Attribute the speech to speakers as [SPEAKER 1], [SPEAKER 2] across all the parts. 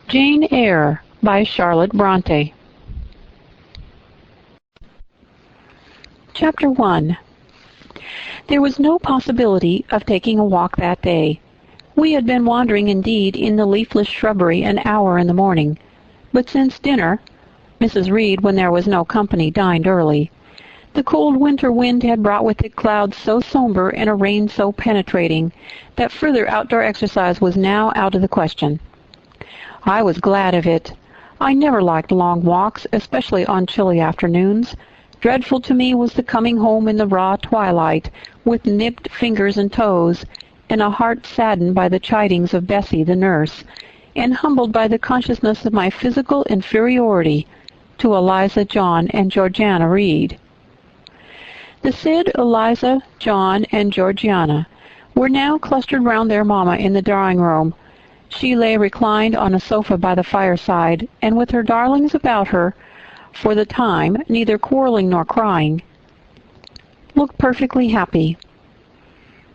[SPEAKER 1] Jane Eyre by Charlotte Bronte. Chapter 1. There was no possibility of taking a walk that day. We had been wandering indeed in the leafless shrubbery an hour in the morning, but since dinner, Mrs. Reed, when there was no company, dined early. The cold winter wind had brought with it clouds so somber and a rain so penetrating that further outdoor exercise was now out of the question. I was glad of it. I never liked long walks, especially on chilly afternoons. Dreadful to me was the coming home in the raw twilight, with nipped fingers and toes, and a heart saddened by the chidings of Bessie, the nurse, and humbled by the consciousness of my physical inferiority to Eliza, John, and Georgiana Reed. The Cid, Eliza, John, and Georgiana were now clustered round their mamma in the drawing-room. She lay reclined on a sofa by the fireside, and with her darlings about her, for the time, neither quarreling nor crying, looked perfectly happy.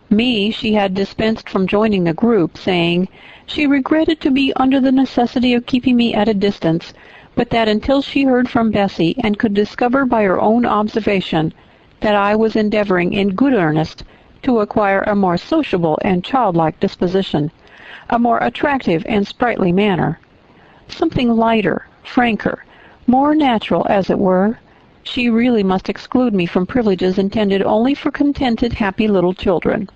[SPEAKER 1] Me she had dispensed from joining the group, saying she regretted to be under the necessity of keeping me at a distance, but that until she heard from Bessie and could discover by her own observation that I was endeavoring in good earnest to acquire a more sociable and childlike disposition, a more attractive and sprightly manner, something lighter, franker, more natural, as it were, she really must exclude me from privileges intended only for contented, happy little children.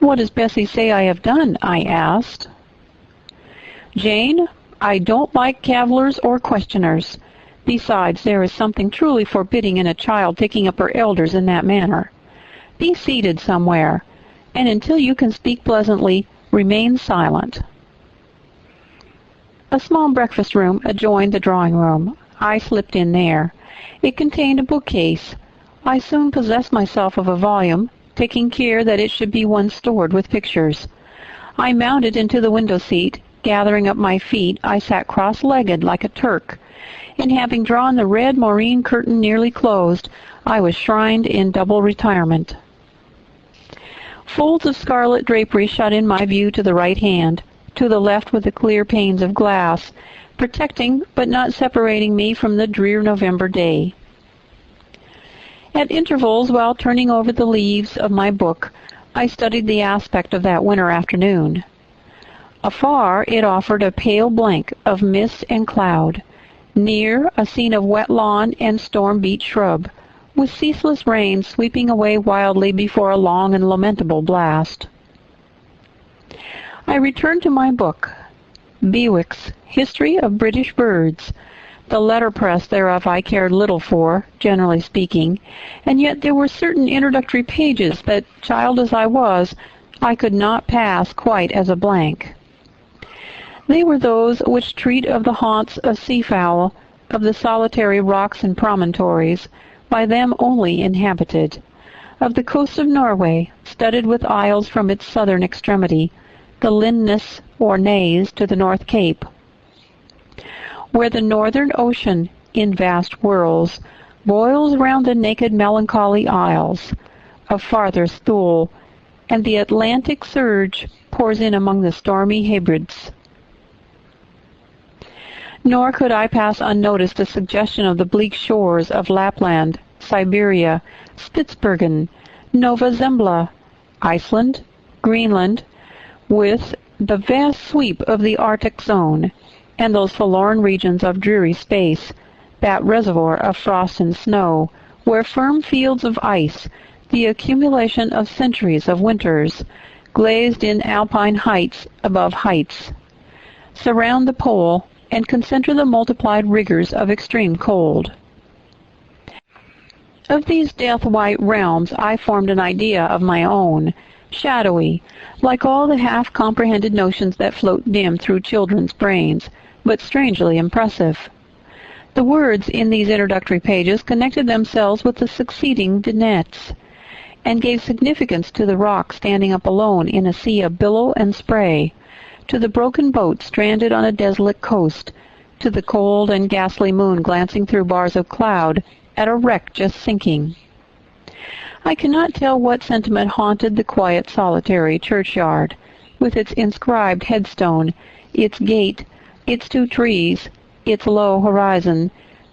[SPEAKER 1] "What does Bessie say I have done?" I asked. "Jane, I don't like cavillers or questioners. Besides, there is something truly forbidding in a child taking up her elders in that manner. Be seated somewhere, and until you can speak pleasantly, remain silent." A small breakfast room adjoined the drawing-room. I slipped in there. It contained a bookcase. I soon possessed myself of a volume, taking care that it should be one stored with pictures. I mounted into the window-seat. Gathering up my feet, I sat cross-legged like a Turk, and having drawn the red moreen curtain nearly closed, I was shrined in double retirement. Folds of scarlet drapery shut in my view to the right hand. To the left were the clear panes of glass, protecting but not separating me from the drear November day. At intervals, while turning over the leaves of my book, I studied the aspect of that winter afternoon. Afar, it offered a pale blank of mist and cloud. Near, a scene of wet lawn and storm-beat shrub, with ceaseless rain sweeping away wildly before a long and lamentable blast. I returned to my book, Bewick's History of British Birds. The letterpress thereof I cared little for, generally speaking, and yet there were certain introductory pages that, child as I was, I could not pass quite as a blank. They were those which treat of the haunts of seafowl, of the solitary rocks and promontories, by them only inhabited, of the coast of Norway, studded with isles from its southern extremity, the Lindness or Naze to the North Cape, where the northern ocean, in vast whirls, boils round the naked melancholy isles of farther Thule, and the Atlantic surge pours in among the stormy Hebrides. Nor could I pass unnoticed the suggestion of the bleak shores of Lapland, Siberia, Spitzbergen, Nova Zembla, Iceland, Greenland, with the vast sweep of the Arctic zone, and those forlorn regions of dreary space, that reservoir of frost and snow, where firm fields of ice, the accumulation of centuries of winters, glazed in alpine heights above heights, surround the pole and concentre the multiplied rigors of extreme cold. Of these death-white realms I formed an idea of my own, shadowy, like all the half-comprehended notions that float dim through children's brains, but strangely impressive. The words in these introductory pages connected themselves with the succeeding vignettes, and gave significance to the rock standing up alone in a sea of billow and spray, to the broken boat stranded on a desolate coast, to the cold and ghastly moon glancing through bars of cloud at a wreck just sinking. I cannot tell what sentiment haunted the quiet, solitary churchyard, with its inscribed headstone, its gate, its 2 trees, its low horizon,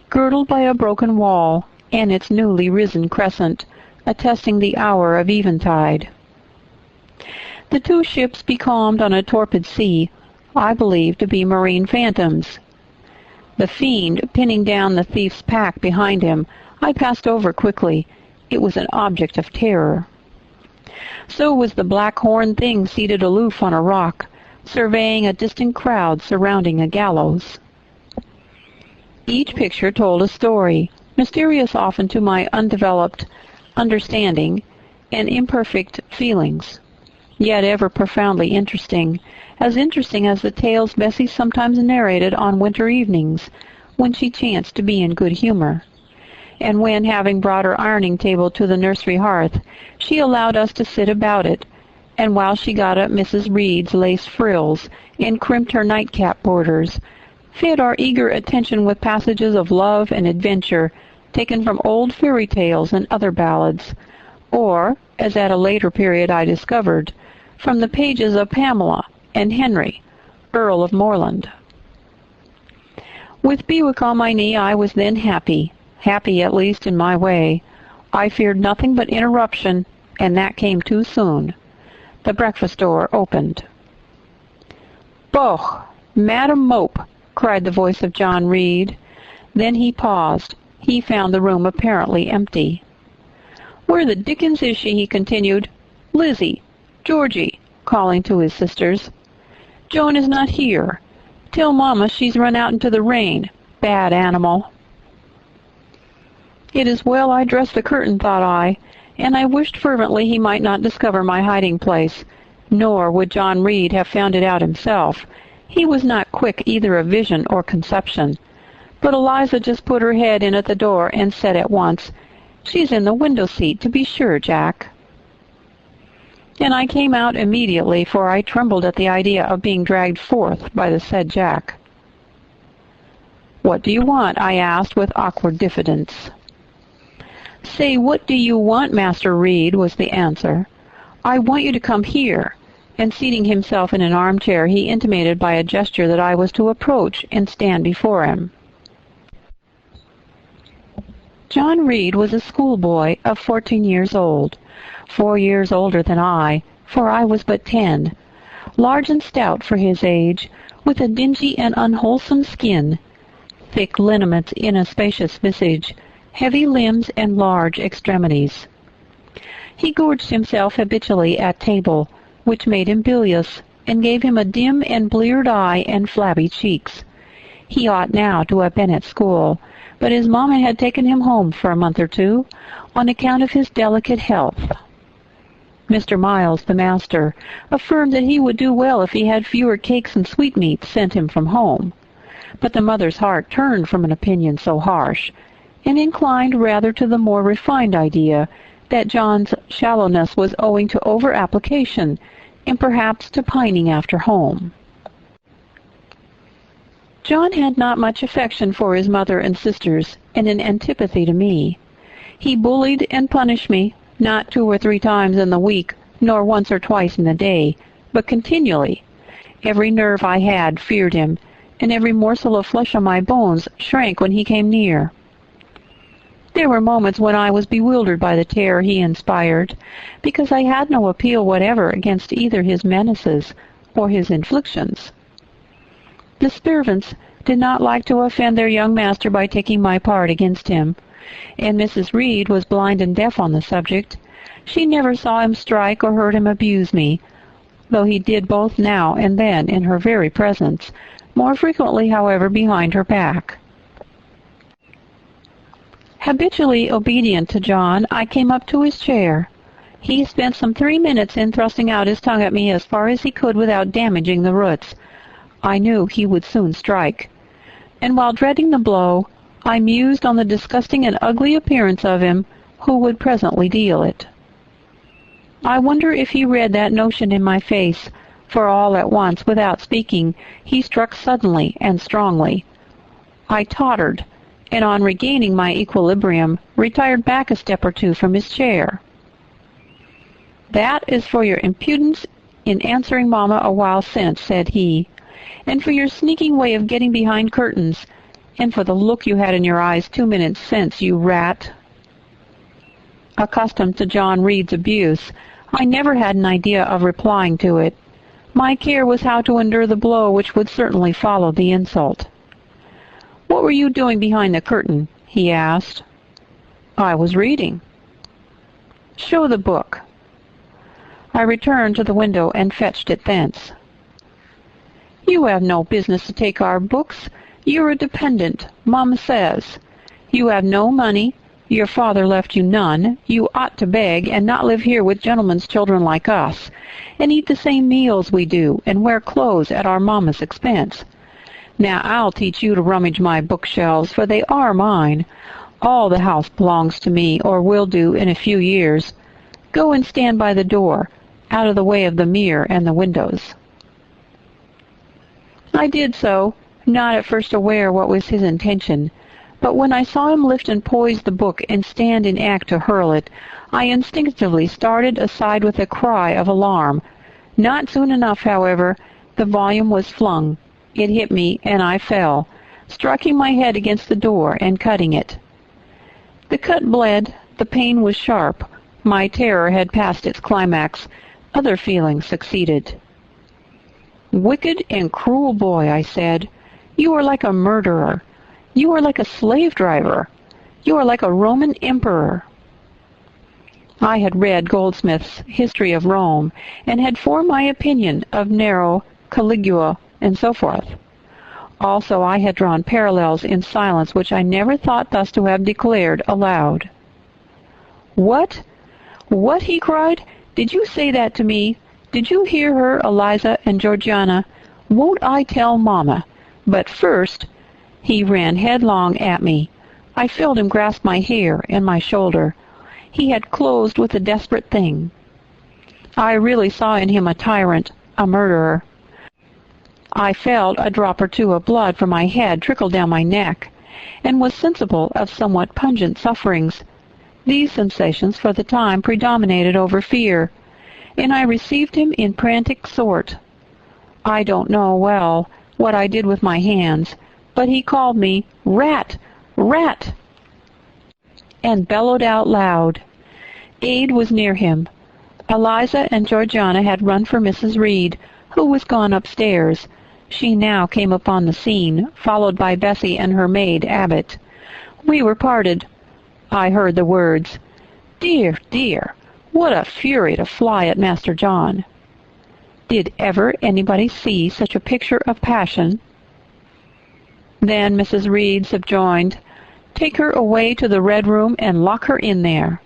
[SPEAKER 1] girdled by a broken wall, and its newly risen crescent, attesting the hour of eventide. The 2 ships becalmed on a torpid sea, I believe to be marine phantoms. The fiend pinning down the thief's pack behind him, I passed over quickly. It was an object of terror. So was the black horned thing seated aloof on a rock, surveying a distant crowd surrounding a gallows. Each picture told a story, mysterious often to my undeveloped understanding and imperfect feelings, yet ever profoundly interesting as the tales Bessie sometimes narrated on winter evenings, when she chanced to be in good humor, and when, having brought her ironing table to the nursery hearth, she allowed us to sit about it, and while she got up Mrs. Reed's lace frills and crimped her nightcap borders, fed our eager attention with passages of love and adventure taken from old fairy tales and other ballads, or, as at a later period I discovered, from the pages of Pamela and Henry, Earl of Morland. With Bewick on my knee, I was then happy at least in my way. I feared nothing but interruption, and that came too soon. The breakfast door opened. "Boh! Madam Mope!" cried the voice of John Reed. Then he paused. He found the room apparently empty. "Where the dickens is she?" he continued. "Lizzie! Georgie!" calling to his sisters. "Joan is not here. Tell Mamma she's run out into the rain. Bad animal." It is well I dressed the curtain, thought I, and I wished fervently he might not discover my hiding place, nor would John Reed have found it out himself. He was not quick either of vision or conception. But Eliza just put her head in at the door and said at once, "She's in the window seat, to be sure, Jack." And I came out immediately, for I trembled at the idea of being dragged forth by the said Jack. "What do you want?" I asked with awkward diffidence. "Say, what do you want, Master Reed?" was the answer. "I want you to come here." And seating himself in an armchair, he intimated by a gesture that I was to approach and stand before him. John Reed was a schoolboy of 14 years old, 4 years older than I, for I was but 10, large and stout for his age, with a dingy and unwholesome skin, thick lineaments in a spacious visage, heavy limbs and large extremities. He gorged himself habitually at table, which made him bilious, and gave him a dim and bleared eye and flabby cheeks. He ought now to have been at school, but his mamma had taken him home for a month or 2, on account of his delicate health. Mr. Miles, the master, affirmed that he would do well if he had fewer cakes and sweetmeats sent him from home, but the mother's heart turned from an opinion so harsh, and inclined rather to the more refined idea that John's shallowness was owing to over-application, and perhaps to pining after home. John had not much affection for his mother and sisters, and an antipathy to me. He bullied and punished me, not 2 or 3 times in the week, nor once or twice in the day, but continually. Every nerve I had feared him, and every morsel of flesh on my bones shrank when he came near. There were moments when I was bewildered by the terror he inspired, because I had no appeal whatever against either his menaces or his inflictions. The servants did not like to offend their young master by taking my part against him, and Mrs. Reed was blind and deaf on the subject. She never saw him strike or heard him abuse me, though he did both now and then in her very presence, more frequently, however, behind her back. Habitually obedient to John, I came up to his chair. He spent some 3 minutes in thrusting out his tongue at me as far as he could without damaging the roots. I knew he would soon strike, and while dreading the blow, I mused on the disgusting and ugly appearance of him who would presently deal it. I wonder if he read that notion in my face, for all at once, without speaking, he struck suddenly and strongly. I tottered, and on regaining my equilibrium, retired back a step or 2 from his chair. "That is for your impudence in answering Mamma a while since," said he, "and for your sneaking way of getting behind curtains, and for the look you had in your eyes 2 minutes since, you rat." Accustomed to John Reed's abuse, I never had an idea of replying to it. My care was how to endure the blow which would certainly follow the insult. "What were you doing behind the curtain?" he asked. "I was reading." "Show the book." I returned to the window and fetched it thence. "You have no business to take our books. You're a dependent, Mamma says. You have no money. Your father left you none. You ought to beg, and not live here with gentlemen's children like us, and eat the same meals we do, and wear clothes at our mamma's expense. Now I'll teach you to rummage my bookshelves, for they are mine. All the house belongs to me, or will do in a few years. Go and stand by the door, out of the way of the mirror and the windows." I did so, not at first aware what was his intention, but when I saw him lift and poise the book and stand in act to hurl it, I instinctively started aside with a cry of alarm. Not soon enough, however, the volume was flung. It hit me, and I fell, striking my head against the door and cutting it. The cut bled, the pain was sharp, my terror had passed its climax, other feelings succeeded. "Wicked and cruel boy," I said, "you are like a murderer. You are like a slave-driver. You are like a Roman emperor." I had read Goldsmith's History of Rome, and had formed my opinion of Nero, Caligula, and so forth. Also I had drawn parallels in silence which I never thought thus to have declared aloud. "What? What?" he cried. "Did you say that to me? Did you hear her, Eliza and Georgiana? Won't I tell Mamma? But first—" He ran headlong at me. I felt him grasp my hair and my shoulder. He had closed with a desperate thing. I really saw in him a tyrant, a murderer. I felt a drop or two of blood from my head trickle down my neck, and was sensible of somewhat pungent sufferings. These sensations for the time predominated over fear, and I received him in frantic sort. I don't know well what I did with my hands, but he called me "Rat! Rat!" and bellowed out loud. Aid was near him. Eliza and Georgiana had run for Mrs. Reed, who was gone upstairs. She now came upon the scene, followed by Bessie and her maid, Abbott. We were parted. I heard the words, "Dear, dear, what a fury to fly at Master John!" Did ever anybody see such a picture of passion? Then Mrs. Reed subjoined, "Take her away to the Red Room and lock her in there."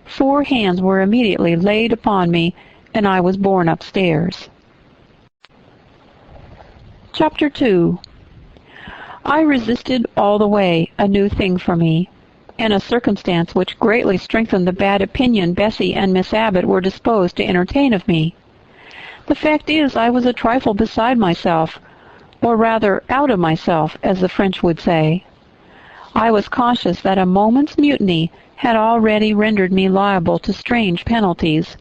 [SPEAKER 1] 4 hands were immediately laid upon me, and I was borne upstairs. Chapter 2. I resisted all the way, a new thing for me, and a circumstance which greatly strengthened the bad opinion Bessie and Miss Abbott were disposed to entertain of me. The fact is, I was a trifle beside myself, or rather out of myself, as the French would say. I was conscious that a moment's mutiny had already rendered me liable to strange penalties,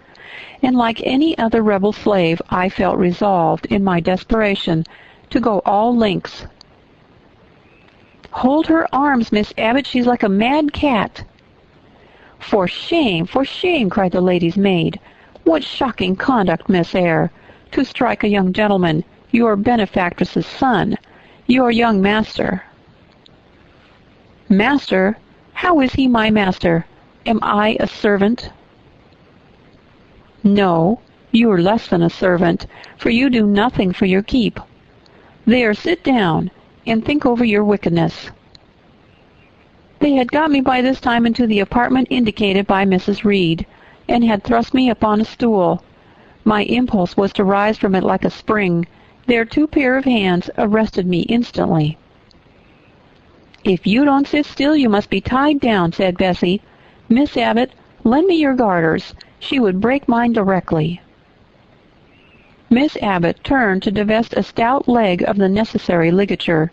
[SPEAKER 1] and like any other rebel slave, I felt resolved, in my desperation, to go all lengths. "Hold her arms, Miss Abbott, she's like a mad cat." For shame, cried the lady's maid. "What shocking conduct, Miss Eyre, to strike a young gentleman, your benefactress's son, your young master." "Master? How is he my master? Am I a servant?" "No, you are less than a servant, for you do nothing for your keep. There, sit down, and think over your wickedness." They had got me by this time into the apartment indicated by Mrs. Reed, and had thrust me upon a stool. My impulse was to rise from it like a spring. Their 2 pair of hands arrested me instantly. "If you don't sit still, you must be tied down," said Bessie. "Miss Abbott, lend me your garters. She would break mine directly." Miss Abbott turned to divest a stout leg of the necessary ligature.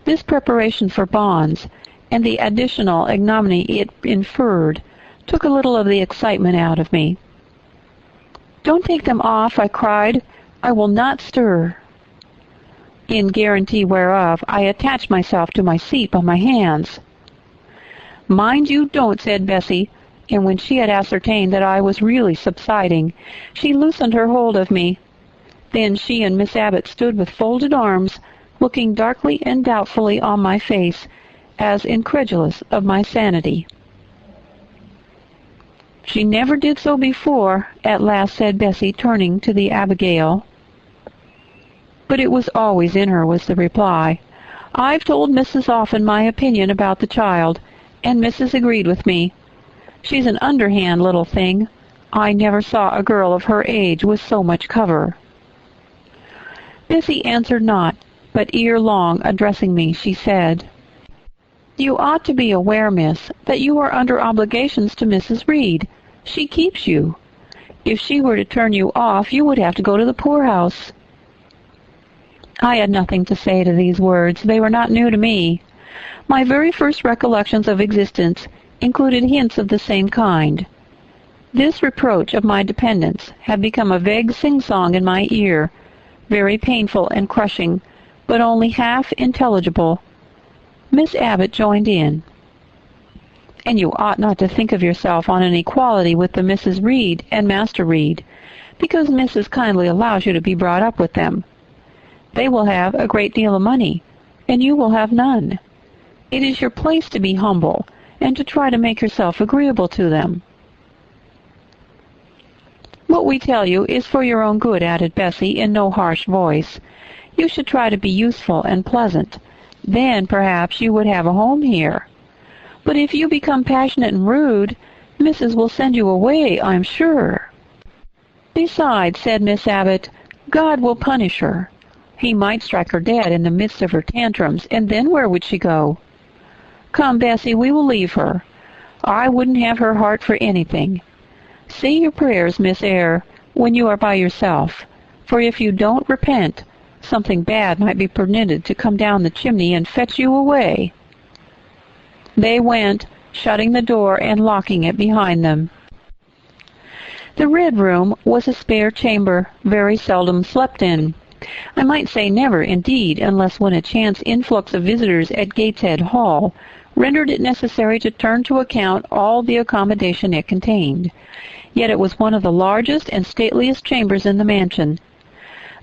[SPEAKER 1] This preparation for bonds, and the additional ignominy it inferred, took a little of the excitement out of me. "Don't take them off," I cried. "I will not stir." In guarantee whereof, I attached myself to my seat by my hands. "Mind you don't," said Bessie, and when she had ascertained that I was really subsiding, she loosened her hold of me. Then she and Miss Abbott stood with folded arms, looking darkly and doubtfully on my face, as incredulous of my sanity. "She never did so before," at last said Bessie, turning to the Abigail. "But it was always in her," was the reply. "I've told Mrs. often my opinion about the child, and Mrs. agreed with me. She's an underhand little thing. I never saw a girl of her age with so much cover." Bessie answered not, but ere long, addressing me, she said, "You ought to be aware, miss, that you are under obligations to Mrs. Reed. She keeps you. If she were to turn you off, you would have to go to the poorhouse." I had nothing to say to these words. They were not new to me. My very first recollections of existence included hints of the same kind. This reproach of my dependence had become a vague sing-song in my ear, very painful and crushing, but only half intelligible. Miss Abbott joined in. "And you ought not to think of yourself on an equality with the Mrs. Reed and Master Reed, because Mrs. kindly allows you to be brought up with them. They will have a great deal of money, and you will have none. It is your place to be humble, and to try to make yourself agreeable to them." "What we tell you is for your own good," added Bessie in no harsh voice. "You should try to be useful and pleasant. Then, perhaps, you would have a home here. But if you become passionate and rude, Mrs. will send you away, I'm sure." "Besides," said Miss Abbott, "God will punish her. He might strike her dead in the midst of her tantrums, and then where would she go? Come, Bessie, we will leave her. I wouldn't have her heart for anything. Say your prayers, Miss Eyre, when you are by yourself, for if you don't repent, something bad might be permitted to come down the chimney and fetch you away." They went, shutting the door and locking it behind them. The Red Room was a spare chamber, very seldom slept in. I might say never, indeed, unless when a chance influx of visitors at Gateshead Hall rendered it necessary to turn to account all the accommodation it contained. Yet it was one of the largest and stateliest chambers in the mansion.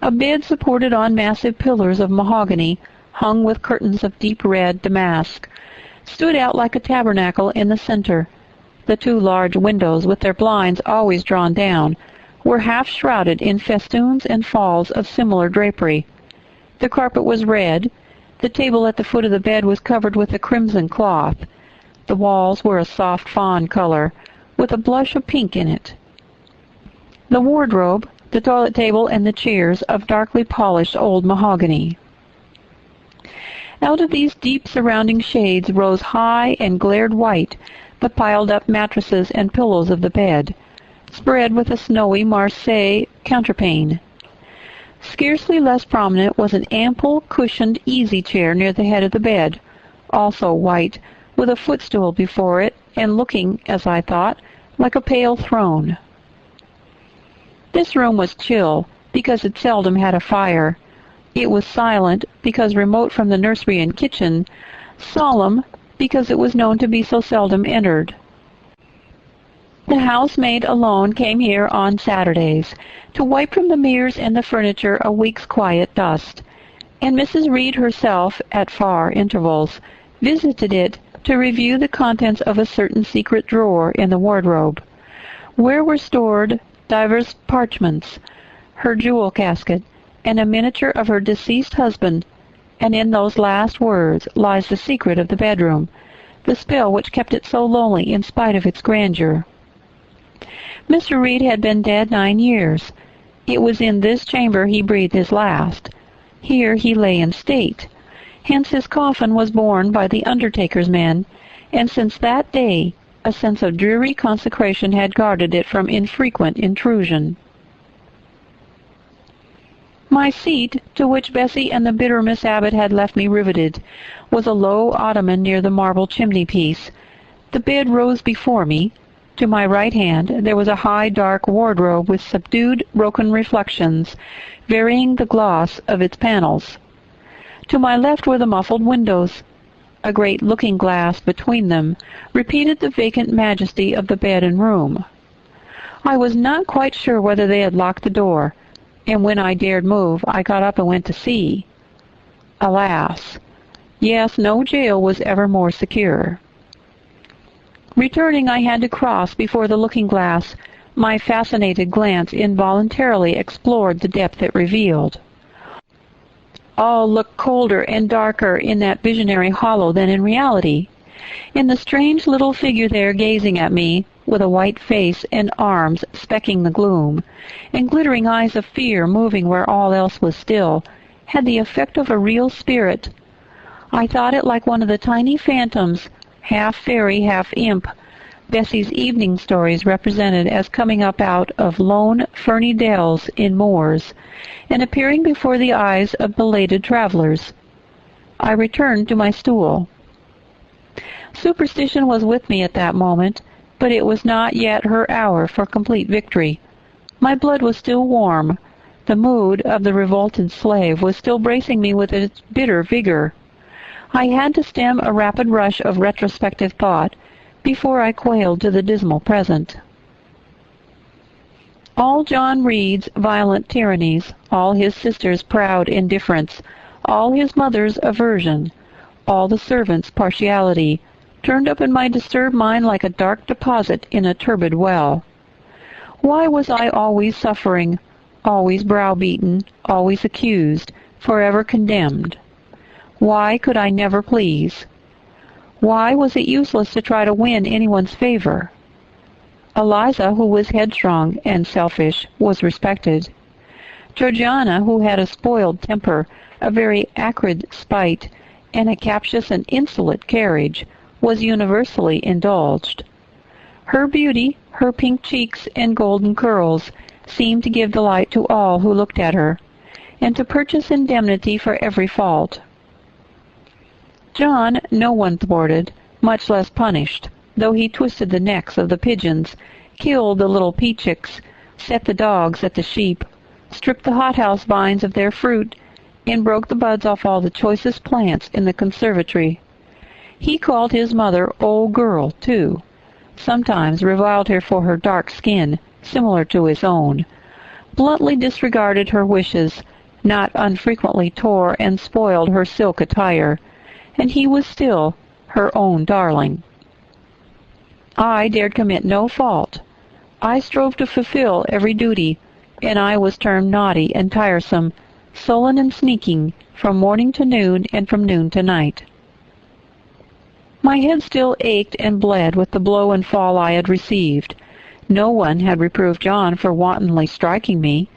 [SPEAKER 1] A bed supported on massive pillars of mahogany, hung with curtains of deep red damask, stood out like a tabernacle in the center. The two large windows, with their blinds always drawn down, were half shrouded in festoons and falls of similar drapery. The carpet was red. The table at the foot of the bed was covered with a crimson cloth. The walls were a soft fawn color, with a blush of pink in it. The wardrobe, the toilet table, and the chairs of darkly polished old mahogany. Out of these deep surrounding shades rose high and glared white the piled-up mattresses and pillows of the bed, spread with a snowy Marseille counterpane. Scarcely less prominent was an ample, cushioned easy-chair near the head of the bed, also white, with a footstool before it, and looking, as I thought, like a pale throne. This room was chill, because it seldom had a fire. It was silent, because remote from the nursery and kitchen, solemn, because it was known to be so seldom entered. The housemaid alone came here on Saturdays, to wipe from the mirrors and the furniture a week's quiet dust, and Mrs. Reed herself, at far intervals, visited it to review the contents of a certain secret drawer in the wardrobe, where were stored divers parchments, her jewel casket, and a miniature of her deceased husband, and in those last words lies the secret of the bedroom, the spell which kept it so lonely in spite of its grandeur. Mr. Reed had been dead 9 years. It was in this chamber he breathed his last. Here he lay in state. Hence his coffin was borne by the undertaker's men, and since that day a sense of dreary consecration had guarded it from infrequent intrusion. My seat, to which Bessie and the bitter Miss Abbott had left me riveted, was a low ottoman near the marble chimney-piece. The bed rose before me. To my right hand there was a high, dark wardrobe with subdued, broken reflections, varying the gloss of its panels. To my left were the muffled windows. A great looking-glass between them repeated the vacant majesty of the bed and room. I was not quite sure whether they had locked the door, and when I dared move, I got up and went to see. Alas! Yes, no jail was ever more secure. Returning, I had to cross before the looking-glass. My fascinated glance involuntarily explored the depth it revealed. All looked colder and darker in that visionary hollow than in reality. In the strange little figure there gazing at me, with a white face and arms specking the gloom, and glittering eyes of fear moving where all else was still, had the effect of a real spirit. I thought it like one of the tiny phantoms, half fairy, half imp, Bessie's evening stories represented as coming up out of lone, ferny dells in moors, and appearing before the eyes of belated travelers. I returned to my stool. Superstition was with me at that moment, but it was not yet her hour for complete victory. My blood was still warm. The mood of the revolted slave was still bracing me with its bitter vigor. I had to stem a rapid rush of retrospective thought before I quailed to the dismal present. All John Reed's violent tyrannies, all his sister's proud indifference, all his mother's aversion, all the servants' partiality, turned up in my disturbed mind like a dark deposit in a turbid well. Why was I always suffering, always browbeaten, always accused, forever condemned? Why could I never please? Why was it useless to try to win anyone's favor? Eliza, who was headstrong and selfish, was respected. Georgiana, who had a spoiled temper, a very acrid spite, and a captious and insolent carriage, was universally indulged. Her beauty, her pink cheeks and golden curls, seemed to give delight to all who looked at her, and to purchase indemnity for every fault. John no one thwarted, much less punished, though he twisted the necks of the pigeons, killed the little peachicks, set the dogs at the sheep, stripped the hothouse vines of their fruit, and broke the buds off all the choicest plants in the conservatory. He called his mother old girl, too, sometimes reviled her for her dark skin, similar to his own, bluntly disregarded her wishes, not unfrequently tore and spoiled her silk attire, and he was still her own darling. I dared commit no fault. I strove to fulfill every duty, and I was termed naughty and tiresome, sullen and sneaking, from morning to noon and from noon to night. My head still ached and bled with the blow and fall I had received. No one had reproved John for wantonly striking me,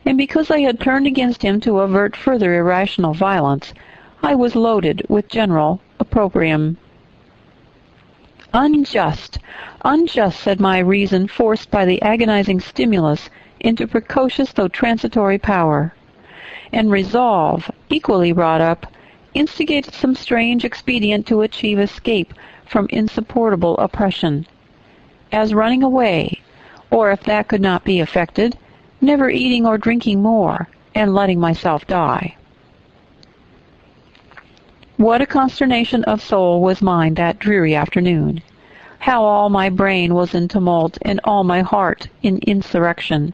[SPEAKER 1] and because I had turned against him to avert further irrational violence, I was loaded with general opprobrium. Unjust, unjust, said my reason, forced by the agonizing stimulus into precocious though transitory power. And resolve, equally wrought up, instigated some strange expedient to achieve escape from insupportable oppression, as running away, or if that could not be effected, never eating or drinking more, and letting myself die. What a consternation of soul was mine that dreary afternoon! How all my brain was in tumult, and all my heart in insurrection!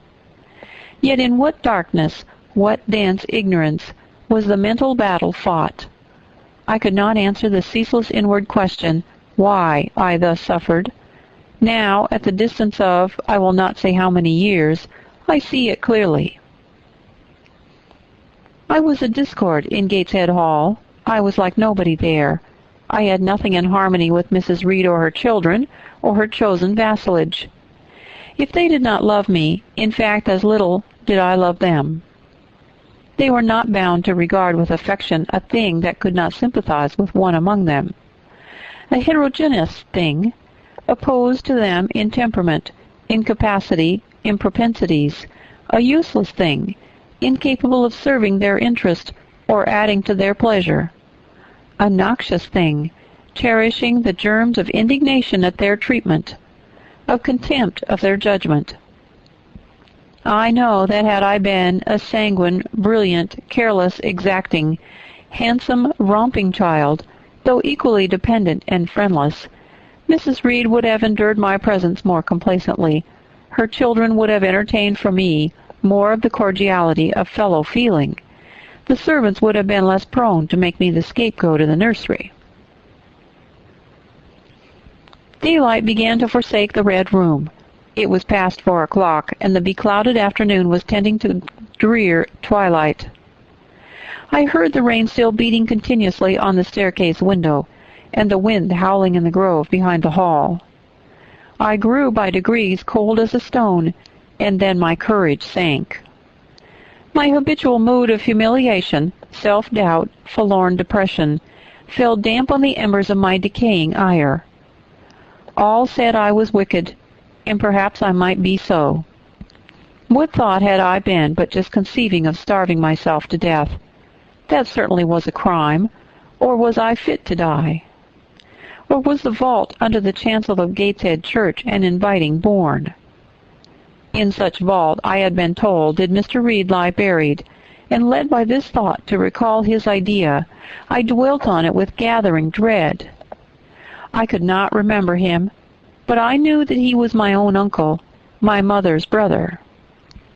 [SPEAKER 1] Yet in what darkness, what dense ignorance, was the mental battle fought! I could not answer the ceaseless inward question, why I thus suffered. Now, at the distance of, I will not say how many years, I see it clearly. I was a discord in Gateshead Hall. I was like nobody there. I had nothing in harmony with Mrs. Reed or her children, or her chosen vassalage. If they did not love me, in fact as little did I love them. They were not bound to regard with affection a thing that could not sympathize with one among them. A heterogeneous thing, opposed to them in temperament, in capacity, in propensities, a useless thing, incapable of serving their interest or adding to their pleasure, a noxious thing, cherishing the germs of indignation at their treatment, of contempt of their judgment. I know that had I been a sanguine, brilliant, careless, exacting, handsome, romping child, though equally dependent and friendless, Mrs. Reed would have endured my presence more complacently. Her children would have entertained for me more of the cordiality of fellow-feeling. The servants would have been less prone to make me the scapegoat in the nursery. Daylight began to forsake the red room. It was past 4 o'clock, and the beclouded afternoon was tending to drear twilight. I heard the rain still beating continuously on the staircase window, and the wind howling in the grove behind the hall. I grew by degrees cold as a stone, and then my courage sank. My habitual mood of humiliation, self-doubt, forlorn depression, fell damp on the embers of my decaying ire. All said I was wicked, and perhaps I might be so. What thought had I been but just conceiving of starving myself to death? That certainly was a crime. Or was I fit to die? Or was the vault under the chancel of Gateshead Church an inviting bourne? In such vault, I had been told, did Mr. Reed lie buried, and led by this thought to recall his idea, I dwelt on it with gathering dread. I could not remember him, but I knew that he was my own uncle, my mother's brother,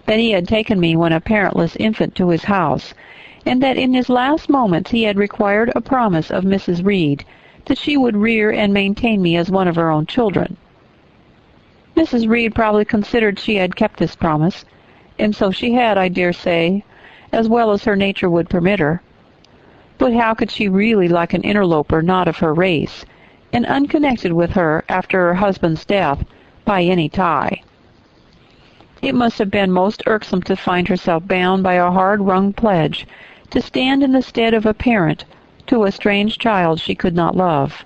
[SPEAKER 1] that he had taken me when a parentless infant to his house, and that in his last moments he had required a promise of Mrs. Reed that she would rear and maintain me as one of her own children. Mrs. Reed probably considered she had kept this promise, and so she had, I dare say, as well as her nature would permit her. But how could she really like an interloper not of her race, and unconnected with her after her husband's death by any tie? It must have been most irksome to find herself bound by a hard-wrung pledge to stand in the stead of a parent to a strange child she could not love,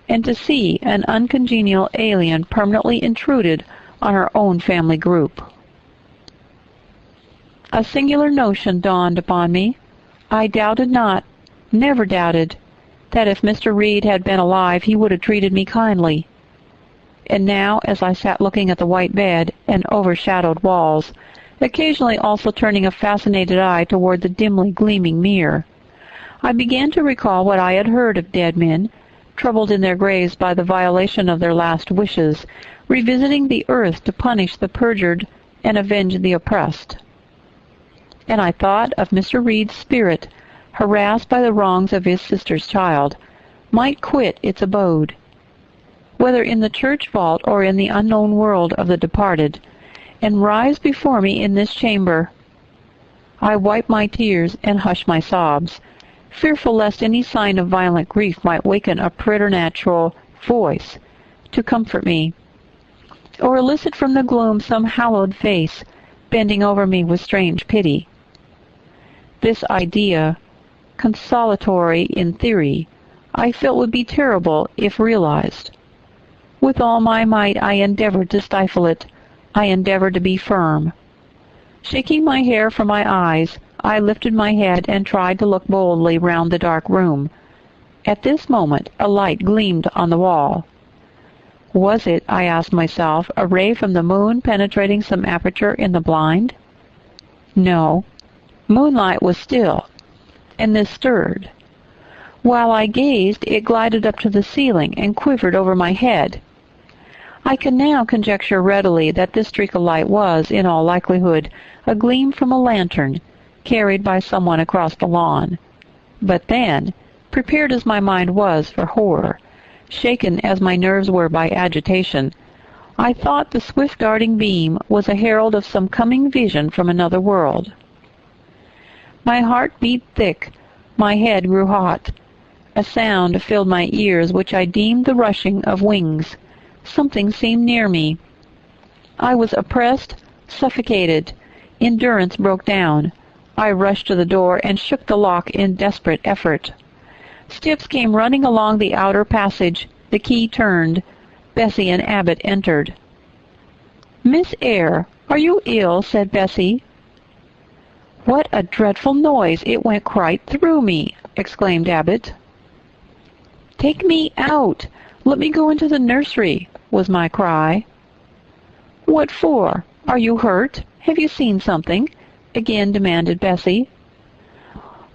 [SPEAKER 1] and to see an uncongenial alien permanently intruded on her own family group. A singular notion dawned upon me. I doubted not, never doubted, that if Mr. Reed had been alive he would have treated me kindly. And now, as I sat looking at the white bed and overshadowed walls, occasionally also turning a fascinated eye toward the dimly gleaming mirror, I began to recall what I had heard of dead men, troubled in their graves by the violation of their last wishes, revisiting the earth to punish the perjured and avenge the oppressed. And I thought of Mr. Reed's spirit, harassed by the wrongs of his sister's child, might quit its abode, whether in the church vault or in the unknown world of the departed, and rise before me in this chamber. I wiped my tears and hushed my sobs, fearful lest any sign of violent grief might waken a preternatural voice to comfort me, or elicit from the gloom some hallowed face bending over me with strange pity. This idea, consolatory in theory, I felt would be terrible if realized. With all my might I endeavored to stifle it. I endeavored to be firm. Shaking my hair from my eyes, I lifted my head and tried to look boldly round the dark room. At this moment a light gleamed on the wall. Was it, I asked myself, a ray from the moon penetrating some aperture in the blind? No. Moonlight was still, and this stirred. While I gazed, it glided up to the ceiling and quivered over my head. I can now conjecture readily that this streak of light was, in all likelihood, a gleam from a lantern, carried by someone across the lawn. But then, prepared as my mind was for horror, shaken as my nerves were by agitation, I thought the swift-darting beam was a herald of some coming vision from another world. My heart beat thick, my head grew hot. A sound filled my ears which I deemed the rushing of wings. Something seemed near me. I was oppressed, suffocated. Endurance broke down. I rushed to the door and shook the lock in desperate effort. Steps came running along the outer passage. The key turned. Bessie and Abbott entered. "Miss Eyre, are you ill?" said Bessie. "What a dreadful noise! It went quite through me!" exclaimed Abbott. "Take me out! Let me go into the nursery!" was my cry. "What for? Are you hurt? Have you seen something?" again demanded Bessie.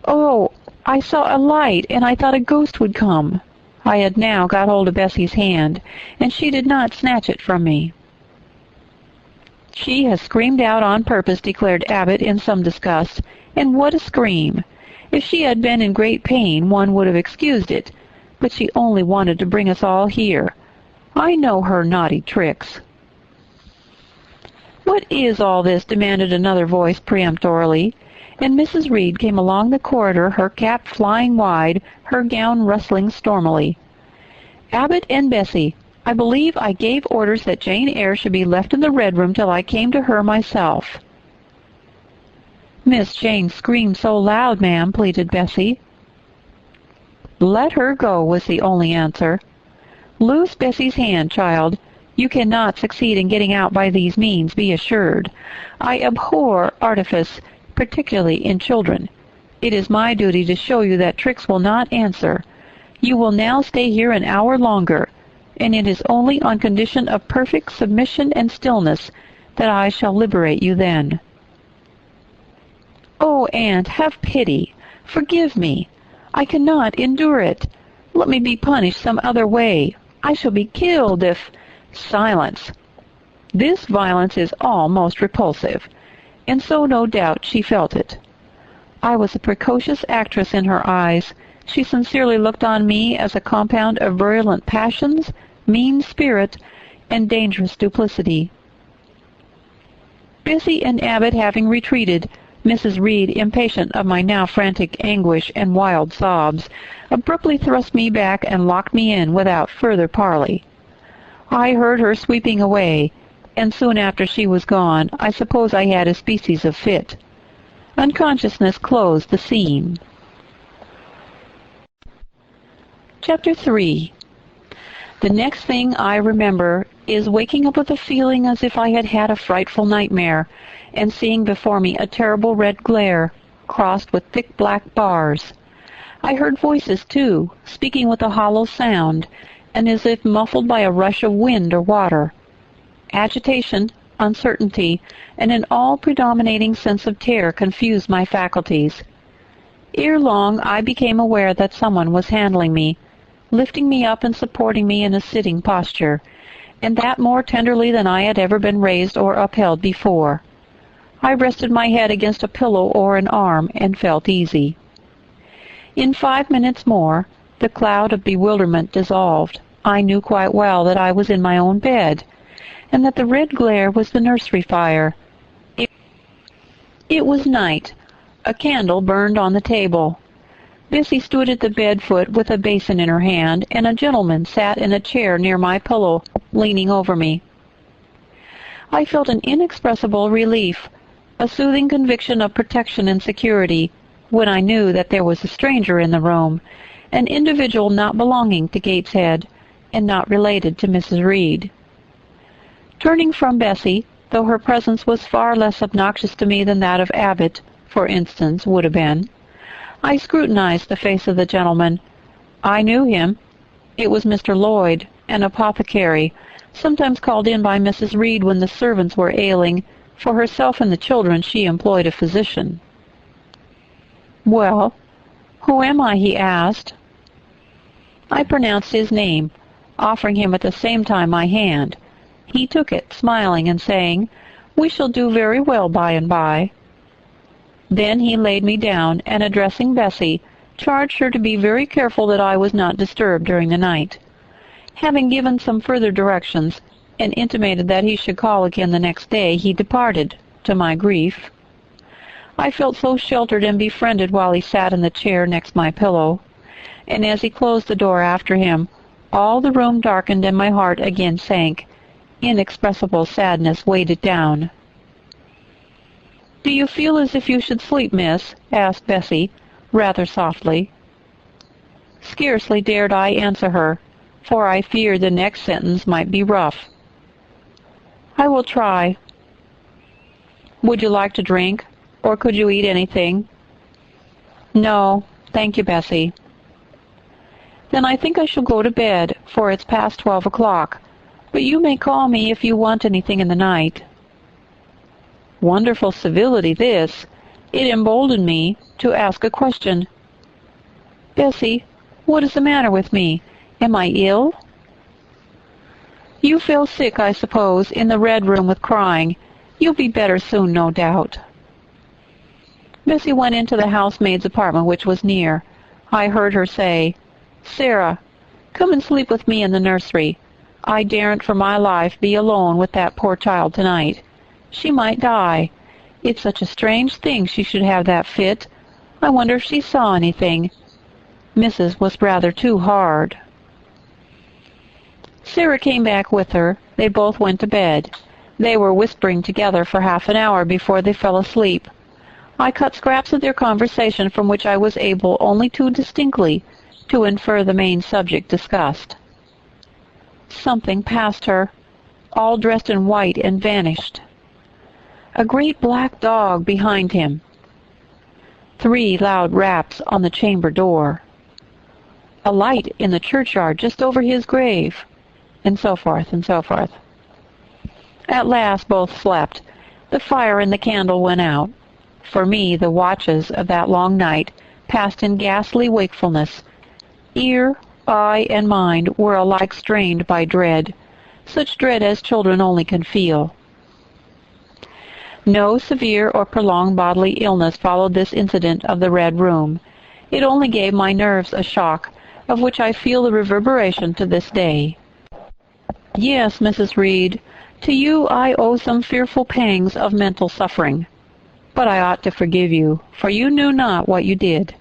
[SPEAKER 1] "Oh, I saw a light, and I thought a ghost would come." I had now got hold of Bessie's hand, and she did not snatch it from me. "She has screamed out on purpose," declared Abbott in some disgust. "And what a scream! If she had been in great pain, one would have excused it, but she only wanted to bring us all here. I know her naughty tricks." "What is all this?" demanded another voice peremptorily, and Mrs. Reed came along the corridor, her cap flying wide, her gown rustling stormily. "Abbott and Bessie, I believe I gave orders that Jane Eyre should be left in the Red Room till I came to her myself." "Miss Jane screamed so loud, ma'am," pleaded Bessie. "Let her go," was the only answer. "Loose Bessie's hand, child. You cannot succeed in getting out by these means, be assured. I abhor artifice, particularly in children. It is my duty to show you that tricks will not answer. You will now stay here an hour longer, and it is only on condition of perfect submission and stillness that I shall liberate you then." "Oh, aunt, have pity. Forgive me. I cannot endure it. Let me be punished some other way. I shall be killed if—" "Silence! This violence is all most repulsive, and so no doubt she felt it. I was a precocious actress in her eyes. She sincerely looked on me as a compound of virulent passions, mean spirit, and dangerous duplicity." Bessie and Abbott having retreated, Mrs. Reed, impatient of my now frantic anguish and wild sobs, abruptly thrust me back and locked me in without further parley. I heard her sweeping away, and soon after she was gone, I suppose I had a species of fit. Unconsciousness closed the scene. Chapter 3. The next thing I remember is waking up with a feeling as if I had had a frightful nightmare, and seeing before me a terrible red glare, crossed with thick black bars. I heard voices, too, speaking with a hollow sound, and as if muffled by a rush of wind or water. Agitation, uncertainty, and an all-predominating sense of terror confused my faculties. Ere long I became aware that someone was handling me, lifting me up and supporting me in a sitting posture, and that more tenderly than I had ever been raised or upheld before. I rested my head against a pillow or an arm and felt easy. In 5 minutes more, the cloud of bewilderment dissolved. I knew quite well that I was in my own bed, and that the red glare was the nursery fire. It was night. A candle burned on the table. Bessie stood at the bed foot with a basin in her hand, and a gentleman sat in a chair near my pillow, leaning over me. I felt an inexpressible relief, a soothing conviction of protection and security, when I knew that there was a stranger in the room, an individual not belonging to Gateshead, and not related to Mrs. Reed. Turning from Bessie, though her presence was far less obnoxious to me than that of Abbott, for instance, would have been, I scrutinized the face of the gentleman. I knew him. It was Mr. Lloyd, an apothecary, sometimes called in by Mrs. Reed when the servants were ailing. For herself and the children she employed a physician. "Well, who am I?" he asked. I pronounced his name, offering him at the same time my hand. He took it, smiling and saying, "We shall do very well by and by." Then he laid me down, and addressing Bessie, charged her to be very careful that I was not disturbed during the night. Having given some further directions, and intimated that he should call again the next day, he departed, to my grief. I felt so sheltered and befriended while he sat in the chair next my pillow, and as he closed the door after him, all the room darkened and my heart again sank. Inexpressible sadness weighed it down. "Do you feel as if you should sleep, miss?" asked Bessie, rather softly. Scarcely dared I answer her, for I feared the next sentence might be rough. "I will try." "Would you like to drink, or could you eat anything?" "No, thank you, Bessie." "Then I think I shall go to bed, for it's past 12 o'clock. but you may call me if you want anything in the night." Wonderful civility, this. It emboldened me to ask a question. "Bessie, what is the matter with me? Am I ill?" "You fell sick, I suppose, in the red room with crying. You'll be better soon, no doubt." Bessie went into the housemaid's apartment, which was near. I heard her say, "Sarah, come and sleep with me in the nursery. I daren't for my life be alone with that poor child tonight. She might die. It's such a strange thing she should have that fit. I wonder if she saw anything. Mrs. was rather too hard." Sarah came back with her. They both went to bed. They were whispering together for half an hour before they fell asleep. I cut scraps of their conversation from which I was able only too distinctly to infer the main subject discussed. Something passed her, all dressed in white, and vanished. A great black dog behind him. 3 loud raps on the chamber door. A light in the churchyard just over his grave, and so forth and so forth. At last both slept. The fire and the candle went out. For me, the watches of that long night passed in ghastly wakefulness. Ear, eye, and mind were alike strained by dread, such dread as children only can feel. No severe or prolonged bodily illness followed this incident of the Red Room. It only gave my nerves a shock, of which I feel the reverberation to this day. Yes, Mrs. Reed, to you I owe some fearful pangs of mental suffering. But I ought to forgive you, for you knew not what you did.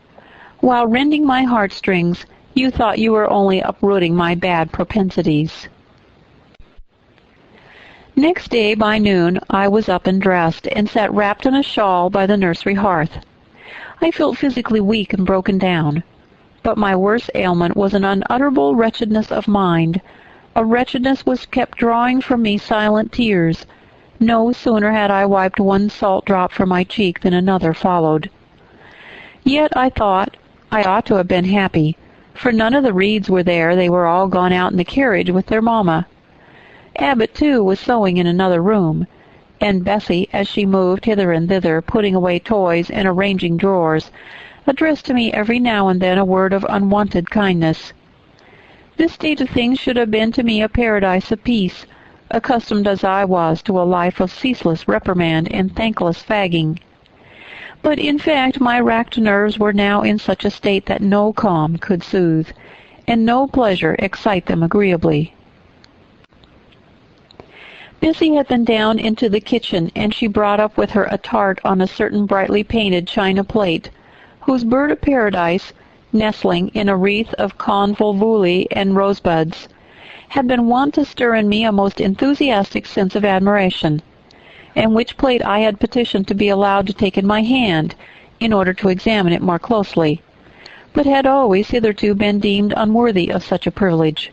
[SPEAKER 1] While rending my heartstrings, you thought you were only uprooting my bad propensities. Next day by noon I was up and dressed, and sat wrapped in a shawl by the nursery hearth. I felt physically weak and broken down, but my worst ailment was an unutterable wretchedness of mind. A wretchedness which kept drawing from me silent tears. No sooner had I wiped one salt drop from my cheek than another followed. Yet I thought I ought to have been happy, for none of the Reeds were there. They were all gone out in the carriage with their mamma. Abbott, too, was sewing in another room, and Bessie, as she moved hither and thither, putting away toys and arranging drawers, addressed to me every now and then a word of unwonted kindness. This state of things should have been to me a paradise of peace, accustomed as I was to a life of ceaseless reprimand and thankless fagging. But in fact my racked nerves were now in such a state that no calm could soothe, and no pleasure excite them agreeably. Bessie had been down into the kitchen, and she brought up with her a tart on a certain brightly painted china plate, whose bird of paradise, nestling in a wreath of convolvuli and rosebuds, had been wont to stir in me a most enthusiastic sense of admiration, and which plate I had petitioned to be allowed to take in my hand, in order to examine it more closely, but had always hitherto been deemed unworthy of such a privilege.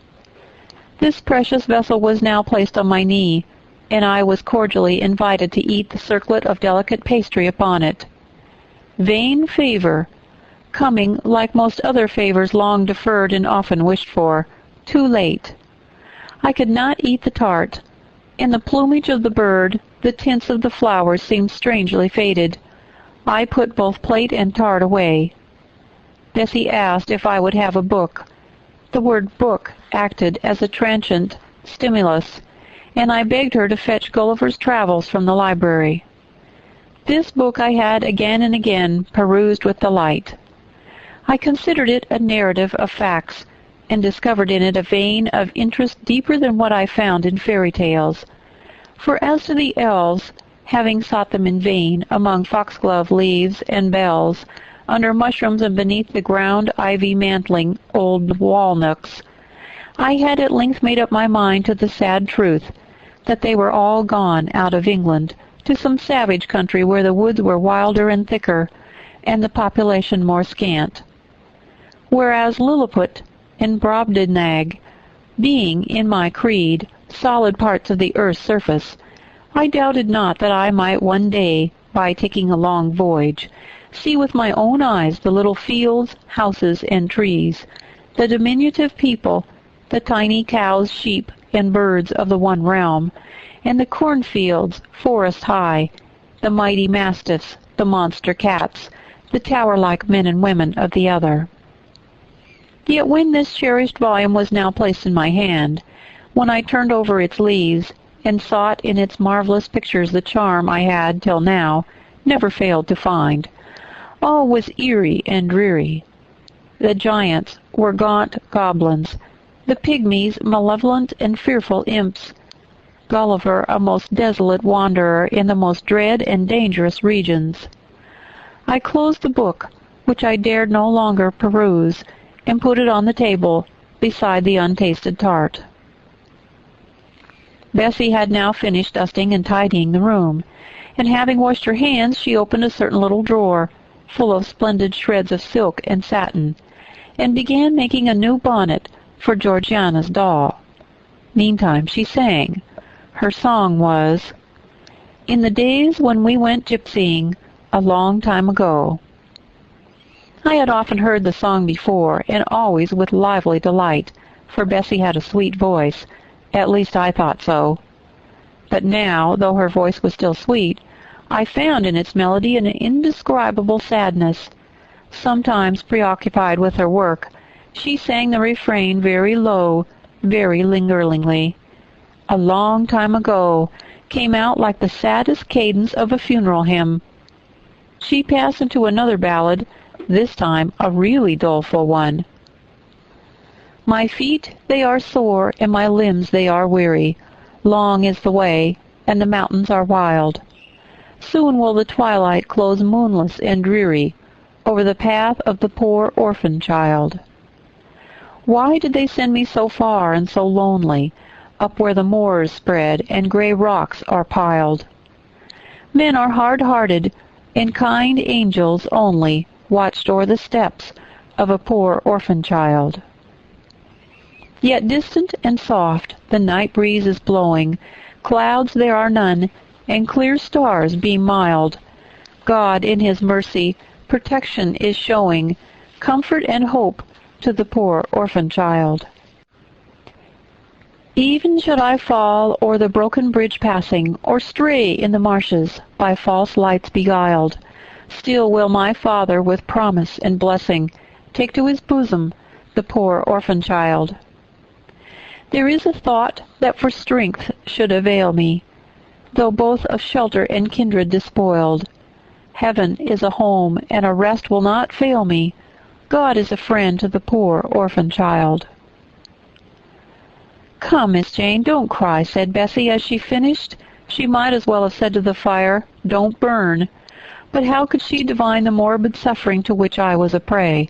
[SPEAKER 1] This precious vessel was now placed on my knee, and I was cordially invited to eat the circlet of delicate pastry upon it. Vain favor, coming, like most other favors long deferred and often wished for, too late. I could not eat the tart. In the plumage of the bird, the tints of the flowers seemed strangely faded. I put both plate and tart away. Bessie asked if I would have a book. The word book acted as a transient stimulus, and I begged her to fetch Gulliver's Travels from the library. This book I had again and again perused with delight. I considered it a narrative of facts, and discovered in it a vein of interest deeper than what I found in fairy tales. For as to the elves, having sought them in vain among foxglove leaves and bells, under mushrooms and beneath the ground ivy mantling old walnuts, I had at length made up my mind to the sad truth that they were all gone out of England to some savage country where the woods were wilder and thicker, and the population more scant. Whereas Lilliput and Brobdingnag, being, in my creed, solid parts of the earth's surface, I doubted not that I might one day, by taking a long voyage, see with my own eyes the little fields, houses, and trees, the diminutive people, the tiny cows, sheep, and birds of the one realm, and the cornfields forest high, the mighty mastiffs, the monster cats, the tower-like men and women of the other. Yet when this cherished volume was now placed in my hand, when I turned over its leaves, and sought in its marvelous pictures the charm I had, till now, never failed to find, all was eerie and dreary. The giants were gaunt goblins, the pygmies malevolent and fearful imps, Gulliver a most desolate wanderer in the most dread and dangerous regions. I closed the book, which I dared no longer peruse, and put it on the table beside the untasted tart. Bessie had now finished dusting and tidying the room, and having washed her hands, she opened a certain little drawer, full of splendid shreds of silk and satin, and began making a new bonnet for Georgiana's doll. Meantime she sang. Her song was, "In the days when we went gypsying, a long time ago." I had often heard the song before, and always with lively delight, for Bessie had a sweet voice. At least I thought so. But now, though her voice was still sweet, I found in its melody an indescribable sadness. Sometimes, preoccupied with her work, she sang the refrain very low, very lingeringly. "A long time ago" came out like the saddest cadence of a funeral hymn. She passed into another ballad, this time a really doleful one. "My feet they are sore, and my limbs they are weary. Long is the way, and the mountains are wild. Soon will the twilight close moonless and dreary over the path of the poor orphan child. Why did they send me so far and so lonely, up where the moors spread and gray rocks are piled? Men are hard-hearted, and kind angels only watched o'er the steps of a poor orphan child. Yet distant and soft the night breeze is blowing, clouds there are none, and clear stars beam mild. God in his mercy protection is showing, comfort and hope to the poor orphan child. Even should I fall o'er the broken bridge passing, or stray in the marshes, by false lights beguiled, still will my Father with promise and blessing take to his bosom the poor orphan child. There is a thought that for strength should avail me, though both of shelter and kindred despoiled. Heaven is a home, and a rest will not fail me. God is a friend to the poor orphan child." "Come, Miss Jane, don't cry," said Bessie as she finished. She might as well have said to the fire, "Don't burn." But how could she divine the morbid suffering to which I was a prey?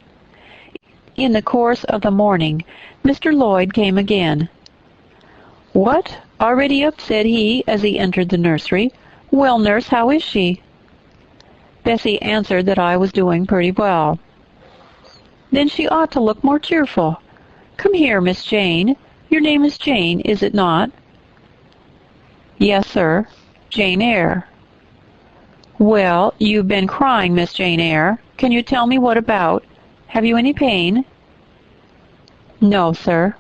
[SPEAKER 1] In the course of the morning, Mr. Lloyd came again. "What, already up?" said he as he entered the nursery. "Well, nurse, how is she?" Bessie answered that I was doing pretty well. "Then she ought to look more cheerful. Come here, Miss Jane. Your name is Jane, is it not?" "Yes, sir. Jane Eyre." "Well, you've been crying, Miss Jane Eyre. Can you tell me what about? Have you any pain?" "No, sir."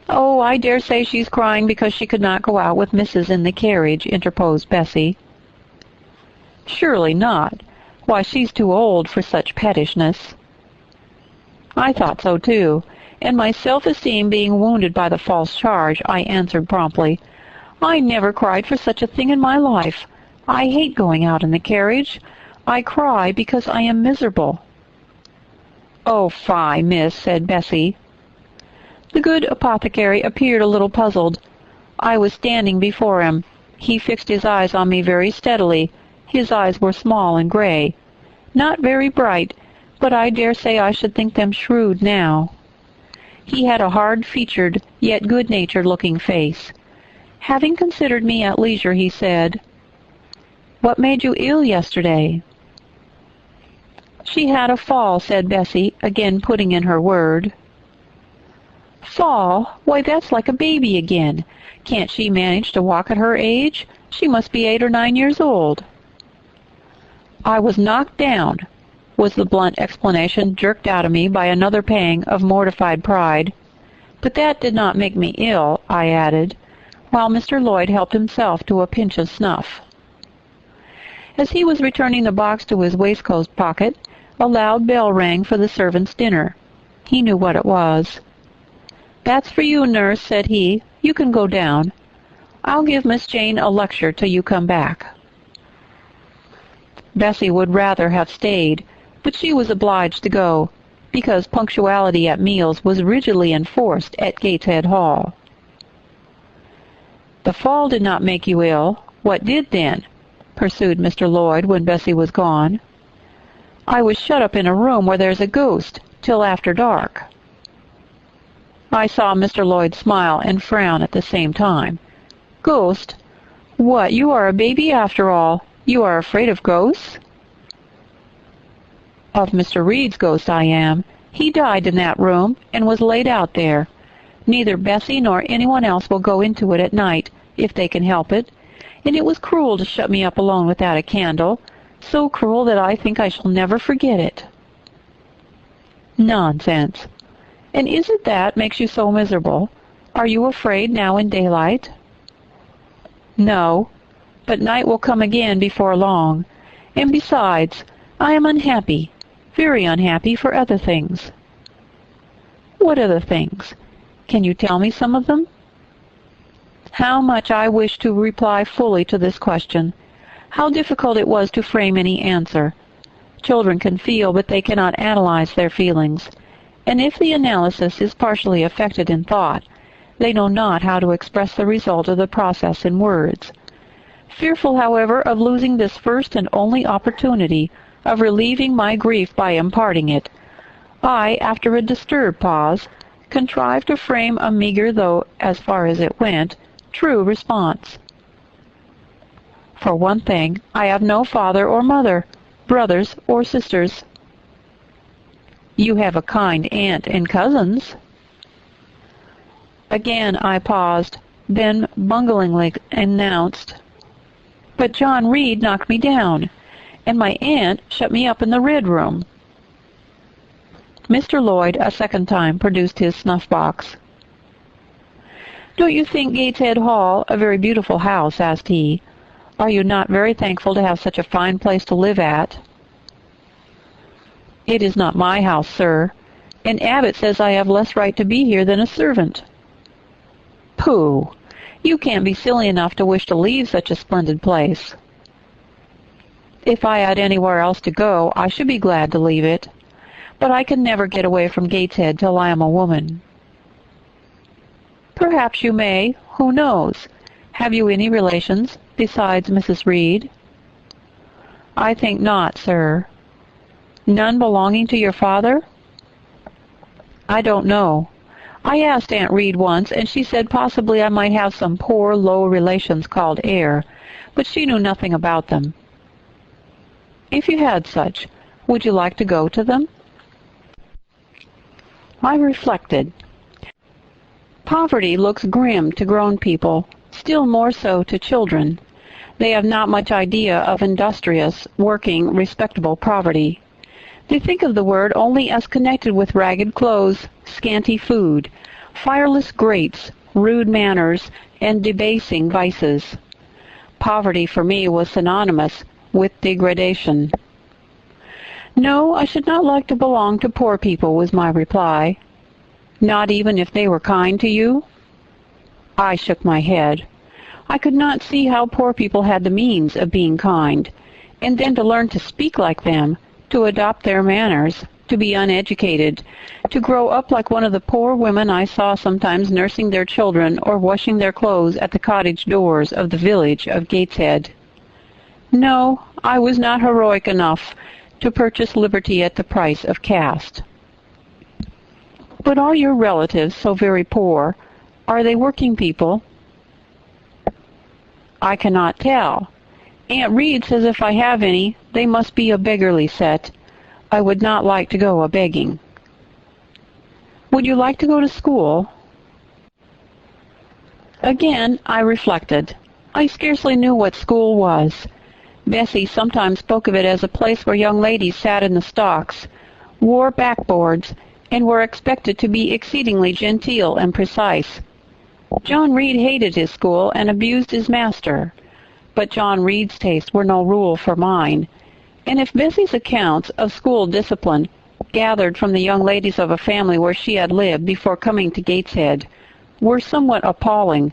[SPEAKER 1] "Oh, I dare say she's crying because she could not go out with Mrs. in the carriage," interposed Bessie. "Surely not. Why, she's too old for such pettishness." I thought so, too, and my self-esteem being wounded by the false charge, I answered promptly, "I never cried for such a thing in my life. I hate going out in the carriage. I cry because I am miserable." "Oh, fie, miss," said Bessie. The good apothecary appeared a little puzzled. I was standing before him. He fixed his eyes on me very steadily. His eyes were small and gray. Not very bright, but I dare say I should think them shrewd now. He had a hard-featured, yet good-natured-looking face. Having considered me at leisure, he said, "What made you ill yesterday?" "She had a fall," said Bessie, again putting in her word. "Fall? Why, that's like a baby again. Can't she manage to walk at her age? She must be 8 or 9 years old." "I was knocked down," was the blunt explanation jerked out of me by another pang of mortified pride. But that did not make me ill, I added, while Mr. Lloyd helped himself to a pinch of snuff. As he was returning the box to his waistcoat pocket, a loud bell rang for the servants' dinner. He knew what it was. "That's for you, nurse," said he. "You can go down. I'll give Miss Jane a lecture till you come back." Bessie would rather have stayed, but she was obliged to go, because punctuality at meals was rigidly enforced at Gateshead Hall. "The fall did not make you ill. What did, then?" pursued Mr. Lloyd when Bessie was gone. "I was shut up in a room where there's a ghost, till after dark." I saw Mr. Lloyd smile and frown at the same time. "Ghost? What, you are a baby after all. You are afraid of ghosts?" "Of Mr. Reed's ghost I am. He died in that room, and was laid out there. Neither Bessie nor anyone else will go into it at night, if they can help it, and it was cruel to shut me up alone without a candle, so cruel that I think I shall never forget it." "Nonsense! And is it that makes you so miserable? Are you afraid now in daylight?" "No, but night will come again before long. And besides, I am unhappy, very unhappy for other things." "What other things? Can you tell me some of them?" How much I wished to reply fully to this question. How difficult it was to frame any answer. Children can feel, but they cannot analyze their feelings. And if the analysis is partially effected in thought, they know not how to express the result of the process in words. Fearful, however, of losing this first and only opportunity of relieving my grief by imparting it, I, after a disturbed pause, contrived to frame a meagre, though, as far as it went, true response. "For one thing, I have no father or mother, brothers or sisters." "You have a kind aunt and cousins." Again I paused, then bunglingly announced, "But John Reed knocked me down, and my aunt shut me up in the Red Room." Mr. Lloyd a second time produced his snuff-box. "Don't you think Gateshead Hall a very beautiful house?" asked he. "Are you not very thankful to have such a fine place to live at?" "It is not my house, sir, and Abbott says I have less right to be here than a servant." "Pooh! You can't be silly enough to wish to leave such a splendid place." "If I had anywhere else to go, I should be glad to leave it. But I can never get away from Gateshead till I am a woman." "Perhaps you may. Who knows? Have you any relations besides Mrs. Reed?" "I think not, sir." "None belonging to your father?" "I don't know. I asked Aunt Reed once, and she said possibly I might have some poor, low relations called Eyre, but she knew nothing about them." "If you had such, would you like to go to them?" I reflected. Poverty looks grim to grown people, still more so to children. They have not much idea of industrious, working, respectable poverty. They think of the word only as connected with ragged clothes, scanty food, fireless grates, rude manners, and debasing vices. Poverty for me was synonymous with degradation. "No, I should not like to belong to poor people," was my reply. "Not even if they were kind to you?" I shook my head. I could not see how poor people had the means of being kind, and then to learn to speak like them, to adopt their manners, to be uneducated, to grow up like one of the poor women I saw sometimes nursing their children or washing their clothes at the cottage doors of the village of Gateshead. No, I was not heroic enough to purchase liberty at the price of caste. "But are your relatives so very poor? Are they working people?" "I cannot tell. Aunt Reed says if I have any, they must be a beggarly set. I would not like to go a-begging." "Would you like to go to school?" Again I reflected. I scarcely knew what school was. Bessie sometimes spoke of it as a place where young ladies sat in the stocks, wore backboards, and were expected to be exceedingly genteel and precise. John Reed hated his school and abused his master, but John Reed's tastes were no rule for mine, and if Bessie's accounts of school discipline, gathered from the young ladies of a family where she had lived before coming to Gateshead, were somewhat appalling,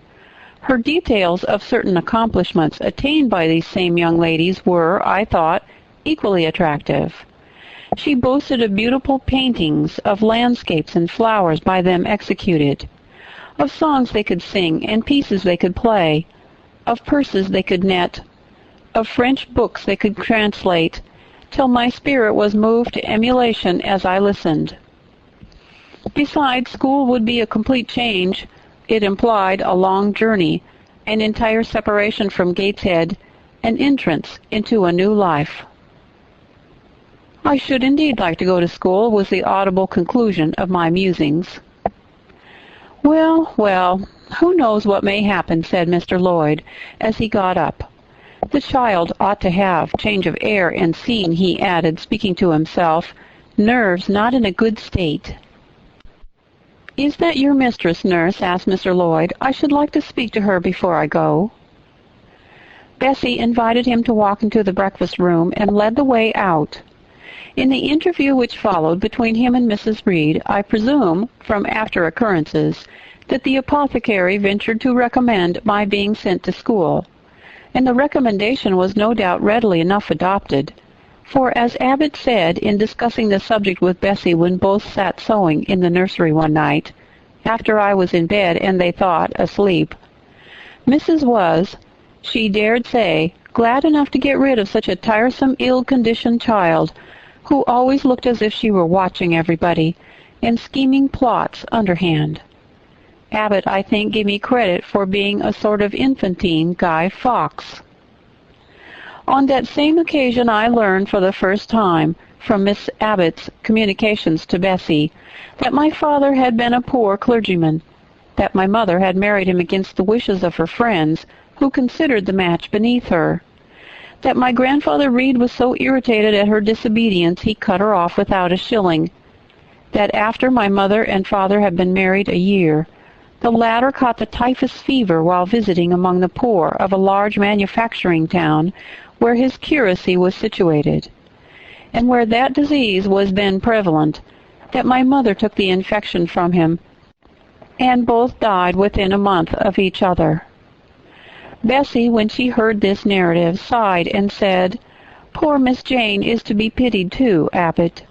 [SPEAKER 1] her details of certain accomplishments attained by these same young ladies were, I thought, equally attractive. She boasted of beautiful paintings of landscapes and flowers by them executed, of songs they could sing and pieces they could play, of purses they could knit, of French books they could translate, till my spirit was moved to emulation as I listened. Besides, school would be a complete change. It implied a long journey, an entire separation from Gateshead, an entrance into a new life. I should indeed like to go to school, was the audible conclusion of my musings. Well, well, who knows what may happen, said Mr. Lloyd, as he got up. The child ought to have change of air and scene, he added, speaking to himself, nerves not in a good state. Is that your mistress, nurse? Asked Mr. Lloyd. I should like to speak to her before I go. Bessie invited him to walk into the breakfast room and led the way out. In the interview which followed between him and Mrs. Reed, I presume, from after occurrences, that the apothecary ventured to recommend my being sent to school, and the recommendation was no doubt readily enough adopted, for as Abbott said in discussing the subject with Bessie when both sat sewing in the nursery one night, after I was in bed and they thought asleep, Mrs. was, she dared say, glad enough to get rid of such a tiresome, ill-conditioned child, who always looked as if she were watching everybody, and scheming plots underhand. Abbott, I think, gave me credit for being a sort of infantine Guy Fawkes. On that same occasion I learned for the first time, from Miss Abbott's communications to Bessie, that my father had been a poor clergyman, that my mother had married him against the wishes of her friends, who considered the match beneath her, that my grandfather Reed was so irritated at her disobedience he cut her off without a shilling, that after my mother and father had been married a year, the latter caught the typhus fever while visiting among the poor of a large manufacturing town where his curacy was situated, and where that disease was then prevalent, that my mother took the infection from him, and both died within a month of each other. Bessie, when she heard this narrative, sighed and said, "Poor Miss Jane is to be pitied too, Abbott."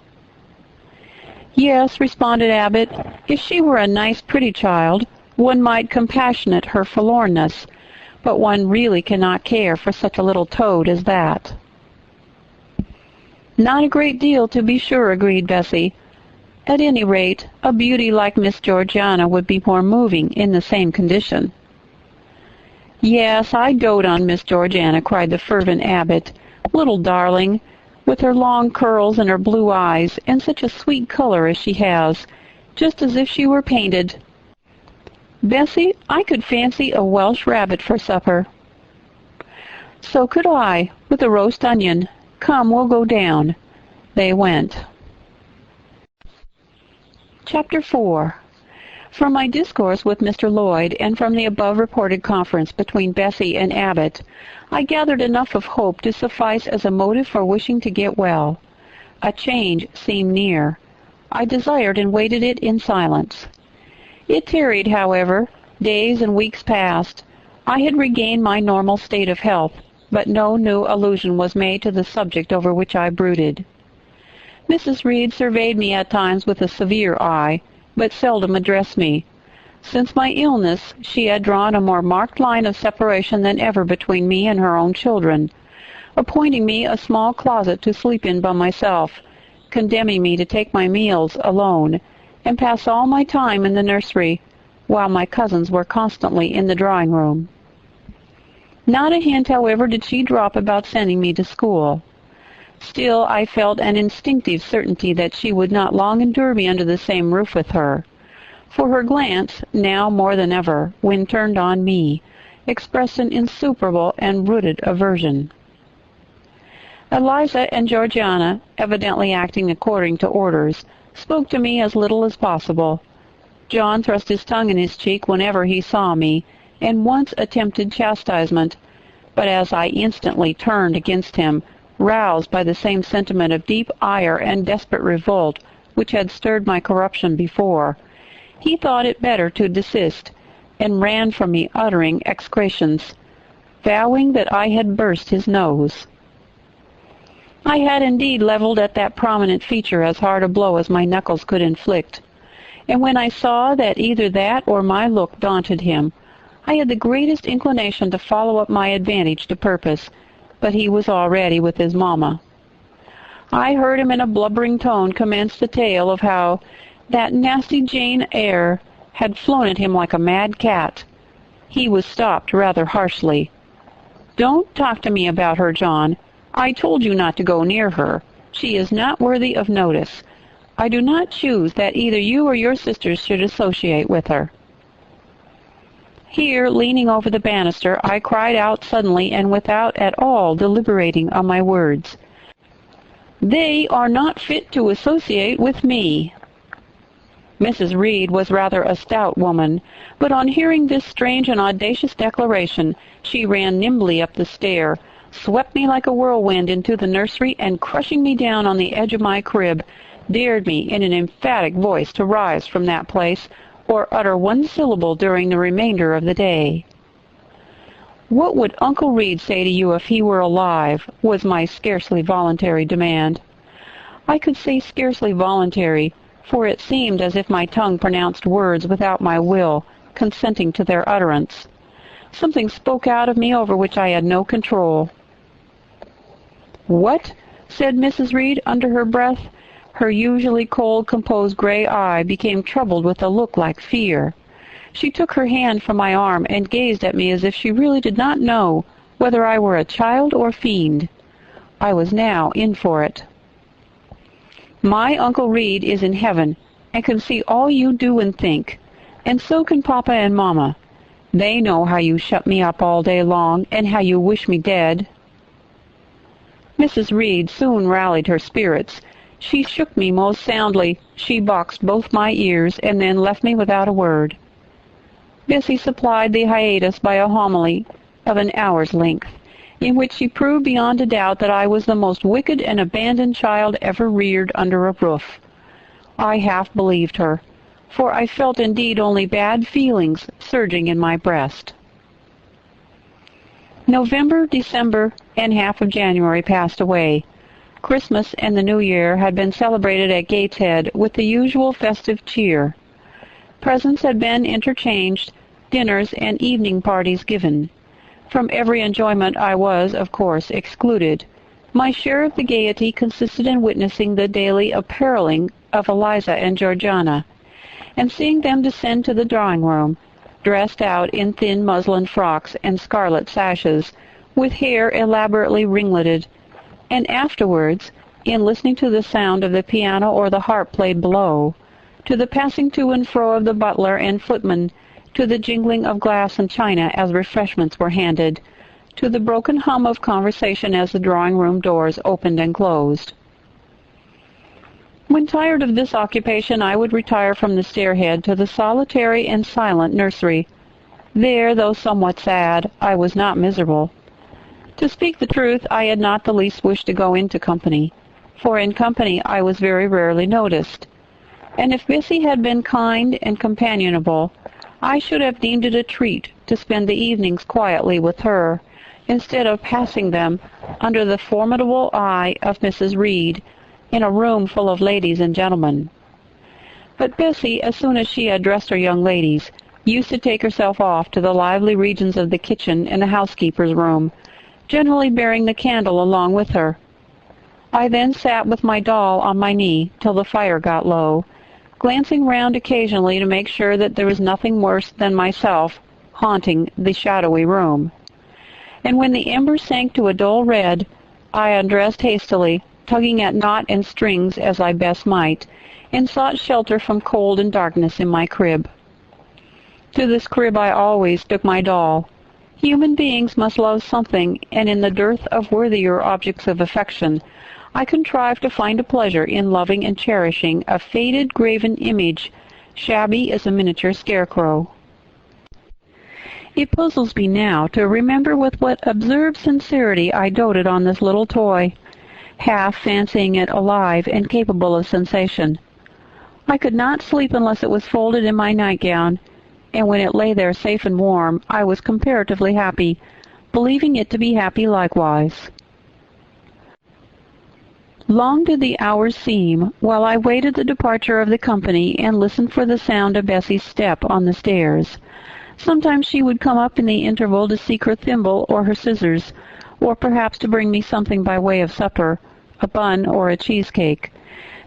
[SPEAKER 1] "Yes," responded Abbott, "if she were a nice, pretty child, one might compassionate her forlornness, but one really cannot care for such a little toad as that." "Not a great deal, to be sure," agreed Bessie. "At any rate, a beauty like Miss Georgiana would be more moving in the same condition." "Yes, I dote on Miss Georgiana," cried the fervent Abbott. "Little darling, with her long curls and her blue eyes, and such a sweet color as she has, just as if she were painted. Bessie, I could fancy a Welsh rabbit for supper." "So could I, with a roast onion. Come, we'll go down." They went. Chapter 4. From my discourse with Mr. Lloyd, and from the above-reported conference between Bessie and Abbott, I gathered enough of hope to suffice as a motive for wishing to get well. A change seemed near. I desired and waited it in silence. It tarried, however. Days and weeks passed. I had regained my normal state of health, but no new allusion was made to the subject over which I brooded. Mrs. Reed surveyed me at times with a severe eye, but seldom addressed me. Since my illness, she had drawn a more marked line of separation than ever between me and her own children, appointing me a small closet to sleep in by myself, condemning me to take my meals alone, and pass all my time in the nursery, while my cousins were constantly in the drawing-room. Not a hint, however, did she drop about sending me to school. Still, I felt an instinctive certainty that she would not long endure me under the same roof with her, for her glance, now more than ever, when turned on me, expressed an insuperable and rooted aversion. Eliza and Georgiana, evidently acting according to orders, spoke to me as little as possible. John thrust his tongue in his cheek whenever he saw me, and once attempted chastisement, but as I instantly turned against him, roused by the same sentiment of deep ire and desperate revolt which had stirred my corruption before, he thought it better to desist, and ran from me uttering execrations, vowing that I had burst his nose. I had indeed leveled at that prominent feature as hard a blow as my knuckles could inflict, and when I saw that either that or my look daunted him, I had the greatest inclination to follow up my advantage to purpose, but he was already with his mamma. I heard him in a blubbering tone commence the tale of how that nasty Jane Eyre had flown at him like a mad cat. He was stopped rather harshly. "Don't talk to me about her, John. I told you not to go near her. She is not worthy of notice. I do not choose that either you or your sisters should associate with her." Here, leaning over the banister, I cried out suddenly and without at all deliberating on my words, "They are not fit to associate with me." Mrs. Reed was rather a stout woman, but on hearing this strange and audacious declaration, she ran nimbly up the stair, swept me like a whirlwind into the nursery, and crushing me down on the edge of my crib, dared me in an emphatic voice to rise from that place, or utter one syllable during the remainder of the day. "What would Uncle Reed say to you if he were alive?" was my scarcely voluntary demand. I could say scarcely voluntary, for it seemed as if my tongue pronounced words without my will, consenting to their utterance. Something spoke out of me over which I had no control. "What?" said Mrs. Reed under her breath. Her usually cold, composed gray eye became troubled with a look like fear. She took her hand from my arm and gazed at me as if she really did not know whether I were a child or fiend. I was now in for it. "My Uncle Reed is in heaven, and can see all you do and think, and so can Papa and Mamma. They know how you shut me up all day long, and how you wish me dead." Mrs. Reed soon rallied her spirits. She shook me most soundly, she boxed both my ears, and then left me without a word. Bessie supplied the hiatus by a homily of an hour's length, in which she proved beyond a doubt that I was the most wicked and abandoned child ever reared under a roof. I half believed her, for I felt indeed only bad feelings surging in my breast. November, December, and half of January passed away. Christmas and the New Year had been celebrated at Gateshead with the usual festive cheer. Presents had been interchanged, dinners and evening parties given. From every enjoyment I was, of course, excluded. My share of the gaiety consisted in witnessing the daily appareling of Eliza and Georgiana, and seeing them descend to the drawing-room, dressed out in thin muslin frocks and scarlet sashes, with hair elaborately ringleted, and afterwards, in listening to the sound of the piano or the harp played below, to the passing to and fro of the butler and footman, to the jingling of glass and china as refreshments were handed, to the broken hum of conversation as the drawing-room doors opened and closed. When tired of this occupation, I would retire from the stairhead to the solitary and silent nursery. There, though somewhat sad, I was not miserable. To speak the truth, I had not the least wish to go into company, for in company I was very rarely noticed, and if Bessie had been kind and companionable, I should have deemed it a treat to spend the evenings quietly with her, instead of passing them under the formidable eye of Mrs. Reed, in a room full of ladies and gentlemen. But Bessie, as soon as she had dressed her young ladies, used to take herself off to the lively regions of the kitchen and the housekeeper's room, generally bearing the candle along with her. I then sat with my doll on my knee till the fire got low, glancing round occasionally to make sure that there was nothing worse than myself haunting the shadowy room. And when the embers sank to a dull red, I undressed hastily, tugging at knot and strings as I best might, and sought shelter from cold and darkness in my crib. To this crib I always took my doll, Human beings must love something, and in the dearth of worthier objects of affection, I contrived to find a pleasure in loving and cherishing a faded graven image, shabby as a miniature scarecrow. It puzzles me now to remember with what absurd sincerity I doted on this little toy, half fancying it alive and capable of sensation. I could not sleep unless it was folded in my nightgown, and when it lay there safe and warm, I was comparatively happy, believing it to be happy likewise. Long did the hours seem, while I waited the departure of the company and listened for the sound of Bessie's step on the stairs. Sometimes she would come up in the interval to seek her thimble or her scissors, or perhaps to bring me something by way of supper, a bun or a cheesecake.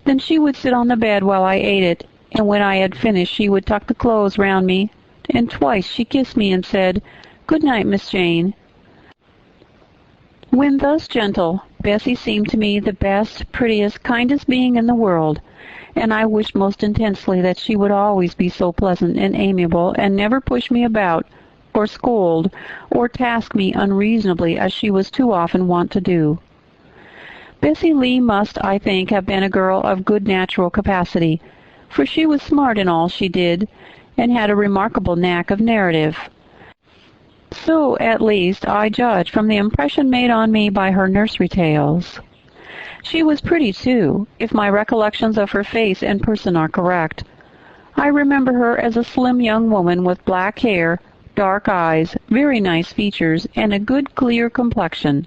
[SPEAKER 1] Then she would sit on the bed while I ate it, and when I had finished she would tuck the clothes round me, and twice she kissed me and said, "Good night, Miss Jane." When thus gentle, Bessie seemed to me the best, prettiest, kindest being in the world, and I wished most intensely that she would always be so pleasant and amiable, and never push me about, or scold, or task me unreasonably as she was too often wont to do. Bessie Lee must, I think, have been a girl of good natural capacity, for she was smart in all she did, and had a remarkable knack of narrative. So, at least, I judge from the impression made on me by her nursery tales. She was pretty, too, if my recollections of her face and person are correct. I remember her as a slim young woman with black hair, dark eyes, very nice features, and a good clear complexion.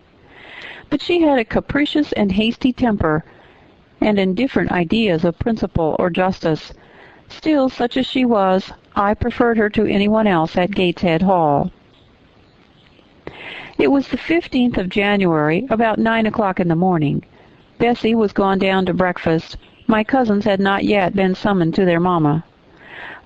[SPEAKER 1] But she had a capricious and hasty temper, and indifferent ideas of principle or justice. Still, such as she was, I preferred her to anyone else at Gateshead Hall. It was the 15th of January, about 9 o'clock in the morning. Bessie was gone down to breakfast. My cousins had not yet been summoned to their mamma.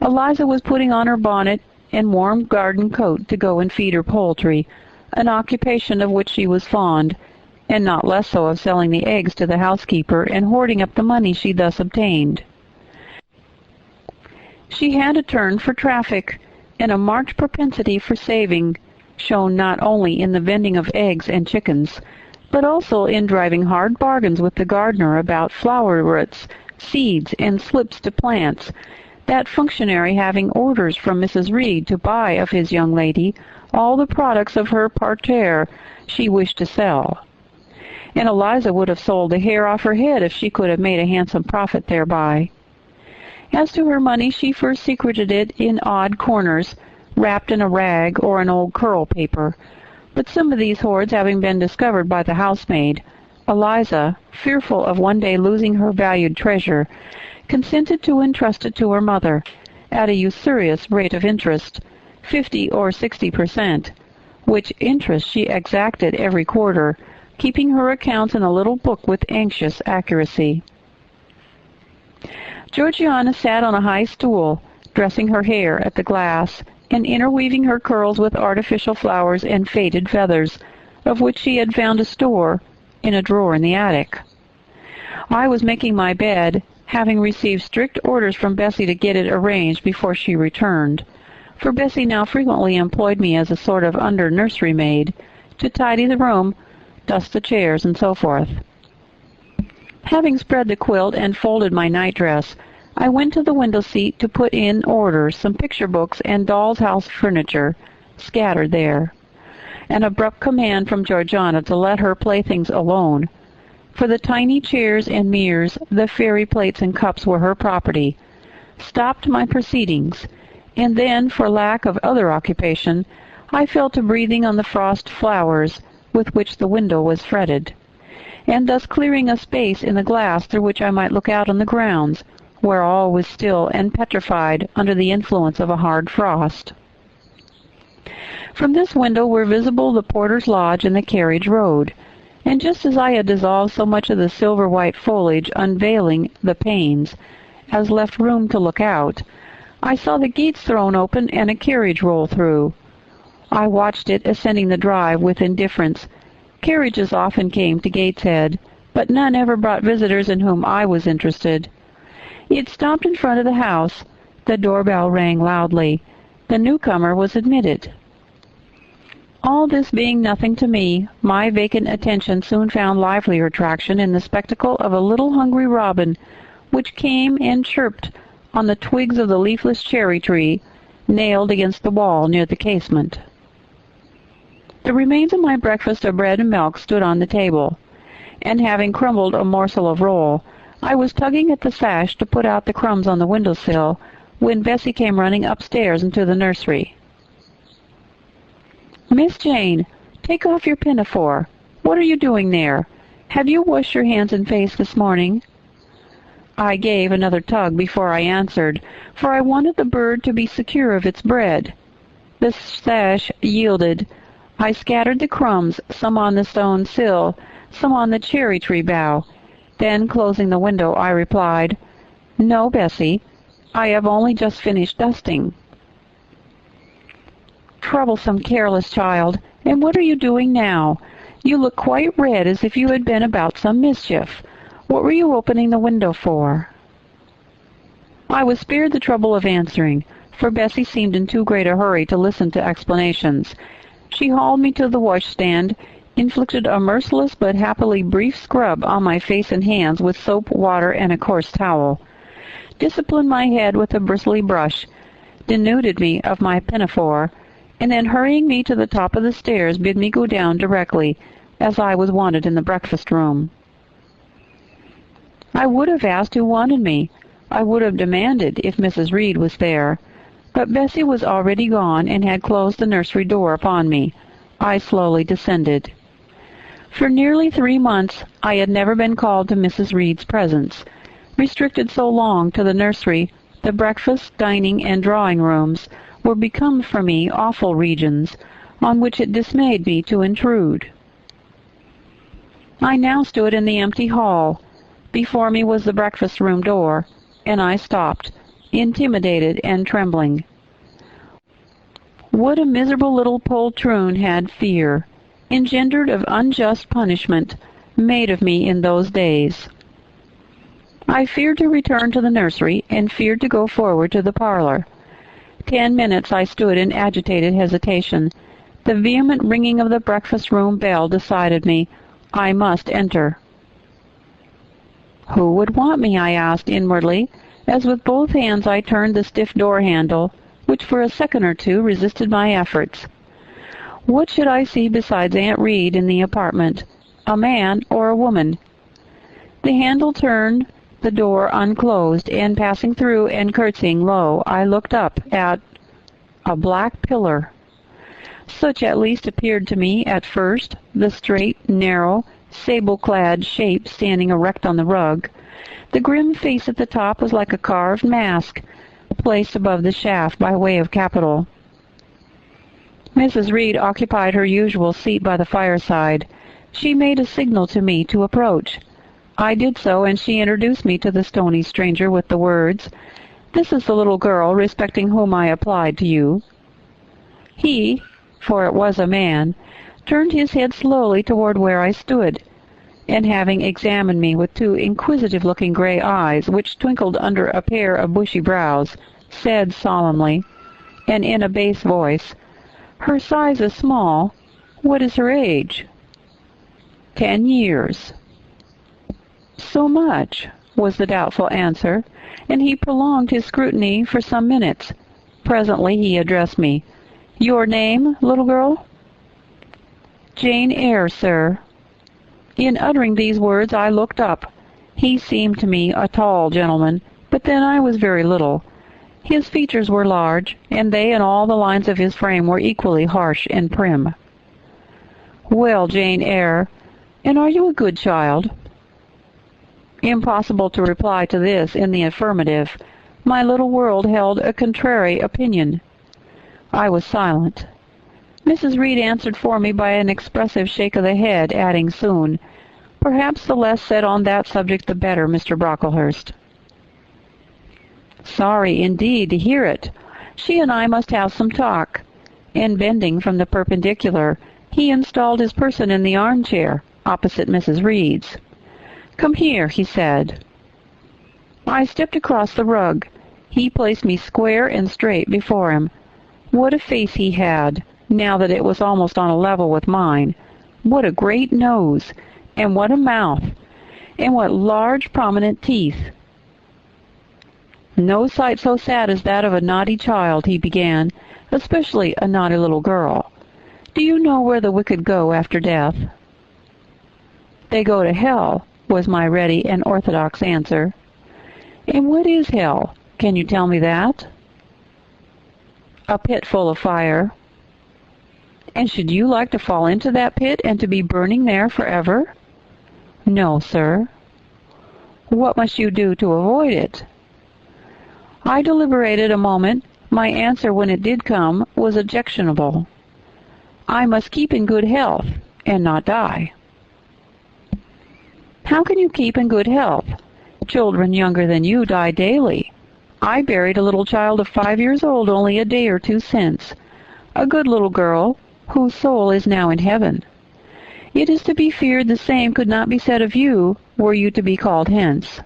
[SPEAKER 1] Eliza was putting on her bonnet and warm garden coat to go and feed her poultry, an occupation of which she was fond, and not less so of selling the eggs to the housekeeper and hoarding up the money she thus obtained. She had a turn for traffic, and a marked propensity for saving, shown not only in the vending of eggs and chickens, but also in driving hard bargains with the gardener about flower roots, seeds, and slips to plants, that functionary having orders from Mrs. Reed to buy of his young lady all the products of her parterre she wished to sell. And Eliza would have sold the hair off her head if she could have made a handsome profit thereby. As to her money, she first secreted it in odd corners, wrapped in a rag or an old curl paper, but some of these hoards having been discovered by the housemaid, Eliza, fearful of one day losing her valued treasure, consented to entrust it to her mother, at a usurious rate of interest, 50 or 60%, which interest she exacted every quarter, keeping her accounts in a little book with anxious accuracy. Georgiana sat on a high stool, dressing her hair at the glass, and interweaving her curls with artificial flowers and faded feathers, of which she had found a store in a drawer in the attic. I was making my bed, having received strict orders from Bessie to get it arranged before she returned, for Bessie now frequently employed me as a sort of under-nursery maid, to tidy the room, dust the chairs, and so forth. Having spread the quilt and folded my nightdress, I went to the window-seat to put in order some picture books and doll's house furniture scattered there. An abrupt command from Georgiana to let her playthings alone, for the tiny chairs and mirrors, the fairy plates and cups were her property, stopped my proceedings, and then, for lack of other occupation, I fell to breathing on the frost flowers with which the window was fretted, and thus clearing a space in the glass through which I might look out on the grounds, where all was still and petrified under the influence of a hard frost. From this window were visible the porter's lodge and the carriage road, and just as I had dissolved so much of the silver-white foliage unveiling the panes as left room to look out, I saw the gates thrown open and a carriage roll through. I watched it ascending the drive with indifference. Carriages often came to Gateshead, but none ever brought visitors in whom I was interested. It stopped in front of the house. The doorbell rang loudly. The newcomer was admitted. All this being nothing to me, my vacant attention soon found livelier attraction in the spectacle of a little hungry robin, which came and chirped on the twigs of the leafless cherry tree, nailed against the wall near the casement. The remains of my breakfast of bread and milk stood on the table, and having crumbled a morsel of roll, I was tugging at the sash to put out the crumbs on the window-sill when Bessie came running upstairs into the nursery. "Miss Jane, take off your pinafore. What are you doing there? Have you washed your hands and face this morning?" I gave another tug before I answered, for I wanted the bird to be secure of its bread. The sash yielded. I scattered the crumbs, some on the stone sill, some on the cherry-tree bough. Then, closing the window, I replied, "No, Bessie, I have only just finished dusting." "Troublesome, careless child! And what are you doing now? You look quite red, as if you had been about some mischief. What were you opening the window for?" I was spared the trouble of answering, for Bessie seemed in too great a hurry to listen to explanations. She hauled me to the washstand, inflicted a merciless but happily brief scrub on my face and hands with soap, water, and a coarse towel, disciplined my head with a bristly brush, denuded me of my pinafore, and then hurrying me to the top of the stairs bid me go down directly, as I was wanted in the breakfast-room. I would have asked who wanted me. I would have demanded if Mrs. Reed was there. But Bessie was already gone and had closed the nursery door upon me. I slowly descended. For nearly 3 months I had never been called to Mrs. Reed's presence. Restricted so long to the nursery, the breakfast, dining, and drawing-rooms were become for me awful regions, on which it dismayed me to intrude. I now stood in the empty hall. Before me was the breakfast-room door, and I stopped, intimidated and trembling. What a miserable little poltroon had fear, engendered of unjust punishment, made of me in those days. I feared to return to the nursery, and feared to go forward to the parlor. 10 minutes I stood in agitated hesitation. The vehement ringing of the breakfast-room bell decided me. I must enter. "Who would want me?" I asked inwardly, as with both hands I turned the stiff door-handle, which for a second or two resisted my efforts. What should I see besides Aunt Reed in the apartment, a man or a woman? The handle turned, the door unclosed, and passing through and curtsying low, I looked up at a black pillar. Such at least appeared to me at first, the straight, narrow, sable-clad shape standing erect on the rug. The grim face at the top was like a carved mask, placed above the shaft by way of capital. Mrs. Reed occupied her usual seat by the fireside. She made a signal to me to approach. I did so, and she introduced me to the stony stranger with the words, "This is the little girl respecting whom I applied to you." He, for it was a man, turned his head slowly toward where I stood, and having examined me with 2 inquisitive-looking gray eyes, which twinkled under a pair of bushy brows, said solemnly, and in a bass voice, "Her size is small. What is her age?" 10 years. "So much," was the doubtful answer, and he prolonged his scrutiny for some minutes. Presently he addressed me. "Your name, little girl?" "Jane Eyre, sir." In uttering these words I looked up. He seemed to me a tall gentleman, but then I was very little. His features were large, and they and all the lines of his frame were equally harsh and prim. "Well, Jane Eyre, and are you a good child?" Impossible to reply to this in the affirmative. My little world held a contrary opinion. I was silent. Mrs. Reed answered for me by an expressive shake of the head, adding soon, "Perhaps the less said on that subject the better, Mr. Brocklehurst." "Sorry, indeed, to hear it. She and I must have some talk." And bending from the perpendicular, he installed his person in the armchair, opposite Mrs. Reed's. "Come here," he said. I stepped across the rug. He placed me square and straight before him. What a face he had! now that it was almost on a level with mine. What a great nose, and what a mouth, and what large prominent teeth. "No sight so sad as that of a naughty child," he began, "especially a naughty little girl. Do you know where the wicked go after death?" "They go to hell," was my ready and orthodox answer. "And what is hell? Can you tell me that?" "A pit full of fire." "And should you like to fall into that pit and to be burning there forever?" "No, sir." "What must you do to avoid it?" I deliberated a moment. My answer, when it did come, was objectionable. "I must keep in good health and not die." "How can you keep in good health? Children younger than you die daily. I buried a little child of 5 years old only a day or two since, a good little girl whose soul is now in heaven. It is to be feared the same could not be said of you were you to be called hence."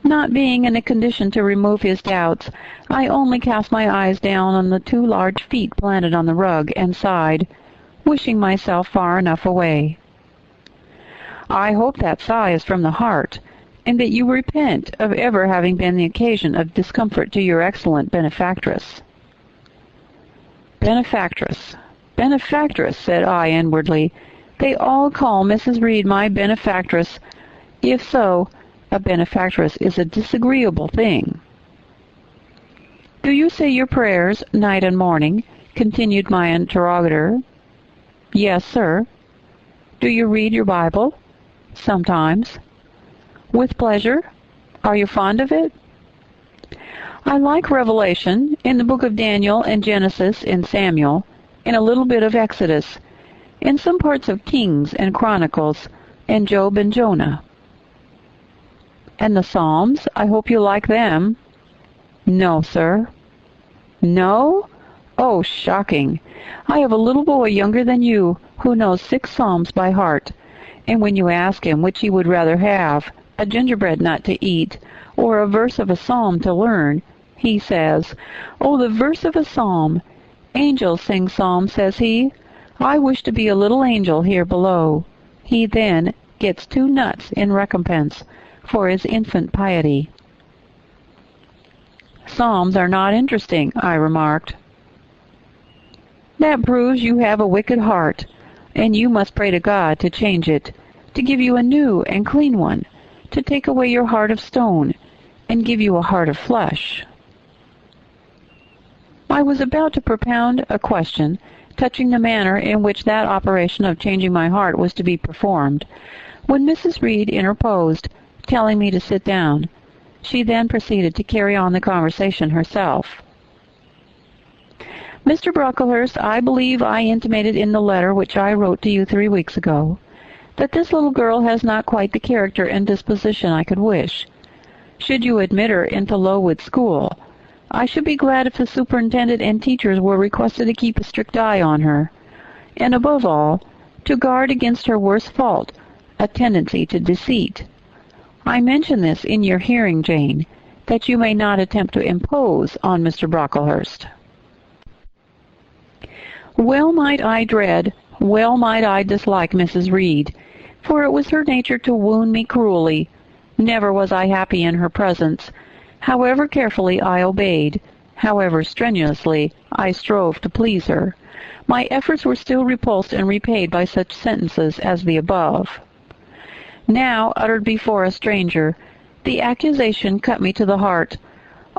[SPEAKER 1] Not being in a condition to remove his doubts, I only cast my eyes down on the 2 large feet planted on the rug and sighed, wishing myself far enough away. "I hope that sigh is from the heart, and that you repent of ever having been the occasion of discomfort to your excellent benefactress." "Benefactress, benefactress," said I inwardly. "They all call Mrs. Reed my benefactress. If so, a benefactress is a disagreeable thing." "Do you say your prayers night and morning?" continued my interrogator. "Yes, sir." "Do you read your Bible?" "Sometimes." "With pleasure? Are you fond of it?" "I like Revelation, in the book of Daniel and Genesis and Samuel, and a little bit of Exodus, and some parts of Kings and Chronicles, and Job and Jonah." "And the Psalms? I hope you like them." "No, sir." "No? Oh, shocking! I have a little boy younger than you who knows 6 Psalms by heart, and when you ask him which he would rather have, a gingerbread nut to eat or a verse of a psalm to learn, he says, 'Oh, the verse of a psalm! Angels sing psalms,' says he. 'I wish to be a little angel here below.' He then gets 2 nuts in recompense for his infant piety." "Psalms are not interesting," I remarked. "That proves you have a wicked heart, and you must pray to God to change it, to give you a new and clean one, to take away your heart of stone, and give you a heart of flesh." I was about to propound a question touching the manner in which that operation of changing my heart was to be performed, when Mrs. Reed interposed, telling me to sit down. She then proceeded to carry on the conversation herself. "Mr. Brocklehurst, I believe I intimated in the letter which I wrote to you 3 weeks ago that this little girl has not quite the character and disposition I could wish. Should you admit her into Lowood School, I should be glad if the superintendent and teachers were requested to keep a strict eye on her, and above all, to guard against her worst fault, a tendency to deceit. I mention this in your hearing, Jane, that you may not attempt to impose on Mr. Brocklehurst." Well might I dread, well might I dislike Mrs. Reed, for it was her nature to wound me cruelly. Never was I happy in her presence. However carefully I obeyed, however strenuously I strove to please her, my efforts were still repulsed and repaid by such sentences as the above. Now, uttered before a stranger, the accusation cut me to the heart.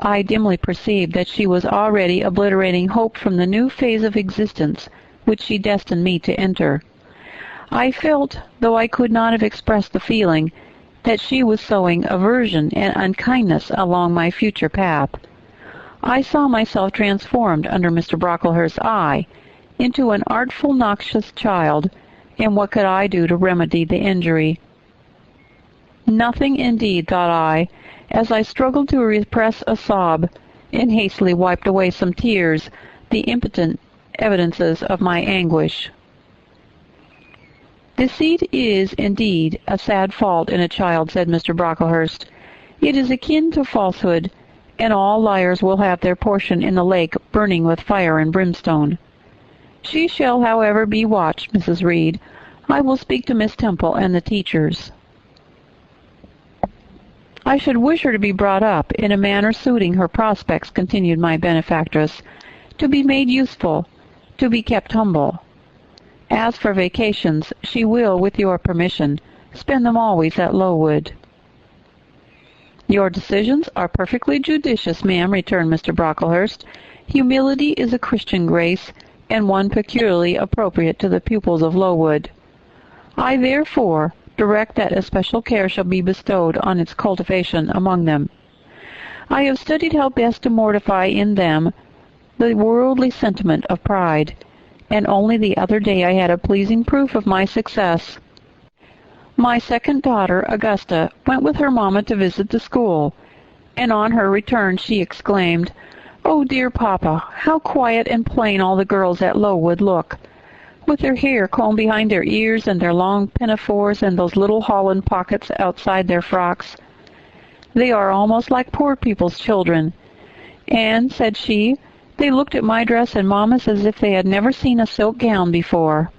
[SPEAKER 1] I dimly perceived that she was already obliterating hope from the new phase of existence which she destined me to enter. I felt, though I could not have expressed the feeling, that she was sowing aversion and unkindness along my future path. I saw myself transformed under Mr. Brocklehurst's eye into an artful, noxious child, and what could I do to remedy the injury? Nothing, indeed, thought I, as I struggled to repress a sob, and hastily wiped away some tears, the impotent evidences of my anguish. "Deceit is, indeed, a sad fault in a child," said Mr. Brocklehurst. "It is akin to falsehood, and all liars will have their portion in the lake burning with fire and brimstone. She shall, however, be watched, Mrs. Reed. I will speak to Miss Temple and the teachers." "I should wish her to be brought up in a manner suiting her prospects," continued my benefactress, "to be made useful, to be kept humble. As for vacations, she will, with your permission, spend them always at Lowood." "Your decisions are perfectly judicious, ma'am," returned Mr. Brocklehurst. "Humility is a Christian grace, and one peculiarly appropriate to the pupils of Lowood. I therefore direct that especial care shall be bestowed on its cultivation among them. I have studied how best to mortify in them the worldly sentiment of pride, and only the other day I had a pleasing proof of my success. My second daughter, Augusta, went with her mamma to visit the school, and on her return she exclaimed, 'Oh, dear papa, how quiet and plain all the girls at Lowood look, with their hair combed behind their ears and their long pinafores and those little holland pockets outside their frocks. They are almost like poor people's children. And,' said she, 'they looked at my dress and mamma's as if they had never seen a silk gown before.'"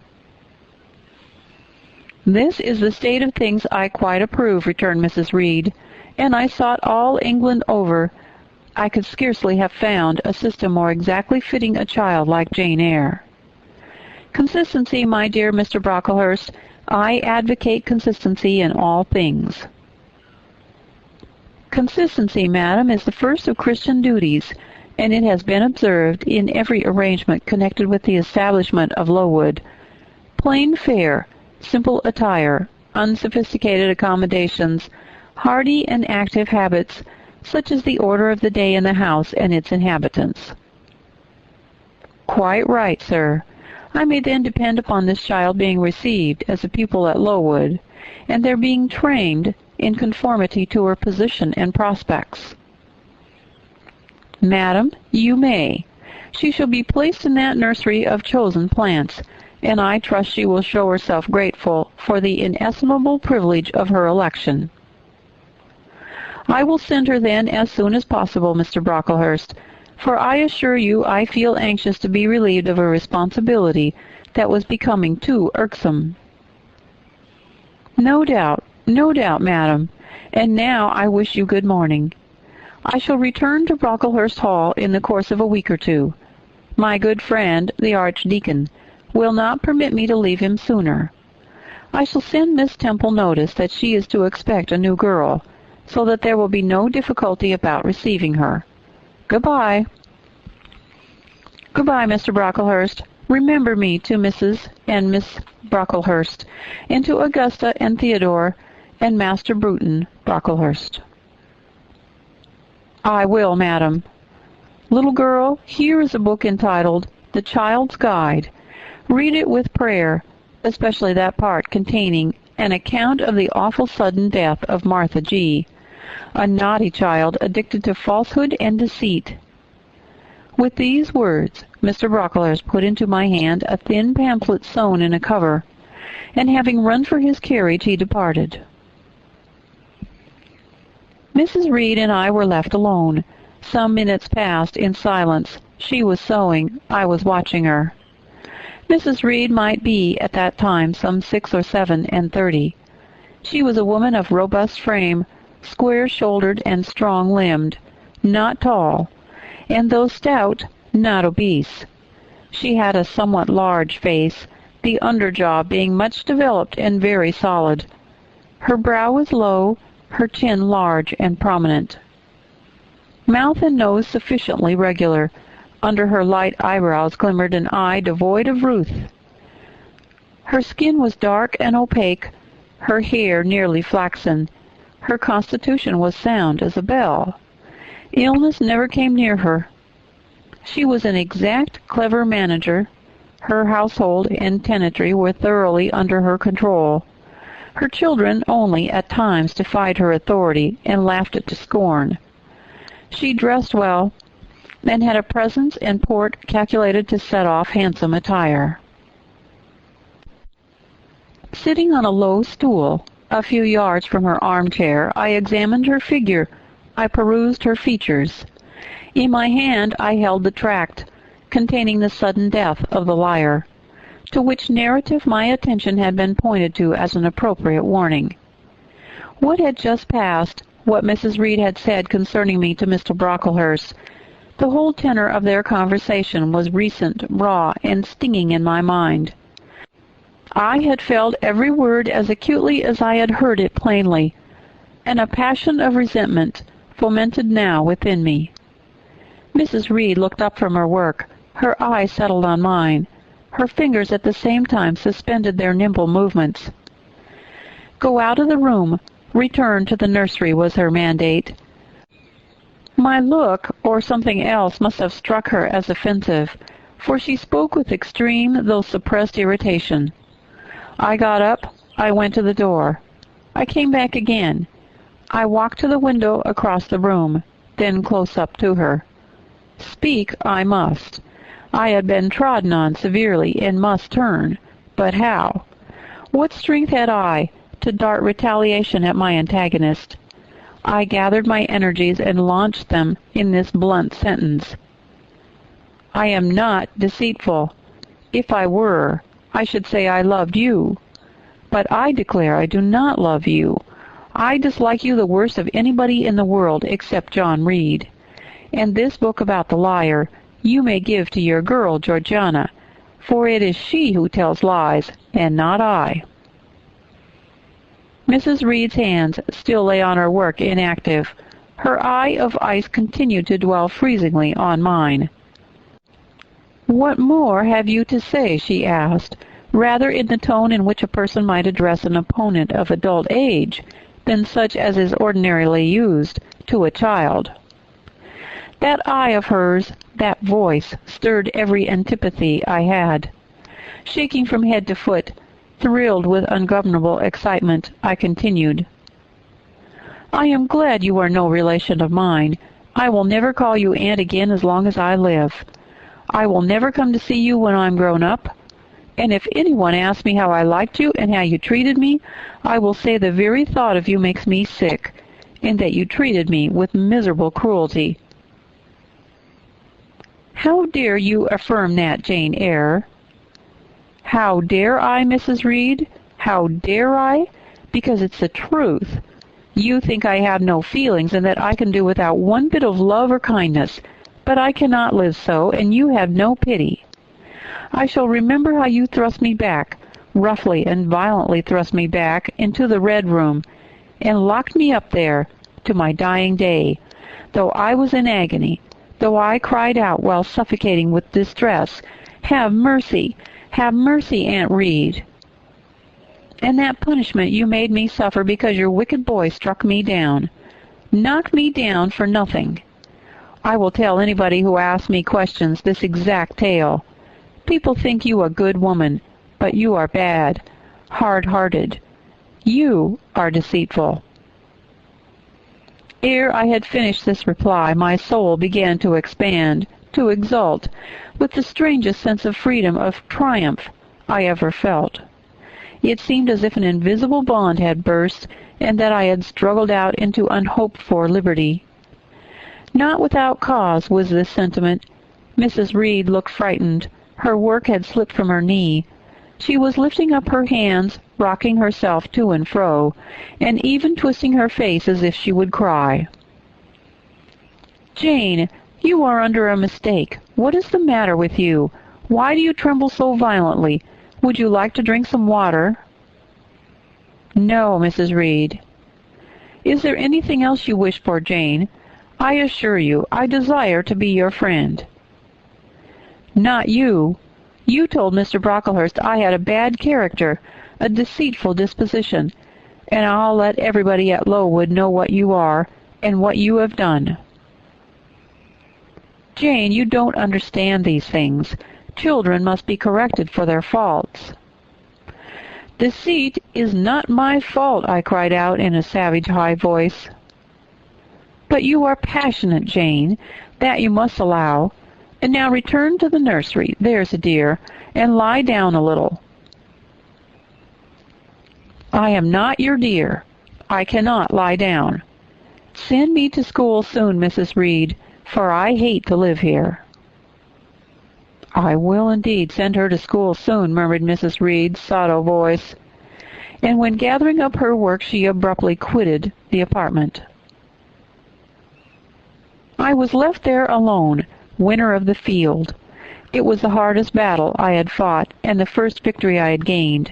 [SPEAKER 1] "This is the state of things I quite approve," returned Mrs. Reed, "and I sought all England over. I could scarcely have found a system more exactly fitting a child like Jane Eyre. Consistency, my dear Mr. Brocklehurst. I advocate consistency in all things." "Consistency, madam, is the first of Christian duties, and it has been observed in every arrangement connected with the establishment of Lowood. Plain fare, simple attire, unsophisticated accommodations, hardy and active habits, such is the order of the day in the house and its inhabitants." "Quite right, sir. I may then depend upon this child being received as a pupil at Lowood, and their being trained in conformity to her position and prospects." "Madam, you may. She shall be placed in that nursery of chosen plants, and I trust she will show herself grateful for the inestimable privilege of her election." "I will send her then as soon as possible, Mr. Brocklehurst, for I assure you I feel anxious to be relieved of a responsibility that was becoming too irksome." No doubt, madam. And now I wish you good morning. I shall return to Brocklehurst Hall in the course of a week or two. My good friend, the Archdeacon, will not permit me to leave him sooner. I shall send Miss Temple notice that she is to expect a new girl, so that there will be no difficulty about receiving her. Goodbye." "Goodbye, Mr. Brocklehurst. Remember me to Mrs. and Miss Brocklehurst, and to Augusta and Theodore and Master Bruton Brocklehurst." "I will, madam. Little girl, here is a book entitled The Child's Guide. Read it with prayer, especially that part containing an account of the awful sudden death of Martha G., a naughty child addicted to falsehood and deceit." With these words, Mr. Brocklehurst put into my hand a thin pamphlet sewn in a cover, and having run for his carriage, he departed. Mrs. Reed and I were left alone. Some minutes passed in silence. She was sewing. I was watching her. Mrs. Reed might be, at that time, some 6 or 7 and 30. She was a woman of robust frame, square-shouldered and strong-limbed, not tall, and though stout, not obese. She had a somewhat large face, the underjaw being much developed and very solid. Her brow was low, her chin large and prominent. Mouth and nose sufficiently regular. Under her light eyebrows glimmered an eye devoid of ruth. Her skin was dark and opaque, her hair nearly flaxen. Her constitution was sound as a bell. Illness never came near her. She was an exact, clever manager. Her household and tenantry were thoroughly under her control. Her children only at times defied her authority and laughed it to scorn. She dressed well, and had a presence and port calculated to set off handsome attire. Sitting on a low stool, a few yards from her armchair, I examined her figure, I perused her features. In my hand I held the tract containing the sudden death of the liar, to which narrative my attention had been pointed to as an appropriate warning. What had just passed, what Mrs. Reed had said concerning me to Mr. Brocklehurst, the whole tenor of their conversation was recent, raw, and stinging in my mind. I had felt every word as acutely as I had heard it plainly, and a passion of resentment fomented now within me. Mrs. Reed looked up from her work. Her eye settled on mine. Her fingers at the same time suspended their nimble movements. "Go out of the room. Return to the nursery," was her mandate. My look, or something else, must have struck her as offensive, for she spoke with extreme, though suppressed irritation. I got up. I went to the door. I came back again. I walked to the window across the room, then close up to her. Speak I must. I had been trodden on severely and must turn. But how? What strength had I to dart retaliation at my antagonist? I gathered my energies and launched them in this blunt sentence. I am not deceitful. If I were, I should say I loved you. But I declare I do not love you. I dislike you the worst of anybody in the world except John Reed. And this book about the liar you may give to your girl, Georgiana, for it is she who tells lies, and not I. Mrs. Reed's hands still lay on her work inactive. Her eye of ice continued to dwell freezingly on mine. "What more have you to say?" she asked, rather in the tone in which a person might address an opponent of adult age than such as is ordinarily used to a child. That eye of hers, that voice, stirred every antipathy I had. Shaking from head to foot, thrilled with ungovernable excitement, I continued, "I am glad you are no relation of mine. I will never call you aunt again as long as I live. I will never come to see you when I'm grown up. And if anyone asks me how I liked you and how you treated me, I will say the very thought of you makes me sick, and that you treated me with miserable cruelty." "How dare you affirm that, Jane Eyre?" "How dare I, Mrs. Reed? How dare I? Because it's the truth. You think I have no feelings and that I can do without one bit of love or kindness, but I cannot live so, and you have no pity. I shall remember how you thrust me back, roughly and violently thrust me back, into the red room, and locked me up there to my dying day, though I was in agony, though I cried out while suffocating with distress, 'Have mercy! Have mercy, Aunt Reed!' And that punishment you made me suffer because your wicked boy struck me down. Knocked me down for nothing. I will tell anybody who asks me questions this exact tale. People think you a good woman, but you are bad, hard-hearted. You are deceitful." Ere I had finished this reply, my soul began to expand, to exult, with the strangest sense of freedom, of triumph, I ever felt. It seemed as if an invisible bond had burst, and that I had struggled out into unhoped-for liberty. Not without cause was this sentiment. Mrs. Reed looked frightened. Her work had slipped from her knee. She was lifting up her hands, rocking herself to and fro, and even twisting her face as if she would cry. "Jane, you are under a mistake. What is the matter with you? Why do you tremble so violently? Would you like to drink some water?" "No, Mrs. Reed." "Is there anything else you wish for, Jane? I assure you I desire to be your friend." "Not you. You told Mr. Brocklehurst I had a bad character, a deceitful disposition, and I'll let everybody at Lowood know what you are, and what you have done." "Jane, you don't understand these things. Children must be corrected for their faults." "Deceit is not my fault," I cried out in a savage high voice. "But you are passionate, Jane. That you must allow. And now return to the nursery, there's a dear, and lie down a little." "I am not your dear. I cannot lie down." "Send me to school soon, Mrs. Reed, for I hate to live here." "I will indeed send her to school soon," murmured Mrs. Reed's sotto voice, and when gathering up her work she abruptly quitted the apartment. I was left there alone, winner of the field. It was the hardest battle I had fought, and the first victory I had gained.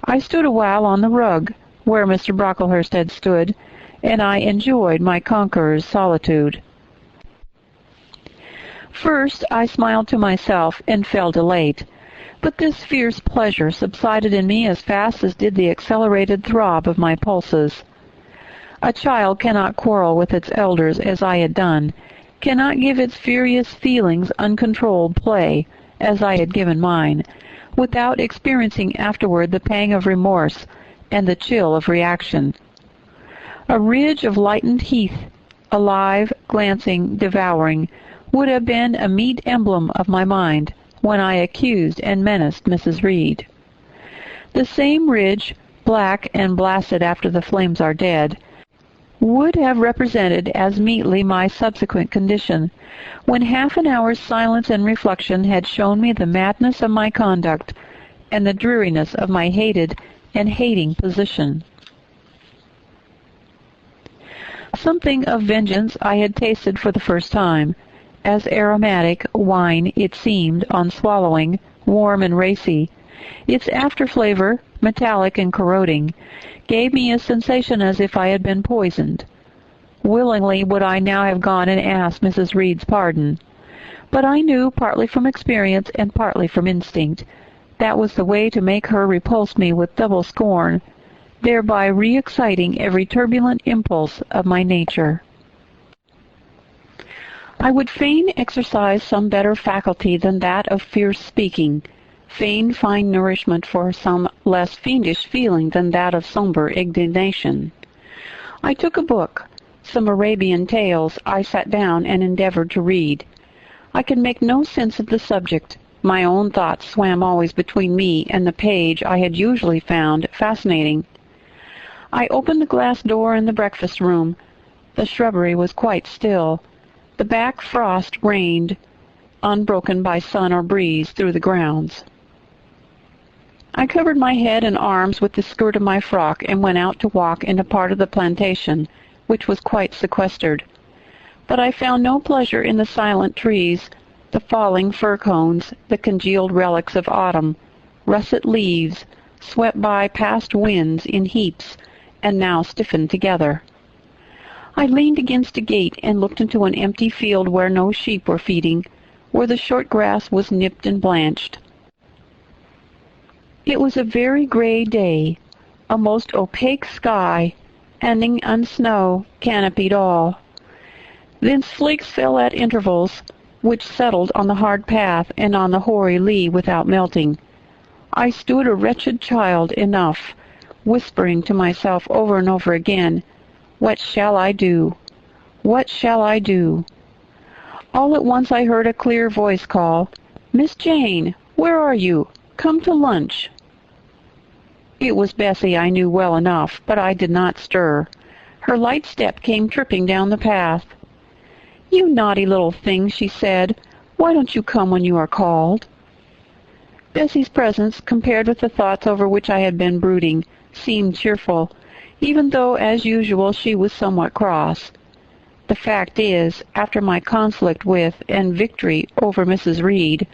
[SPEAKER 1] I stood a while on the rug, where Mr. Brocklehurst had stood, and I enjoyed my conqueror's solitude. First I smiled to myself and felt elate, but this fierce pleasure subsided in me as fast as did the accelerated throb of my pulses. A child cannot quarrel with its elders as I had done, cannot give its furious feelings uncontrolled play, as I had given mine, without experiencing afterward the pang of remorse and the chill of reaction. A ridge of lightened heath, alive, glancing, devouring, would have been a meet emblem of my mind when I accused and menaced Mrs. Reed. The same ridge, black and blasted after the flames are dead, would have represented as meetly my subsequent condition, when half an hour's silence and reflection had shown me the madness of my conduct and the dreariness of my hated and hating position. Something of vengeance I had tasted for the first time, as aromatic wine it seemed on swallowing, warm and racy. Its after-flavor, metallic and corroding, gave me a sensation as if I had been poisoned. Willingly would I now have gone and asked Mrs. Reed's pardon, but I knew, partly from experience and partly from instinct, that was the way to make her repulse me with double scorn, thereby re-exciting every turbulent impulse of my nature. I would fain exercise some better faculty than that of fierce speaking, fain find nourishment for some less fiendish feeling than that of sombre indignation. I took a book, some Arabian tales. I sat down and endeavored to read. I could make no sense of the subject. My own thoughts swam always between me and the page I had usually found fascinating. I opened the glass door in the breakfast room. The shrubbery was quite still. The back frost reigned, unbroken by sun or breeze, through the grounds. I covered my head and arms with the skirt of my frock and went out to walk in a part of the plantation which was quite sequestered. But I found no pleasure in the silent trees, the falling fir cones, the congealed relics of autumn, russet leaves, swept by past winds in heaps, and now stiffened together. I leaned against a gate and looked into an empty field where no sheep were feeding, where the short grass was nipped and blanched. It was a very gray day, a most opaque sky, ending in snow, canopied all. Then flakes fell at intervals, which settled on the hard path and on the hoary lea without melting. I stood a wretched child enough, whispering to myself over and over again, "What shall I do? What shall I do?" All at once I heard a clear voice call, "Miss Jane, where are you? Come to lunch." It was Bessie, I knew well enough, but I did not stir. Her light step came tripping down the path. "You naughty little thing," she said, "why don't you come when you are called?" Bessie's presence, compared with the thoughts over which I had been brooding, seemed cheerful, even though, as usual, she was somewhat cross. The fact is, after my conflict with and victory over Mrs. Reed,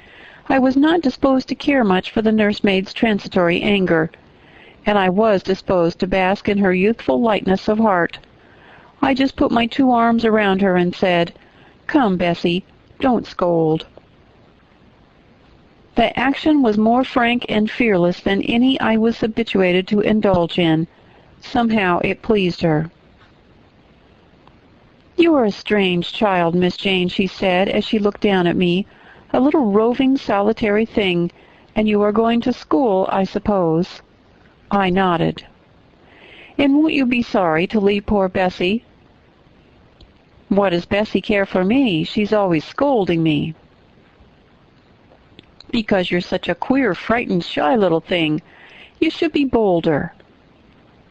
[SPEAKER 1] I was not disposed to care much for the nursemaid's transitory anger, and I was disposed to bask in her youthful lightness of heart. I just put my 2 arms around her and said, "Come, Bessie, don't scold." The action was more frank and fearless than any I was habituated to indulge in. Somehow it pleased her. "You are a strange child, Miss Jane," she said, as she looked down at me, "a little roving, solitary thing, and you are going to school, I suppose." I nodded. "And won't you be sorry to leave poor Bessie?" "What does Bessie care for me? She's always scolding me." "Because you're such a queer, frightened, shy little thing. You should be bolder."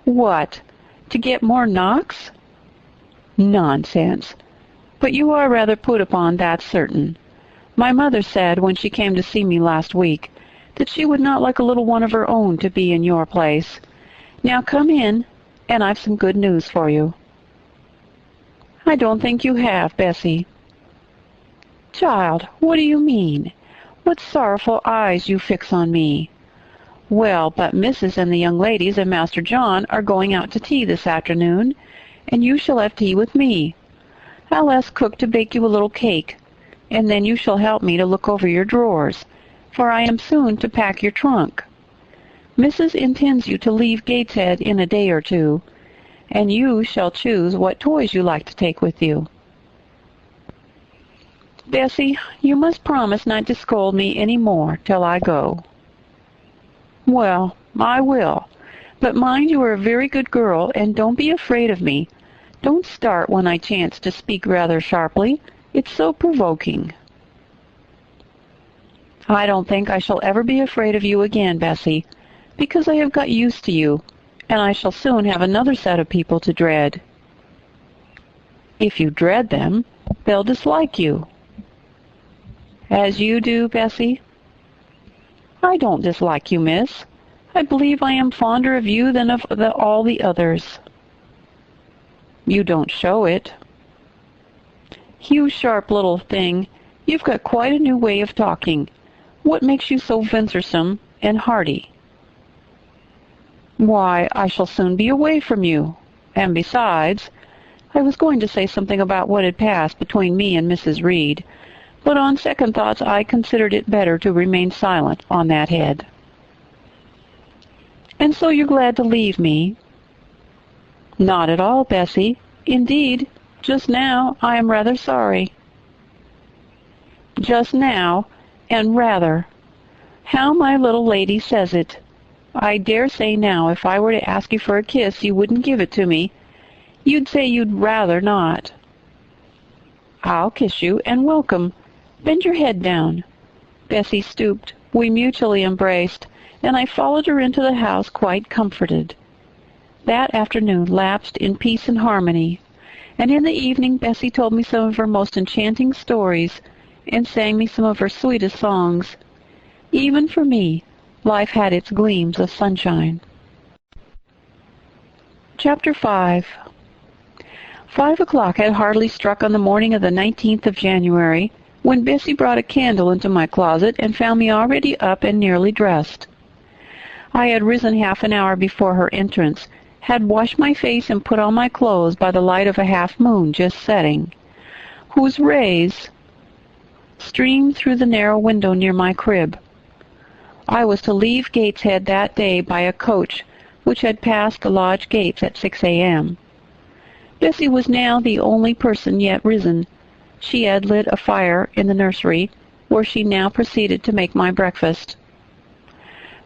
[SPEAKER 1] "What? To get more knocks?" Nonsense. But you are rather put upon, that's certain. My mother said, when she came to see me last week, that she would not like a little one of her own to be in your place. Now come in, and I've some good news for you." "I don't think you have, Bessie." "Child, what do you mean? What sorrowful eyes you fix on me." "Well, but Mrs. and the young ladies and Master John are going out to tea this afternoon, and you shall have tea with me. I'll ask cook to bake you a little cake, and then you shall help me to look over your drawers, for I am soon to pack your trunk. Mrs. intends you to leave Gateshead in a day or two, and you shall choose what toys you like to take with you." "Bessie, you must promise not to scold me any more till I go." "Well, I will. But mind you are a very good girl, and don't be afraid of me. Don't start when I chance to speak rather sharply. It's so provoking." "I don't think I shall ever be afraid of you again, Bessie, because I have got used to you, and I shall soon have another set of people to dread." "If you dread them, they'll dislike you." "As you do, Bessie?" "I don't dislike you, miss. I believe I am fonder of you than of all the others." "You don't show it." "You sharp little thing, you've got quite a new way of talking. What makes you so venturesome and hearty?" "Why, I shall soon be away from you. And besides, I was going to say something about what had passed between me and Mrs. Reed, but on second thoughts I considered it better to remain silent on that head." "And so you're glad to leave me?" "Not at all, Bessie. Indeed, just now I am rather sorry." "Just now, and rather. How my little lady says it! I dare say now if I were to ask you for a kiss you wouldn't give it to me. You'd say you'd rather not." "I'll kiss you, and welcome. Bend your head down." Bessie stooped. We mutually embraced, and I followed her into the house quite comforted. That afternoon lapsed in peace and harmony, and in the evening Bessie told me some of her most enchanting stories, and sang me some of her sweetest songs. Even for me, life had its gleams of sunshine. Chapter 5. 5 o'clock had hardly struck on the morning of the 19th of January, when Bessie brought a candle into my closet and found me already up and nearly dressed. I had risen half an hour before her entrance, had washed my face and put on my clothes by the light of a half-moon just setting, whose rays streamed through the narrow window near my crib. I was to leave Gateshead that day by a coach which had passed the lodge gates at 6 a.m. Bessie was now the only person yet risen. She had lit a fire in the nursery, where she now proceeded to make my breakfast.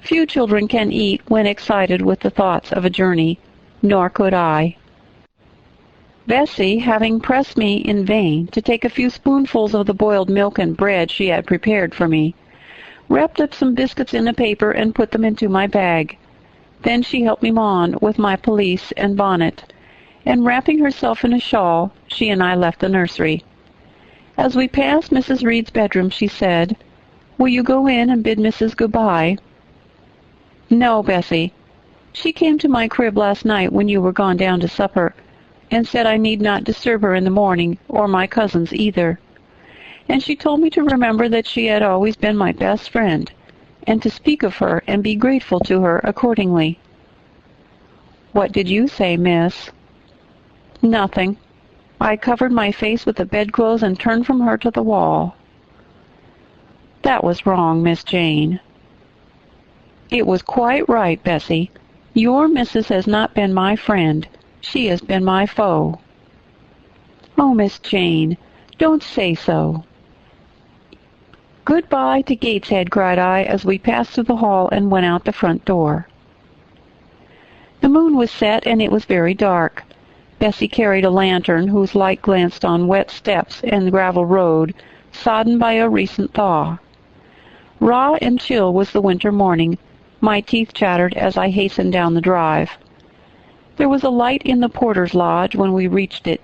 [SPEAKER 1] Few children can eat when excited with the thoughts of a journey, nor could I. Bessie, having pressed me in vain to take a few spoonfuls of the boiled milk and bread she had prepared for me, wrapped up some biscuits in a paper and put them into my bag. Then she helped me on with my pelisse and bonnet, and wrapping herself in a shawl, she and I left the nursery. As we passed Mrs. Reed's bedroom, she said, "Will you go in and bid Mrs. good-bye?" "No, Bessie. She came to my crib last night when you were gone down to supper, and said I need not disturb her in the morning, or my cousins either. And she told me to remember that she had always been my best friend, and to speak of her and be grateful to her accordingly." "What did you say, miss?" "Nothing. I covered my face with the bedclothes and turned from her to the wall." "That was wrong, Miss Jane." "It was quite right, Bessie. Your missus has not been my friend. She has been my foe." "Oh, Miss Jane, don't say so." "Good-bye to Gateshead," cried I, as we passed through the hall and went out the front door. The moon was set, and it was very dark. Bessie carried a lantern, whose light glanced on wet steps and gravel road, sodden by a recent thaw. Raw and chill was the winter morning. My teeth chattered as I hastened down the drive. There was a light in the porter's lodge when we reached it.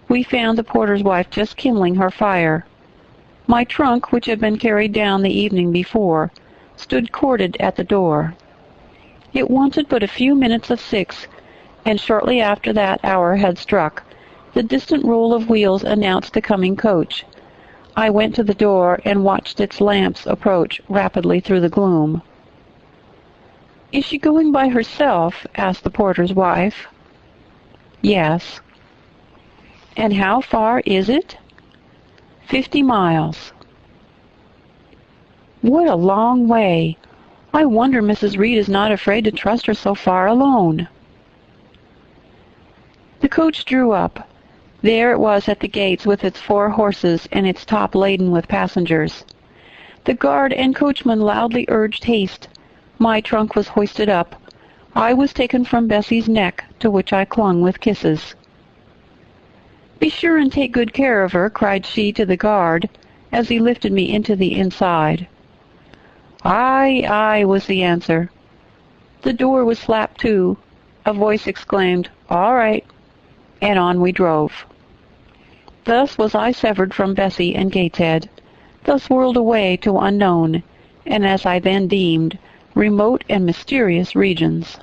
[SPEAKER 1] we found the porter's wife just kindling her fire. My trunk, which had been carried down the evening before, stood corded at the door. It wanted but a few minutes of 6, and shortly after that hour had struck, the distant roll of wheels announced the coming coach. I went to the door and watched its lamps approach rapidly through the gloom. "Is she going by herself?" asked the porter's wife. "Yes." "And how far is it?" 50 miles. What a long way! I wonder Mrs. Reed is not afraid to trust her so far alone. The coach drew up. There it was at the gates with its 4 horses and its top laden with passengers. The guard and coachman loudly urged haste. My trunk was hoisted up. I was taken from Bessie's neck, to which I clung with kisses. "Be sure and take good care of her," cried she to the guard, as he lifted me into the inside. "Aye, aye," was the answer. The door was slapped to. A voice exclaimed, "All right," and on we drove. Thus was I severed from Bessie and Gateshead, thus whirled away to unknown, and as I then deemed, remote and mysterious regions.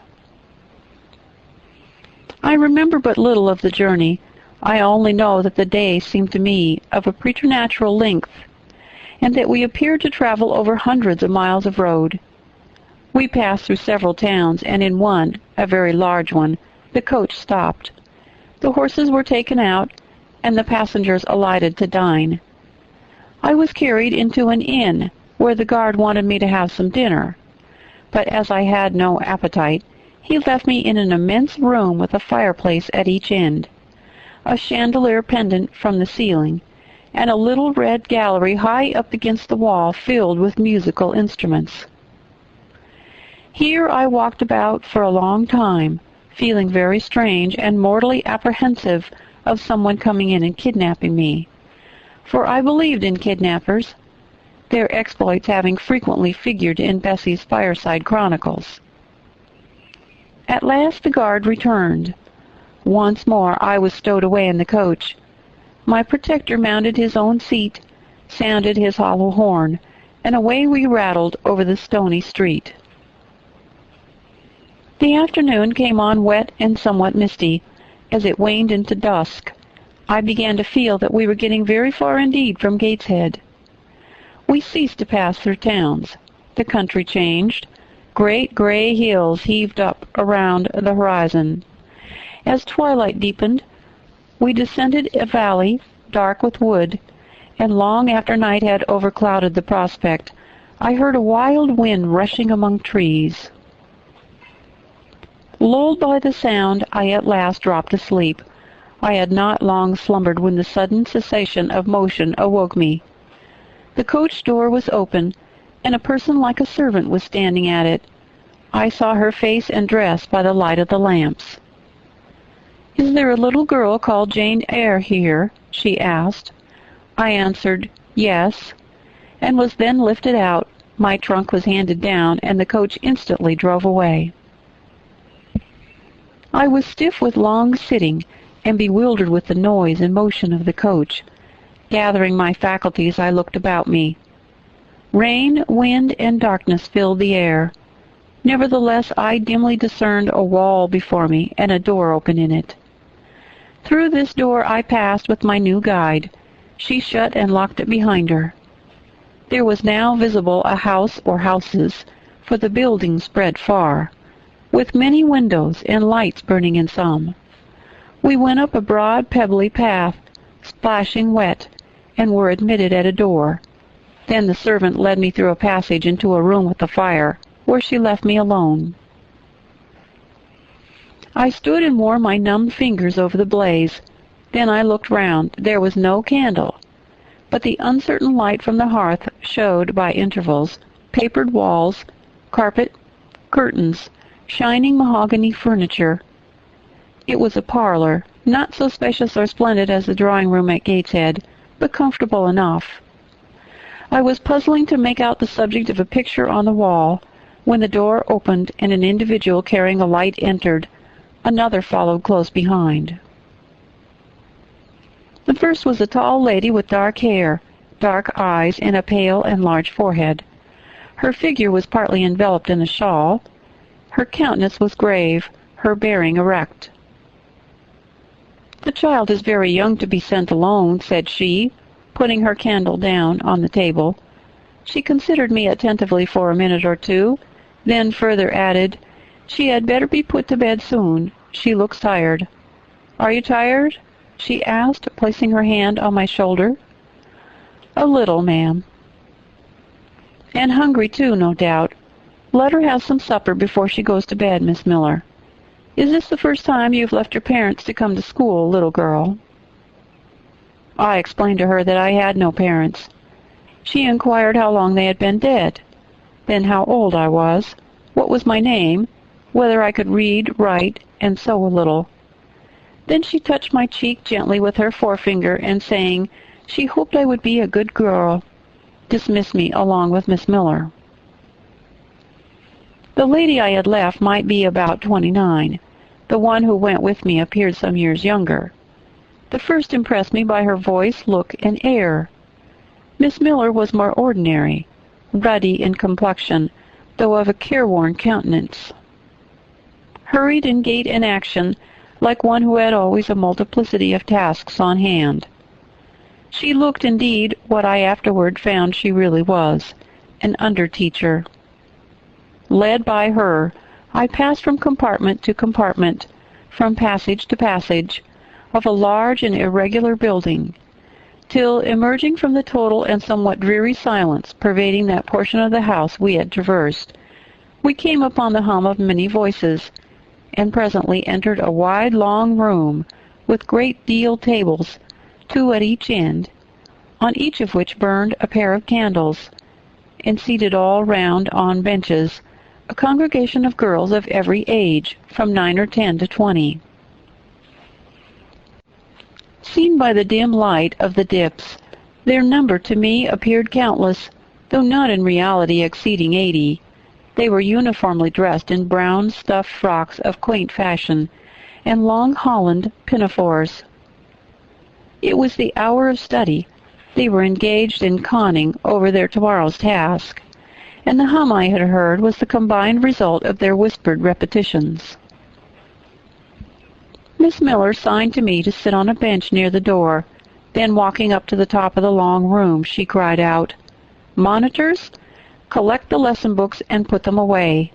[SPEAKER 1] I remember but little of the journey. I only know that the day seemed to me of a preternatural length, and that we appeared to travel over hundreds of miles of road. We passed through several towns, and in one, a very large one, the coach stopped. The horses were taken out, and the passengers alighted to dine. I was carried into an inn, where the guard wanted me to have some dinner, but as I had no appetite, he left me in an immense room with a fireplace at each end, a chandelier pendant from the ceiling, and a little red gallery high up against the wall filled with musical instruments. Here I walked about for a long time, feeling very strange and mortally apprehensive of someone coming in and kidnapping me, for I believed in kidnappers, their exploits having frequently figured in Bessie's fireside chronicles. At last the guard returned. Once more I was stowed away in the coach. My protector mounted his own seat, sounded his hollow horn, and away we rattled over the stony street. The afternoon came on wet and somewhat misty. As it waned into dusk, I began to feel that we were getting very far indeed from Gateshead. We ceased to pass through towns. The country changed. Great gray hills heaved up around the horizon. As twilight deepened, we descended a valley, dark with wood, and long after night had overclouded the prospect, I heard a wild wind rushing among trees. Lulled by the sound, I at last dropped asleep. I had not long slumbered when the sudden cessation of motion awoke me. The coach door was open, and a person like a servant was standing at it. I saw her face and dress by the light of the lamps. "Is there a little girl called Jane Eyre here?" she asked. I answered, "Yes," and was then lifted out. My trunk was handed down, and the coach instantly drove away. I was stiff with long sitting, and bewildered with the noise and motion of the coach. Gathering my faculties, I looked about me. Rain, wind, and darkness filled the air. Nevertheless, I dimly discerned a wall before me and a door open in it. Through this door I passed with my new guide. She shut and locked it behind her. There was now visible a house or houses, for the building spread far, with many windows and lights burning in some. We went up a broad pebbly path, splashing wet, and were admitted at a door. Then the servant led me through a passage into a room with a fire, where she left me alone. I stood and warmed my numbed fingers over the blaze. Then I looked round. There was no candle, but the uncertain light from the hearth showed, by intervals, papered walls, carpet, curtains, shining mahogany furniture. It was a parlor, not so spacious or splendid as the drawing-room at Gateshead, but comfortable enough. I was puzzling to make out the subject of a picture on the wall, when the door opened and an individual carrying a light entered. Another followed close behind. The first was a tall lady with dark hair, dark eyes, and a pale and large forehead. Her figure was partly enveloped in a shawl. Her countenance was grave, her bearing erect. "The child is very young to be sent alone," said she, putting her candle down on the table. She considered me attentively for a minute or two, then further added, "She had better be put to bed soon. She looks tired." "Are you tired?" she asked, placing her hand on my shoulder. "A little, ma'am." "And hungry, too, no doubt. Let her have some supper before she goes to bed, Miss Miller. Is this the first time you've left your parents to come to school, little girl?" I explained to her that I had no parents. She inquired how long they had been dead, then how old I was, what was my name, whether I could read, write, and sew a little. Then she touched my cheek gently with her forefinger, and saying she hoped I would be a good girl, dismissed me along with Miss Miller. The lady I had left might be about 29. The one who went with me appeared some years younger. The first impressed me by her voice, look, and air. Miss Miller was more ordinary, ruddy in complexion, though of a careworn countenance. Hurried in gait and action, like one who had always a multiplicity of tasks on hand. She looked, indeed, what I afterward found she really was, an under-teacher. Led by her, I passed from compartment to compartment, from passage to passage, of a large and irregular building, till, emerging from the total and somewhat dreary silence pervading that portion of the house we had traversed, we came upon the hum of many voices, and presently entered a wide, long room, with great deal tables, 2 at each end, on each of which burned a pair of candles, and seated all round on benches, a congregation of girls of every age, from 9 or 10 to 20. Seen by the dim light of the dips, their number to me appeared countless, though not in reality exceeding 80. They were uniformly dressed in brown stuff frocks of quaint fashion, and long holland pinafores. It was the hour of study. They were engaged in conning over their tomorrow's task, and the hum I had heard was the combined result of their whispered repetitions. Miss Miller signed to me to sit on a bench near the door. Then, walking up to the top of the long room, she cried out, "Monitors, collect the lesson books and put them away."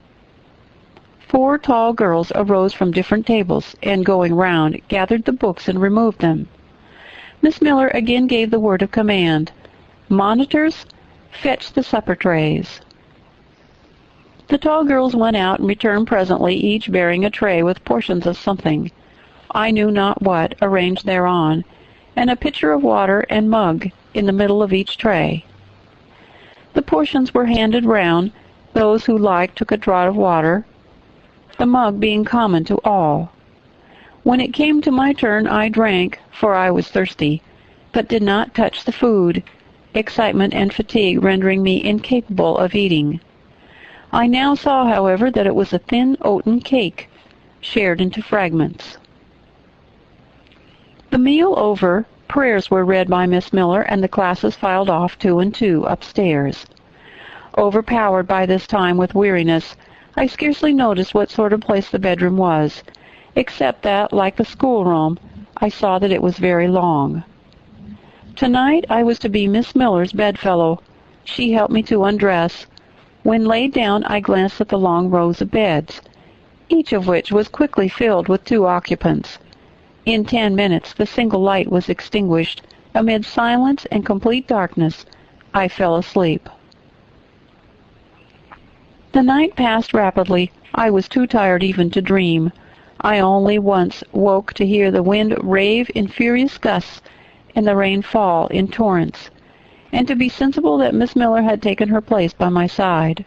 [SPEAKER 1] 4 tall girls arose from different tables, and going round, gathered the books and removed them. Miss Miller again gave the word of command, "Monitors, fetch the supper trays." The tall girls went out and returned presently, each bearing a tray with portions of something, I knew not what, arranged thereon, and a pitcher of water and mug in the middle of each tray. The portions were handed round. Those who liked took a draught of water, the mug being common to all. When it came to my turn, I drank, for I was thirsty, but did not touch the food, excitement and fatigue rendering me incapable of eating. I now saw, however, that it was a thin oaten cake, shared into fragments. The meal over, prayers were read by Miss Miller, and the classes filed off 2 and 2 upstairs. Overpowered by this time with weariness, I scarcely noticed what sort of place the bedroom was, except that, like the schoolroom, I saw that it was very long. Tonight I was to be Miss Miller's bedfellow. She helped me to undress. When laid down, I glanced at the long rows of beds, each of which was quickly filled with 2 occupants. In 10 minutes the single light was extinguished. Amid silence and complete darkness, I fell asleep. The night passed rapidly. I was too tired even to dream. I only once woke to hear the wind rave in furious gusts and the rain fall in torrents, and to be sensible that Miss Miller had taken her place by my side.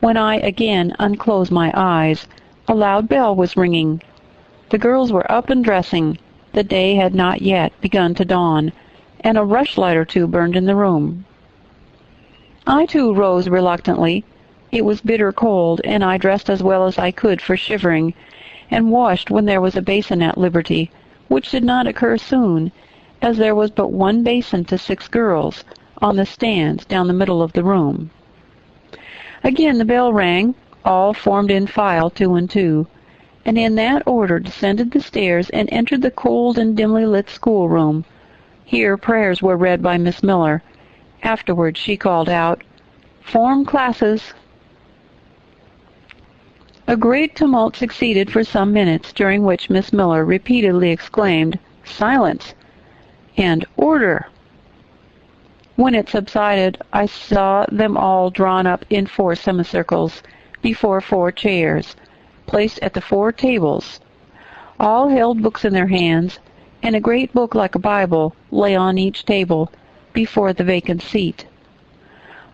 [SPEAKER 1] When I again unclosed my eyes, a loud bell was ringing. The girls were up and dressing. The day had not yet begun to dawn, and a rushlight or 2 burned in the room. I, too, rose reluctantly. It was bitter cold, and I dressed as well as I could for shivering, and washed when there was a basin at liberty, which did not occur soon, as there was but one basin to 6 girls, on the stands down the middle of the room. Again the bell rang, all formed in file 2 and 2, and in that order descended the stairs and entered the cold and dimly lit schoolroom. Here prayers were read by Miss Miller. Afterwards she called out, "Form classes." A great tumult succeeded for some minutes, during which Miss Miller repeatedly exclaimed, "Silence!" and "Order!" When it subsided, I saw them all drawn up in 4 semicircles, before 4 chairs, placed at the 4 tables. All held books in their hands, and a great book like a Bible lay on each table, before the vacant seat.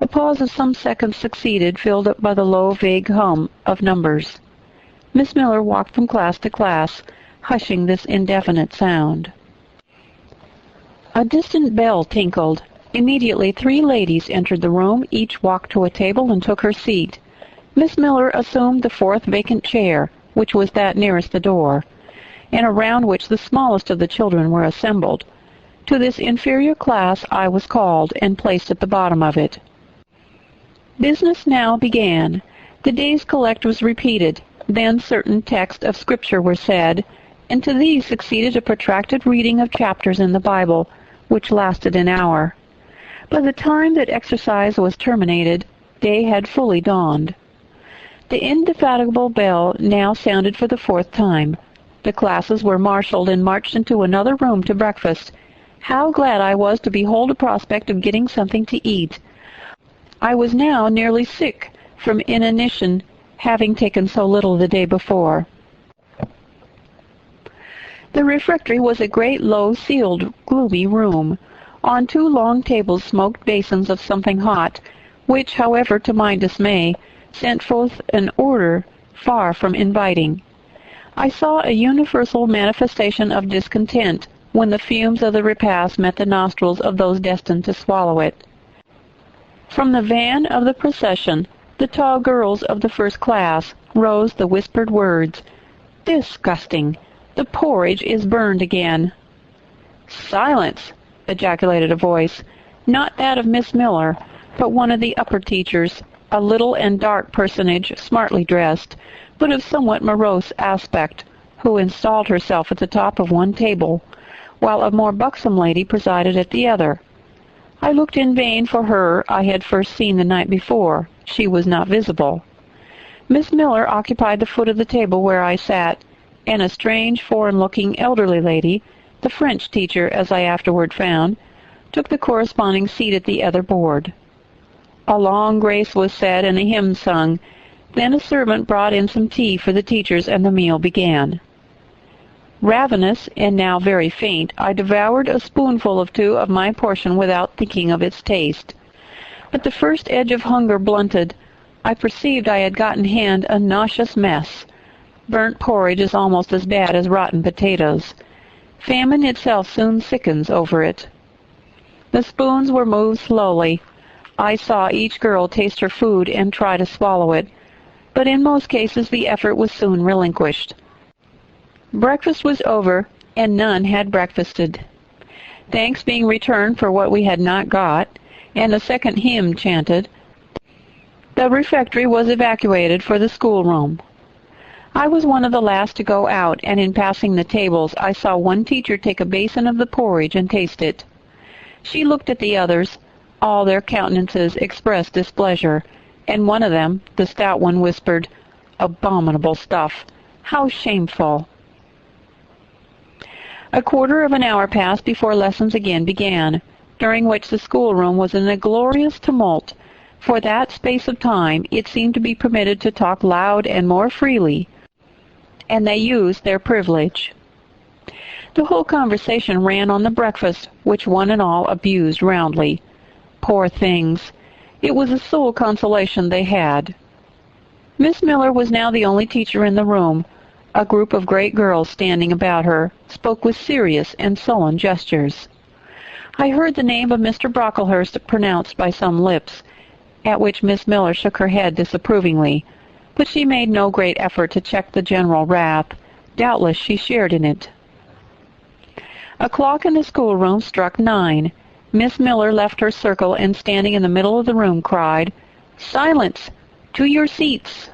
[SPEAKER 1] A pause of some seconds succeeded, filled up by the low, vague hum of numbers. Miss Miller walked from class to class, hushing this indefinite sound. A distant bell tinkled. Immediately 3 ladies entered the room. Each walked to a table and took her seat. Miss Miller assumed the 4th vacant chair, which was that nearest the door, and around which the smallest of the children were assembled. To this inferior class I was called, and placed at the bottom of it. Business now began. The day's collect was repeated. Then certain texts of Scripture were said, and to these succeeded a protracted reading of chapters in the Bible, which lasted an hour. By the time that exercise was terminated, day had fully dawned. The indefatigable bell now sounded for the 4th time. The classes were marshaled and marched into another room to breakfast. How glad I was to behold a prospect of getting something to eat! I was now nearly sick from inanition, having taken so little the day before. The refectory was a great, low-ceiled, gloomy room. On 2 long tables smoked basins of something hot, which, however, to my dismay, sent forth an odor far from inviting. I saw a universal manifestation of discontent when the fumes of the repast met the nostrils of those destined to swallow it. From the van of the procession, the tall girls of the 1st class, rose the whispered words, "Disgusting! The porridge is burned again." "Silence!" ejaculated a voice, not that of Miss Miller, but one of the upper teachers, a little and dark personage, smartly dressed, but of somewhat morose aspect, who installed herself at the top of one table, while a more buxom lady presided at the other. I looked in vain for her I had first seen the night before. She was not visible. Miss Miller occupied the foot of the table where I sat, and a strange, foreign-looking elderly lady, the French teacher, as I afterward found, took the corresponding seat at the other board. A long grace was said and a hymn sung. Then a servant brought in some tea for the teachers, and the meal began. Ravenous, and now very faint, I devoured a spoonful of 2 of my portion without thinking of its taste. But the first edge of hunger blunted. I perceived I had got in hand a nauseous mess. Burnt porridge is almost as bad as rotten potatoes. Famine itself soon sickens over it. The spoons were moved slowly. I saw each girl taste her food and try to swallow it, but in most cases the effort was soon relinquished. Breakfast was over, and none had breakfasted. Thanks being returned for what we had not got, and a second hymn chanted, the refectory was evacuated for the schoolroom. I was one of the last to go out, and in passing the tables I saw one teacher take a basin of the porridge and taste it. She looked at the others. All their countenances expressed displeasure, and one of them, the stout one, whispered, "Abominable stuff! How shameful!" A quarter of an hour passed before lessons again began, during which the schoolroom was in a glorious tumult. For that space of time it seemed to be permitted to talk loud and more freely, and they used their privilege. The whole conversation ran on the breakfast, which one and all abused roundly. Poor things! It was a sole consolation they had. Miss Miller was now the only teacher in the room. A group of great girls standing about her spoke with serious and sullen gestures. I heard the name of Mr. Brocklehurst pronounced by some lips, at which Miss Miller shook her head disapprovingly, but she made no great effort to check the general wrath. Doubtless she shared in it. A clock in the schoolroom struck 9. Miss Miller left her circle and, standing in the middle of the room, cried, "Silence! To your seats!"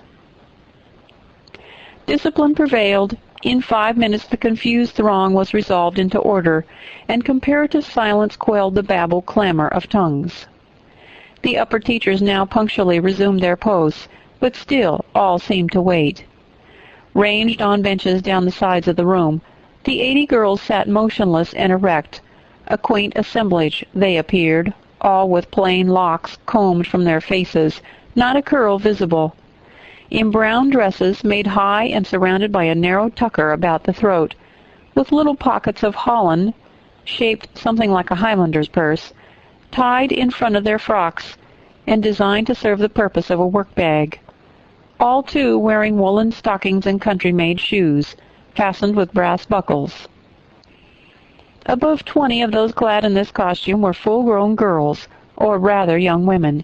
[SPEAKER 1] Discipline prevailed. In 5 minutes the confused throng was resolved into order, and comparative silence quelled the babbled clamor of tongues. The upper teachers now punctually resumed their posts, but still all seemed to wait. Ranged on benches down the sides of the room, the 80 girls sat motionless and erect. A quaint assemblage they appeared, all with plain locks combed from their faces, not a curl visible. In brown dresses made high and surrounded by a narrow tucker about the throat, with little pockets of holland, shaped something like a Highlander's purse, tied in front of their frocks, and designed to serve the purpose of a work-bag. All, too, wearing woolen stockings and country-made shoes, fastened with brass buckles. Above 20 of those clad in this costume were full-grown girls, or rather young women.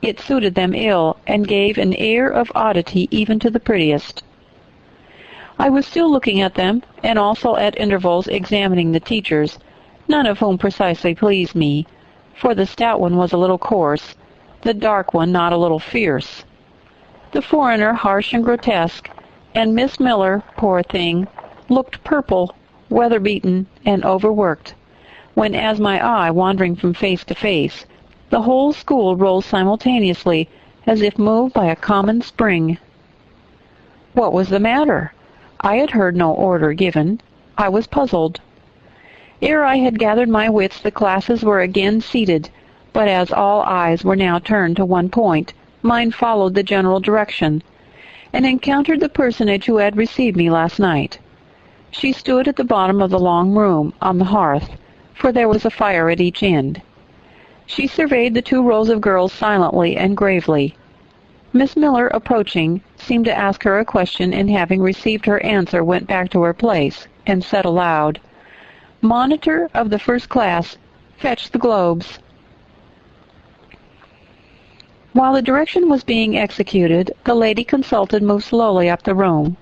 [SPEAKER 1] It suited them ill, and gave an air of oddity even to the prettiest. I was still looking at them, and also at intervals examining the teachers, none of whom precisely pleased me, for the stout one was a little coarse, the dark one not a little fierce, the foreigner harsh and grotesque, and Miss Miller, poor thing, looked purple, weather-beaten, and overworked, when, as my eye, wandering from face to face, the whole school rose simultaneously, as if moved by a common spring. What was the matter? I had heard no order given. I was puzzled. Ere I had gathered my wits, the classes were again seated, but as all eyes were now turned to one point, mine followed the general direction, and encountered the personage who had received me last night. She stood at the bottom of the long room, on the hearth, for there was a fire at each end. She surveyed the 2 rows of girls silently and gravely. Miss Miller, approaching, seemed to ask her a question, and having received her answer went back to her place, and said aloud, "Monitor of the first class, fetch the globes." While the direction was being executed, the lady consulted moved slowly up the room.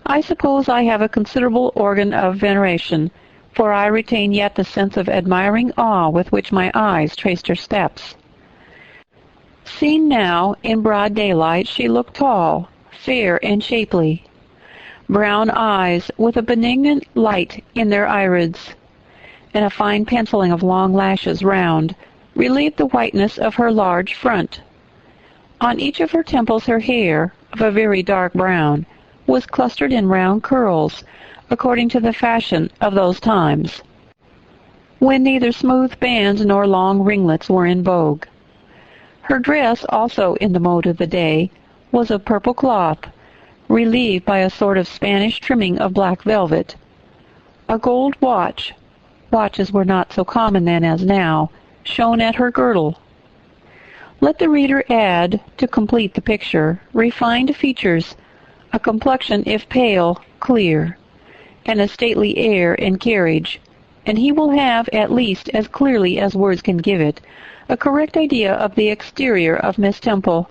[SPEAKER 1] I suppose I have a considerable organ of veneration, for I retain yet the sense of admiring awe with which my eyes traced her steps. Seen now, in broad daylight, she looked tall, fair, and shapely. Brown eyes, with a benignant light in their irids, and a fine penciling of long lashes round, relieved the whiteness of her large front. On each of her temples her hair, of a very dark brown, was clustered in round curls, according to the fashion of those times, when neither smooth bands nor long ringlets were in vogue. Her dress, also in the mode of the day, was of purple cloth, relieved by a sort of Spanish trimming of black velvet. A gold watches were not so common then as now, shone at her girdle. Let the reader add, to complete the picture, refined features, a complexion, if pale, clear, and a stately air and carriage, and he will have, at least as clearly as words can give it, a correct idea of the exterior of Miss Temple,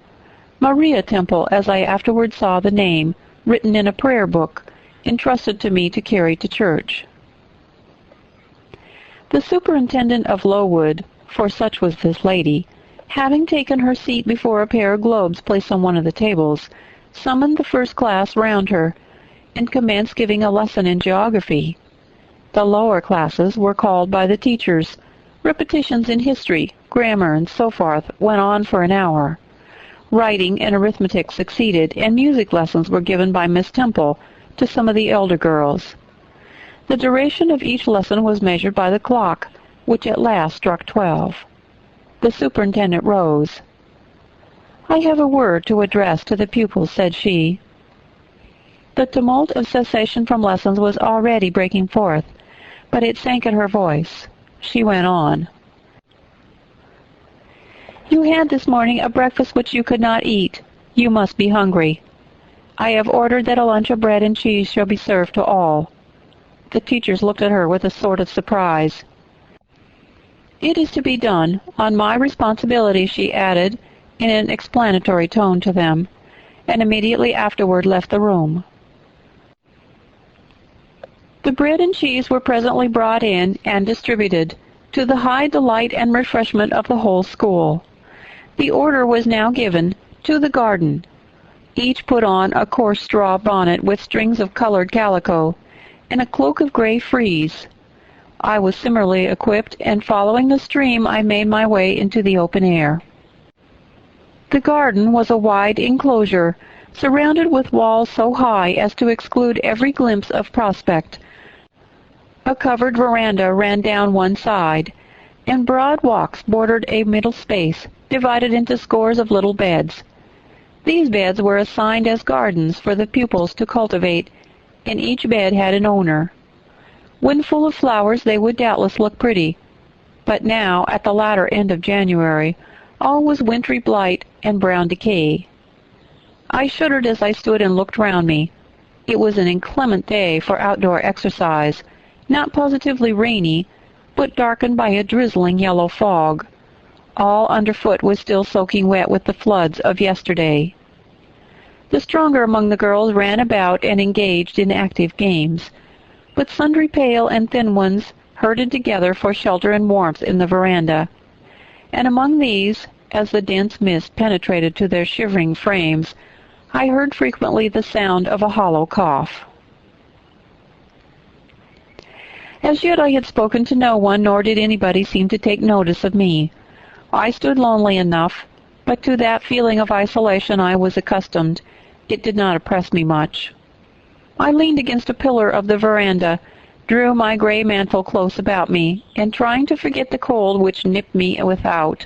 [SPEAKER 1] Maria Temple, as I afterward saw the name written in a prayer book, entrusted to me to carry to church. The superintendent of Lowood, for such was this lady, having taken her seat before a pair of globes placed on one of the tables, summoned the first class round her, and commenced giving a lesson in geography. The lower classes were called by the teachers. Repetitions in history, grammar, and so forth went on for an hour. Writing and arithmetic succeeded, and music lessons were given by Miss Temple to some of the elder girls. The duration of each lesson was measured by the clock, which at last struck 12. The superintendent rose. "I have a word to address to the pupils," said she. The tumult of cessation from lessons was already breaking forth, but it sank in her voice. She went on. "You had this morning a breakfast which you could not eat. You must be hungry. I have ordered that a lunch of bread and cheese shall be served to all." The teachers looked at her with a sort of surprise. "It is to be done, on my responsibility," she added, in an explanatory tone to them, and immediately afterward left the room. The bread and cheese were presently brought in and distributed, to the high delight and refreshment of the whole school. The order was now given, to the garden. Each put on a coarse straw bonnet with strings of colored calico, and a cloak of gray frieze. I was similarly equipped, and following the stream I made my way into the open air. The garden was a wide enclosure, surrounded with walls so high as to exclude every glimpse of prospect. A covered veranda ran down one side, and broad walks bordered a middle space, divided into scores of little beds. These beds were assigned as gardens for the pupils to cultivate, and each bed had an owner. When full of flowers they would doubtless look pretty, but now, at the latter end of January, all was wintry blight and brown decay. I shuddered as I stood and looked round me. It was an inclement day for outdoor exercise, not positively rainy, but darkened by a drizzling yellow fog. All underfoot was still soaking wet with the floods of yesterday. The stronger among the girls ran about and engaged in active games, but sundry pale and thin ones herded together for shelter and warmth in the veranda. And among these, as the dense mist penetrated to their shivering frames, I heard frequently the sound of a hollow cough. As yet I had spoken to no one, nor did anybody seem to take notice of me. I stood lonely enough, but to that feeling of isolation I was accustomed. It did not oppress me much. I leaned against a pillar of the veranda, drew my gray mantle close about me, and trying to forget the cold which nipped me without,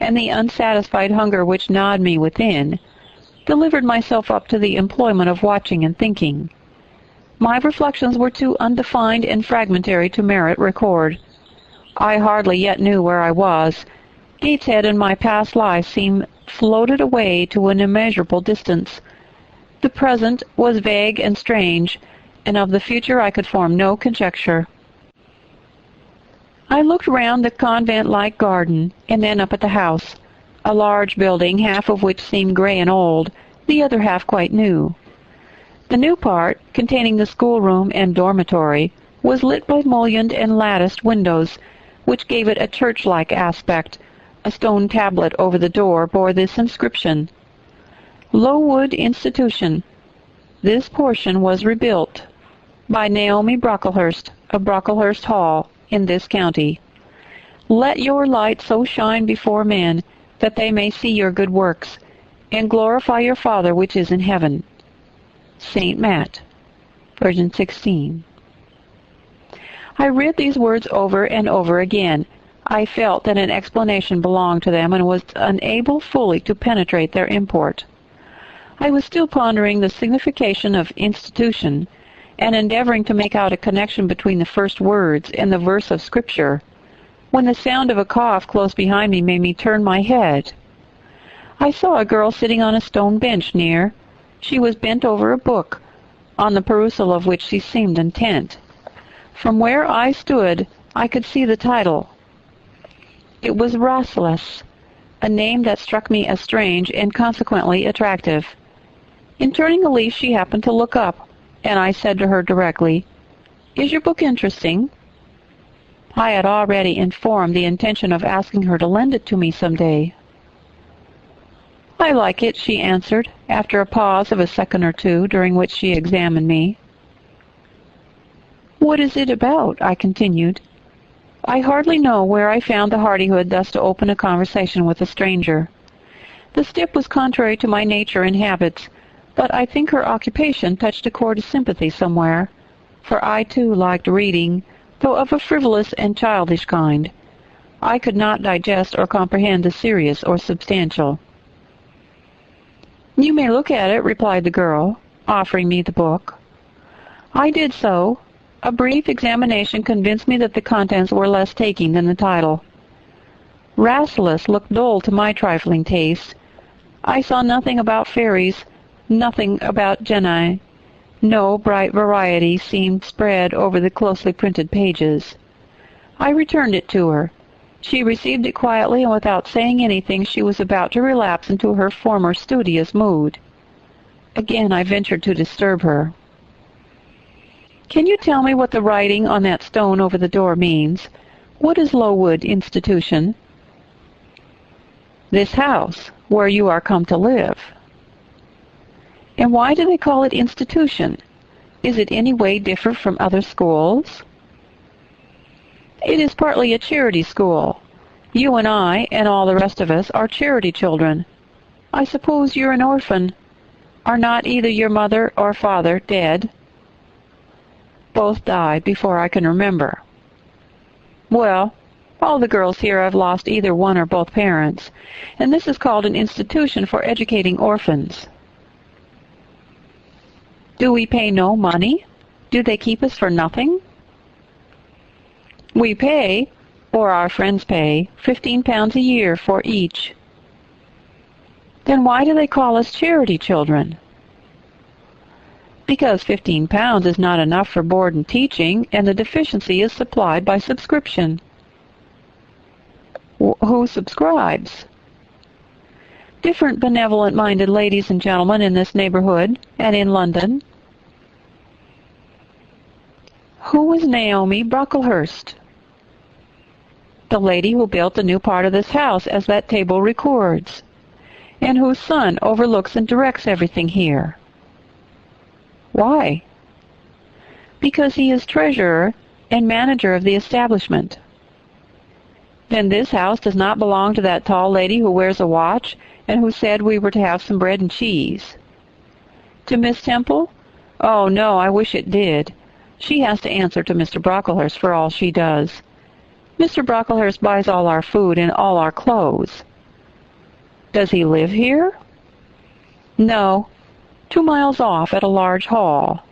[SPEAKER 1] and the unsatisfied hunger which gnawed me within, delivered myself up to the employment of watching and thinking. My reflections were too undefined and fragmentary to merit record. I hardly yet knew where I was. Gateshead and my past life seemed floated away to an immeasurable distance. The present was vague and strange, and of the future I could form no conjecture. I looked round the convent-like garden, and then up at the house, a large building, half of which seemed gray and old, the other half quite new. The new part, containing the schoolroom and dormitory, was lit by mullioned and latticed windows, which gave it a church-like aspect. A stone tablet over the door bore this inscription: Lowood Institution. This portion was rebuilt by Naomi Brocklehurst of Brocklehurst Hall in this county. Let your light so shine before men that they may see your good works, and glorify your Father which is in heaven. St. Matt, version 16. I read these words over and over again. I felt that an explanation belonged to them and was unable fully to penetrate their import. I was still pondering the signification of institution, and endeavoring to make out a connection between the first words and the verse of Scripture, when the sound of a cough close behind me made me turn my head. I saw a girl sitting on a stone bench near. She was bent over a book, on the perusal of which she seemed intent. From where I stood, I could see the title. It was Rasselas, a name that struck me as strange and consequently attractive. In turning a leaf, she happened to look up, and I said to her directly, "Is your book interesting?" I had already informed the intention of asking her to lend it to me some day. "I like it," she answered, after a pause of a second or two, during which she examined me. "What is it about?" I continued. I hardly know where I found the hardihood thus to open a conversation with a stranger. The step was contrary to my nature and habits, but I think her occupation touched a chord of sympathy somewhere, for I too liked reading, though of a frivolous and childish kind. I could not digest or comprehend the serious or substantial. "You may look at it," replied the girl, offering me the book. I did so. A brief examination convinced me that the contents were less taking than the title. Rasselas looked dull to my trifling taste. I saw nothing about fairies, nothing about genii. No bright variety seemed spread over the closely printed pages. I returned it to her. She received it quietly, and without saying anything she was about to relapse into her former studious mood. Again I ventured to disturb her. Can you tell me what the writing on that stone over the door means? What is Lowood Institution? This house, where you are come to live. And why do they call it institution? Is it any way different from other schools? It is partly a charity school. You and I, and all the rest of us, are charity children. I suppose you're an orphan. Are not either your mother or father dead? Both died before I can remember. Well, all the girls here have lost either one or both parents, and this is called an institution for educating orphans. Do we pay no money? Do they keep us for nothing? We pay, or our friends pay, £15 a year for each. Then why do they call us charity children? Because £15 is not enough for board and teaching, and the deficiency is supplied by subscription. Who subscribes? Different benevolent-minded ladies and gentlemen in this neighborhood and in London. Who was Naomi Brocklehurst? The lady who built the new part of this house, as that table records, and whose son overlooks and directs everything here. Why? Because he is treasurer and manager of the establishment. Then this house does not belong to that tall lady who wears a watch and who said we were to have some bread and cheese. To Miss Temple? Oh, no, I wish it did. She has to answer to Mr. Brocklehurst for all she does. Mr. Brocklehurst buys all our food and all our clothes. Does he live here? No, 2 miles off at a large hall.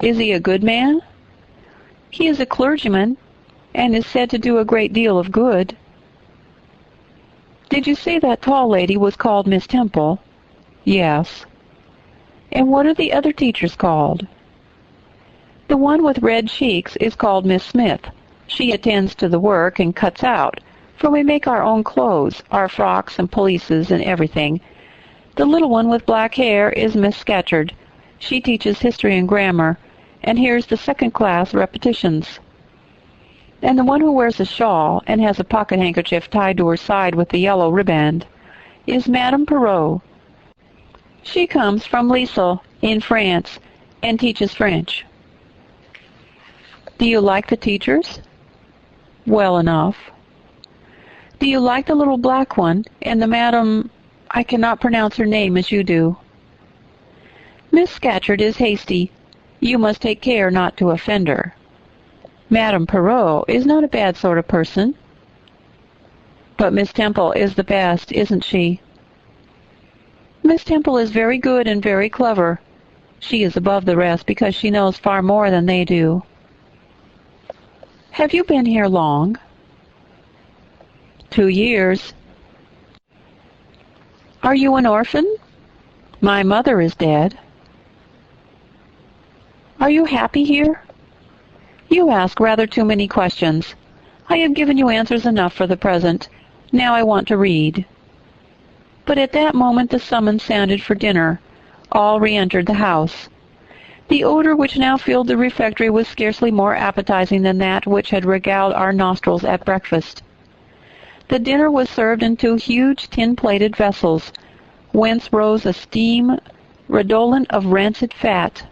[SPEAKER 1] Is he a good man? He is a clergyman, and is said to do a great deal of good. Did you say that tall lady was called Miss Temple? Yes. And what are the other teachers called? The one with red cheeks is called Miss Smith. She attends to the work and cuts out, for we make our own clothes, our frocks and pelisses and everything. The little one with black hair is Miss Scatcherd. She teaches history and grammar, and hears the second-class repetitions. And the one who wears a shawl and has a pocket-handkerchief tied to her side with the yellow riband is Madame Perrot. She comes from Lisle, in France, and teaches French. Do you like the teachers? Well enough. Do you like the little black one, and the Madame... I cannot pronounce her name as you do. Miss Scatcherd is hasty. You must take care not to offend her. Madame Perrot is not a bad sort of person. But Miss Temple is the best, isn't she? Miss Temple is very good and very clever. She is above the rest because she knows far more than they do. Have you been here long? 2 years. Are you an orphan? My mother is dead. Are you happy here? You ask rather too many questions. I have given you answers enough for the present. Now I want to read. But at that moment the summons sounded for dinner. All re-entered the house. The odor which now filled the refectory was scarcely more appetizing than that which had regaled our nostrils at breakfast. The dinner was served in 2 huge tin-plated vessels, whence rose a steam redolent of rancid fat.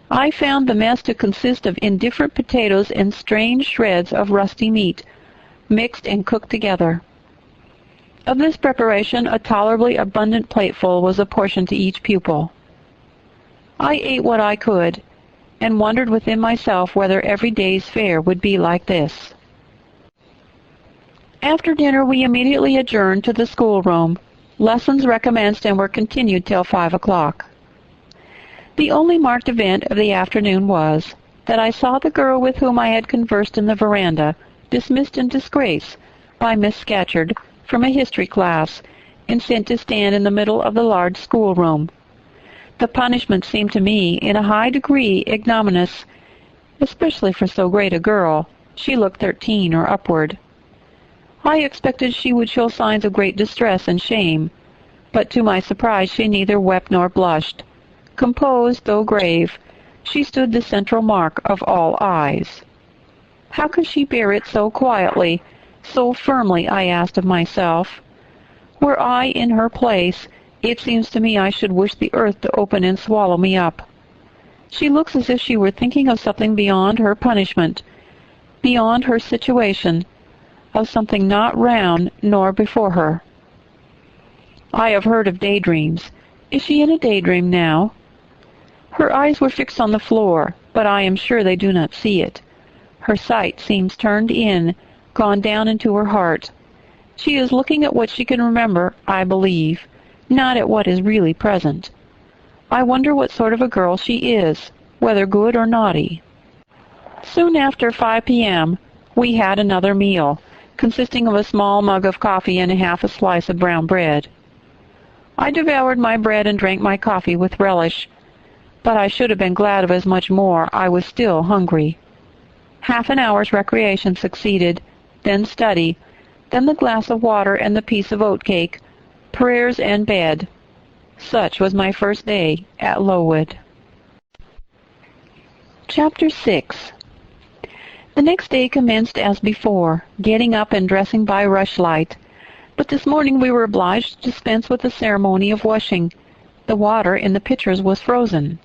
[SPEAKER 1] I found the mess to consist of indifferent potatoes and strange shreds of rusty meat, mixed and cooked together. Of this preparation a tolerably abundant plateful was apportioned to each pupil. I ate what I could, and wondered within myself whether every day's fare would be like this. After dinner we immediately adjourned to the schoolroom. Lessons recommenced and were continued till 5 o'clock. The only marked event of the afternoon was that I saw the girl with whom I had conversed in the veranda dismissed in disgrace by Miss Scatcherd from a history class and sent to stand in the middle of the large schoolroom. The punishment seemed to me in a high degree ignominious, especially for so great a girl. She looked 13 or upward. I expected she would show signs of great distress and shame, but to my surprise she neither wept nor blushed. Composed, though grave, She stood the central mark of all eyes. How could she bear it so quietly, so firmly, I asked of myself. Were I in her place, it seems to me I should wish the earth to open and swallow me up. She looks as if she were thinking of something beyond her punishment, beyond her situation, of something not round nor before her. I have heard of daydreams. Is she in a daydream now? Her eyes were fixed on the floor, but I am sure they do not see it. Her sight seems turned in, gone down into her heart. She is looking at what she can remember, I believe, not at what is really present. I wonder what sort of a girl she is, whether good or naughty. Soon after 5 p.m., we had another meal, consisting of a small mug of coffee and half a slice of brown bread. I devoured my bread and drank my coffee with relish, but I should have been glad of as much more. I was still hungry. Half an hour's recreation succeeded, then study, then the glass of water and the piece of oat cake, prayers and bed. Such was my first day at Lowood. Chapter 6. The next day commenced as before, getting up and dressing by rushlight. But this morning we were obliged to dispense with the ceremony of washing. The water in the pitchers was frozen.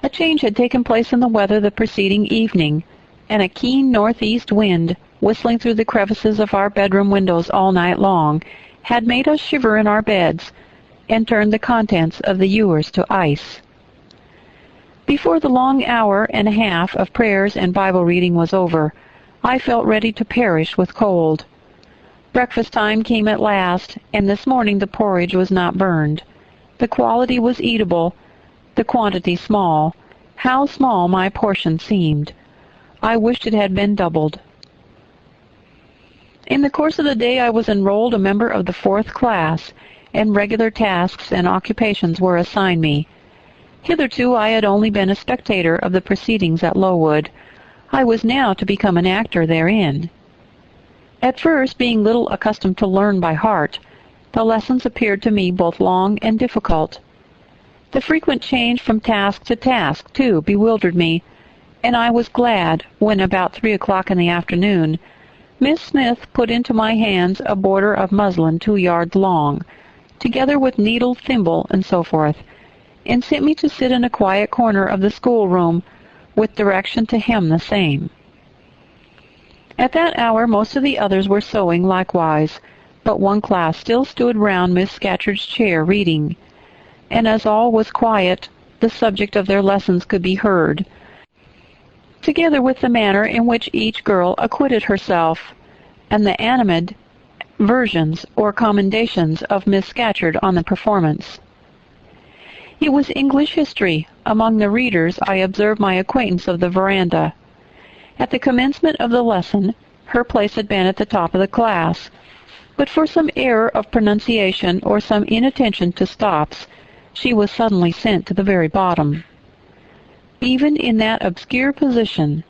[SPEAKER 1] A change had taken place in the weather the preceding evening, and a keen northeast wind, whistling through the crevices of our bedroom windows all night long, had made us shiver in our beds, and turned the contents of the ewers to ice. Before the long hour and a half of prayers and Bible reading was over, I felt ready to perish with cold. Breakfast time came at last, and this morning the porridge was not burned. The quality was eatable, the quantity small. How small my portion seemed! I wished it had been doubled. In the course of the day I was enrolled a member of the 4th class, and regular tasks and occupations were assigned me. Hitherto I had only been a spectator of the proceedings at Lowood. I was now to become an actor therein. At first, being little accustomed to learn by heart, the lessons appeared to me both long and difficult. The frequent change from task to task, too, bewildered me, and I was glad when, about 3 o'clock in the afternoon, Miss Smith put into my hands a border of muslin 2 yards long, together with needle, thimble, and so forth, and sent me to sit in a quiet corner of the schoolroom, with direction to hem the same. At that hour most of the others were sewing likewise, but one class still stood round Miss Scatcherd's chair reading, and as all was quiet, the subject of their lessons could be heard, together with the manner in which each girl acquitted herself, and the animated versions or commendations of Miss Scatcherd on the performance. It was English history. Among the readers I observed my acquaintance of the veranda. At the commencement of the lesson, her place had been at the top of the class, but for some error of pronunciation or some inattention to stops, she was suddenly sent to the very bottom. Even in that obscure position,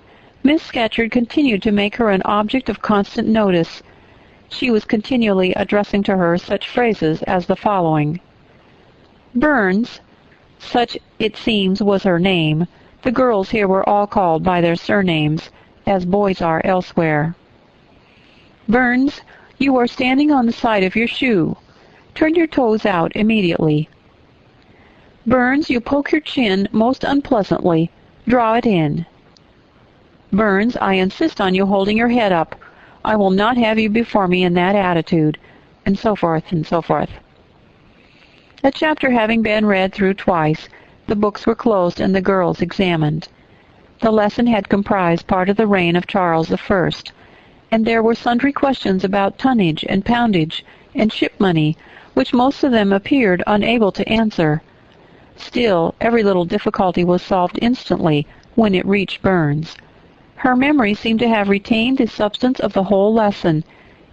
[SPEAKER 1] Miss Scatcherd continued to make her an object of constant notice. She was continually addressing to her such phrases as the following: Burns, such it seems was her name. The girls here were all called by their surnames, as boys are elsewhere. Burns, you are standing on the side of your shoe. Turn your toes out immediately. Burns, you poke your chin most unpleasantly. Draw it in. Burns, I insist on you holding your head up. I will not have you before me in that attitude, and so forth and so forth. A chapter having been read through twice, the books were closed and the girls examined. The lesson had comprised part of the reign of Charles I, and there were sundry questions about tonnage and poundage and ship money, which most of them appeared unable to answer. Still, every little difficulty was solved instantly when it reached Burns. Her memory seemed to have retained the substance of the whole lesson,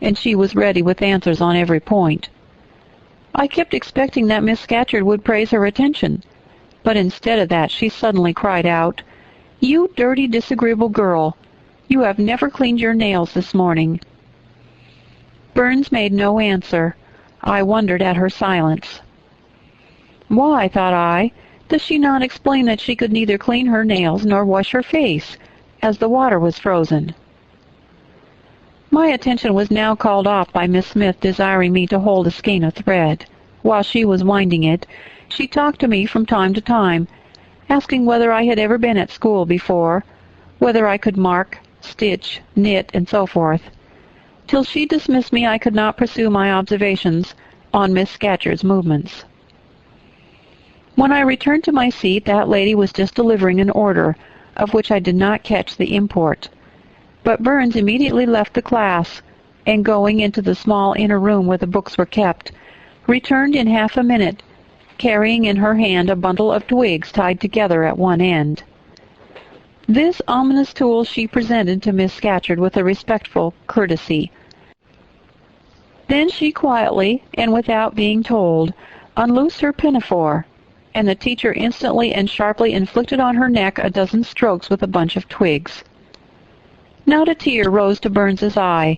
[SPEAKER 1] and she was ready with answers on every point. I kept expecting that Miss Scatcherd would praise her attention, but instead of that she suddenly cried out, "You dirty, disagreeable girl! You have never cleaned your nails this morning." Burns made no answer. I wondered at her silence. Why, thought I, Does she not explain that she could neither clean her nails nor wash her face, as the water was frozen? My attention was now called off by Miss Smith desiring me to hold a skein of thread. While she was winding it, she talked to me from time to time, asking whether I had ever been at school before, whether I could mark, stitch, knit, and so forth. Till she dismissed me, I could not pursue my observations on Miss Scatcherd's movements. When I returned to my seat, that lady was just delivering an order, of which I did not catch the import. But Burns immediately left the class, and going into the small inner room where the books were kept, returned in half a minute, carrying in her hand a bundle of twigs tied together at one end. This ominous tool she presented to Miss Scatcherd with a respectful courtesy. Then she quietly, and without being told, unloosed her pinafore, and the teacher instantly and sharply inflicted on her neck a dozen strokes with a bunch of twigs. Not a tear rose to Burns's eye,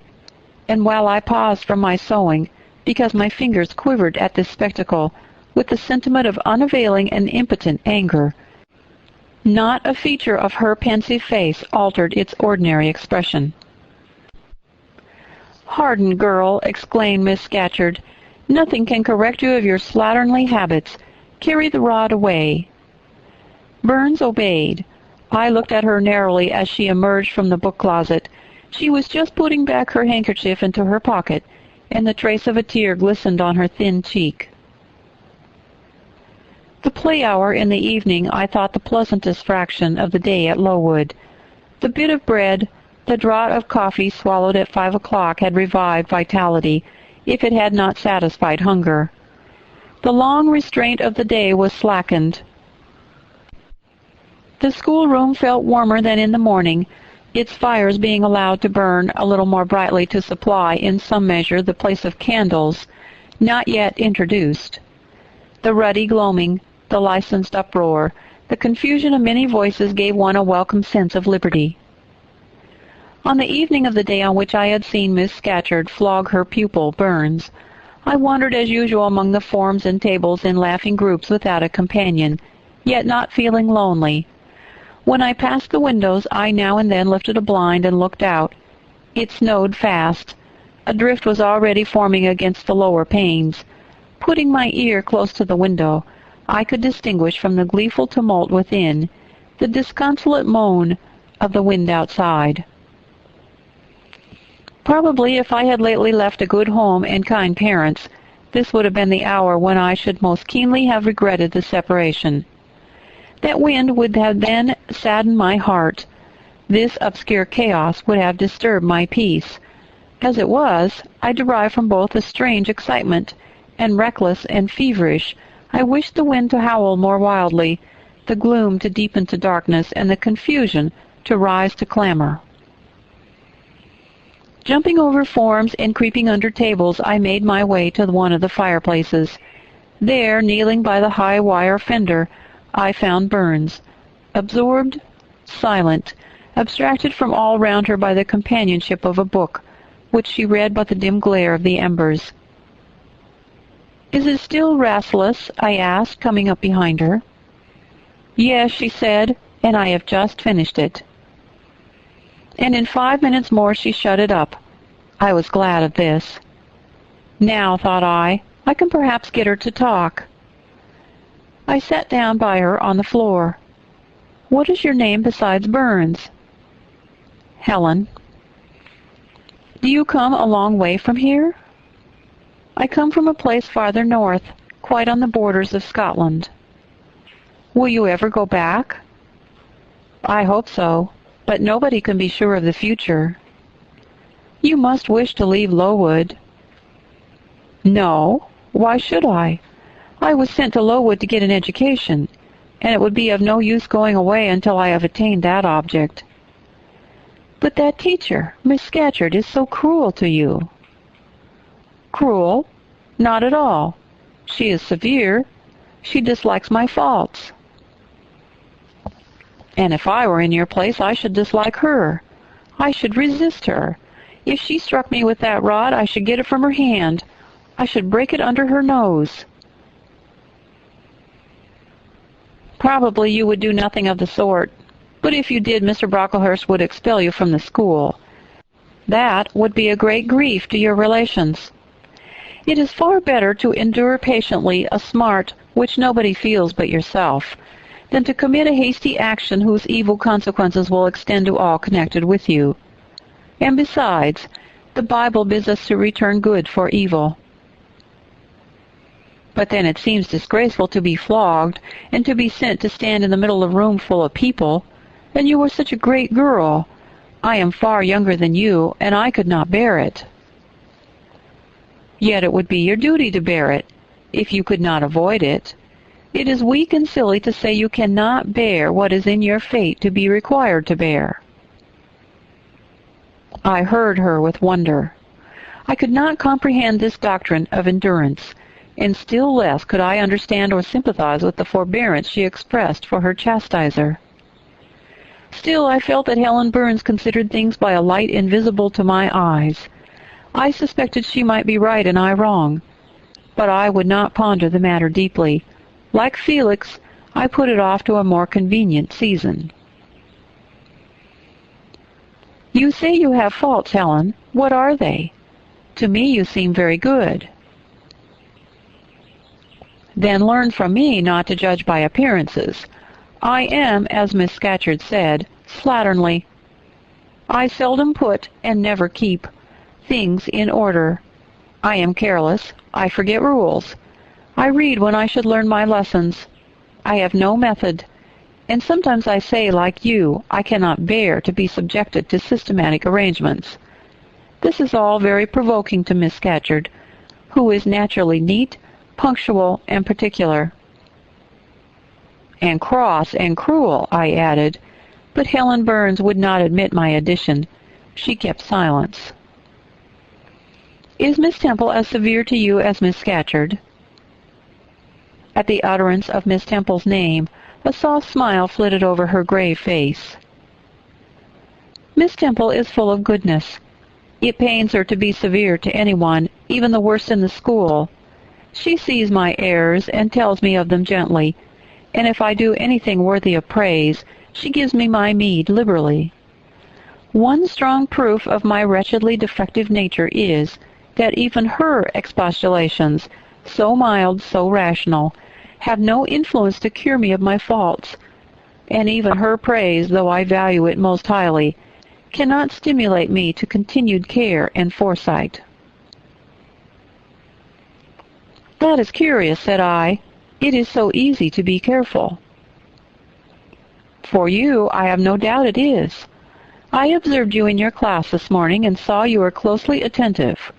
[SPEAKER 1] and while I paused from my sewing, because my fingers quivered at this spectacle, with the sentiment of unavailing and impotent anger, not a feature of her pensive face altered its ordinary expression. "Hardened girl," exclaimed Miss Scatcherd, "nothing can correct you of your slatternly habits. Carry the rod away." Burns obeyed. I looked at her narrowly as she emerged from the book-closet. She was just putting back her handkerchief into her pocket, and the trace of a tear glistened on her thin cheek. The play hour in the evening I thought the pleasantest fraction of the day at Lowood. The bit of bread, the draught of coffee swallowed at 5 o'clock had revived vitality, if it had not satisfied hunger. The long restraint of the day was slackened. The schoolroom felt warmer than in the morning, its fires being allowed to burn a little more brightly to supply in some measure the place of candles, not yet introduced. The ruddy gloaming, the licensed uproar, the confusion of many voices gave one a welcome sense of liberty. On the evening of the day on which I had seen Miss Scatcherd flog her pupil, Burns, I wandered as usual among the forms and tables in laughing groups without a companion, yet not feeling lonely. When I passed the windows, I now and then lifted a blind and looked out. It snowed fast. A drift was already forming against the lower panes. Putting my ear close to the window, I could distinguish from the gleeful tumult within the disconsolate moan of the wind outside. Probably if I had lately left a good home and kind parents, this would have been the hour when I should most keenly have regretted the separation. That wind would have then saddened my heart. This obscure chaos would have disturbed my peace. As it was, I derived from both a strange excitement, and reckless and feverish, I wished the wind to howl more wildly, the gloom to deepen to darkness, and the confusion to rise to clamor. Jumping over forms and creeping under tables, I made my way to one of the fireplaces. There, kneeling by the high wire fender, I found Burns, absorbed, silent, abstracted from all round her by the companionship of a book, which she read by the dim glare of the embers. "Is it still restless?" I asked, coming up behind her. "Yes," she said, "and I have just finished it." And in 5 minutes more she shut it up. I was glad of this. Now, thought I can perhaps get her to talk. I sat down by her on the floor. "What is your name besides Burns?" "Helen." "Do you come a long way from here?" "I come from a place farther north, quite on the borders of Scotland." "Will you ever go back?" "I hope so, but nobody can be sure of the future." "You must wish to leave Lowood." "No. Why should I? I was sent to Lowood to get an education, and it would be of no use going away until I have attained that object." "But that teacher, Miss Scatcherd, is so cruel to you." "Cruel? Not at all. She is severe. She dislikes my faults." "And if I were in your place, I should dislike her. I should resist her. If she struck me with that rod, I should get it from her hand. I should break it under her nose." Probably you would do nothing of the sort, but if you did, Mr. Brocklehurst would expel you from the school. That would be a great grief to your relations. It is far better to endure patiently a smart which nobody feels but yourself, than to commit a hasty action whose evil consequences will extend to all connected with you. And besides, the Bible bids us to return good for evil. But then it seems disgraceful to be flogged, and to be sent to stand in the middle of a room full of people, and you were such a great girl. I am far younger than you, and I could not bear it. Yet it would be your duty to bear it, if you could not avoid it. It is weak and silly to say you cannot bear what is in your fate to be required to bear. I heard her with wonder. I could not comprehend this doctrine of endurance, and still less could I understand or sympathize with the forbearance she expressed for her chastiser. Still, I felt that Helen Burns considered things by a light invisible to my eyes. I suspected she might be right and I wrong, but I would not ponder the matter deeply. Like Felix, I put it off to a more convenient season. You say you have faults, Helen. What are they? To me you seem very good. Then learn from me not to judge by appearances. I am, as Miss Scatcherd said, slatternly. I seldom put, and never keep, things in order. I am careless. I forget rules. I read when I should learn my lessons. I have no method, and sometimes I say, like you, I cannot bear to be subjected to systematic arrangements. This is all very provoking to Miss Scatcherd, who is naturally neat, punctual, and particular. And cross and cruel, I added, but Helen Burns would not admit my addition. She kept silence. Is Miss Temple as severe to you as Miss Scatcherd? At the utterance of Miss Temple's name, a soft smile flitted over her grave face. Miss Temple is full of goodness. It pains her to be severe to anyone, even the worst in the school. She sees my errors and tells me of them gently, and if I do anything worthy of praise, she gives me my meed liberally. One strong proof of my wretchedly defective nature is that even her expostulations, so mild, so rational, have no influence to cure me of my faults, and even her praise, though I value it most highly, cannot stimulate me to continued care and foresight. That is curious, said I. It is so easy to be careful. For you, I have no doubt it is. I observed you in your class this morning and saw you were closely attentive.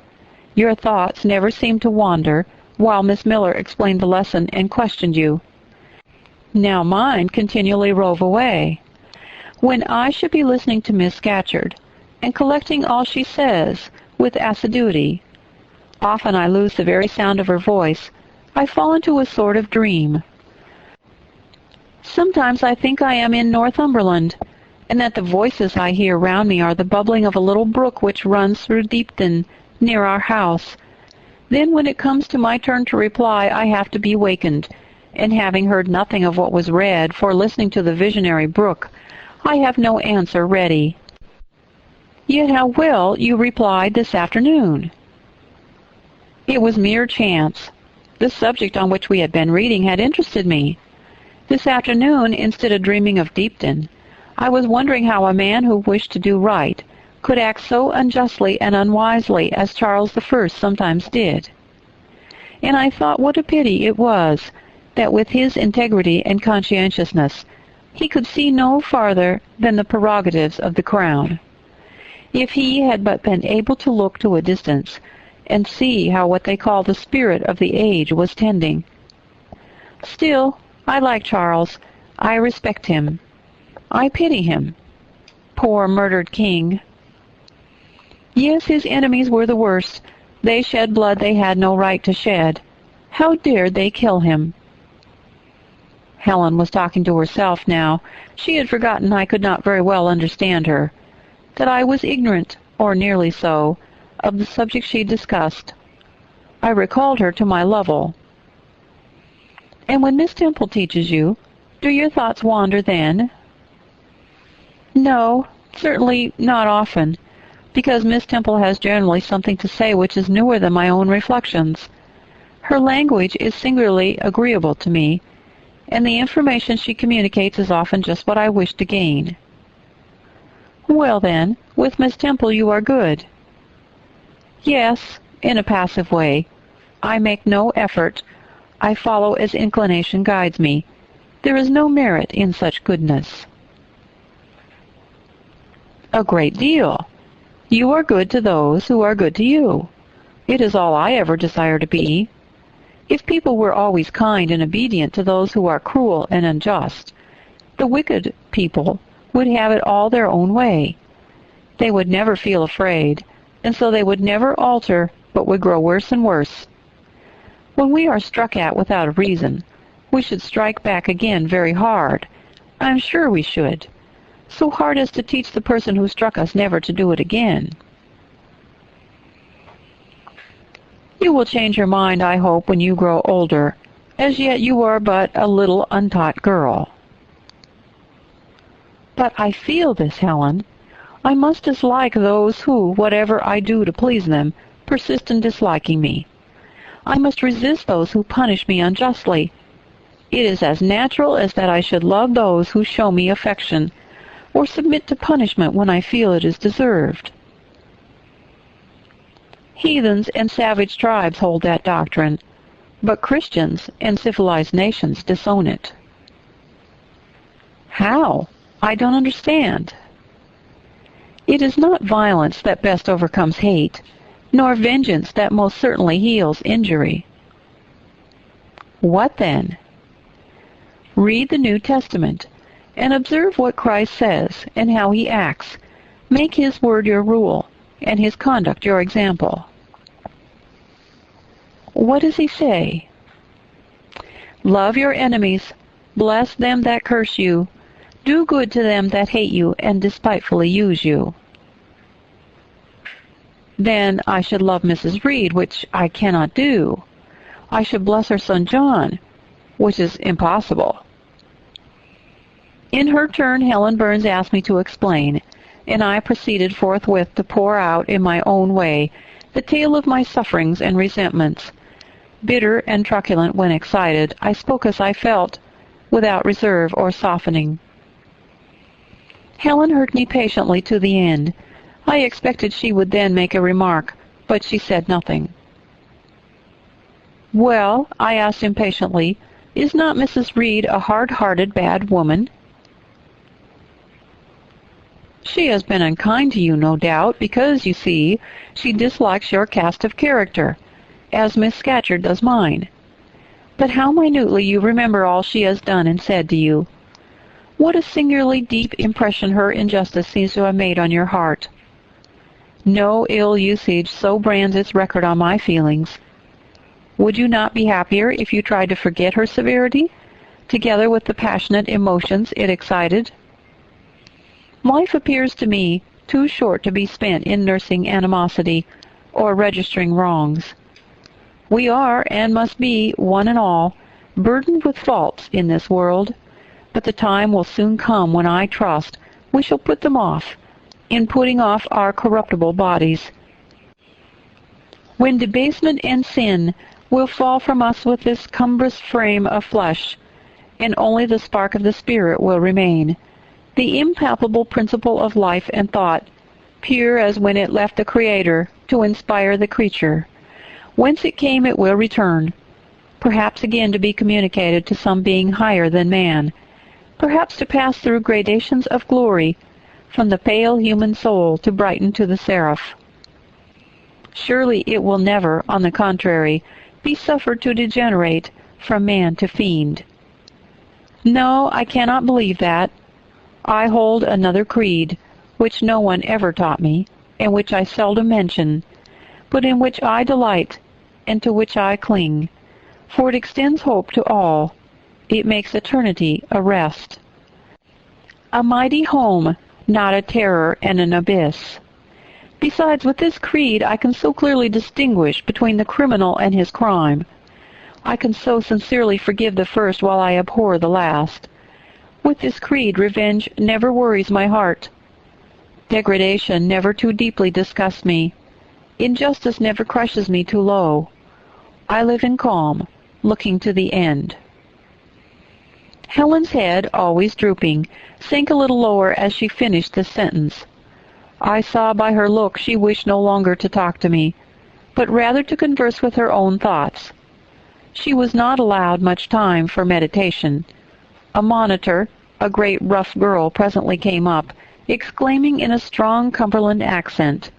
[SPEAKER 1] Your thoughts never seemed to wander while Miss Miller explained the lesson and questioned you. Now mine continually rove away. When I should be listening to Miss Scatcherd and collecting all she says with assiduity, often I lose the very sound of her voice. I fall into a sort of dream. Sometimes I think I am in Northumberland, and that the voices I hear round me are the bubbling of a little brook which runs through Deepden, near our house. Then when it comes to my turn to reply, I have to be wakened, and having heard nothing of what was read, for listening to the visionary brook, I have no answer ready. Yet how well you replied this afternoon. It was mere chance. The subject on which we had been reading had interested me. This afternoon, instead of dreaming of Deepden, I was wondering how a man who wished to do right could act so unjustly and unwisely as Charles I sometimes did. And I thought what a pity it was that with his integrity and conscientiousness he could see no farther than the prerogatives of the crown. If he had but been able to look to a distance and see how what they call the spirit of the age was tending. Still, I like Charles. I respect him. I pity him. Poor murdered king. Yes, his enemies were the worst. They shed blood they had no right to shed. How dared they kill him? Helen was talking to herself now. She had forgotten I could not very well understand her, that I was ignorant, or nearly so, of the subject she discussed. I recalled her to my level. And when Miss Temple teaches you, Do your thoughts wander then? No, certainly not often, because Miss Temple has generally something to say which is newer than my own reflections. Her language is singularly agreeable to me, and the information she communicates is often just what I wish to gain. Well then, with Miss Temple you are good. Yes, in a passive way. I make no effort. I follow as inclination guides me. There is no merit in such goodness. A great deal. You are good to those who are good to you. It is all I ever desire to be. If people were always kind and obedient to those who are cruel and unjust, the wicked people would have it all their own way. They would never feel afraid, and so they would never alter, but would grow worse and worse. When we are struck at without a reason, we should strike back again very hard. I am sure we should. So hard as to teach the person who struck us never to do it again. You will change your mind, I hope, when you grow older. As yet you are but a little untaught girl. But I feel this, Helen. I must dislike those who, whatever I do to please them, persist in disliking me. I must resist those who punish me unjustly. It is as natural as that I should love those who show me affection, or submit to punishment when I feel it is deserved. Heathens and savage tribes hold that doctrine, but Christians and civilized nations disown it. How? I don't understand. It is not violence that best overcomes hate, nor vengeance that most certainly heals injury. What then? Read the New Testament, and observe what Christ says and how he acts. Make his word your rule, and his conduct your example. What does he say? Love your enemies, bless them that curse you, do good to them that hate you and despitefully use you. Then I should love Mrs. Reed, which I cannot do. I should bless her son John, which is impossible. In her turn, Helen Burns asked me to explain, and I proceeded forthwith to pour out in my own way the tale of my sufferings and resentments. Bitter and truculent when excited, I spoke as I felt, without reserve or softening. Helen heard me patiently to the end. I expected she would then make a remark, but she said nothing. Well, I asked impatiently, is not Mrs. Reed a hard-hearted, bad woman? She has been unkind to you, no doubt, because, you see, she dislikes your cast of character, as Miss Scatcherd does mine. But how minutely you remember all she has done and said to you. What a singularly deep impression her injustice seems to have made on your heart. No ill usage so brands its record on my feelings. Would you not be happier if you tried to forget her severity, together with the passionate emotions it excited? Life appears to me too short to be spent in nursing animosity or registering wrongs. We are, and must be, one and all, burdened with faults in this world, but the time will soon come when I trust we shall put them off, in putting off our corruptible bodies. When debasement and sin will fall from us with this cumbrous frame of flesh, and only the spark of the Spirit will remain, the impalpable principle of life and thought, pure as when it left the Creator to inspire the creature. Whence it came it will return, perhaps again to be communicated to some being higher than man, perhaps to pass through gradations of glory, from the pale human soul to brighten to the seraph. Surely it will never, on the contrary, be suffered to degenerate from man to fiend. No, I cannot believe that. I hold another creed, which no one ever taught me, and which I seldom mention, but in which I delight, and to which I cling, for it extends hope to all. It makes eternity a rest. A mighty home, not a terror and an abyss. Besides, with this creed I can so clearly distinguish between the criminal and his crime. I can so sincerely forgive the first while I abhor the last. With this creed, revenge never worries my heart. Degradation never too deeply disgusts me. Injustice never crushes me too low. I live in calm, looking to the end. Helen's head, always drooping, sank a little lower as she finished this sentence. I saw by her look she wished no longer to talk to me, but rather to converse with her own thoughts. She was not allowed much time for meditation. A monitor, a great rough girl, presently came up, exclaiming in a strong Cumberland accent,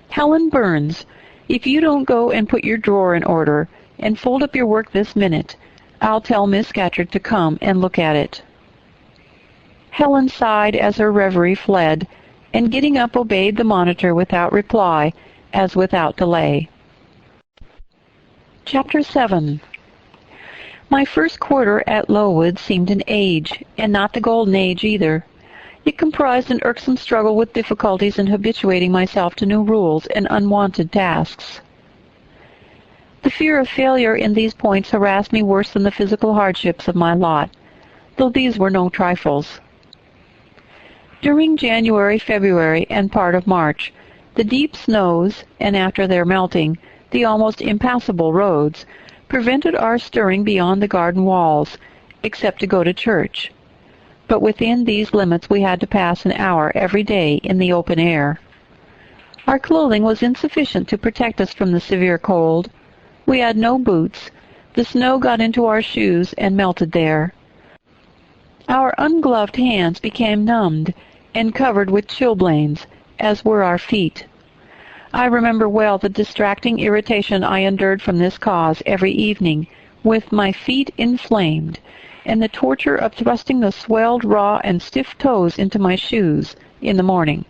[SPEAKER 1] "Helen Burns, if you don't go and put your drawer in order, and fold up your work this minute, I'll tell Miss Scatcherd to come and look at it." Helen sighed as her reverie fled, and getting up obeyed the monitor without reply, as without delay. Chapter 7. My first quarter at Lowood seemed an age, and not the golden age either. It comprised an irksome struggle with difficulties in habituating myself to new rules and unwonted tasks. The fear of failure in these points harassed me worse than the physical hardships of my lot, though these were no trifles. During January, February, and part of March, the deep snows, and after their melting, the almost impassable roads, prevented our stirring beyond the garden walls, except to go to church. But within these limits we had to pass an hour every day in the open air. Our clothing was insufficient to protect us from the severe cold. We had no boots. The snow got into our shoes and melted there. Our ungloved hands became numbed and covered with chilblains, as were our feet. I remember well the distracting irritation I endured from this cause every evening, with my feet inflamed, and the torture of thrusting the swelled, raw, and stiff toes into my shoes in the morning.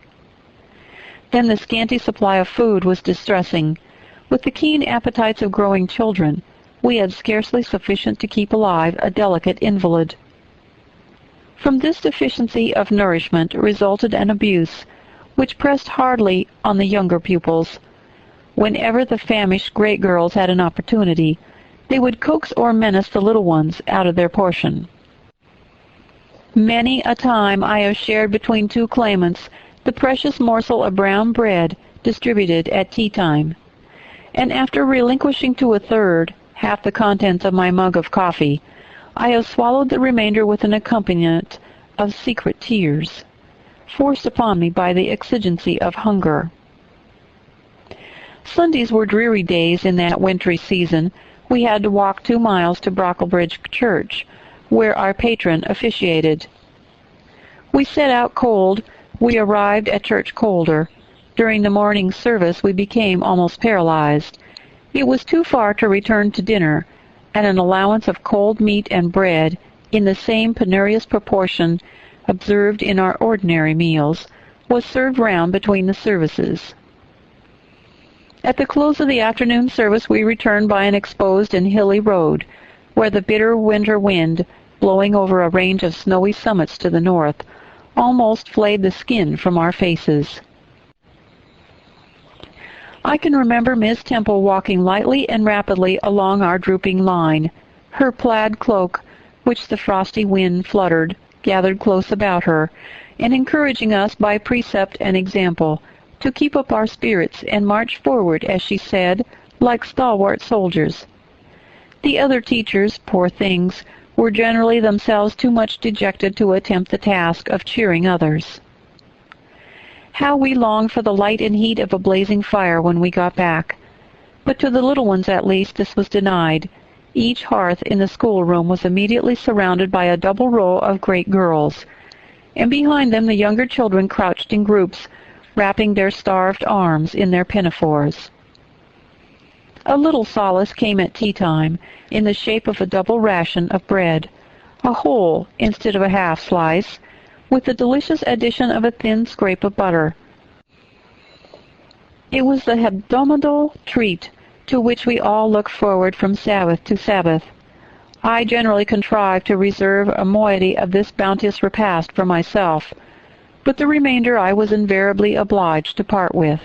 [SPEAKER 1] Then the scanty supply of food was distressing. With the keen appetites of growing children, we had scarcely sufficient to keep alive a delicate invalid. From this deficiency of nourishment resulted an abuse, which pressed hardly on the younger pupils. Whenever the famished great girls had an opportunity, they would coax or menace the little ones out of their portion. Many a time I have shared between two claimants the precious morsel of brown bread distributed at tea-time, and after relinquishing to a third half the contents of my mug of coffee, I have swallowed the remainder with an accompaniment of secret tears, forced upon me by the exigency of hunger. Sundays were dreary days in that wintry season. We had to walk 2 miles to Brocklebridge Church, where our patron officiated. We set out cold. We arrived at church colder. During the morning service we became almost paralyzed. It was too far to return to dinner, and an allowance of cold meat and bread, in the same penurious proportion observed in our ordinary meals, was served round between the services. At the close of the afternoon service we returned by an exposed and hilly road, where the bitter winter wind, blowing over a range of snowy summits to the north, almost flayed the skin from our faces. I can remember Miss Temple walking lightly and rapidly along our drooping line, her plaid cloak, which the frosty wind fluttered, gathered close about her, and encouraging us by precept and example to keep up our spirits and march forward, as she said, like stalwart soldiers. The other teachers, poor things, were generally themselves too much dejected to attempt the task of cheering others. How we longed for the light and heat of a blazing fire when we got back! But to the little ones at least this was denied. Each hearth in the schoolroom was immediately surrounded by a double row of great girls, and behind them the younger children crouched in groups, wrapping their starved arms in their pinafores. A little solace came at tea-time, in the shape of a double ration of bread, a whole instead of a half slice, with the delicious addition of a thin scrape of butter. It was the hebdomadal treat to which we all looked forward from Sabbath to Sabbath. I generally contrived to reserve a moiety of this bounteous repast for myself, but the remainder I was invariably obliged to part with.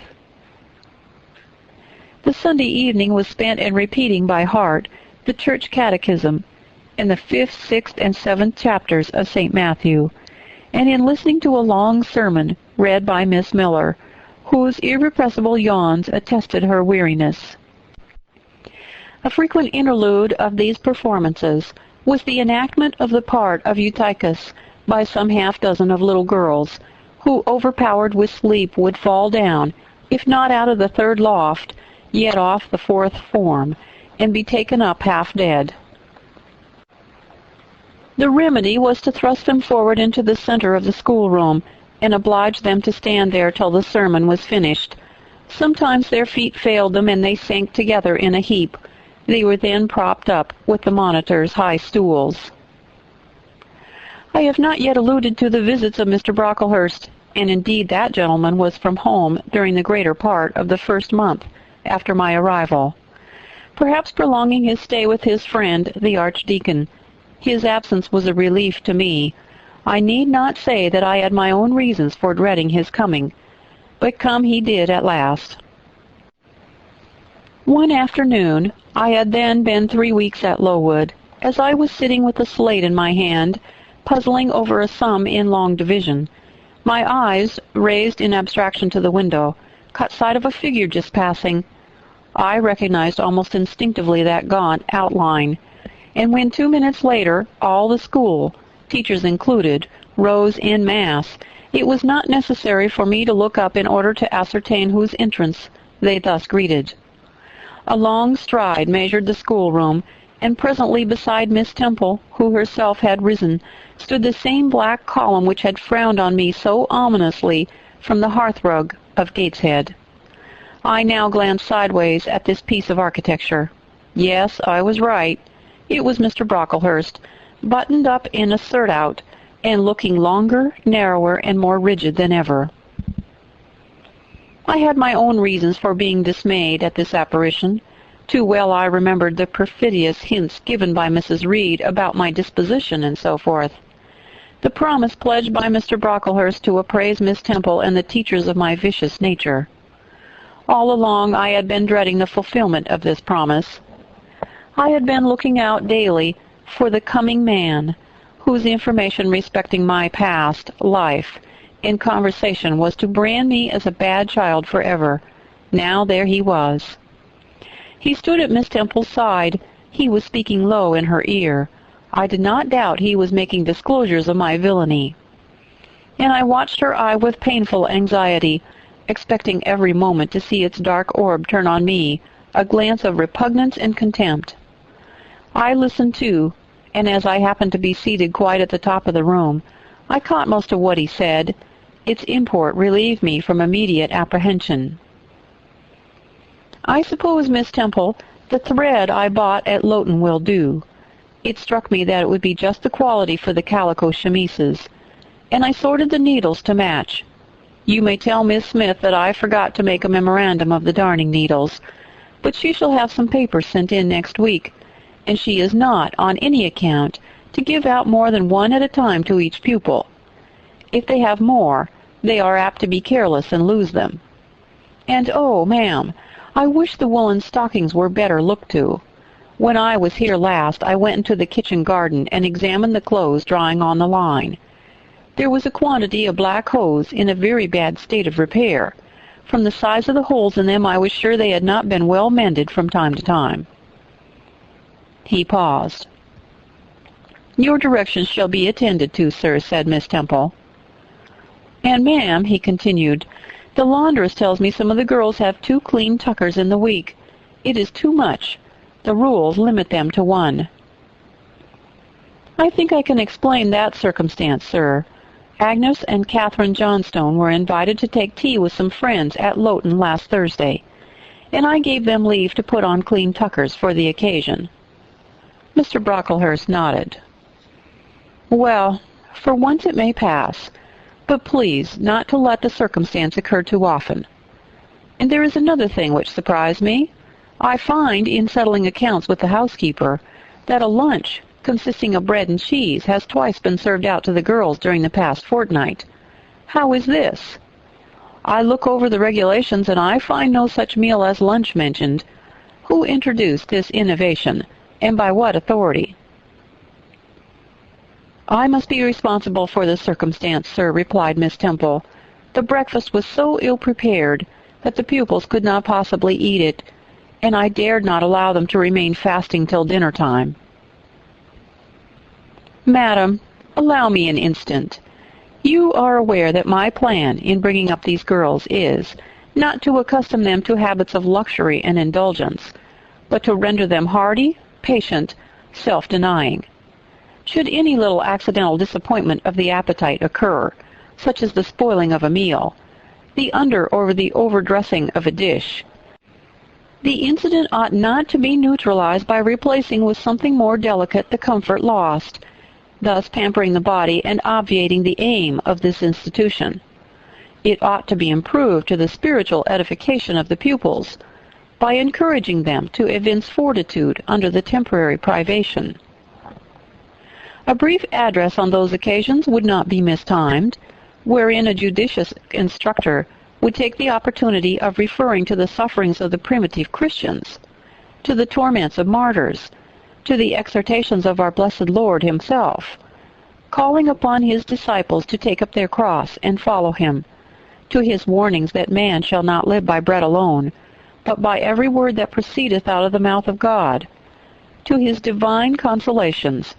[SPEAKER 1] The Sunday evening was spent in repeating by heart the church catechism, in the 5th, 6th, and 7th chapters of St. Matthew, and in listening to a long sermon read by Miss Miller, whose irrepressible yawns attested her weariness. A frequent interlude of these performances was the enactment of the part of Eutychus by some half-dozen of little girls, who, overpowered with sleep, would fall down, if not out of the 3rd loft, yet off the 4th form, and be taken up half dead. The remedy was to thrust them forward into the center of the schoolroom, and oblige them to stand there till the sermon was finished. Sometimes their feet failed them, and they sank together in a heap. They were then propped up with the monitor's high stools. I have not yet alluded to the visits of Mr. Brocklehurst, and indeed that gentleman was from home during the greater part of the 1st month after my arrival, perhaps prolonging his stay with his friend, the Archdeacon. His absence was a relief to me. I need not say that I had my own reasons for dreading his coming, but come he did at last. One afternoon, I had then been 3 weeks at Lowood, as I was sitting with a slate in my hand, puzzling over a sum in long division, my eyes, raised in abstraction to the window, caught sight of a figure just passing. I recognized almost instinctively that gaunt outline, and when 2 minutes later all the school, teachers included, rose en masse, it was not necessary for me to look up in order to ascertain whose entrance they thus greeted. A long stride measured the schoolroom, and presently beside Miss Temple, who herself had risen, stood the same black column which had frowned on me so ominously from the hearthrug of Gateshead. I now glanced sideways at this piece of architecture. Yes, I was right. It was Mr. Brocklehurst, buttoned up in a surtout, and looking longer, narrower, and more rigid than ever. I had my own reasons for being dismayed at this apparition. Too well I remembered the perfidious hints given by Mrs. Reed about my disposition and so forth. The promise pledged by Mr. Brocklehurst to appraise Miss Temple and the teachers of my vicious nature. All along I had been dreading the fulfillment of this promise. I had been looking out daily for the coming man, whose information respecting my past life in conversation was to brand me as a bad child forever. Now there he was. He stood at Miss Temple's side. He was speaking low in her ear. I did not doubt he was making disclosures of my villainy. And I watched her eye with painful anxiety, expecting every moment to see its dark orb turn on me, a glance of repugnance and contempt. I listened too, and as I happened to be seated quite at the top of the room, I caught most of what he said. Its import relieved me from immediate apprehension. I suppose, Miss Temple, the thread I bought at Loughton will do. It struck me that it would be just the quality for the calico chemises, and I sorted the needles to match. You may tell Miss Smith that I forgot to make a memorandum of the darning needles, but she shall have some papers sent in next week, and she is not, on any account, to give out more than one at a time to each pupil. If they have more, they are apt to be careless and lose them. And, oh, ma'am, I wish the woolen stockings were better looked to. When I was here last, I went into the kitchen garden and examined the clothes drying on the line. There was a quantity of black hose in a very bad state of repair. From the size of the holes in them, I was sure they had not been well mended from time to time. He paused. "Your directions shall be attended to, sir," said Miss Temple. "And, ma'am," he continued, "the laundress tells me some of the girls have 2 clean tuckers in the week. It is too much. The rules limit them to 1. "I think I can explain that circumstance, sir. Agnes and Catherine Johnstone were invited to take tea with some friends at Loughton last Thursday, and I gave them leave to put on clean tuckers for the occasion." Mr. Brocklehurst nodded. "Well, for once it may pass, but please not to let the circumstance occur too often. And there is another thing which surprised me. I find, in settling accounts with the housekeeper, that a lunch consisting of bread and cheese has twice been served out to the girls during the past fortnight. How is this? I look over the regulations and I find no such meal as lunch mentioned. Who introduced this innovation, and by what authority?" "I must be responsible for the circumstance, sir," replied Miss Temple. "The breakfast was so ill-prepared that the pupils could not possibly eat it, and I dared not allow them to remain fasting till dinner-time." "Madam, allow me an instant. You are aware that my plan in bringing up these girls is, not to accustom them to habits of luxury and indulgence, but to render them hardy, patient, self-denying. Should any little accidental disappointment of the appetite occur, such as the spoiling of a meal, the under or the overdressing of a dish, the incident ought not to be neutralized by replacing with something more delicate the comfort lost, thus pampering the body and obviating the aim of this institution. It ought to be improved to the spiritual edification of the pupils, by encouraging them to evince fortitude under the temporary privation. A brief address on those occasions would not be mistimed, wherein a judicious instructor would take the opportunity of referring to the sufferings of the primitive Christians, to the torments of martyrs, to the exhortations of our blessed Lord himself, calling upon his disciples to take up their cross and follow him, to his warnings that man shall not live by bread alone, but by every word that proceedeth out of the mouth of God, to his divine consolations,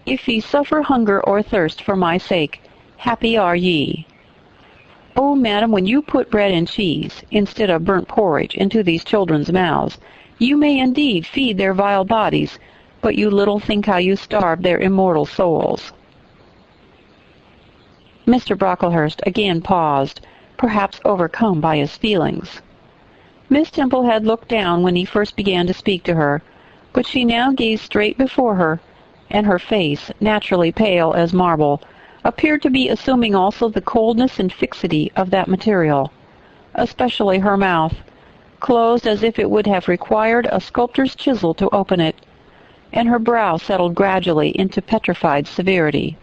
[SPEAKER 1] "If ye suffer hunger or thirst for my sake, happy are ye." Oh, madam, when you put bread and cheese, instead of burnt porridge, into these children's mouths, you may indeed feed their vile bodies, but you little think how you starve their immortal souls. Mr. Brocklehurst again paused, perhaps overcome by his feelings. Miss Temple had looked down when he first began to speak to her, but she now gazed straight before her, and her face, naturally pale as marble, appeared to be assuming also the coldness and fixity of that material, especially her mouth, closed as if it would have required a sculptor's chisel to open it, and her brow settled gradually into petrified severity.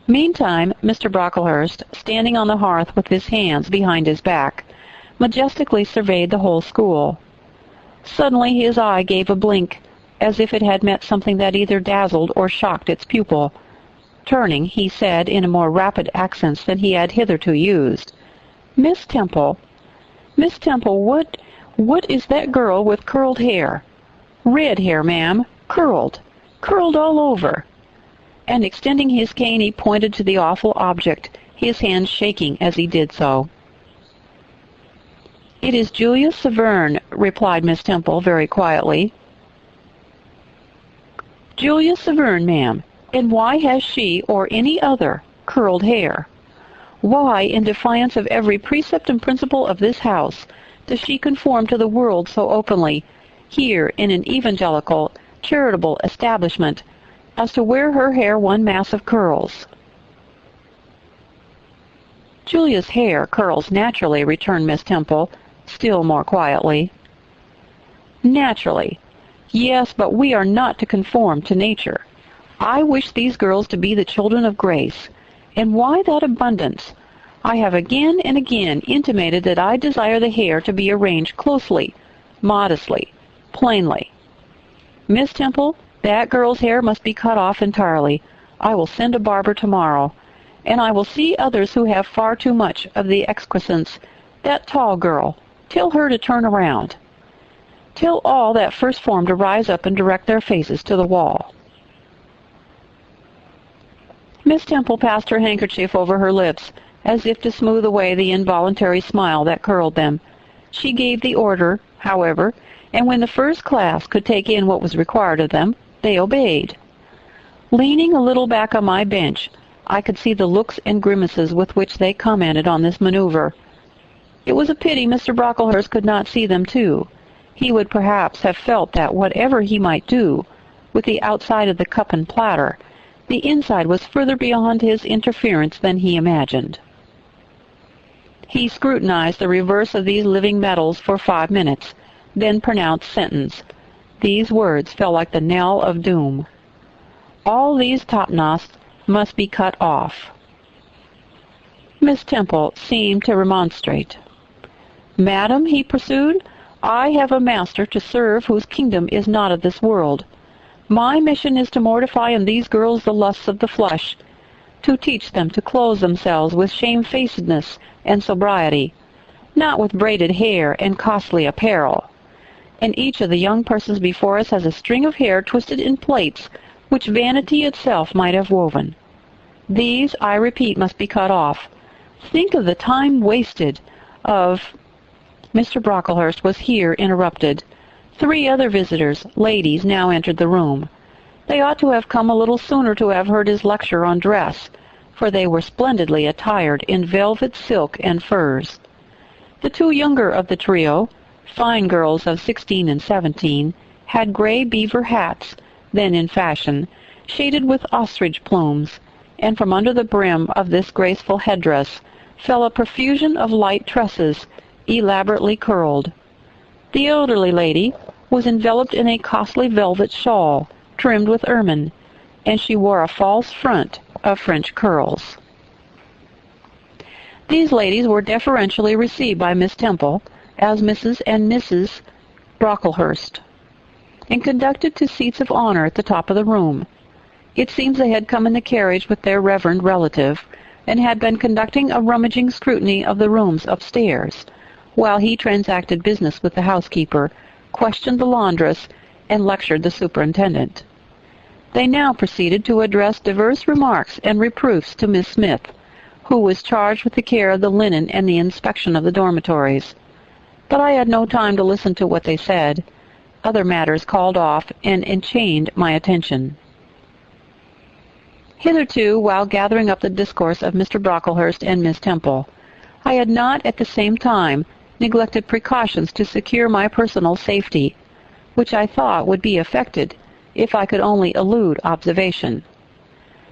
[SPEAKER 1] Meantime, Mr. Brocklehurst, standing on the hearth with his hands behind his back, majestically surveyed the whole school. Suddenly his eye gave a blink, as if it had met something that either dazzled or shocked its pupil. Turning, he said in a more rapid accents than he had hitherto used, Miss Temple, what is that girl with curled hair? Red hair, ma'am, curled all over." And extending his cane, he pointed to the awful object, his hand shaking as he did so. "It is Julia Severn," replied Miss Temple very quietly. "Julia Severn, ma'am. And why has she, or any other, curled hair? Why, in defiance of every precept and principle of this house, does she conform to the world so openly, here in an evangelical, charitable establishment, as to wear her hair one mass of curls?" "Julia's hair curls naturally," returned Miss Temple, still more quietly. "Naturally. Yes, but we are not to conform to nature. I wish these girls to be the children of grace. And why that abundance? I have again and again intimated that I desire the hair to be arranged closely, modestly, plainly. Miss Temple, that girl's hair must be cut off entirely. I will send a barber tomorrow, and I will see others who have far too much of the excrescence. That tall girl, tell her to turn around. Tell all that first form to rise up and direct their faces to the wall." Miss Temple passed her handkerchief over her lips, as if to smooth away the involuntary smile that curled them. She gave the order, however, and when the first class could take in what was required of them, they obeyed. Leaning a little back on my bench, I could see the looks and grimaces with which they commented on this maneuver. It was a pity Mr. Brocklehurst could not see them too. He would perhaps have felt that whatever he might do with the outside of the cup and platter, the inside was further beyond his interference than he imagined. He scrutinized the reverse of these living metals for 5 minutes, then pronounced sentence. These words fell like the knell of doom. "All these topknots must be cut off." Miss Temple seemed to remonstrate. "Madam," he pursued, "I have a master to serve whose kingdom is not of this world. My mission is to mortify in these girls the lusts of the flesh, to teach them to clothe themselves with shamefacedness and sobriety, not with braided hair and costly apparel. And each of the young persons before us has a string of hair twisted in plaits which vanity itself might have woven. These, I repeat, must be cut off. Think of the time wasted of—" Mr. Brocklehurst was here interrupted. 3 other visitors, ladies, now entered the room. They ought to have come a little sooner to have heard his lecture on dress, for they were splendidly attired in velvet, silk, and furs. The 2 younger of the trio, fine girls of 16 and 17, had gray beaver hats, then in fashion, shaded with ostrich plumes, and from under the brim of this graceful headdress fell a profusion of light tresses, elaborately curled. The elderly lady was enveloped in a costly velvet shawl, trimmed with ermine, and she wore a false front of French curls. These ladies were deferentially received by Miss Temple as Mrs. and Mrs. Brocklehurst, and conducted to seats of honor at the top of the room. It seems they had come in the carriage with their reverend relative, and had been conducting a rummaging scrutiny of the rooms upstairs, while he transacted business with the housekeeper, questioned the laundress, and lectured the superintendent. They now proceeded to address diverse remarks and reproofs to Miss Smith, who was charged with the care of the linen and the inspection of the dormitories. But I had no time to listen to what they said. Other matters called off and enchained my attention. Hitherto, while gathering up the discourse of Mr. Brocklehurst and Miss Temple, I had not at the same time neglected precautions to secure my personal safety, which I thought would be effected if I could only elude observation.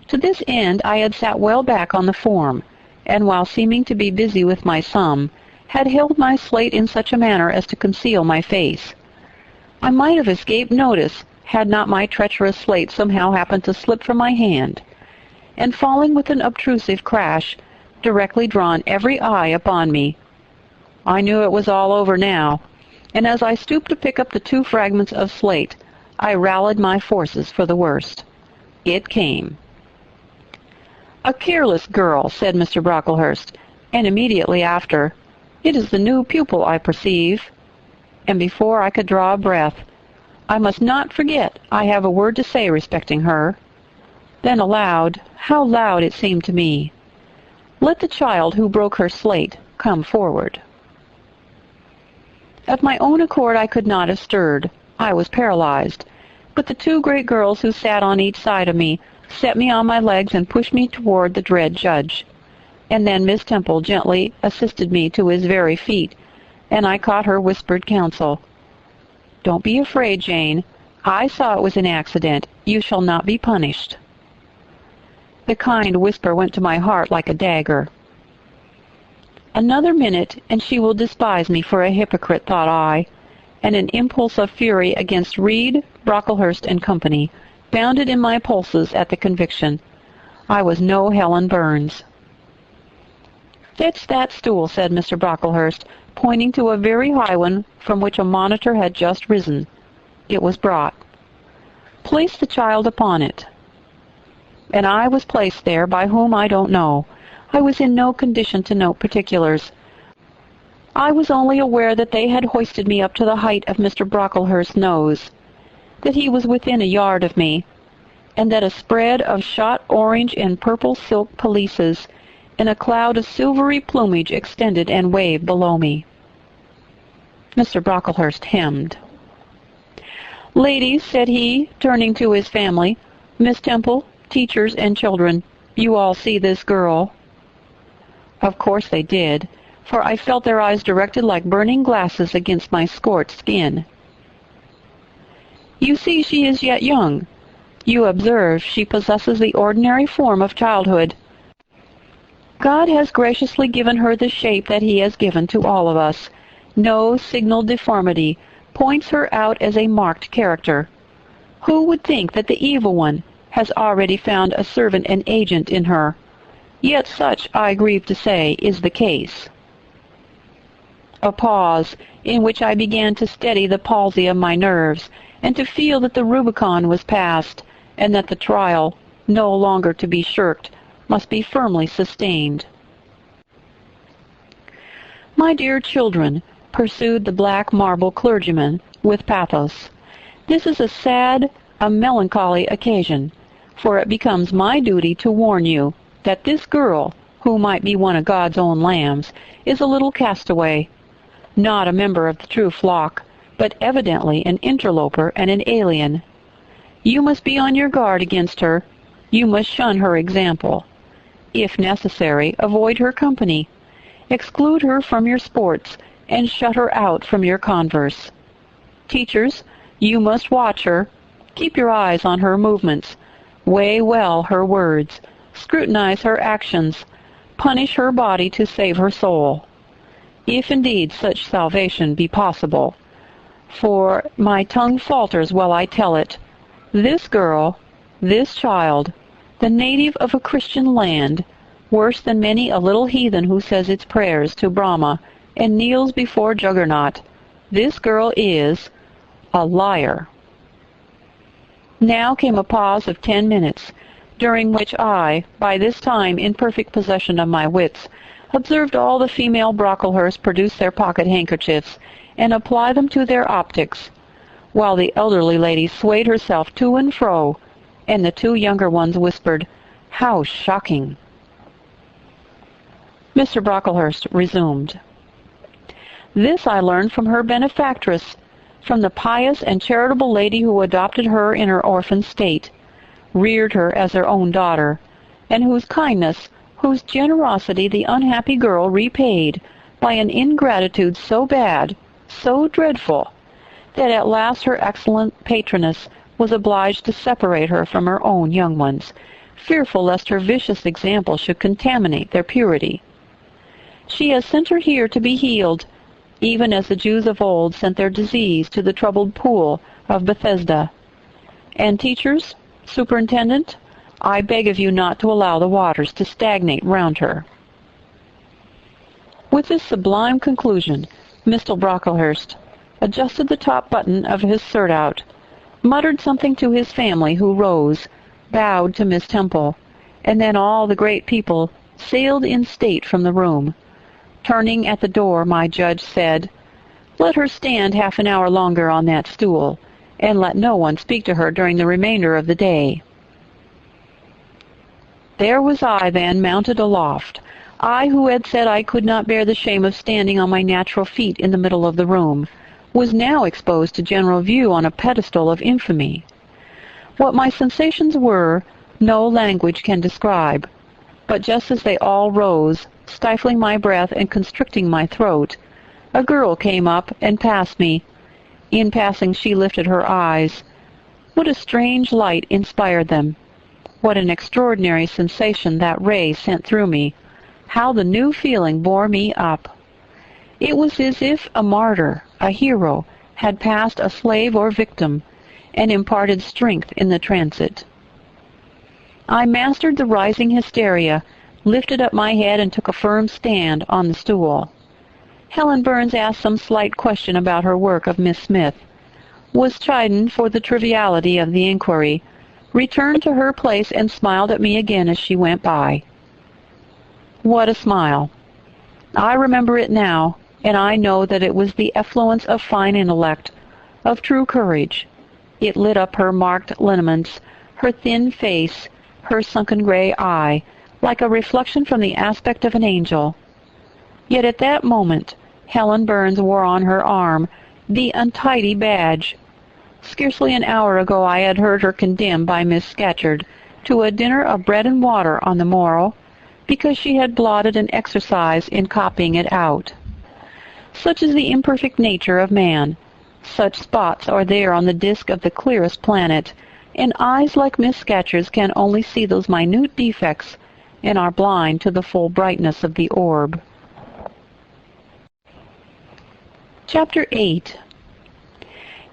[SPEAKER 1] To this end I had sat well back on the form, and while seeming to be busy with my sum, had held my slate in such a manner as to conceal my face. I might have escaped notice had not my treacherous slate somehow happened to slip from my hand, and falling with an obtrusive crash, directly drawn every eye upon me. I knew it was all over now, and as I stooped to pick up the 2 fragments of slate, I rallied my forces for the worst. It came. "A careless girl," said Mr. Brocklehurst, and immediately after, "It is the new pupil, I perceive." And before I could draw a breath, "I must not forget I have a word to say respecting her." Then aloud, how loud it seemed to me, "Let the child who broke her slate come forward." Of my own accord I could not have stirred. I was paralyzed. But the 2 great girls who sat on each side of me set me on my legs and pushed me toward the dread judge. And then Miss Temple gently assisted me to his very feet, and I caught her whispered counsel. "Don't be afraid, Jane. I saw it was an accident. You shall not be punished." The kind whisper went to my heart like a dagger. Another minute, and she will despise me for a hypocrite, thought I, and an impulse of fury against Reed, Brocklehurst, and Company bounded in my pulses at the conviction. I was no Helen Burns. "Fetch that stool," said Mr. Brocklehurst, pointing to a very high one from which a monitor had just risen. It was brought. "Place the child upon it." And I was placed there, by whom I don't know. I was in no condition to note particulars. I was only aware that they had hoisted me up to the height of Mr. Brocklehurst's nose, that he was within a yard of me, and that a spread of shot orange and purple silk pelisses in a cloud of silvery plumage extended and waved below me. Mr. Brocklehurst hemmed. "Ladies," said he, turning to his family, "Miss Temple, teachers, and children, you all see this girl." Of course they did, for I felt their eyes directed like burning glasses against my scorched skin. "You see she is yet young. You observe she possesses the ordinary form of childhood. God has graciously given her the shape that he has given to all of us. No signal deformity points her out as a marked character. Who would think that the evil one has already found a servant and agent in her? Yet such, I grieve to say, is the case." A pause, in which I began to steady the palsy of my nerves, and to feel that the Rubicon was passed, and that the trial, no longer to be shirked, must be firmly sustained. "My dear children," pursued the black marble clergyman with pathos, "this is a sad, a melancholy occasion, for it becomes my duty to warn you that this girl, who might be one of God's own lambs, is a little castaway, not a member of the true flock, but evidently an interloper and an alien. You must be on your guard against her. You must shun her example. If necessary, avoid her company. Exclude her from your sports, and shut her out from your converse. Teachers, you must watch her. Keep your eyes on her movements. Weigh well her words. Scrutinize her actions. Punish her body to save her soul, if indeed such salvation be possible. For my tongue falters while I tell it. This girl, this child, the native of a Christian land, worse than many a little heathen who says its prayers to Brahma and kneels before Juggernaut, this girl is a liar." Now came a pause of 10 minutes, during which I, by this time in perfect possession of my wits, observed all the female Brocklehursts produce their pocket handkerchiefs and apply them to their optics, while the elderly lady swayed herself to and fro, and the two younger ones whispered, "How shocking!" Mr. Brocklehurst resumed. "This I learned from her benefactress, from the pious and charitable lady who adopted her in her orphan state, reared her as her own daughter, and whose kindness, whose generosity the unhappy girl repaid by an ingratitude so bad, so dreadful, that at last her excellent patroness was obliged to separate her from her own young ones, fearful lest her vicious example should contaminate their purity. She has sent her here to be healed, even as the Jews of old sent their disease to the troubled pool of Bethesda. And teachers, superintendent, I beg of you not to allow the waters to stagnate round her." With this sublime conclusion, Mr. Brocklehurst adjusted the top button of his surtout, muttered something to his family, who rose, bowed to Miss Temple, and then all the great people sailed in state from the room. Turning at the door, my judge said, "Let her stand half an hour longer on that stool, and let no one speak to her during the remainder of the day." There was I, then, mounted aloft, I who had said I could not bear the shame of standing on my natural feet in the middle of the room, was now exposed to general view on a pedestal of infamy. What my sensations were, no language can describe, but just as they all rose, stifling my breath and constricting my throat, a girl came up and passed me. In passing she lifted her eyes. What a strange light inspired them! What an extraordinary sensation that ray sent through me! How the new feeling bore me up! It was as if a martyr, a hero, had passed a slave or victim, and imparted strength in the transit. I mastered the rising hysteria, lifted up my head, and took a firm stand on the stool. Helen Burns asked some slight question about her work of Miss Smith, was chidden for the triviality of the inquiry, returned to her place, and smiled at me again as she went by. What a smile! I remember it now, and I know that it was the effluence of fine intellect, of true courage. It lit up her marked lineaments, her thin face, her sunken gray eye, like a reflection from the aspect of an angel. Yet at that moment Helen Burns wore on her arm the untidy badge. Scarcely an hour ago I had heard her condemned by Miss Scatcherd to a dinner of bread and water on the morrow, because she had blotted an exercise in copying it out. Such is the imperfect nature of man. Such spots are there on the disk of the clearest planet, and eyes like Miss Scatcherd's can only see those minute defects and are blind to the full brightness of the orb. Chapter 8.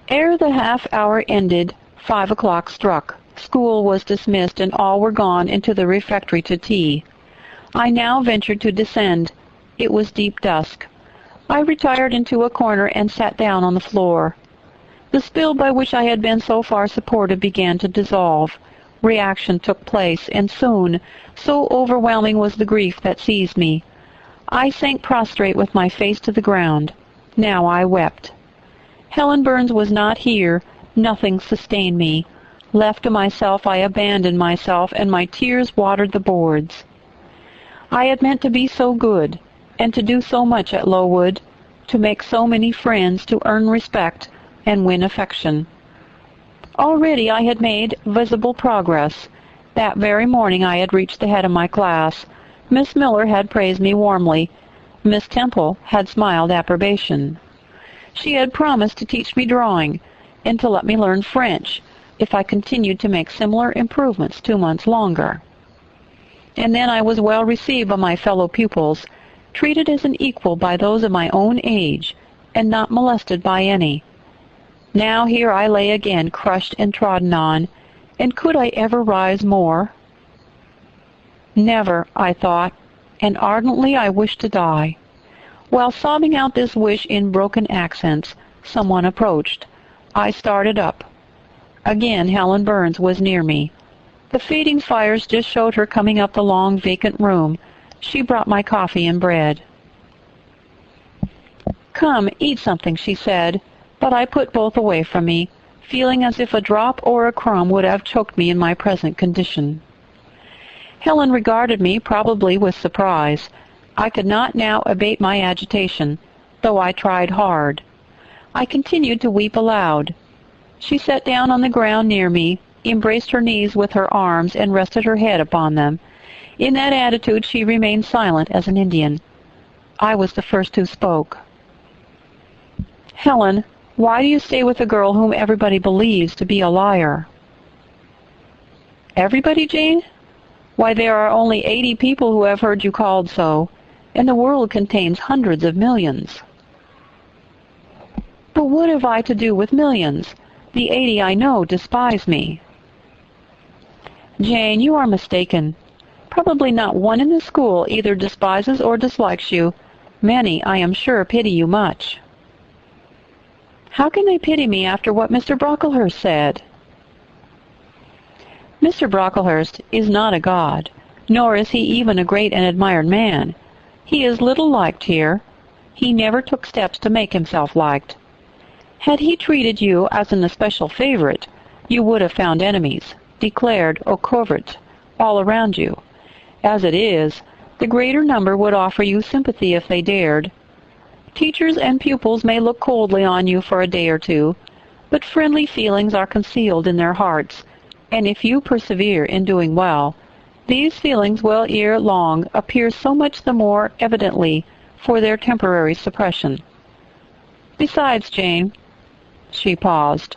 [SPEAKER 1] Ere the half-hour ended, 5 o'clock struck. School was dismissed, and all were gone into the refectory to tea. I now ventured to descend. It was deep dusk. I retired into a corner and sat down on the floor. The spell by which I had been so far supported began to dissolve. Reaction took place, and soon, so overwhelming was the grief that seized me, I sank prostrate with my face to the ground. Now I wept. Helen Burns was not here. Nothing sustained me. Left to myself, I abandoned myself, and my tears watered the boards. I had meant to be so good, and to do so much at Lowood, to make so many friends, to earn respect, and win affection. Already I had made visible progress. That very morning I had reached the head of my class. Miss Miller had praised me warmly. Miss Temple had smiled approbation. She had promised to teach me drawing, and to let me learn French, if I continued to make similar improvements 2 months longer. And then I was well received by my fellow pupils, treated as an equal by those of my own age, and not molested by any. Now here I lay again, crushed and trodden on, and could I ever rise more? Never, I thought, and ardently I wished to die. While sobbing out this wish in broken accents, someone approached. I started up. Again Helen Burns was near me. The fading fires just showed her coming up the long, vacant room. She brought my coffee and bread. "Come, eat something," she said, but I put both away from me, feeling as if a drop or a crumb would have choked me in my present condition. Helen regarded me, probably with surprise. I could not now abate my agitation, though I tried hard. I continued to weep aloud. She sat down on the ground near me, embraced her knees with her arms, and rested her head upon them. In that attitude she remained silent as an Indian. I was the first who spoke. "Helen, why do you stay with a girl whom everybody believes to be a liar?" "Everybody, Jane? Why, there are only 80 people who have heard you called so, and the world contains hundreds of millions." "But what have I to do with millions? The 80 I know despise me." "Jane, you are mistaken. Probably not one in the school either despises or dislikes you. Many, I am sure, pity you much." "How can they pity me after what Mr. Brocklehurst said?" "Mr. Brocklehurst is not a god, nor is he even a great and admired man. He is little liked here. He never took steps to make himself liked. Had he treated you as an especial favorite, you would have found enemies, declared or covert, all around you. As it is, the greater number would offer you sympathy if they dared. Teachers and pupils may look coldly on you for a day or two, but friendly feelings are concealed in their hearts, and if you persevere in doing well, these feelings will ere long appear so much the more evidently for their temporary suppression. Besides, Jane—" She paused.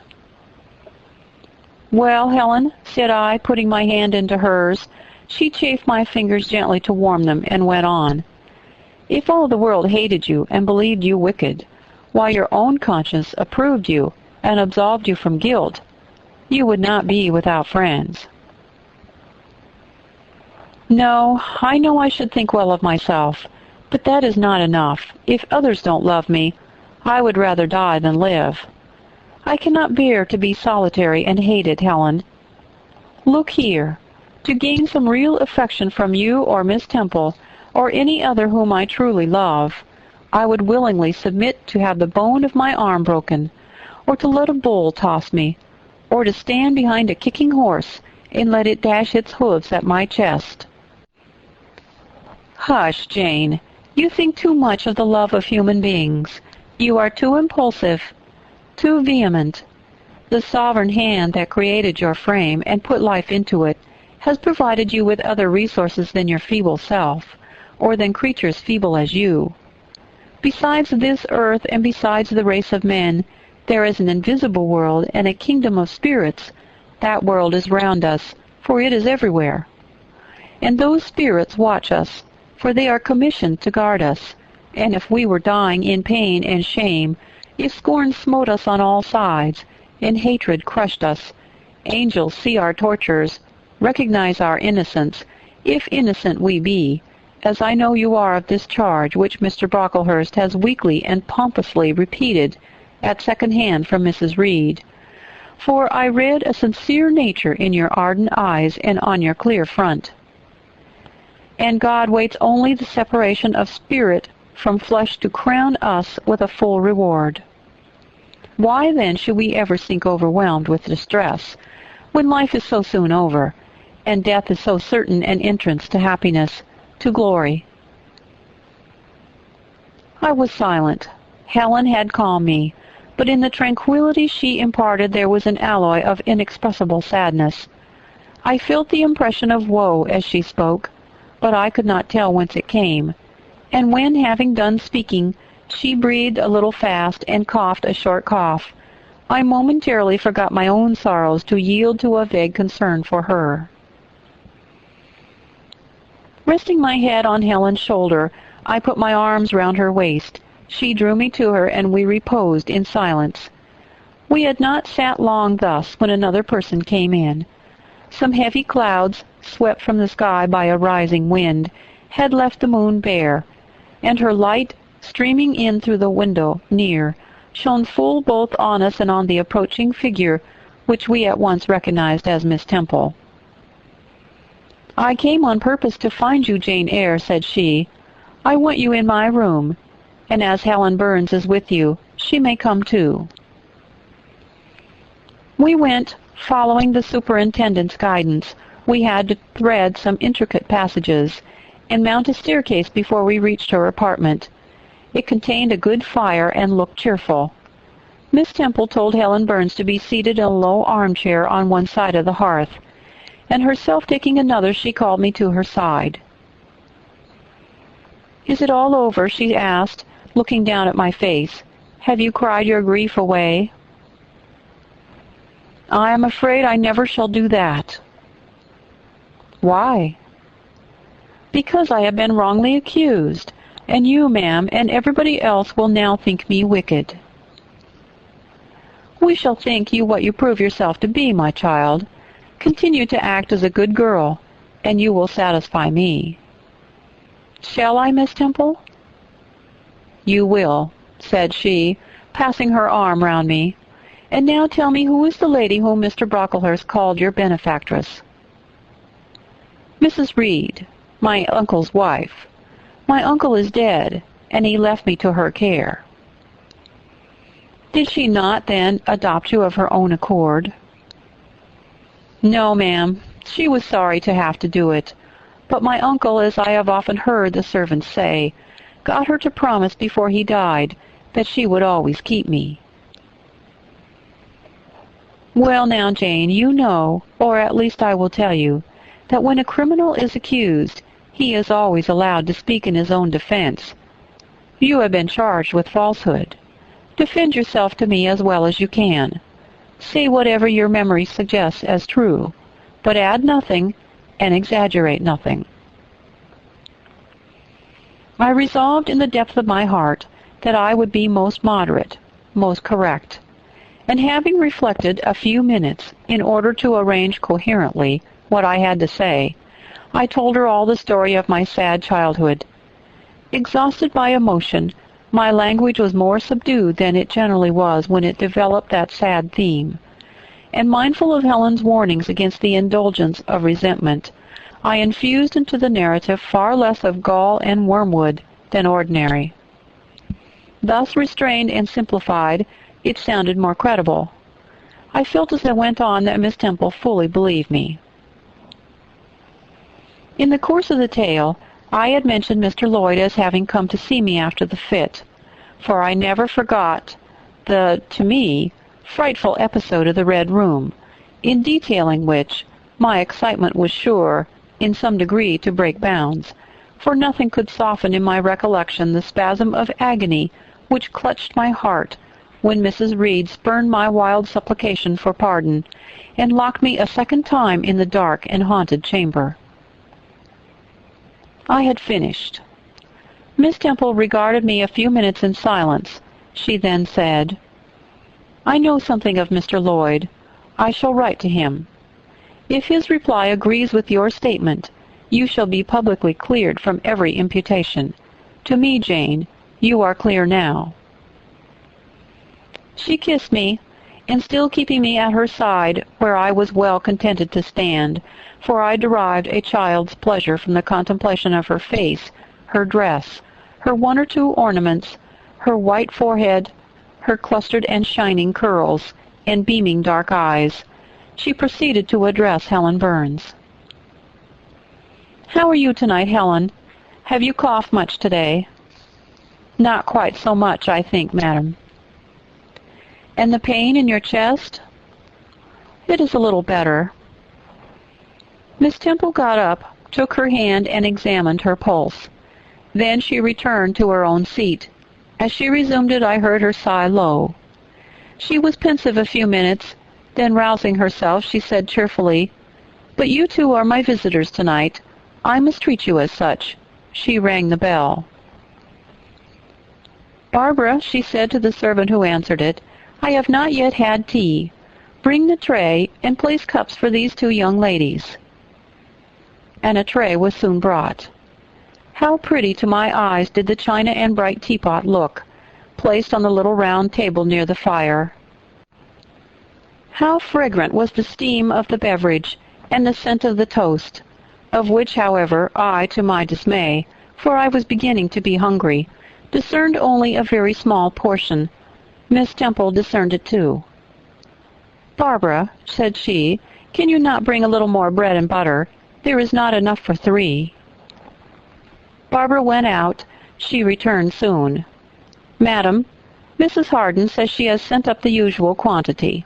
[SPEAKER 1] "Well, Helen," said I, putting my hand into hers. She chafed my fingers gently to warm them, and went on. "If all the world hated you and believed you wicked, while your own conscience approved you and absolved you from guilt, you would not be without friends." "No, I know I should think well of myself, but that is not enough. If others don't love me, I would rather die than live. I cannot bear to be solitary and hated, Helen. Look here. To gain some real affection from you or Miss Temple, or any other whom I truly love, I would willingly submit to have the bone of my arm broken, or to let a bull toss me, or to stand behind a kicking horse and let it dash its hoofs at my chest." "Hush, Jane. You think too much of the love of human beings. You are too impulsive, too vehement. The sovereign hand that created your frame and put life into it has provided you with other resources than your feeble self, or than creatures feeble as you. Besides this earth and besides the race of men, there is an invisible world and a kingdom of spirits. That world is round us, for it is everywhere. And those spirits watch us, for they are commissioned to guard us. And if we were dying in pain and shame, if scorn smote us on all sides, and hatred crushed us, angels see our tortures, recognize our innocence, if innocent we be, as I know you are of this charge which Mr. Brocklehurst has weakly and pompously repeated, at second hand from Mrs. Reed, for I read a sincere nature in your ardent eyes and on your clear front. And God waits only the separation of spirit from flesh to crown us with a full reward. Why then should we ever sink overwhelmed with distress, when life is so soon over, and death is so certain an entrance to happiness, to glory? I was silent. Helen had calmed me, but in the tranquillity she imparted there was an alloy of inexpressible sadness. I felt the impression of woe as she spoke, but I could not tell whence it came, and when, having done speaking, she breathed a little fast and coughed a short cough, I momentarily forgot my own sorrows to yield to a vague concern for her. Resting my head on Helen's shoulder, I put my arms round her waist. She drew me to her, and we reposed in silence. We had not sat long thus when another person came in. Some heavy clouds, swept from the sky by a rising wind, had left the moon bare, and her light, streaming in through the window near, shone full both on us and on the approaching figure, which we at once recognized as Miss Temple. "I came on purpose to find you, Jane Eyre," said she. "I want you in my room, and as Helen Burns is with you, she may come too." We went, following the superintendent's guidance. We had to thread some intricate passages, and mount a staircase before we reached her apartment. It contained a good fire and looked cheerful. Miss Temple told Helen Burns to be seated in a low armchair on one side of the hearth, and herself taking another, she called me to her side. "Is it all over?" she asked, looking down at my face. "Have you cried your grief away?" "I am afraid I never shall do that." "Why?" "Because I have been wrongly accused, and you, ma'am, and everybody else will now think me wicked." "We shall think you what you prove yourself to be, my child. Continue to act as a good girl, and you will satisfy me." "Shall I, Miss Temple?" "You will," said she, passing her arm round me. "And now tell me, who is the lady whom Mr. Brocklehurst called your benefactress?" "Mrs. Reed, my uncle's wife. My uncle is dead, and he left me to her care." "Did she not, then, adopt you of her own accord?" "No, ma'am. She was sorry to have to do it. But my uncle, as I have often heard the servants say, got her to promise before he died that she would always keep me." "Well now, Jane, you know, or at least I will tell you, that when a criminal is accused, he is always allowed to speak in his own defense. You have been charged with falsehood. Defend yourself to me as well as you can. Say whatever your memory suggests as true, but add nothing and exaggerate nothing." I resolved in the depth of my heart that I would be most moderate, most correct, and having reflected a few minutes in order to arrange coherently what I had to say, I told her all the story of my sad childhood. Exhausted by emotion, my language was more subdued than it generally was when it developed that sad theme, and mindful of Helen's warnings against the indulgence of resentment, I infused into the narrative far less of gall and wormwood than ordinary. Thus restrained and simplified, it sounded more credible. I felt as I went on that Miss Temple fully believed me. In the course of the tale, I had mentioned Mr. Lloyd as having come to see me after the fit, for I never forgot the, to me, frightful episode of the Red Room, in detailing which my excitement was sure, in some degree, to break bounds, for nothing could soften in my recollection the spasm of agony which clutched my heart when Mrs. Reed spurned my wild supplication for pardon, and locked me a second time in the dark and haunted chamber. I had finished. Miss Temple regarded me a few minutes in silence. She then said, "I know something of Mr. Lloyd. I shall write to him. If his reply agrees with your statement, you shall be publicly cleared from every imputation. To me, Jane, you are clear now." She kissed me, and still keeping me at her side, where I was well contented to stand, for I derived a child's pleasure from the contemplation of her face, her dress, her one or two ornaments, her white forehead, her clustered and shining curls, and beaming dark eyes, she proceeded to address Helen Burns. "How are you tonight, Helen? Have you coughed much today?" "Not quite so much, I think, madam." "And the pain in your chest?" "It is a little better." Miss Temple got up, took her hand, and examined her pulse. Then she returned to her own seat. As she resumed it, I heard her sigh low. She was pensive a few minutes. Then, rousing herself, she said cheerfully, "But you two are my visitors tonight. I must treat you as such." She rang the bell. "Barbara," she said to the servant who answered it, "I have not yet had tea. Bring the tray, and place cups for these two young ladies." And a tray was soon brought. How pretty to my eyes did the china and bright teapot look, placed on the little round table near the fire. How fragrant was the steam of the beverage, and the scent of the toast, of which, however, I, to my dismay, for I was beginning to be hungry, discerned only a very small portion. Miss Temple discerned it too. "Barbara," said she, "can you not bring a little more bread and butter? There is not enough for 3. Barbara went out. She returned soon. "Madam, Mrs. Harden says she has sent up the usual quantity."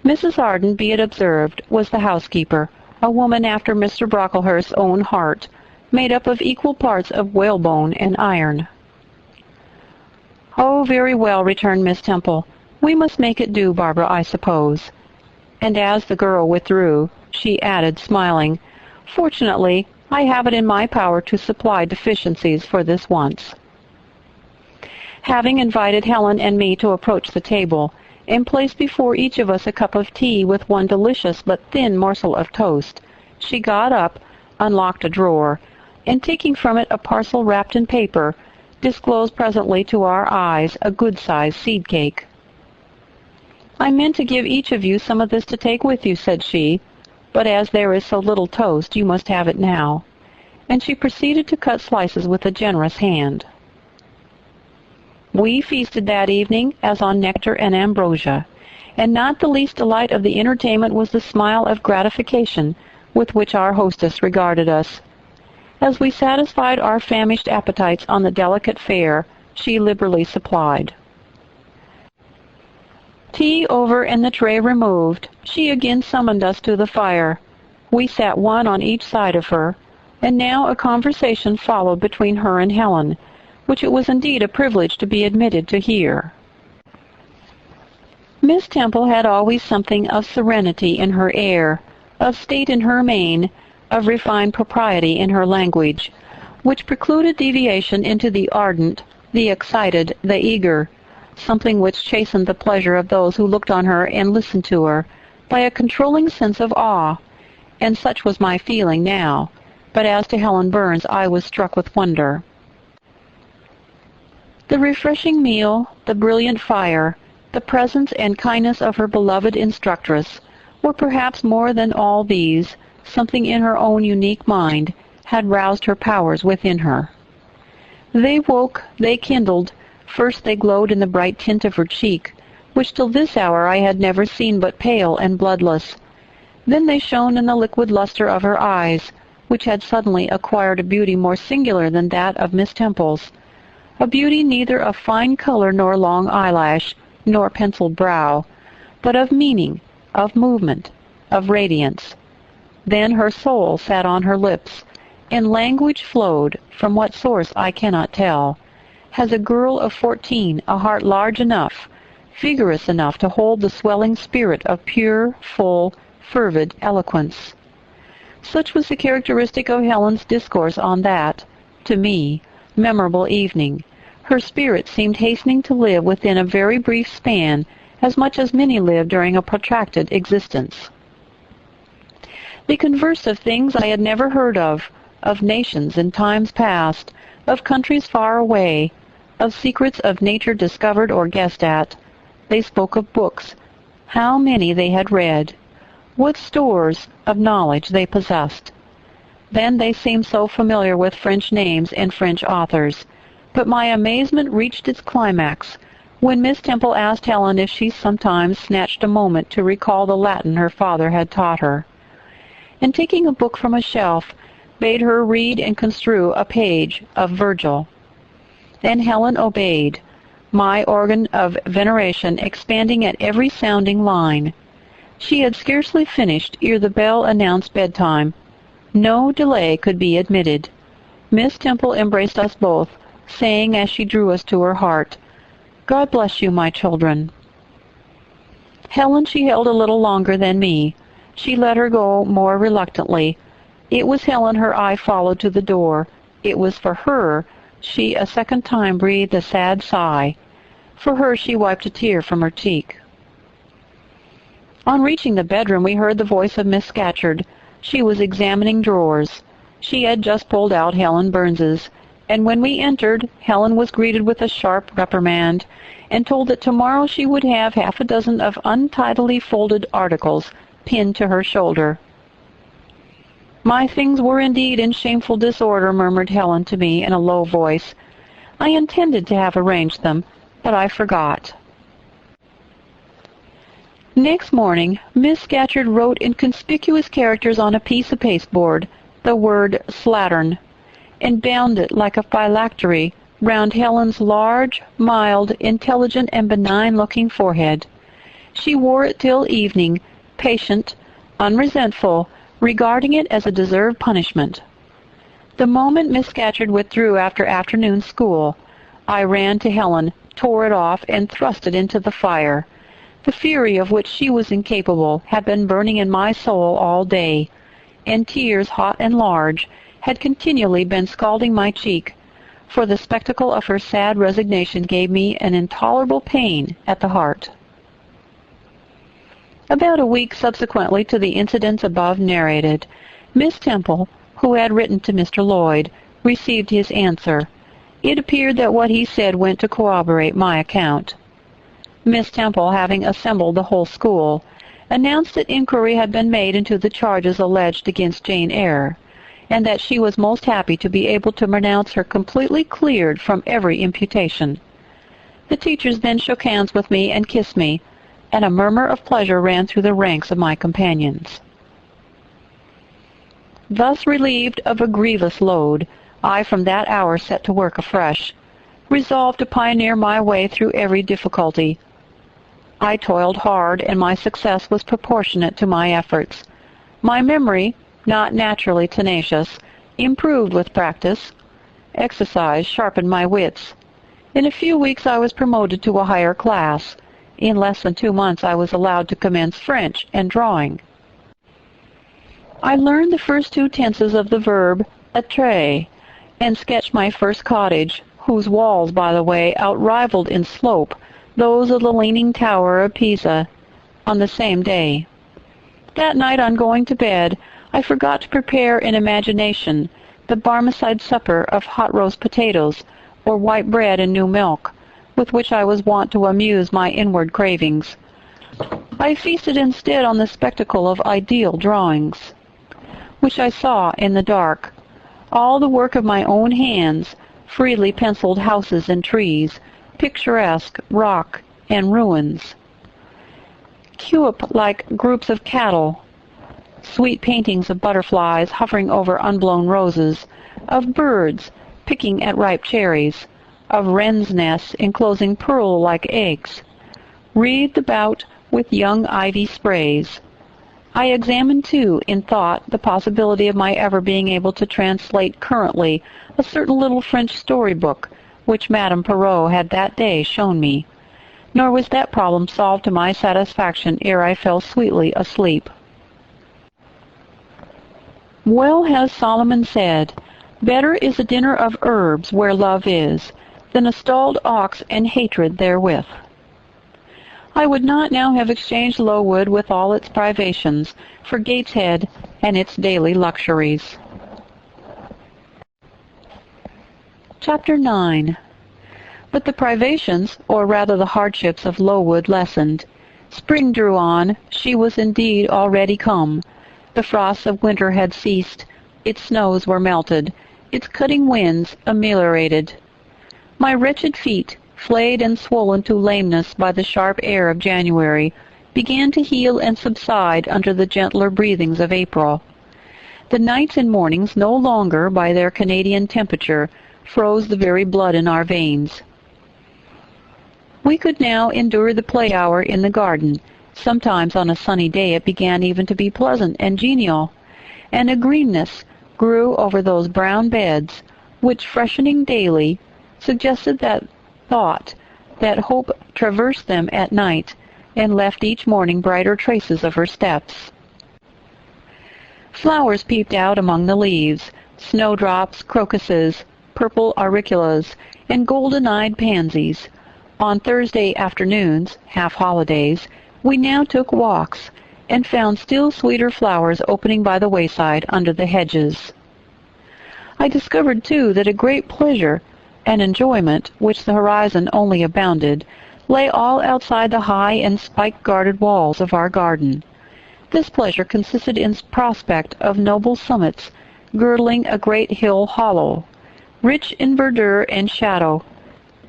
[SPEAKER 1] Mrs. Harden, be it observed, was the housekeeper, a woman after Mr. Brocklehurst's own heart, made up of equal parts of whalebone and iron. "Oh, very well," returned Miss Temple. "We must make it do, Barbara, I suppose." And as the girl withdrew, she added, smiling, "Fortunately, I have it in my power to supply deficiencies for this once." Having invited Helen and me to approach the table, and placed before each of us a cup of tea with one delicious but thin morsel of toast, she got up, unlocked a drawer, and taking from it a parcel wrapped in paper, disclosed presently to our eyes a good-sized seed cake. "I meant to give each of you some of this to take with you," said she, "but as there is so little toast, you must have it now." And she proceeded to cut slices with a generous hand. We feasted that evening as on nectar and ambrosia, and not the least delight of the entertainment was the smile of gratification with which our hostess regarded us. As we satisfied our famished appetites on the delicate fare she liberally supplied. Tea over and the tray removed, she again summoned us to the fire. We sat one on each side of her, and now a conversation followed between her and Helen, which it was indeed a privilege to be admitted to hear. Miss Temple had always something of serenity in her air, of state in her mien, of refined propriety in her language, which precluded deviation into the ardent, the excited, the eager, something which chastened the pleasure of those who looked on her and listened to her, by a controlling sense of awe, and such was my feeling now, but as to Helen Burns I was struck with wonder. The refreshing meal, the brilliant fire, the presence and kindness of her beloved instructress, were perhaps more than all these, something in her own unique mind had roused her powers within her. They woke, they kindled, first they glowed in the bright tint of her cheek, which till this hour I had never seen but pale and bloodless. Then they shone in the liquid luster of her eyes, which had suddenly acquired a beauty more singular than that of Miss Temple's, a beauty neither of fine color nor long eyelash, nor penciled brow, but of meaning, of movement, of radiance. Then her soul sat on her lips, and language flowed, from what source I cannot tell. Has a girl of 14 a heart large enough, vigorous enough to hold the swelling spirit of pure, full, fervid eloquence? Such was the characteristic of Helen's discourse on that, to me, memorable evening. Her spirit seemed hastening to live within a very brief span as much as many live during a protracted existence. They conversed of things I had never heard of nations in times past, of countries far away, of secrets of nature discovered or guessed at. They spoke of books, how many they had read, what stores of knowledge they possessed. Then they seemed so familiar with French names and French authors. But my amazement reached its climax when Miss Temple asked Helen if she sometimes snatched a moment to recall the Latin her father had taught her, and taking a book from a shelf, bade her read and construe a page of Virgil. Then Helen obeyed, my organ of veneration expanding at every sounding line. She had scarcely finished ere the bell announced bedtime. No delay could be admitted. Miss Temple embraced us both, saying as she drew us to her heart, "God bless you, my children." Helen she held a little longer than me. She let her go more reluctantly. It was Helen her eye followed to the door. It was for her she a second time breathed a sad sigh. For her she wiped a tear from her cheek. On reaching the bedroom we heard the voice of Miss Scatcherd. She was examining drawers. She had just pulled out Helen Burns's, and when we entered, Helen was greeted with a sharp reprimand, and told that tomorrow she would have half a dozen of untidily folded articles pinned to her shoulder. "My things were indeed in shameful disorder," murmured Helen to me in a low voice. "I intended to have arranged them, but I forgot." Next morning, Miss Scatcherd wrote in conspicuous characters on a piece of pasteboard the word "slattern," and bound it like a phylactery round Helen's large, mild, intelligent, and benign-looking forehead. She wore it till evening, patient, unresentful, regarding it as a deserved punishment. The moment Miss Scatcherd withdrew after afternoon school, I ran to Helen, tore it off, and thrust it into the fire. The fury of which she was incapable had been burning in my soul all day, and tears, hot and large, had continually been scalding my cheek, for the spectacle of her sad resignation gave me an intolerable pain at the heart. About a week subsequently to the incidents above narrated, Miss Temple, who had written to Mr. Lloyd, received his answer. It appeared that what he said went to corroborate my account. Miss Temple, having assembled the whole school, announced that inquiry had been made into the charges alleged against Jane Eyre, and that she was most happy to be able to pronounce her completely cleared from every imputation. The teachers then shook hands with me and kissed me, and a murmur of pleasure ran through the ranks of my companions. Thus relieved of a grievous load, I from that hour set to work afresh, resolved to pioneer my way through every difficulty. I toiled hard, and my success was proportionate to my efforts. My memory, not naturally tenacious, improved with practice. Exercise sharpened my wits. In a few weeks I was promoted to a higher class. In less than 2 months I was allowed to commence French and drawing. I learned the first 2 tenses of the verb être, and sketched my first cottage, whose walls, by the way, outrivaled in slope those of the Leaning Tower of Pisa, on the same day. That night, on going to bed, I forgot to prepare in imagination the Barmecide supper of hot roast potatoes, or white bread and new milk, with which I was wont to amuse my inward cravings. I feasted instead on the spectacle of ideal drawings, which I saw in the dark, all the work of my own hands, freely penciled houses and trees, picturesque rock and ruins, Cuyp-like groups of cattle, sweet paintings of butterflies hovering over unblown roses, of birds picking at ripe cherries, of wrens' nests enclosing pearl-like eggs, wreathed about with young ivy sprays. I examined, too, in thought, the possibility of my ever being able to translate currently a certain little French story-book which Madame Perrault had that day shown me. Nor was that problem solved to my satisfaction ere I fell sweetly asleep. Well has Solomon said, "Better is a dinner of herbs where love is, than a stalled ox and hatred therewith." I would not now have exchanged Lowood with all its privations for Gateshead and its daily luxuries. Chapter 9. But the privations, or rather the hardships of Lowood lessened. Spring drew on. She was indeed already come. The frosts of winter had ceased. Its snows were melted, its cutting winds ameliorated. My wretched feet, flayed and swollen to lameness by the sharp air of January, began to heal and subside under the gentler breathings of April. The nights and mornings no longer, by their Canadian temperature, froze the very blood in our veins. We could now endure the play hour in the garden. Sometimes on a sunny day it began even to be pleasant and genial, and a greenness grew over those brown beds, which, freshening daily, suggested that thought, that hope traversed them at night, and left each morning brighter traces of her steps. Flowers peeped out among the leaves, snowdrops, crocuses, purple auriculas, and golden-eyed pansies. On Thursday afternoons, half-holidays, we now took walks, and found still sweeter flowers opening by the wayside under the hedges. I discovered, too, that a great pleasure, an enjoyment, which the horizon only abounded, lay all outside the high and spike-guarded walls of our garden. This pleasure consisted in prospect of noble summits girdling a great hill hollow, rich in verdure and shadow,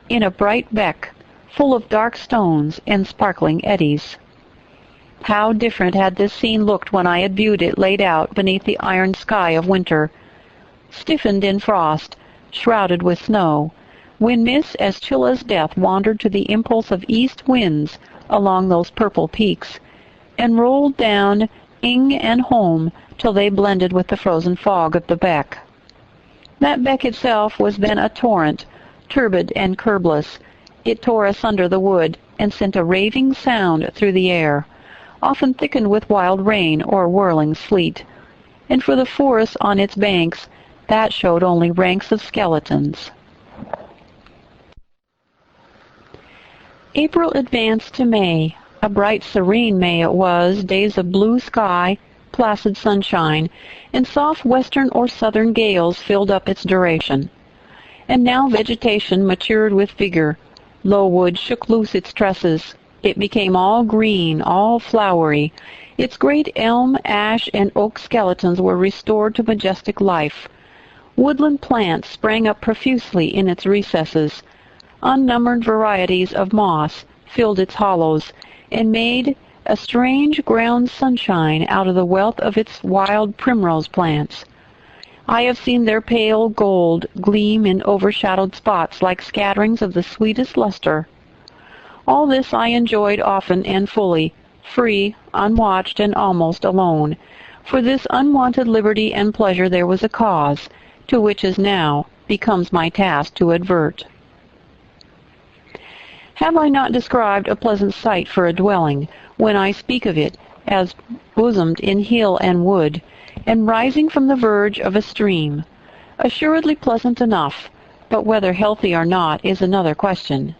[SPEAKER 1] in a bright beck, full of dark stones and sparkling eddies. How different had this scene looked when I had viewed it laid out beneath the iron sky of winter, stiffened in frost, shrouded with snow, when mists as chill as death wandered to the impulse of east winds along those purple peaks, and rolled down Ing and home till they blended with the frozen fog of the beck. That beck itself was then a torrent, turbid and curbless. It tore asunder the wood, and sent a raving sound through the air, often thickened with wild rain or whirling sleet, and for the forest on its banks, that showed only ranks of skeletons. April advanced to May. A bright, serene May it was, days of blue sky, placid sunshine, and soft western or southern gales filled up its duration. And now vegetation matured with vigor. Lowood shook loose its tresses. It became all green, all flowery. Its great elm, ash, and oak skeletons were restored to majestic life. Woodland plants sprang up profusely in its recesses. Unnumbered varieties of moss filled its hollows, and made a strange ground sunshine out of the wealth of its wild primrose plants. I have seen their pale gold gleam in overshadowed spots like scatterings of the sweetest luster. All this I enjoyed often and fully, free, unwatched, and almost alone. For this unwonted liberty and pleasure there was a cause, to which as now becomes my task to advert. Have I not described a pleasant site for a dwelling, when I speak of it as bosomed in hill and wood, and rising from the verge of a stream? Assuredly pleasant enough, but whether healthy or not is another question.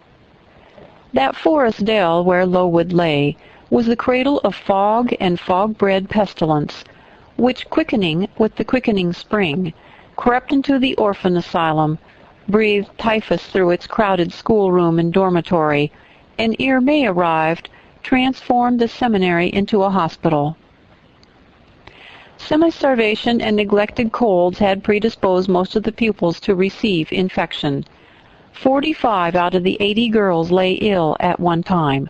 [SPEAKER 1] That forest dell where Lowood lay was the cradle of fog and fog-bred pestilence, which, quickening with the quickening spring, crept into the orphan asylum, breathed typhus through its crowded schoolroom and dormitory, and ere May arrived, transformed the seminary into a hospital. Semi-starvation and neglected colds had predisposed most of the pupils to receive infection. 45 out of the 80 girls lay ill at one time.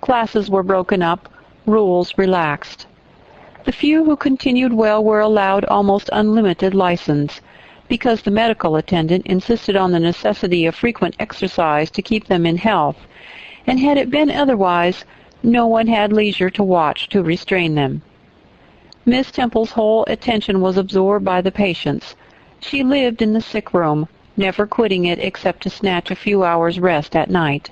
[SPEAKER 1] Classes were broken up, rules relaxed. The few who continued well were allowed almost unlimited license, because the medical attendant insisted on the necessity of frequent exercise to keep them in health, and had it been otherwise, no one had leisure to watch to restrain them. Miss Temple's whole attention was absorbed by the patients. She lived in the sick room, never quitting it except to snatch a few hours' rest at night.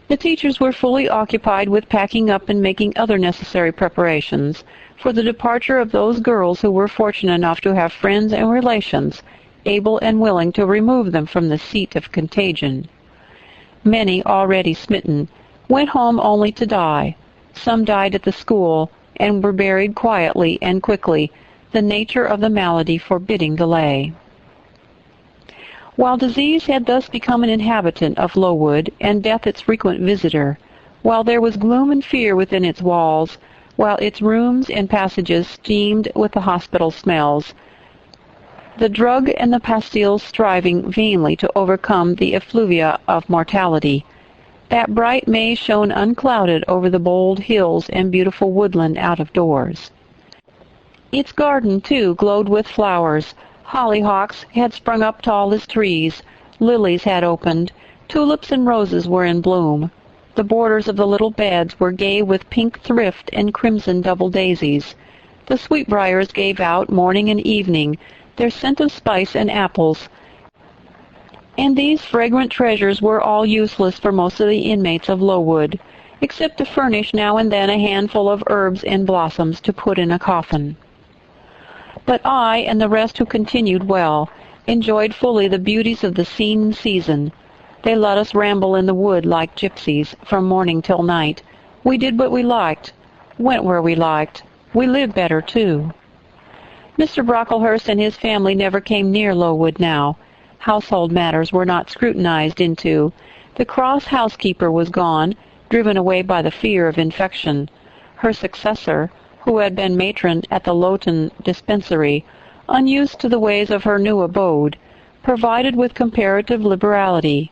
[SPEAKER 1] The teachers were fully occupied with packing up and making other necessary preparations for the departure of those girls who were fortunate enough to have friends and relations able and willing to remove them from the seat of contagion. Many, already smitten, went home only to die. Some died at the school, and were buried quietly and quickly, the nature of the malady forbidding delay. While disease had thus become an inhabitant of Lowood, and death its frequent visitor, while there was gloom and fear within its walls, while its rooms and passages steamed with the hospital smells, the drug and the pastilles striving vainly to overcome the effluvia of mortality, that bright May shone unclouded over the bold hills and beautiful woodland out of doors. Its garden, too, glowed with flowers. Hollyhocks had sprung up tall as trees, lilies had opened, tulips and roses were in bloom. The borders of the little beds were gay with pink thrift and crimson double daisies. The sweetbriars gave out, morning and evening, their scent of spice and apples, and these fragrant treasures were all useless for most of the inmates of Lowood, except to furnish now and then a handful of herbs and blossoms to put in a coffin. But I, and the rest who continued well, enjoyed fully the beauties of the scene and season. They let us ramble in the wood like gypsies, from morning till night. We did what we liked, went where we liked. We lived better, too. Mr. Brocklehurst and his family never came near Lowood now. Household matters were not scrutinized into. The cross housekeeper was gone, driven away by the fear of infection. Her successor, who had been matron at the Lowton dispensary, unused to the ways of her new abode, provided with comparative liberality.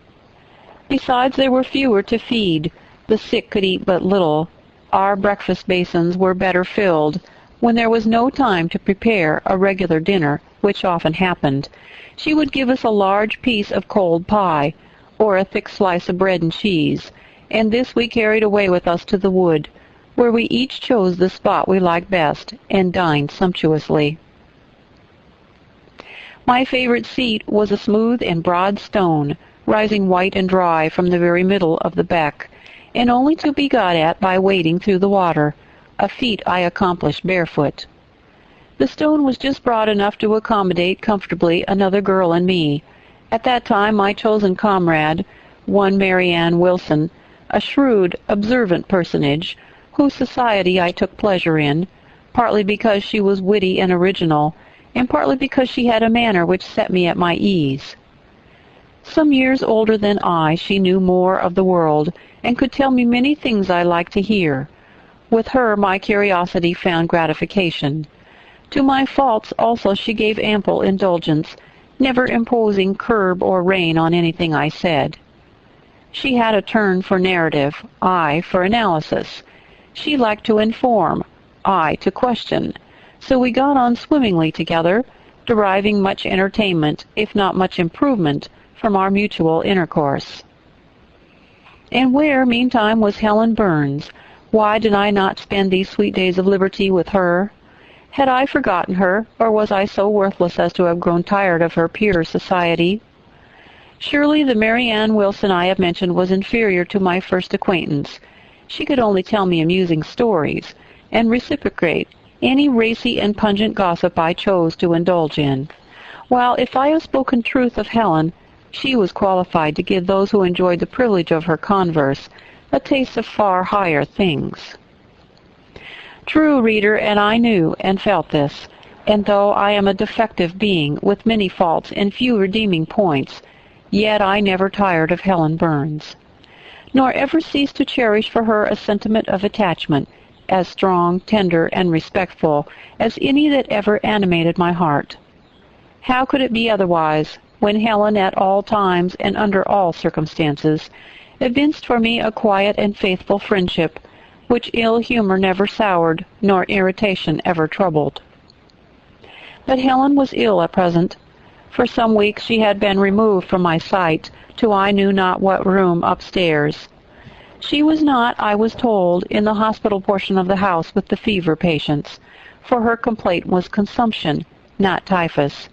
[SPEAKER 1] Besides, there were fewer to feed. The sick could eat but little. Our breakfast basins were better filled. When there was no time to prepare a regular dinner, which often happened, she would give us a large piece of cold pie, or a thick slice of bread and cheese, and this we carried away with us to the wood, where we each chose the spot we liked best, and dined sumptuously. My favorite seat was a smooth and broad stone, rising white and dry from the very middle of the beck, and only to be got at by wading through the water, a feat I accomplished barefoot. The stone was just broad enough to accommodate comfortably another girl and me. At that time my chosen comrade, one Mary Ann Wilson, a shrewd, observant personage, whose society I took pleasure in, partly because she was witty and original, and partly because she had a manner which set me at my ease. Some years older than I, she knew more of the world, and could tell me many things I liked to hear. With her my curiosity found gratification. To my faults also she gave ample indulgence, never imposing curb or rein on anything I said. She had a turn for narrative, I for analysis. She liked to inform, I to question, so we got on swimmingly together, deriving much entertainment, if not much improvement, from our mutual intercourse. And where, meantime, was Helen Burns? Why did I not spend these sweet days of liberty with her? Had I forgotten her, or was I so worthless as to have grown tired of her pure society? Surely the Mary Ann Wilson I have mentioned was inferior to my first acquaintance. She could only tell me amusing stories, and reciprocate any racy and pungent gossip I chose to indulge in, while if I have spoken truth of Helen, she was qualified to give those who enjoyed the privilege of her converse a taste of far higher things. True, reader, and I knew and felt this, and though I am a defective being with many faults and few redeeming points, yet I never tired of Helen Burns, nor ever ceased to cherish for her a sentiment of attachment, as strong, tender, and respectful as any that ever animated my heart. How could it be otherwise, when Helen at all times and under all circumstances evinced for me a quiet and faithful friendship, which ill humor never soured, nor irritation ever troubled? But Helen was ill at present. For some weeks she had been removed from my sight to I knew not what room upstairs. She was not, I was told, in the hospital portion of the house with the fever patients, for her complaint was consumption, not typhus.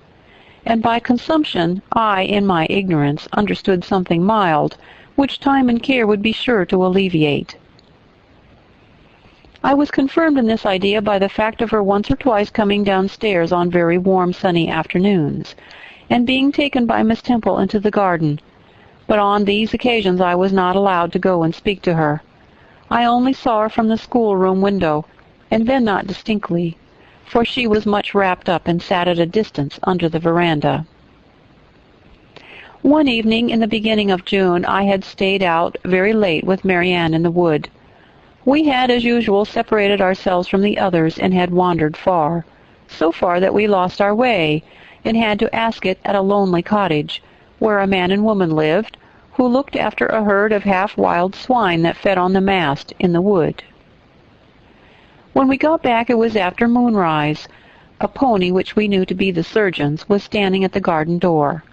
[SPEAKER 1] And by consumption I, in my ignorance, understood something mild, which time and care would be sure to alleviate. I was confirmed in this idea by the fact of her once or twice coming downstairs on very warm sunny afternoons, and being taken by Miss Temple into the garden. But on these occasions I was not allowed to go and speak to her. I only saw her from the schoolroom window, and then not distinctly, for she was much wrapped up and sat at a distance under the veranda. One evening in the beginning of June I had stayed out very late with Marianne in the wood. We had, as usual, separated ourselves from the others and had wandered far, so far that we lost our way, and had to ask it at a lonely cottage, where a man and woman lived, who looked after a herd of half-wild swine that fed on the mast in the wood. When we got back it was after moonrise. A pony, which we knew to be the surgeon's, was standing at the garden door.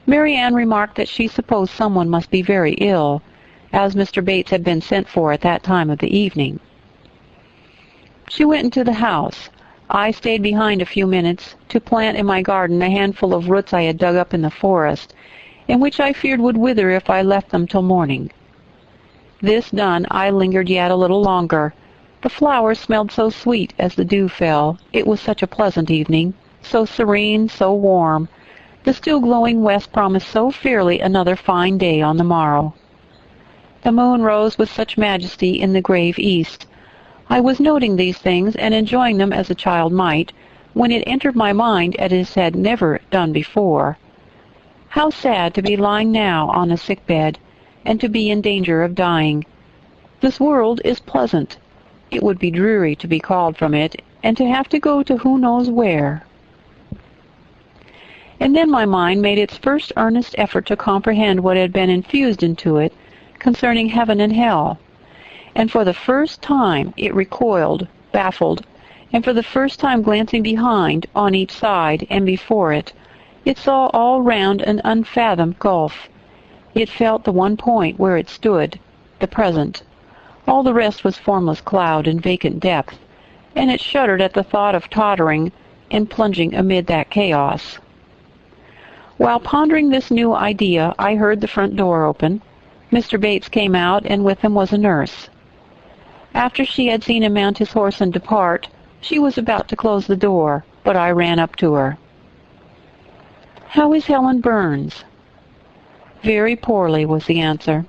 [SPEAKER 1] Marianne remarked that she supposed someone must be very ill, as Mr. Bates had been sent for at that time of the evening. She went into the house. I stayed behind a few minutes to plant in my garden a handful of roots I had dug up in the forest, and which I feared would wither if I left them till morning. This done, I lingered yet a little longer. The flowers smelled so sweet as the dew fell. It was such a pleasant evening, so serene, so warm. The still glowing west promised so fairly another fine day on the morrow. The moon rose with such majesty in the grave east. I was noting these things and enjoying them as a child might, when it entered my mind as it had never done before. How sad to be lying now on a sick bed, and to be in danger of dying. This world is pleasant. It would be dreary to be called from it, and to have to go to who knows where. And then my mind made its first earnest effort to comprehend what had been infused into it concerning heaven and hell, and for the first time it recoiled, baffled, and for the first time glancing behind, on each side, and before it, it saw all round an unfathomed gulf. It felt the one point where it stood, the present. All the rest was formless cloud and vacant depth, and it shuddered at the thought of tottering and plunging amid that chaos. While pondering this new idea, I heard the front door open. Mr. Bates came out, and with him was a nurse. After she had seen him mount his horse and depart, she was about to close the door, but I ran up to her. "How is Helen Burns?" "Very poorly," was the answer.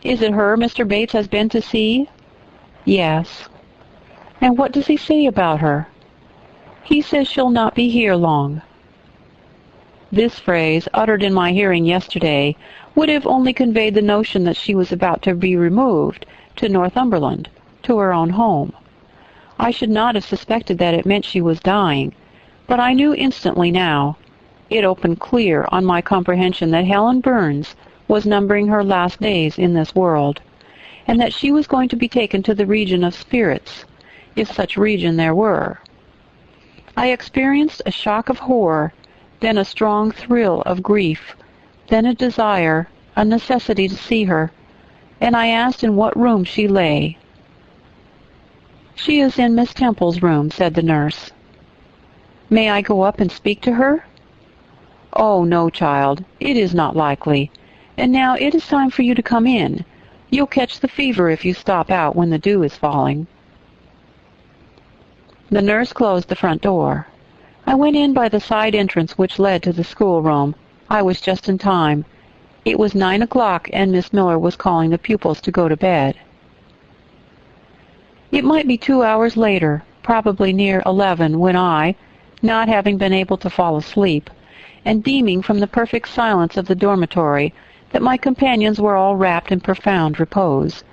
[SPEAKER 1] "Is it her Mr. Bates has been to see?" "Yes." "And what does he say about her?" "He says she'll not be here long." This phrase, uttered in my hearing yesterday, would have only conveyed the notion that she was about to be removed to Northumberland, to her own home. I should not have suspected that it meant she was dying, but I knew instantly now. It opened clear on my comprehension that Helen Burns was numbering her last days in this world, and that she was going to be taken to the region of spirits, if such region there were. I experienced a shock of horror, then a strong thrill of grief, then a desire, a necessity to see her, and I asked in what room she lay. "She is in Miss Temple's room," said the nurse. "May I go up and speak to her?" "Oh, no, child, it is not likely. And now it is time for you to come in. You'll catch the fever if you stop out when the dew is falling." The nurse closed the front door. I went in by the side entrance which led to the schoolroom. I was just in time. It was 9 o'clock, and Miss Miller was calling the pupils to go to bed. It might be 2 hours later, probably near 11, when I, not having been able to fall asleep, and deeming from the perfect silence of the dormitory that my companions were all wrapped in profound repose,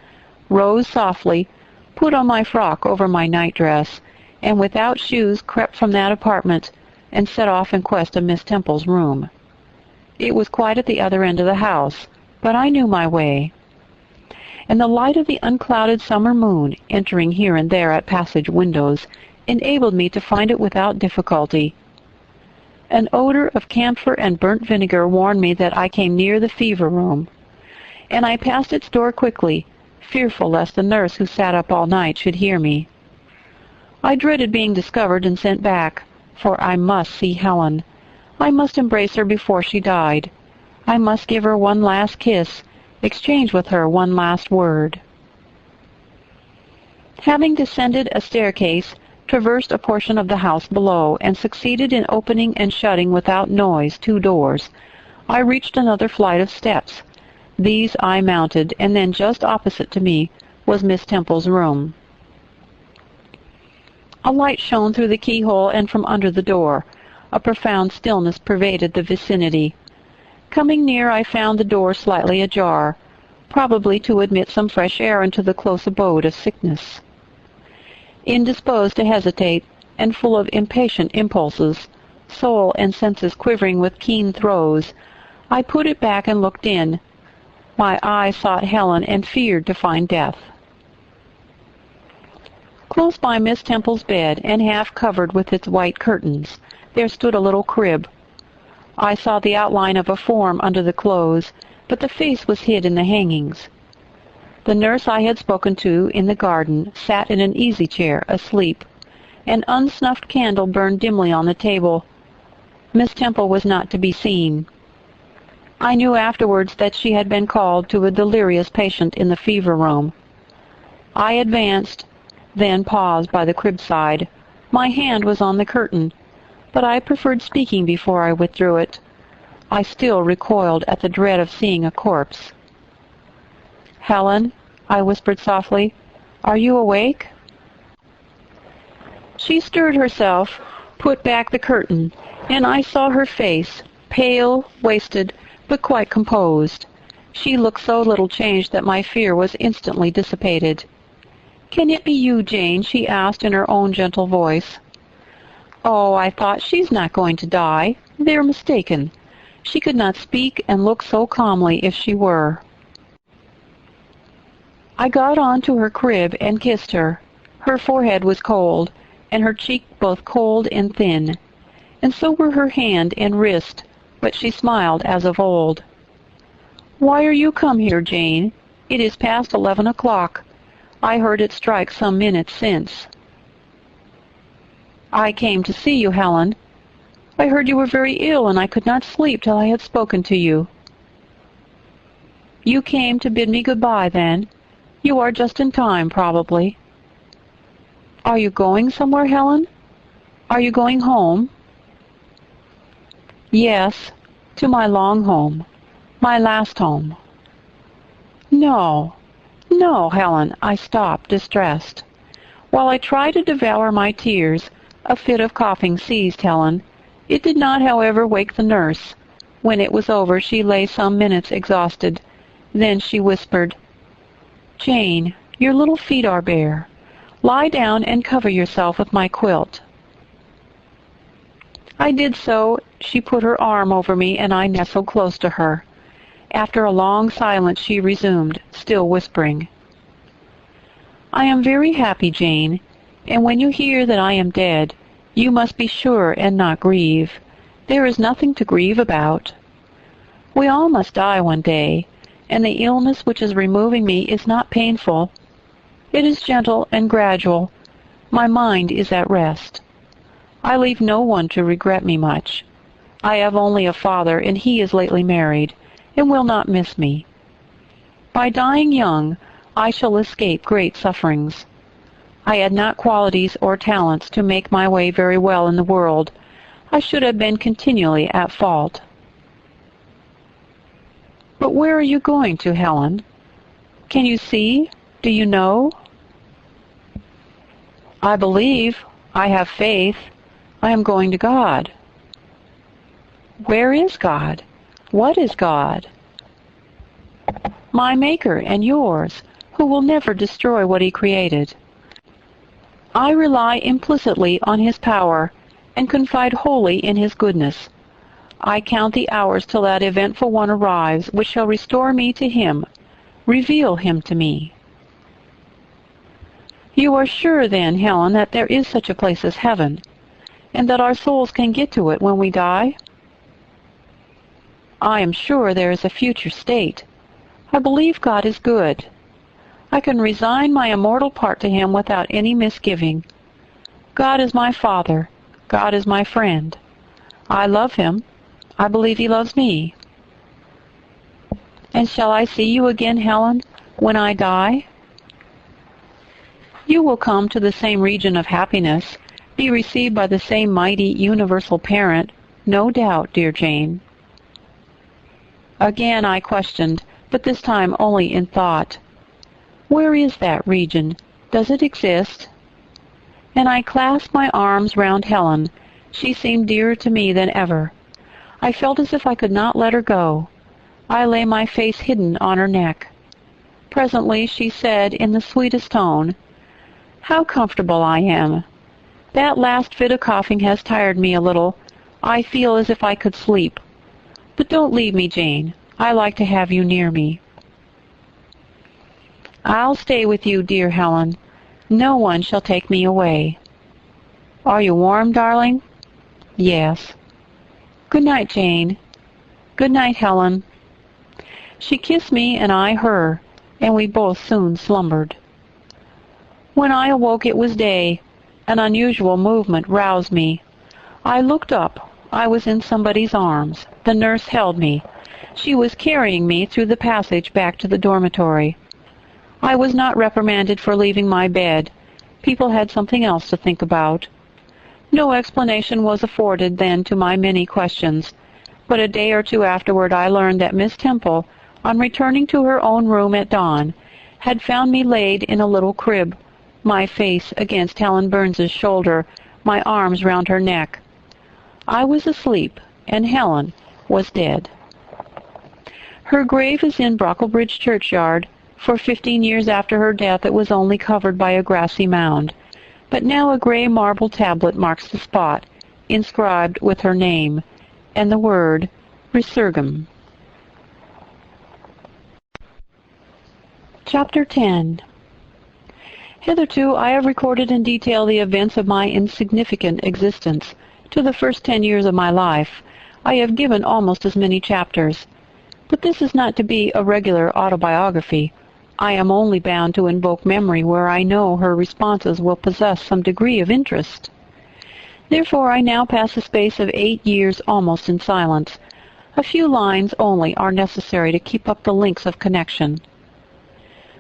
[SPEAKER 1] rose softly, put on my frock over my night-dress, and without shoes crept from that apartment and set off in quest of Miss Temple's room. It was quite at the other end of the house, but I knew my way, and the light of the unclouded summer moon, entering here and there at passage windows, enabled me to find it without difficulty. An odor of camphor and burnt vinegar warned me that I came near the fever room, and I passed its door quickly, fearful lest the nurse who sat up all night should hear me. I dreaded being discovered and sent back, for I must see Helen. I must embrace her before she died. I must give her one last kiss, exchange with her one last word. Having descended a staircase, traversed a portion of the house below, and succeeded in opening and shutting without noise 2 doors, I reached another flight of steps. These I mounted, and then just opposite to me was Miss Temple's room. A light shone through the keyhole and from under the door. A profound stillness pervaded the vicinity. Coming near, I found the door slightly ajar, probably to admit some fresh air into the close abode of sickness. Indisposed to hesitate, and full of impatient impulses, soul and senses quivering with keen throes, I put it back and looked in. My eye sought Helen and feared to find death. Close by Miss Temple's bed, and half covered with its white curtains, there stood a little crib. I saw the outline of a form under the clothes, but the face was hid in the hangings. The nurse I had spoken to in the garden sat in an easy-chair, asleep. An unsnuffed candle burned dimly on the table. Miss Temple was not to be seen. I knew afterwards that she had been called to a delirious patient in the fever room. I advanced, then paused by the crib side. My hand was on the curtain, but I preferred speaking before I withdrew it. I still recoiled at the dread of seeing a corpse. "Helen," I whispered softly, "are you awake?" She stirred herself, put back the curtain, and I saw her face, pale, wasted, but quite composed. She looked so little changed that my fear was instantly dissipated. "Can it be you, Jane?" she asked in her own gentle voice. "Oh, I thought she's not going to die. They're mistaken." She could not speak and look so calmly if she were. I got on to her crib and kissed her. Her forehead was cold, and her cheek both cold and thin, and so were her hand and wrist, but she smiled as of old. "Why are you come here, Jane? It is past 11 o'clock. I heard it strike some minutes since." "I came to see you, Helen. I heard you were very ill, and I could not sleep till I had spoken to you." "You came to bid me good-bye, then? You are just in time, probably." "Are you going somewhere, Helen? Are you going home?" "Yes, to my long home, my last home." "No, no, Helen," I stopped, distressed. While I tried to devour my tears, a fit of coughing seized Helen. It did not, however, wake the nurse. When it was over, she lay some minutes exhausted. Then she whispered, "Jane, your little feet are bare. Lie down and cover yourself with my quilt." I did so. She put her arm over me, and I nestled close to her. After a long silence, she resumed, still whispering, "I am very happy, Jane, and when you hear that I am dead, you must be sure and not grieve. There is nothing to grieve about. We all must die one day, and the illness which is removing me is not painful. It is gentle and gradual. My mind is at rest. I leave no one to regret me much. I have only a father, and he is lately married, and will not miss me. By dying young, I shall escape great sufferings. I had not qualities or talents to make my way very well in the world. I should have been continually at fault." "But where are you going to, Helen? Can you see? Do you know?" "I believe. I have faith. I am going to God." "Where is God? What is God?" "My Maker and yours, who will never destroy what He created. I rely implicitly on His power, and confide wholly in His goodness. I count the hours till that eventful one arrives, which shall restore me to Him, reveal Him to me." "You are sure, then, Helen, that there is such a place as heaven, and that our souls can get to it when we die?" "I am sure there is a future state. I believe God is good. I can resign my immortal part to Him without any misgiving. God is my Father. God is my friend. I love Him. I believe He loves me." "And shall I see you again, Helen, when I die?" "You will come to the same region of happiness, be received by the same mighty universal parent, no doubt, dear Jane." Again I questioned, but this time only in thought. "Where is that region? Does it exist?" And I clasped my arms round Helen. She seemed dearer to me than ever. I felt as if I could not let her go. I lay my face hidden on her neck. Presently she said in the sweetest tone, "How comfortable I am! That last fit of coughing has tired me a little. I feel as if I could sleep. But don't leave me, Jane. I like to have you near me." "I'll stay with you, dear Helen. No one shall take me away." "Are you warm, darling?" "Yes." "Good night, Jane." "Good night, Helen." She kissed me and I her, and we both soon slumbered. When I awoke it was day. An unusual movement roused me. I looked up. I was in somebody's arms. The nurse held me. She was carrying me through the passage back to the dormitory. I was not reprimanded for leaving my bed. People had something else to think about. No explanation was afforded then to my many questions, but a day or two afterward I learned that Miss Temple, on returning to her own room at dawn, had found me laid in a little crib, my face against Helen Burns's shoulder, my arms round her neck. I was asleep, and Helen was dead. Her grave is in Brocklebridge churchyard. For 15 years after her death it was only covered by a grassy mound, but now a gray marble tablet marks the spot, inscribed with her name, and the word Resurgam. Chapter 10. Hitherto I have recorded in detail the events of my insignificant existence. To the first 10 years of my life I have given almost as many chapters. But this is not to be a regular autobiography. I am only bound to invoke memory where I know her responses will possess some degree of interest. Therefore I now pass a space of 8 years almost in silence. A few lines only are necessary to keep up the links of connection.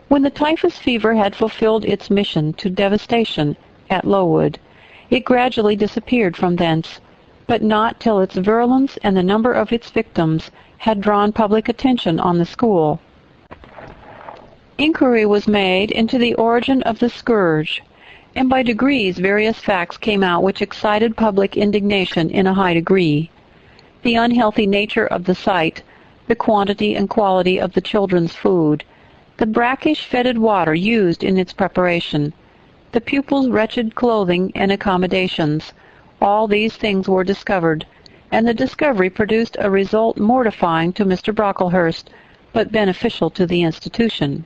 [SPEAKER 1] When the typhus fever had fulfilled its mission to devastation at Lowood, it gradually disappeared from thence, but not till its virulence and the number of its victims had drawn public attention on the school. Inquiry was made into the origin of the scourge, and by degrees various facts came out which excited public indignation in a high degree. The unhealthy nature of the site, the quantity and quality of the children's food, the brackish, fetid water used in its preparation, the pupils' wretched clothing and accommodations, all these things were discovered, and the discovery produced a result mortifying to Mr. Brocklehurst, but beneficial to the institution.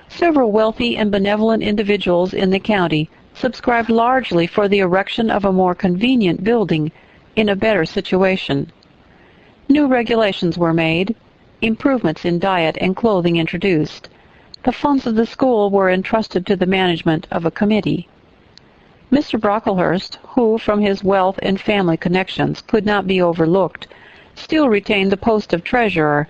[SPEAKER 1] Several wealthy and benevolent individuals in the county subscribed largely for the erection of a more convenient building in a better situation. New regulations were made, improvements in diet and clothing introduced. The funds of the school were entrusted to the management of a committee. Mr. Brocklehurst, who from his wealth and family connections could not be overlooked, still retained the post of treasurer,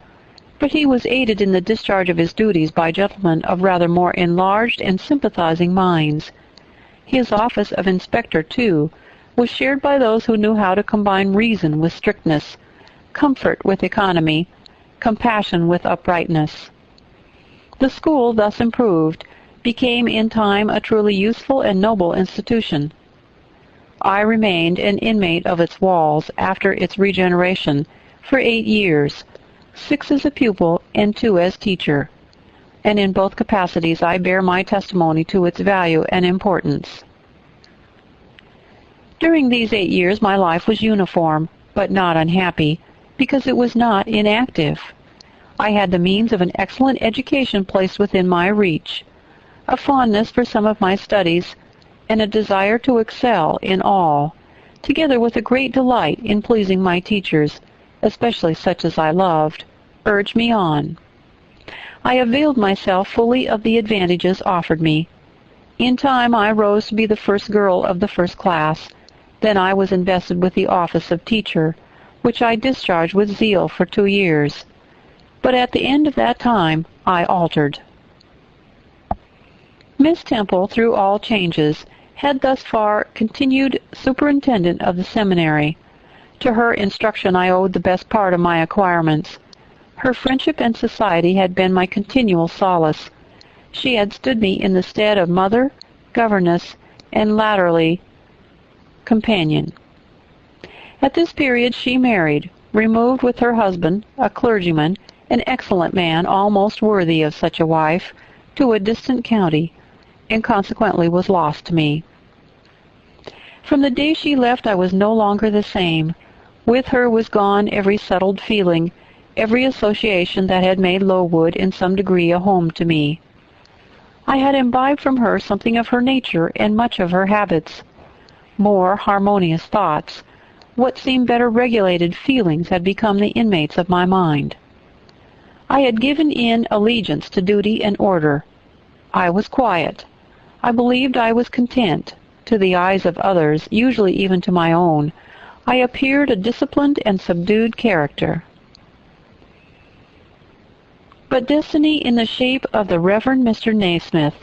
[SPEAKER 1] but he was aided in the discharge of his duties by gentlemen of rather more enlarged and sympathizing minds. His office of inspector, too, was shared by those who knew how to combine reason with strictness, comfort with economy, compassion with uprightness. The school, thus improved, became in time a truly useful and noble institution. I remained an inmate of its walls after its regeneration for 8 years, 6 as a pupil and 2 as teacher, and in both capacities I bear my testimony to its value and importance. During these 8 years my life was uniform, but not unhappy, because it was not inactive. I had the means of an excellent education placed within my reach, a fondness for some of my studies, and a desire to excel in all, together with a great delight in pleasing my teachers, especially such as I loved, urged me on. I availed myself fully of the advantages offered me. In time I rose to be the first girl of the first class. Then I was invested with the office of teacher, which I discharged with zeal for 2 years. But at the end of that time I altered. Miss Temple, through all changes, had thus far continued superintendent of the seminary. To her instruction I owed the best part of my acquirements. Her friendship and society had been my continual solace. She had stood me in the stead of mother, governess, and latterly companion. At this period she married, removed with her husband, a clergyman, an excellent man almost worthy of such a wife, to a distant county, and consequently was lost to me. From the day she left I was no longer the same. With her was gone every settled feeling, every association that had made Lowood in some degree a home to me. I had imbibed from her something of her nature and much of her habits. More harmonious thoughts, what seemed better regulated feelings had become the inmates of my mind. I had given in allegiance to duty and order. I was quiet. I believed I was content. To the eyes of others, usually even to my own, I appeared a disciplined and subdued character. But destiny, in the shape of the Reverend Mr. Naismith,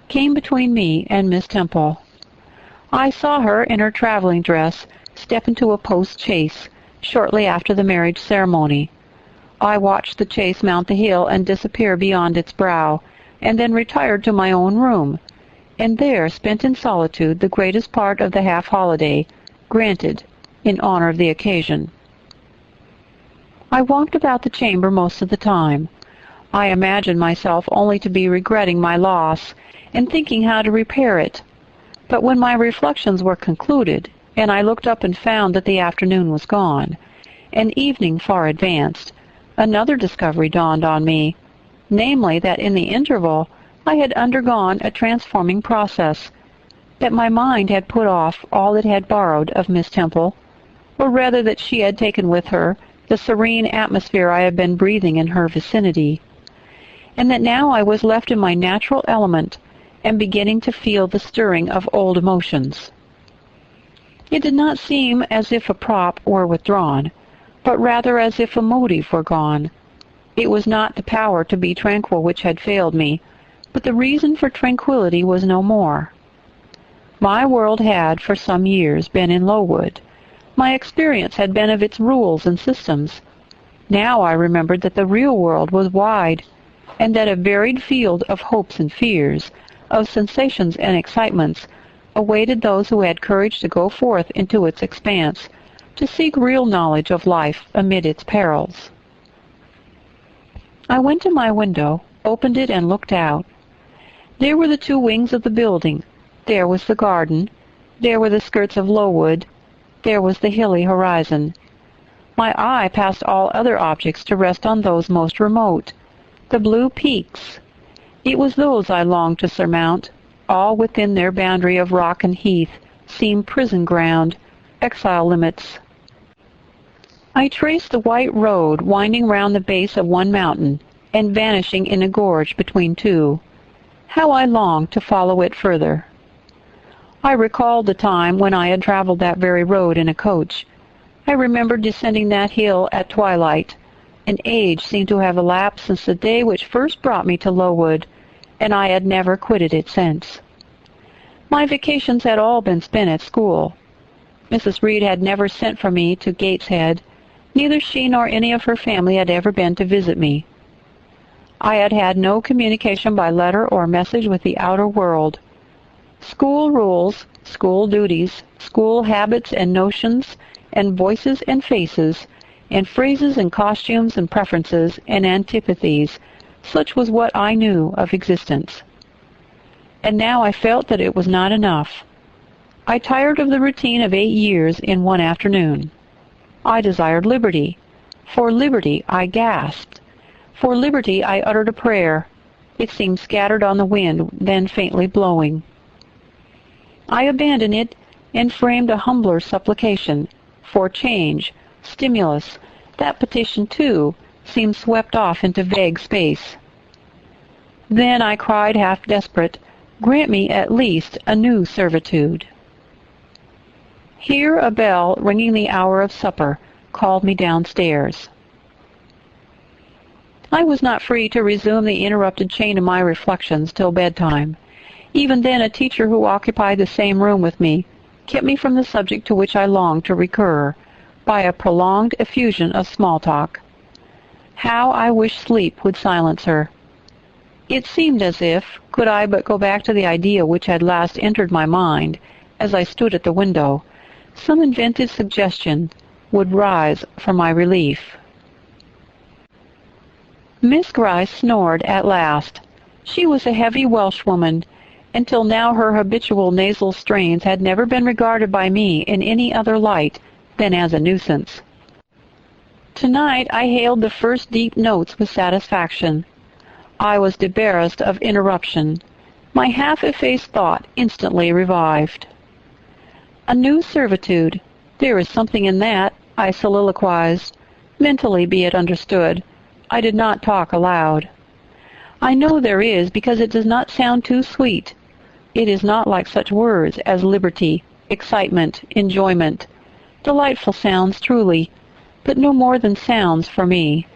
[SPEAKER 1] came between me and Miss Temple. I saw her in her traveling dress step into a post-chaise shortly after the marriage ceremony. I watched the chaise mount the hill and disappear beyond its brow, and then retired to my own room, and there spent in solitude the greatest part of the half-holiday, granted in honor of the occasion. I walked about the chamber most of the time. I imagined myself only to be regretting my loss and thinking how to repair it. But when my reflections were concluded, and I looked up and found that the afternoon was gone, and evening far advanced, another discovery dawned on me, namely that in the interval I had undergone a transforming process, that my mind had put off all it had borrowed of Miss Temple, or rather that she had taken with her the serene atmosphere I had been breathing in her vicinity, and that now I was left in my natural element and beginning to feel the stirring of old emotions. It did not seem as if a prop were withdrawn, but rather as if a motive were gone. It was not the power to be tranquil which had failed me, but the reason for tranquillity was no more. My world had, for some years, been in Lowood. My experience had been of its rules and systems. Now I remembered that the real world was wide, and that a varied field of hopes and fears, of sensations and excitements, awaited those who had courage to go forth into its expanse, to seek real knowledge of life amid its perils. I went to my window, opened it, and looked out. There were the two wings of the building. There was the garden. There were the skirts of Lowood. There was the hilly horizon. My eye passed all other objects to rest on those most remote, the blue peaks. It was those I longed to surmount. All within their boundary of rock and heath seemed prison ground, exile limits. I traced the white road winding round the base of one mountain and vanishing in a gorge between two. How I longed to follow it further. I recalled the time when I had traveled that very road in a coach. I remembered descending that hill at twilight. An age seemed to have elapsed since the day which first brought me to Lowood, and I had never quitted it since. My vacations had all been spent at school. Mrs. Reed had never sent for me to Gateshead. Neither she nor any of her family had ever been to visit me. I had had no communication by letter or message with the outer world. School rules, school duties, school habits and notions, and voices and faces, and phrases and costumes and preferences and antipathies, such was what I knew of existence. And now I felt that it was not enough. I tired of the routine of 8 years in one afternoon. I desired liberty. For liberty I gasped. For liberty I uttered a prayer. It seemed scattered on the wind, then faintly blowing. I abandoned it and framed a humbler supplication for change, stimulus. That petition, too, seemed swept off into vague space. Then I cried, half desperate, "Grant me at least a new servitude." Here a bell, ringing the hour of supper, called me downstairs. I was not free to resume the interrupted chain of my reflections till bedtime. Even then a teacher who occupied the same room with me kept me from the subject to which I longed to recur, by a prolonged effusion of small talk. How I wished sleep would silence her. It seemed as if, could I but go back to the idea which had last entered my mind as I stood at the window, some inventive suggestion, would rise for my relief. Miss Gryce snored at last. She was a heavy Welshwoman. Until now her habitual nasal strains had never been regarded by me in any other light than as a nuisance. Tonight I hailed the first deep notes with satisfaction. I was debarrassed of interruption. My half-effaced thought instantly revived. A new servitude. There is something in that, I soliloquized. Mentally, be it understood. I did not talk aloud. I know there is because it does not sound too sweet. It is not like such words as liberty, excitement, enjoyment. Delightful sounds, truly, but no more than sounds for me,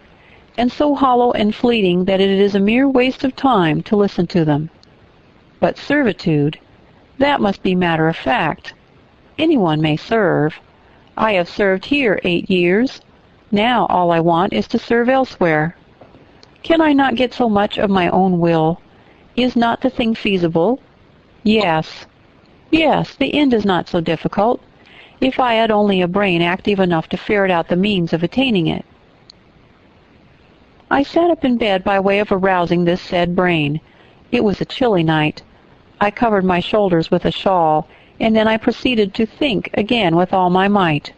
[SPEAKER 1] and so hollow and fleeting that it is a mere waste of time to listen to them. But servitude, that must be matter of fact. Anyone may serve. I have served here 8 years. Now all I want is to serve elsewhere. Can I not get so much of my own will? Is not the thing feasible? Yes. Yes, the end is not so difficult, if I had only a brain active enough to ferret out the means of attaining it. I sat up in bed by way of arousing this said brain. It was a chilly night. I covered my shoulders with a shawl, and then I proceeded to think again with all my might.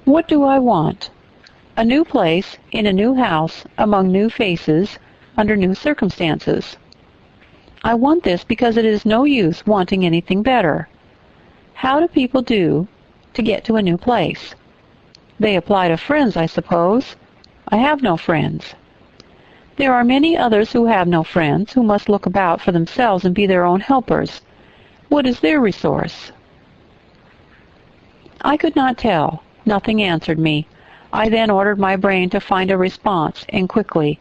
[SPEAKER 1] What do I want? A new place, in a new house, among new faces, under new circumstances. I want this because it is no use wanting anything better. How do people do to get to a new place? They apply to friends, I suppose. I have no friends. There are many others who have no friends, who must look about for themselves and be their own helpers. What is their resource? I could not tell. Nothing answered me. I then ordered my brain to find a response, and quickly.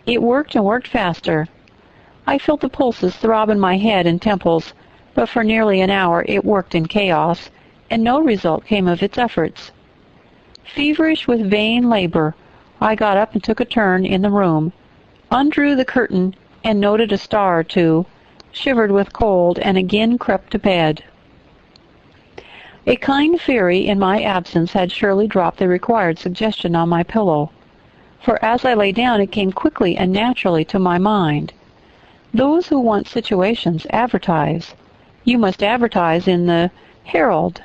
[SPEAKER 1] It worked and worked faster. I felt the pulses throb in my head and temples, but for nearly an hour it worked in chaos, and no result came of its efforts. Feverish with vain labor, I got up and took a turn in the room, undrew the curtain, and noted a star or two, shivered with cold, and again crept to bed. A kind fairy in my absence had surely dropped the required suggestion on my pillow, for as I lay down it came quickly and naturally to my mind. Those who want situations advertise. You must advertise in the Herald.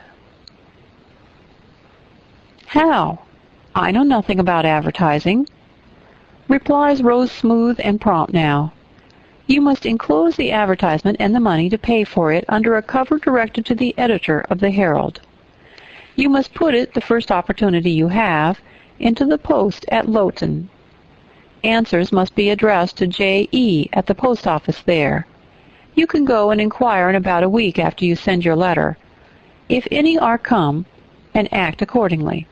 [SPEAKER 1] How? I know nothing about advertising. Replies rose smooth and prompt now. You must enclose the advertisement and the money to pay for it under a cover directed to the editor of the Herald. You must put it, the first opportunity you have, into the post at Loughton. Answers must be addressed to J.E. at the post office there. You can go and inquire in about a week after you send your letter, if any are come, and act accordingly.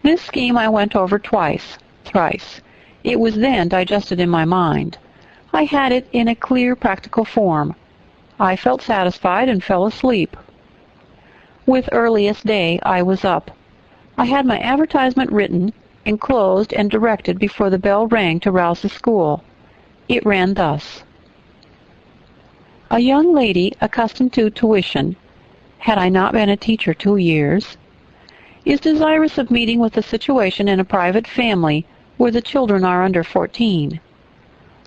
[SPEAKER 1] This scheme I went over twice, thrice. It was then digested in my mind. I had it in a clear, practical form. I felt satisfied and fell asleep. With earliest day I was up. I had my advertisement written, enclosed, and directed before the bell rang to rouse the school. It ran thus. A young lady accustomed to tuition, had I not been a teacher 2 years, is desirous of meeting with a situation in a private family where the children are under 14.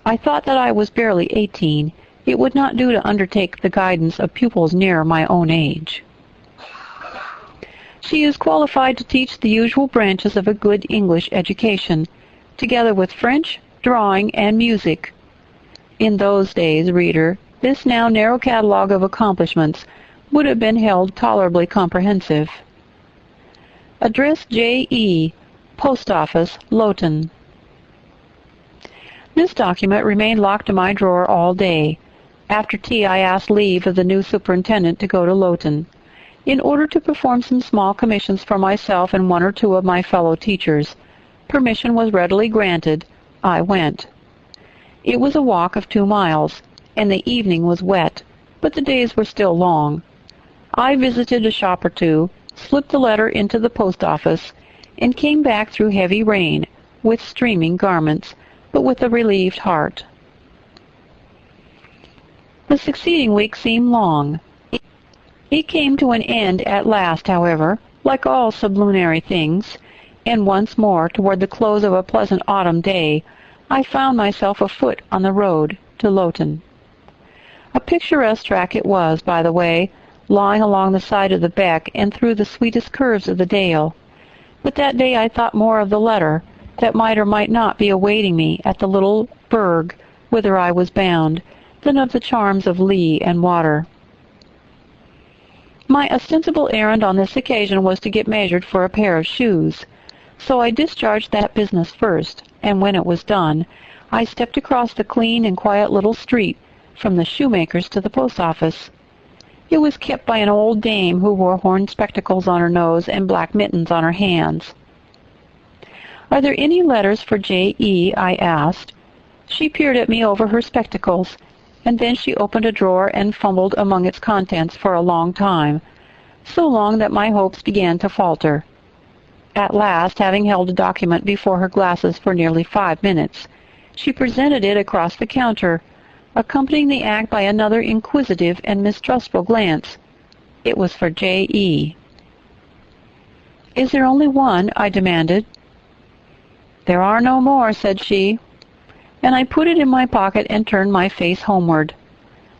[SPEAKER 1] I thought that I was barely 18. It would not do to undertake the guidance of pupils near my own age. She is qualified to teach the usual branches of a good English education, together with French, drawing, and music. In those days, reader, this now narrow catalogue of accomplishments would have been held tolerably comprehensive. Address J.E., Post Office, Loughton. This document remained locked in my drawer all day. After tea I asked leave of the new superintendent to go to Loughton, in order to perform some small commissions for myself and 1 or 2 of my fellow teachers. Permission was readily granted. I went. It was a walk of 2 miles, and the evening was wet, but the days were still long. I visited a shop or 2, slipped the letter into the post office, and came back through heavy rain, with streaming garments, but with a relieved heart. The succeeding week seemed long. It came to an end at last, however, like all sublunary things, and once more, toward the close of a pleasant autumn day, I found myself afoot on the road to Loughton. A picturesque track it was, by the way, lying along the side of the beck and through the sweetest curves of the dale. But that day I thought more of the letter that might or might not be awaiting me at the little burg whither I was bound, than of the charms of lea and water. My ostensible errand on this occasion was to get measured for a pair of shoes, so I discharged that business first, and when it was done, I stepped across the clean and quiet little street from the shoemaker's to the post office. It was kept by an old dame who wore horn spectacles on her nose and black mittens on her hands. "Are there any letters for J.E.?" I asked. She peered at me over her spectacles, and then she opened a drawer and fumbled among its contents for a long time, so long that my hopes began to falter. At last, having held a document before her glasses for nearly 5 minutes, she presented it across the counter, accompanying the act by another inquisitive and mistrustful glance. It was for J.E. "Is there only one?" I demanded. "There are no more," said she, and I put it in my pocket and turned my face homeward.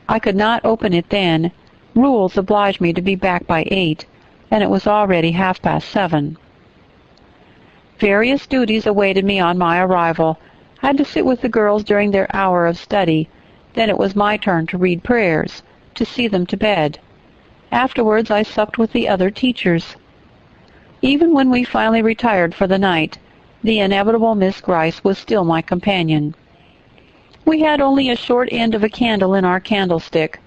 [SPEAKER 1] I could not open it then. Rules obliged me to be back by 8, and it was already 7:30. Various duties awaited me on my arrival. I had to sit with the girls during their hour of study. Then it was my turn to read prayers, to see them to bed. Afterwards I supped with the other teachers. Even when we finally retired for the night, the inevitable Miss Gryce was still my companion. We had only a short end of a candle in our candlestick,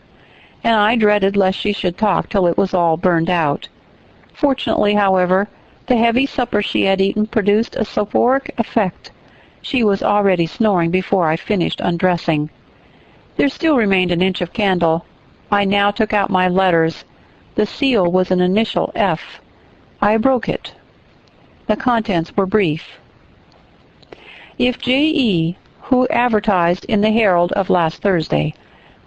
[SPEAKER 1] and I dreaded lest she should talk till it was all burned out. Fortunately, however, the heavy supper she had eaten produced a soporific effect. She was already snoring before I finished undressing. There still remained an inch of candle. I now took out my letters. The seal was an initial F. I broke it. The contents were brief. If J.E., who advertised in the Herald of last Thursday,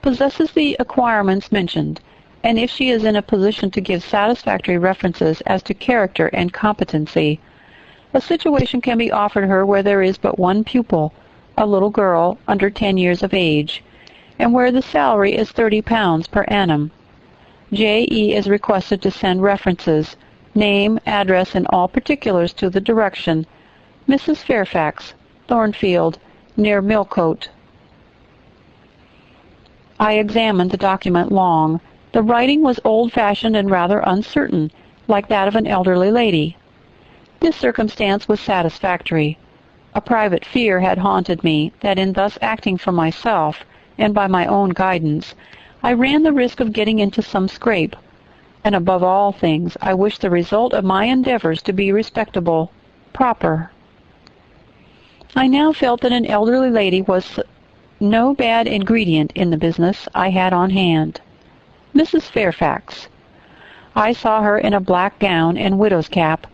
[SPEAKER 1] possesses the acquirements mentioned, and if she is in a position to give satisfactory references as to character and competency, a situation can be offered her where there is but one pupil, a little girl under 10 years of age, and where the salary is £30 per annum. J.E. is requested to send references, name, address, and all particulars to the direction, Mrs. Fairfax, Thornfield, near Millcote. I examined the document long. The writing was old-fashioned and rather uncertain, like that of an elderly lady. This circumstance was satisfactory. A private fear had haunted me that in thus acting for myself, and by my own guidance, I ran the risk of getting into some scrape, and above all things I wished the result of my endeavors to be respectable, proper. I now felt that an elderly lady was no bad ingredient in the business I had on hand. Mrs. Fairfax. I saw her in a black gown and widow's cap,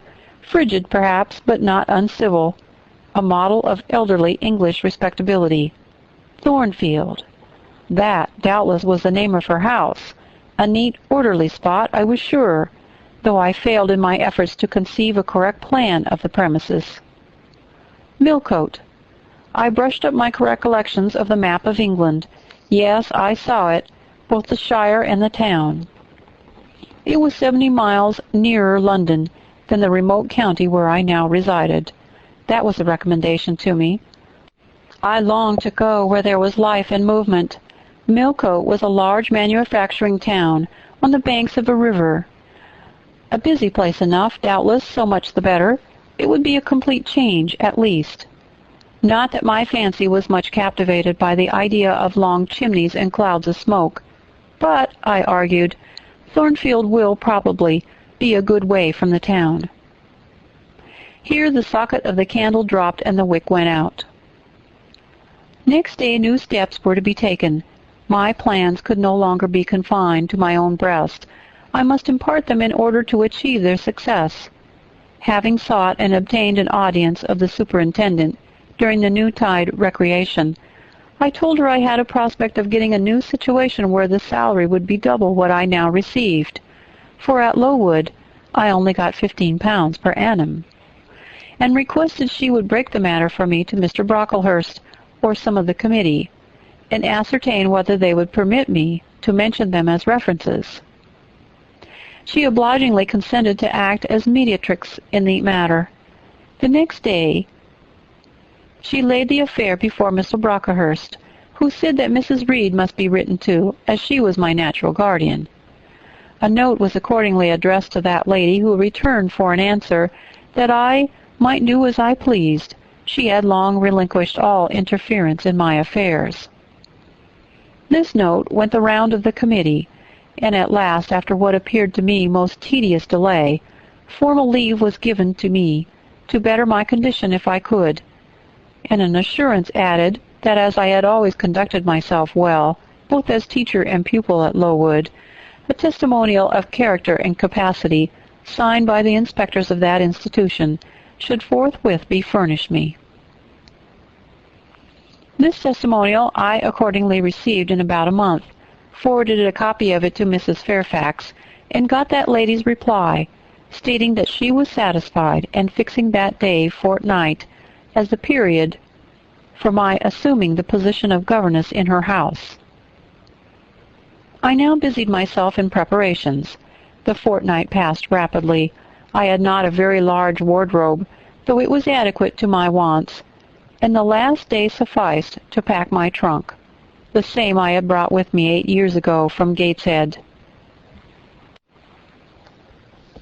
[SPEAKER 1] frigid perhaps, but not uncivil, a model of elderly English respectability. Thornfield. That, doubtless, was the name of her house, a neat, orderly spot, I was sure, though I failed in my efforts to conceive a correct plan of the premises. Millcote. I brushed up my recollections of the map of England. Yes, I saw it, both the shire and the town. It was 70 miles nearer London than the remote county where I now resided. That was a recommendation to me. I longed to go where there was life and movement. Millcote was a large manufacturing town on the banks of a river. A busy place enough, doubtless, so much the better. It would be a complete change, at least. Not that my fancy was much captivated by the idea of long chimneys and clouds of smoke. But, I argued, Thornfield will probably be a good way from the town. Here the socket of the candle dropped and the wick went out. Next day new steps were to be taken. My plans could no longer be confined to my own breast. I must impart them in order to achieve their success. Having sought and obtained an audience of the superintendent during the noontide recreation, I told her I had a prospect of getting a new situation where the salary would be double what I now received, for at Lowood I only got £15 per annum, and requested she would break the matter for me to Mr. Brocklehurst or some of the committee, and ascertain whether they would permit me to mention them as references. She obligingly consented to act as mediatrix in the matter. The next day she laid the affair before Mr. Brocklehurst, who said that Mrs. Reed must be written to, as she was my natural guardian. A note was accordingly addressed to that lady, who returned for an answer that I might do as I pleased. She had long relinquished all interference in my affairs. This note went the round of the committee, and at last, after what appeared to me most tedious delay, formal leave was given to me to better my condition if I could, and an assurance added that as I had always conducted myself well, both as teacher and pupil at Lowood, a testimonial of character and capacity, signed by the inspectors of that institution, should forthwith be furnished me. This testimonial I accordingly received in about a month, forwarded a copy of it to Mrs. Fairfax, and got that lady's reply, stating that she was satisfied, and fixing that day fortnight as the period for my assuming the position of governess in her house. I now busied myself in preparations. The fortnight passed rapidly. I had not a very large wardrobe, though it was adequate to my wants, and the last day sufficed to pack my trunk, the same I had brought with me 8 years ago from Gateshead.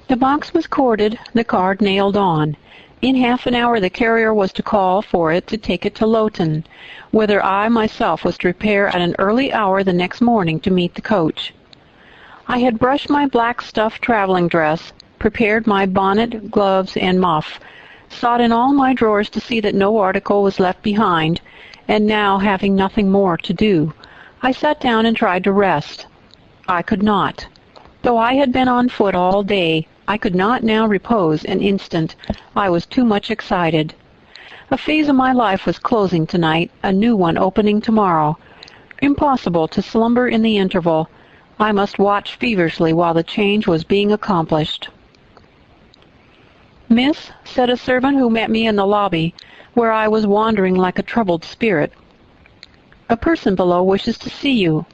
[SPEAKER 1] The box was corded, the card nailed on. In half an hour the carrier was to call for it to take it to Lowton, whither I myself was to repair at an early hour the next morning to meet the coach. I had brushed my black stuff traveling dress, prepared my bonnet, gloves, and muff, sought in all my drawers to see that no article was left behind, and now, having nothing more to do, I sat down and tried to rest. I could not. Though I had been on foot all day, I could not now repose an instant. I was too much excited. A phase of my life was closing tonight, a new one opening tomorrow. Impossible to slumber in the interval. I must watch feverishly while the change was being accomplished. "Miss," said a servant who met me in the lobby, where I was wandering like a troubled spirit, "a person below wishes to see you."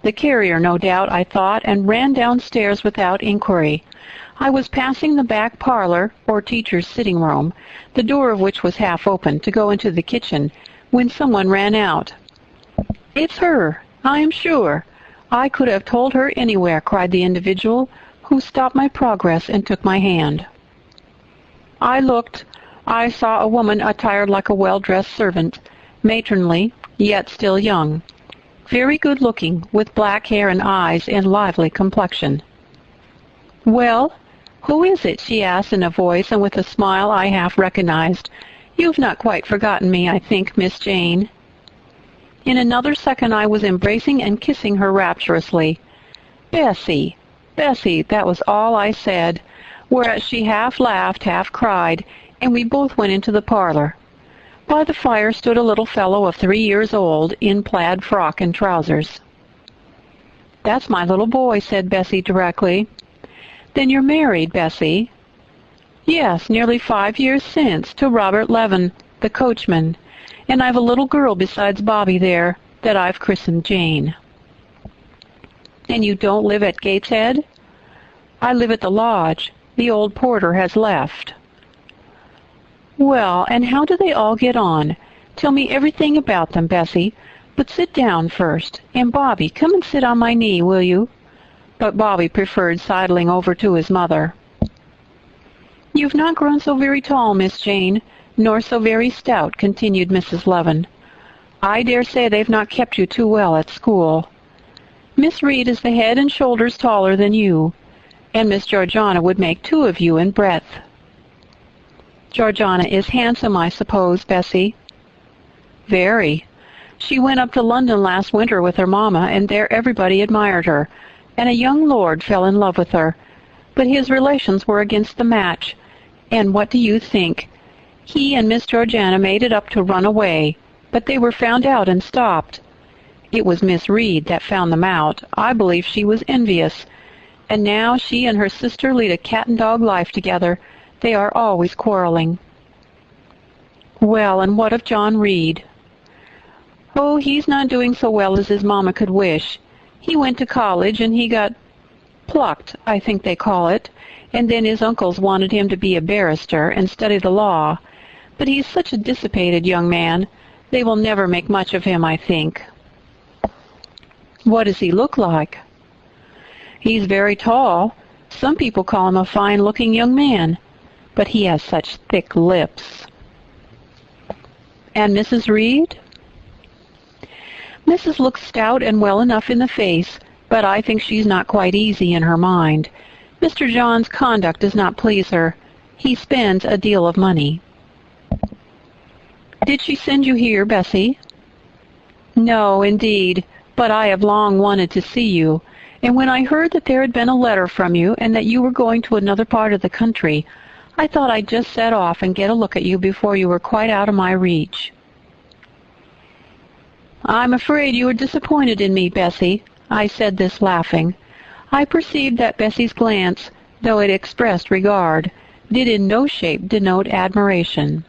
[SPEAKER 1] The carrier, no doubt, I thought, and ran downstairs without inquiry. I was passing the back parlor, or teacher's sitting room, the door of which was half open, to go into the kitchen, when someone ran out. "It's her, I am sure. I could have told her anywhere," cried the individual, who stopped my progress and took my hand. I looked. I saw a woman attired like a well-dressed servant, matronly, yet still young, very good-looking, with black hair and eyes and lively complexion. "Well, who is it?" she asked in a voice and with a smile I half recognized. "You've not quite forgotten me, I think, Miss Jane." In another second I was embracing and kissing her rapturously. "Bessie, Bessie," that was all I said, whereat she half laughed, half cried, and we both went into the parlor. By the fire stood a little fellow of 3 years old, in plaid frock and trousers. "That's my little boy," said Bessie directly. "Then you're married, Bessie?" "Yes, nearly 5 years since, to Robert Levin, the coachman, and I've a little girl besides Bobby there, that I've christened Jane." "And you don't live at Gateshead?" "I live at the lodge. The old porter has left." "Well, and how do they all get on? Tell me everything about them, Bessie. But sit down first. And Bobby, come and sit on my knee, will you?" But Bobby preferred sidling over to his mother. "You've not grown so very tall, Miss Jane, nor so very stout," continued Mrs. Levin. "I dare say they've not kept you too well at school. Miss Reed is the head and shoulders taller than you, and Miss Georgiana would make 2 of you in breadth." "Georgiana is handsome, I suppose, Bessie?" "Very. She went up to London last winter with her mamma, and there everybody admired her, and a young lord fell in love with her. But his relations were against the match, and what do you think? He and Miss Georgiana made it up to run away, but they were found out and stopped. It was Miss Reed that found them out. I believe she was envious. and now she and her sister lead a cat-and-dog life together. They are always quarreling." "Well, and what of John Reed?" "Oh, he's not doing so well as his mama could wish. He went to college, and he got plucked, I think they call it, and then his uncles wanted him to be a barrister and study the law. But he's such a dissipated young man, they will never make much of him, I think." "What does he look like?" "He's very tall. Some people call him a fine-looking young man, but he has such thick lips." "And Mrs. Reed?" "Mrs. looks stout and well enough in the face, but I think she's not quite easy in her mind. Mr. John's conduct does not please her. He spends a deal of money." "Did she send you here, Bessie?" "No, indeed, but I have long wanted to see you, and when I heard that there had been a letter from you and that you were going to another part of the country, I thought I'd just set off and get a look at you before you were quite out of my reach." "I'm afraid you are disappointed in me, Bessie." I said this laughing. I perceived that Bessie's glance, though it expressed regard, did in no shape denote admiration.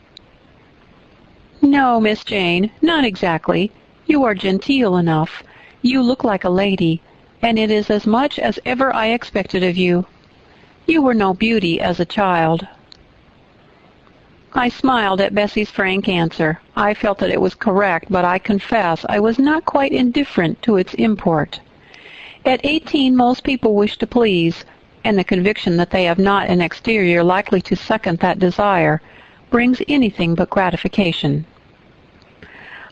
[SPEAKER 1] "No, Miss Jane, not exactly. You are genteel enough. You look like a lady, and it is as much as ever I expected of you. You were no beauty as a child." I smiled at Bessie's frank answer. I felt that it was correct, but I confess I was not quite indifferent to its import. At 18, most people wish to please, and the conviction that they have not an exterior likely to second that desire brings anything but gratification.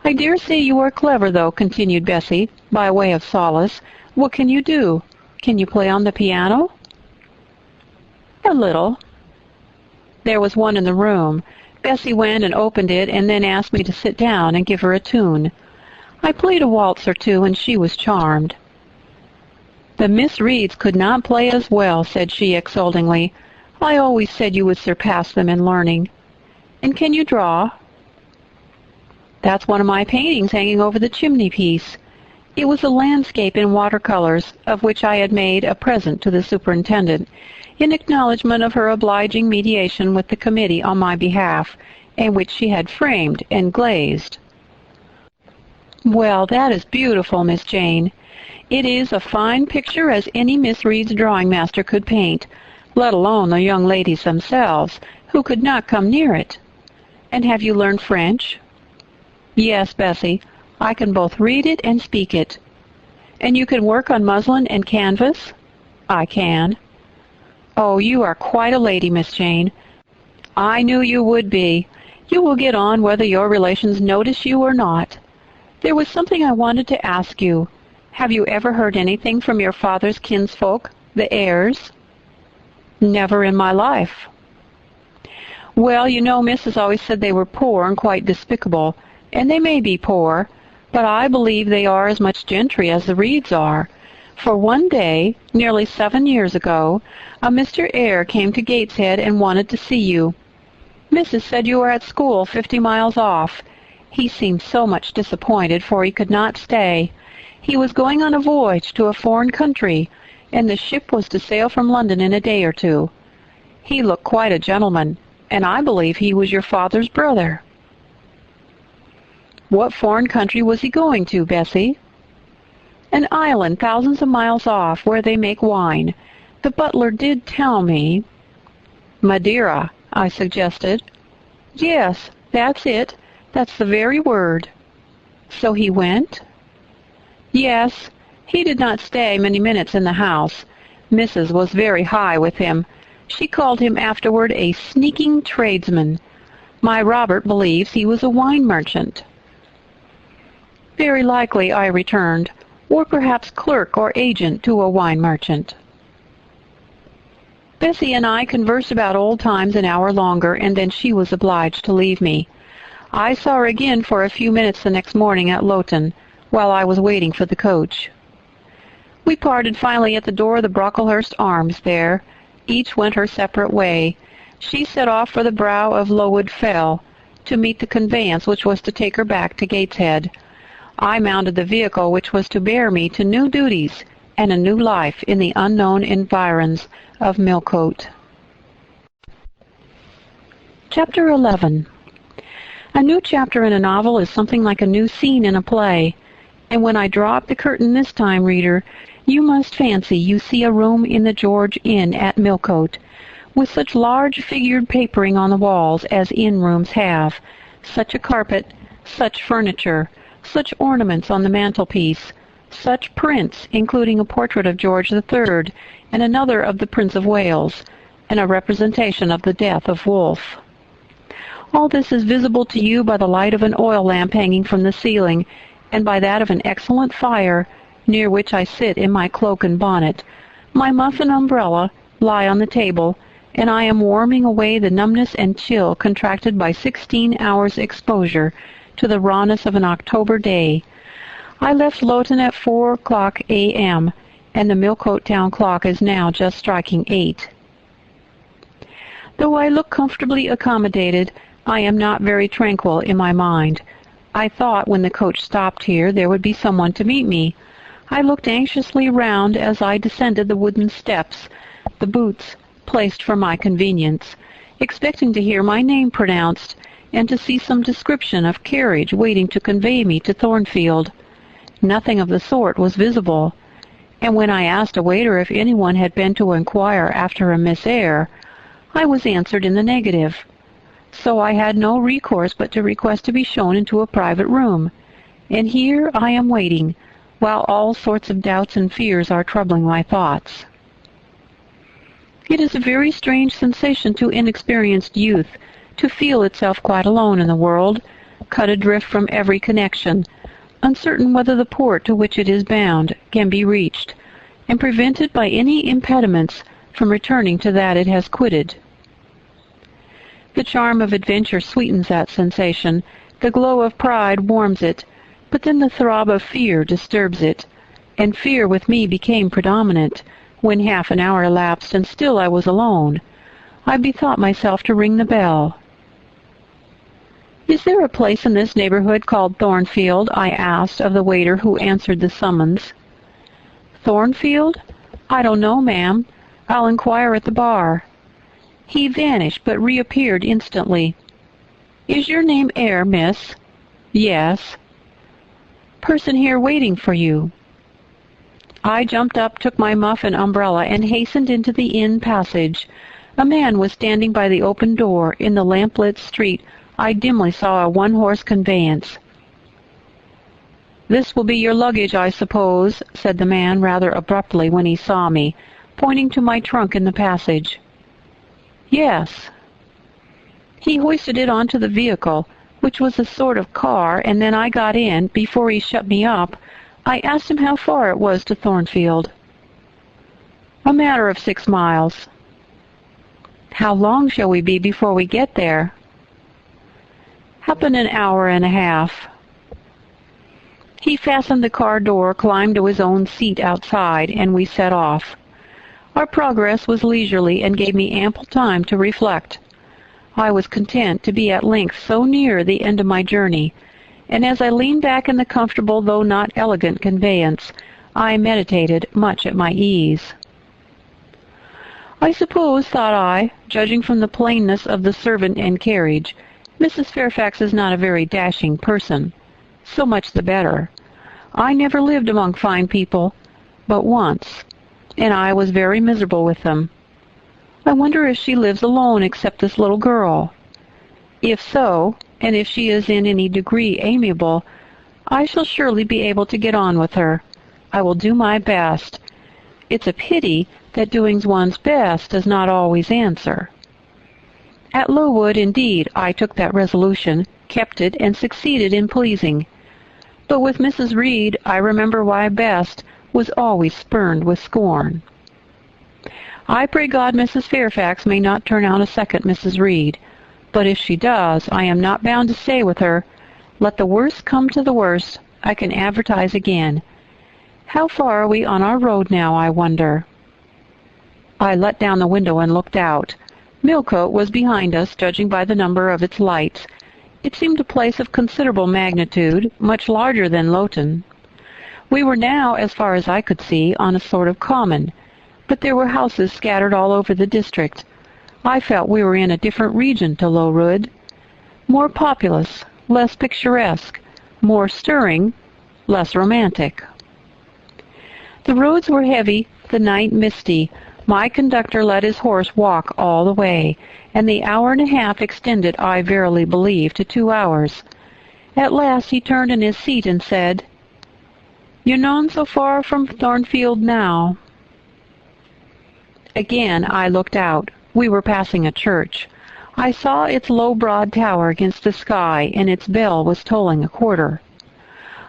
[SPEAKER 1] "I dare say you are clever, though," continued Bessie, by way of solace. "What can you do? Can you play on the piano?" "A little." There was one in the room. Bessie went and opened it and then asked me to sit down and give her a tune. I played a waltz or two, and she was charmed. "The Miss Reeds could not play as well," said she exultingly. "I always said you would surpass them in learning. And can you draw?" "That's one of my paintings hanging over the chimney-piece." It was a landscape in watercolors, of which I had made a present to the superintendent, in acknowledgment of her obliging mediation with the committee on my behalf, and which she had framed and glazed. "Well, that is beautiful, Miss Jane. It is a fine picture as any Miss Reed's drawing master could paint, let alone the young ladies themselves, who could not come near it. And have you learned French?" "Yes, Bessie. I can both read it and speak it." "And you can work on muslin and canvas?" "I can." "Oh, you are quite a lady, Miss Jane." "I knew you would be. You will get on whether your relations notice you or not. There was something I wanted to ask you. Have you ever heard anything from your father's kinsfolk, the Eyres?" "Never in my life." "Well, you know, Missus always said they were poor and quite despicable, and they may be poor, but I believe they are as much gentry as the Reeds are. For one day, nearly 7 years ago, a Mr. Eyre came to Gateshead and wanted to see you. Missus said you were at school 50 miles off. He seemed so much disappointed, for he could not stay. He was going on a voyage to a foreign country, and the ship was to sail from London in a day or two. He looked quite a gentleman, and I believe he was your father's brother." "What foreign country was he going to, Bessie?" "An island thousands of miles off, where they make wine. The butler did tell me—" "Madeira," I suggested. "Yes, that's it. That's the very word." "So he went?" "Yes. He did not stay many minutes in the house. Mrs. was very high with him. She called him afterward a sneaking tradesman. My Robert believes he was a wine merchant." "Very likely," I returned, "or perhaps clerk or agent to a wine merchant." Bessie and I conversed about old times an hour longer, and then she was obliged to leave me. I saw her again for a few minutes the next morning at Loughton, while I was waiting for the coach. We parted finally at the door of the Brocklehurst Arms there. Each went her separate way. She set off for the brow of Lowood Fell, to meet the conveyance which was to take her back to Gateshead. I mounted the vehicle which was to bear me to new duties, and a new life in the unknown environs of Millcote. Chapter 11. A new chapter in a novel is something like a new scene in a play, and when I draw up the curtain this time, reader, you must fancy you see a room in the George Inn at Millcote, with such large figured papering on the walls as inn rooms have, such a carpet, such furniture, such ornaments on the mantelpiece, such prints, including a portrait of George III and another of the Prince of Wales, and a representation of the death of Wolfe. All this is visible to you by the light of an oil lamp hanging from the ceiling, and by that of an excellent fire, near which I sit in my cloak and bonnet. My muff and umbrella lie on the table, and I am warming away the numbness and chill contracted by 16 hours' exposure to the rawness of an October day. I left Lowton at 4:00 a.m., and the Millcote town clock is now just striking 8. Though I look comfortably accommodated, I am not very tranquil in my mind. I thought when the coach stopped here there would be someone to meet me. I looked anxiously round as I descended the wooden steps, the boots placed for my convenience, expecting to hear my name pronounced, and to see some description of carriage waiting to convey me to Thornfield. Nothing of the sort was visible, and when I asked a waiter if anyone had been to inquire after a Miss Eyre, I was answered in the negative. So I had no recourse but to request to be shown into a private room, and here I am waiting, while all sorts of doubts and fears are troubling my thoughts. It is a very strange sensation to inexperienced youth to feel itself quite alone in the world, cut adrift from every connection, uncertain whether the port to which it is bound can be reached, and prevented by any impediments from returning to that it has quitted. The charm of adventure sweetens that sensation, the glow of pride warms it, but then the throb of fear disturbs it, and fear with me became predominant. When half an hour elapsed and still I was alone, I bethought myself to ring the bell. "Is there a place in this neighborhood called Thornfield?" I asked of the waiter who answered the summons. "Thornfield? I don't know, ma'am. I'll inquire at the bar." He vanished, but reappeared instantly. "Is your name Eyre, miss?" "Yes." "Person here waiting for you." I jumped up, took my muff and umbrella, and hastened into the inn passage. A man was standing by the open door. In the lamplit street I dimly saw a one-horse conveyance. "This will be your luggage, I suppose," said the man rather abruptly when he saw me, pointing to my trunk in the passage. "Yes." He hoisted it onto the vehicle, which was a sort of car, and then I got in. Before he shut me up, I asked him how far it was to Thornfield. "A matter of 6 miles." "How long shall we be before we get there?" "Happen an hour and a half." He fastened the car door, climbed to his own seat outside, and we set off. Our progress was leisurely and gave me ample time to reflect. I was content to be at length so near the end of my journey, and as I leaned back in the comfortable though not elegant conveyance, I meditated much at my ease. I suppose, thought I, judging from the plainness of the servant and carriage, Mrs. Fairfax is not a very dashing person. So much the better. I never lived among fine people, but once, and I was very miserable with them. I wonder if she lives alone except this little girl. If so, and if she is in any degree amiable, I shall surely be able to get on with her. I will do my best. It's a pity that doing one's best does not always answer. At Lowood, indeed, I took that resolution, kept it, and succeeded in pleasing. But with Mrs. Reed, I remember why best was always spurned with scorn. I pray God Mrs. Fairfax may not turn out a second Mrs. Reed, but if she does, I am not bound to stay with her. Let the worst come to the worst, I can advertise again. How far are we on our road now, I wonder? I let down the window and looked out. Millcote was behind us, judging by the number of its lights. It seemed a place of considerable magnitude, much larger than Lowton. We were now, as far as I could see, on a sort of common, but there were houses scattered all over the district. I felt we were in a different region to Lowood, more populous, less picturesque, more stirring, less romantic. The roads were heavy, the night misty. My conductor let his horse walk all the way, and the hour and a half extended, I verily believe, to 2 hours. At last he turned in his seat and said, "You're none so far from Thornfield now." Again I looked out. We were passing a church. I saw its low broad tower against the sky, and its bell was tolling a quarter.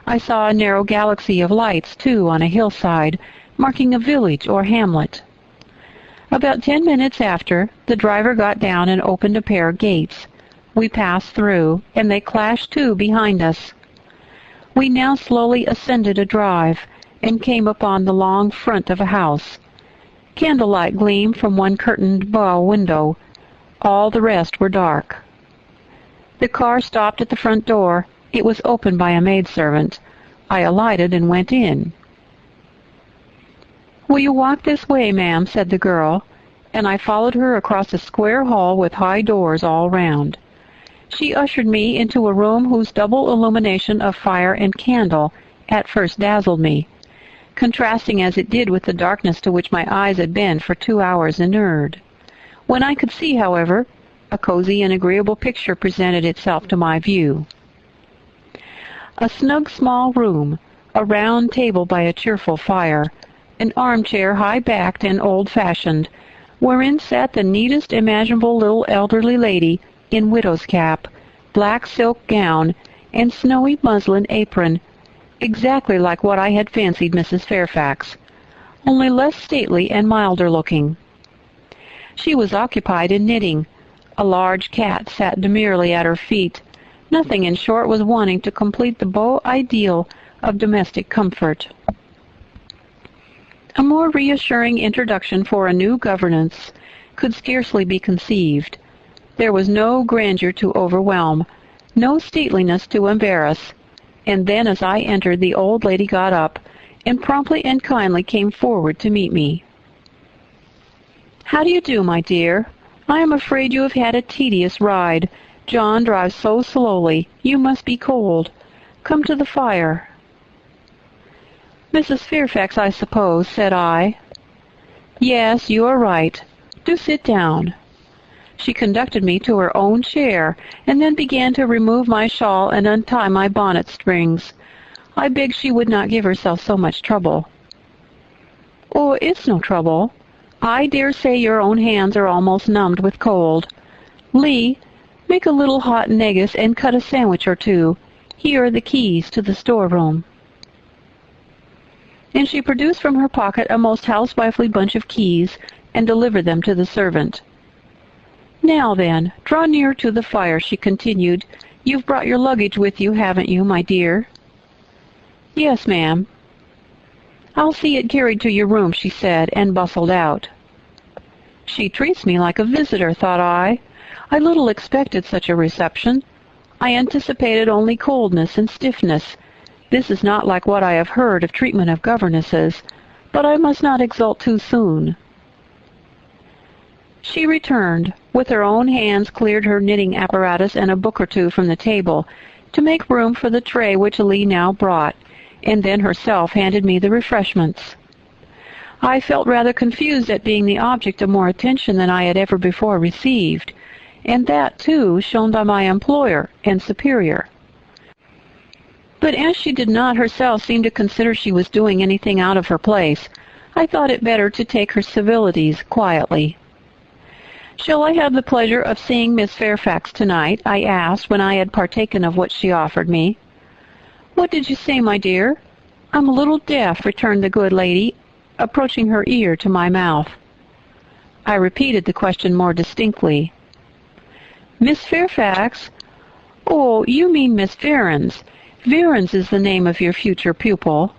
[SPEAKER 1] I saw a narrow galaxy of lights, too, on a hillside, marking a village or hamlet. About 10 minutes after, the driver got down and opened a pair of gates. We passed through, and they clashed to behind us. We now slowly ascended a drive, and came upon the long front of a house. Candlelight gleamed from one curtained bow window. All the rest were dark. The car stopped at the front door. It was opened by a maidservant. I alighted and went in. "Will you walk this way, ma'am?" said the girl, and I followed her across a square hall with high doors all round. She ushered me into a room whose double illumination of fire and candle at first dazzled me, contrasting as it did with the darkness to which my eyes had been for 2 hours inured. When I could see, however, a cozy and agreeable picture presented itself to my view. A snug small room, a round table by a cheerful fire, an armchair high-backed and old-fashioned, wherein sat the neatest imaginable little elderly lady in widow's cap, black silk gown, and snowy muslin apron, exactly like what I had fancied Mrs. Fairfax, only less stately and milder looking. She was occupied in knitting. A large cat sat demurely at her feet. Nothing, in short, was wanting to complete the beau ideal of domestic comfort. A more reassuring introduction for a new governess could scarcely be conceived. There was no grandeur to overwhelm, no stateliness to embarrass, and then as I entered the old lady got up, and promptly and kindly came forward to meet me. "How do you do, my dear? I am afraid you have had a tedious ride. John drives so slowly. You must be cold. Come to the fire." "Mrs. Fairfax, I suppose," said I. "Yes, you are right. Do sit down." She conducted me to her own chair, and then began to remove my shawl and untie my bonnet strings. I begged she would not give herself so much trouble. "Oh, it's no trouble. I dare say your own hands are almost numbed with cold. Lee, make a little hot negus and cut a sandwich or two. Here are the keys to the storeroom." And she produced from her pocket a most housewifely bunch of keys and delivered them to the servant. "Now then, draw near to the fire," she continued. "You've brought your luggage with you, haven't you, my dear?" "Yes, ma'am." "I'll see it carried to your room," she said, and bustled out. She treats me like a visitor, thought I. I little expected such a reception. I anticipated only coldness and stiffness. This is not like what I have heard of treatment of governesses, but I must not exult too soon. She returned, with her own hands cleared her knitting apparatus and a book or two from the table, to make room for the tray which Lee now brought, and then herself handed me the refreshments. I felt rather confused at being the object of more attention than I had ever before received, and that, too, shown by my employer and superior. But as she did not herself seem to consider she was doing anything out of her place, I thought it better to take her civilities quietly. "Shall I have the pleasure of seeing Miss Fairfax tonight?" I asked when I had partaken of what she offered me. "What did you say, my dear?" "I'm a little deaf," returned the good lady, approaching her ear to my mouth. I repeated the question more distinctly. "Miss Fairfax? Oh, you mean Miss Varens. Varens is the name of your future pupil."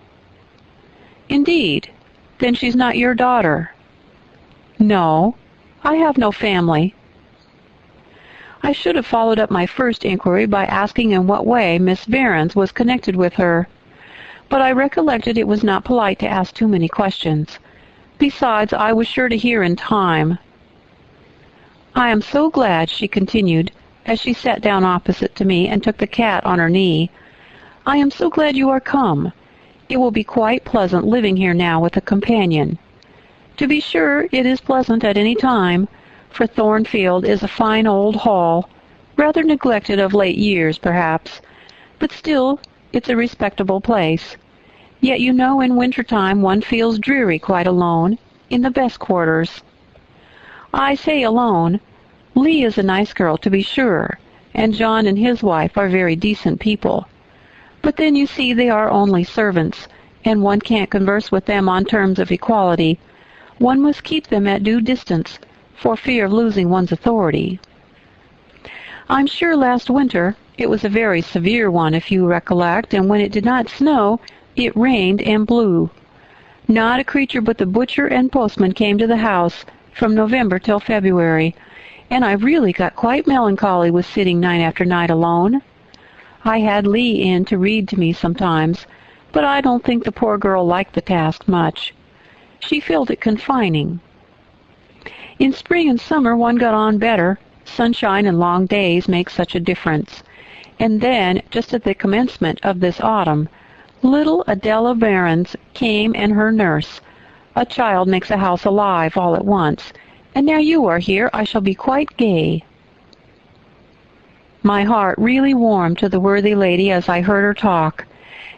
[SPEAKER 1] "Indeed? Then she's not your daughter?" "No. I have no family." I should have followed up my first inquiry by asking in what way Miss Varens was connected with her. but I recollected it was not polite to ask too many questions. Besides, I was sure to hear in time. "I am so glad," she continued, as she sat down opposite to me and took the cat on her knee. "I am so glad you are come. It will be quite pleasant living here now with a companion. To be sure, it is pleasant at any time, for Thornfield is a fine old hall, rather neglected of late years, perhaps, but still it's a respectable place. Yet you know in winter-time one feels dreary quite alone, in the best quarters. I say alone. Lee is a nice girl, to be sure, and John and his wife are very decent people. But then you see they are only servants, and one can't converse with them on terms of equality. One must keep them at due distance, for fear of losing one's authority. I'm sure last winter it was a very severe one, if you recollect, and when it did not snow, it rained and blew. Not a creature but the butcher and postman came to the house from November till February, and I really got quite melancholy with sitting night after night alone. I had Lee in to read to me sometimes, but I don't think the poor girl liked the task much. She felt it confining. In spring and summer one got on better. Sunshine and long days make such a difference. And then, just at the commencement of this autumn, little Adela Behrens came and her nurse. A child makes a house alive all at once, and now you are here I shall be quite gay." My heart really warmed to the worthy lady as I heard her talk,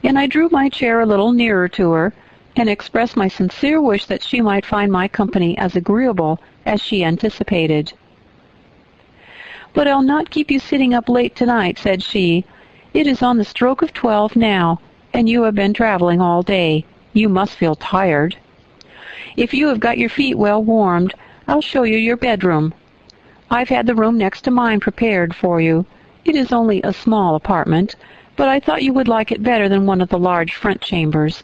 [SPEAKER 1] and I drew my chair a little nearer to her, and expressed my sincere wish that she might find my company as agreeable as she anticipated. "But I'll not keep you sitting up late tonight," said she. "It is on the stroke of 12 now, and you have been traveling all day. You must feel tired. If you have got your feet well warmed, I'll show you your bedroom. I've had the room next to mine prepared for you. It is only a small apartment, but I thought you would like it better than one of the large front chambers.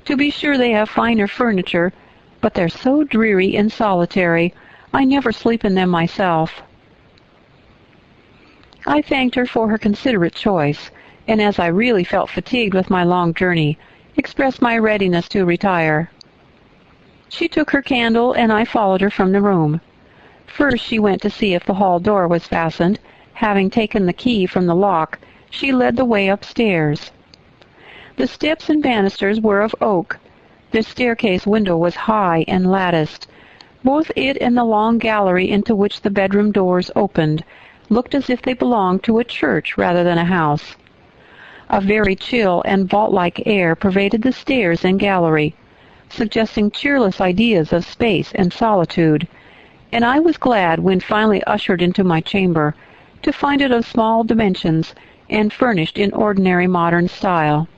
[SPEAKER 1] To be sure they have finer furniture, but they're so dreary and solitary, I never sleep in them myself." I thanked her for her considerate choice, and as I really felt fatigued with my long journey, expressed my readiness to retire. She took her candle, and I followed her from the room. First she went to see if the hall door was fastened. Having taken the key from the lock, she led the way upstairs. The steps and banisters were of oak. The staircase window was high and latticed. Both it and the long gallery into which the bedroom doors opened looked as if they belonged to a church rather than a house. A very chill and vault-like air pervaded the stairs and gallery, suggesting cheerless ideas of space and solitude, and I was glad, when finally ushered into my chamber, to find it of small dimensions and furnished in ordinary modern style.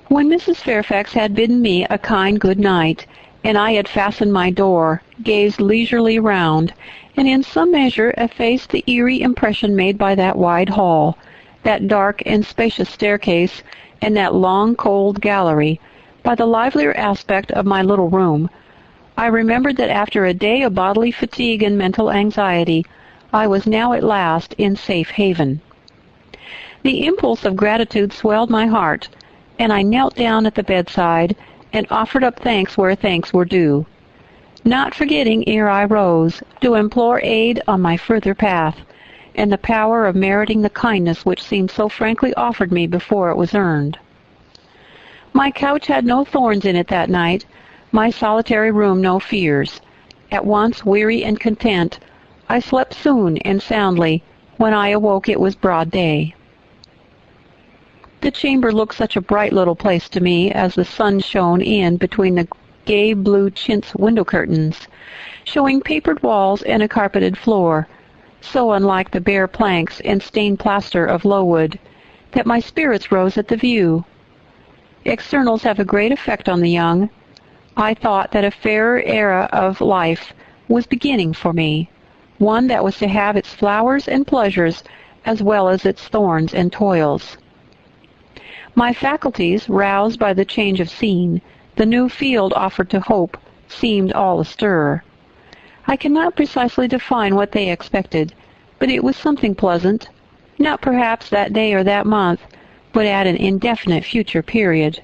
[SPEAKER 1] When Mrs. Fairfax had bidden me a kind good night, and I had fastened my door, gazed leisurely round, and in some measure effaced the eerie impression made by that wide hall, that dark and spacious staircase, and that long, cold gallery, by the livelier aspect of my little room, I remembered that after a day of bodily fatigue and mental anxiety, I was now at last in safe haven. The impulse of gratitude swelled my heart, and I knelt down at the bedside and offered up thanks where thanks were due, not forgetting, ere I rose, to implore aid on my further path, and the power of meriting the kindness which seemed so frankly offered me before it was earned. My couch had no thorns in it that night, my solitary room no fears. At once weary and content, I slept soon and soundly. When I awoke it was broad day. The chamber looked such a bright little place to me as the sun shone in between the gay blue chintz window curtains, showing papered walls and a carpeted floor, so unlike the bare planks and stained plaster of Lowood, that my spirits rose at the view. Externals have a great effect on the young. I thought that a fairer era of life was beginning for me, one that was to have its flowers and pleasures as well as its thorns and toils. My faculties, roused by the change of scene, the new field offered to hope, seemed all astir. I cannot precisely define what they expected, but it was something pleasant, not perhaps that day or that month, but at an indefinite future period.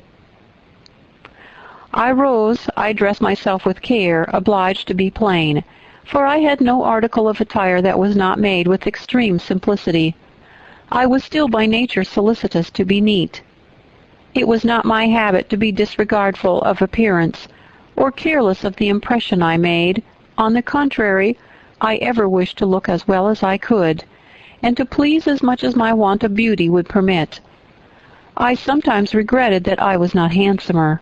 [SPEAKER 1] I rose. I dressed myself with care, obliged to be plain, for I had no article of attire that was not made with extreme simplicity. I was still by nature solicitous to be neat. It was not my habit to be disregardful of appearance, or careless of the impression I made. On the contrary, I ever wished to look as well as I could, and to please as much as my want of beauty would permit. I sometimes regretted that I was not handsomer.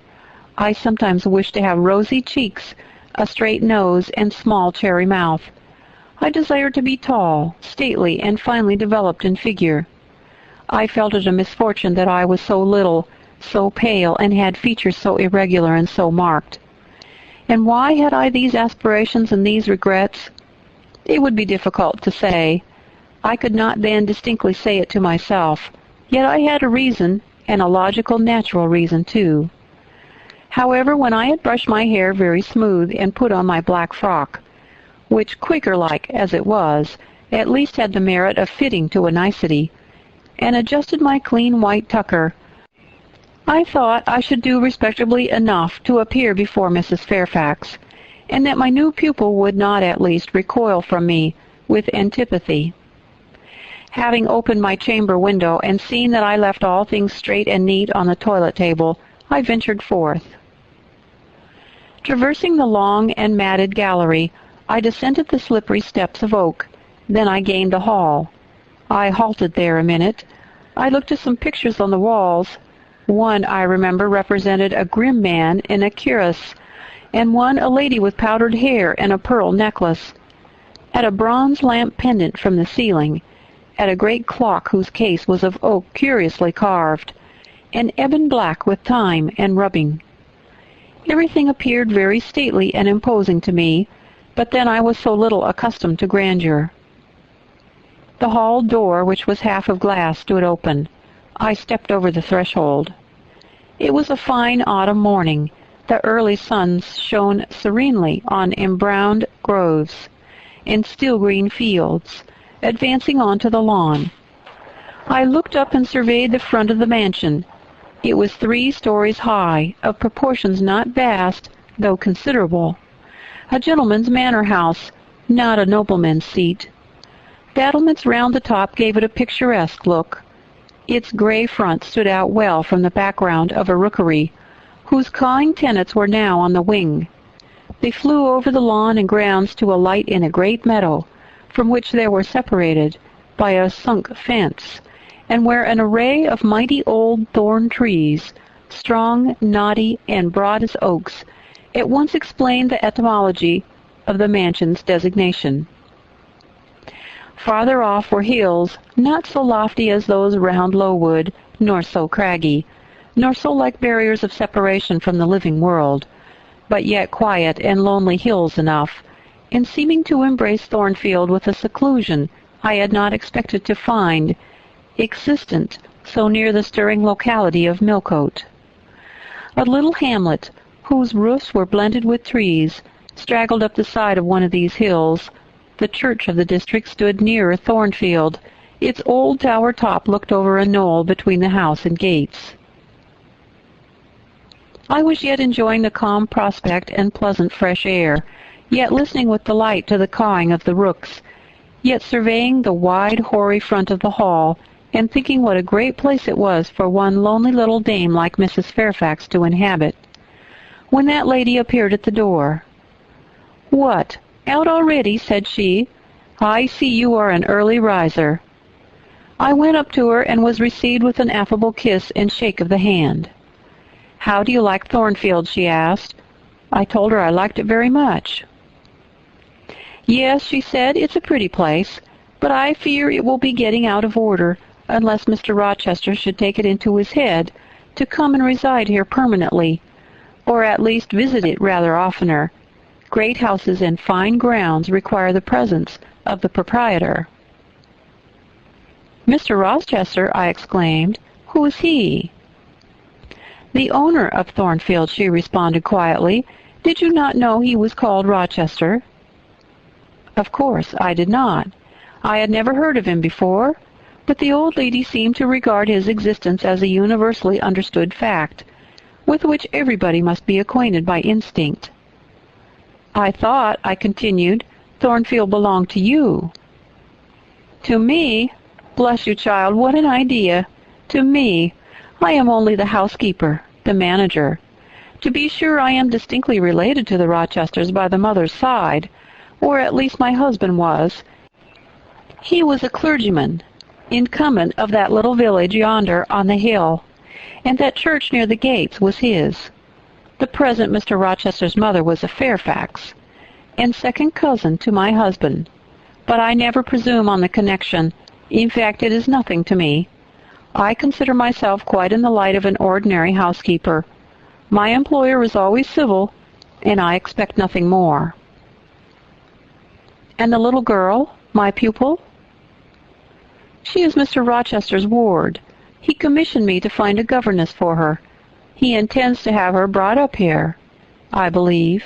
[SPEAKER 1] I sometimes wished to have rosy cheeks, a straight nose, and small cherry mouth. I desired to be tall, stately, and finely developed in figure. I felt it a misfortune that I was so little, so pale, and had features so irregular and so marked. And why had I these aspirations and these regrets? It would be difficult to say. I could not then distinctly say it to myself, yet I had a reason, and a logical, natural reason, too. However, when I had brushed my hair very smooth and put on my black frock, which, Quaker-like as it was, at least had the merit of fitting to a nicety, and adjusted my clean white tucker, I thought I should do respectably enough to appear before Mrs. Fairfax, and that my new pupil would not at least recoil from me with antipathy. Having opened my chamber window and seen that I left all things straight and neat on the toilet table, I ventured forth. Traversing the long and matted gallery, I descended the slippery steps of oak. Then I gained the hall. I halted there a minute. I looked at some pictures on the walls. One, I remember, represented a grim man in a cuirass, and one a lady with powdered hair and a pearl necklace. At a bronze lamp pendant from the ceiling, at a great clock whose case was of oak curiously carved, and ebon black with time and rubbing. Everything appeared very stately and imposing to me, but then I was so little accustomed to grandeur. The hall door, which was half of glass, stood open. I stepped over the threshold. It was a fine autumn morning. The early sun shone serenely on embrowned groves and still green fields, advancing on to the lawn. I looked up and surveyed the front of the mansion. It was 3 stories high, of proportions not vast, though considerable. A gentleman's manor house, not a nobleman's seat. Battlements round the top gave it a picturesque look. Its gray front stood out well from the background of a rookery, whose cawing tenants were now on the wing. They flew over the lawn and grounds to alight in a great meadow, from which they were separated by a sunk fence, and where an array of mighty old thorn trees, strong, knotty, and broad as oaks, at once explained the etymology of the mansion's designation. Farther off were hills, not so lofty as those round Lowood, nor so craggy, nor so like barriers of separation from the living world, but yet quiet and lonely hills enough, and seeming to embrace Thornfield with a seclusion I had not expected to find existent so near the stirring locality of Millcote. A little hamlet, whose roofs were blended with trees, straggled up the side of one of these hills. The church of the district stood nearer Thornfield. Its old tower top looked over a knoll between the house and gates. I was yet enjoying the calm prospect and pleasant fresh air, yet listening with delight to the cawing of the rooks, yet surveying the wide, hoary front of the hall, and thinking what a great place it was for one lonely little dame like Mrs. Fairfax to inhabit, when that lady appeared at the door. "What, out already?" said she. "I see you are an early riser." I went up to her and was received with an affable kiss and shake of the hand. "How do you like Thornfield?" she asked. I told her I liked it very much. "Yes," she said, "it's a pretty place, but I fear it will be getting out of order, unless Mr. Rochester should take it into his head to come and reside here permanently, or at least visit it rather oftener. Great houses and fine grounds require the presence of the proprietor." "Mr. Rochester!" I exclaimed. "Who is he?" "The owner of Thornfield," she responded quietly. "Did you not know he was called Rochester?" Of course, I did not. I had never heard of him before. but the old lady seemed to regard his existence as a universally understood fact, with which everybody must be acquainted by instinct. "I thought," I continued, "Thornfield belonged to you." "To me? Bless you, child, what an idea! To me! I am only the housekeeper, the manager. To be sure, I am distinctly related to the Rochesters by the mother's side, or at least my husband was. He was a clergyman, incumbent of that little village yonder on the hill, and that church near the gates was his. The present Mr. Rochester's mother was a Fairfax, and second cousin to my husband. But I never presume on the connection. In fact, it is nothing to me. I consider myself quite in the light of an ordinary housekeeper. My employer is always civil, and I expect nothing more." "And the little girl, my pupil?" "She is Mr. Rochester's ward. He commissioned me to find a governess for her. He intends to have her brought up here, I believe.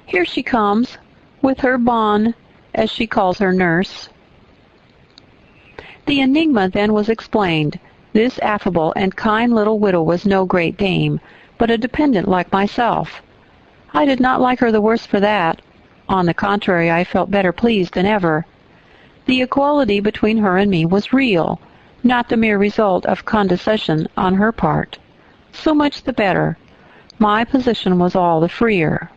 [SPEAKER 1] Here she comes, with her bonne, as she calls her nurse." The enigma then was explained. This affable and kind little widow was no great dame, but a dependent like myself. I did not like her the worse for that. On the contrary, I felt better pleased than ever. The equality between her and me was real, not the mere result of condescension on her part. So much the better. My position was all the freer.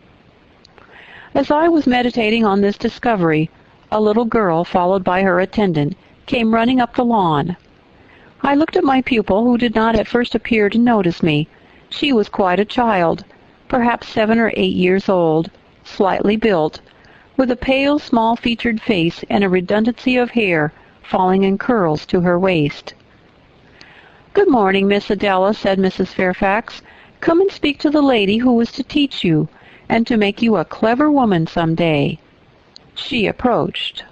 [SPEAKER 1] As I was meditating on this discovery, a little girl, followed by her attendant, came running up the lawn. I looked at my pupil, who did not at first appear to notice me. She was quite a child, perhaps 7 or 8 years old, slightly built, with a pale, small-featured face and a redundancy of hair falling in curls to her waist. "Good morning, Miss Adela," said Mrs. Fairfax. "Come and speak to the lady who is to teach you, and to make you a clever woman some day." She approached.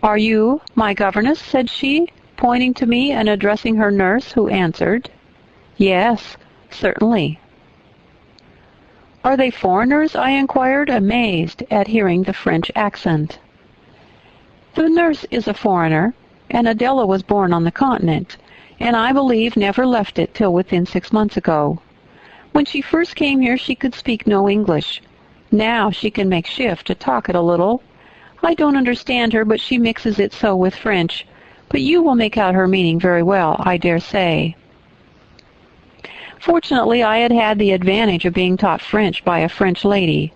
[SPEAKER 1] "Are you my governess?" said she, pointing to me and addressing her nurse, who answered, "Yes, certainly." "Are they foreigners?" I inquired, amazed at hearing the French accent. "The nurse is a foreigner, and Adela was born on the continent, and I believe never left it till within 6 months ago. When she first came here she could speak no English. Now she can make shift to talk it a little. I don't understand her, but she mixes it so with French. But you will make out her meaning very well, I dare say." Fortunately, I had had the advantage of being taught French by a French lady,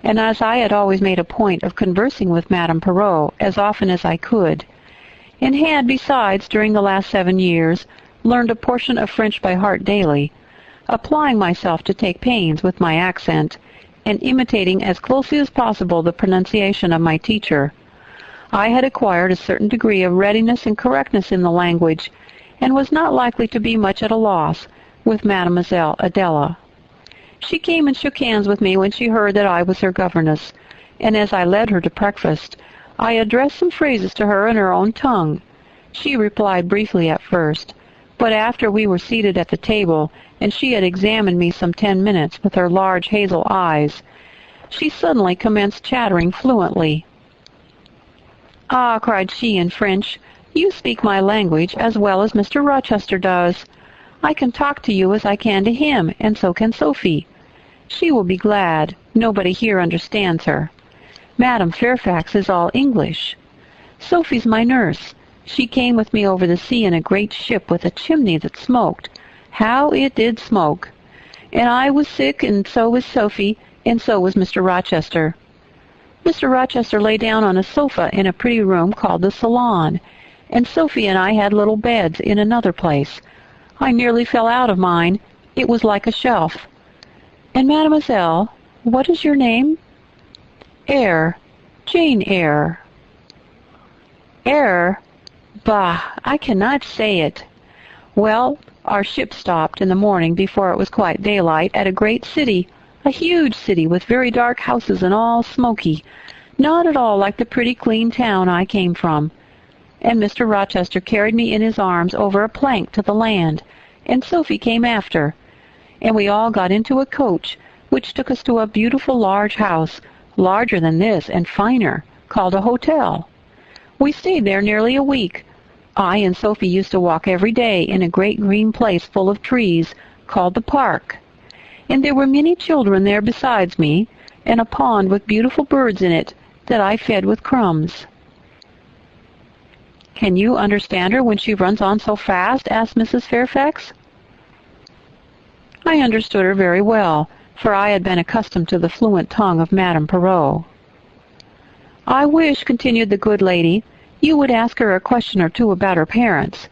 [SPEAKER 1] and as I had always made a point of conversing with Madame Perrault as often as I could, and had, besides, during the last 7 years, learned a portion of French by heart daily, applying myself to take pains with my accent, and imitating as closely as possible the pronunciation of my teacher, I had acquired a certain degree of readiness and correctness in the language, and was not likely to be much at a loss with Mademoiselle Adela. She came and shook hands with me when she heard that I was her governess, and as I led her to breakfast, I addressed some phrases to her in her own tongue. She replied briefly at first, but after we were seated at the table, and she had examined me some 10 minutes with her large hazel eyes, she suddenly commenced chattering fluently. "Ah," cried she in French, "you speak my language as well as Mr. Rochester does. I can talk to you as I can to him, and so can Sophie. She will be glad. Nobody here understands her. Madame Fairfax is all English. Sophie's my nurse. She came with me over the sea in a great ship with a chimney that smoked. How it did smoke! And I was sick, and so was Sophie, and so was Mr. Rochester. Mr. Rochester lay down on a sofa in a pretty room called the salon, and Sophie and I had little beds in another place. I nearly fell out of mine. It was like a shelf. And mademoiselle, what is your name?" "Eyre. Jane Eyre." "Eyre? Bah, I cannot say it. Well, our ship stopped in the morning before it was quite daylight at a great city, a huge city with very dark houses and all smoky, not at all like the pretty clean town I came from. And Mr. Rochester carried me in his arms over a plank to the land, and Sophie came after, and we all got into a coach, which took us to a beautiful large house, larger than this and finer, called a hotel. We stayed there nearly a week. I and Sophie used to walk every day in a great green place full of trees called the park, and there were many children there besides me, and a pond with beautiful birds in it that I fed with crumbs." "Can you understand her when she runs on so fast?" asked Mrs. Fairfax. I understood her very well, for I had been accustomed to the fluent tongue of Madame Perrot. "I wish," continued the good lady, "you would ask her a question or two about her parents.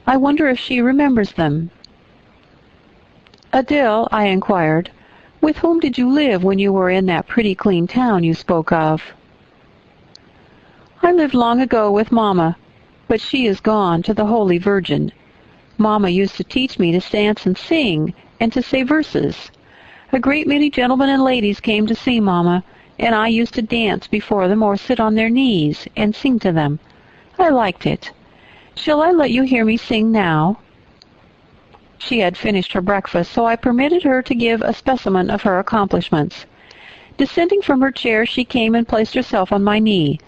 [SPEAKER 1] I wonder if she remembers them." "Adele," I inquired, "with whom did you live when you were in that pretty clean town you spoke of?" "I lived long ago with Mamma, but she is gone to the Holy Virgin. Mamma used to teach me to dance and sing, and to say verses. A great many gentlemen and ladies came to see Mamma, and I used to dance before them or sit on their knees and sing to them. I liked it. Shall I let you hear me sing now?" She had finished her breakfast, so I permitted her to give a specimen of her accomplishments. Descending from her chair, she came and placed herself on my knee.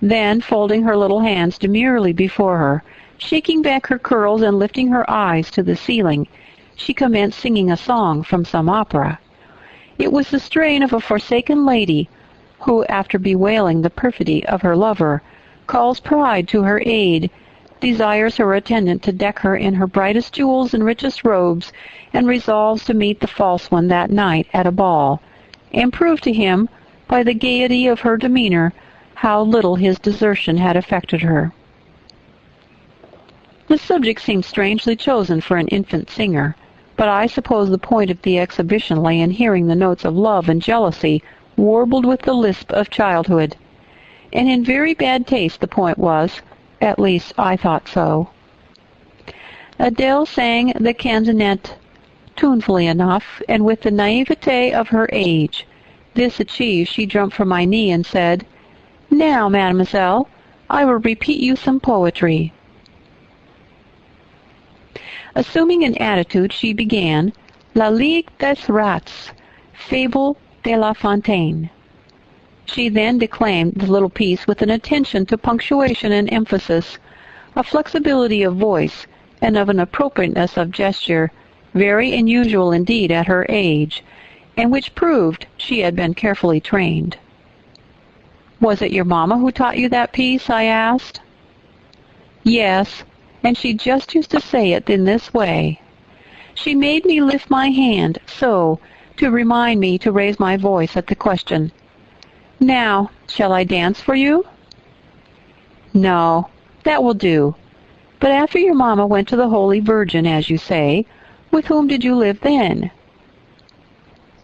[SPEAKER 1] Then, folding her little hands demurely before her, shaking back her curls and lifting her eyes to the ceiling, she commenced singing a song from some opera. It was the strain of a forsaken lady who, after bewailing the perfidy of her lover, calls pride to her aid, desires her attendant to deck her in her brightest jewels and richest robes, and resolves to meet the false one that night at a ball, and prove to him, by the gaiety of her demeanor, how little his desertion had affected her. The subject seemed strangely chosen for an infant singer, but I suppose the point of the exhibition lay in hearing the notes of love and jealousy warbled with the lisp of childhood. And in very bad taste the point was, at least I thought so. Adele sang the canzonette tunefully enough, and with the naivete of her age. This achieved, she jumped from my knee and said, "Now, mademoiselle, I will repeat you some poetry." Assuming an attitude, she began, "La Ligue des Rats, Fable de La Fontaine." She then declaimed the little piece with an attention to punctuation and emphasis, a flexibility of voice, and of an appropriateness of gesture, very unusual indeed at her age, and which proved she had been carefully trained. "Was it your mamma who taught you that piece?" I asked. "Yes, and she just used to say it in this way. She made me lift my hand, so, to remind me to raise my voice at the question, 'Now, shall I dance for you?' 'No, that will do. But after your mamma went to the Holy Virgin, as you say, with whom did you live then?'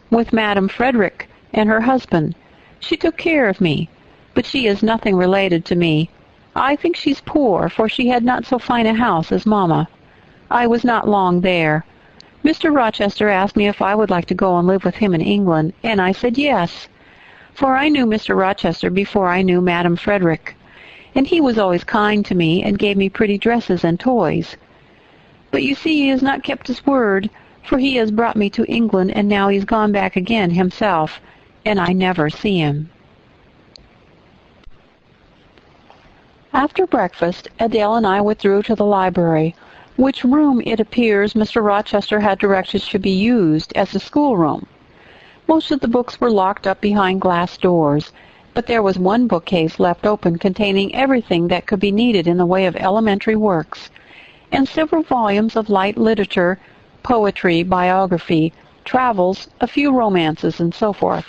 [SPEAKER 1] 'With Madame Frederick and her husband. She took care of me, but she is nothing related to me. I think she's poor, for she had not so fine a house as Mamma. I was not long there. Mr. Rochester asked me if I would like to go and live with him in England, and I said yes, for I knew Mr. Rochester before I knew Madame Frederick, and he was always kind to me and gave me pretty dresses and toys. But you see he has not kept his word, for he has brought me to England, and now he's gone back again himself, and I never see him." After breakfast, Adele and I withdrew to the library, which room, it appears, Mr. Rochester had directed should be used as a schoolroom. Most of the books were locked up behind glass doors, but there was one bookcase left open containing everything that could be needed in the way of elementary works, and several volumes of light literature, poetry, biography, travels, a few romances, and so forth.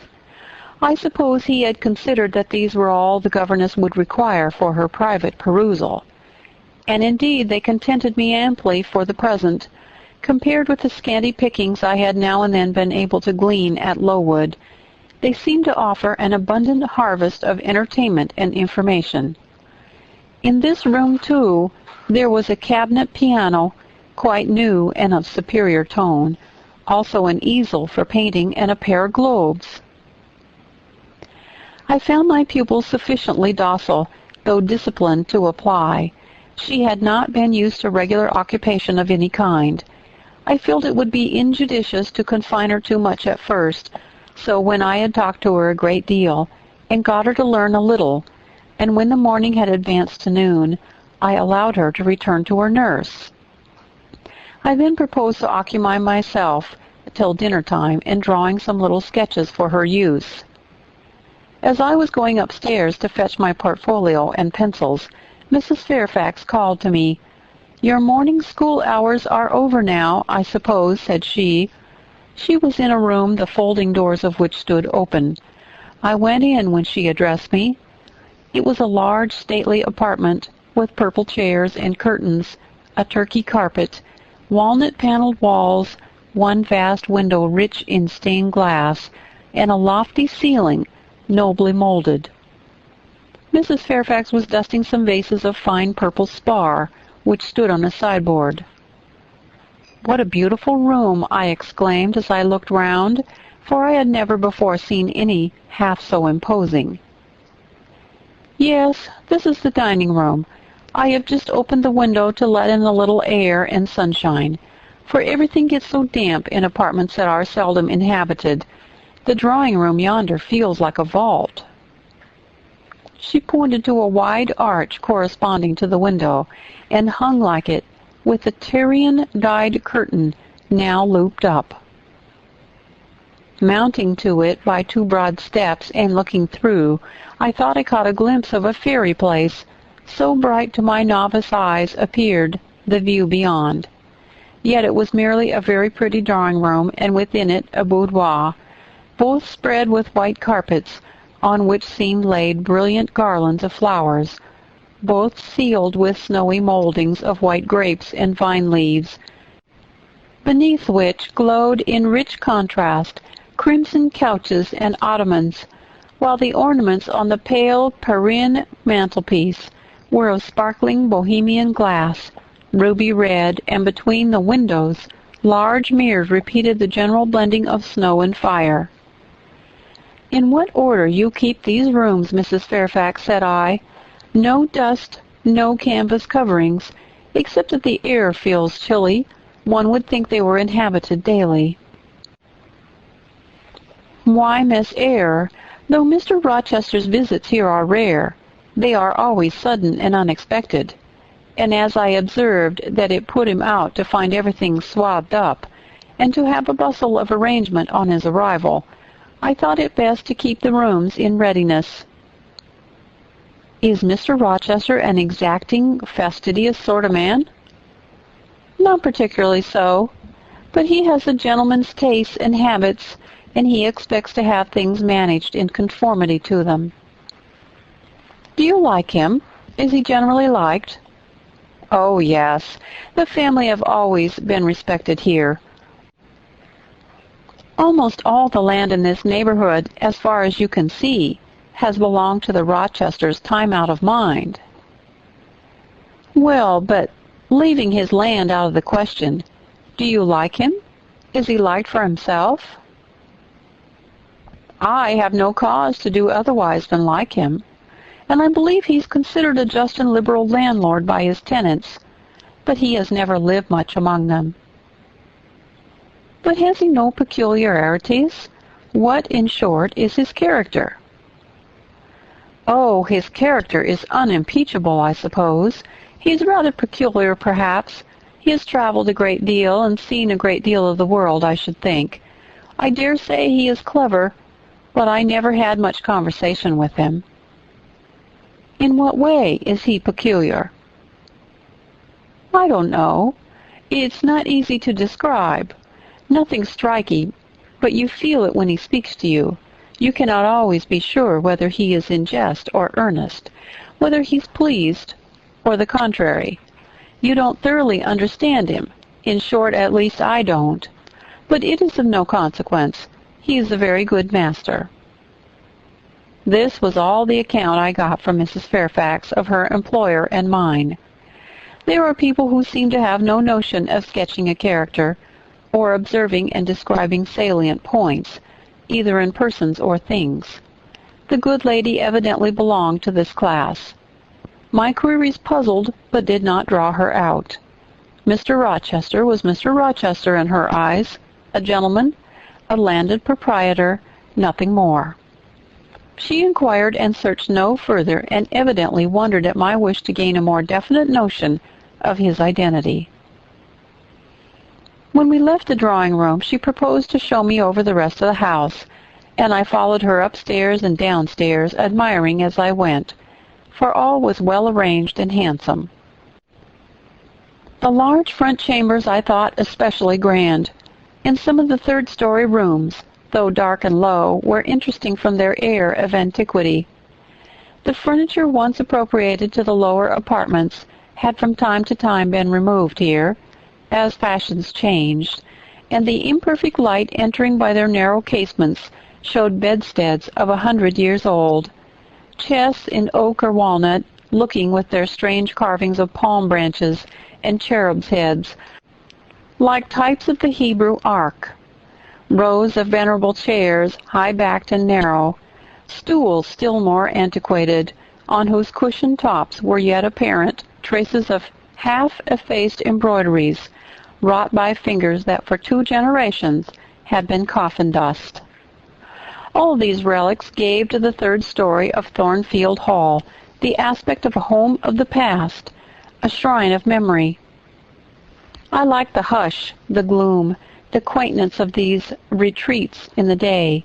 [SPEAKER 1] I suppose he had considered that these were all the governess would require for her private perusal, and indeed they contented me amply for the present, compared with the scanty pickings I had now and then been able to glean at Lowood. They seemed to offer an abundant harvest of entertainment and information. In this room, too, there was a cabinet piano, quite new and of superior tone, also an easel for painting and a pair of globes. I found my pupil sufficiently docile, though disciplined, to apply. She had not been used to regular occupation of any kind. I felt it would be injudicious to confine her too much at first, so when I had talked to her a great deal, and got her to learn a little, and when the morning had advanced to noon, I allowed her to return to her nurse. I then proposed to occupy myself till dinner time in drawing some little sketches for her use. As I was going upstairs to fetch my portfolio and pencils, Mrs. Fairfax called to me. "Your morning school hours are over now, I suppose," said she. She was in a room the folding doors of which stood open. I went in when she addressed me. It was a large, stately apartment, with purple chairs and curtains, a Turkey carpet, walnut-paneled walls, one vast window rich in stained glass, and a lofty ceiling, nobly molded. Mrs. Fairfax was dusting some vases of fine purple spar, which stood on a sideboard. "What a beautiful room!" I exclaimed as I looked round, for I had never before seen any half so imposing. "Yes, this is the dining-room. I have just opened the window to let in a little air and sunshine, for everything gets so damp in apartments that are seldom inhabited. The drawing-room yonder feels like a vault." She pointed to a wide arch corresponding to the window, and hung like it, with the Tyrian-dyed curtain now looped up. Mounting to it by two broad steps and looking through, I thought I caught a glimpse of a fairy place, so bright to my novice eyes appeared the view beyond. Yet it was merely a very pretty drawing-room, and within it a boudoir, both spread with white carpets, on which seemed laid brilliant garlands of flowers, both sealed with snowy mouldings of white grapes and vine leaves, beneath which glowed in rich contrast crimson couches and ottomans, while the ornaments on the pale Perrine mantelpiece were of sparkling Bohemian glass, ruby red, and between the windows large mirrors repeated the general blending of snow and fire. "In what order you keep these rooms, Mrs. Fairfax," said I. "No dust, no canvas coverings, except that the air feels chilly. One would think they were inhabited daily." "Why, Miss Eyre, though Mr. Rochester's visits here are rare, they are always sudden and unexpected, and as I observed that it put him out to find everything swathed up, and to have a bustle of arrangement on his arrival, I thought it best to keep the rooms in readiness." "Is Mr. Rochester an exacting, fastidious sort of man?" "Not particularly so, but he has a gentleman's tastes and habits, and he expects to have things managed in conformity to them." "Do you like him? Is he generally liked?" "Oh, yes. The family have always been respected here. Almost all the land in this neighborhood, as far as you can see, has belonged to the Rochesters time out of mind." "Well, but leaving his land out of the question, do you like him? Is he liked for himself?" "I have no cause to do otherwise than like him, and I believe he's considered a just and liberal landlord by his tenants, but he has never lived much among them." "But has he no peculiarities? What, in short, is his character?" "Oh, his character is unimpeachable, I suppose. He is rather peculiar, perhaps. He has traveled a great deal and seen a great deal of the world, I should think. I dare say he is clever, but I never had much conversation with him." "In what way is he peculiar?" "I don't know. It's not easy to describe. Nothing striking, but you feel it when he speaks to you. You cannot always be sure whether he is in jest or earnest, whether he's pleased or the contrary. You don't thoroughly understand him. In short, at least I don't. But it is of no consequence. He is a very good master." This was all the account I got from Mrs. Fairfax of her employer and mine. There are people who seem to have no notion of sketching a character, or observing and describing salient points, either in persons or things. The good lady evidently belonged to this class. My queries puzzled, but did not draw her out. Mr. Rochester was Mr. Rochester in her eyes, a gentleman, a landed proprietor, nothing more. She inquired and searched no further, and evidently wondered at my wish to gain a more definite notion of his identity. When we left the drawing-room, she proposed to show me over the rest of the house, and I followed her upstairs and downstairs, admiring as I went, for all was well arranged and handsome. The large front chambers I thought especially grand, and some of the third-story rooms, though dark and low, were interesting from their air of antiquity. The furniture once appropriated to the lower apartments had from time to time been removed here, as fashions changed, and the imperfect light entering by their narrow casements showed bedsteads of 100 years old, chests in oak or walnut, looking with their strange carvings of palm branches and cherubs' heads, like types of the Hebrew Ark, rows of venerable chairs, high-backed and narrow, stools still more antiquated, on whose cushioned tops were yet apparent traces of half-effaced embroideries, wrought by fingers that for 2 generations had been coffin dust. All these relics gave to the third story of Thornfield Hall the aspect of a home of the past, a shrine of memory. I liked the hush, the gloom, the quaintness of these retreats in the day,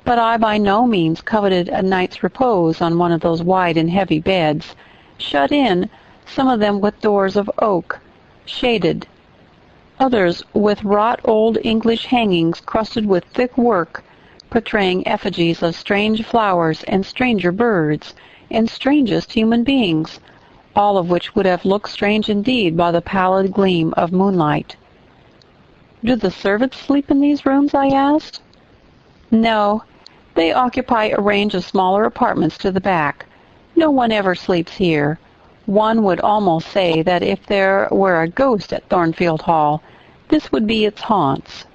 [SPEAKER 1] but I by no means coveted a night's repose on one of those wide and heavy beds, shut in, some of them with doors of oak, shaded, others with wrought old English hangings crusted with thick work, portraying effigies of strange flowers and stranger birds and strangest human beings, all of which would have looked strange indeed by the pallid gleam of moonlight. "Do the servants sleep in these rooms?" I asked. "No. They occupy a range of smaller apartments to the back. No one ever sleeps here. One would almost say that if there were a ghost at Thornfield Hall, this would be its haunts."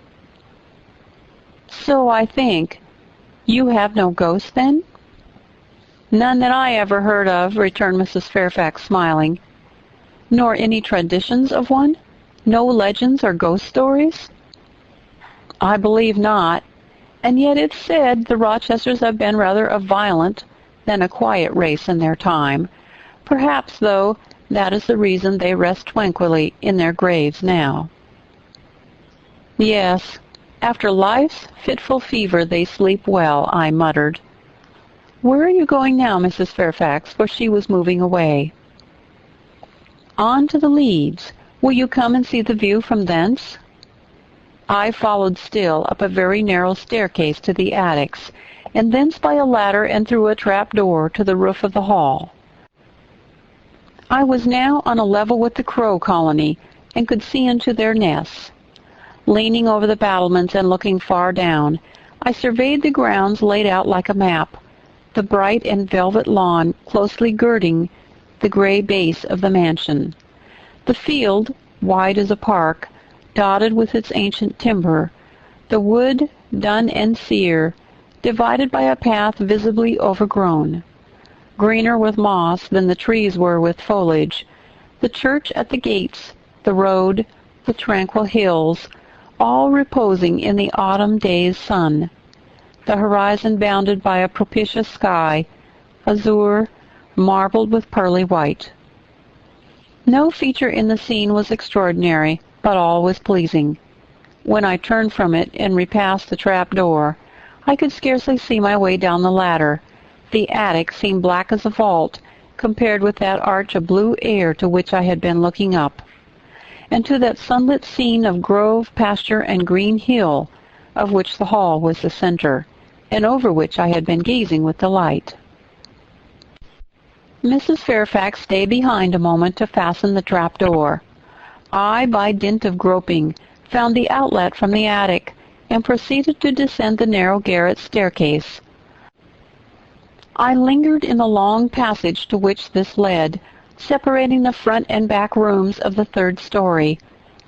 [SPEAKER 1] "So I think. You have no ghosts, then?" "None that I ever heard of," returned Mrs. Fairfax, smiling. "Nor any traditions of one? No legends or ghost stories?" "I believe not. And yet it's said the Rochesters have been rather a violent than a quiet race in their time. Perhaps, though, that is the reason they rest tranquilly in their graves now." "Yes, after life's fitful fever they sleep well," I muttered. "Where are you going now, Mrs. Fairfax?" For she was moving away. "On to the Leads. Will you come and see the view from thence?" I followed still up a very narrow staircase to the attics, and thence by a ladder and through a trap-door to the roof of the hall. I was now on a level with the crow colony, and could see into their nests. Leaning over the battlements and looking far down, I surveyed the grounds laid out like a map, the bright and velvet lawn closely girding the gray base of the mansion, the field, wide as a park, dotted with its ancient timber, the wood, dun and sere, divided by a path visibly overgrown, greener with moss than the trees were with foliage, the church at the gates, the road, the tranquil hills, all reposing in the autumn day's sun, the horizon bounded by a propitious sky, azure, marbled with pearly white. No feature in the scene was extraordinary, but all was pleasing. When I turned from it and repassed the trap-door, I could scarcely see my way down the ladder. The attic seemed black as a vault, compared with that arch of blue air to which I had been looking up, and to that sunlit scene of grove, pasture, and green hill, of which the hall was the center, and over which I had been gazing with delight. Mrs. Fairfax stayed behind a moment to fasten the trap-door. I, by dint of groping, found the outlet from the attic, and proceeded to descend the narrow garret staircase. I lingered in the long passage to which this led, separating the front and back rooms of the third story,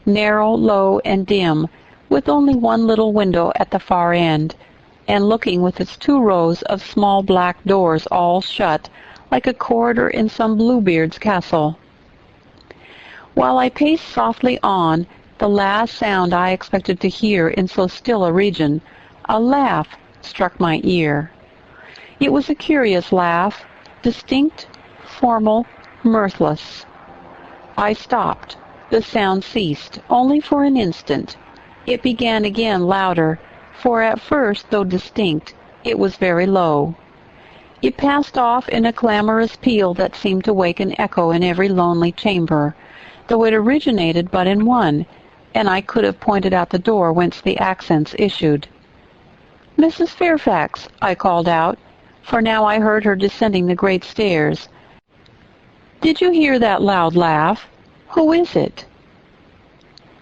[SPEAKER 1] narrow, low, and dim, with only one little window at the far end, and looking with its 2 rows of small black doors all shut, like a corridor in some Bluebeard's castle. While I paced softly on, the last sound I expected to hear in so still a region, a laugh, struck my ear. It was a curious laugh, distinct, formal, mirthless. I stopped. The sound ceased, only for an instant. It began again louder, for at first, though distinct, it was very low. It passed off in a clamorous peal that seemed to wake an echo in every lonely chamber, though it originated but in one, and I could have pointed out the door whence the accents issued. "Mrs. Fairfax," I called out, for now I heard her descending the great stairs. "Did you hear that loud laugh? Who is it?"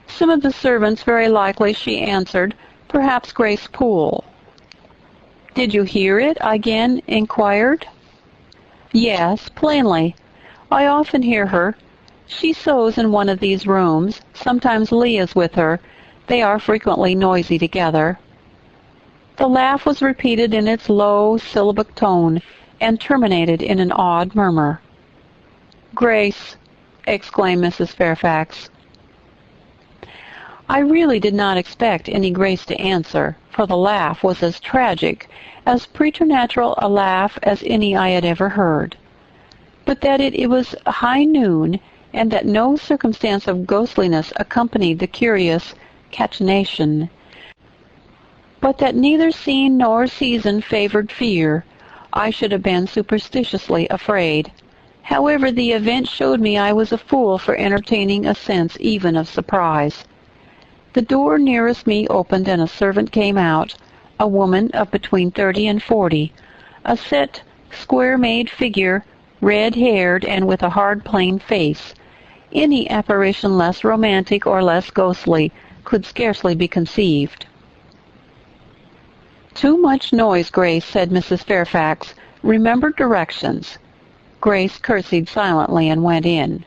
[SPEAKER 1] "Some of the servants, very likely," she answered. "Perhaps Grace Poole." "Did you hear it?" I again inquired. "Yes, plainly. I often hear her. She sews in one of these rooms. Sometimes Lee is with her. They are frequently noisy together." The laugh was repeated in its low, syllabic tone, and terminated in an odd murmur. "Grace!" exclaimed Mrs. Fairfax. I really did not expect any Grace to answer, for the laugh was as tragic, as preternatural a laugh as any I had ever heard. But that it was high noon, and that no circumstance of ghostliness accompanied the curious cachinnation, but that neither scene nor season favored fear, I should have been superstitiously afraid. However, the event showed me I was a fool for entertaining a sense even of surprise. The door nearest me opened, and a servant came out, a woman of between 30 and 40, a set, square-made figure, red-haired, and with a hard, plain face. Any apparition less romantic or less ghostly could scarcely be conceived. "Too much noise, Grace," said Mrs. Fairfax. "Remember directions." Grace curtsied silently and went in.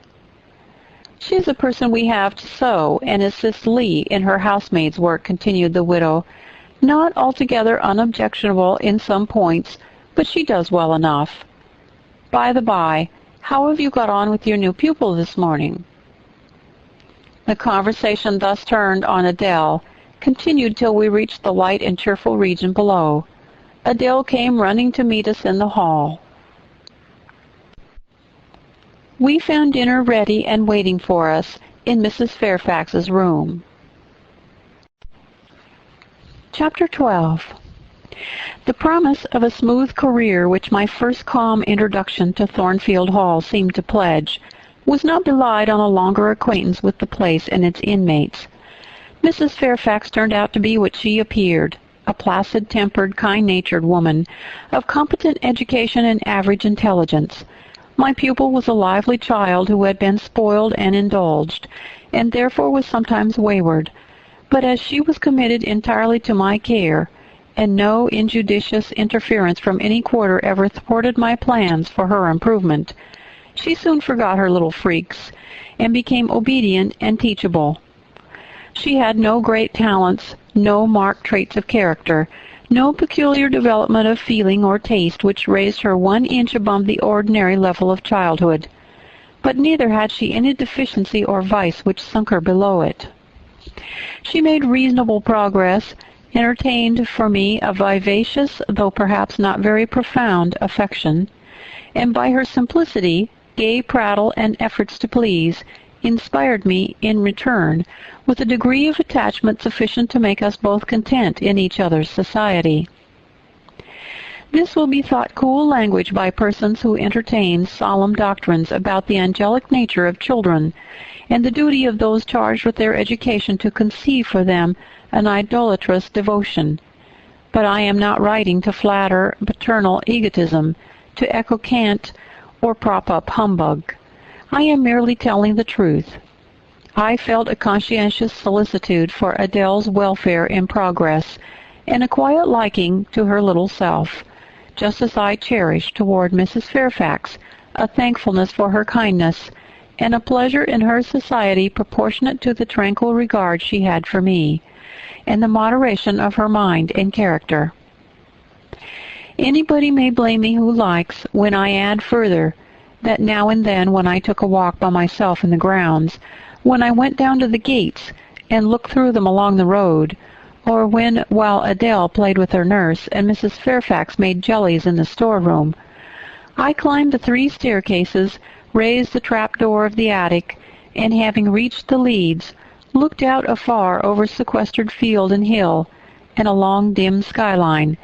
[SPEAKER 1] "She is a person we have to sew, and assists Lee in her housemaid's work," continued the widow. "Not altogether unobjectionable in some points, but she does well enough. By the by, how have you got on with your new pupil this morning?" The conversation thus turned on Adele continued till we reached the light and cheerful region below. Adele came running to meet us in the hall. We found dinner ready and waiting for us in Mrs. Fairfax's room. Chapter 12. The promise of a smooth career which my first calm introduction to Thornfield Hall seemed to pledge was not belied on a longer acquaintance with the place and its inmates. Mrs. Fairfax turned out to be what she appeared, a placid-tempered, kind-natured woman, of competent education and average intelligence. My pupil was a lively child who had been spoiled and indulged, and therefore was sometimes wayward. But as she was committed entirely to my care, and no injudicious interference from any quarter ever thwarted my plans for her improvement, she soon forgot her little freaks, and became obedient and teachable. She had no great talents, no marked traits of character, no peculiar development of feeling or taste which raised her 1 inch above the ordinary level of childhood, but neither had she any deficiency or vice which sunk her below it. She made reasonable progress, entertained for me a vivacious, though perhaps not very profound, affection, and by her simplicity, gay prattle, and efforts to please, inspired me, in return, with a degree of attachment sufficient to make us both content in each other's society. This will be thought cool language by persons who entertain solemn doctrines about the angelic nature of children, and the duty of those charged with their education to conceive for them an idolatrous devotion. But I am not writing to flatter paternal egotism, to echo cant, or prop up humbug. I am merely telling the truth. I felt a conscientious solicitude for Adele's welfare in progress, and a quiet liking to her little self, just as I cherished toward Mrs. Fairfax a thankfulness for her kindness, and a pleasure in her society proportionate to the tranquil regard she had for me, and the moderation of her mind and character. Anybody may blame me who likes, when I add further, that now and then when I took a walk by myself in the grounds, when I went down to the gates and looked through them along the road, or when, while Adele played with her nurse and Mrs. Fairfax made jellies in the storeroom, I climbed the 3 staircases, raised the trap-door of the attic, and having reached the leads, looked out afar over sequestered field and hill, and a long dim skyline,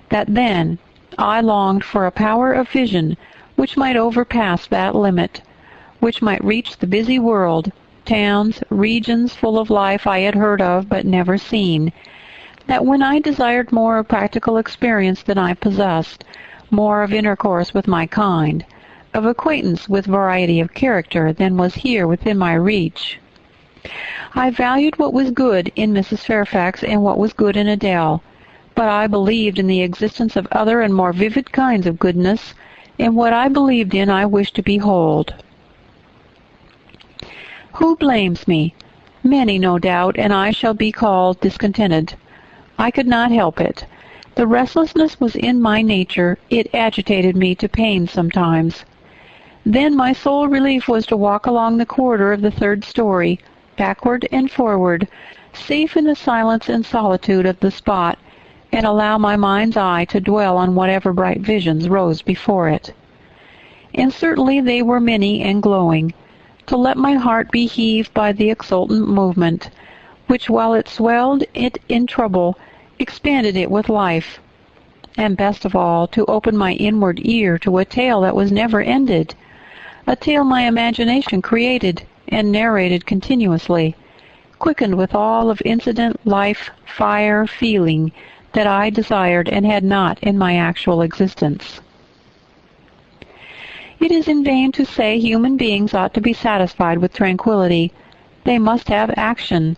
[SPEAKER 1] that then I longed for a power of vision which might overpass that limit, which might reach the busy world, towns, regions full of life I had heard of but never seen, that when I desired more of practical experience than I possessed, more of intercourse with my kind, of acquaintance with variety of character than was here within my reach, I valued what was good in Mrs. Fairfax and what was good in Adele, but I believed in the existence of other and more vivid kinds of goodness, and what I believed in I wished to behold. Who blames me? Many, no doubt, and I shall be called discontented. I could not help it. The restlessness was in my nature. It agitated me to pain sometimes. Then my sole relief was to walk along the corridor of the 3rd story, backward and forward, safe in the silence and solitude of the spot, and allow my mind's eye to dwell on whatever bright visions rose before it. And certainly they were many and glowing, to let my heart be heaved by the exultant movement, which, while it swelled it in trouble, expanded it with life, and best of all, to open my inward ear to a tale that was never ended, a tale my imagination created and narrated continuously, quickened with all of incident, life, fire, feeling that I desired and had not in my actual existence. It is in vain to say human beings ought to be satisfied with tranquility. They must have action,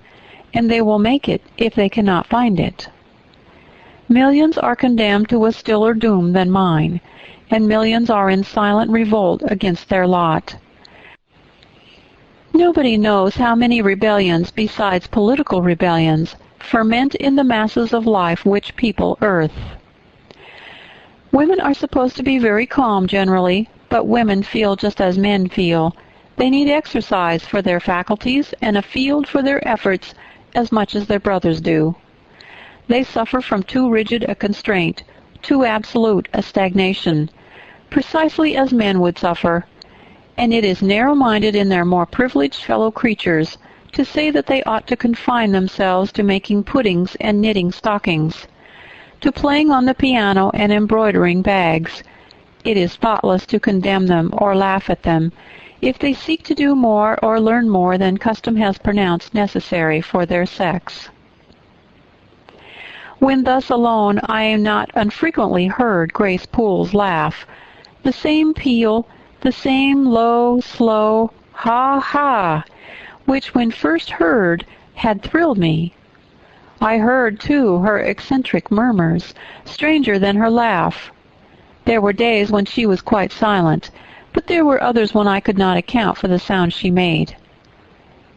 [SPEAKER 1] and they will make it if they cannot find it. Millions are condemned to a stiller doom than mine, and millions are in silent revolt against their lot. Nobody knows how many rebellions, besides political rebellions, ferment in the masses of life which people earth. Women are supposed to be very calm generally, but women feel just as men feel. They need exercise for their faculties and a field for their efforts as much as their brothers do. They suffer from too rigid a constraint, too absolute a stagnation, precisely as men would suffer, and it is narrow-minded in their more privileged fellow creatures to say that they ought to confine themselves to making puddings and knitting stockings, to playing on the piano and embroidering bags. It is thoughtless to condemn them or laugh at them if they seek to do more or learn more than custom has pronounced necessary for their sex. When thus alone, I am not unfrequently heard Grace Poole's laugh, the same peal, the same low, slow ha-ha, which when first heard had thrilled me. I heard, too, her eccentric murmurs, stranger than her laugh. There were days when she was quite silent, but there were others when I could not account for the sound she made.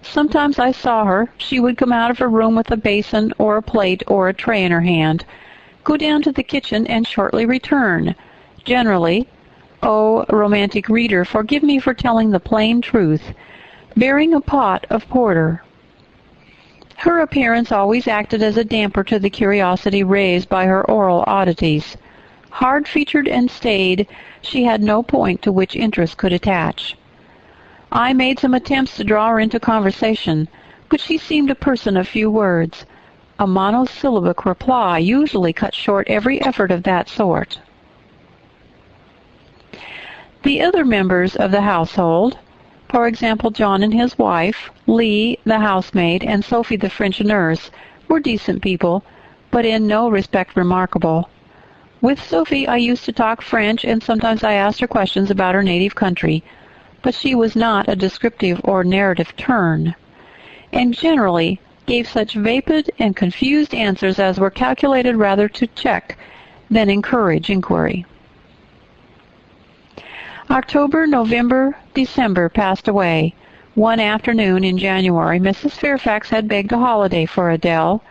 [SPEAKER 1] Sometimes I saw her. She would come out of her room with a basin or a plate or a tray in her hand, go down to the kitchen, and shortly return, generally, oh, romantic reader, forgive me for telling the plain truth, bearing a pot of porter. Her appearance always acted as a damper to the curiosity raised by her oral oddities. Hard-featured and staid, she had no point to which interest could attach. I made some attempts to draw her into conversation, but she seemed a person of few words. A monosyllabic reply usually cut short every effort of that sort. The other members of the household, for example, John and his wife, Lee, the housemaid, and Sophie, the French nurse, were decent people, but in no respect remarkable. With Sophie I used to talk French, and sometimes I asked her questions about her native country, but she was not a descriptive or narrative turn, and generally gave such vapid and confused answers as were calculated rather to check than encourage inquiry. October, November, December passed away. One afternoon in January, Mrs. Fairfax had begged a holiday for Adele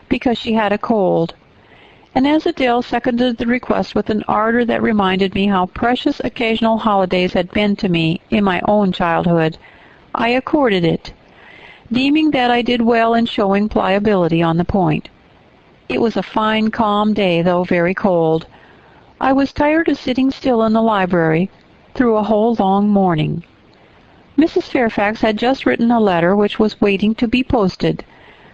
[SPEAKER 1] because she had a cold, and as Adele seconded the request with an ardor that reminded me how precious occasional holidays had been to me in my own childhood, I accorded it, deeming that I did well in showing pliability on the point. It was a fine, calm day, though very cold. I was tired of sitting still in the library through a whole long morning. Mrs. Fairfax had just written a letter which was waiting to be posted,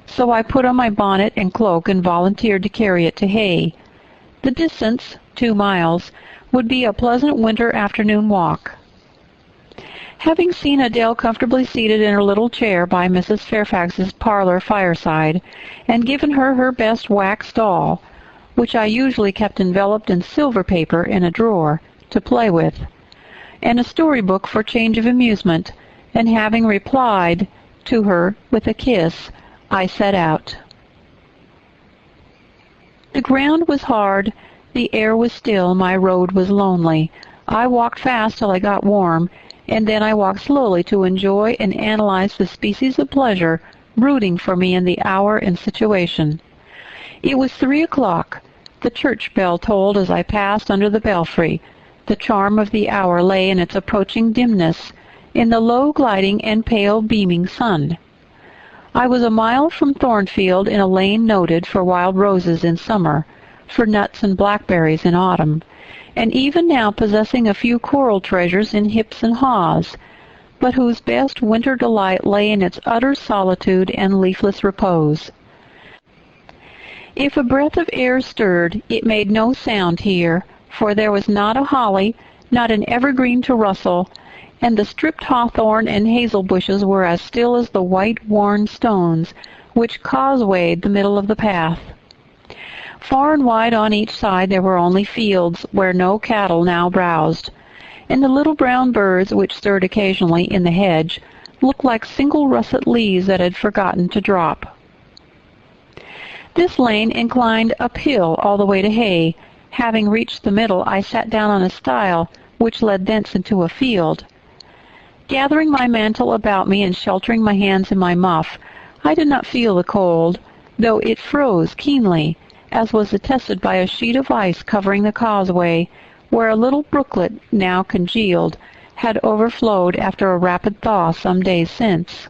[SPEAKER 1] so I put on my bonnet and cloak and volunteered to carry it to Hay. The distance, 2 miles, would be a pleasant winter afternoon walk. Having seen Adele comfortably seated in her little chair by Mrs. Fairfax's parlor fireside, and given her her best wax doll, which I usually kept enveloped in silver paper in a drawer, to play with, and a storybook for change of amusement, and having replied to her with a kiss, I set out. The ground was hard, the air was still, my road was lonely. I walked fast till I got warm, and then I walked slowly to enjoy and analyze the species of pleasure brooding for me in the hour and situation. It was 3 o'clock. The church bell tolled as I passed under the belfry. The charm of the hour lay in its approaching dimness, in the low gliding and pale beaming sun. I was a mile from Thornfield in a lane noted for wild roses in summer, for nuts and blackberries in autumn, and even now possessing a few coral treasures in hips and haws, but whose best winter delight lay in its utter solitude and leafless repose. If a breath of air stirred, it made no sound here, for there was not a holly, not an evergreen to rustle, and the stripped hawthorn and hazel bushes were as still as the white worn stones which causewayed the middle of the path. Far and wide on each side there were only fields where no cattle now browsed, and the little brown birds which stirred occasionally in the hedge looked like single russet leaves that had forgotten to drop. This lane inclined uphill all the way to Hay. Having reached the middle, I sat down on a stile which led thence into a field. Gathering my mantle about me and sheltering my hands in my muff, I did not feel the cold, though it froze keenly, as was attested by a sheet of ice covering the causeway, where a little brooklet, now congealed, had overflowed after a rapid thaw some days since.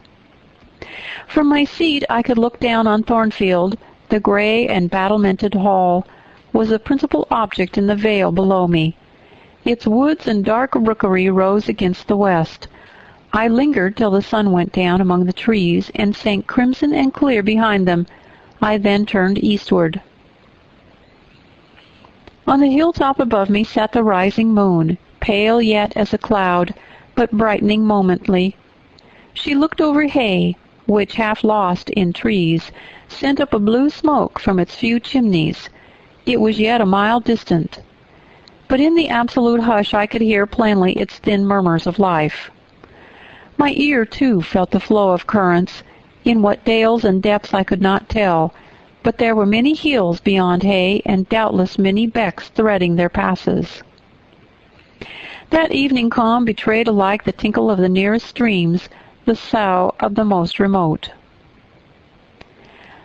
[SPEAKER 1] From my seat I could look down on Thornfield. The gray and battlemented hall was the principal object in the vale below me. Its woods and dark rookery rose against the west. I lingered till the sun went down among the trees and sank crimson and clear behind them. I then turned eastward. On the hilltop above me sat the rising moon, pale yet as a cloud, but brightening momently. She looked over Hay, which, half lost in trees, sent up a blue smoke from its few chimneys. It was yet a mile distant, but in the absolute hush I could hear plainly its thin murmurs of life. My ear, too, felt the flow of currents, in what dales and depths I could not tell, but there were many hills beyond Hay, and doubtless many becks threading their passes. That evening calm betrayed alike the tinkle of the nearest streams, the sough of the most remote.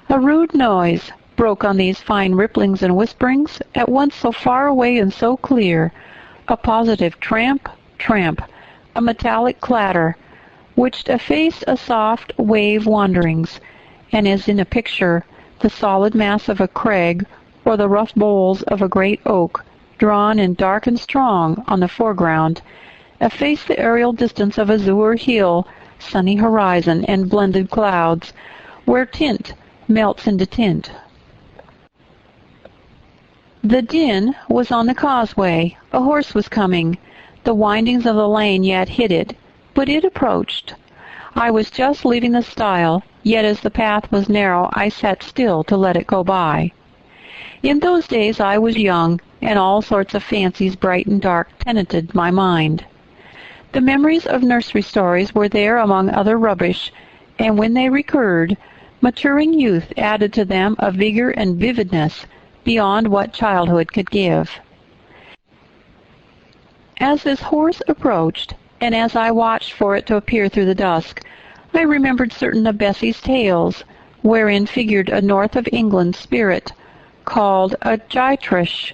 [SPEAKER 1] A rude noise broke on these fine ripplings and whisperings, at once so far away and so clear, a positive tramp, tramp, a metallic clatter, which effaced a soft wave wanderings, and as in a picture, the solid mass of a crag or the rough boles of a great oak, drawn in dark and strong on the foreground, effaced the aerial distance of azure hill, sunny horizon, and blended clouds, where tint melts into tint. The din was on the causeway. A horse was coming. The windings of the lane yet hid it, but it approached. I was just leaving the stile, yet as the path was narrow I sat still to let it go by. In those days I was young, and all sorts of fancies bright and dark tenanted my mind. The memories of nursery stories were there among other rubbish, and when they recurred, maturing youth added to them a vigor and vividness beyond what childhood could give. As this horse approached, and as I watched for it to appear through the dusk, I remembered certain of Bessie's tales, wherein figured a north of England spirit, called a gytrash,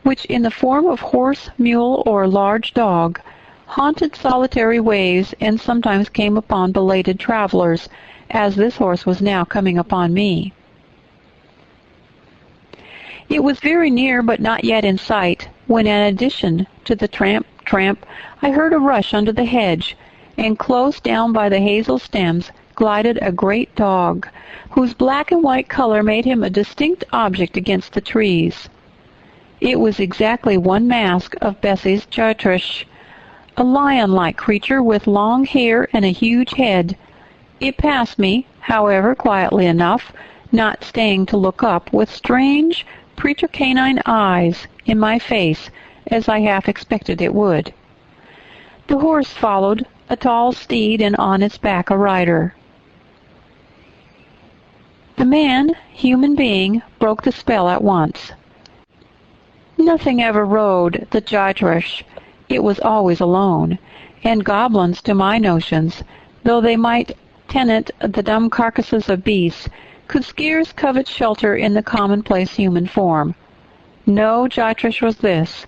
[SPEAKER 1] which in the form of horse, mule, or large dog, haunted solitary ways and sometimes came upon belated travelers, as this horse was now coming upon me. It was very near but not yet in sight, when in addition to the tramp, tramp, I heard a rush under the hedge, and close down by the hazel stems glided a great dog, whose black and white color made him a distinct object against the trees. It was exactly one mask of Bessie's Chartriche, a lion-like creature with long hair and a huge head. It passed me, however, quietly enough, not staying to look up, with strange, pretercanine eyes in my face, as I half expected it would. The horse followed, a tall steed, and on its back a rider. The man, human being, broke the spell at once. Nothing ever rode the Chartriche. It was always alone, and goblins, to my notions, though they might tenant the dumb carcasses of beasts, could scarce covet shelter in the commonplace human form. No Chartriche was this,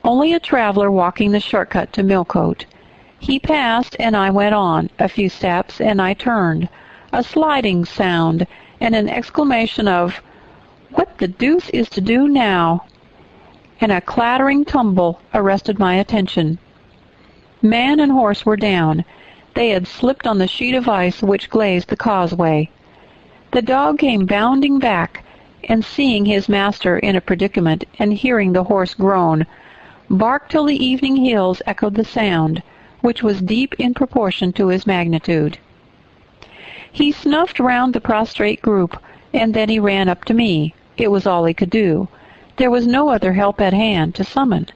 [SPEAKER 1] only a traveler walking the shortcut to Millcote. He passed, and I went on. A few steps, and I turned. A sliding sound, and an exclamation of, "What the deuce is to do now?" and a clattering tumble arrested my attention. Man and horse were down. They had slipped on the sheet of ice which glazed the causeway. The dog came bounding back, and seeing his master in a predicament, and hearing the horse groan, barked till the evening hills echoed the sound, which was deep in proportion to his magnitude. He snuffed round the prostrate group, and then he ran up to me. It was all he could do. There was no other help at hand to summon.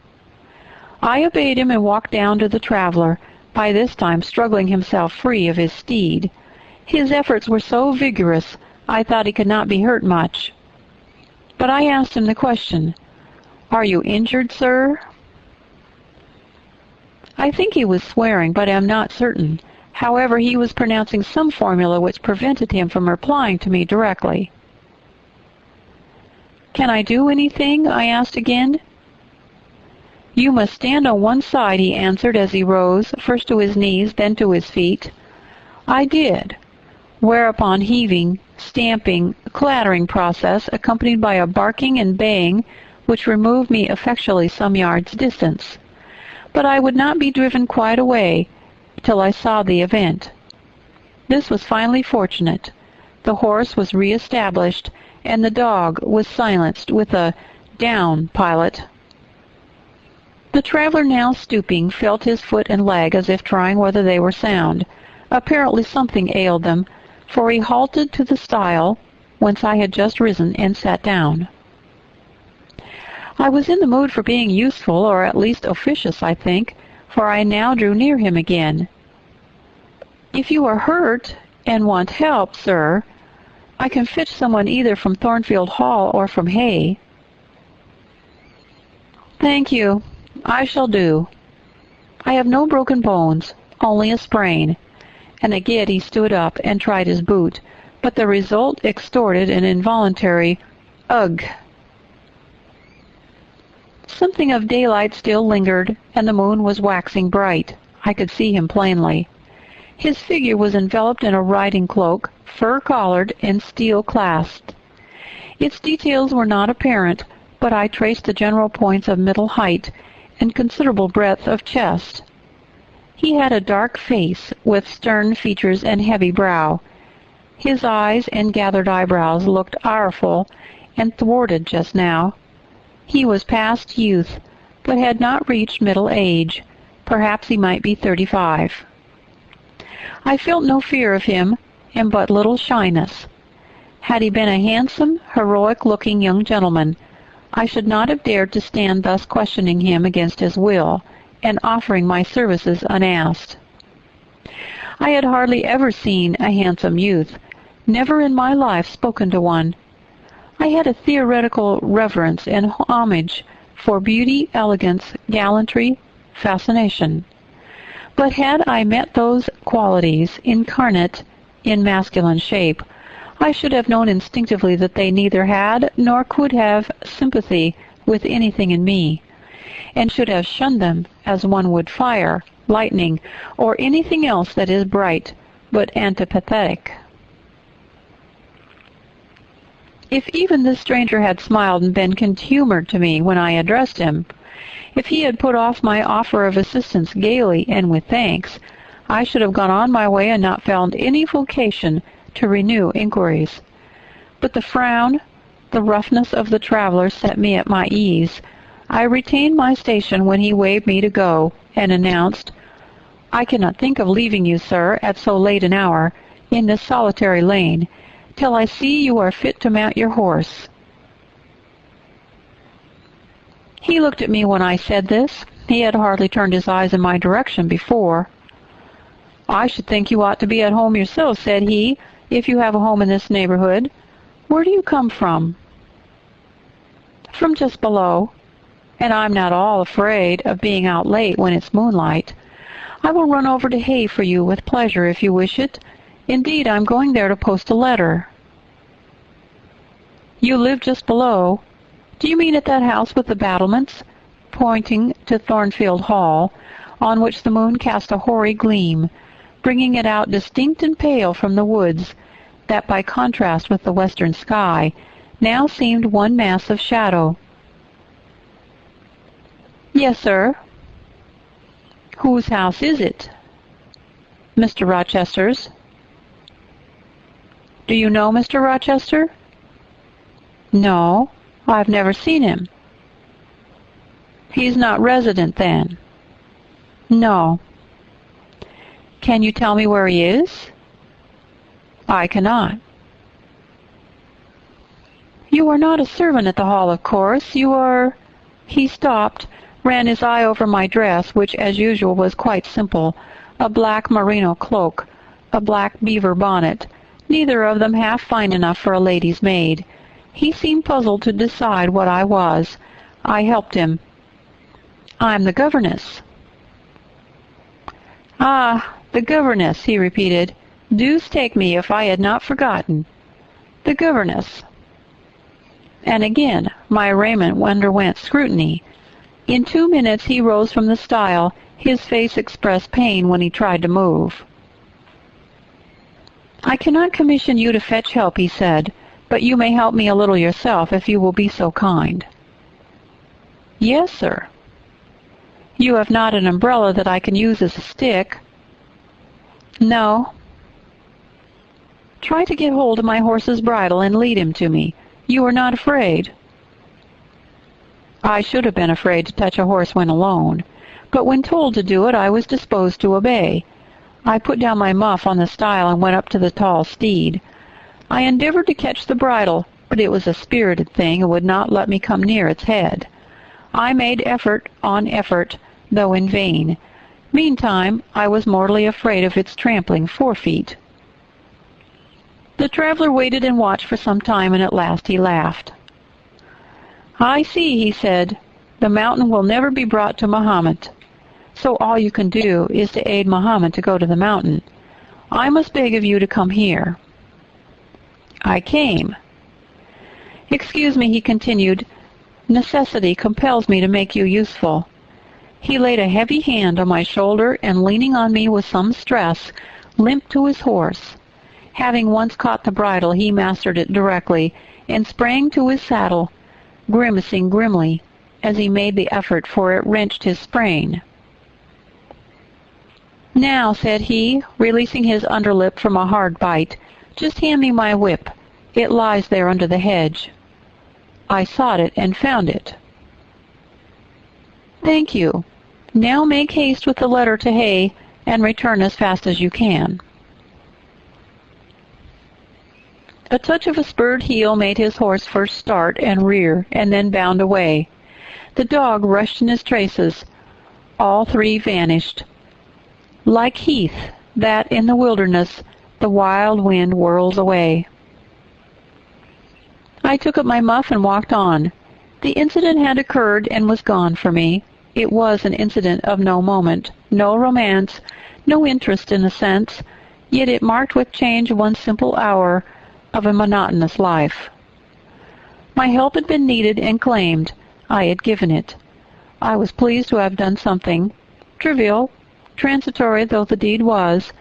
[SPEAKER 1] I obeyed him and walked down to the traveler, by this time struggling himself free of his steed. His efforts were so vigorous, I thought he could not be hurt much. But I asked him the question, "Are you injured, sir?" I think he was swearing, but am not certain. However, he was pronouncing some formula which prevented him from replying to me directly. "Can I do anything?" I asked again. "You must stand on one side," he answered as he rose, first to his knees, then to his feet. I did, whereupon heaving, stamping, clattering process, accompanied by a barking and baying, which removed me effectually some yards' distance. But I would not be driven quite away till I saw the event. This was finally fortunate. The horse was re-established, and the dog was silenced with a "Down, pilot." The traveler, now stooping, felt his foot and leg as if trying whether they were sound. Apparently something ailed them, for he halted to the stile, whence I had just risen, and sat down. I was in the mood for being useful, or at least officious, I think, for I now drew near him again. "If you are hurt and want help, sir, I can fetch someone either from Thornfield Hall or from Hay." "Thank you. I shall do. I have no broken bones, only a sprain." And again he stood up and tried his boot, but the result extorted an involuntary "Ugh!" Something of daylight still lingered, and the moon was waxing bright. I could see him plainly. His figure was enveloped in a riding cloak, fur-collared and steel-clasped. Its details were not apparent, but I traced the general points of middle height and considerable breadth of chest. He had a dark face, with stern features and heavy brow. His eyes and gathered eyebrows looked ireful and thwarted just now. He was past youth, but had not reached middle age. Perhaps he might be 35. I felt no fear of him, and but little shyness. Had he been a handsome, heroic-looking young gentleman, I should not have dared to stand thus questioning him against his will, and offering my services unasked. I had hardly ever seen a handsome youth, never in my life spoken to one. I had a theoretical reverence and homage for beauty, elegance, gallantry, fascination. But had I met those qualities incarnate in masculine shape, I should have known instinctively that they neither had nor could have sympathy with anything in me, and should have shunned them as one would fire, lightning, or anything else that is bright but antipathetic. If even this stranger had smiled and been good-humored to me when I addressed him, if he had put off my offer of assistance gaily and with thanks, I should have gone on my way and not found any vocation to renew inquiries. But the frown, the roughness of the traveler set me at my ease. I retained my station when he waved me to go, and announced, "I cannot think of leaving you, sir, at so late an hour, in this solitary lane, till I see you are fit to mount your horse." He looked at me when I said this. He had hardly turned his eyes in my direction before. "I should think you ought to be at home yourself," said he, "if you have a home in this neighborhood. Where do you come from?" "From just below. And I'm not all afraid of being out late when it's moonlight. I will run over to Hay for you with pleasure if you wish it. Indeed, I'm going there to post a letter." "You live just below? Do you mean at that house with the battlements?" pointing to Thornfield Hall, on which the moon cast a hoary gleam, bringing it out distinct and pale from the woods, that by contrast with the western sky now seemed one mass of shadow. "Yes, sir." "Whose house is it?" "Mr. Rochester's." "Do you know Mr. Rochester?" "No, I've never seen him." "He's not resident, then?" "No." "Can you tell me where he is?" "I cannot." "You are not a servant at the Hall, of course. You are—" He stopped, ran his eye over my dress, which as usual was quite simple, a black merino cloak, a black beaver bonnet, neither of them half fine enough for a lady's maid. He seemed puzzled to decide what I was. I helped him. "I'm the governess." "Ah, the governess," he repeated. "Deuce take me if I had not forgotten. The governess." And again my raiment underwent scrutiny. In 2 minutes he rose from the stile. His face expressed pain when he tried to move. "I cannot commission you to fetch help," he said, "but you may help me a little yourself if you will be so kind." "Yes, sir." "You have not an umbrella that I can use as a stick?" "No." "Try to get hold of my horse's bridle and lead him to me. You are not afraid?" I should have been afraid to touch a horse when alone, but when told to do it I was disposed to obey. I put down my muff on the stile and went up to the tall steed. I endeavored to catch the bridle, but it was a spirited thing and would not let me come near its head. I made effort on effort, though in vain. Meantime, I was mortally afraid of its trampling 4 feet. The traveler waited and watched for some time, and at last he laughed. "I see," he said. "The mountain will never be brought to Mahomet. So all you can do is to aid Mahomet to go to the mountain. I must beg of you to come here." I came. "Excuse me," he continued. "Necessity compels me to make you useful." He laid a heavy hand on my shoulder and, leaning on me with some stress, limped to his horse. Having once caught the bridle, he mastered it directly and sprang to his saddle, grimacing grimly as he made the effort, for it wrenched his sprain. "Now," said he, releasing his underlip from a hard bite, "just hand me my whip. It lies there under the hedge." I sought it and found it. "Thank you. Now make haste with the letter to Hay, and return as fast as you can." A touch of a spurred heel made his horse first start and rear, and then bound away. The dog rushed in his traces. All 3 vanished. Like heath that, in the wilderness, the wild wind whirls away. I took up my muff and walked on. The incident had occurred and was gone for me. It was an incident of no moment, no romance, no interest in a sense, yet it marked with change one simple hour of a monotonous life. My help had been needed and claimed. I had given it. I was pleased to have done something. Trivial, transitory though the deed was,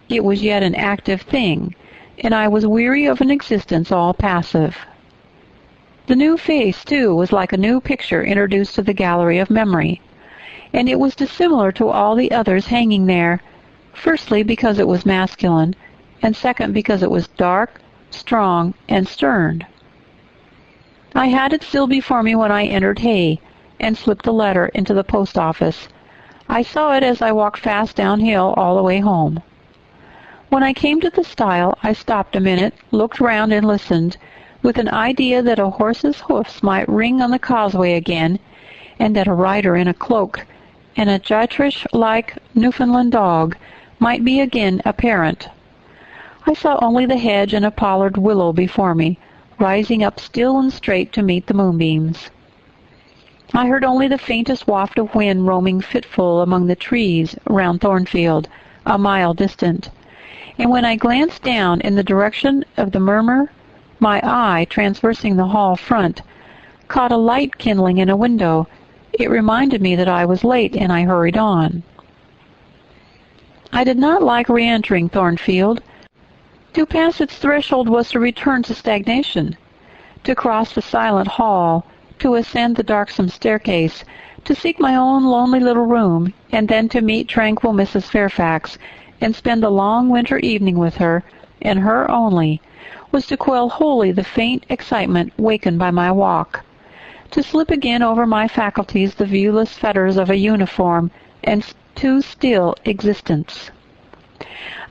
[SPEAKER 1] it was yet an active thing, and I was weary of an existence all passive. The new face, too, was like a new picture introduced to the gallery of memory, and it was dissimilar to all the others hanging there, firstly because it was masculine, and second because it was dark, strong, and stern. I had it still before me when I entered Hay, and slipped the letter into the post office. I saw it as I walked fast downhill all the way home. When I came to the stile, I stopped a minute, looked round and listened, with an idea that a horse's hoofs might ring on the causeway again, and that a rider in a cloak and a Gytrash-like Newfoundland dog might be again apparent. I saw only the hedge and a pollard willow before me, rising up still and straight to meet the moonbeams. I heard only the faintest waft of wind roaming fitful among the trees round Thornfield, a mile distant, and when I glanced down in the direction of the murmur, my eye, traversing the hall front, caught a light kindling in a window. It reminded me that I was late, and I hurried on. I did not like re-entering Thornfield. To pass its threshold was to return to stagnation. To cross the silent hall, to ascend the darksome staircase, to seek my own lonely little room, and then to meet tranquil Mrs. Fairfax, and spend a long winter evening with her, and her only, was to quell wholly the faint excitement wakened by my walk, to slip again over my faculties the viewless fetters of a uniform and too still existence,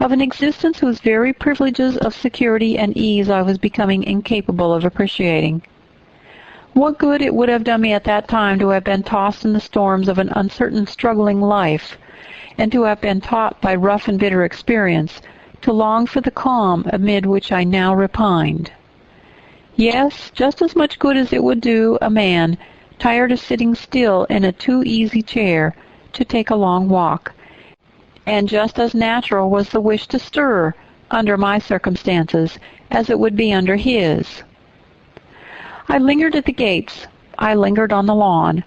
[SPEAKER 1] of an existence whose very privileges of security and ease I was becoming incapable of appreciating. What good it would have done me at that time to have been tossed in the storms of an uncertain, struggling life, and to have been taught by rough and bitter experience to long for the calm amid which I now repined. Yes, just as much good as it would do a man, tired of sitting still in a too-easy chair, to take a long walk, and just as natural was the wish to stir, under my circumstances, as it would be under his. I lingered at the gates. I lingered on the lawn.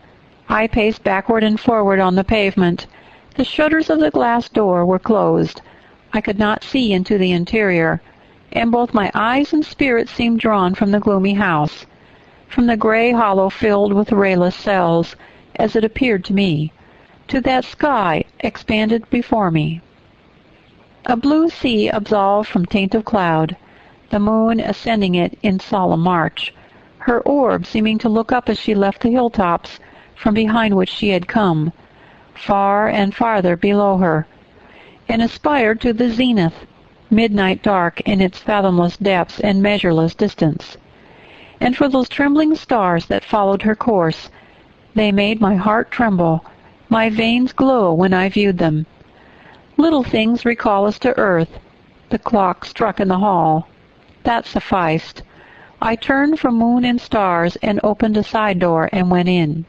[SPEAKER 1] I paced backward and forward on the pavement. The shutters of the glass door were closed. I could not see into the interior, and both my eyes and spirit seemed drawn from the gloomy house, from the gray hollow filled with rayless cells, as it appeared to me, to that sky expanded before me. A blue sea absolved from taint of cloud, the moon ascending it in solemn march, her orb seeming to look up as she left the hilltops from behind which she had come, far and farther below her, and aspired to the zenith, midnight dark in its fathomless depths and measureless distance. And for those trembling stars that followed her course, they made my heart tremble, my veins glow when I viewed them. Little things recall us to earth. The clock struck in the hall. That sufficed. I turned from moon and stars and opened a side door and went in.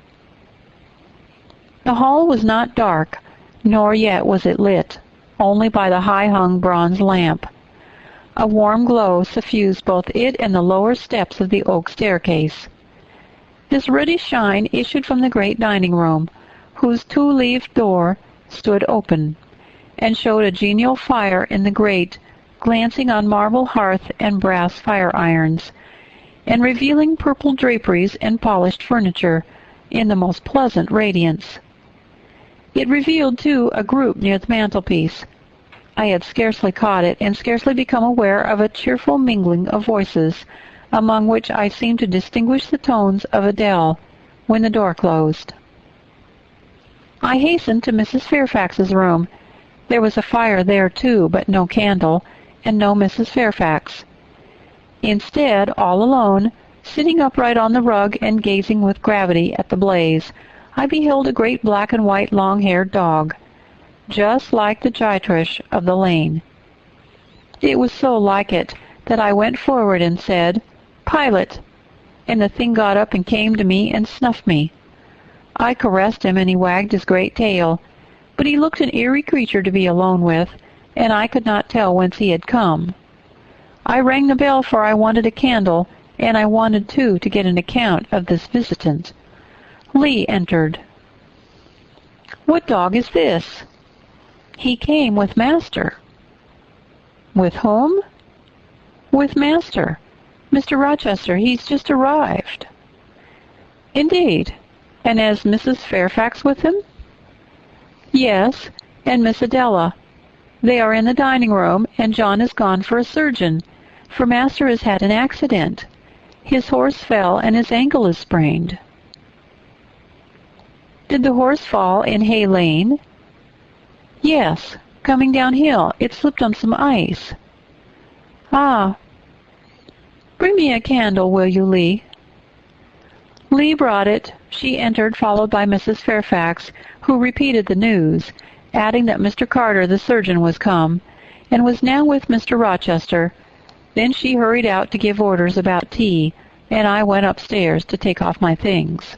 [SPEAKER 1] The hall was not dark, nor yet was it lit, only by the high-hung bronze lamp. A warm glow suffused both it and the lower steps of the oak staircase. This reddish shine issued from the great dining-room, whose two-leaved door stood open, and showed a genial fire in the grate, glancing on marble hearth and brass fire-irons, and revealing purple draperies and polished furniture in the most pleasant radiance. It revealed, too, a group near the mantelpiece. I had scarcely caught it, and scarcely become aware of a cheerful mingling of voices, among which I seemed to distinguish the tones of Adele, when the door closed. I hastened to Mrs. Fairfax's room. There was a fire there, too, but no candle, and no Mrs. Fairfax. Instead, all alone, sitting upright on the rug and gazing with gravity at the blaze, I beheld a great black and white long-haired dog, just like the Gytrash of the lane. It was so like it that I went forward and said, "Pilot," and the thing got up and came to me and snuffed me. I caressed him, and he wagged his great tail, but he looked an eerie creature to be alone with, and I could not tell whence he had come. I rang the bell, for I wanted a candle, and I wanted, too, to get an account of this visitant. Lee entered. "What dog is this?" "He came with master." "With whom?" "With master. Mr. Rochester, he's just arrived." "Indeed. And has Mrs. Fairfax with him?" "Yes, and Miss Adela. They are in the dining-room, and John is gone for a surgeon, for Master has had an accident. His horse fell, and his ankle is sprained." "Did the horse fall in Hay Lane?" "Yes, coming downhill. It slipped on some ice." "Ah. Bring me a candle, will you, Lee?" Lee brought it. She entered, followed by Mrs. Fairfax, who repeated the news, adding that Mr. Carter, the surgeon, was come, and was now with Mr. Rochester. Then she hurried out to give orders about tea, and I went upstairs to take off my things.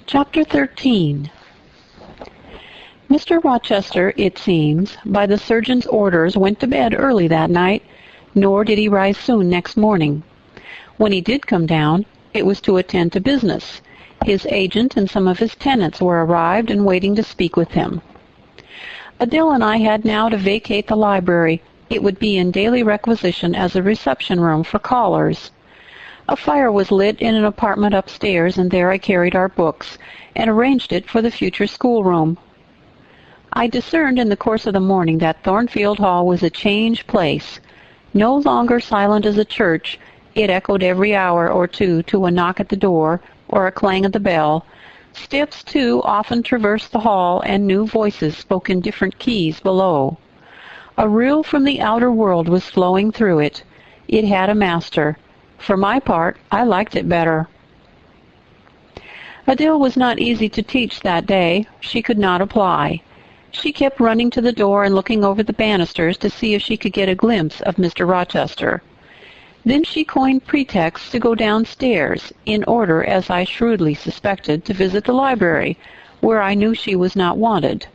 [SPEAKER 1] Chapter 13. Mr. Rochester, it seems, by the surgeon's orders, went to bed early that night, nor did he rise soon next morning. When he did come down, it was to attend to business. His agent and some of his tenants were arrived and waiting to speak with him. Adele and I had now to vacate the library. It would be in daily requisition as a reception room for callers. A fire was lit in an apartment upstairs, and there I carried our books, and arranged it for the future schoolroom. I discerned in the course of the morning that Thornfield Hall was a changed place. No longer silent as a church, it echoed every hour or two to a knock at the door or a clang of the bell. Steps, too, often traversed the hall, and new voices spoke in different keys below. A rill from the outer world was flowing through it. It had a master. For my part, I liked it better. Adele was not easy to teach that day. She could not apply. She kept running to the door and looking over the banisters to see if she could get a glimpse of Mr. Rochester. Then she coined pretexts to go downstairs, in order, as I shrewdly suspected, to visit the library, where I knew she was not wanted.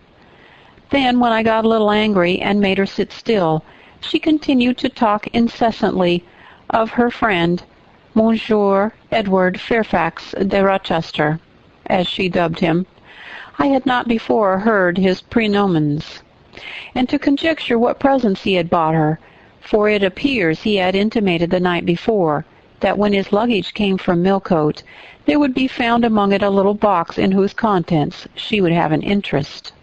[SPEAKER 1] Then, when I got a little angry and made her sit still, she continued to talk incessantly of her friend, Monsieur Edward Fairfax de Rochester, as she dubbed him. I had not before heard his prénoms, and to conjecture what presents he had bought her, for it appears he had intimated the night before that when his luggage came from Millcote, there would be found among it a little box in whose contents she would have an interest.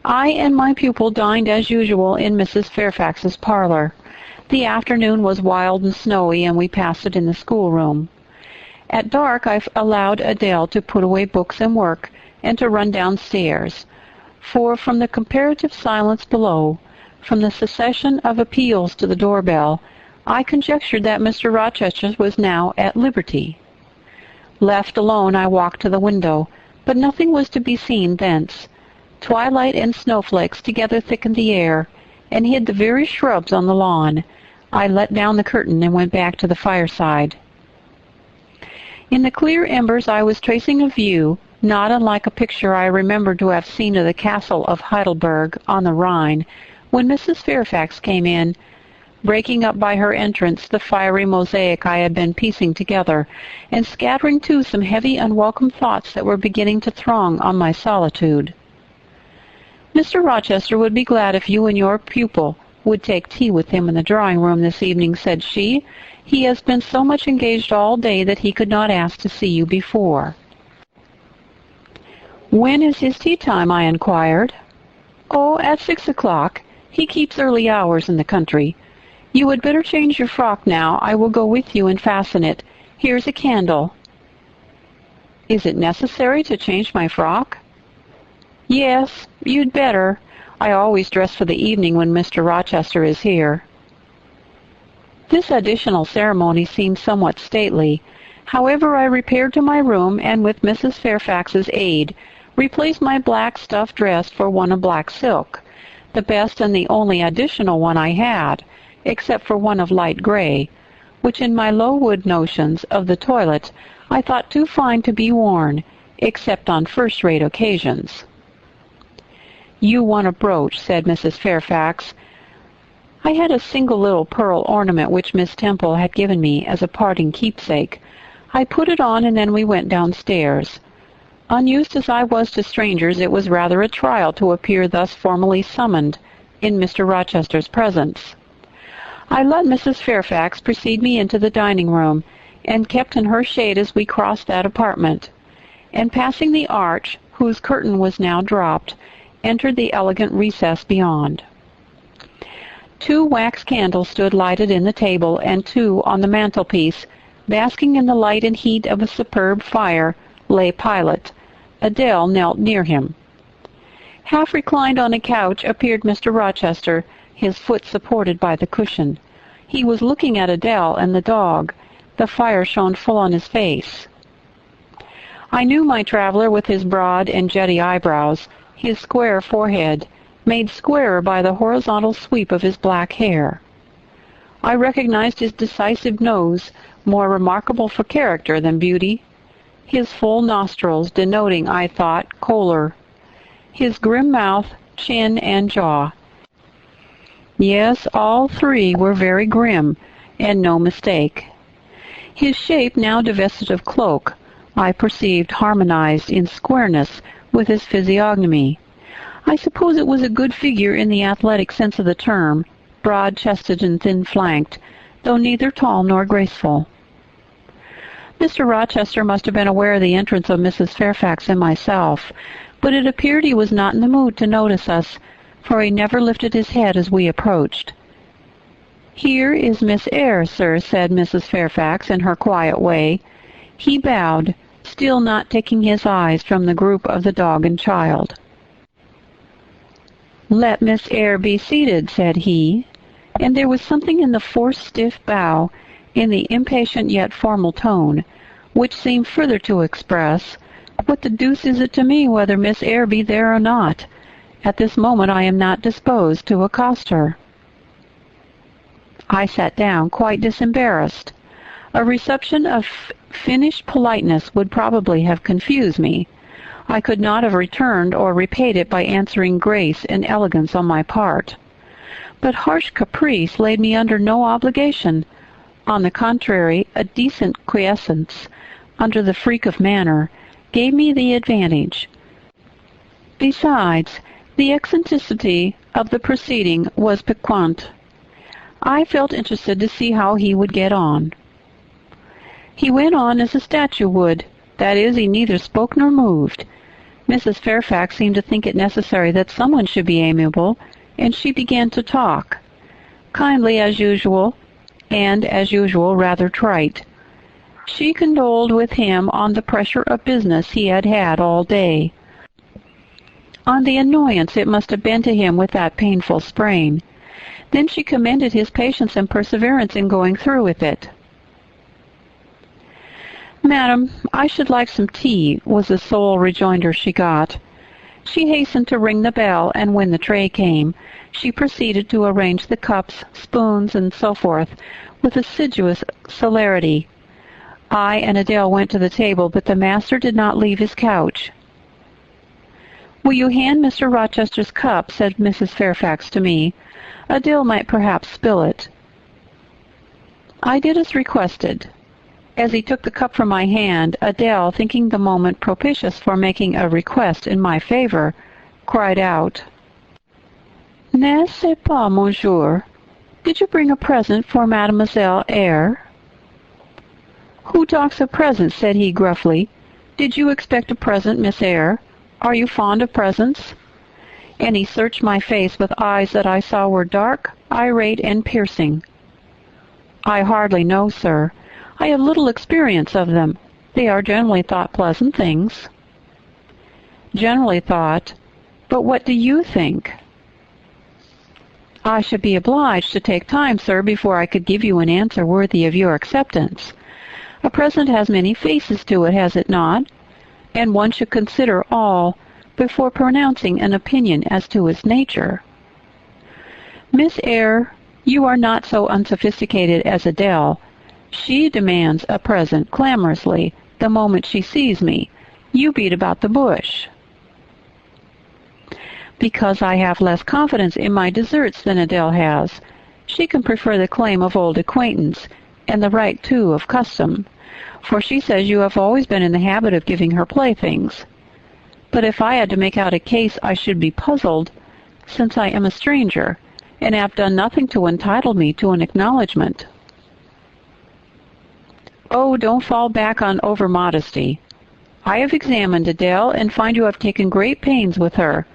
[SPEAKER 1] I and my pupil dined as usual in Mrs. Fairfax's parlor. The afternoon was wild and snowy, and we passed it in the schoolroom. At dark I allowed Adele to put away books and work, and to run downstairs, for from the comparative silence below, from the succession of appeals to the doorbell, I conjectured that Mr. Rochester was now at liberty. Left alone, I walked to the window, but nothing was to be seen thence. Twilight and snowflakes together thickened the air, and hid the very shrubs on the lawn. I let down the curtain and went back to the fireside. In the clear embers I was tracing a view, not unlike a picture I remembered to have seen of the castle of Heidelberg on the Rhine, when Mrs. Fairfax came in, breaking up by her entrance the fiery mosaic I had been piecing together, and scattering too some heavy, unwelcome thoughts that were beginning to throng on my solitude. "Mr. Rochester would be glad if you and your pupil would take tea with him in the drawing-room this evening," said she. "He has been so much engaged all day that he could not ask to see you before." "When is his tea time?" I inquired. "Oh, at 6 o'clock. He keeps early hours in the country. You had better change your frock now. I will go with you and fasten it. Here's a candle." "Is it necessary to change my frock?" "Yes, you'd better. I always dress for the evening when Mr. Rochester is here." This additional ceremony seemed somewhat stately. However, I repaired to my room, and with Mrs. Fairfax's aid, replaced my black stuff dress for one of black silk, the best and the only additional one I had, except for one of light gray, which in my low-wood notions of the toilet I thought too fine to be worn, except on first-rate occasions. "You want a brooch," said Mrs. Fairfax. I had a single little pearl ornament which Miss Temple had given me as a parting keepsake. I put it on, and then we went downstairs. Unused as I was to strangers, it was rather a trial to appear thus formally summoned, in Mr. Rochester's presence. I let Mrs. Fairfax precede me into the dining room, and kept in her shade as we crossed that apartment, and passing the arch, whose curtain was now dropped, entered the elegant recess beyond. 2 wax candles stood lighted in the table, and 2 on the mantelpiece. Basking in the light and heat of a superb fire lay Pilot. Adele knelt near him. Half reclined on a couch appeared Mr. Rochester, his foot supported by the cushion. He was looking at Adele and the dog. The fire shone full on his face. I knew my traveler with his broad and jetty eyebrows, his square forehead, made squarer by the horizontal sweep of his black hair. I recognized his decisive nose, more remarkable for character than beauty, his full nostrils denoting, I thought, choler, his grim mouth, chin, and jaw. Yes, all 3 were very grim, and no mistake. His shape, now divested of cloak, I perceived harmonized in squareness with his physiognomy. I suppose it was a good figure in the athletic sense of the term, broad-chested and thin-flanked, though neither tall nor graceful. Mr. Rochester must have been aware of the entrance of Mrs. Fairfax and myself, but it appeared he was not in the mood to notice us, for he never lifted his head as we approached. "Here is Miss Eyre, sir," said Mrs. Fairfax in her quiet way. He bowed, still not taking his eyes from the group of the dog and child. "Let Miss Eyre be seated," said he, and there was something in the forced stiff bow, in the impatient yet formal tone, which seemed further to express, "What the deuce is it to me whether Miss Eyre be there or not? At this moment I am not disposed to accost her." I sat down, quite disembarrassed. A reception of finished politeness would probably have confused me. I could not have returned or repaid it by answering grace and elegance on my part. But harsh caprice laid me under no obligation. On the contrary, a decent quiescence, under the freak of manner, gave me the advantage. Besides, the eccentricity of the proceeding was piquant. I felt interested to see how he would get on. He went on as a statue would, that is, he neither spoke nor moved. Mrs. Fairfax seemed to think it necessary that someone should be amiable, and she began to talk, kindly as usual, and as usual rather trite. She condoled with him on the pressure of business he had had all day, on the annoyance it must have been to him with that painful sprain. Then she commended his patience and perseverance in going through with it. "Madam, I should like some tea," was the sole rejoinder she got. She hastened to ring the bell, and when the tray came, she proceeded to arrange the cups, spoons, and so forth, with assiduous celerity. I and Adele went to the table, but the master did not leave his couch. "Will you hand Mr. Rochester's cup?" said Mrs. Fairfax to me. "Adele might perhaps spill it." I did as requested. As he took the cup from my hand, Adele, thinking the moment propitious for making a request in my favor, cried out, "N'est-ce pas, monsieur? Did you bring a present for Mademoiselle Eyre?" "Who talks of presents?" said he gruffly. "Did you expect a present, Miss Eyre? Are you fond of presents?" And he searched my face with eyes that I saw were dark, irate, and piercing. "I hardly know, sir. I have little experience of them. They are generally thought pleasant things." "Generally thought. But what do you think?" "I should be obliged to take time, sir, before I could give you an answer worthy of your acceptance. A present has many faces to it, has it not? And one should consider all before pronouncing an opinion as to its nature. Miss Eyre, you are not so unsophisticated as Adele. She demands a present clamorously the moment she sees me. You beat about the bush." "Because I have less confidence in my deserts than Adele has. She can prefer the claim of old acquaintance, and the right, too, of custom, for she says you have always been in the habit of giving her playthings. But if I had to make out a case I should be puzzled, since I am a stranger, and have done nothing to entitle me to an acknowledgment." "Oh, don't fall back on over-modesty. I have examined Adele and find you have taken great pains with her.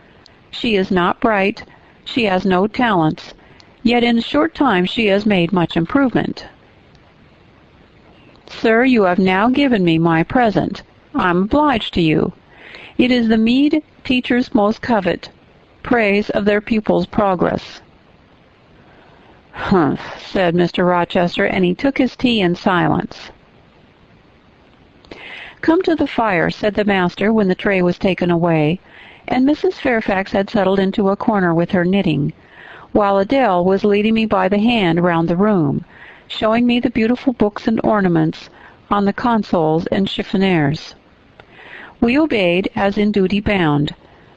[SPEAKER 1] She is not bright, she has no talents, yet in a short time she has made much improvement." "Sir, you have now given me my present. I am obliged to you. It is the meed teachers most covet, praise of their pupils' progress." "Humph," said Mr. Rochester, and he took his tea in silence. "Come to the fire," said the master when the tray was taken away, and Mrs. Fairfax had settled into a corner with her knitting, while Adele was leading me by the hand round the room, showing me the beautiful books and ornaments on the consoles and chiffoniers. We obeyed, as in duty bound.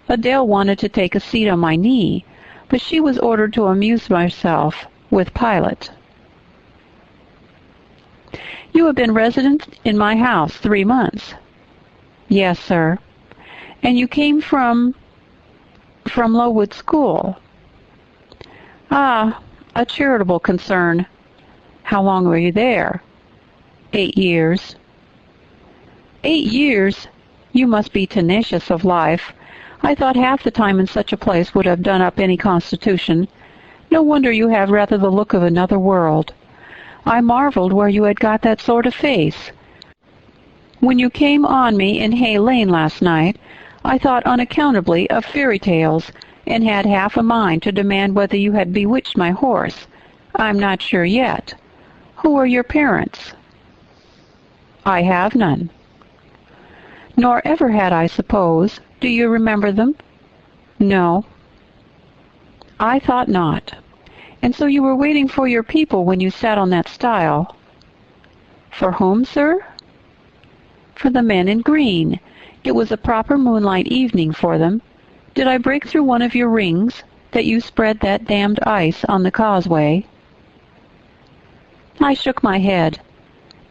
[SPEAKER 1] Adele wanted to take a seat on my knee, but she was ordered to amuse myself with Pilate. "You have been resident in my house 3 months." "Yes, sir." "And you came from Lowood School?" "Ah, a charitable concern." "How long were you there?" 8 years. 8 years? You must be tenacious of life. I thought half the time in such a place would have done up any constitution. No wonder you have rather the look of another world. I marveled where you had got that sort of face. When you came on me in Hay Lane last night, I thought unaccountably of fairy tales, and had half a mind to demand whether you had bewitched my horse. I'm not sure yet. Who are your parents?" "I have none." "Nor ever had, I suppose. Do you remember them?" "No." "I thought not. And so you were waiting for your people when you sat on that stile." "For whom, sir?" "For the men in green. It was a proper moonlight evening for them. Did I break through one of your rings, that you spread that damned ice on the causeway?" I shook my head.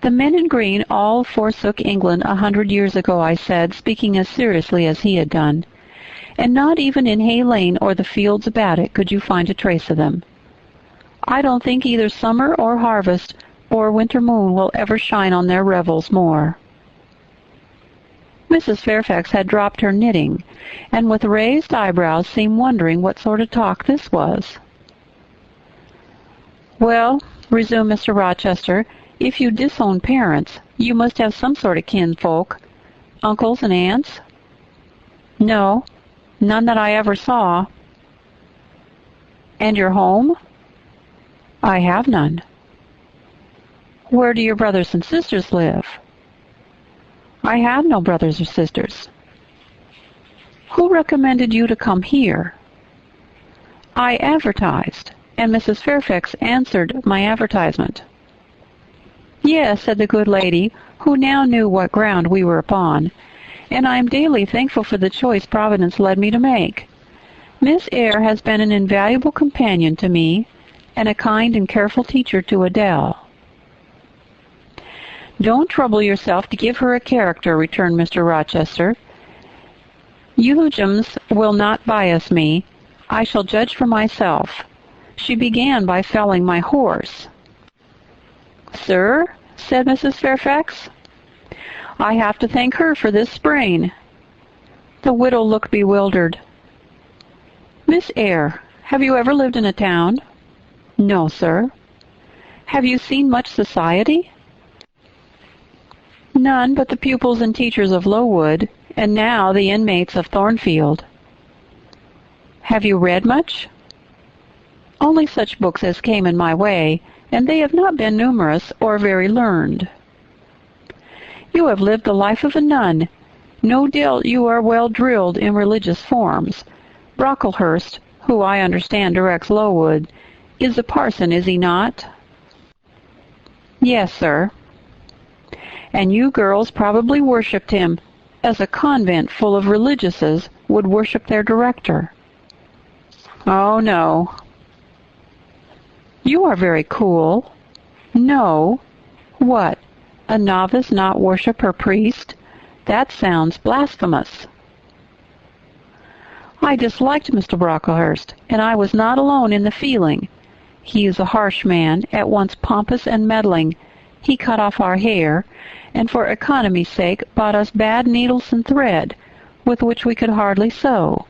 [SPEAKER 1] "The men in green all forsook England 100 years ago," I said, speaking as seriously as he had done. "And not even in Hay Lane or the fields about it could you find a trace of them. I don't think either summer or harvest or winter moon will ever shine on their revels more." Mrs. Fairfax had dropped her knitting, and with raised eyebrows seemed wondering what sort of talk this was. "Well," resumed Mr. Rochester, "if you disown parents, you must have some sort of kinfolk. Uncles and aunts?" "No, none that I ever saw." "And your home?" "I have none." "Where do your brothers and sisters live?" "I have no brothers or sisters." "Who recommended you to come here?" "I advertised, and Mrs. Fairfax answered my advertisement." "Yes," said the good lady, who now knew what ground we were upon, "and I am daily thankful for the choice Providence led me to make. Miss Eyre has been an invaluable companion to me, and a kind and careful teacher to Adele." "Don't trouble yourself to give her a character," returned Mr. Rochester. "Eulogiums will not bias me. I shall judge for myself. She began by felling my horse." "Sir?" said Mrs. Fairfax. "I have to thank her for this sprain." The widow looked bewildered. "Miss Eyre, have you ever lived in a town?" "No, sir." "Have you seen much society?" "None but the pupils and teachers of Lowood, and now the inmates of Thornfield." "Have you read much?" "Only such books as came in my way, and they have not been numerous or very learned." "You have lived the life of a nun. No doubt you are well drilled in religious forms. Brocklehurst, who I understand directs Lowood, is a parson, is he not?" "Yes, sir." "And you girls probably worshipped him, as a convent full of religiouses would worship their director." "Oh, no." "You are very cool." "No." "What? A novice not worship her priest? That sounds blasphemous." I disliked Mr. Brocklehurst, and I was not alone in the feeling. He is a harsh man, at once pompous and meddling. He cut off our hair, and for economy's sake bought us bad needles and thread, with which we could hardly sew.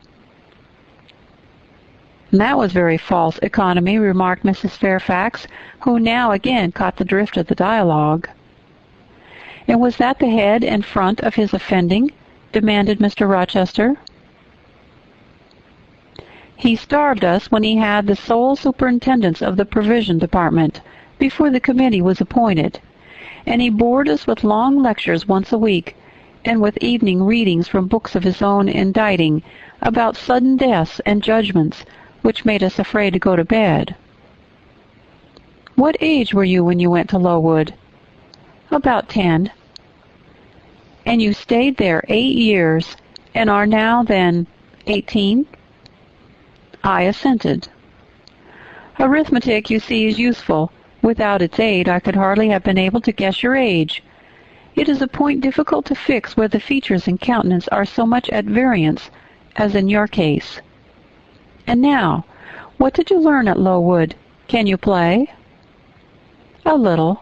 [SPEAKER 1] That was very false economy, remarked Mrs. Fairfax, who now again caught the drift of the dialogue. And was that the head and front of his offending? Demanded Mr. Rochester. He starved us when he had the sole superintendence of the provision department, before the committee was appointed, and he bored us with long lectures once a week, and with evening readings from books of his own inditing about sudden deaths and judgments, which made us afraid to go to bed. What age were you when you went to Lowood? About 10. And you stayed there 8 years, and are now, then, 18? I assented. Arithmetic, you see, is useful. Without its aid, I could hardly have been able to guess your age. It is a point difficult to fix where the features and countenance are so much at variance, as in your case. And now, what did you learn at Lowood? Can you play? A little.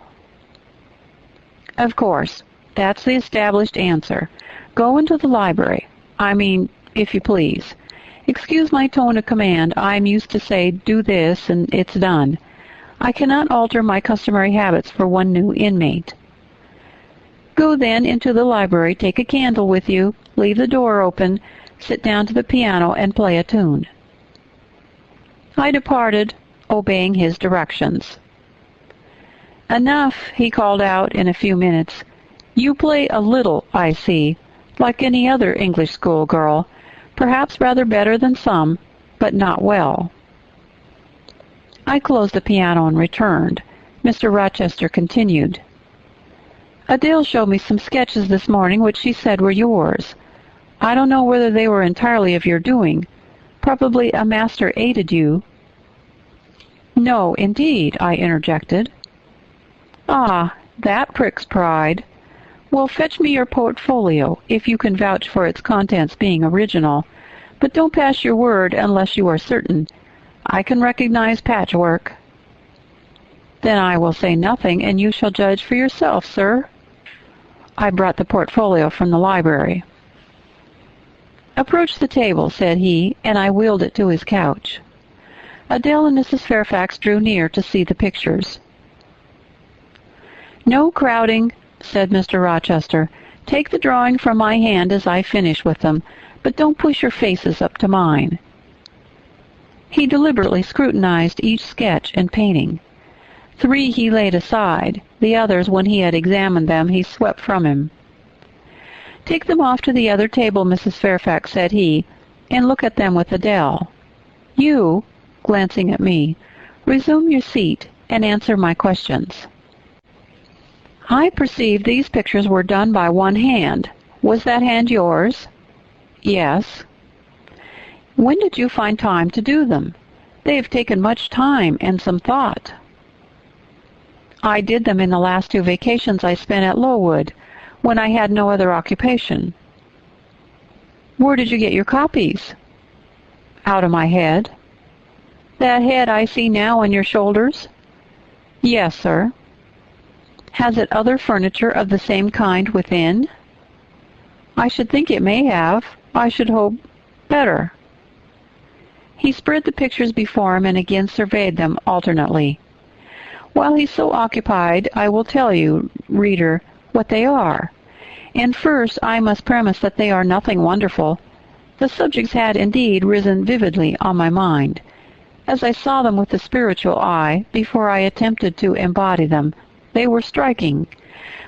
[SPEAKER 1] Of course, that's the established answer. Go into the library. I mean, if you please. Excuse my tone of command. I'm used to say, do this, and it's done. I cannot alter my customary habits for one new inmate. Go then into the library, take a candle with you, leave the door open, sit down to the piano, and play a tune. I departed, obeying his directions. Enough, he called out in a few minutes. You play a little, I see, like any other English schoolgirl, perhaps rather better than some, but not well. I closed the piano and returned. Mr. Rochester continued. Adele showed me some sketches this morning which she said were yours. I don't know whether they were entirely of your doing. Probably a master aided you. No, indeed, I interjected. Ah, that pricks pride. Well, fetch me your portfolio, if you can vouch for its contents being original. But don't pass your word unless you are certain. I can recognize patchwork. Then I will say nothing, and you shall judge for yourself, sir. I brought the portfolio from the library. Approach the table, said he, and I wheeled it to his couch. Adele and Mrs. Fairfax drew near to see the pictures. No crowding, said Mr. Rochester. Take the drawing from my hand as I finish with them, but don't push your faces up to mine. He deliberately scrutinized each sketch and painting. 3 he laid aside. The others, when he had examined them, he swept from him. Take them off to the other table, Mrs. Fairfax, said he, and look at them with Adele. You, glancing at me, resume your seat and answer my questions. I perceive these pictures were done by one hand. Was that hand yours? Yes. When did you find time to do them? They have taken much time and some thought. I did them in the last 2 vacations I spent at Lowood, when I had no other occupation. Where did you get your copies? Out of my head. That head I see now on your shoulders? Yes, sir. Has it other furniture of the same kind within? I should think it may have. I should hope better. He spread the pictures before him and again surveyed them alternately. While he's so occupied, I will tell you, reader, what they are. And first I must premise that they are nothing wonderful. The subjects had indeed risen vividly on my mind, as I saw them with the spiritual eye before I attempted to embody them. They were striking,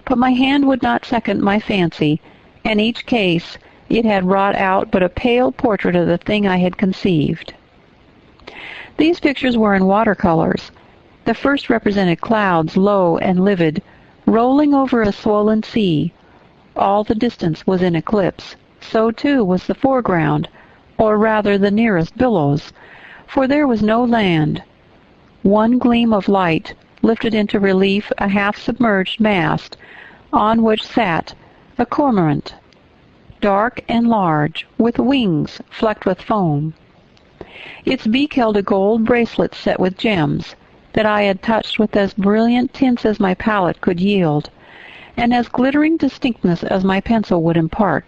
[SPEAKER 1] but my hand would not second my fancy, and each case it had wrought out but a pale portrait of the thing I had conceived. These pictures were in watercolors. The first represented clouds, low and livid, rolling over a swollen sea. All the distance was in eclipse. So, too, was the foreground, or rather the nearest billows, for there was no land. One gleam of light lifted into relief a half-submerged mast, on which sat a cormorant. dark and large, with wings flecked with foam. Its beak held a gold bracelet set with gems that I had touched with as brilliant tints as my palette could yield, and as glittering distinctness as my pencil would impart.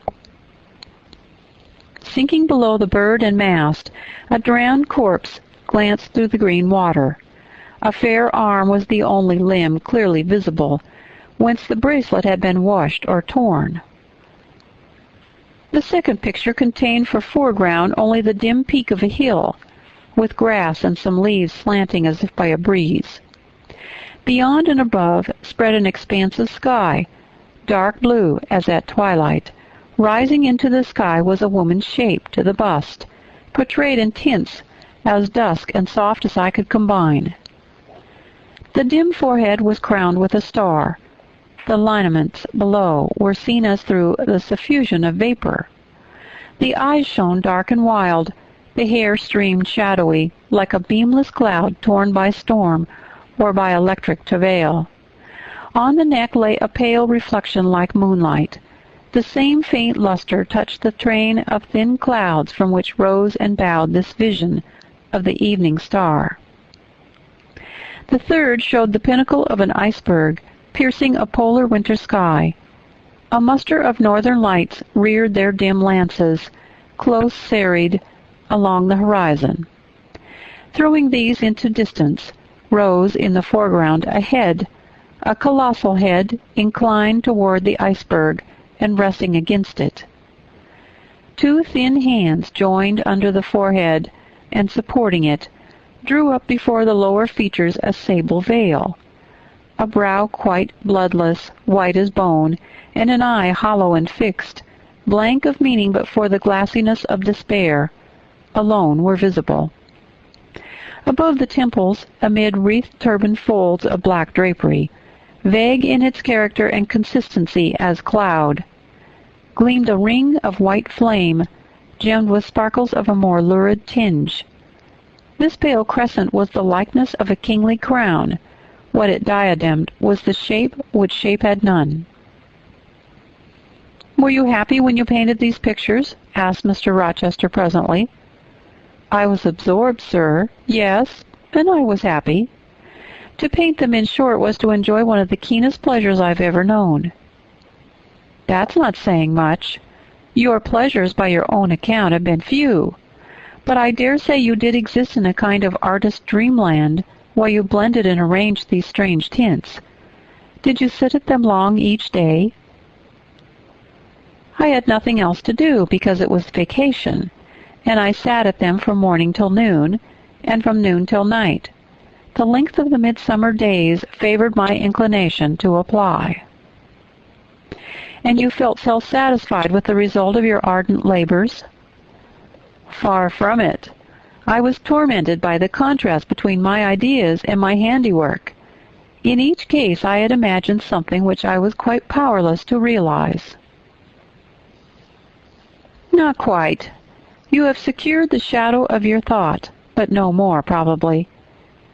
[SPEAKER 1] Sinking below the bird and mast, a drowned corpse glanced through the green water. A fair arm was the only limb clearly visible, whence the bracelet had been washed or torn. The second picture contained for foreground only the dim peak of a hill, with grass and some leaves slanting as if by a breeze. Beyond and above spread an expansive sky, dark blue as at twilight. Rising into the sky was a woman's shape to the bust, portrayed in tints as dusk and soft as I could combine. The dim forehead was crowned with a star. The lineaments below were seen as through the suffusion of vapor. The eyes shone dark and wild, the hair streamed shadowy, like a beamless cloud torn by storm or by electric travail. On the neck lay a pale reflection like moonlight. The same faint luster touched the train of thin clouds from which rose and bowed this vision of the evening star. The third showed the pinnacle of an iceberg piercing a polar winter sky. A muster of northern lights reared their dim lances, close serried along the horizon. Throwing these into distance, rose in the foreground a head, a colossal head inclined toward the iceberg and resting against it. Two thin hands joined under the forehead and supporting it, drew up before the lower features a sable veil. A brow quite bloodless, white as bone, and an eye hollow and fixed, blank of meaning but for the glassiness of despair, alone were visible. Above the temples, amid wreathed turban folds of black drapery, vague in its character and consistency as cloud, gleamed a ring of white flame, gemmed with sparkles of a more lurid tinge. This pale crescent was the likeness of a kingly crown. What it diademed was the shape which shape had none. "Were you happy when you painted these pictures?" asked Mr. Rochester presently. "I was absorbed, sir. Yes, and I was happy. To paint them, in short, was to enjoy one of the keenest pleasures I've ever known." "That's not saying much. Your pleasures, by your own account, have been few. But I dare say you did exist in a kind of artist dreamland while you blended and arranged these strange tints. Did you sit at them long each day?" "I had nothing else to do, because it was vacation, and I sat at them from morning till noon, and from noon till night. The length of the midsummer days favored my inclination to apply." "And you felt self-satisfied with the result of your ardent labors?" "Far from it. I was tormented by the contrast between my ideas and my handiwork. In each case I had imagined something which I was quite powerless to realize." "Not quite. You have secured the shadow of your thought, but no more, probably.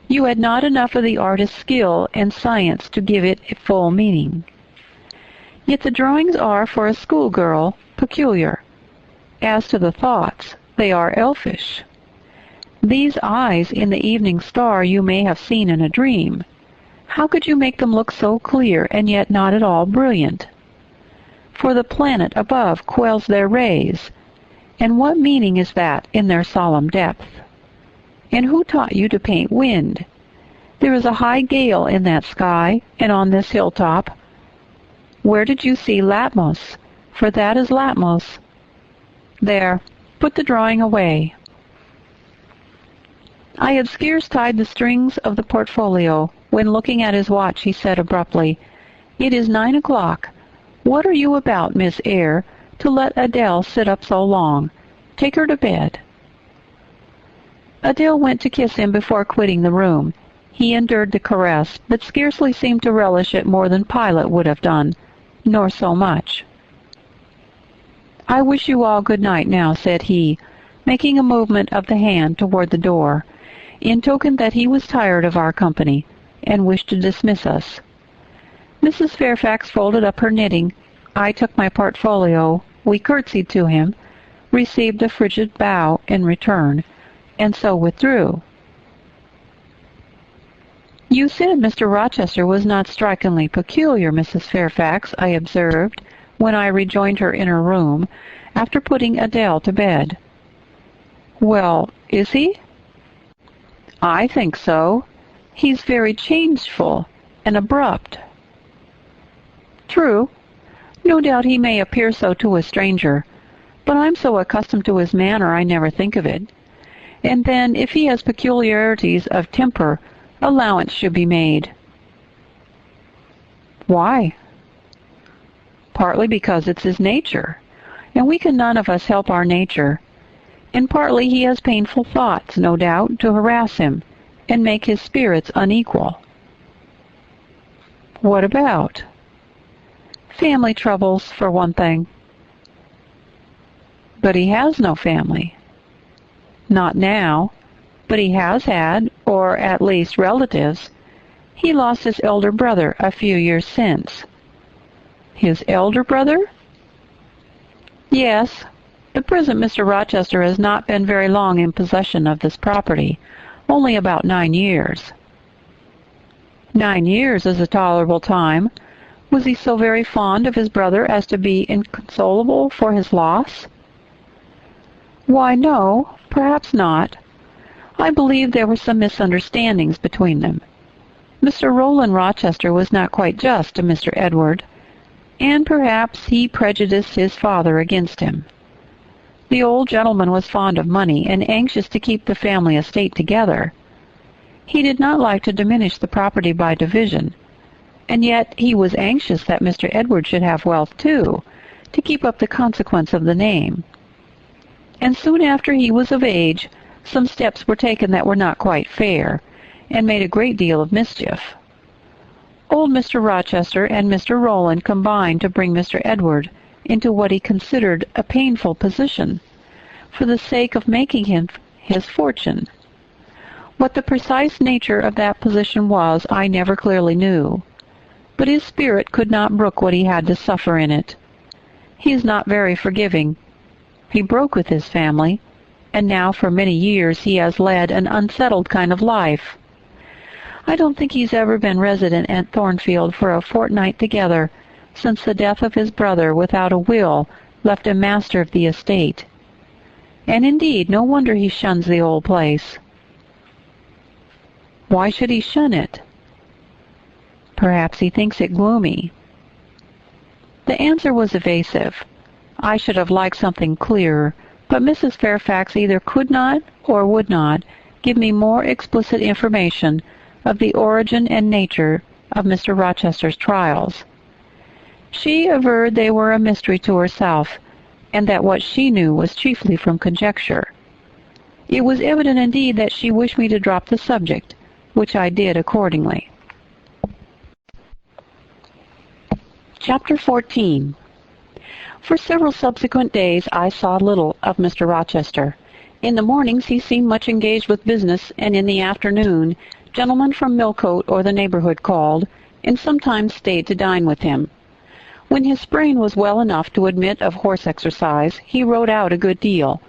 [SPEAKER 1] You had not enough of the artist's skill and science to give it a full meaning. Yet the drawings are, for a schoolgirl, peculiar. As to the thoughts, they are elfish. These eyes in the evening star you may have seen in a dream. How could you make them look so clear and yet not at all brilliant? For the planet above quells their rays, and what meaning is that in their solemn depth? And who taught you to paint wind? There is a high gale in that sky, and on this hilltop. Where did you see Latmos? For that is Latmos. There, put the drawing away." I had scarce tied the strings of the portfolio when, looking at his watch, he said abruptly, "It is 9 o'clock. What are you about, Miss Eyre, to let Adele sit up so long? Take her to bed." Adele went to kiss him before quitting the room. He endured the caress, but scarcely seemed to relish it more than Pilate would have done, nor so much. "I wish you all good night now," said he, making a movement of the hand toward the door, in token that he was tired of our company, and wished to dismiss us. Mrs. Fairfax folded up her knitting. I took my portfolio, We curtsied to him, received a frigid bow in return, and so withdrew. "You said Mr. Rochester was not strikingly peculiar, Mrs. Fairfax," I observed, when I rejoined her in her room, after putting Adele to bed. "Well, is he?" "I think so. He's very changeful and abrupt." "True. No doubt he may appear so to a stranger, but I'm so accustomed to his manner I never think of it. And then, if he has peculiarities of temper, allowance should be made." "Why?" "Partly because it's his nature, and we can none of us help our nature. And partly he has painful thoughts, no doubt, to harass him and make his spirits unequal." "What about?" "Family troubles, for one thing." "But he has no family." "Not now, but he has had, or at least relatives. He lost his elder brother a few years since." "His elder brother?" "Yes. The present Mr. Rochester has not been very long in possession of this property, only about 9 years. 9 years is a tolerable time. Was he so very fond of his brother as to be inconsolable for his loss?" "Why, no, perhaps not. I believe there were some misunderstandings between them. Mr. Rowland Rochester was not quite just to Mr. Edward, and perhaps he prejudiced his father against him. The old gentleman was fond of money and anxious to keep the family estate together. He did not like to diminish the property by division, and yet he was anxious that Mr. Edward should have wealth too, to keep up the consequence of the name. And soon after he was of age, some steps were taken that were not quite fair, and made a great deal of mischief. Old Mr. Rochester and Mr. Rowland combined to bring Mr. Edward into what he considered a painful position, for the sake of making him his fortune. What the precise nature of that position was, I never clearly knew, but his spirit could not brook what he had to suffer in it. He is not very forgiving. He broke with his family, and now for many years he has led an unsettled kind of life. I don't think he's ever been resident at Thornfield for a fortnight together since the death of his brother without a will left him master of the estate. And indeed, no wonder he shuns the old place." "Why should he shun it?" "Perhaps he thinks it gloomy." The answer was evasive. I should have liked something clearer, but Mrs. Fairfax either could not or would not give me more explicit information of the origin and nature of Mr. Rochester's trials. She averred they were a mystery to herself, and that what she knew was chiefly from conjecture. It was evident indeed that she wished me to drop the subject, which I did accordingly. Chapter 14. For several subsequent days I saw little of Mr. Rochester. In the mornings he seemed much engaged with business, and in the afternoon gentlemen from Millcote or the neighborhood called, and sometimes stayed to dine with him. When his brain was well enough to admit of horse exercise, he rode out a good deal,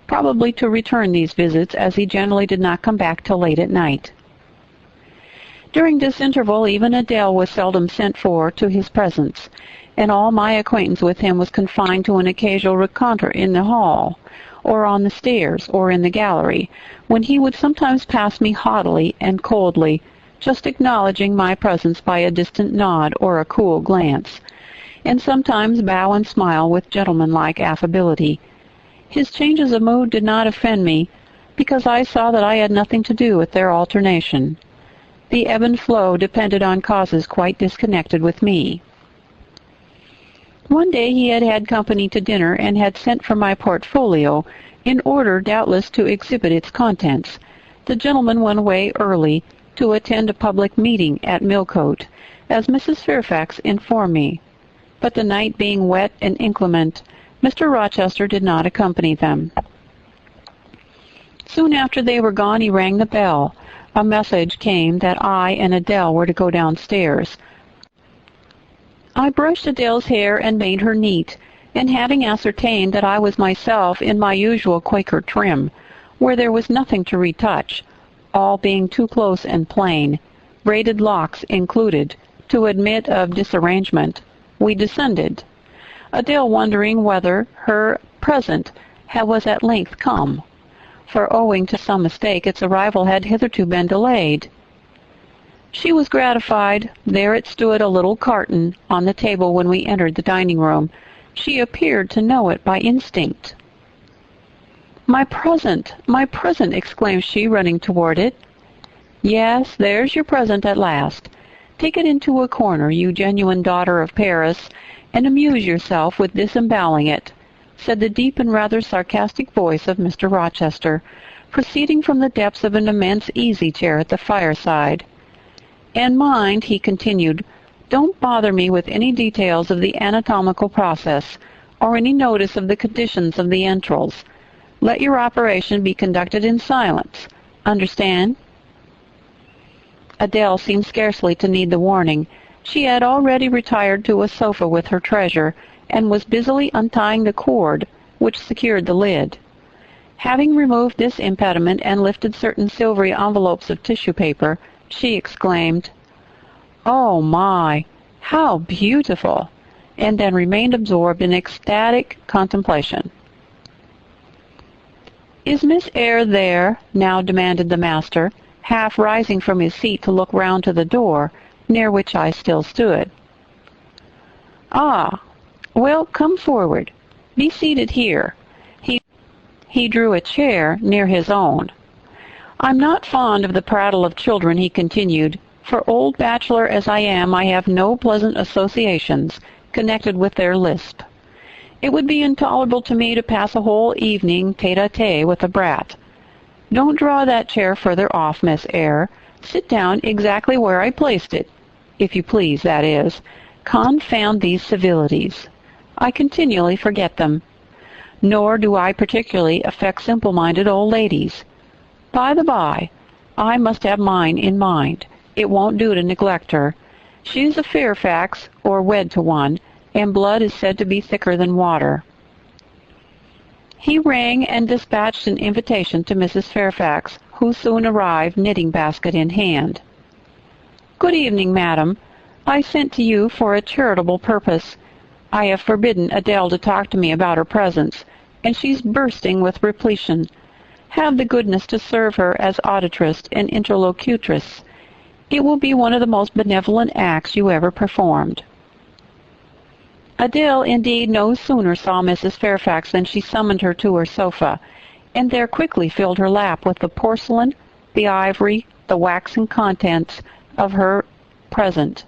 [SPEAKER 1] probably to return these visits, as he generally did not come back till late at night. During this interval even Adele was seldom sent for to his presence, and all my acquaintance with him was confined to an occasional rencontre in the hall, or on the stairs, or in the gallery, when he would sometimes pass me haughtily and coldly, just acknowledging my presence by a distant nod or a cool glance, and sometimes bow and smile with gentlemanlike affability. His changes of mood did not offend me, because I saw that I had nothing to do with their alternation. The ebb and flow depended on causes quite disconnected with me. One day he had had company to dinner and had sent for my portfolio, in order doubtless to exhibit its contents. The gentleman went away early to attend a public meeting at Millcote, as Mrs. Fairfax informed me, but the night being wet and inclement, Mr. Rochester did not accompany them. Soon after they were gone he rang the bell. A message came that I and Adele were to go downstairs. I brushed Adele's hair and made her neat, and having ascertained that I was myself in my usual Quaker trim, where there was nothing to retouch, all being too close and plain, braided locks included, to admit of disarrangement, we descended, Adele wondering whether her present was at length come, for owing to some mistake its arrival had hitherto been delayed. She was gratified. There it stood, a little carton, on the table when we entered the dining-room. She appeared to know it by instinct. My present! My present!" exclaimed she, running toward it. "Yes, there's your present at last. Take it into a corner, you genuine daughter of Paris, and amuse yourself with disemboweling it," said the deep and rather sarcastic voice of Mr. Rochester, proceeding from the depths of an immense easy-chair at the fireside. "And mind," he continued, "don't bother me with any details of the anatomical process, or any notice of the conditions of the entrails. Let your operation be conducted in silence. Understand?" Adele seemed scarcely to need the warning. She had already retired to a sofa with her treasure, and was busily untying the cord which secured the lid. Having removed this impediment and lifted certain silvery envelopes of tissue paper, she exclaimed, "Oh, my! How beautiful!" and then remained absorbed in ecstatic contemplation. "Is Miss Eyre there?" now demanded the master, half rising from his seat to look round to the door, near which I still stood. "Ah, well, come forward. Be seated here." He drew a chair near his own. "I'm not fond of the prattle of children," he continued. "For old bachelor as I am, I have no pleasant associations connected with their lisp. It would be intolerable to me to pass a whole evening tete-a-tete with a brat. Don't draw that chair further off, Miss Eyre. Sit down exactly where I placed it, if you please, that is. Confound these civilities. I continually forget them. Nor do I particularly affect simple-minded old ladies. By the by, I must have mine in mind. It won't do to neglect her. She's a Fairfax, or wed to one, and blood is said to be thicker than water." He rang and dispatched an invitation to Mrs. Fairfax, who soon arrived, knitting-basket in hand. "Good evening, madam. I sent to you for a charitable purpose. I have forbidden Adele to talk to me about her presents, and she's bursting with repletion. Have the goodness to serve her as auditress and interlocutress. It will be one of the most benevolent acts you ever performed." Adele, indeed, no sooner saw Mrs. Fairfax than she summoned her to her sofa, and there quickly filled her lap with the porcelain, the ivory, the waxen contents of her present,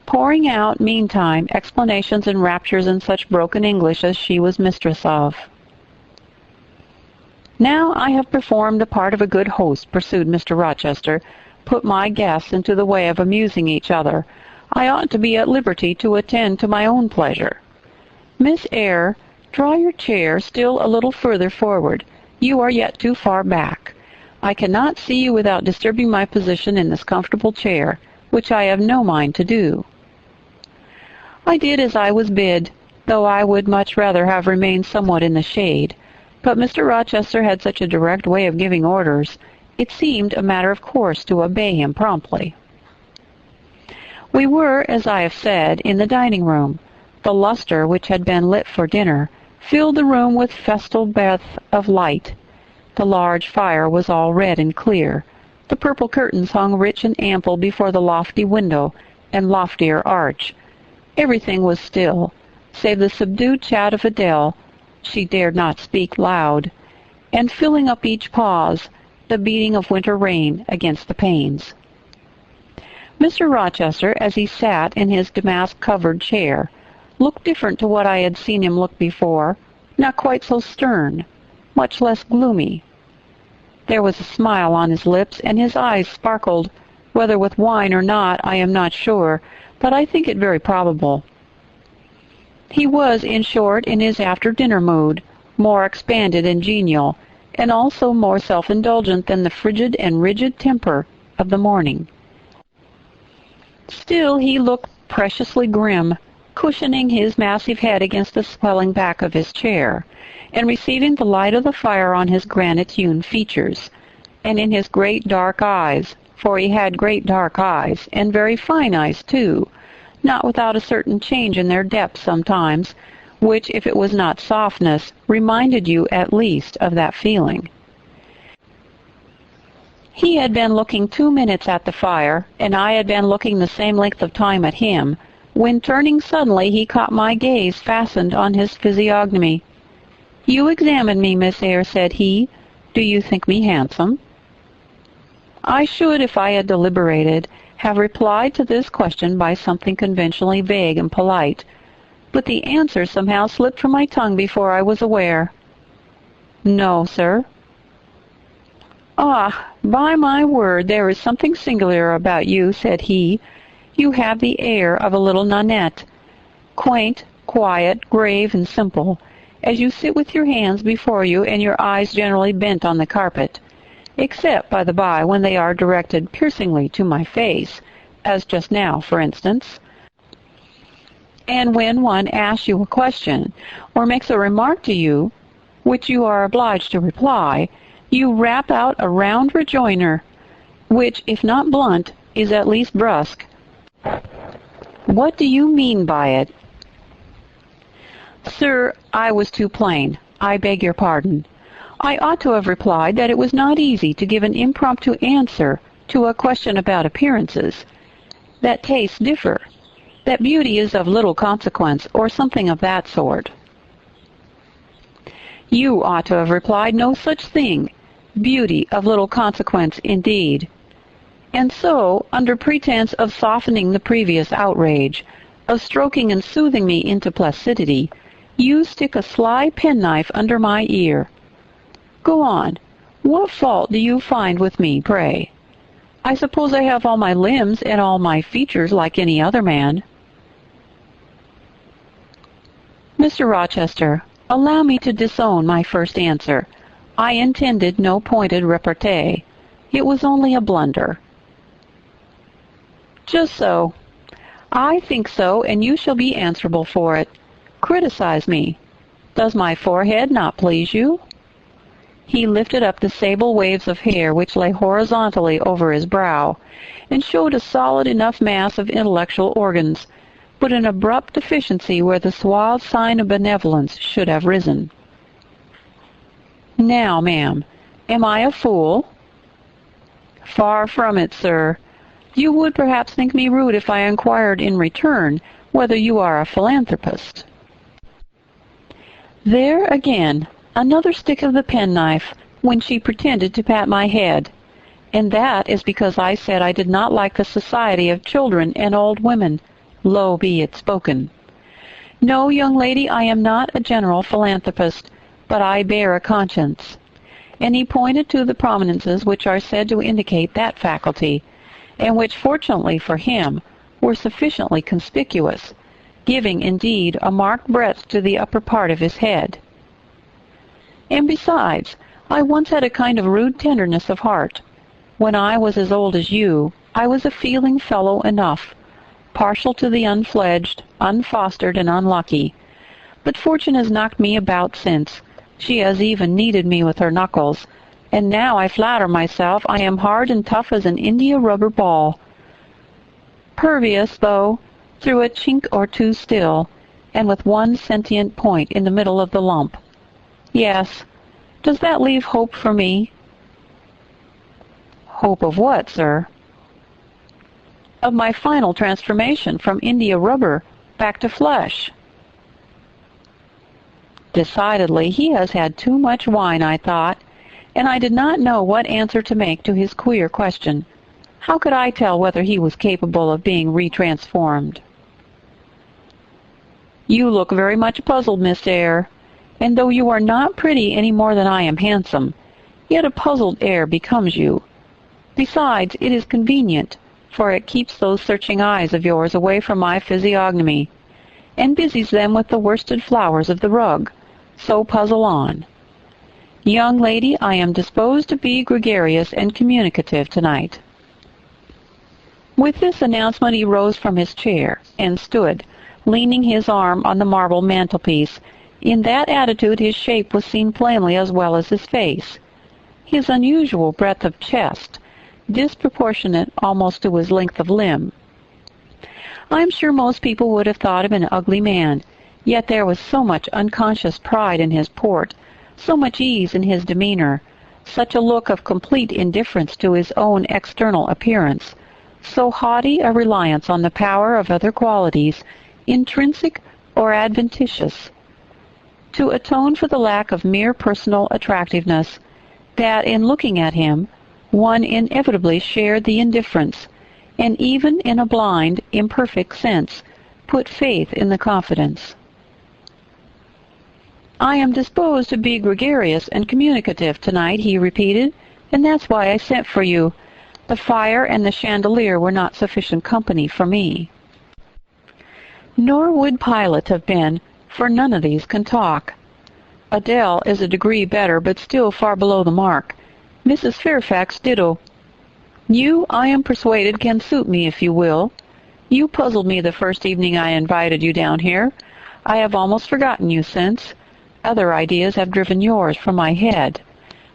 [SPEAKER 1] pouring out, meantime, explanations and raptures in such broken English as she was mistress of. "Now I have performed the part of a good host," pursued Mr. Rochester, "put my guests into the way of amusing each other. I ought to be at liberty to attend to my own pleasure. Miss Eyre, draw your chair still a little further forward. You are yet too far back. I cannot see you without disturbing my position in this comfortable chair, which I have no mind to do." I did as I was bid, though I would much rather have remained somewhat in the shade. But Mr. Rochester had such a direct way of giving orders, it seemed a matter of course to obey him promptly. We were, as I have said, in the dining-room. The lustre, which had been lit for dinner, filled the room with festal breath of light. The large fire was all red and clear. The purple curtains hung rich and ample before the lofty window and loftier arch. Everything was still, save the subdued chat of Adele. She dared not speak loud, and filling up each pause, the beating of winter rain against the panes. Mr. Rochester, as he sat in his damask-covered chair, looked different to what I had seen him look before, not quite so stern, much less gloomy. There was a smile on his lips, and his eyes sparkled, whether with wine or not I am not sure, but I think it very probable. He was, in short, in his after-dinner mood, more expanded and genial, and also more self-indulgent than the frigid and rigid temper of the morning. Still he looked preciously grim, cushioning his massive head against the swelling back of his chair, and receiving the light of the fire on his granite-hewn features, and in his great dark eyes, for he had great dark eyes, and very fine eyes too, not without a certain change in their depth sometimes, which, if it was not softness, reminded you at least of that feeling. He had been looking 2 minutes at the fire, and I had been looking the same length of time at him, when turning suddenly he caught my gaze fastened on his physiognomy. "You examine me, Miss Eyre," said he. "Do you think me handsome?" I should, if I had deliberated, have replied to this question by something conventionally vague and polite, but the answer somehow slipped from my tongue before I was aware. "No, sir." "Ah, by my word, there is something singular about you," said he. "You have the air of a little nonnette, quaint, quiet, grave, and simple, as you sit with your hands before you and your eyes generally bent on the carpet, except, by the by, when they are directed piercingly to my face, as just now, for instance. And when one asks you a question, or makes a remark to you, which you are obliged to reply, you rap out a round rejoinder, which, if not blunt, is at least brusque. What do you mean by it?" "Sir, I was too plain. I beg your pardon. I ought to have replied that it was not easy to give an impromptu answer to a question about appearances, that tastes differ, that beauty is of little consequence, or something of that sort." "You ought to have replied no such thing. Beauty of little consequence, indeed. And so, under pretense of softening the previous outrage, of stroking and soothing me into placidity, you stick a sly penknife under my ear. Go on. What fault do you find with me, pray? I suppose I have all my limbs and all my features like any other man." "Mr. Rochester, allow me to disown my first answer. I intended no pointed repartee. It was only a blunder." "Just so. I think so, and you shall be answerable for it. Criticize me. Does my forehead not please you?" He lifted up the sable waves of hair which lay horizontally over his brow, and showed a solid enough mass of intellectual organs, but an abrupt deficiency where the suave sign of benevolence should have risen. "Now, ma'am, am I a fool?" "Far from it, sir. You would perhaps think me rude if I inquired in return whether you are a philanthropist." There again, another stick of the penknife when she pretended to pat my head, and that is because I said I did not like the society of children and old women, low be it spoken. "No, young lady, I am not a general philanthropist, but I bear a conscience." And he pointed to the prominences which are said to indicate that faculty, and which, fortunately for him, were sufficiently conspicuous, giving, indeed, a marked breadth to the upper part of his head. "And besides, I once had a kind of rude tenderness of heart. When I was as old as you, I was a feeling fellow enough, partial to the unfledged, unfostered, and unlucky. But fortune has knocked me about since. She has even kneaded me with her knuckles, and now I flatter myself I am hard and tough as an india-rubber ball. Pervious, though, through a chink or two still, and with one sentient point in the middle of the lump. Yes. Does that leave hope for me?" "Hope of what, sir?" "Of my final transformation from india-rubber back to flesh." Decidedly, he has had too much wine, I thought, and I did not know what answer to make to his queer question. How could I tell whether he was capable of being retransformed? "You look very much puzzled, Miss Eyre, and though you are not pretty any more than I am handsome, yet a puzzled air becomes you. Besides, it is convenient, for it keeps those searching eyes of yours away from my physiognomy, and busies them with the worsted flowers of the rug. So puzzle on. Young lady, I am disposed to be gregarious and communicative tonight." With this announcement he rose from his chair, and stood, leaning his arm on the marble mantelpiece. In that attitude his shape was seen plainly as well as his face. His unusual breadth of chest, disproportionate almost to his length of limb. I am sure most people would have thought him an ugly man, yet there was so much unconscious pride in his port, so much ease in his demeanor, such a look of complete indifference to his own external appearance, so haughty a reliance on the power of other qualities, intrinsic or adventitious, to atone for the lack of mere personal attractiveness, that in looking at him one inevitably shared the indifference, and even in a blind, imperfect sense, put faith in the confidence. "I am disposed to be gregarious and communicative tonight," he repeated, "and that's why I sent for you. The fire and the chandelier were not sufficient company for me." Nor would Pilate have been, for none of these can talk. Adele is a degree better, but still far below the mark. Mrs. Fairfax ditto. You, I am persuaded, can suit me if you will. You puzzled me the first evening I invited you down here. I have almost forgotten you since. Other ideas have driven yours from my head.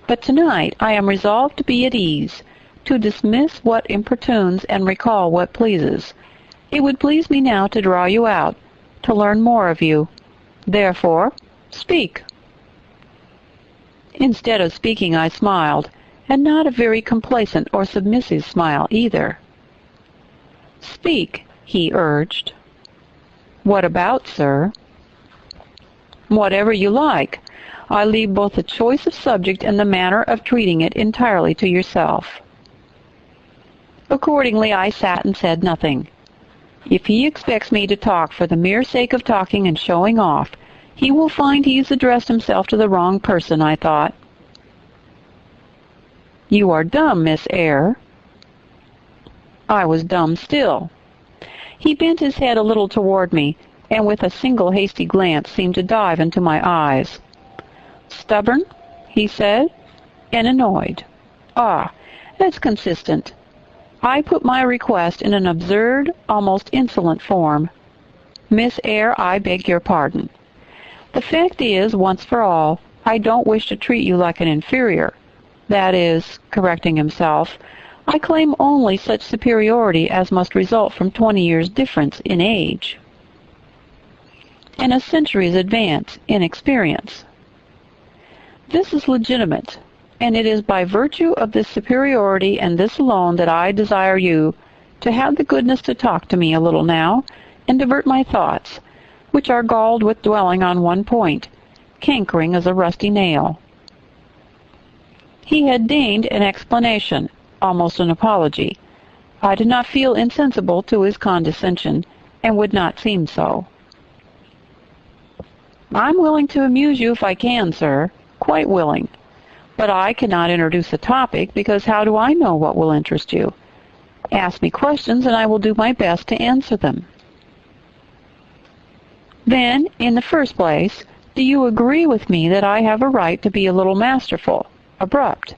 [SPEAKER 1] But tonight I am resolved to be at ease, to dismiss what importunes and recall what pleases. It would please me now to draw you out, to learn more of you. Therefore, speak." Instead of speaking, I smiled, and not a very complacent or submissive smile either. "Speak," he urged. "What about, sir?" "Whatever you like. I leave both the choice of subject and the manner of treating it entirely to yourself." Accordingly, I sat and said nothing. If he expects me to talk for the mere sake of talking and showing off, he will find he has addressed himself to the wrong person, I thought. "You are dumb, Miss Eyre." I was dumb still. He bent his head a little toward me, and with a single hasty glance seemed to dive into my eyes. "Stubborn," he said, "and annoyed. Ah, that's consistent. I put my request in an absurd, almost insolent form. Miss Eyre, I beg your pardon. The fact is, once for all, I don't wish to treat you like an inferior. That is," correcting himself, "I claim only such superiority as must result from 20 years' difference in age, and a century's advance in experience. This is legitimate, and it is by virtue of this superiority and this alone that I desire you to have the goodness to talk to me a little now, and divert my thoughts, which are galled with dwelling on one point, cankering as a rusty nail." He had deigned an explanation, almost an apology. I did not feel insensible to his condescension, and would not seem so. "I'm willing to amuse you if I can, sir, quite willing. But I cannot introduce a topic, because how do I know what will interest you? Ask me questions, and I will do my best to answer them." "Then, in the first place, do you agree with me that I have a right to be a little masterful, abrupt,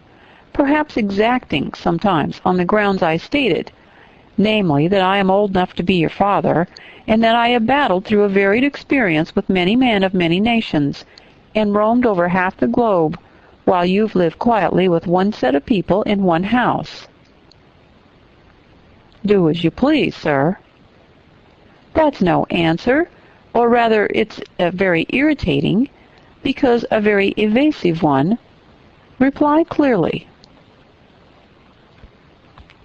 [SPEAKER 1] perhaps exacting sometimes on the grounds I stated, namely, that I am old enough to be your father, and that I have battled through a varied experience with many men of many nations, and roamed over half the globe, while you've lived quietly with one set of people in one house?" "Do as you please, sir." "That's no answer, or rather it's a very irritating, because a very evasive one. Reply clearly."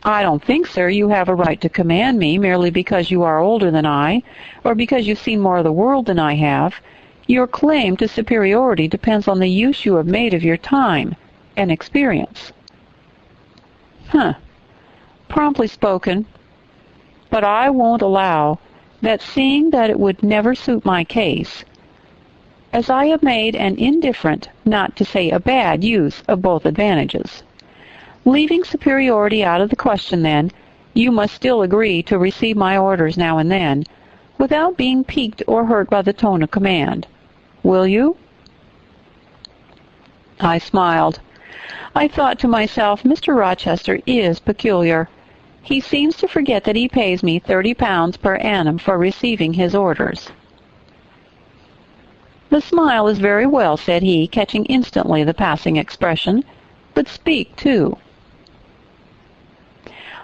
[SPEAKER 1] "I don't think, sir, you have a right to command me merely because you are older than I, or because you've seen more of the world than I have. Your claim to superiority depends on the use you have made of your time and experience." Promptly spoken. But I won't allow that, seeing that it would never suit my case, as I have made an indifferent, not to say a bad, use of both advantages. Leaving superiority out of the question, then, you must still agree to receive my orders now and then, without being piqued or hurt by the tone of command. Will you?" I smiled. I thought to myself, Mr. Rochester is peculiar. He seems to forget that he pays me £30 per annum for receiving his orders." "The smile is very well," said he, catching instantly the passing expression, "but speak, too."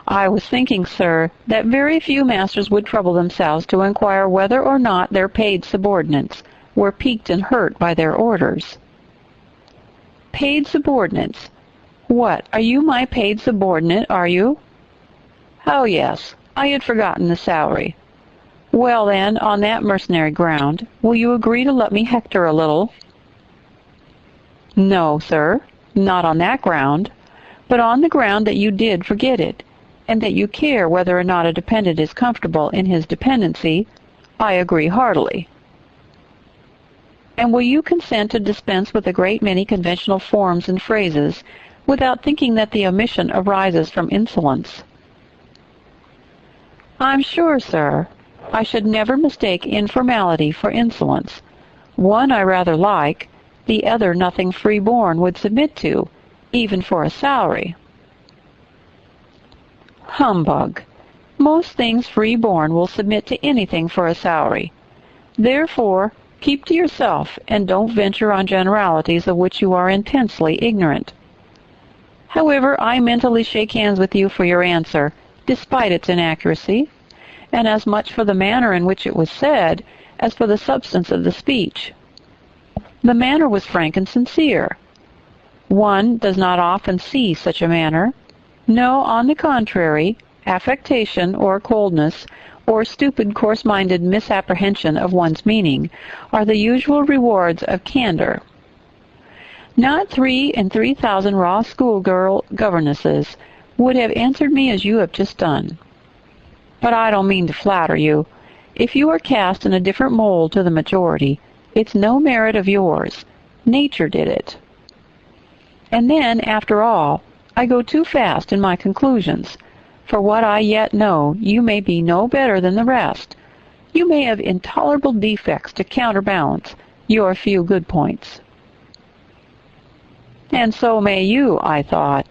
[SPEAKER 1] "I was thinking, sir, that very few masters would trouble themselves to inquire whether or not their paid subordinates were piqued and hurt by their orders." "Paid subordinates? What, are you my paid subordinate, are you?" "Oh, yes, I had forgotten the salary. Well, then, on that mercenary ground, will you agree to let me hector a little?" "No, sir, not on that ground, but on the ground that you did forget it, and that you care whether or not a dependent is comfortable in his dependency, I agree heartily." "And will you consent to dispense with a great many conventional forms and phrases without thinking that the omission arises from insolence?" "I'm sure, sir, I should never mistake informality for insolence. One I rather like, the other nothing free-born would submit to, even for a salary." "Humbug! Most things free-born will submit to anything for a salary. Therefore, keep to yourself, and don't venture on generalities of which you are intensely ignorant. However, I mentally shake hands with you for your answer, despite its inaccuracy, and as much for the manner in which it was said as for the substance of the speech. The manner was frank and sincere. One does not often see such a manner. No, on the contrary, affectation or coldness or stupid coarse-minded misapprehension of one's meaning are the usual rewards of candor. Not 3 in 3,000 raw schoolgirl governesses would have answered me as you have just done. But I don't mean to flatter you. If you are cast in a different mold to the majority, it's no merit of yours. Nature did it. And then, after all, I go too fast in my conclusions. For what I yet know, you may be no better than the rest. You may have intolerable defects to counterbalance your few good points. And so may you, I thought.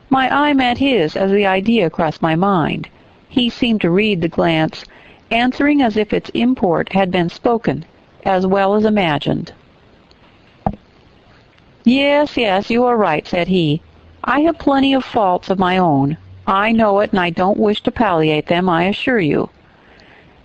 [SPEAKER 1] My eye met his as the idea crossed my mind. He seemed to read the glance, answering as if its import had been spoken, as well as imagined. "Yes, yes, you are right," said he. "I have plenty of faults of my own. I know it, and I don't wish to palliate them, I assure you.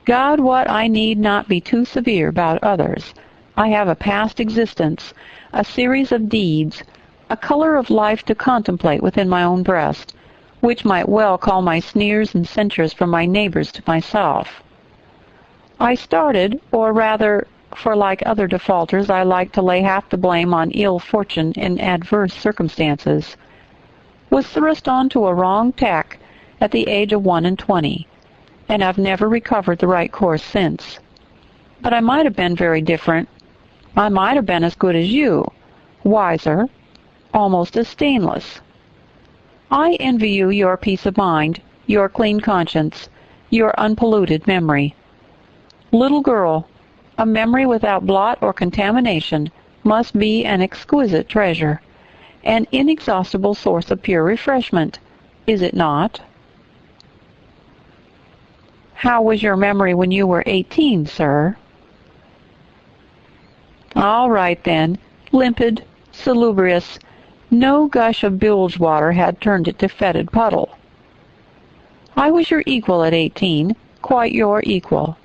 [SPEAKER 1] God wot I need not be too severe about others. I have a past existence, a series of deeds, a color of life to contemplate within my own breast, which might well call my sneers and censures from my neighbors to myself. I started, or rather, for like other defaulters, I like to lay half the blame on ill fortune and adverse circumstances, was thrust on to a wrong tack at the age of 21, and I've never recovered the right course since. But I might have been very different. I might have been as good as you, wiser, almost as stainless. I envy you your peace of mind, your clean conscience, your unpolluted memory. Little girl, a memory without blot or contamination must be an exquisite treasure, an inexhaustible source of pure refreshment, is it not? How was your memory when you were 18, sir? All right, then, limpid, salubrious. No gush of bilge water had turned it to fetid puddle. I was your equal at 18, quite your equal.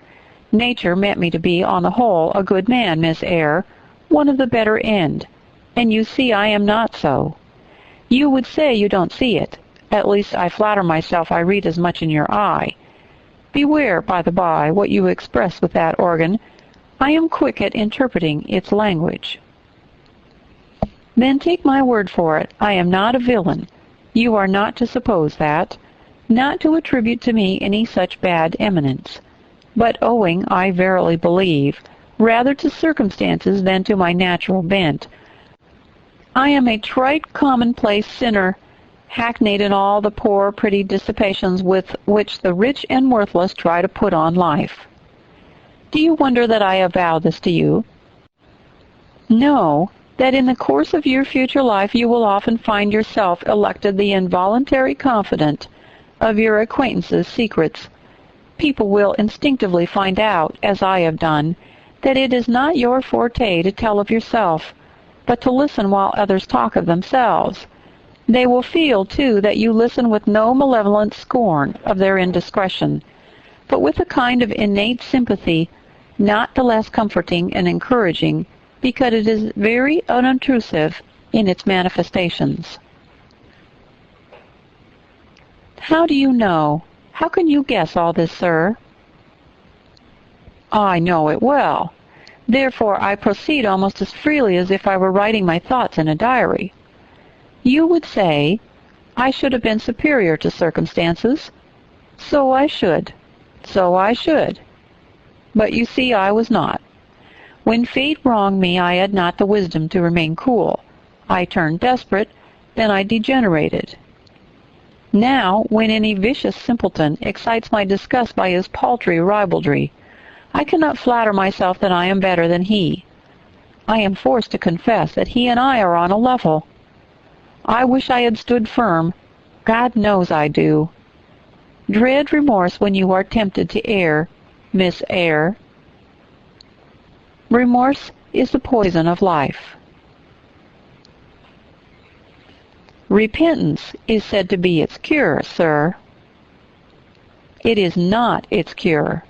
[SPEAKER 1] Nature meant me to be, on the whole, a good man, Miss Eyre, one of the better end, and you see I am not so. You would say you don't see it. At least I flatter myself I read as much in your eye. Beware, by the by, what you express with that organ. I am quick at interpreting its language. Then take my word for it, I am not a villain. You are not to suppose that, not to attribute to me any such bad eminence, but owing, I verily believe, rather to circumstances than to my natural bent. I am a trite, commonplace sinner, hackneyed in all the poor, pretty dissipations with which the rich and worthless try to put on life. Do you wonder that I avow this to you? Know that in the course of your future life you will often find yourself elected the involuntary confidant, of your acquaintances' secrets. People will instinctively find out, as I have done, that it is not your forte to tell of yourself, but to listen while others talk of themselves. They will feel, too, that you listen with no malevolent scorn of their indiscretion, but with a kind of innate sympathy, not the less comforting and encouraging, because it is very unobtrusive in its manifestations. How do you know? How can you guess all this, sir? I know it well. Therefore I proceed almost as freely as if I were writing my thoughts in a diary. You would say, I should have been superior to circumstances. So I should. So I should. But you see I was not. When fate wronged me, I had not the wisdom to remain cool. I turned desperate, then I degenerated. Now, when any vicious simpleton excites my disgust by his paltry ribaldry, I cannot flatter myself that I am better than he. I am forced to confess that he and I are on a level. I wish I had stood firm. God knows I do. Dread remorse when you are tempted to err, Miss Eyre. Remorse is the poison of life. Repentance is said to be its cure, sir. It is not its cure.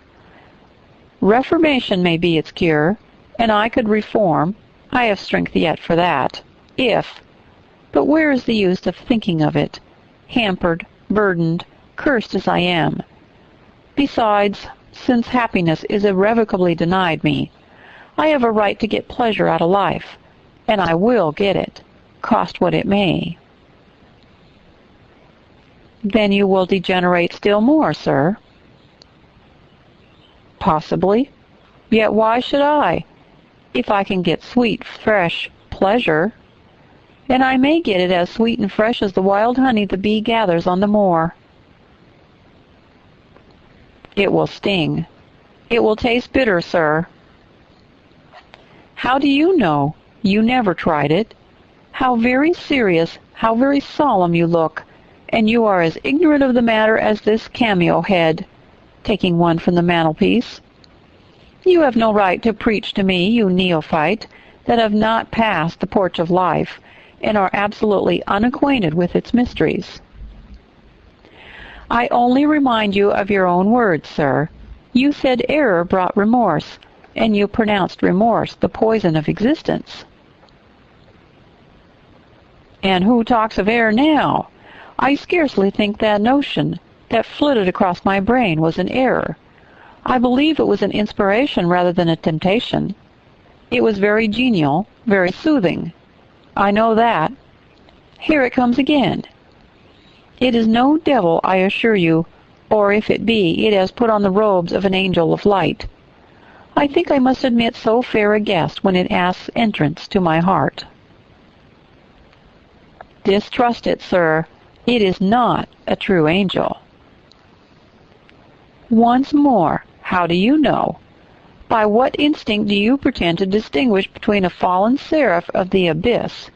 [SPEAKER 1] Reformation may be its cure, and I could reform. I have strength yet for that, if. But where is the use of thinking of it, hampered, burdened, cursed as I am? Besides, since happiness is irrevocably denied me, I have a right to get pleasure out of life, and I will get it, cost what it may. Then you will degenerate still more, sir. Possibly. Yet why should I, if I can get sweet, fresh pleasure? And I may get it as sweet and fresh as the wild honey the bee gathers on the moor. It will sting. It will taste bitter, sir. How do you know? You never tried it. How very serious, how very solemn you look, and you are as ignorant of the matter as this cameo head, taking one from the mantelpiece. You have no right to preach to me, you neophyte, that have not passed the porch of life, and are absolutely unacquainted with its mysteries. I only remind you of your own words, sir. You said error brought remorse, and you pronounced remorse the poison of existence. And who talks of error now? I scarcely think that notion that flitted across my brain was an error. I believe it was an inspiration rather than a temptation. It was very genial, very soothing. I know that. Here it comes again. It is no devil, I assure you, or if it be, it has put on the robes of an angel of light. I think I must admit so fair a guest when it asks entrance to my heart. Distrust it, sir. It is not a true angel. Once more, how do you know? By what instinct do you pretend to distinguish between a fallen seraph of the abyss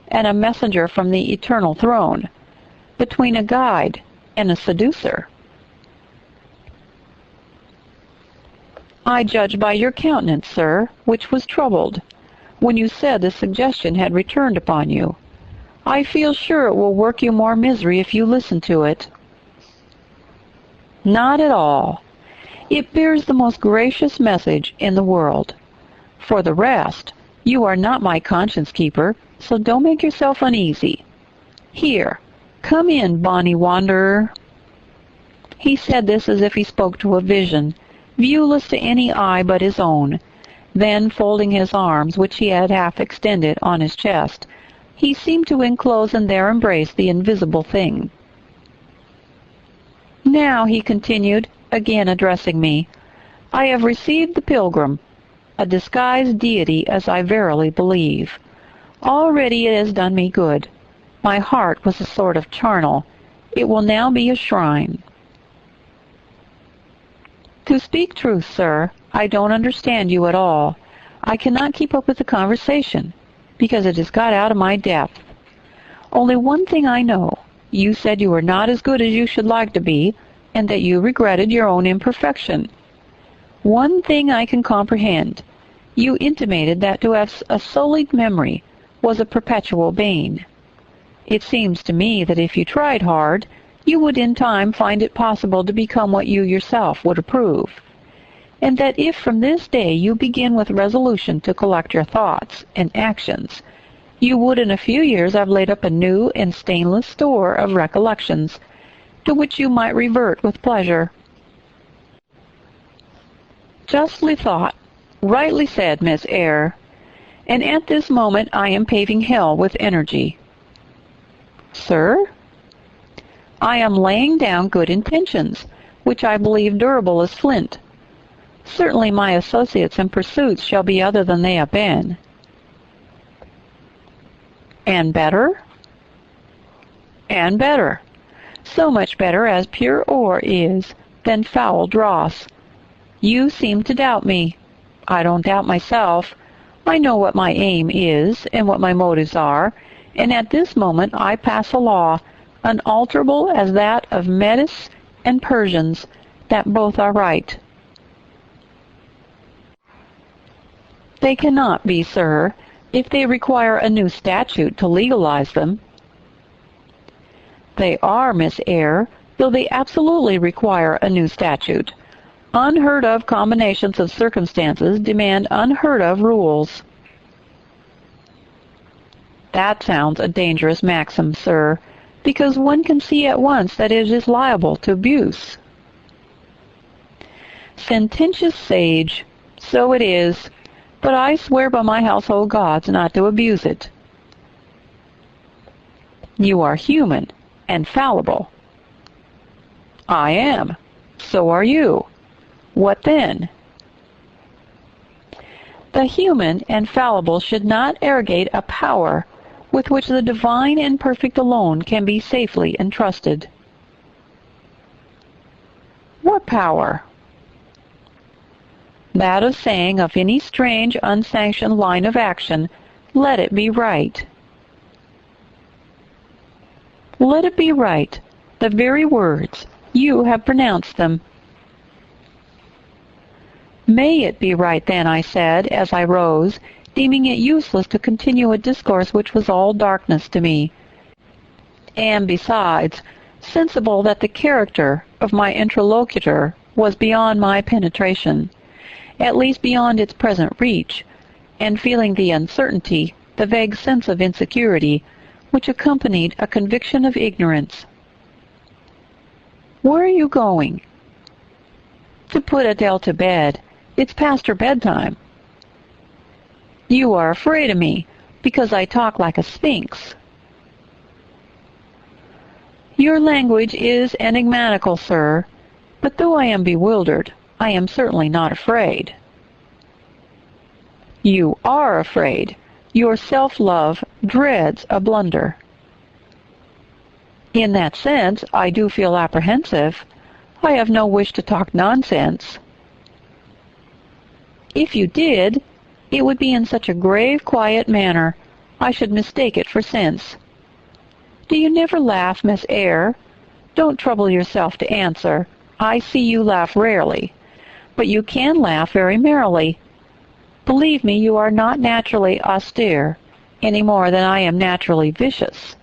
[SPEAKER 1] and a messenger from the eternal throne, between a guide and a seducer? I judge by your countenance, sir, which was troubled, when you said the suggestion had returned upon you. I feel sure it will work you more misery if you listen to it. Not at all. It bears the most gracious message in the world. For the rest, you are not my conscience-keeper, so don't make yourself uneasy. Here, come in, bonny wanderer. He said this as if he spoke to a vision, viewless to any eye but his own. Then, folding his arms, which he had half extended, on his chest, he seemed to enclose in their embrace the invisible thing. Now, he continued, again addressing me, I have received the pilgrim, a disguised deity as I verily believe. Already it has done me good. My heart was a sort of charnel. It will now be a shrine. To speak truth, sir, I don't understand you at all. I cannot keep up with the conversation, because it has got out of my depth. Only one thing I know. you said you were not as good as you should like to be, and that you regretted your own imperfection. One thing I can comprehend. You intimated that to have a sullied memory was a perpetual bane. It seems to me that if you tried hard, you would in time find it possible to become what you yourself would approve, and that if from this day you begin with resolution to collect your thoughts and actions, you would in a few years have laid up a new and stainless store of recollections, to which you might revert with pleasure. Justly thought, rightly said, Miss Eyre, and at this moment I am paving hell with energy. Sir? I am laying down good intentions, which I believe durable as flint. Certainly my associates and pursuits shall be other than they have been. And better? And better. So much better as pure ore is than foul dross. You seem to doubt me. I don't doubt myself. I know what my aim is and what my motives are, and at this moment I pass a law, unalterable as that of Medes and Persians, that both are right. They cannot be, sir, if they require a new statute to legalize them. They are, Miss Eyre, though they absolutely require a new statute. Unheard-of combinations of circumstances demand unheard-of rules. That sounds a dangerous maxim, sir, because one can see at once that it is liable to abuse. Sententious sage, so it is, but I swear by my household gods not to abuse it. You are human and fallible. I am. So are you. What then? The human and fallible should not arrogate a power with which the divine and perfect alone can be safely entrusted. What power? That of saying of any strange, unsanctioned line of action, let it be right. Let it be right. The very words. You have pronounced them. May it be right then, I said, as I rose, deeming it useless to continue a discourse which was all darkness to me, and besides, sensible that the character of my interlocutor was beyond my penetration, at least beyond its present reach, and feeling the uncertainty, the vague sense of insecurity, which accompanied a conviction of ignorance. Where are you going? To put Adele to bed. It's past her bedtime. You are afraid of me, because I talk like a sphinx. Your language is enigmatical, sir, but though I am bewildered, I am certainly not afraid. You are afraid. Your self-love dreads a blunder. In that sense, I do feel apprehensive. I have no wish to talk nonsense. If you did, it would be in such a grave, quiet manner, I should mistake it for sense. Do you never laugh, Miss Eyre? Don't trouble yourself to answer. I see you laugh rarely, but you can laugh very merrily. Believe me, you are not naturally austere, any more than I am naturally vicious.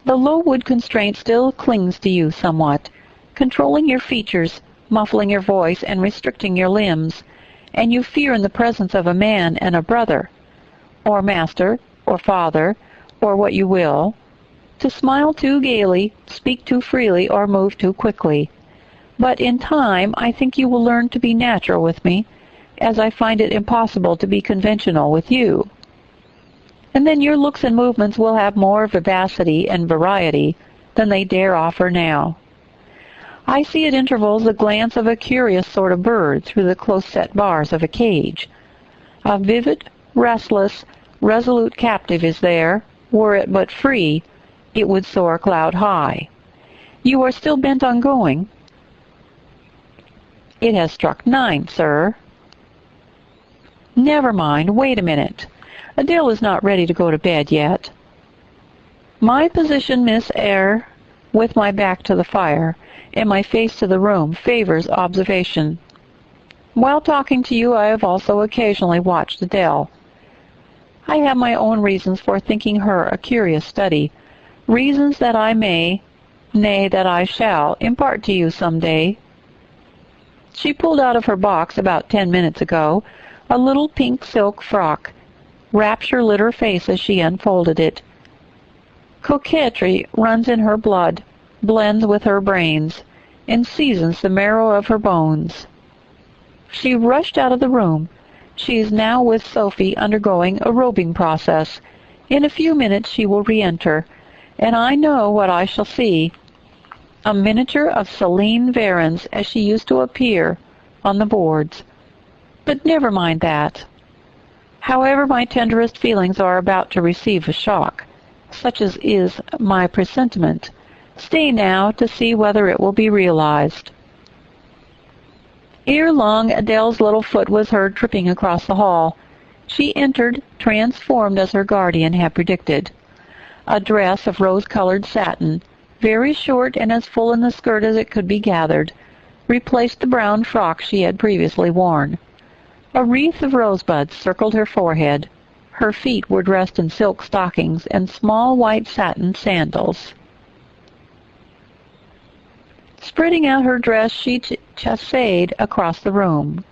[SPEAKER 1] The low-wood constraint still clings to you somewhat, controlling your features, muffling your voice, and restricting your limbs, and you fear in the presence of a man and a brother, or master, or father, or what you will, to smile too gaily, speak too freely, or move too quickly. But in time I think you will learn to be natural with me, as I find it impossible to be conventional with you. And then your looks and movements will have more vivacity and variety than they dare offer now. I see at intervals the glance of a curious sort of bird through the close-set bars of a cage. A vivid, restless, resolute captive is there. Were it but free, it would soar cloud high. You are still bent on going? It has struck 9, sir. Never mind, wait a minute. Adele is not ready to go to bed yet. My position, Miss Eyre, with my back to the fire and my face to the room, favors observation. While talking to you, I have also occasionally watched Adele. I have my own reasons for thinking her a curious study, reasons that I may, nay, that I shall, impart to you some day. She pulled out of her box about 10 minutes ago a little pink silk frock. Rapture lit her face as she unfolded it. Coquetry runs in her blood, blends with her brains, and seasons the marrow of her bones. She rushed out of the room. She is now with Sophie undergoing a robing process. In a few minutes she will re-enter, and I know what I shall see. A miniature of Celine Varens as she used to appear on the boards. But never mind that. However, my tenderest feelings are about to receive a shock, such as is my presentiment. Stay now to see whether it will be realized. Ere long, Adele's little foot was heard tripping across the hall. She entered, transformed as her guardian had predicted. A dress of rose-colored satin, very short and as full in the skirt as it could be gathered, replaced the brown frock she had previously worn. A wreath of rosebuds circled her forehead. Her feet were dressed in silk stockings and small white satin sandals. Spreading out her dress, she chassed across the room,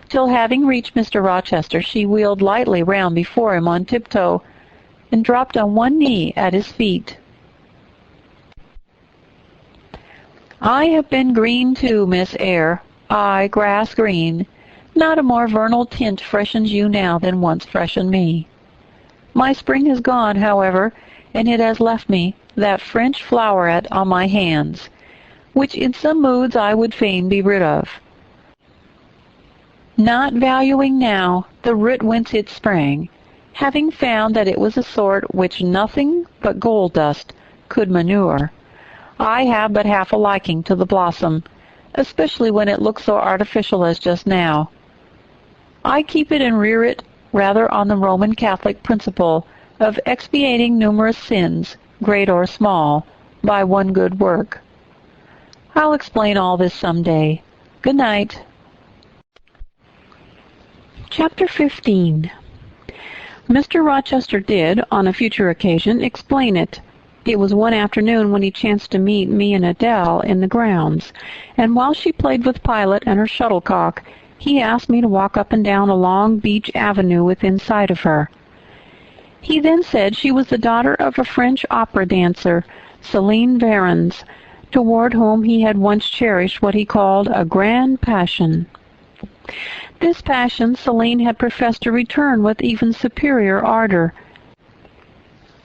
[SPEAKER 1] till having reached Mr. Rochester, she wheeled lightly round before him on tiptoe, and dropped on one knee at his feet. I have been green too, Miss Eyre, I, grass green. Not a more vernal tint freshens you now than once freshened me. My spring is gone, however, and it has left me that French floweret on my hands, which in some moods I would fain be rid of, not valuing now the root whence it sprang, having found that it was a sort which nothing but gold dust could manure. I have but half a liking to the blossom, especially when it looks so artificial as just now. I keep it and rear it rather on the Roman Catholic principle of expiating numerous sins, great or small, by one good work. I'll explain all this some day. Good night. Chapter 15. Mr. Rochester did, on a future occasion, explain it. It was one afternoon when he chanced to meet me and Adele in the grounds, and while she played with Pilot and her shuttlecock, he asked me to walk up and down a long beech avenue within sight of her. He then said she was the daughter of a French opera dancer, Celine Varens, toward whom he had once cherished what he called a grand passion. This passion Celine had professed to return with even superior ardor.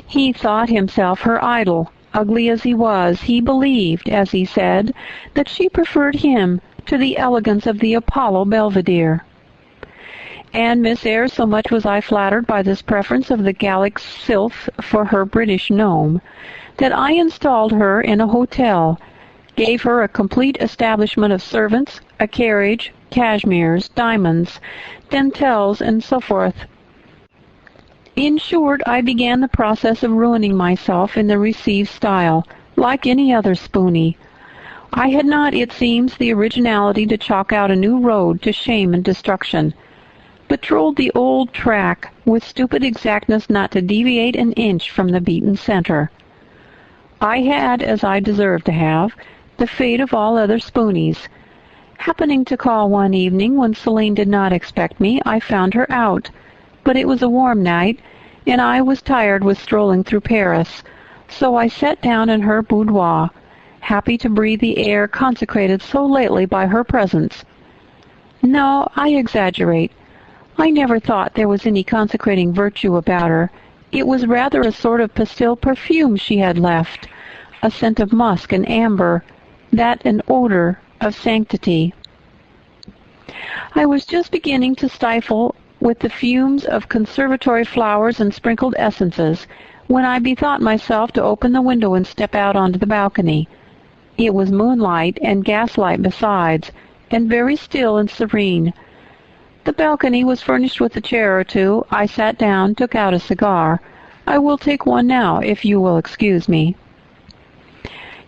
[SPEAKER 1] He thought himself her idol. Ugly as he was, he believed, as he said, that she preferred him to the elegance of the Apollo Belvedere. And Miss Eyre, so much was I flattered by this preference of the Gallic sylph for her British gnome, that I installed her in a hotel, gave her a complete establishment of servants, a carriage, cashmeres, diamonds, dentelles, and so forth. In short, I began the process of ruining myself in the received style, like any other spoony. I had not, it seems, the originality to chalk out a new road to shame and destruction, but trod the old track with stupid exactness not to deviate an inch from the beaten center. I had, as I deserved to have, the fate of all other spoonies. Happening to call one evening when Celine did not expect me, I found her out, but it was a warm night, and I was tired with strolling through Paris, so I sat down in her boudoir, happy to breathe the air consecrated so lately by her presence. No, I exaggerate. I never thought there was any consecrating virtue about her. It was rather a sort of pastille perfume she had left, a scent of musk and amber, that an odor of sanctity. I was just beginning to stifle with the fumes of conservatory flowers and sprinkled essences, when I bethought myself to open the window and step out onto the balcony. It was moonlight and gaslight besides, and very still and serene. The balcony was furnished with a chair or two. I sat down, took out a cigar, I will take one now, if you will excuse me."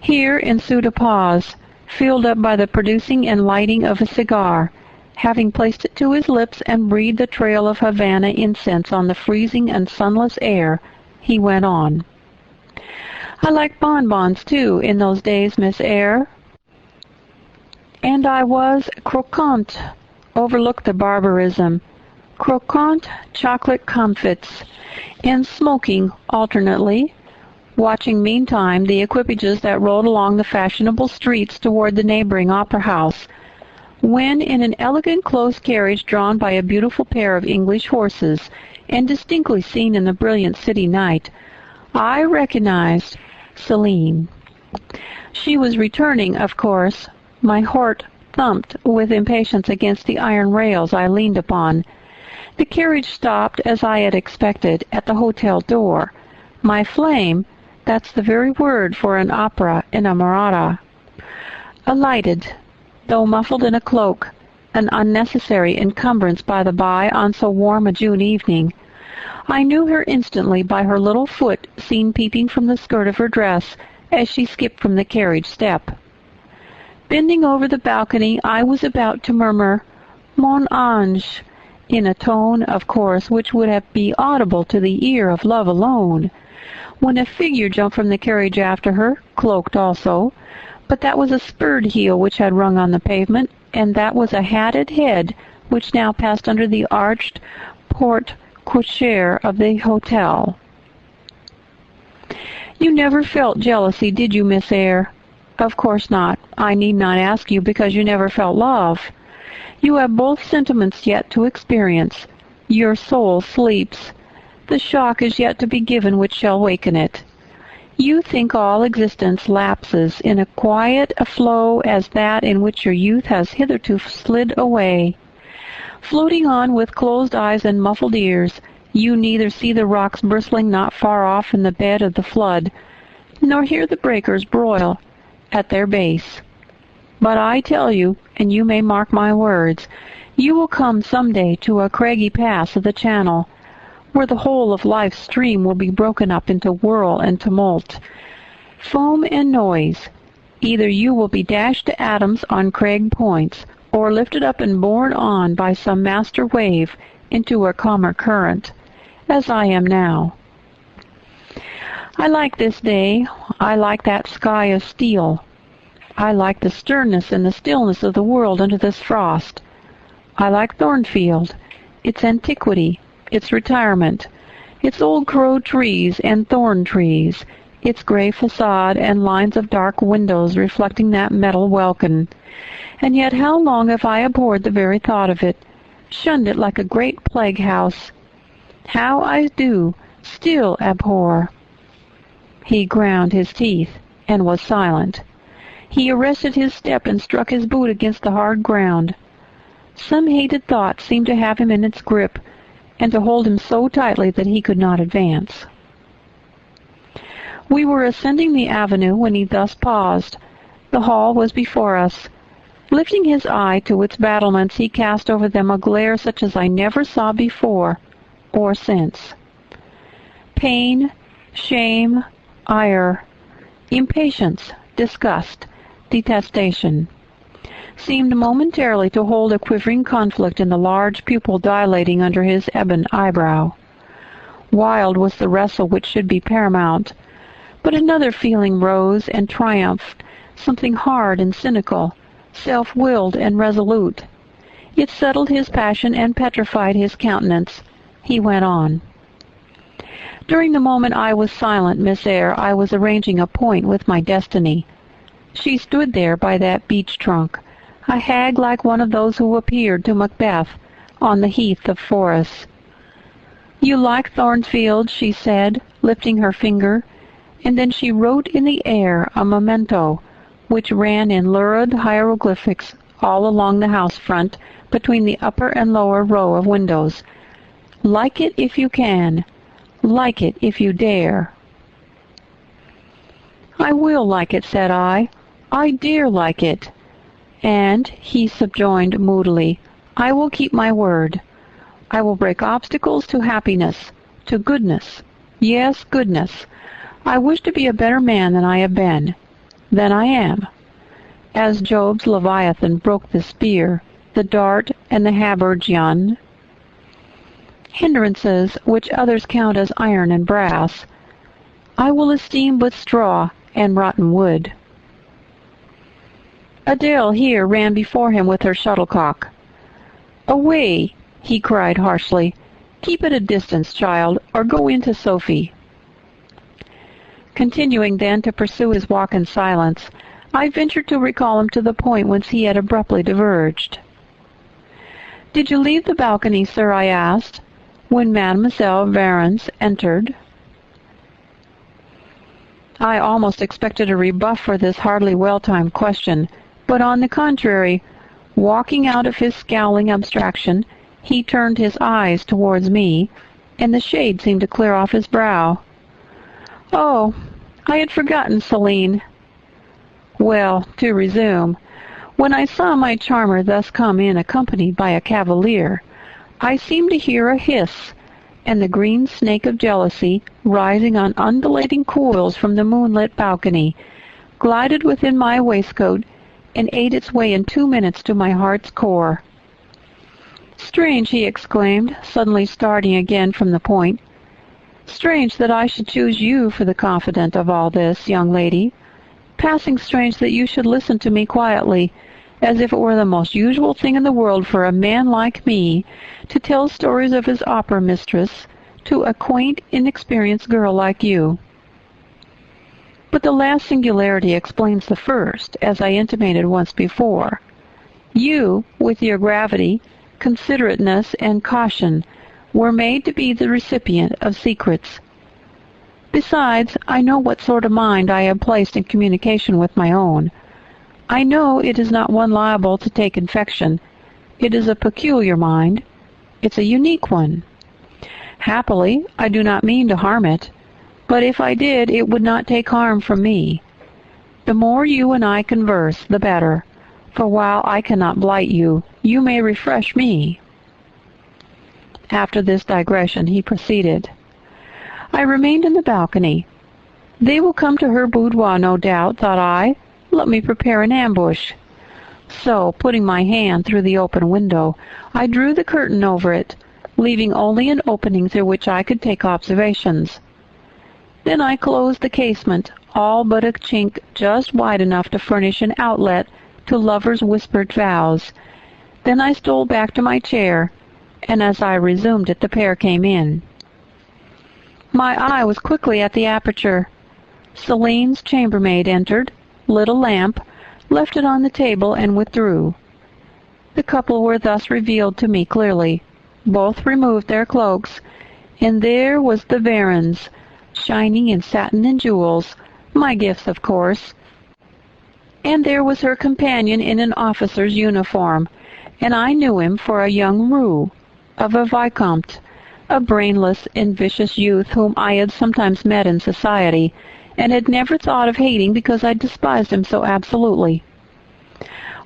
[SPEAKER 1] Here ensued a pause, filled up by the producing and lighting of a cigar. Having placed it to his lips and breathed the trail of Havana incense on the freezing and sunless air, he went on. "I liked bonbons, too, in those days, Miss Eyre. And I was croquant. Overlook the barbarism. Croquant chocolate comfits, and smoking alternately, watching meantime the equipages that rolled along the fashionable streets toward the neighboring opera house, when in an elegant close carriage drawn by a beautiful pair of English horses, and distinctly seen in the brilliant city night, I recognized Celine. She was returning, of course. My heart thumped with impatience against the iron rails I leaned upon. The carriage stopped, as I had expected, at the hotel door. My flame, that's the very word for an opera inamorata, alighted, though muffled in a cloak, an unnecessary encumbrance, by the by, on so warm a June evening. I knew her instantly by her little foot seen peeping from the skirt of her dress as she skipped from the carriage step. Bending over the balcony, I was about to murmur, "Mon ange," in a tone, of course, which would have been audible to the ear of love alone, when a figure jumped from the carriage after her, cloaked also, but that was a spurred heel which had rung on the pavement, and that was a hatted head which now passed under the arched porte-cochere of the hotel. "You never felt jealousy, did you, Miss Eyre?" "Of course not. I need not ask you, because you never felt love. You have both sentiments yet to experience. Your soul sleeps. The shock is yet to be given which shall waken it. You think all existence lapses in a quiet flow as that in which your youth has hitherto slid away. Floating on with closed eyes and muffled ears, you neither see the rocks bristling not far off in the bed of the flood, nor hear the breakers broil at their base. But I tell you, and you may mark my words, you will come some day to a craggy pass of the Channel, where the whole of life's stream will be broken up into whirl and tumult, foam and noise. Either you will be dashed to atoms on crag points, or lifted up and borne on by some master wave into a calmer current, as I am now. I like this day. I like that sky of steel. I like the sternness and the stillness of the world under this frost. I like Thornfield, its antiquity, its retirement, its old crow trees and thorn trees, its gray facade and lines of dark windows reflecting that metal welkin. And yet how long have I abhorred the very thought of it, shunned it like a great plague house. How I do still abhor. He ground his teeth and was silent. He arrested his step and struck his boot against the hard ground. Some hated thought seemed to have him in its grip, and to hold him so tightly that he could not advance. We were ascending the avenue when he thus paused. The hall was before us. Lifting his eye to its battlements, he cast over them a glare such as I never saw before or since. Pain, shame, ire, impatience, disgust, detestation seemed momentarily to hold a quivering conflict in the large pupil dilating under his ebon eyebrow. Wild was the wrestle which should be paramount, but another feeling rose and triumphed, something hard and cynical, self-willed and resolute. It settled his passion and petrified his countenance. He went on. "During the moment I was silent, Miss Eyre, I was arranging a point with my destiny. She stood there by that beech trunk, a hag like one of those who appeared to Macbeth on the heath of Forres. 'You like Thornfield,' she said, lifting her finger, and then she wrote in the air a memento, which ran in lurid hieroglyphics all along the house front, between the upper and lower row of windows. 'Like it if you can. Like it if you dare.' 'I will like it,' said I. 'I dare like it.' And he subjoined moodily, 'I will keep my word. I will break obstacles to happiness, to goodness, Yes, goodness, I wish to be a better man than I have been, than I am. As Job's Leviathan broke the spear, the dart, and the habergeon, hindrances which others count as iron and brass, I will esteem but straw and rotten wood. Adele here ran before him with her shuttlecock. "Away!" he cried harshly. "Keep at a distance, child, or go in to Sophie." Continuing then to pursue his walk in silence, I ventured to recall him to the point whence he had abruptly diverged. "Did you leave the balcony, sir?" I asked, when Mademoiselle Varens entered. I almost expected a rebuff for this hardly well-timed question, but on the contrary, walking out of his scowling abstraction, he turned his eyes towards me, and the shade seemed to clear off his brow. "Oh, I had forgotten Céline." Well, to resume, when I saw my charmer thus come in accompanied by a cavalier, I seemed to hear a hiss, and the green snake of jealousy, rising on undulating coils from the moonlit balcony, glided within my waistcoat and ate its way in 2 minutes to my heart's core. "Strange," he exclaimed, suddenly starting again from the point. "Strange that I should choose you for the confidant of all this, young lady. Passing strange that you should listen to me quietly, as if it were the most usual thing in the world for a man like me to tell stories of his opera mistress to a quaint, inexperienced girl like you. But the last singularity explains the first, as I intimated once before. You, with your gravity, considerateness, and caution, were made to be the recipient of secrets. Besides, I know what sort of mind I have placed in communication with my own. I know it is not one liable to take infection. It is a peculiar mind. It's a unique one. Happily, I do not mean to harm it, but if I did, it would not take harm from me. The more you and I converse, the better, for while I cannot blight you, you may refresh me." After this digression, he proceeded. I remained in the balcony. They will come to her boudoir, no doubt, thought I. Let me prepare an ambush. So, putting my hand through the open window, I drew the curtain over it, leaving only an opening through which I could take observations. Then I closed the casement, all but a chink just wide enough to furnish an outlet to lovers' whispered vows. Then I stole back to my chair, and as I resumed it, the pair came in. My eye was quickly at the aperture. Céline's chambermaid entered, lit a lamp, left it on the table, and withdrew. The couple were thus revealed to me clearly. Both removed their cloaks, and there was the Varens, shining in satin and jewels, my gifts, of course. And there was her companion in an officer's uniform, and I knew him for a young roux of a vicomte, a brainless and vicious youth whom I had sometimes met in society, and had never thought of hating because I despised him so absolutely.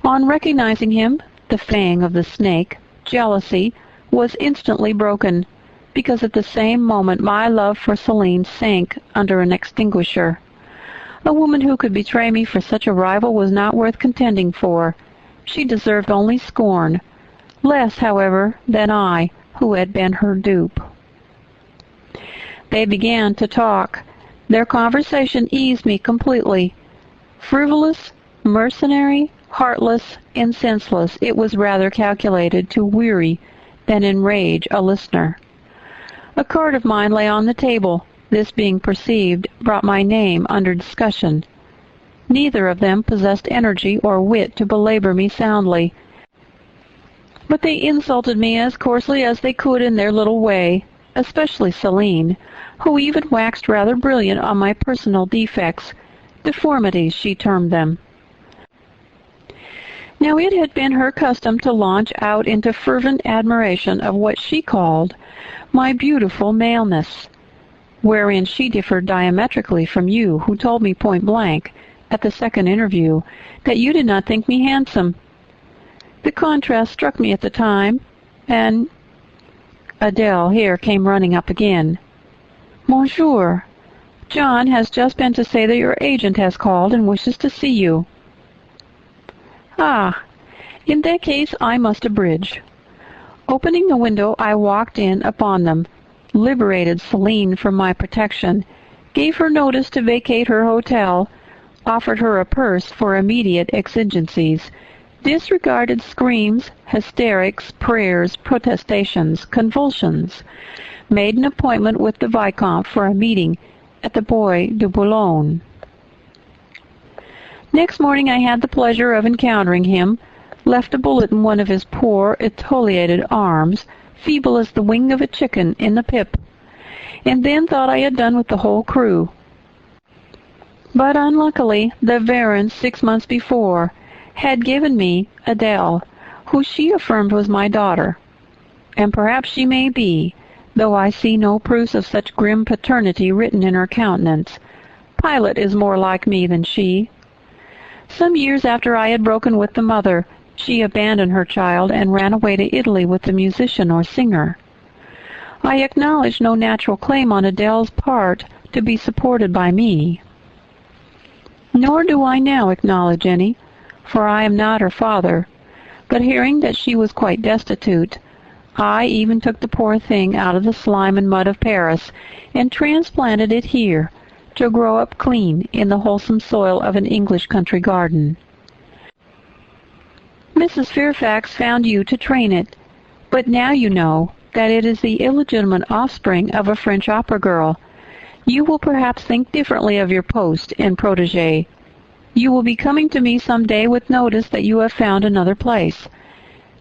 [SPEAKER 1] On recognizing him, the fang of the snake, jealousy, was instantly broken, because at the same moment my love for Céline sank under an extinguisher. A woman who could betray me for such a rival was not worth contending for. She deserved only scorn, less, however, than I, who had been her dupe. They began to talk. Their conversation eased me completely. Frivolous, mercenary, heartless, and senseless, it was rather calculated to weary than enrage a listener. A card of mine lay on the table. This being perceived, brought my name under discussion. Neither of them possessed energy or wit to belabor me soundly, but they insulted me as coarsely as they could in their little way, especially Céline, who even waxed rather brilliant on my personal defects, deformities she termed them. Now it had been her custom to launch out into fervent admiration of what she called my beautiful maleness, wherein she differed diametrically from you, who told me point-blank, at the second interview, that you did not think me handsome. The contrast struck me at the time, and Adele here came running up again. Monsieur, John has just been to say that your agent has called and wishes to see you. Ah, in that case I must abridge. Opening the window, I walked in upon them, liberated Celine from my protection, gave her notice to vacate her hotel, offered her a purse for immediate exigencies, disregarded screams, hysterics, prayers, protestations, convulsions, made an appointment with the Vicomte for a meeting at the Bois de Boulogne. Next morning I had the pleasure of encountering him, left a bullet in one of his poor, etiolated arms, feeble as the wing of a chicken in the pip, and then thought I had done with the whole crew. But unluckily, the Baron, 6 months before, had given me Adele, who she affirmed was my daughter. And perhaps she may be, though I see no proofs of such grim paternity written in her countenance. Pilot is more like me than she. Some years after I had broken with the mother, she abandoned her child and ran away to Italy with the musician or singer. I acknowledge no natural claim on Adele's part to be supported by me. Nor do I now acknowledge any, for I am not her father, but hearing that she was quite destitute, I even took the poor thing out of the slime and mud of Paris and transplanted it here, to grow up clean in the wholesome soil of an English country garden. Mrs. Fairfax found you to train it, but now you know that it is the illegitimate offspring of a French opera girl. You will perhaps think differently of your post and protégé. You will be coming to me some day with notice that you have found another place,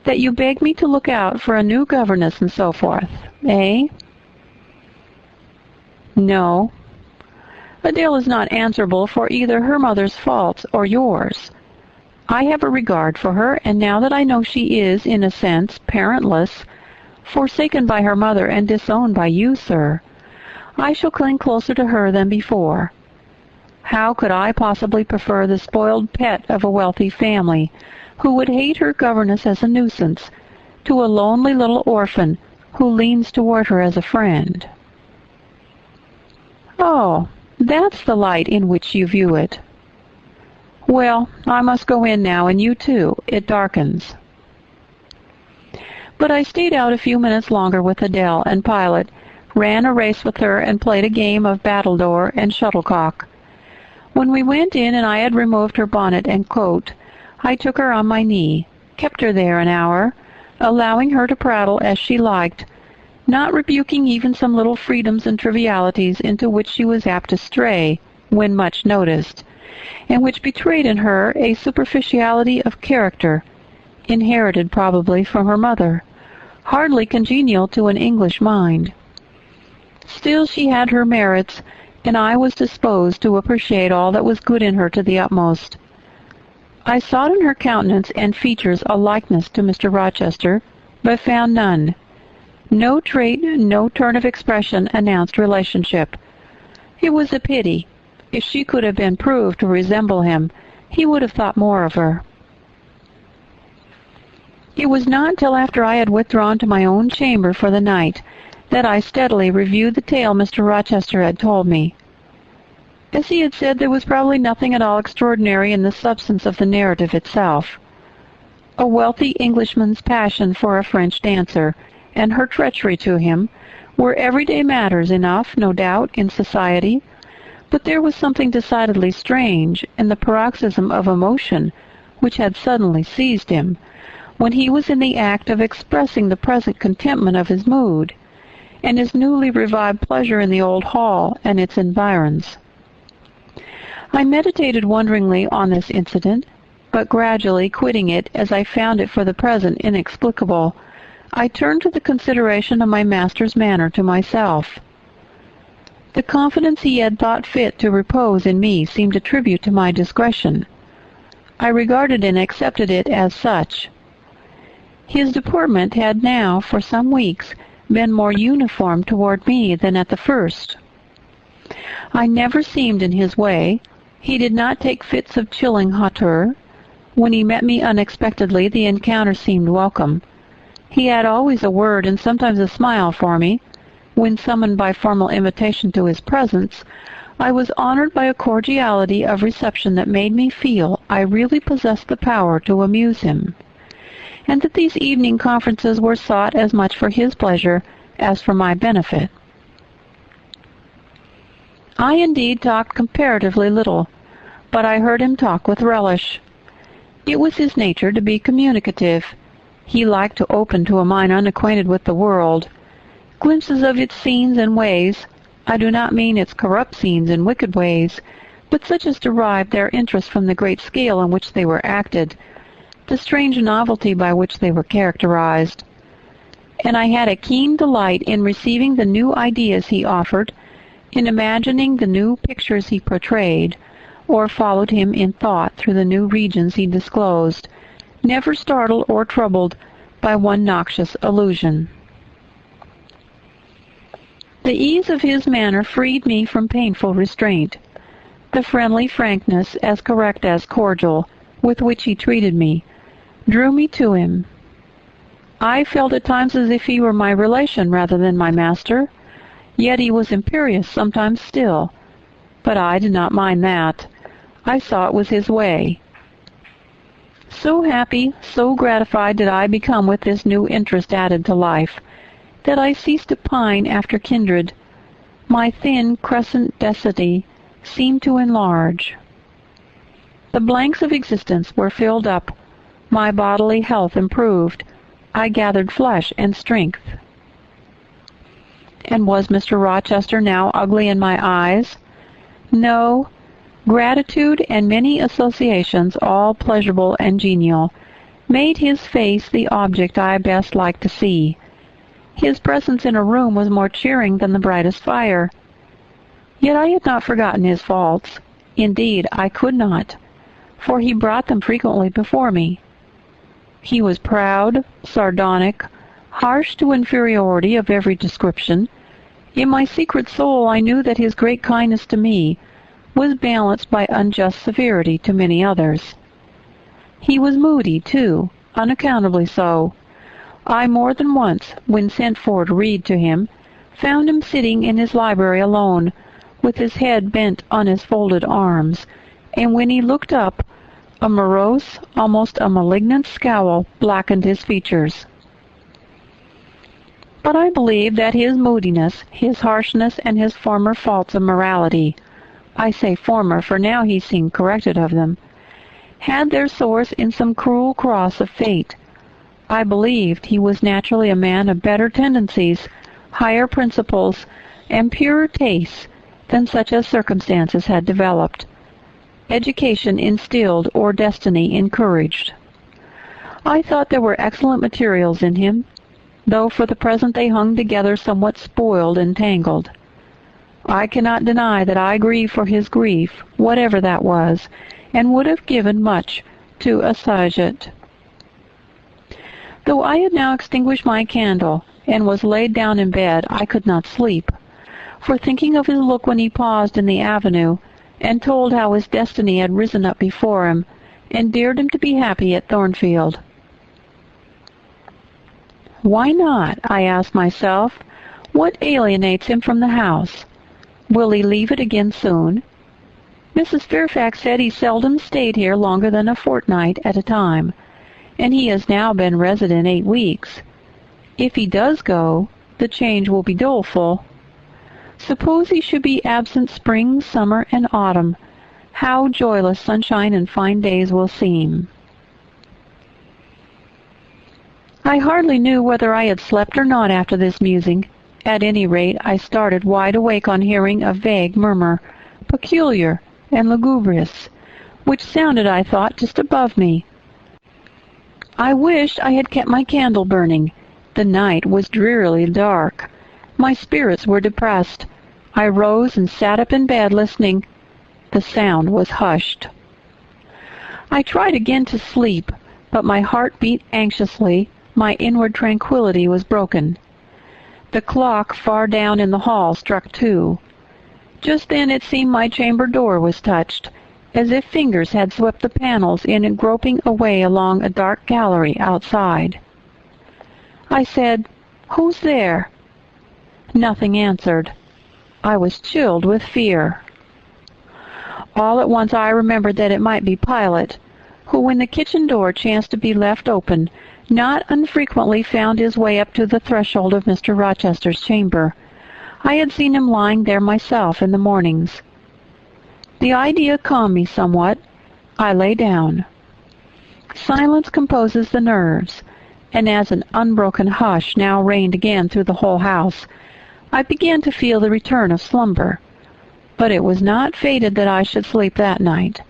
[SPEAKER 1] that you beg me to look out for a new governess and so forth, eh? No. Adele is not answerable for either her mother's faults or yours. I have a regard for her, and now that I know she is, in a sense, parentless, forsaken by her mother and disowned by you, sir, I shall cling closer to her than before. How could I possibly prefer the spoiled pet of a wealthy family, who would hate her governess as a nuisance, to a lonely little orphan who leans toward her as a friend? Oh, that's the light in which you view it. Well, I must go in now, and you too. It darkens. But I stayed out a few minutes longer with Adele and Pilot, ran a race with her, and played a game of battledore and shuttlecock. When we went in and I had removed her bonnet and coat, I took her on my knee, kept her there an hour, allowing her to prattle as she liked, not rebuking even some little freedoms and trivialities into which she was apt to stray when much noticed, and which betrayed in her a superficiality of character, inherited probably from her mother, hardly congenial to an English mind. Still she had her merits, and I was disposed to appreciate all that was good in her to the utmost. I sought in her countenance and features a likeness to Mr. Rochester, but found none. No trait, no turn of expression announced relationship. It was a pity. If she could have been proved to resemble him, he would have thought more of her. It was not till after I had withdrawn to my own chamber for the night that I steadily reviewed the tale Mr. Rochester had told me. As he had said, there was probably nothing at all extraordinary in the substance of the narrative itself. A wealthy Englishman's passion for a French dancer, and her treachery to him, were everyday matters enough, no doubt, in society, but there was something decidedly strange in the paroxysm of emotion which had suddenly seized him, when he was in the act of expressing the present contentment of his mood, and his newly revived pleasure in the old hall and its environs. I meditated wonderingly on this incident, but gradually quitting it as I found it for the present inexplicable, I turned to the consideration of my master's manner to myself. The confidence he had thought fit to repose in me seemed a tribute to my discretion. I regarded and accepted it as such. His deportment had now, for some weeks, been more uniform toward me than at the first. I never seemed in his way. He did not take fits of chilling hauteur. When he met me unexpectedly, the encounter seemed welcome. He had always a word and sometimes a smile for me, when summoned by formal invitation to his presence, I was honored by a cordiality of reception that made me feel I really possessed the power to amuse him, and that these evening conferences were sought as much for his pleasure as for my benefit. I indeed talked comparatively little, but I heard him talk with relish. It was his nature to be communicative. He liked to open to a mind unacquainted with the world glimpses of its scenes and ways. I do not mean its corrupt scenes and wicked ways, but such as derived their interest from the great scale on which they were acted, the strange novelty by which they were characterized. And I had a keen delight in receiving the new ideas he offered, in imagining the new pictures he portrayed, or followed him in thought through the new regions he disclosed, never startled or troubled by one noxious illusion. The ease of his manner freed me from painful restraint. The friendly frankness, as correct as cordial, with which he treated me, drew me to him. I felt at times as if he were my relation rather than my master, yet he was imperious sometimes still. But I did not mind that. I saw it was his way. So happy, so gratified did I become with this new interest added to life, that I ceased to pine after kindred. My thin crescent density seemed to enlarge. The blanks of existence were filled up. My bodily health improved. I gathered flesh and strength. And was Mr. Rochester now ugly in my eyes? No. Gratitude and many associations, all pleasurable and genial, made his face the object I best liked to see. His presence in a room was more cheering than the brightest fire. Yet I had not forgotten his faults. Indeed, I could not, for he brought them frequently before me. He was proud, sardonic, harsh to inferiority of every description. In my secret soul I knew that his great kindness to me was balanced by unjust severity to many others. He was moody, too, unaccountably so. I more than once, when sent for to read to him, found him sitting in his library alone, with his head bent on his folded arms, and when he looked up, a morose, almost a malignant scowl blackened his features. But I believe that his moodiness, his harshness, and his former faults of morality, I say former, for now he seemed corrected of them, had their source in some cruel cross of fate. I believed he was naturally a man of better tendencies, higher principles, and purer tastes than such as circumstances had developed, education instilled, or destiny encouraged. I thought there were excellent materials in him, though for the present they hung together somewhat spoiled and tangled. I cannot deny that I grieve for his grief, whatever that was, and would have given much to assuage it. Though I had now extinguished my candle, and was laid down in bed, I could not sleep, for thinking of his look when he paused in the avenue, and told how his destiny had risen up before him, and dared him to be happy at Thornfield. Why not? I asked myself. What alienates him from the house? Will he leave it again soon? Mrs. Fairfax said he seldom stayed here longer than a fortnight at a time, and he has now been resident 8 weeks. If he does go, the change will be doleful. Suppose he should be absent spring, summer, and autumn, how joyless sunshine and fine days will seem. I hardly knew whether I had slept or not after this musing. At any rate, I started wide awake on hearing a vague murmur, peculiar and lugubrious, which sounded, I thought, just above me. I wished I had kept my candle burning. The night was drearily dark. My spirits were depressed. I rose and sat up in bed listening. The sound was hushed. I tried again to sleep, but my heart beat anxiously. My inward tranquillity was broken. The clock far down in the hall struck 2. Just then it seemed my chamber door was touched, as if fingers had swept the panels in groping away along a dark gallery outside. I said, "Who's there?" Nothing answered. I was chilled with fear. All at once I remembered that it might be Pilot, who, when the kitchen door chanced to be left open, not unfrequently found his way up to the threshold of Mr. Rochester's chamber. I had seen him lying there myself in the mornings. The idea calmed me somewhat. I lay down. Silence composes the nerves, and as an unbroken hush now reigned again through the whole house, I began to feel the return of slumber. But it was not fated that I should sleep that night.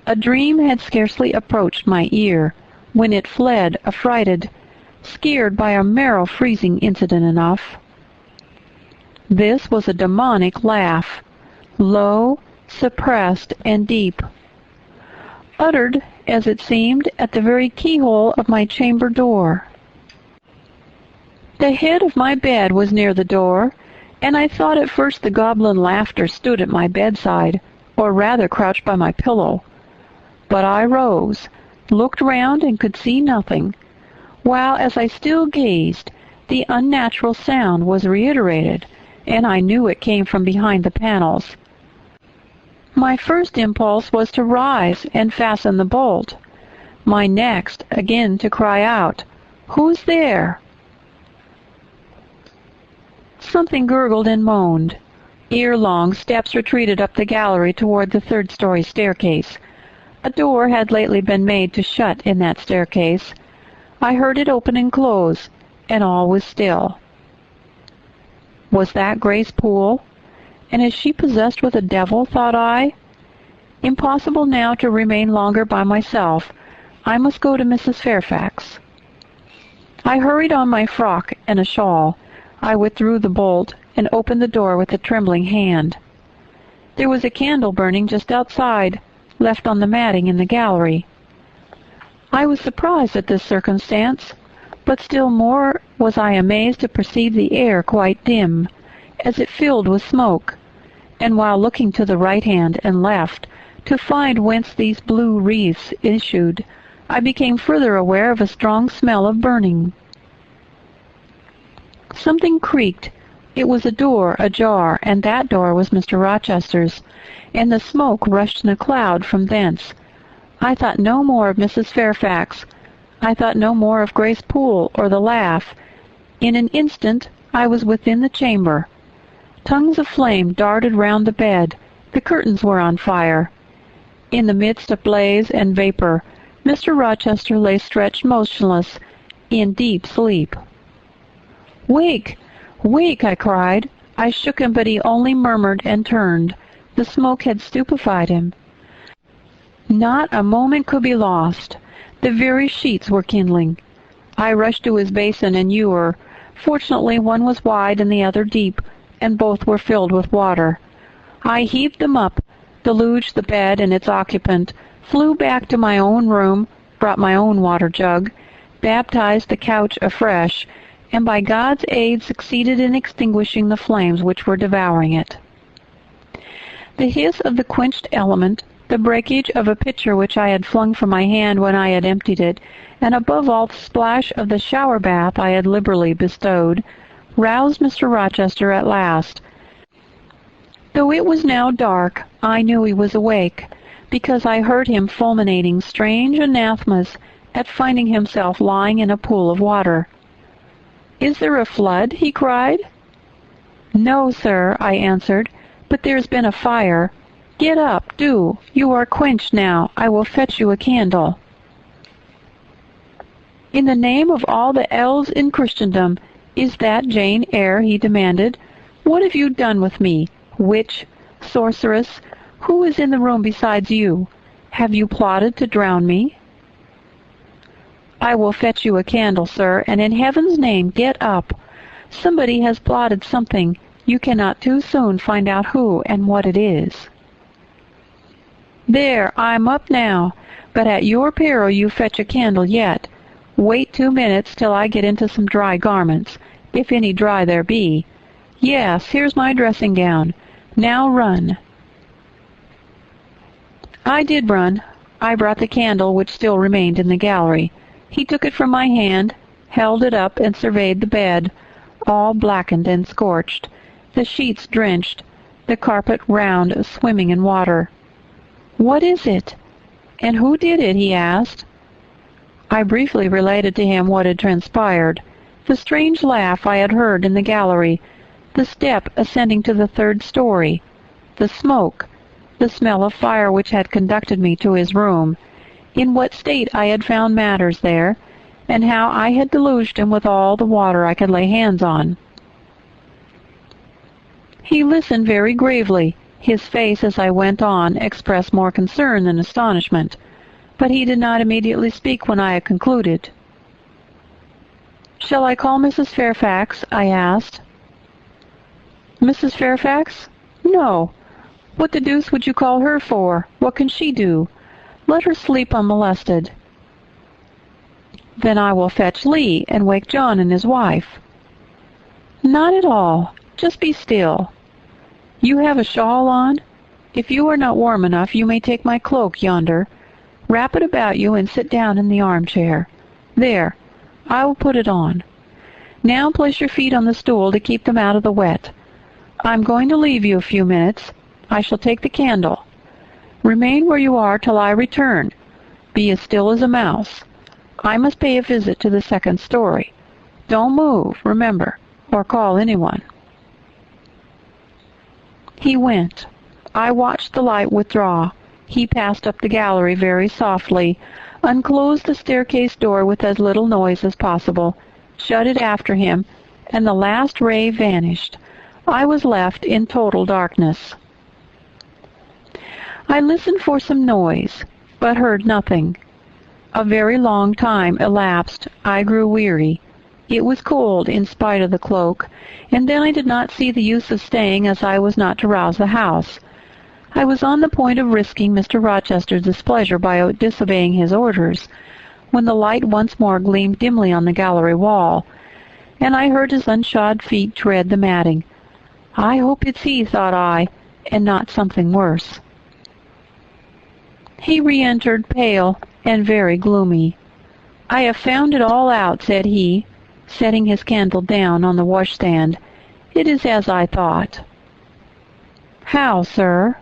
[SPEAKER 1] A dream had scarcely approached my ear when it fled, affrighted, scared by a marrow-freezing incident enough. This was a demonic laugh, low, suppressed, and deep, uttered, as it seemed, at the very keyhole of my chamber door. The head of my bed was near the door, and I thought at first the goblin laughter stood at my bedside, or rather crouched by my pillow. But I rose, looked round, and could see nothing, while as I still gazed, the unnatural sound was reiterated, and I knew it came from behind the panels. My first impulse was to rise and fasten the bolt. My next, again to cry out, "Who's there?" Something gurgled and moaned. Ere-long steps retreated up the gallery toward the third-story staircase. A door had lately been made to shut in that staircase. I heard it open and close, and all was still. Was that Grace Poole? And is she possessed with a devil, thought I? Impossible now to remain longer by myself. I must go to Mrs. Fairfax. I hurried on my frock and a shawl. I withdrew the bolt and opened the door with a trembling hand. There was a candle burning just outside, left on the matting in the gallery. I was surprised at this circumstance, but still more was I amazed to perceive the air quite dim, as it filled with smoke, and while looking to the right hand and left to find whence these blue wreaths issued, I became further aware of a strong smell of burning. Something creaked. It was a door ajar, and that door was Mr. Rochester's, and the smoke rushed in a cloud from thence. I thought no more of Mrs. Fairfax. I thought no more of Grace Poole or the laugh. In an instant I was within the chamber. Tongues of flame darted round the bed. The curtains were on fire. In the midst of blaze and vapor, Mr. Rochester lay stretched motionless, in deep sleep. "Wake! Wake!" I cried. I shook him, but he only murmured and turned. The smoke had stupefied him. Not a moment could be lost. The very sheets were kindling. I rushed to his basin and ewer. Fortunately, one was wide and the other deep, and both were filled with water. I heaved them up, deluged the bed and its occupant, flew back to my own room, brought my own water jug, baptized the couch afresh, and by God's aid succeeded in extinguishing the flames which were devouring it. The hiss of the quenched element, the breakage of a pitcher which I had flung from my hand when I had emptied it, and above all the splash of the shower bath I had liberally bestowed, roused Mr. Rochester at last. Though it was now dark, I knew he was awake, because I heard him fulminating strange anathemas at finding himself lying in a pool of water. "Is there a flood?" he cried. "No, sir," I answered, "but there's been a fire. Get up, do. You are quenched now. I will fetch you a candle." "In the name of all the elves in Christendom, is that Jane Eyre?" he demanded. "What have you done with me? Witch, sorceress, who is in the room besides you? Have you plotted to drown me?" "I will fetch you a candle, sir, and in heaven's name get up. Somebody has plotted something. You cannot too soon find out who and what it is." "There, I'm up now, but at your peril you fetch a candle yet. Wait 2 minutes till I get into some dry garments, if any dry there be. Yes, here's my dressing-gown. Now run." I did run. I brought the candle which still remained in the gallery. He took it from my hand, held it up, and surveyed the bed. all blackened and scorched, the sheets drenched, the carpet round swimming in water. "What is it? And who did it?" he asked. I briefly related to him what had transpired, the strange laugh I had heard in the gallery, the step ascending to the third story, the smoke, the smell of fire which had conducted me to his room, in what state I had found matters there, and how I had deluged him with all the water I could lay hands on. He listened very gravely. His face, as I went on, expressed more concern than astonishment, but he did not immediately speak when I had concluded. "Shall I call Mrs. Fairfax?" I asked. "Mrs. Fairfax? No. What the deuce would you call her for? What can she do? Let her sleep unmolested." "Then I will fetch Lee and wake John and his wife." "Not at all. Just be still. You have a shawl on? If you are not warm enough, you may take my cloak yonder. Wrap it about you and sit down in the armchair. There, I will put it on. Now place your feet on the stool to keep them out of the wet. I'm going to leave you a few minutes. I shall take the candle. Remain where you are till I return. Be as still as a mouse. I must pay a visit to the second story. Don't move, remember, or call anyone." He went. I watched the light withdraw. He passed up the gallery very softly, unclosed the staircase door with as little noise as possible, shut it after him, and the last ray vanished. I was left in total darkness. I listened for some noise, but heard nothing. A very long time elapsed. I grew weary. It was cold in spite of the cloak, and then I did not see the use of staying, as I was not to rouse the house. I was on the point of risking Mr. Rochester's displeasure by disobeying his orders, when the light once more gleamed dimly on the gallery wall, and I heard his unshod feet tread the matting. I hope it's he, thought I, and not something worse. He re-entered, pale and very gloomy. "I have found it all out," said he, setting his candle down on the washstand. "It is as I thought." "How, sir?"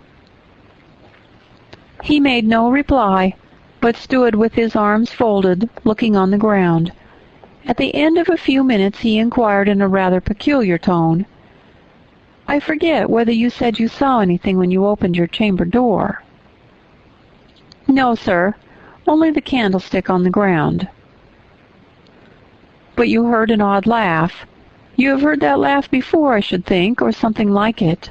[SPEAKER 1] He made no reply, but stood with his arms folded, looking on the ground. At the end of a few minutes he inquired in a rather peculiar tone, "I forget whether you said you saw anything when you opened your chamber door." "No, sir, only the candlestick on the ground." "But you heard an odd laugh. You have heard that laugh before, I should think, or something like it."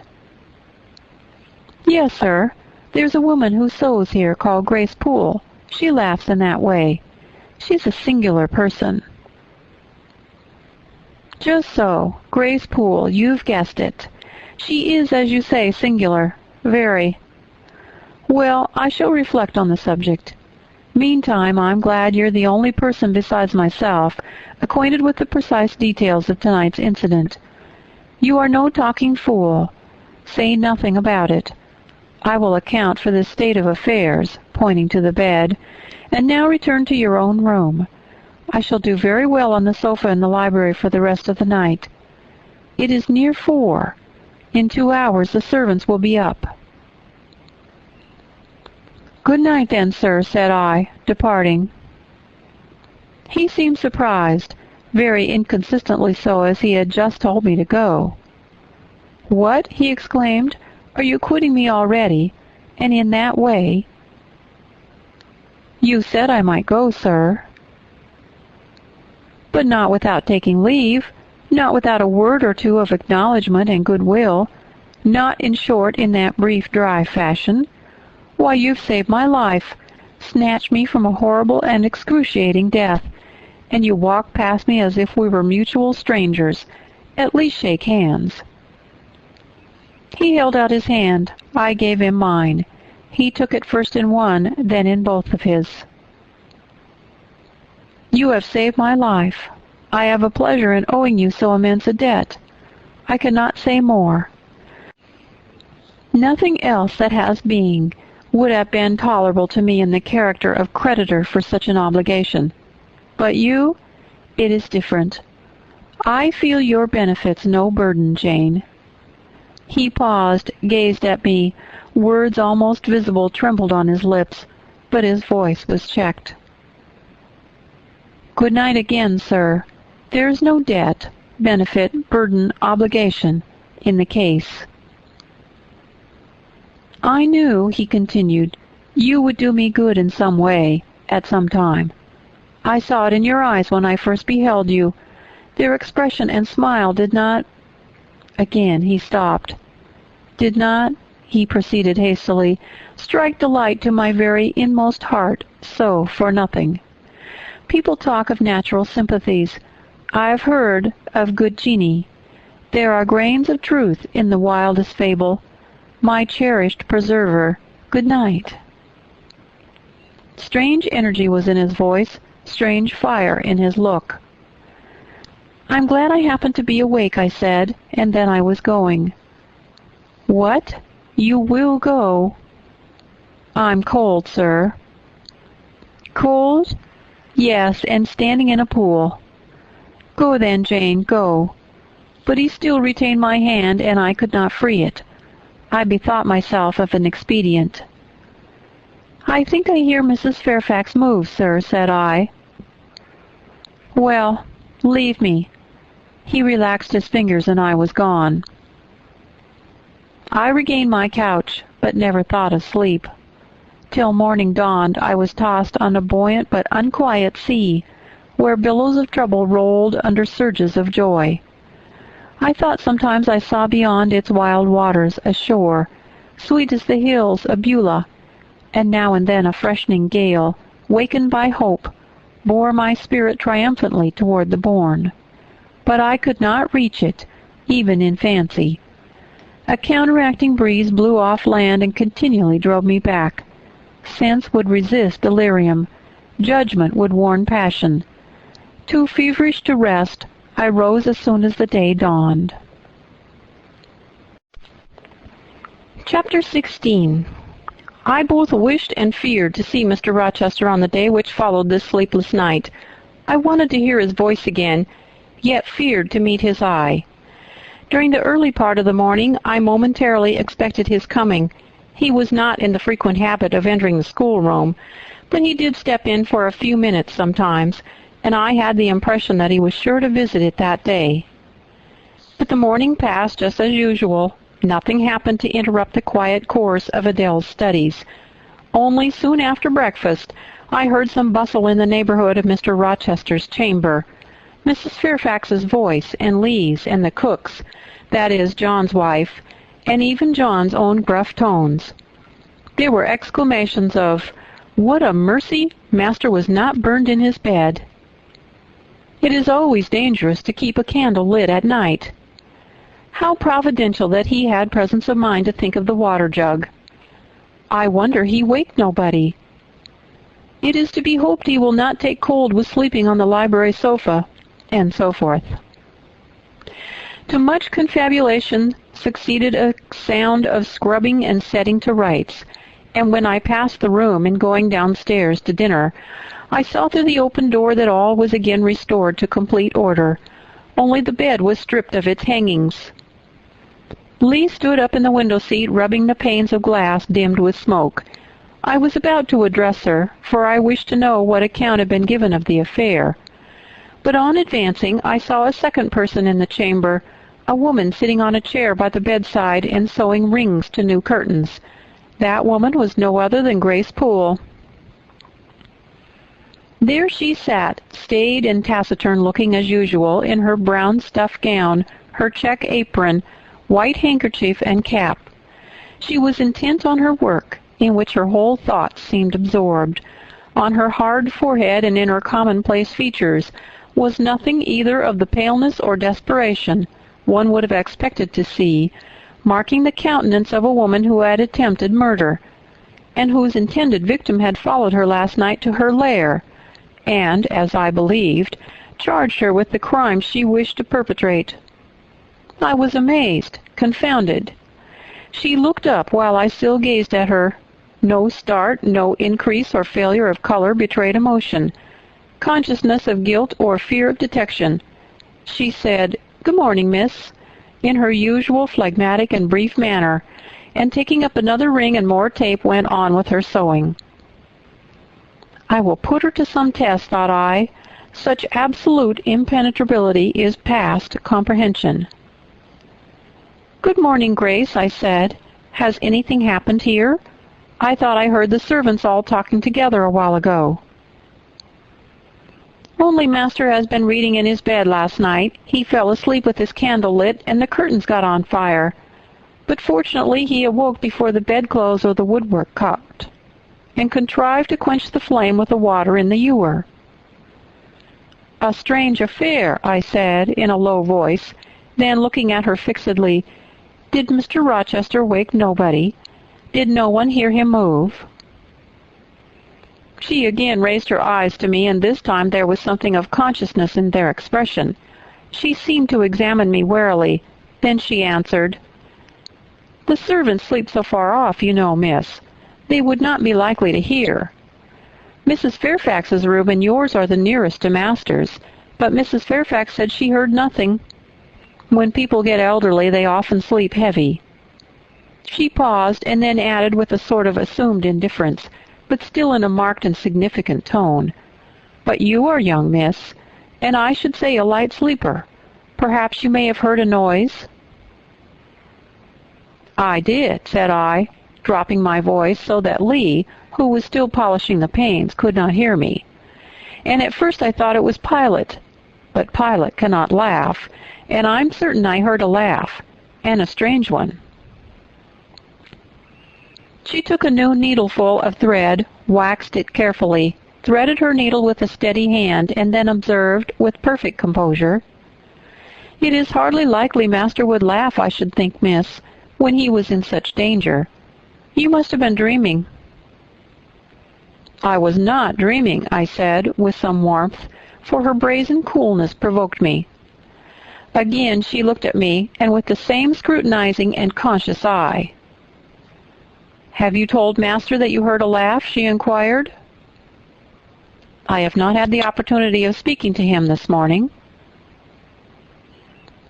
[SPEAKER 1] "Yes, sir. There's a woman who sews here called Grace Poole. She laughs in that way. She's a singular person." "Just so. Grace Poole. You've guessed it. She is, as you say, singular. Very. Well, I shall reflect on the subject. Meantime, I'm glad you're the only person besides myself acquainted with the precise details of tonight's incident. You are no talking fool. Say nothing about it. I will account for this state of affairs," pointing to the bed, "and now return to your own room. I shall do very well on the sofa in the library for the rest of the night. It is near 4. In 2 hours the servants will be up." "Good night, then, sir," said I, departing. He seemed surprised, very inconsistently so, as he had just told me to go. "What?" he exclaimed. "Are you quitting me already, and in that way?" "You said I might go, sir." "But not without taking leave, not without a word or two of acknowledgment and goodwill, not, in short, in that brief, dry fashion. Why, you've saved my life, snatched me from a horrible and excruciating death, and you walk past me as if we were mutual strangers. At least shake hands." He held out his hand. I gave him mine. He took it first in one, then in both of his. "You have saved my life. I have a pleasure in owing you so immense a debt. I cannot say more. Nothing else that has being would have been tolerable to me in the character of creditor for such an obligation. But you, it is different. I feel your benefits no burden, Jane. He paused, gazed at me. Words almost visible trembled on his lips, but his voice was checked. Good night again, sir. There is no debt, benefit, burden, obligation in the case. I knew, he continued, you would do me good in some way, at some time. I saw it in your eyes when I first beheld you. Their expression and smile did not— Again he stopped. Did not, he proceeded hastily, strike delight to my very inmost heart, so for nothing. People talk of natural sympathies. I have heard of good genii. There are grains of truth in the wildest fable. My cherished preserver, good night. Strange energy was in his voice, strange fire in his look. I'm glad I happened to be awake, I said, and then I was going. What? You will go? I'm cold, sir. Cold? Yes, and standing in a pool. Go then, Jane, go. But he still retained my hand, and I could not free it. I bethought myself of an expedient. I think I hear Mrs. Fairfax move, sir, said I. Well, leave me. He relaxed his fingers, and I was gone. I regained my couch, but never thought of sleep. Till morning dawned, I was tossed on a buoyant but unquiet sea, where billows of trouble rolled under surges of joy. I thought sometimes I saw beyond its wild waters a shore, sweet as the hills of Beulah, and now and then a freshening gale, wakened by hope, bore my spirit triumphantly toward the bourne. But I could not reach it, even in fancy. A counteracting breeze blew off land and continually drove me back. Sense would resist delirium. Judgment would warn passion. Too feverish to rest, I rose as soon as the day dawned. Chapter 16. I both wished and feared to see Mr. Rochester on the day which followed this sleepless night. I wanted to hear his voice again, yet feared to meet his eye. During the early part of the morning, I momentarily expected his coming. He was not in the frequent habit of entering the schoolroom, but he did step in for a few minutes sometimes, and I had the impression that he was sure to visit it that day. But the morning passed just as usual. Nothing happened to interrupt the quiet course of Adele's studies. Only soon after breakfast, I heard some bustle in the neighborhood of Mr. Rochester's chamber. Mrs. Fairfax's voice, and Lee's, and the cook's, that is, John's wife, and even John's own gruff tones. There were exclamations of, "What a mercy! Master was not burned in his bed." It is always dangerous to keep a candle lit at night. How providential that he had presence of mind to think of the water jug. I wonder he waked nobody. It is to be hoped he will not take cold with sleeping on the library sofa, and so forth. To much confabulation succeeded a sound of scrubbing and setting to rights, and when I passed the room in going downstairs to dinner, I saw through the open door that all was again restored to complete order. Only the bed was stripped of its hangings. Lee stood up in the window-seat, rubbing the panes of glass dimmed with smoke. I was about to address her, for I wished to know what account had been given of the affair. But on advancing, I saw a second person in the chamber, a woman sitting on a chair by the bedside and sewing rings to new curtains. That woman was no other than Grace Poole. There she sat, staid and taciturn-looking as usual, in her brown stuff gown, her check apron, white handkerchief, and cap. She was intent on her work, in which her whole thoughts seemed absorbed. On her hard forehead and in her commonplace features was nothing either of the paleness or desperation one would have expected to see, marking the countenance of a woman who had attempted murder, and whose intended victim had followed her last night to her lair, and, as I believed, charged her with the crime she wished to perpetrate. I was amazed, confounded. She looked up while I still gazed at her. No start, no increase or failure of color betrayed emotion, consciousness of guilt or fear of detection. She said, "Good morning, miss," in her usual phlegmatic and brief manner, and taking up another ring and more tape went on with her sewing. I will put her to some test, thought I. Such absolute impenetrability is past comprehension. "Good morning, Grace," I said. "Has anything happened here? I thought I heard the servants all talking together a while ago." "Only master has been reading in his bed last night. He fell asleep with his candle lit, and the curtains got on fire. But fortunately he awoke before the bedclothes or the woodwork caught, and contrived to quench the flame with the water in the ewer." "A strange affair," I said, in a low voice. Then, looking at her fixedly, "Did Mr. Rochester wake nobody? Did no one hear him move?" She again raised her eyes to me, and this time there was something of consciousness in their expression. She seemed to examine me warily. Then she answered, "The servants sleep so far off, you know, miss. They would not be likely to hear. Mrs. Fairfax's room and yours are the nearest to master's, but Mrs. Fairfax said she heard nothing. When people get elderly, they often sleep heavy." She paused, and then added with a sort of assumed indifference, but still in a marked and significant tone, "But you are young, miss, and I should say a light sleeper. Perhaps you may have heard a noise?" "I did," said I, dropping my voice so that Lee, who was still polishing the panes, could not hear me. "And at first I thought it was Pilot, but Pilot cannot laugh, and I'm certain I heard a laugh, and a strange one." She took a new needleful of thread, waxed it carefully, threaded her needle with a steady hand, and then observed, with perfect composure, "It is hardly likely master would laugh, I should think, miss, when he was in such danger. You must have been dreaming." "I was not dreaming," I said, with some warmth, for her brazen coolness provoked me. Again she looked at me, and with the same scrutinizing and conscious eye. "Have you told master that you heard a laugh?" she inquired. "I have not had the opportunity of speaking to him this morning."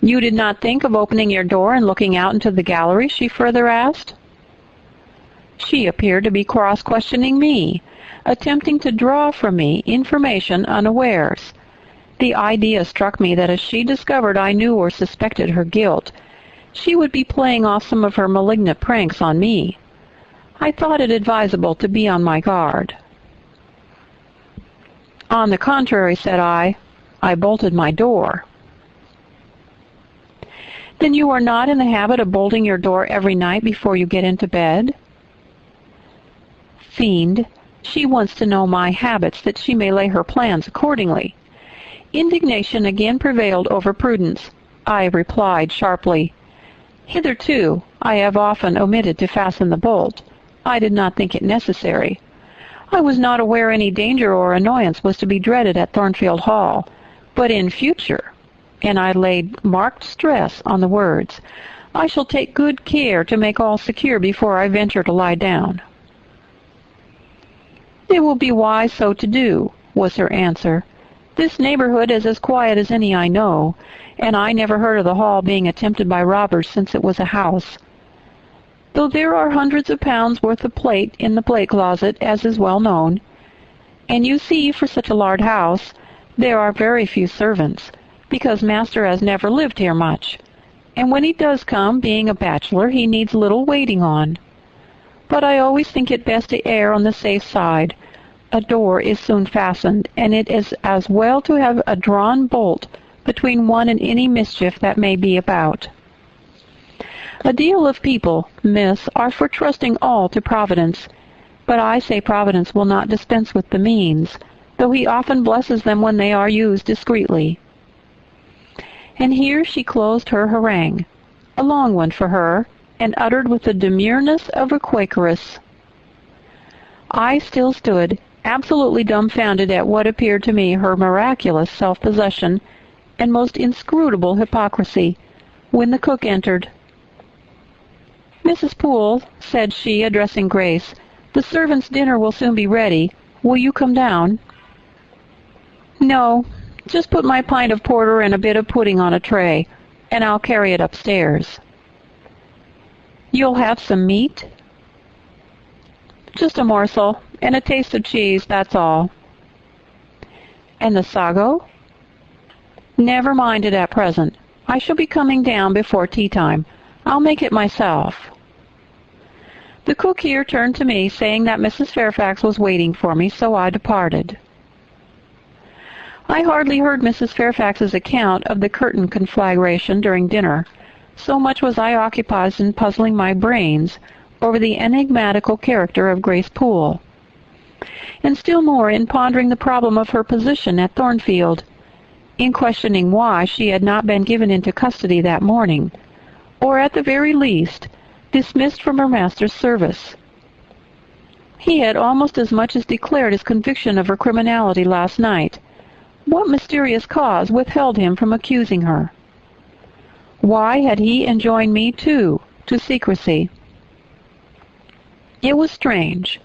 [SPEAKER 1] "You did not think of opening your door and looking out into the gallery?" she further asked. She appeared to be cross-questioning me, attempting to draw from me information unawares. The idea struck me that if she discovered I knew or suspected her guilt, she would be playing off some of her malignant pranks on me. I thought it advisable to be on my guard. "On the contrary," said I bolted my door. "Then you are not in the habit of bolting your door every night before you get into bed?" Fiend, she wants to know my habits that she may lay her plans accordingly. Indignation again prevailed over prudence. I replied sharply, "Hitherto I have often omitted to fasten the bolt. I did not think it necessary. I was not aware any danger or annoyance was to be dreaded at Thornfield Hall, but in future," and I laid marked stress on the words, "I shall take good care to make all secure before I venture to lie down." "It will be wise so to do," was her answer. "This neighborhood is as quiet as any I know, and I never heard of the hall being attempted by robbers since it was a house. Though there are hundreds of pounds worth of plate in the plate closet, as is well known. And you see, for such a large house, there are very few servants, because master has never lived here much, and when he does come, being a bachelor, he needs little waiting on. But I always think it best to err on the safe side. A door is soon fastened, and it is as well to have a drawn bolt between one and any mischief that may be about. A deal of people, miss, are for trusting all to Providence, but I say Providence will not dispense with the means, though he often blesses them when they are used discreetly." And here she closed her harangue, a long one for her, and uttered with the demureness of a Quakeress. I still stood, absolutely dumbfounded at what appeared to me her miraculous self-possession and most inscrutable hypocrisy, when the cook entered. "Mrs. Poole," said she, addressing Grace, "the servants' dinner will soon be ready. Will you come down?" "No, Just put my pint of porter and a bit of pudding on a tray, and I'll carry it upstairs." "You'll have some meat?" "Just a morsel, and a taste of cheese, that's all." "And the sago?" "Never mind it at present. I shall be coming down before tea time. I'll make it myself." The cook here turned to me, saying that Mrs. Fairfax was waiting for me, so I departed. I hardly heard Mrs. Fairfax's account of the curtain conflagration during dinner, so much was I occupied in puzzling my brains over the enigmatical character of Grace Poole, and still more in pondering the problem of her position at Thornfield, in questioning why she had not been given into custody that morning, or at the very least dismissed from her master's service. He had almost as much as declared his conviction of her criminality last night. What mysterious cause withheld him from accusing her? Why had he enjoined me, too, to secrecy? It was strange.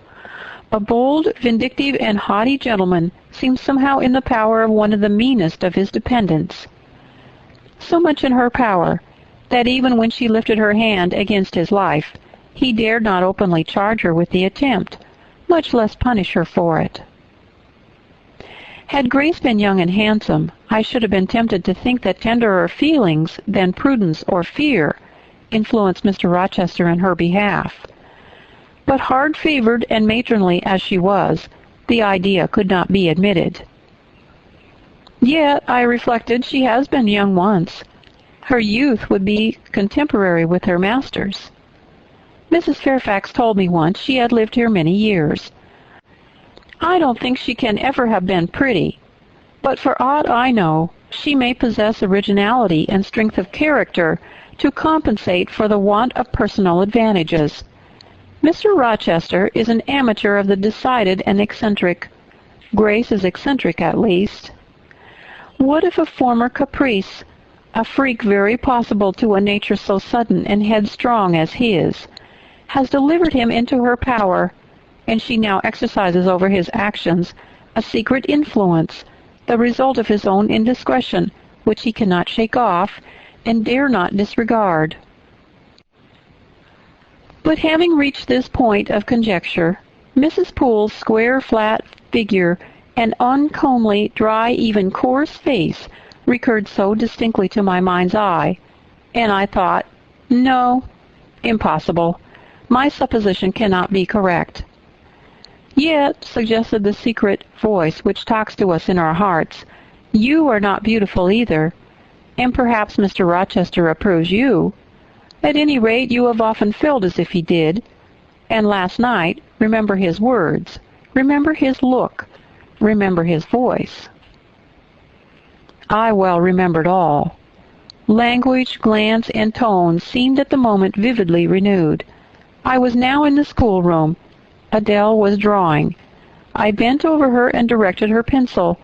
[SPEAKER 1] A bold, vindictive, and haughty gentleman seemed somehow in the power of one of the meanest of his dependents. So much in her power that even when she lifted her hand against his life, he dared not openly charge her with the attempt, much less punish her for it. Had Grace been young and handsome, I should have been tempted to think that tenderer feelings than prudence or fear influenced Mr. Rochester in her behalf. But hard-favored and matronly as she was, the idea could not be admitted. Yet, I reflected, she has been young once. Her youth would be contemporary with her master's. Mrs. Fairfax told me once she had lived here many years. I don't think she can ever have been pretty, but for aught I know, she may possess originality and strength of character to compensate for the want of personal advantages. Mr. Rochester is an amateur of the decided and eccentric. Grace is eccentric, at least. What if a former caprice, a freak very possible to a nature so sudden and headstrong as his, has delivered him into her power, and she now exercises over his actions a secret influence, the result of his own indiscretion, which he cannot shake off and dare not disregard. But having reached this point of conjecture, Mrs. Poole's square, flat figure and uncomely, dry, even coarse face recurred so distinctly to my mind's eye, and I thought, no, impossible. My supposition cannot be correct. Yet, suggested the secret voice which talks to us in our hearts, you are not beautiful either, and perhaps Mr. Rochester approves you. At any rate, you have often felt as if he did, and last night, remember his words, remember his look, remember his voice. I well remembered all. Language, glance, and tone seemed at the moment vividly renewed. I was now in the schoolroom. Adele was drawing. I bent over her and directed her pencil.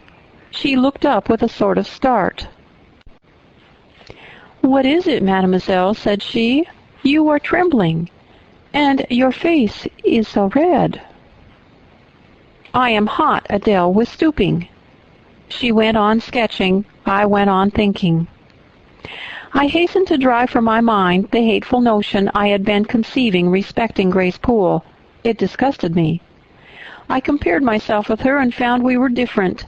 [SPEAKER 1] She looked up with a sort of start. "What is it, mademoiselle?" said she. "You are trembling, and your face is so red." "I am hot," Adele was stooping. She went on sketching. I went on thinking. I hastened to drive from my mind the hateful notion I had been conceiving respecting Grace Poole. It disgusted me. I compared myself with her and found we were different.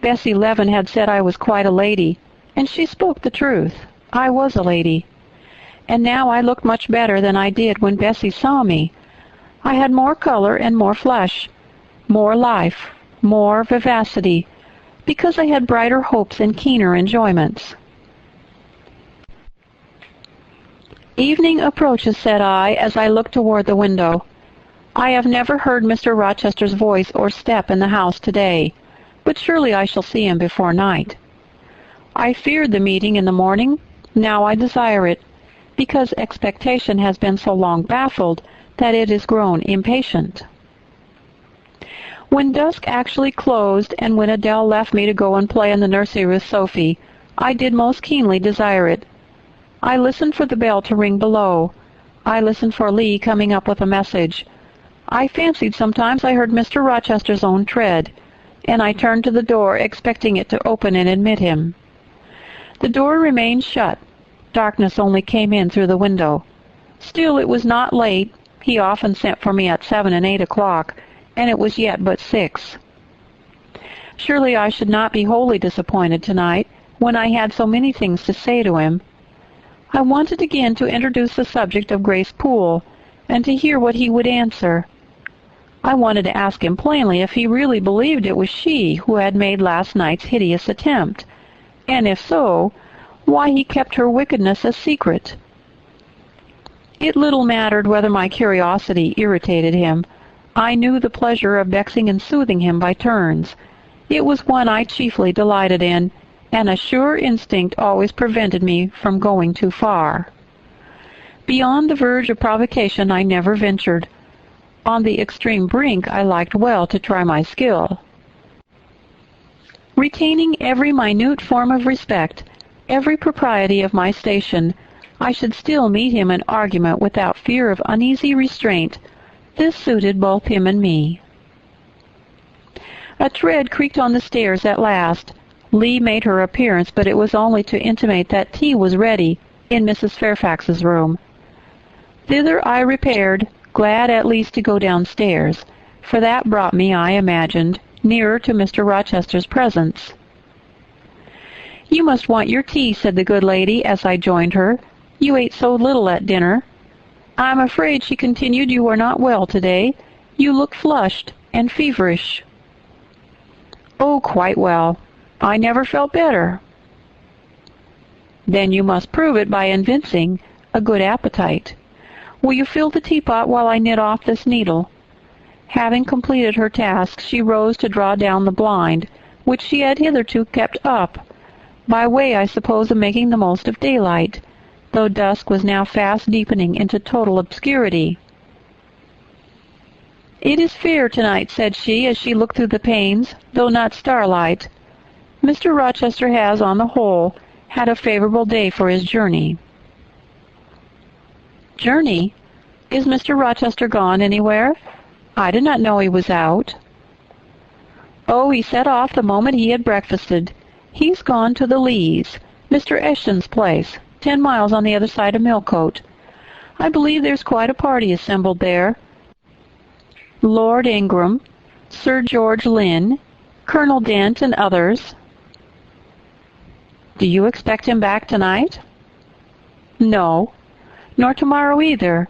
[SPEAKER 1] Bessie Leaven had said I was quite a lady, and she spoke the truth. I was a lady. And now I looked much better than I did when Bessie saw me. I had more color and more flesh, more life, more vivacity, because I had brighter hopes and keener enjoyments. "Evening approaches," said I, as I looked toward the window. "I have never heard Mr. Rochester's voice or step in the house today, but surely I shall see him before night. I feared the meeting in the morning. Now I desire it, because expectation has been so long baffled that it is grown impatient." When dusk actually closed, and when Adele left me to go and play in the nursery with Sophie, I did most keenly desire it. I listened for the bell to ring below. I listened for Lee coming up with a message. I fancied sometimes I heard Mr. Rochester's own tread. and I turned to the door, expecting it to open and admit him. The door remained shut. Darkness only came in through the window. Still, it was not late. He often sent for me at 7 and 8 o'clock, and it was yet but 6. Surely I should not be wholly disappointed tonight, when I had so many things to say to him. I wanted again to introduce the subject of Grace Poole, and to hear what he would answer. I wanted to ask him plainly if he really believed it was she who had made last night's hideous attempt, and if so, why he kept her wickedness a secret. It little mattered whether my curiosity irritated him. I knew the pleasure of vexing and soothing him by turns. It was one I chiefly delighted in, and a sure instinct always prevented me from going too far. Beyond the verge of provocation I never ventured. On the extreme brink I liked well to try my skill. Retaining every minute form of respect, every propriety of my station, I should still meet him in argument without fear of uneasy restraint. This suited both him and me. A tread creaked on the stairs at last. Lee made her appearance, but it was only to intimate that tea was ready in Mrs. Fairfax's room. Thither I repaired, glad at least to go downstairs, for that brought me, I imagined, nearer to Mr. Rochester's presence. "You must want your tea," said the good lady, as I joined her. "You ate so little at dinner. I'm afraid," she continued, "you are not well today. You look flushed and feverish." "Oh, quite well. I never felt better." "Then you must prove it by evincing a good appetite. Will you fill the teapot while I knit off this needle?" Having completed her task, she rose to draw down the blind, which she had hitherto kept up, by way, I suppose, of making the most of daylight, though dusk was now fast deepening into total obscurity. "It is fair tonight," said she, as she looked through the panes, though not starlight. "Mr. Rochester has, on the whole, had a favorable day for his journey." "Journey? Is Mr. Rochester gone anywhere? I did not know he was out." "Oh, he set off the moment he had breakfasted. He's gone to the Lees, Mr. Eshton's place, 10 miles on the other side of Millcote. I believe there's quite a party assembled there. Lord Ingram, Sir George Lynn, Colonel Dent, and others." "Do you expect him back tonight?" "No, nor tomorrow either.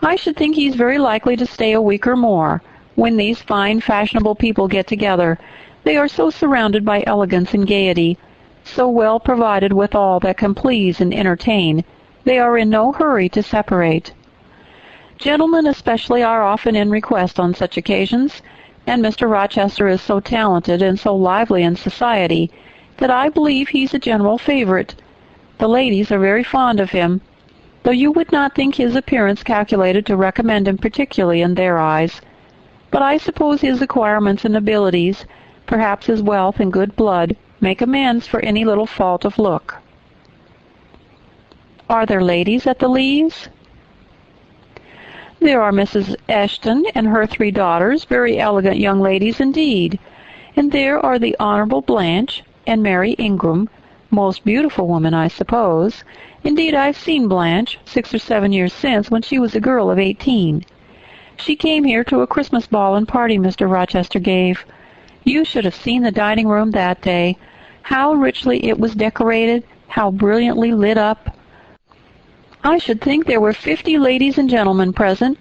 [SPEAKER 1] I should think he's very likely to stay a week or more. When these fine, fashionable people get together, they are so surrounded by elegance and gaiety, so well provided with all that can please and entertain, they are in no hurry to separate. Gentlemen especially are often in request on such occasions, and Mr. Rochester is so talented and so lively in society that I believe he's a general favorite. The ladies are very fond of him, though you would not think his appearance calculated to recommend him particularly in their eyes. But I suppose his acquirements and abilities, perhaps his wealth and good blood, make amends for any little fault of look." "Are there ladies at the Lees?" "There are Mrs. Eshton and her 3 daughters, very elegant young ladies indeed. And there are the Honorable Blanche and Mary Ingram, most beautiful woman, I suppose. Indeed, I've seen Blanche 6 or 7 years since, when she was a girl of 18. She came here to a Christmas ball and party Mr. Rochester gave. You should have seen the dining room that day. How richly it was decorated, how brilliantly lit up. I should think there were 50 ladies and gentlemen present,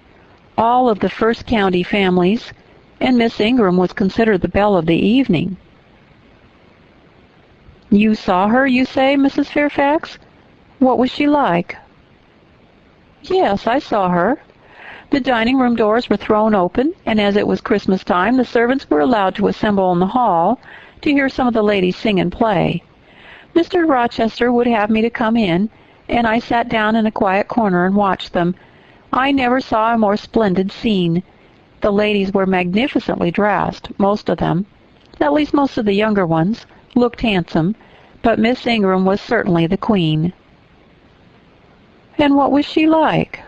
[SPEAKER 1] all of the first county families, and Miss Ingram was considered the belle of the evening." "You saw her, you say, Mrs. Fairfax? What was she like?" "Yes, I saw her. The dining-room doors were thrown open, and as it was Christmas time, the servants were allowed to assemble in the hall to hear some of the ladies sing and play. Mr. Rochester would have me to come in, and I sat down in a quiet corner and watched them. I never saw a more splendid scene. The ladies were magnificently dressed, most of them. At least most of the younger ones looked handsome, but Miss Ingram was certainly the queen." "And what was she like?"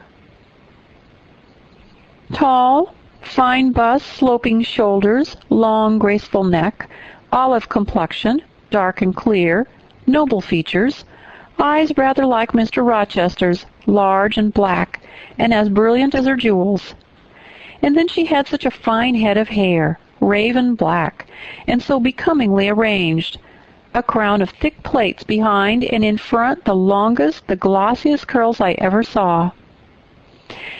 [SPEAKER 1] "Tall, Fine bust, sloping shoulders, long graceful neck, olive complexion, dark and clear, noble features, eyes rather like Mr. Rochester's, large and black, and as brilliant as her jewels. And then she had such a fine head of hair, raven black, and so becomingly arranged, a crown of thick plaits behind, and in front the longest, the glossiest curls I ever saw.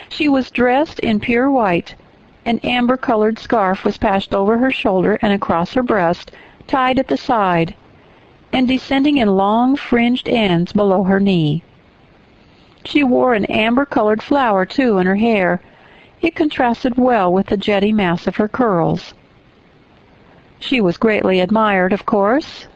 [SPEAKER 1] She was dressed in pure white. An amber-colored scarf was passed over her shoulder and across her breast, tied at the side, and descending in long fringed ends below her knee. She wore an amber-colored flower, too, in her hair. It contrasted well with the jetty mass of her curls. She was greatly admired, of course.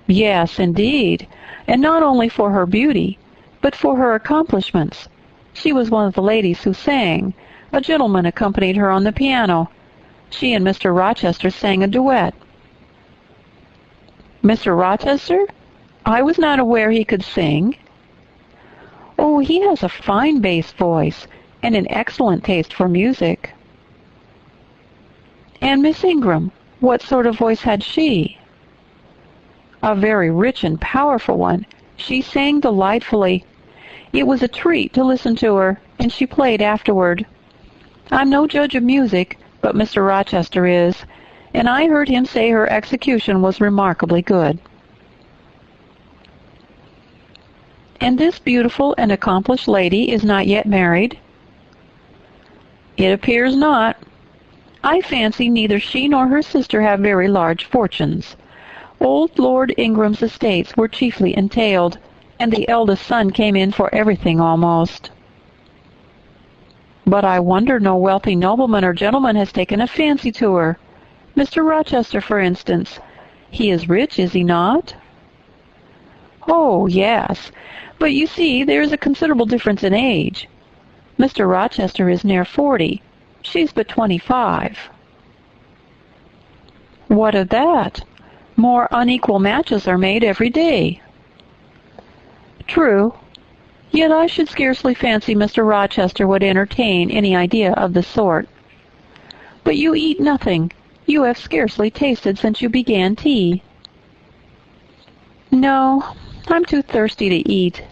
[SPEAKER 1] Yes, indeed, and not only for her beauty, but for her accomplishments. She was one of the ladies who sang. A gentleman accompanied her on the piano. She and Mr. Rochester sang a duet. Mr. Rochester? I was not aware he could sing. Oh, he has a fine bass voice, and an excellent taste for music. And Miss Ingram, what sort of voice had she? A very rich and powerful one. She sang delightfully. It was a treat to listen to her, and she played afterward. I'm no judge of music, but Mr. Rochester is, and I heard him say her execution was remarkably good. And this beautiful and accomplished lady is not yet married? It appears not. I fancy neither she nor her sister have very large fortunes. Old Lord Ingram's estates were chiefly entailed, and the eldest son came in for everything almost. But I wonder no wealthy nobleman or gentleman has taken a fancy to her. Mr. Rochester, for instance. He is rich, is he not? Oh, yes. But you see, there is a considerable difference in age. Mr. Rochester is near 40. She's but 25. What of that? More unequal matches are made every day. True. Yet I should scarcely fancy Mr. Rochester would entertain any idea of the sort. But you eat nothing. You have scarcely tasted since you began tea. No, I'm too thirsty to eat.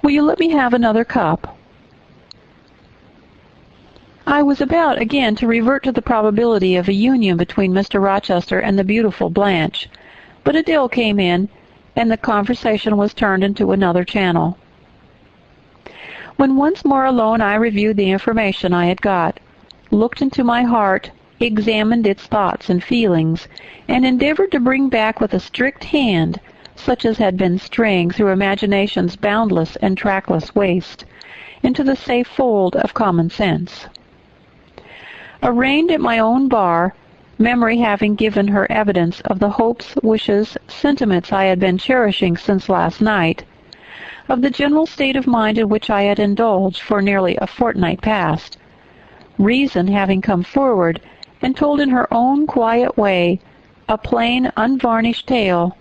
[SPEAKER 1] Will you let me have another cup? I was about again to revert to the probability of a union between Mr. Rochester and the beautiful Blanche, but Adele came in, and the conversation was turned into another channel. When once more alone I reviewed the information I had got, looked into my heart, examined its thoughts and feelings, and endeavored to bring back with a strict hand such as had been straying through imagination's boundless and trackless waste into the safe fold of common sense. Arraigned at my own bar, memory having given her evidence of the hopes, wishes, sentiments I had been cherishing since last night, of the general state of mind in which I had indulged for nearly a fortnight past, reason having come forward and told in her own quiet way a plain, unvarnished tale,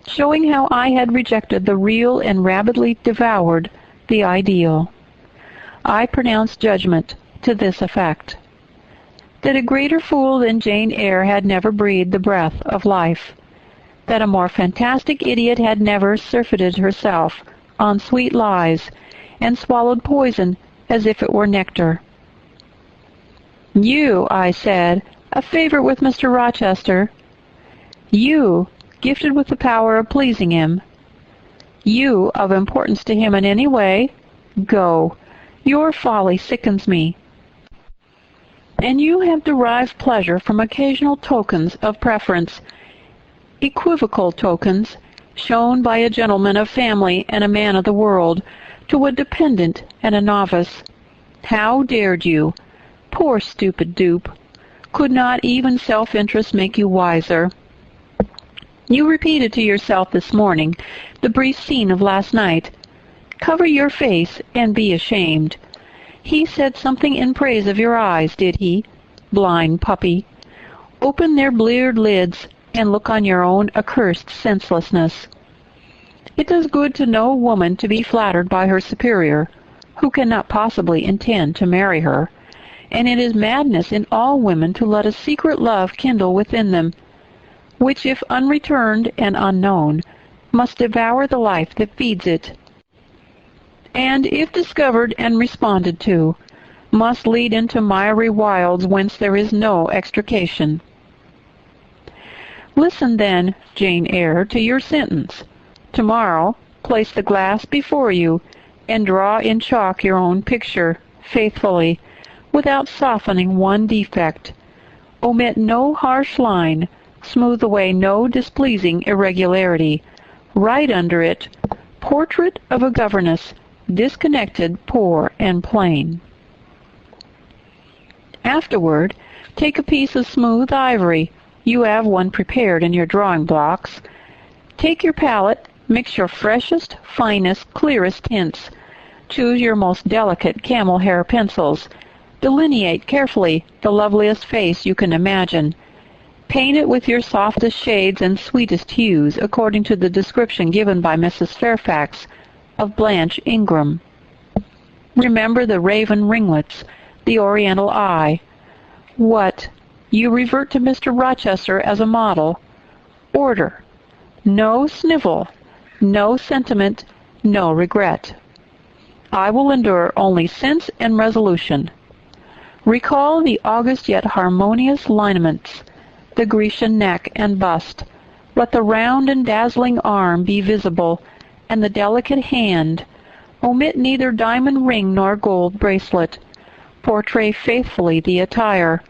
[SPEAKER 1] showing how I had rejected the real and rabidly devoured the ideal. I pronounced judgment to this effect: that a greater fool than Jane Eyre had never breathed the breath of life, that a more fantastic idiot had never surfeited herself on sweet lies and swallowed poison as if it were nectar. You, I said, a favorite with Mr. Rochester. You, gifted with the power of pleasing him. You, of importance to him in any way. Go. Your folly sickens me. And you have derived pleasure from occasional tokens of preference, equivocal tokens, shown by a gentleman of family and a man of the world to a dependent and a novice. How dared you? Poor stupid dupe! Could not even self-interest make you wiser? You repeated to yourself this morning the brief scene of last night. Cover your face and be ashamed. He said something in praise of your eyes, did he? Blind puppy! Open their bleared lids and look on your own accursed senselessness. It does good to no woman to be flattered by her superior, who cannot possibly intend to marry her, and it is madness in all women to let a secret love kindle within them, which, if unreturned and unknown, must devour the life that feeds it, and, if discovered and responded to, must lead into miry wilds whence there is no extrication. Listen then, Jane Eyre, to your sentence. Tomorrow, place the glass before you, and draw in chalk your own picture, faithfully, without softening one defect. Omit no harsh line, smooth away no displeasing irregularity. Write under it, Portrait of a Governess, disconnected, poor, and plain. Afterward, take a piece of smooth ivory. You have one prepared in your drawing blocks. Take your palette, mix your freshest, finest, clearest tints. Choose your most delicate camel hair pencils. Delineate carefully the loveliest face you can imagine. Paint it with your softest shades and sweetest hues, according to the description given by Mrs. Fairfax of Blanche Ingram. Remember the raven ringlets, the oriental eye. What? You revert to Mr. Rochester as a model. Order. No snivel, no sentiment, no regret. I will endure only sense and resolution. Recall the august yet harmonious lineaments, the Grecian neck and bust. Let the round and dazzling arm be visible, and the delicate hand. Omit neither diamond ring nor gold bracelet. Portray faithfully the attire,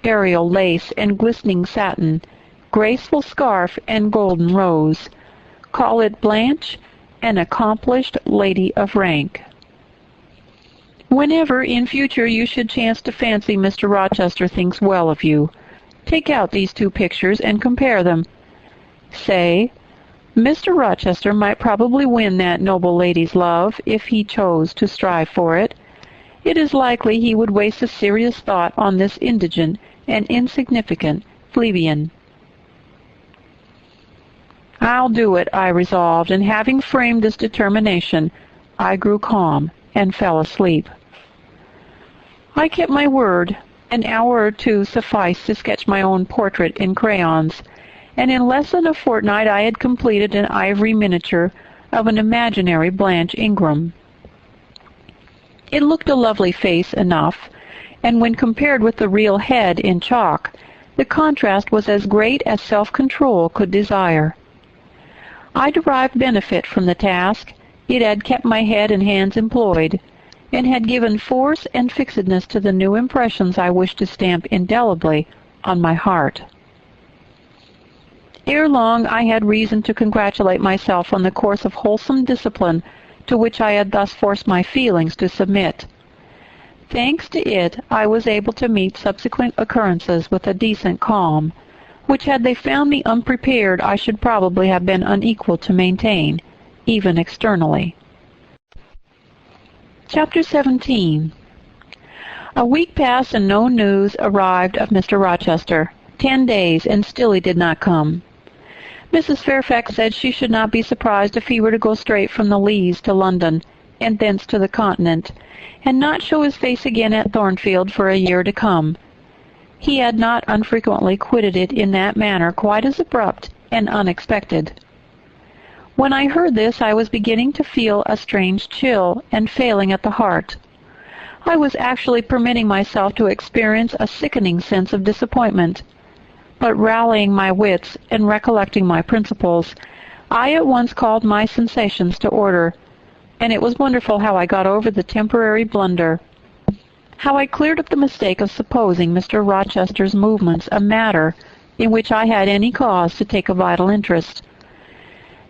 [SPEAKER 1] aerial lace and glistening satin, graceful scarf and golden rose. Call it Blanche, an accomplished lady of rank. Whenever in future you should chance to fancy Mr. Rochester thinks well of you, take out these two pictures and compare them. Say, Mr. Rochester might probably win that noble lady's love if he chose to strive for it. It is likely he would waste a serious thought on this indigent and insignificant plebeian. I'll do it, I resolved, and having framed this determination, I grew calm and fell asleep. I kept my word. An hour or two sufficed to sketch my own portrait in crayons, and in less than a fortnight I had completed an ivory miniature of an imaginary Blanche Ingram. It looked a lovely face enough, and when compared with the real head in chalk, the contrast was as great as self-control could desire. I derived benefit from the task. It had kept my head and hands employed, and had given force and fixedness to the new impressions I wished to stamp indelibly on my heart. Ere long I had reason to congratulate myself on the course of wholesome discipline to which I had thus forced my feelings to submit. Thanks to it, I was able to meet subsequent occurrences with a decent calm, which had they found me unprepared I should probably have been unequal to maintain, even externally. Chapter 17. A week passed and no news arrived of Mr. Rochester. 10 days, and still he did not come. Mrs. Fairfax said she should not be surprised if he were to go straight from the Leas to London, and thence to the Continent, and not show his face again at Thornfield for a year to come. He had not unfrequently quitted it in that manner, quite as abrupt and unexpected. When I heard this, I was beginning to feel a strange chill and failing at the heart. I was actually permitting myself to experience a sickening sense of disappointment. But rallying my wits and recollecting my principles, I at once called my sensations to order, and it was wonderful how I got over the temporary blunder, how I cleared up the mistake of supposing Mr. Rochester's movements a matter in which I had any cause to take a vital interest.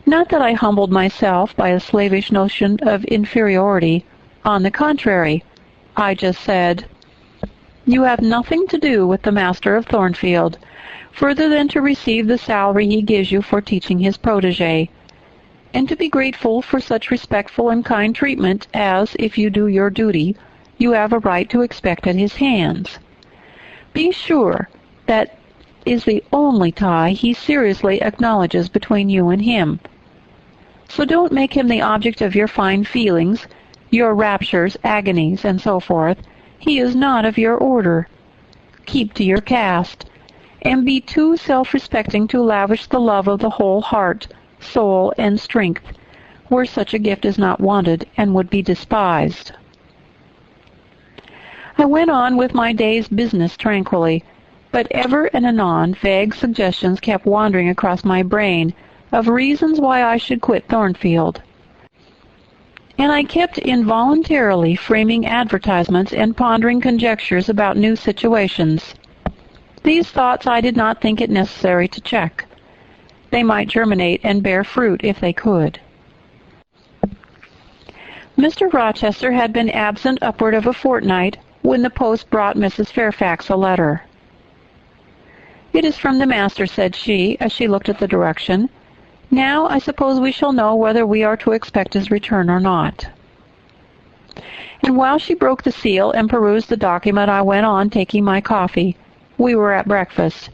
[SPEAKER 1] Not that I humbled myself by a slavish notion of inferiority. On the contrary, I just said, "You have nothing to do with the master of Thornfield, further than to receive the salary he gives you for teaching his protégé, and to be grateful for such respectful and kind treatment as, if you do your duty, you have a right to expect at his hands. Be sure that is the only tie he seriously acknowledges between you and him. So don't make him the object of your fine feelings, your raptures, agonies, and so forth, He is not of your order. Keep to your caste, and be too self-respecting to lavish the love of the whole heart, soul, and strength, where such a gift is not wanted and would be despised. I went on with my day's business tranquilly, but ever and anon vague suggestions kept wandering across my brain of reasons why I should quit Thornfield. And I kept involuntarily framing advertisements and pondering conjectures about new situations. These thoughts I did not think it necessary to check. They might germinate and bear fruit if they could. Mr. Rochester had been absent upward of a fortnight when the post brought Mrs. Fairfax a letter. "It is from the master," said she, as she looked at the direction. "Now I suppose we shall know whether we are to expect his return or not." And while she broke the seal and perused the document, I went on taking my coffee. We were at breakfast.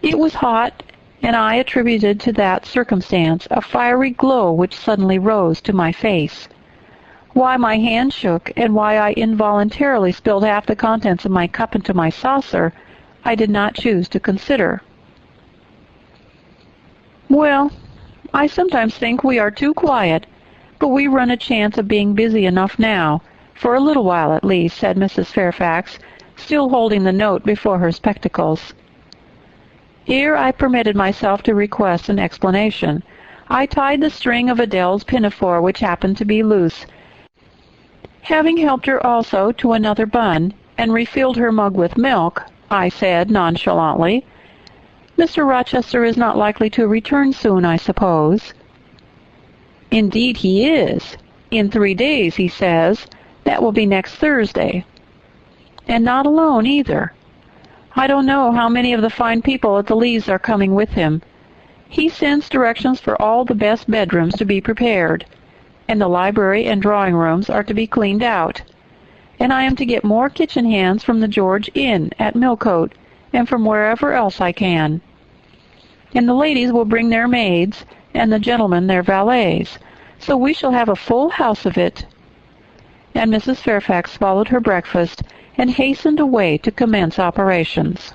[SPEAKER 1] It was hot, and I attributed to that circumstance a fiery glow which suddenly rose to my face. Why my hand shook, and why I involuntarily spilled half the contents of my cup into my saucer, I did not choose to consider. "Well, I sometimes think we are too quiet, but we run a chance of being busy enough now, for a little while at least," said Mrs. Fairfax, still holding the note before her spectacles. Here I permitted myself to request an explanation. I tied the string of Adele's pinafore, which happened to be loose, having helped her also to another bun, and refilled her mug with milk. I said nonchalantly, "Mr. Rochester is not likely to return soon, I suppose?" "Indeed he is. In 3 days, he says. That will be next Thursday. And not alone, either. I don't know how many of the fine people at the Lees are coming with him. He sends directions for all the best bedrooms to be prepared, and the library and drawing rooms are to be cleaned out. And I am to get more kitchen hands from the George Inn at Millcote, and from wherever else I can. And the ladies will bring their maids, and the gentlemen their valets, so we shall have a full house of it." And Mrs. Fairfax swallowed her breakfast and hastened away to commence operations.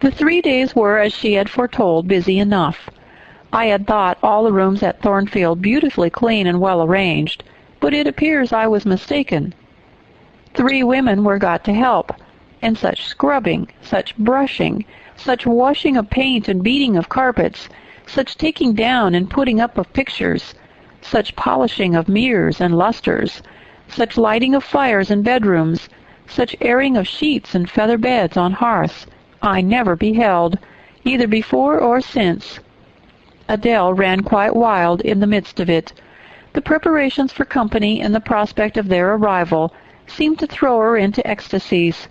[SPEAKER 1] The 3 days were, as she had foretold, busy enough. I had thought all the rooms at Thornfield beautifully clean and well arranged, but it appears I was mistaken. 3 women were got to help, and such scrubbing, such brushing, such washing of paint and beating of carpets, such taking down and putting up of pictures, such polishing of mirrors and lustres, such lighting of fires in bedrooms, such airing of sheets and feather beds on hearths, I never beheld, either before or since. Adele ran quite wild in the midst of it. The preparations for company and the prospect of their arrival seemed to throw her into ecstasies.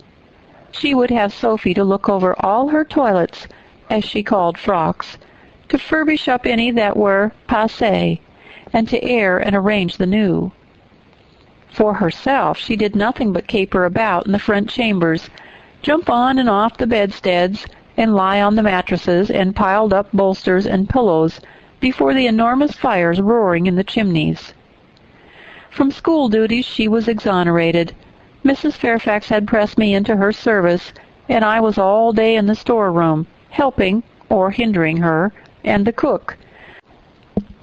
[SPEAKER 1] She would have Sophie to look over all her toilets, as she called frocks, to furbish up any that were passé, and to air and arrange the new. For herself, she did nothing but caper about in the front chambers, jump on and off the bedsteads, and lie on the mattresses and piled up bolsters and pillows before the enormous fires roaring in the chimneys. From school duties she was exonerated. Mrs. Fairfax had pressed me into her service, and I was all day in the storeroom, helping, or hindering her, and the cook,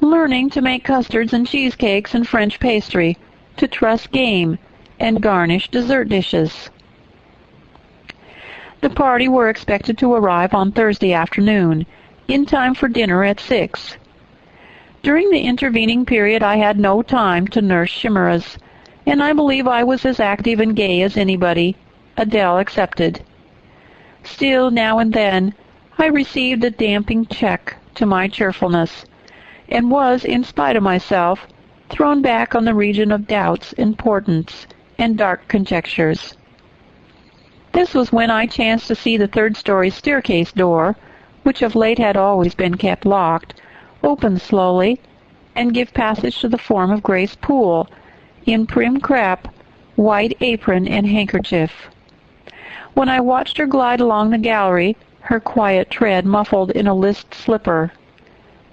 [SPEAKER 1] learning to make custards and cheesecakes and French pastry, to truss game, and garnish dessert dishes. The party were expected to arrive on Thursday afternoon, in time for dinner at 6. During the intervening period I had no time to nurse chimeras, and I believe I was as active and gay as anybody, Adele excepted. Still, now and then, I received a damping check to my cheerfulness, and was, in spite of myself, thrown back on the region of doubts, importance, and dark conjectures. This was when I chanced to see the third-story staircase door, which of late had always been kept locked, open slowly, and give passage to the form of Grace Poole, in prim crepe, white apron, and handkerchief. When I watched her glide along the gallery, her quiet tread muffled in a list slipper.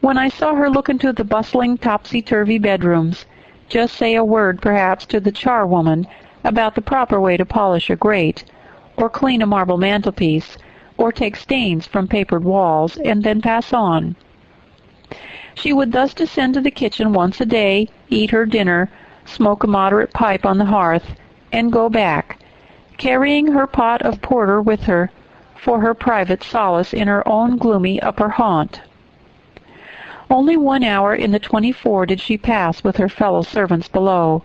[SPEAKER 1] When I saw her look into the bustling, topsy-turvy bedrooms, just say a word perhaps to the charwoman about the proper way to polish a grate, or clean a marble mantelpiece, or take stains from papered walls, and then pass on. She would thus descend to the kitchen once a day, eat her dinner, smoke a moderate pipe on the hearth, and go back, carrying her pot of porter with her for her private solace in her own gloomy upper haunt. Only 1 hour in the 24 did she pass with her fellow servants below.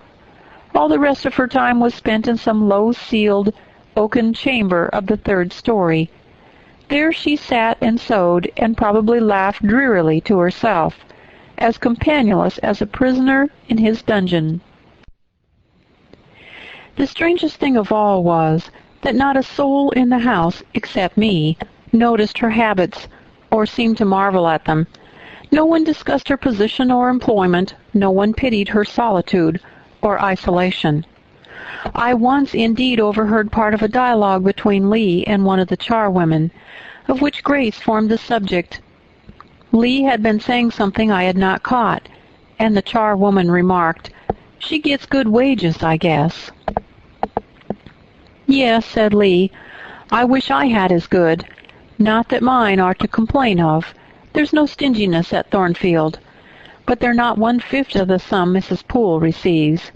[SPEAKER 1] All the rest of her time was spent in some low-ceiled, oaken chamber of the 3rd story. There she sat and sewed, and probably laughed drearily to herself, as companionless as a prisoner in his dungeon. The strangest thing of all was that not a soul in the house, except me, noticed her habits, or seemed to marvel at them. No one discussed her position or employment, no one pitied her solitude or isolation. I once indeed overheard part of a dialogue between Lee and one of the charwomen, of which Grace formed the subject. Lee had been saying something I had not caught, and the charwoman remarked, "She gets good wages, I guess." "Yes," said Lee, "I wish I had as good. Not that mine are to complain of. There's no stinginess at Thornfield, but they're not 1/5 of the sum Mrs. Poole receives.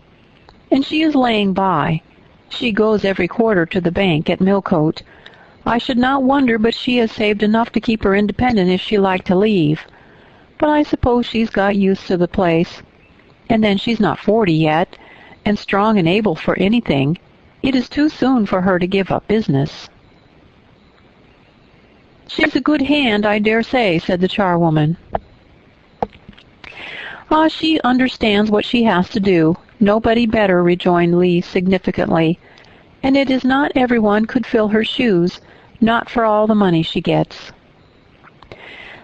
[SPEAKER 1] And she is laying by. She goes every quarter to the bank at Millcote. I should not wonder but she has saved enough to keep her independent if she liked to leave. But I suppose she's got used to the place. And then she's not 40 yet, and strong and able for anything. It is too soon for her to give up business." "She's a good hand, I dare say," said the charwoman. "Ah, she understands what she has to do. Nobody better," rejoined Lee significantly. "And it is not everyone could fill her shoes, not for all the money she gets."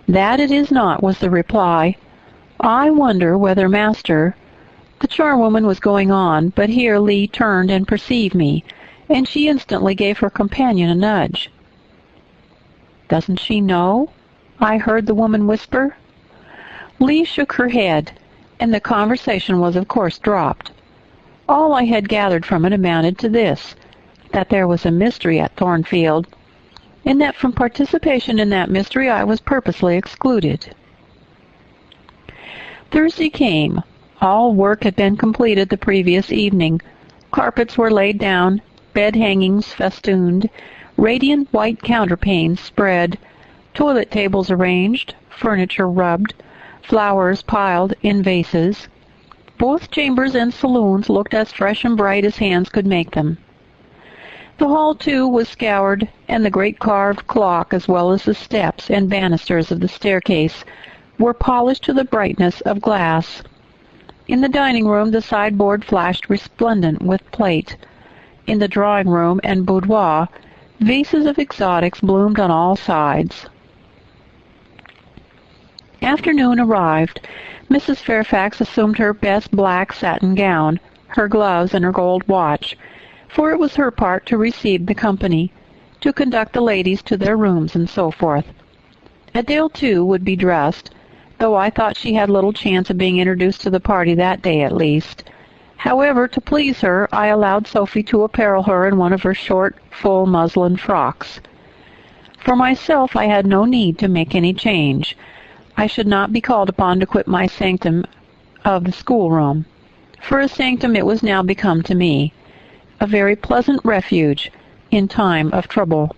[SPEAKER 1] "That it is not," was the reply. "I wonder whether Master—" The charwoman was going on, but here Lee turned and perceived me, and she instantly gave her companion a nudge. "Doesn't she know?" I heard the woman whisper. Lee shook her head, and the conversation was of course dropped. All I had gathered from it amounted to this, that there was a mystery at Thornfield, and that from participation in that mystery I was purposely excluded. Thursday came. All work had been completed the previous evening. Carpets were laid down, bed hangings festooned, radiant white counterpanes spread, toilet tables arranged, furniture rubbed, flowers piled in vases. Both chambers and saloons looked as fresh and bright as hands could make them. The hall, too, was scoured, and the great carved clock, as well as the steps and banisters of the staircase, were polished to the brightness of glass. In the dining-room the sideboard flashed resplendent with plate. In the drawing-room and boudoir, vases of exotics bloomed on all sides. Afternoon arrived. Mrs. Fairfax assumed her best black satin gown, her gloves, and her gold watch, for it was her part to receive the company, to conduct the ladies to their rooms, and so forth. Adele, too, would be dressed, though I thought she had little chance of being introduced to the party that day at least. However, to please her, I allowed Sophie to apparel her in one of her short, full muslin frocks. For myself, I had no need to make any change. I should not be called upon to quit my sanctum of the schoolroom. For a sanctum it was now become to me, a very pleasant refuge in time of trouble.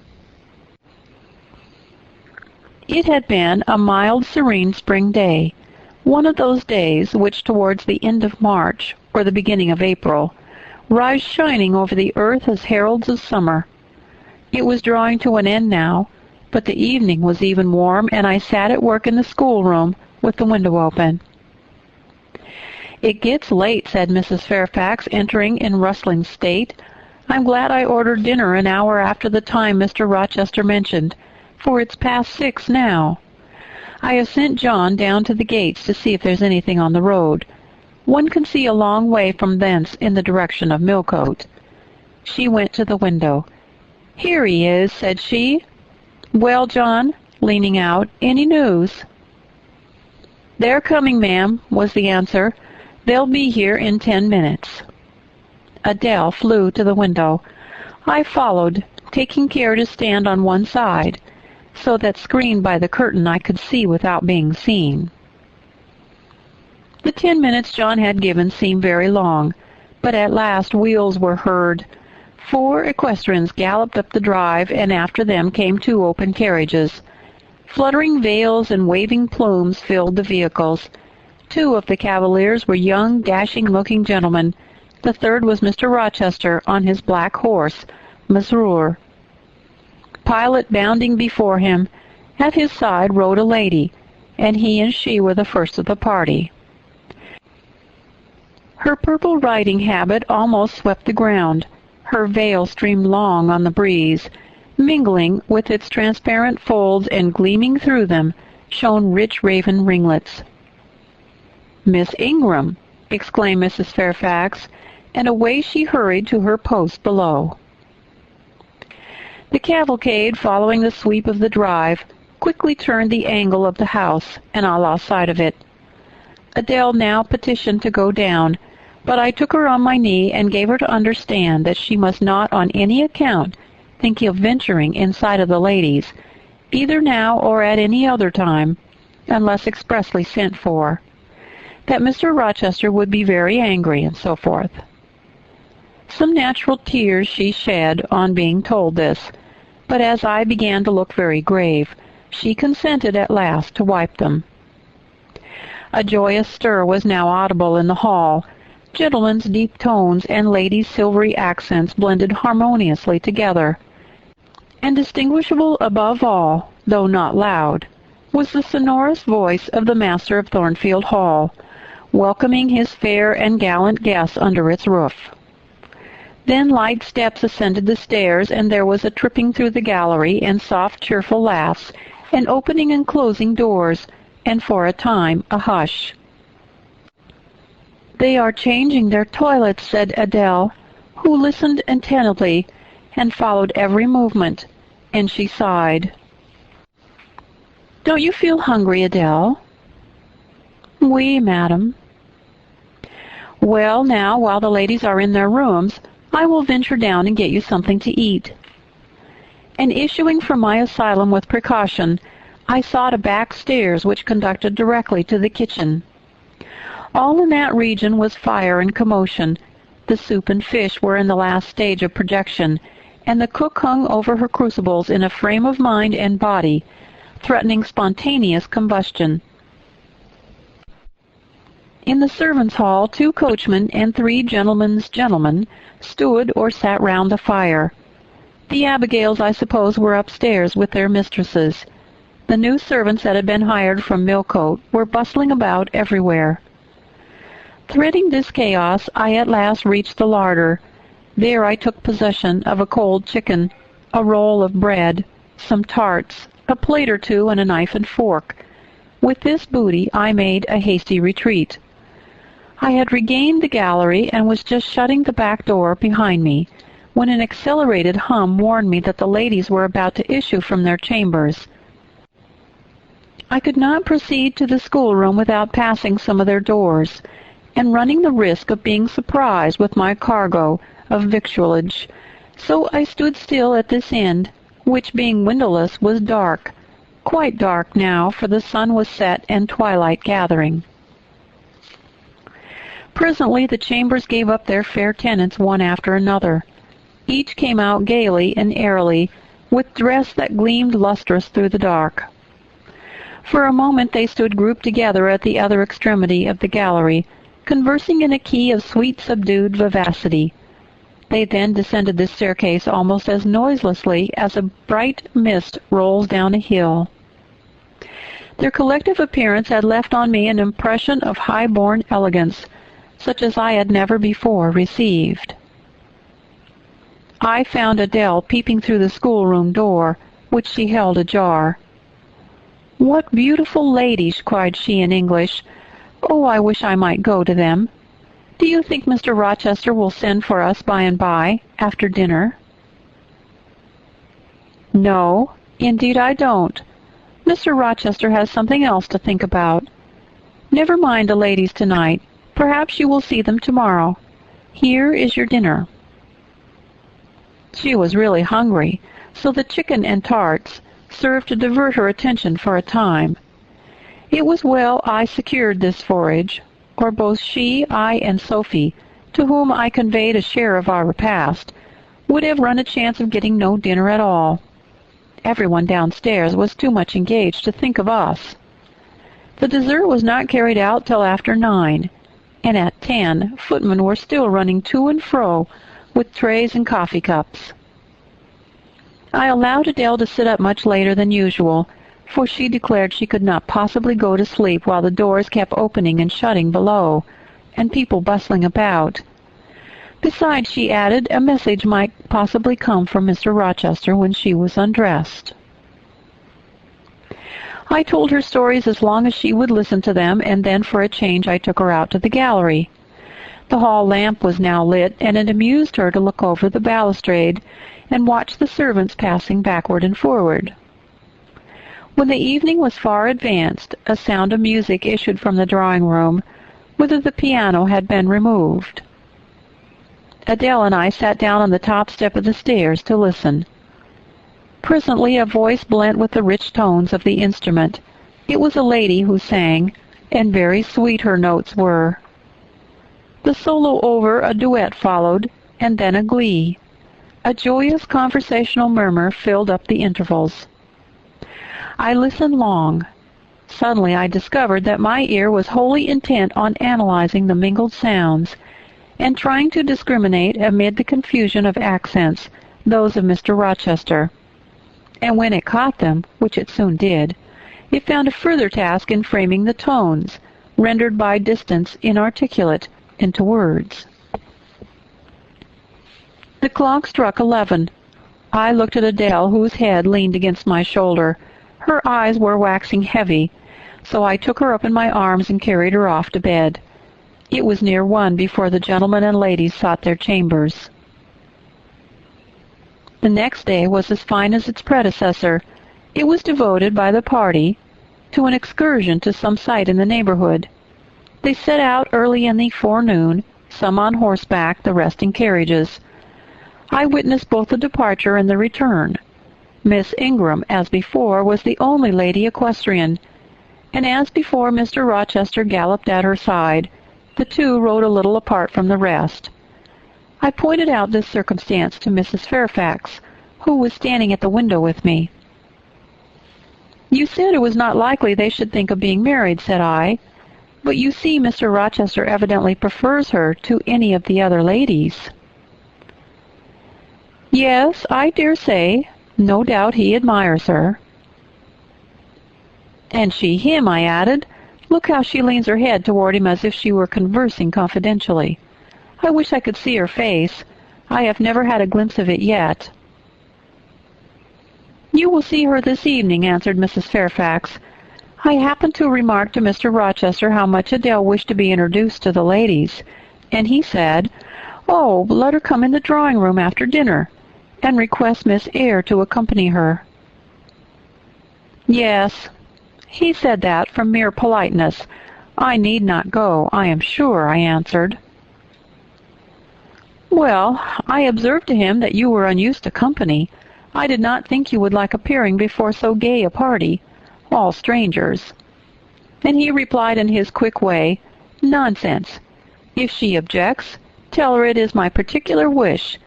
[SPEAKER 1] It had been a mild, serene spring day, one of those days which towards the end of March, or the beginning of April, rise shining over the earth as heralds of summer. It was drawing to an end now, but the evening was even warm, and I sat at work in the schoolroom with the window open. "It gets late," said Mrs. Fairfax, entering in rustling state. "I'm glad I ordered dinner an hour after the time Mr. Rochester mentioned, for it's past 6 now. I have sent John down to the gates to see if there's anything on the road. One can see a long way from thence in the direction of Millcote." She went to the window. "Here he is," said she. "Well, John," leaning out, "any news?" "They're coming, ma'am," was the answer. They'll be here in 10 minutes. Adele flew to the window. I followed, taking care to stand on one side, so that screened by the curtain I could see without being seen. The 10 minutes John had given seemed very long, but at last wheels were heard. 4 equestrians galloped up the drive, and after them came 2 open carriages. Fluttering veils and waving plumes filled the vehicles. 2 of the cavaliers were young, dashing-looking gentlemen. The third was Mr. Rochester on his black horse, Mesrour. Pilot bounding before him, at his side rode a lady, and he and she were the first of the party. Her purple riding habit almost swept the ground. Her veil streamed long on the breeze. Mingling with its transparent folds and gleaming through them shone rich raven ringlets. "Miss Ingram!" exclaimed Mrs. Fairfax, and away she hurried to her post below. The cavalcade, following the sweep of the drive, quickly turned the angle of the house, and I lost sight of it. Adele now petitioned to go down, but I took her on my knee and gave her to understand that she must not on any account think of venturing inside of the ladies, either now or at any other time, unless expressly sent for, that Mr. Rochester would be very angry, and so forth. Some natural tears she shed on being told this, but as I began to look very grave, she consented at last to wipe them. A joyous stir was now audible in the hall. Gentlemen's deep tones and ladies' silvery accents blended harmoniously together. And distinguishable above all, though not loud, was the sonorous voice of the master of Thornfield Hall, welcoming his fair and gallant guests under its roof. Then light steps ascended the stairs, and there was a tripping through the gallery, and soft, cheerful laughs, and opening and closing doors, and for a time a hush. "They are changing their toilets," said Adele, who listened attentively and followed every movement, and she sighed. "Don't you feel hungry, Adele?" "Oui, madam." "Well, now, while the ladies are in their rooms, I will venture down and get you something to eat." And issuing from my asylum with precaution, I sought a back stairs which conducted directly to the kitchen. All in that region was fire and commotion. The soup and fish were in the last stage of projection, and the cook hung over her crucibles in a frame of mind and body, threatening spontaneous combustion. In the servants' hall 2 coachmen and 3 gentlemen's gentlemen stood or sat round the fire. The Abigails, I suppose, were upstairs with their mistresses. The new servants that had been hired from Millcote were bustling about everywhere. Threading this chaos, I at last reached the larder. There I took possession of a cold chicken, a roll of bread, some tarts, a plate or 2, and a knife and fork. With this booty I made a hasty retreat. I had regained the gallery and was just shutting the back door behind me, when an accelerated hum warned me that the ladies were about to issue from their chambers. I could not proceed to the schoolroom without passing some of their doors, and running the risk of being surprised with my cargo of victualage, so I stood still at this end, which, being windowless, was dark, quite dark now, for the sun was set and twilight gathering. Presently the chambers gave up their fair tenants one after another. Each came out gaily and airily, with dress that gleamed lustrous through the dark. For a moment they stood grouped together at the other extremity of the gallery, conversing in a key of sweet subdued vivacity. They then descended the staircase almost as noiselessly as a bright mist rolls down a hill. Their collective appearance had left on me an impression of high-born elegance, such as I had never before received. I found Adele peeping through the schoolroom door, which she held ajar. "What beautiful ladies!" cried she in English. "Oh, I wish I might go to them. Do you think Mr. Rochester will send for us by and by, after dinner?" "No, indeed I don't. Mr. Rochester has something else to think about. Never mind the ladies tonight. Perhaps you will see them tomorrow. Here is your dinner." She was really hungry, so the chicken and tarts served to divert her attention for a time. It was well I secured this forage, or both she, I, and Sophie, to whom I conveyed a share of our repast, would have run a chance of getting no dinner at all. Everyone downstairs was too much engaged to think of us. The dessert was not carried out till after 9, and at 10 footmen were still running to and fro with trays and coffee cups. I allowed Adele to sit up much later than usual, for she declared she could not possibly go to sleep while the doors kept opening and shutting below, and people bustling about. Besides, she added, a message might possibly come from Mr. Rochester when she was undressed. I told her stories as long as she would listen to them, and then for a change I took her out to the gallery. The hall lamp was now lit, and it amused her to look over the balustrade and watch the servants passing backward and forward. When the evening was far advanced, a sound of music issued from the drawing-room, whither the piano had been removed. Adele and I sat down on the top step of the stairs to listen. Presently a voice blent with the rich tones of the instrument. It was a lady who sang, and very sweet her notes were. The solo over, a duet followed, and then a glee. A joyous conversational murmur filled up the intervals. I listened long. Suddenly I discovered that my ear was wholly intent on analyzing the mingled sounds, and trying to discriminate, amid the confusion of accents, those of Mr. Rochester. And when it caught them, which it soon did, it found a further task in framing the tones, rendered by distance inarticulate, into words. The clock struck 11. I looked at Adele, whose head leaned against my shoulder. Her eyes were waxing heavy, so I took her up in my arms and carried her off to bed. It was near 1 before the gentlemen and ladies sought their chambers. The next day was as fine as its predecessor. It was devoted by the party to an excursion to some site in the neighborhood. They set out early in the forenoon, some on horseback, the rest in carriages. I witnessed both the departure and the return. Miss Ingram, as before, was the only lady equestrian, and as before Mr. Rochester galloped at her side. The two rode a little apart from the rest. I pointed out this circumstance to Mrs. Fairfax, who was standing at the window with me. "You said it was not likely they should think of being married," said I, "but you see Mr. Rochester evidently prefers her to any of the other ladies." "Yes, I dare say. No doubt he admires her." "And she him," I added. "Look how she leans her head toward him as if she were conversing confidentially. I wish I could see her face. I have never had a glimpse of it yet." "You will see her this evening," answered Mrs. Fairfax. "I happened to remark to Mr. Rochester how much Adele wished to be introduced to the ladies, and he said, 'Oh, let her come in the drawing-room after dinner, and request Miss Eyre to accompany her.'" "Yes, he said that from mere politeness. I need not go, I am sure," I answered. "Well, I observed to him that you were unused to company. I did not think you would like appearing before so gay a party, all strangers." And he replied in his quick way, "Nonsense. If she objects, tell her it is my particular wish,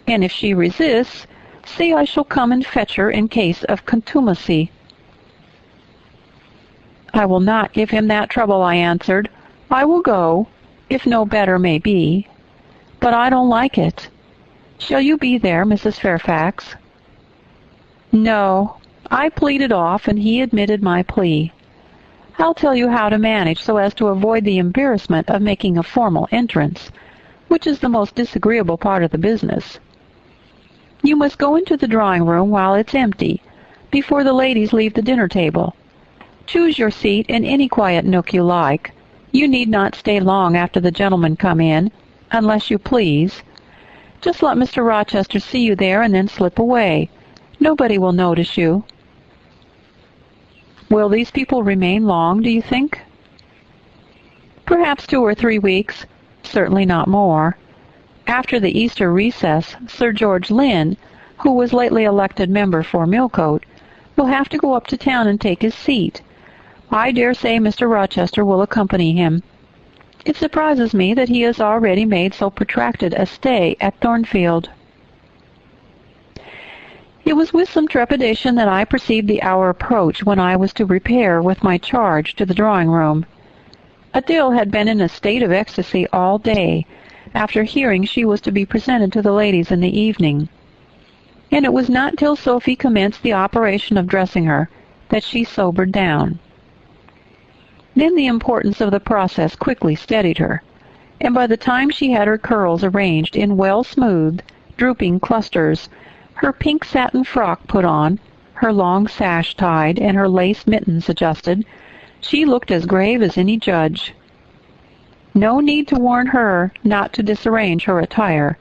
[SPEAKER 1] and if she resists, say I shall come and fetch her in case of contumacy." "I will not give him that trouble," I answered. "I will go, if no better may be. But I don't like it. Shall you be there, Mrs. Fairfax?" "No." I pleaded off, and he admitted my plea. "I'll tell you how to manage so as to avoid the embarrassment of making a formal entrance, which is the most disagreeable part of the business. You must go into the drawing-room while it's empty, before the ladies leave the dinner-table. Choose your seat in any quiet nook you like. You need not stay long after the gentlemen come in, unless you please. Just let Mr. Rochester see you there and then slip away. Nobody will notice you." "Will these people remain long, do you think?" Perhaps 2 or 3 weeks, certainly not more. After the Easter recess, Sir George Lynn, who was lately elected member for Millcote, will have to go up to town and take his seat. I dare say Mr. Rochester will accompany him. It surprises me that he has already made so protracted a stay at Thornfield. It was with some trepidation that I perceived the hour approach when I was to repair with my charge to the drawing-room. Adele had been in a state of ecstasy all day, after hearing she was to be presented to the ladies in the evening, and it was not till Sophie commenced the operation of dressing her that she sobered down. Then the importance of the process quickly steadied her, and by the time she had her curls arranged in well-smoothed, drooping clusters, her pink satin frock put on, her long sash tied, and her lace mittens adjusted, she looked as grave as any judge. No need to warn her not to disarrange her attire.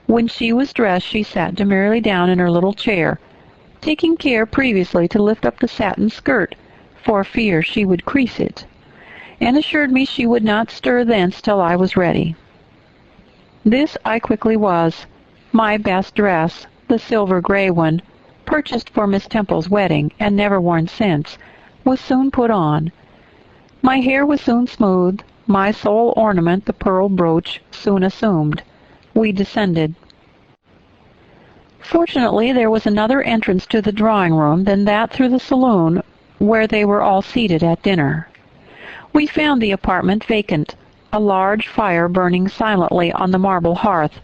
[SPEAKER 1] When she was dressed, she sat demurely down in her little chair, taking care previously to lift up the satin skirt, for fear she would crease it, and assured me she would not stir thence till I was ready. This I quickly was. My best dress, the silver gray one, purchased for Miss Temple's wedding, and never worn since, was soon put on. My hair was soon smoothed, my sole ornament, the pearl brooch, soon assumed. We descended. Fortunately, there was another entrance to the drawing-room than that through the saloon, where they were all seated at dinner. We found the apartment vacant, a large fire burning silently on the marble hearth,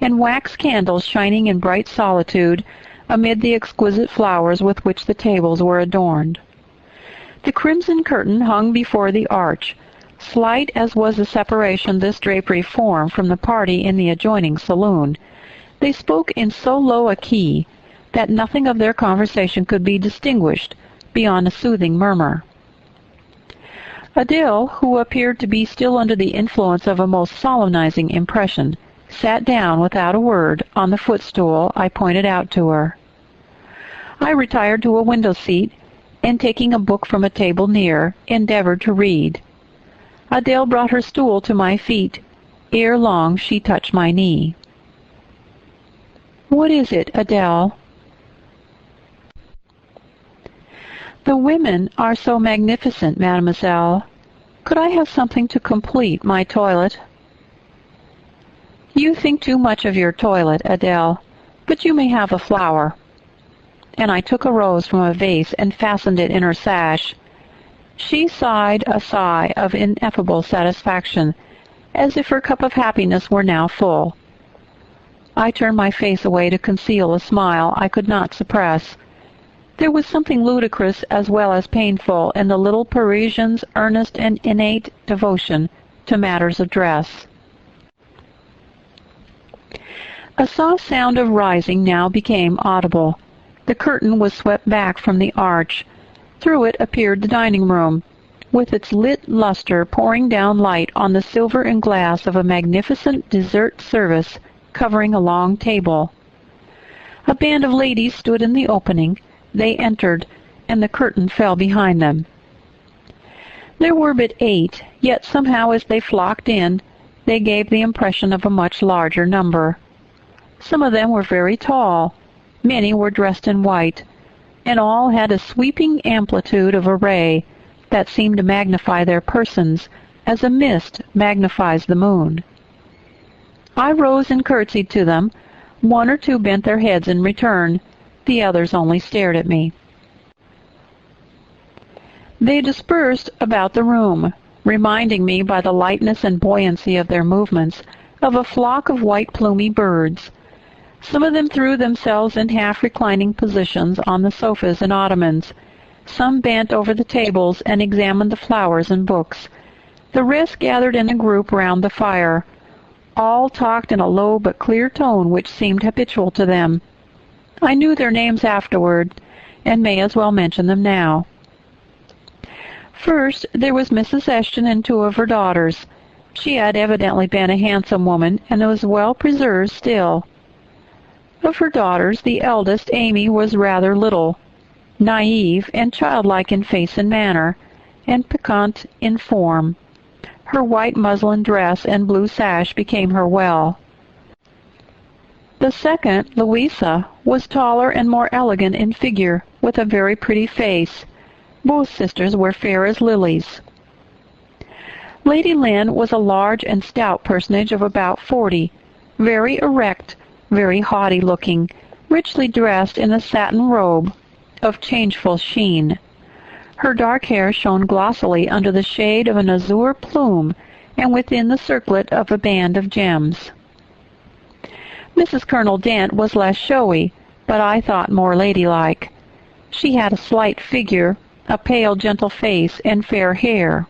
[SPEAKER 1] and wax candles shining in bright solitude amid the exquisite flowers with which the tables were adorned. The crimson curtain hung before the arch. Slight as was the separation this drapery formed from the party in the adjoining saloon, they spoke in so low a key that nothing of their conversation could be distinguished beyond a soothing murmur. Adele, who appeared to be still under the influence of a most solemnizing impression, sat down without a word on the footstool I pointed out to her. I retired to a window seat, and taking a book from a table near, endeavored to read. Adele brought her stool to my feet. Ere long she touched my knee. "What is it, Adele?" "The women are so magnificent, mademoiselle. Could I have something to complete my toilet?" "You think too much of your toilet, Adele, but you may have a flower." And I took a rose from a vase and fastened it in her sash. She sighed a sigh of ineffable satisfaction, as if her cup of happiness were now full. I turned my face away to conceal a smile I could not suppress. There was something ludicrous as well as painful in the little Parisian's earnest and innate devotion to matters of dress. A soft sound of rising now became audible. The curtain was swept back from the arch. Through it appeared the dining-room, with its lit luster pouring down light on the silver and glass of a magnificent dessert service covering a long table. A band of ladies stood in the opening. They entered, and the curtain fell behind them. There were but 8, yet somehow as they flocked in, they gave the impression of a much larger number. Some of them were very tall. Many were dressed in white, and all had a sweeping amplitude of array that seemed to magnify their persons as a mist magnifies the moon. I rose and curtsied to them. 1 or 2 bent their heads in return. The others only stared at me. They dispersed about the room, reminding me by the lightness and buoyancy of their movements of a flock of white plumy birds. Some of them threw themselves in half-reclining positions on the sofas and ottomans. Some bent over the tables and examined the flowers and books. The rest gathered in a group round the fire. All talked in a low but clear tone which seemed habitual to them. I knew their names afterward, and may as well mention them now. First, there was Mrs. Eshton and 2 of her daughters. She had evidently been a handsome woman, and was well preserved still. Of her daughters, the eldest, Amy, was rather little, naive and childlike in face and manner, and piquant in form. Her white muslin dress and blue sash became her well. The second, Louisa, was taller and more elegant in figure, with a very pretty face. Both sisters were fair as lilies. Lady Lynn was a large and stout personage of about 40, very erect, very haughty-looking, richly dressed in a satin robe of changeful sheen. Her dark hair shone glossily under the shade of an azure plume and within the circlet of a band of gems. Mrs. Colonel Dent was less showy, but I thought more ladylike. She had a slight figure, a pale, gentle face, and fair hair.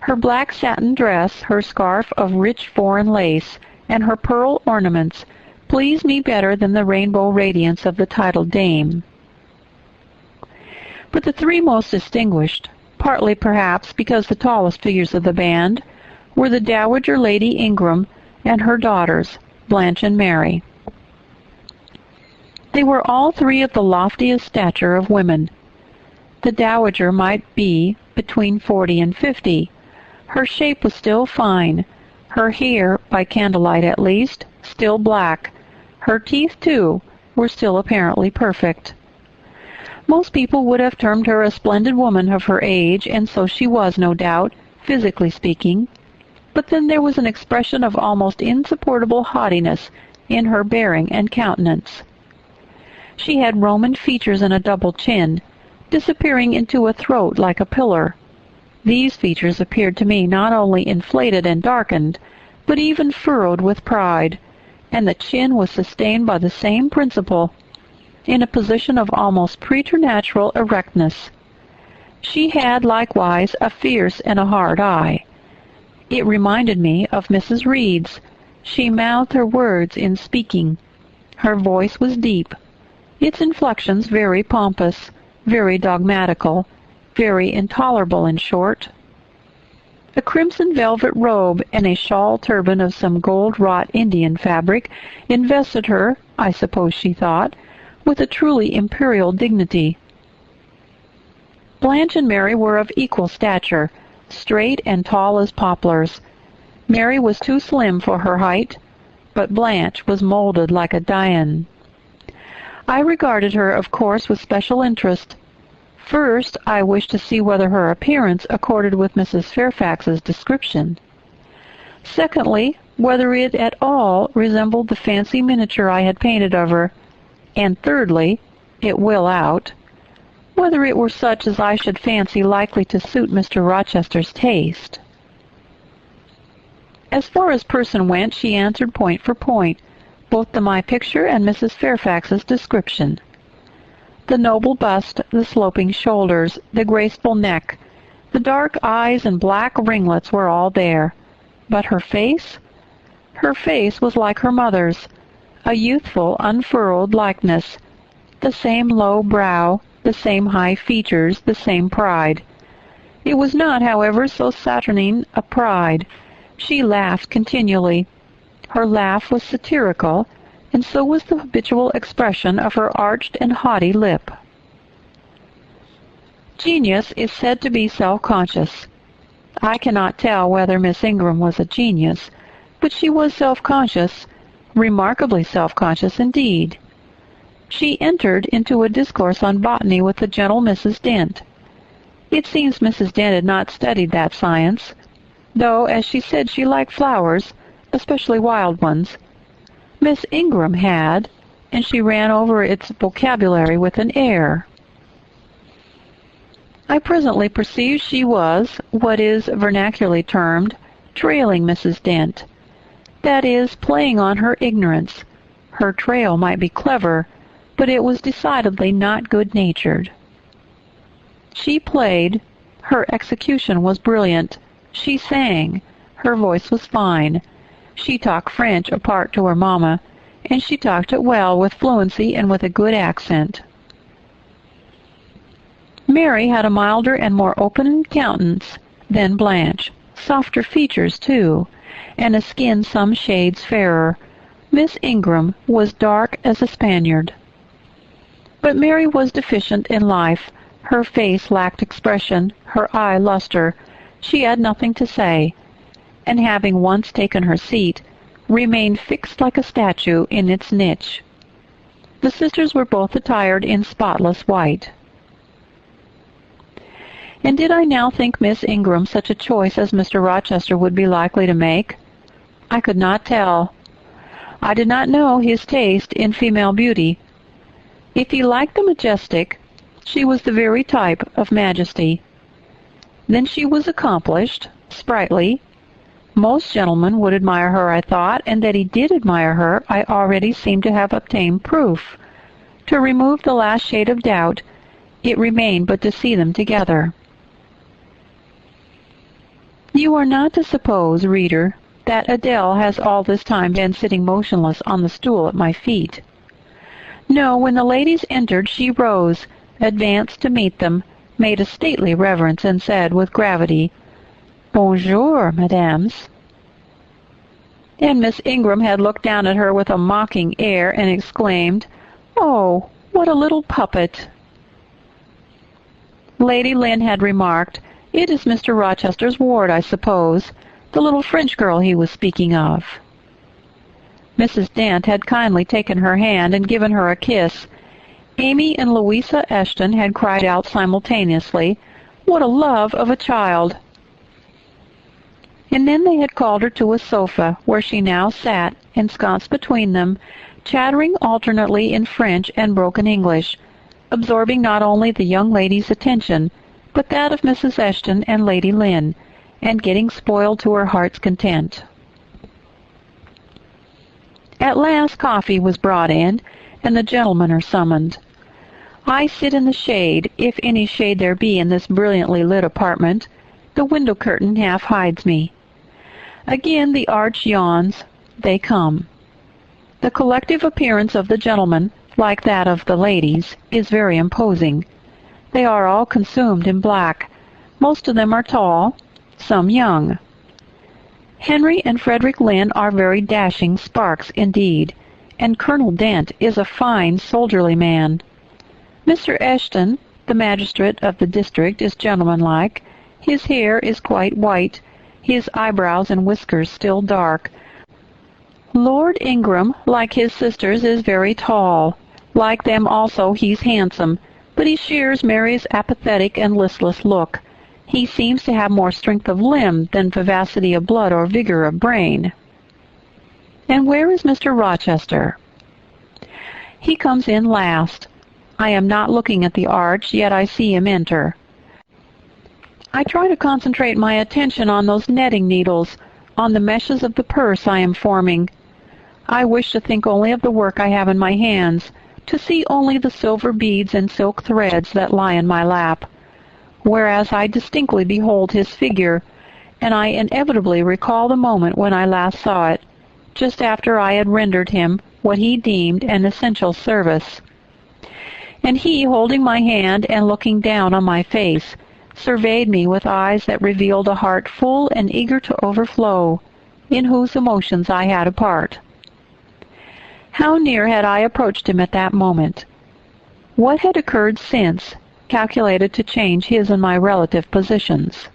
[SPEAKER 1] Her black satin dress, her scarf of rich foreign lace, and her pearl ornaments pleased me better than the rainbow radiance of the titled dame. But the three most distinguished, partly perhaps because the tallest figures of the band, were the Dowager Lady Ingram and her daughters, Blanche and Mary. They were all three of the loftiest stature of women. The Dowager might be between 40 and 50. Her shape was still fine, her hair, by candlelight at least, still black. Her teeth, too, were still apparently perfect. Most people would have termed her a splendid woman of her age, and so she was, no doubt, physically speaking. But then there was an expression of almost insupportable haughtiness in her bearing and countenance. She had Roman features and a double chin, disappearing into a throat like a pillar. These features appeared to me not only inflated and darkened, but even furrowed with pride, and the chin was sustained by the same principle, in a position of almost preternatural erectness. She had likewise a fierce and a hard eye. It reminded me of Mrs. Reed's. She mouthed her words in speaking. Her voice was deep, its inflections very pompous, very dogmatical, very intolerable, in short. A crimson velvet robe and a shawl turban of some gold-wrought Indian fabric invested her, I suppose she thought, with a truly imperial dignity. Blanche and Mary were of equal stature, straight and tall as poplars. Mary was too slim for her height, but Blanche was molded like a Dian. I regarded her, of course, with special interest. First, I wished to see whether her appearance accorded with Mrs. Fairfax's description. Secondly, whether it at all resembled the fancy miniature I had painted of her. And thirdly, it will out, whether it were such as I should fancy likely to suit Mr. Rochester's taste. As far as person went, she answered point for point, both to my picture and Mrs. Fairfax's description. The noble bust, the sloping shoulders, the graceful neck, the dark eyes and black ringlets were all there. But her face? Her face was like her mother's, a youthful, unfurrowed likeness, the same low brow, the same high features, the same pride. It was not, however, so saturnine a pride. She laughed continually. Her laugh was satirical, and so was the habitual expression of her arched and haughty lip. Genius is said to be self-conscious. I cannot tell whether Miss Ingram was a genius, but she was self-conscious, remarkably self-conscious indeed. She entered into a discourse on botany with the gentle Mrs. Dent. It seems Mrs. Dent had not studied that science, though, as she said, she liked flowers, especially wild ones. Miss Ingram had, and she ran over its vocabulary with an air. I presently perceived she was, what is vernacularly termed, trailing Mrs. Dent. That is, playing on her ignorance. Her trail might be clever, but it was decidedly not good-natured. She played. Her execution was brilliant. She sang. Her voice was fine. She talked French apart to her mamma, and she talked it well, with fluency and with a good accent. Mary had a milder and more open countenance than Blanche, softer features, too, and a skin some shades fairer. Miss Ingram was dark as a Spaniard. But Mary was deficient in life. Her face lacked expression, her eye luster, she had nothing to say, and having once taken her seat, remained fixed like a statue in its niche. The sisters were both attired in spotless white. And did I now think Miss Ingram such a choice as Mr. Rochester would be likely to make? I could not tell. I did not know his taste in female beauty. If he liked the majestic, she was the very type of majesty. Then she was accomplished, sprightly. Most gentlemen would admire her, I thought, and that he did admire her I already seemed to have obtained proof. To remove the last shade of doubt, it remained but to see them together. You are not to suppose, reader, that Adele has all this time been sitting motionless on the stool at my feet. No, when the ladies entered, she rose, advanced to meet them, made a stately reverence, and said with gravity, "Bonjour, mesdames." And Miss Ingram had looked down at her with a mocking air and exclaimed, "Oh, what a little puppet!" Lady Lynn had remarked, "It is Mr. Rochester's ward, I suppose, the little French girl he was speaking of." Mrs. Dent had kindly taken her hand and given her a kiss. Amy and Louisa Eshton had cried out simultaneously, "What a love of a child!" And then they had called her to a sofa, where she now sat, ensconced between them, chattering alternately in French and broken English, absorbing not only the young lady's attention, but that of Mrs. Eshton and Lady Lynn, and getting spoiled to her heart's content. At last coffee was brought in, and the gentlemen are summoned. I sit in the shade, if any shade there be in this brilliantly lit apartment. The window curtain half hides me. Again the arch yawns. They come. The collective appearance of the gentlemen, like that of the ladies, is very imposing. They are all consumed in black. Most of them are tall, some young. Henry and Frederick Lynn are very dashing sparks indeed, and Colonel Dent is a fine soldierly man. Mr. Eshton, the magistrate of the district, is gentlemanlike. His hair is quite white, his eyebrows and whiskers still dark. Lord Ingram, like his sisters, is very tall. Like them also he's handsome, but he shares Mary's apathetic and listless look. He seems to have more strength of limb than vivacity of blood or vigor of brain. And where is Mr. Rochester? He comes in last. I am not looking at the arch, yet I see him enter. I try to concentrate my attention on those netting needles, on the meshes of the purse I am forming. I wish to think only of the work I have in my hands, to see only the silver beads and silk threads that lie in my lap, whereas I distinctly behold his figure, and I inevitably recall the moment when I last saw it, just after I had rendered him what he deemed an essential service. And he, holding my hand and looking down on my face, surveyed me with eyes that revealed a heart full and eager to overflow, in whose emotions I had a part. How near had I approached him at that moment? What had occurred since, calculated to change his and my relative positions?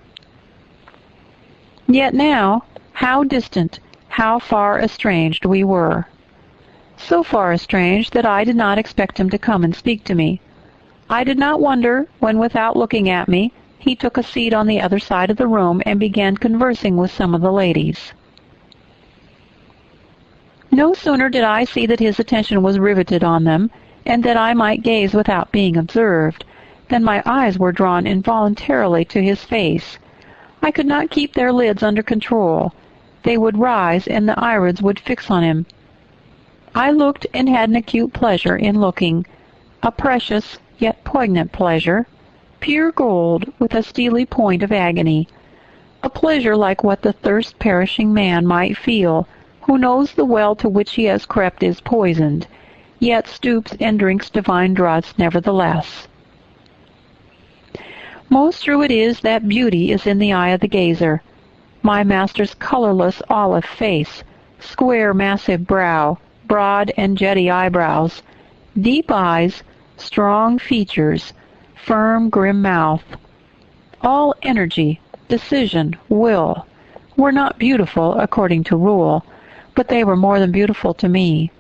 [SPEAKER 1] Yet now, how distant, how far estranged we were. So far estranged that I did not expect him to come and speak to me. I did not wonder when, without looking at me, he took a seat on the other side of the room and began conversing with some of the ladies. No sooner did I see that his attention was riveted on them, and that I might gaze without being observed, than my eyes were drawn involuntarily to his face. I could not keep their lids under control. They would rise, and the irids would fix on him. I looked and had an acute pleasure in looking, a precious yet poignant pleasure, pure gold with a steely point of agony, a pleasure like what the thirst-perishing man might feel, who knows the well to which he has crept is poisoned, yet stoops and drinks divine draughts nevertheless. Most true it is that beauty is in the eye of the gazer. My master's colorless olive face, square massive brow, broad and jetty eyebrows, deep eyes, strong features, firm grim mouth, all energy, decision, will, were not beautiful according to rule, but they were more than beautiful to me.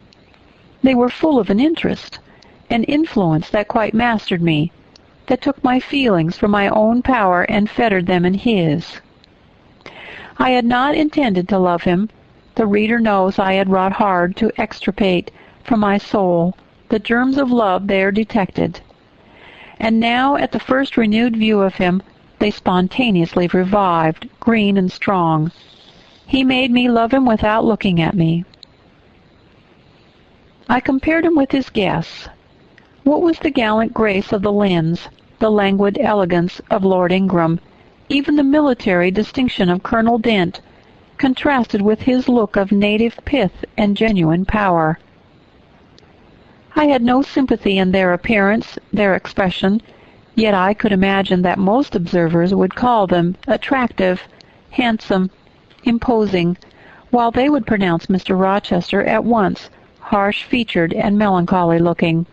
[SPEAKER 1] They were full of an interest, an influence that quite mastered me, that took my feelings from my own power and fettered them in his. I had not intended to love him. The reader knows I had wrought hard to extirpate from my soul the germs of love there detected. And now, at the first renewed view of him, they spontaneously revived, green and strong. He made me love him without looking at me. I compared him with his guests. What was the gallant grace of the Lynns, the languid elegance of Lord Ingram, even the military distinction of Colonel Dent, contrasted with his look of native pith and genuine power? I had no sympathy in their appearance, their expression, yet I could imagine that most observers would call them attractive, handsome, imposing, while they would pronounce Mr. Rochester at once harsh-featured and melancholy-looking.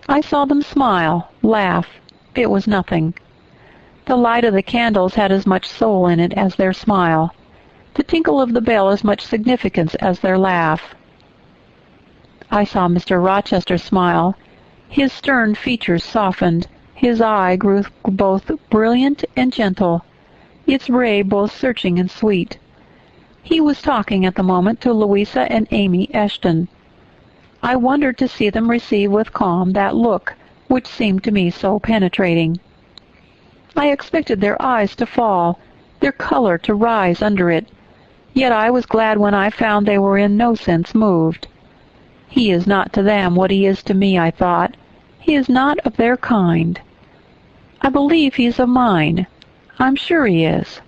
[SPEAKER 1] I saw them smile, laugh. It was nothing. The light of the candles had as much soul in it as their smile, the tinkle of the bell as much significance as their laugh. I saw Mr. Rochester smile. His stern features softened. His eye grew both brilliant and gentle, its ray both searching and sweet. He was talking at the moment to Louisa and Amy Eshton. I wondered to see them receive with calm that look which seemed to me so penetrating. I expected their eyes to fall, their color to rise under it, yet I was glad when I found they were in no sense moved. He is not to them what he is to me, I thought. He is not of their kind. I believe he is of mine. I'm sure he is.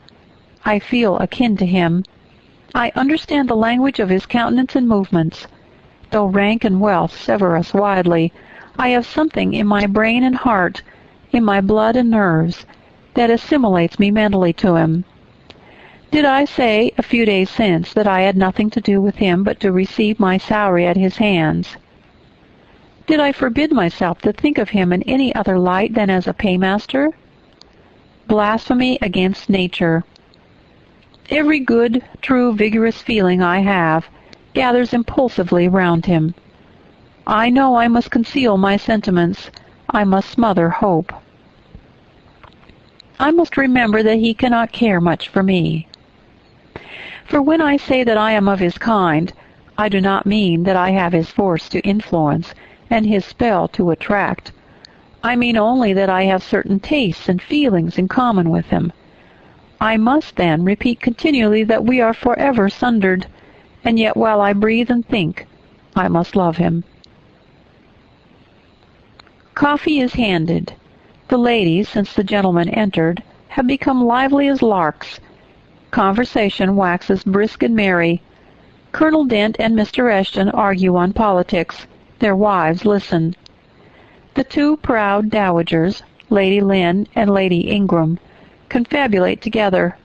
[SPEAKER 1] I feel akin to him. I understand the language of his countenance and movements. Though rank and wealth sever us widely, I have something in my brain and heart, in my blood and nerves, that assimilates me mentally to him. Did I say a few days since that I had nothing to do with him but to receive my salary at his hands? Did I forbid myself to think of him in any other light than as a paymaster? Blasphemy against nature. Every good, true, vigorous feeling I have gathers impulsively round him. I know I must conceal my sentiments. I must smother hope. I must remember that he cannot care much for me. For when I say that I am of his kind, I do not mean that I have his force to influence and his spell to attract. I mean only that I have certain tastes and feelings in common with him. I must, then, repeat continually that we are forever sundered, and yet while I breathe and think, I must love him. Coffee is handed. The ladies, since the gentlemen entered, have become lively as larks. Conversation waxes brisk and merry. Colonel Dent and Mr. Eshton argue on politics. Their wives listen. The two proud dowagers, Lady Lynn and Lady Ingram, confabulate together.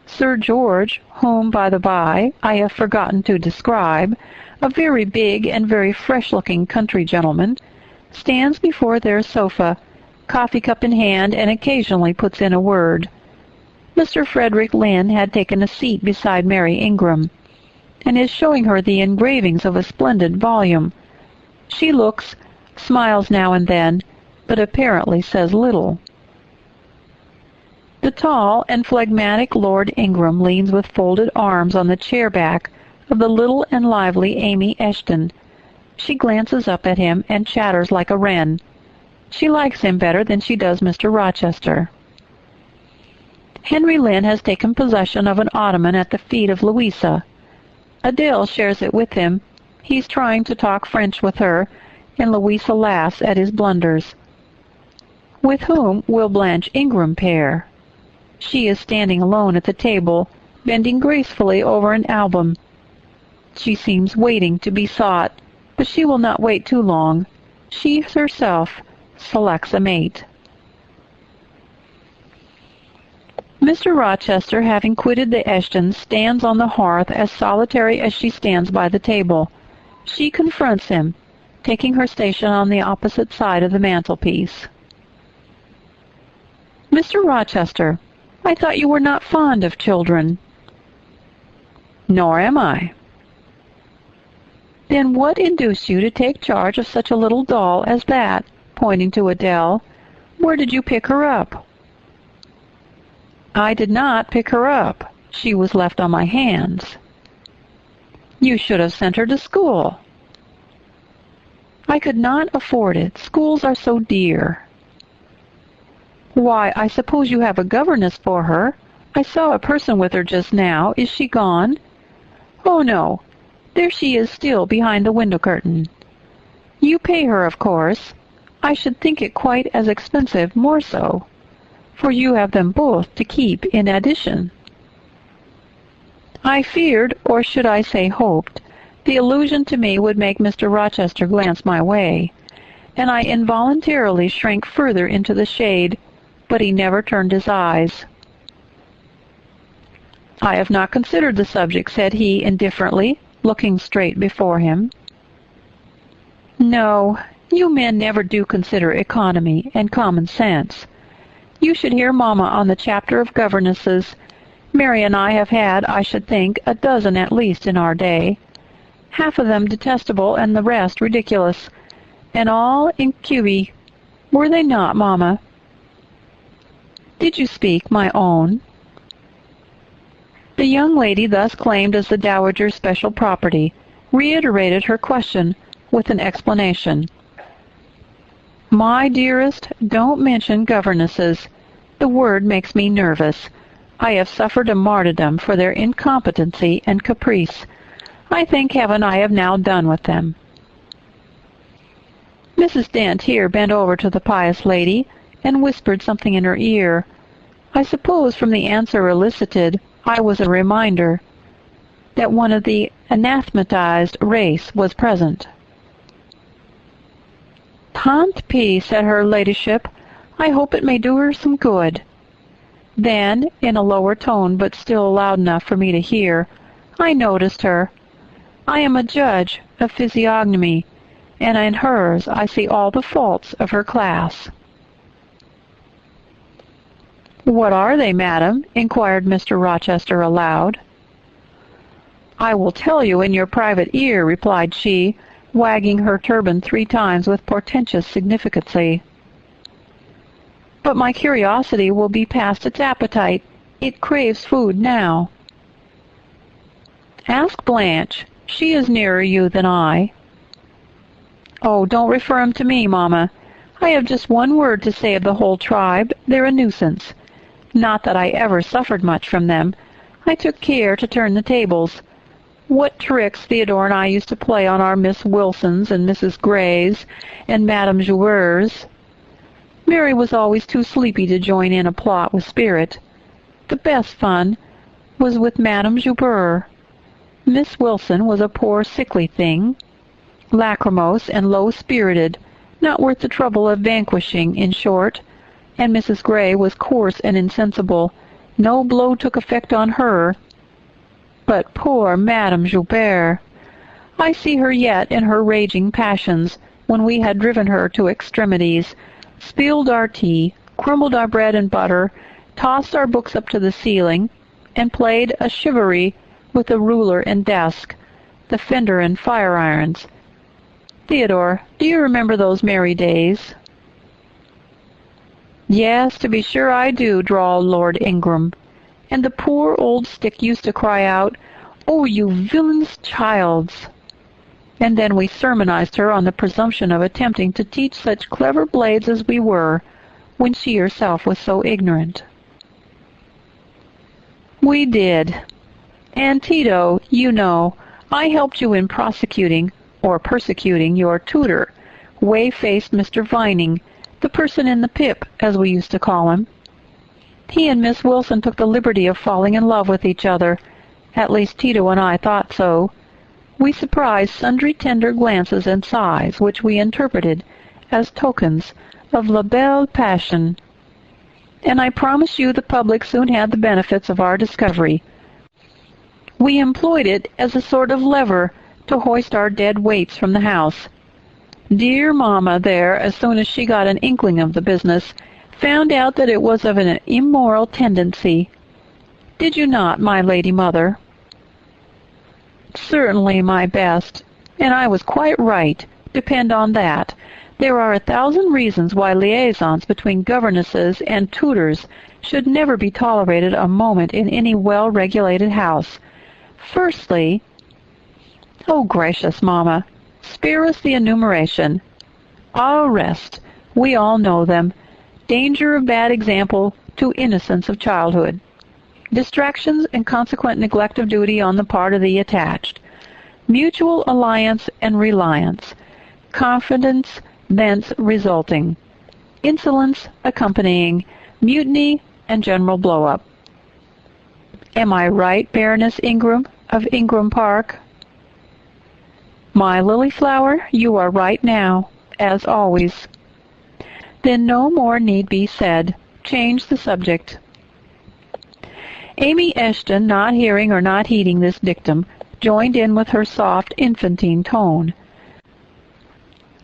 [SPEAKER 1] Sir George, whom, by the by, I have forgotten to describe, a very big and very fresh-looking country gentleman, stands before their sofa, coffee-cup in hand, and occasionally puts in a word. Mr. Frederick Lynn had taken a seat beside Mary Ingram, and is showing her the engravings of a splendid volume. She looks, smiles now and then, but apparently says little. The tall and phlegmatic Lord Ingram leans with folded arms on the chair-back of the little and lively Amy Eshton. She glances up at him and chatters like a wren. She likes him better than she does Mr. Rochester. Henry Lynn has taken possession of an ottoman at the feet of Louisa. Adele shares it with him. He's trying to talk French with her, and Louisa laughs at his blunders. With whom will Blanche Ingram pair? She is standing alone at the table, bending gracefully over an album. She seems waiting to be sought, but she will not wait too long. She herself selects a mate. Mr. Rochester, having quitted the Eshtons, stands on the hearth as solitary as she stands by the table. She confronts him, taking her station on the opposite side of the mantelpiece. Mr. Rochester, I thought you were not fond of children. Nor am I. Then what induced you to take charge of such a little doll as that, pointing to Adele? Where did you pick her up? I did not pick her up. She was left on my hands. You should have sent her to school. I could not afford it. Schools are so dear. Why, I suppose you have a governess for her. I saw a person with her just now. Is she gone? Oh, no. There she is still behind the window curtain. You pay her, of course. I should think it quite as expensive, more so, for you have them both to keep in addition. I feared, or should I say hoped, the allusion to me would make Mr. Rochester glance my way, and I involuntarily shrank further into the shade, but he never turned his eyes. I have not considered the subject, said he indifferently, looking straight before him. No, you men never do consider economy and common sense. You should hear Mamma on the chapter of governesses. Mary and I have had, I should think, a dozen at least in our day, half of them detestable and the rest ridiculous, and all incubi. Were they not, Mamma? Did you speak, my own? The young lady thus claimed as the dowager's special property reiterated her question with an explanation. My dearest, don't mention governesses. The word makes me nervous. I have suffered a martyrdom for their incompetency and caprice. I thank heaven I have now done with them. Mrs. Dent here bent over to the pious lady and whispered something in her ear. I suppose from the answer elicited I was a reminder that one of the anathematized race was present. Tant pis, said her ladyship. I hope it may do her some good. Then, in a lower tone, but still loud enough for me to hear, I noticed her. I am a judge of physiognomy, and in hers I see all the faults of her class. What are they, madam? Inquired Mr. Rochester aloud. I will tell you in your private ear, replied she, wagging her turban 3 times with portentous significancy. But my curiosity will be past its appetite. It craves food now. Ask Blanche. She is nearer you than I. Oh, don't refer him to me, Mamma. I have just one word to say of the whole tribe. They're a nuisance. Not that I ever suffered much from them. I took care to turn the tables. What tricks Theodore and I used to play on our Miss Wilsons and Mrs. Grays and Madame Joueurs. Mary was always too sleepy to join in a plot with spirit. The best fun was with Madame Joubert. Miss Wilson was a poor sickly thing, lachrymose and low-spirited, not worth the trouble of vanquishing, in short, and Mrs. Gray was coarse and insensible. No blow took effect on her. But poor Madame Joubert! I see her yet in her raging passions, when we had driven her to extremities, spilled our tea, crumbled our bread and butter, tossed our books up to the ceiling, and played a chivary with the ruler and desk, the fender and fire-irons. Theodore, do you remember those merry days? Yes, to be sure I do, drawled Lord Ingram. And the poor old stick used to cry out, "Oh, you villain's childs!" And then we sermonized her on the presumption of attempting to teach such clever blades as we were, when she herself was so ignorant. We did. And Tito, you know, I helped you in prosecuting, or persecuting, your tutor, whey-faced Mr. Vining, the person in the pip, as we used to call him. He and Miss Wilson took the liberty of falling in love with each other. At least Tito and I thought so. We surprised sundry tender glances and sighs, which we interpreted as tokens of la belle passion. And I promise you the public soon had the benefits of our discovery. We employed it as a sort of lever to hoist our dead weights from the house. Dear Mamma there, as soon as she got an inkling of the business, found out that it was of an immoral tendency. Did you not, my lady mother? Certainly, my best, and I was quite right, depend on that. There are 1,000 reasons why liaisons between governesses and tutors should never be tolerated a moment in any well-regulated house. Firstly, oh, gracious, Mamma, spare us the enumeration. Au reste, we all know them. Danger of bad example to innocence of childhood. Distractions and consequent neglect of duty on the part of the attached. Mutual alliance and reliance. Confidence thence resulting. Insolence accompanying. Mutiny and general blow-up. Am I right, Baroness Ingram of Ingram Park? My lily flower, you are right now, as always. Then no more need be said. Change the subject. Amy Eshton, not hearing or not heeding this dictum, joined in with her soft, infantine tone.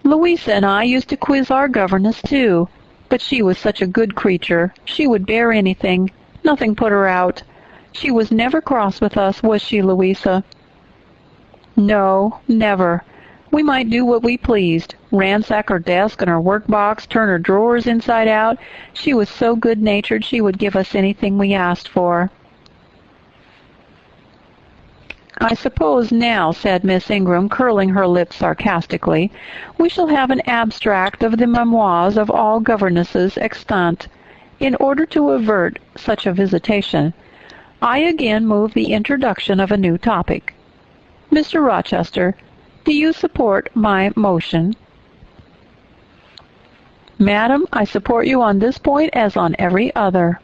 [SPEAKER 1] Louisa and I used to quiz our governess, too, but she was such a good creature. She would bear anything. Nothing put her out. She was never cross with us, was she, Louisa? No, never. We might do what we pleased, ransack her desk and her work-box, turn her drawers inside out. She was so good-natured she would give us anything we asked for. I suppose now, said Miss Ingram, curling her lips sarcastically, we shall have an abstract of the memoirs of all governesses extant. In order to avert such a visitation, I again move the introduction of a new topic. Mr. Rochester, do you support my motion? Madam, I support you on this point as on every other.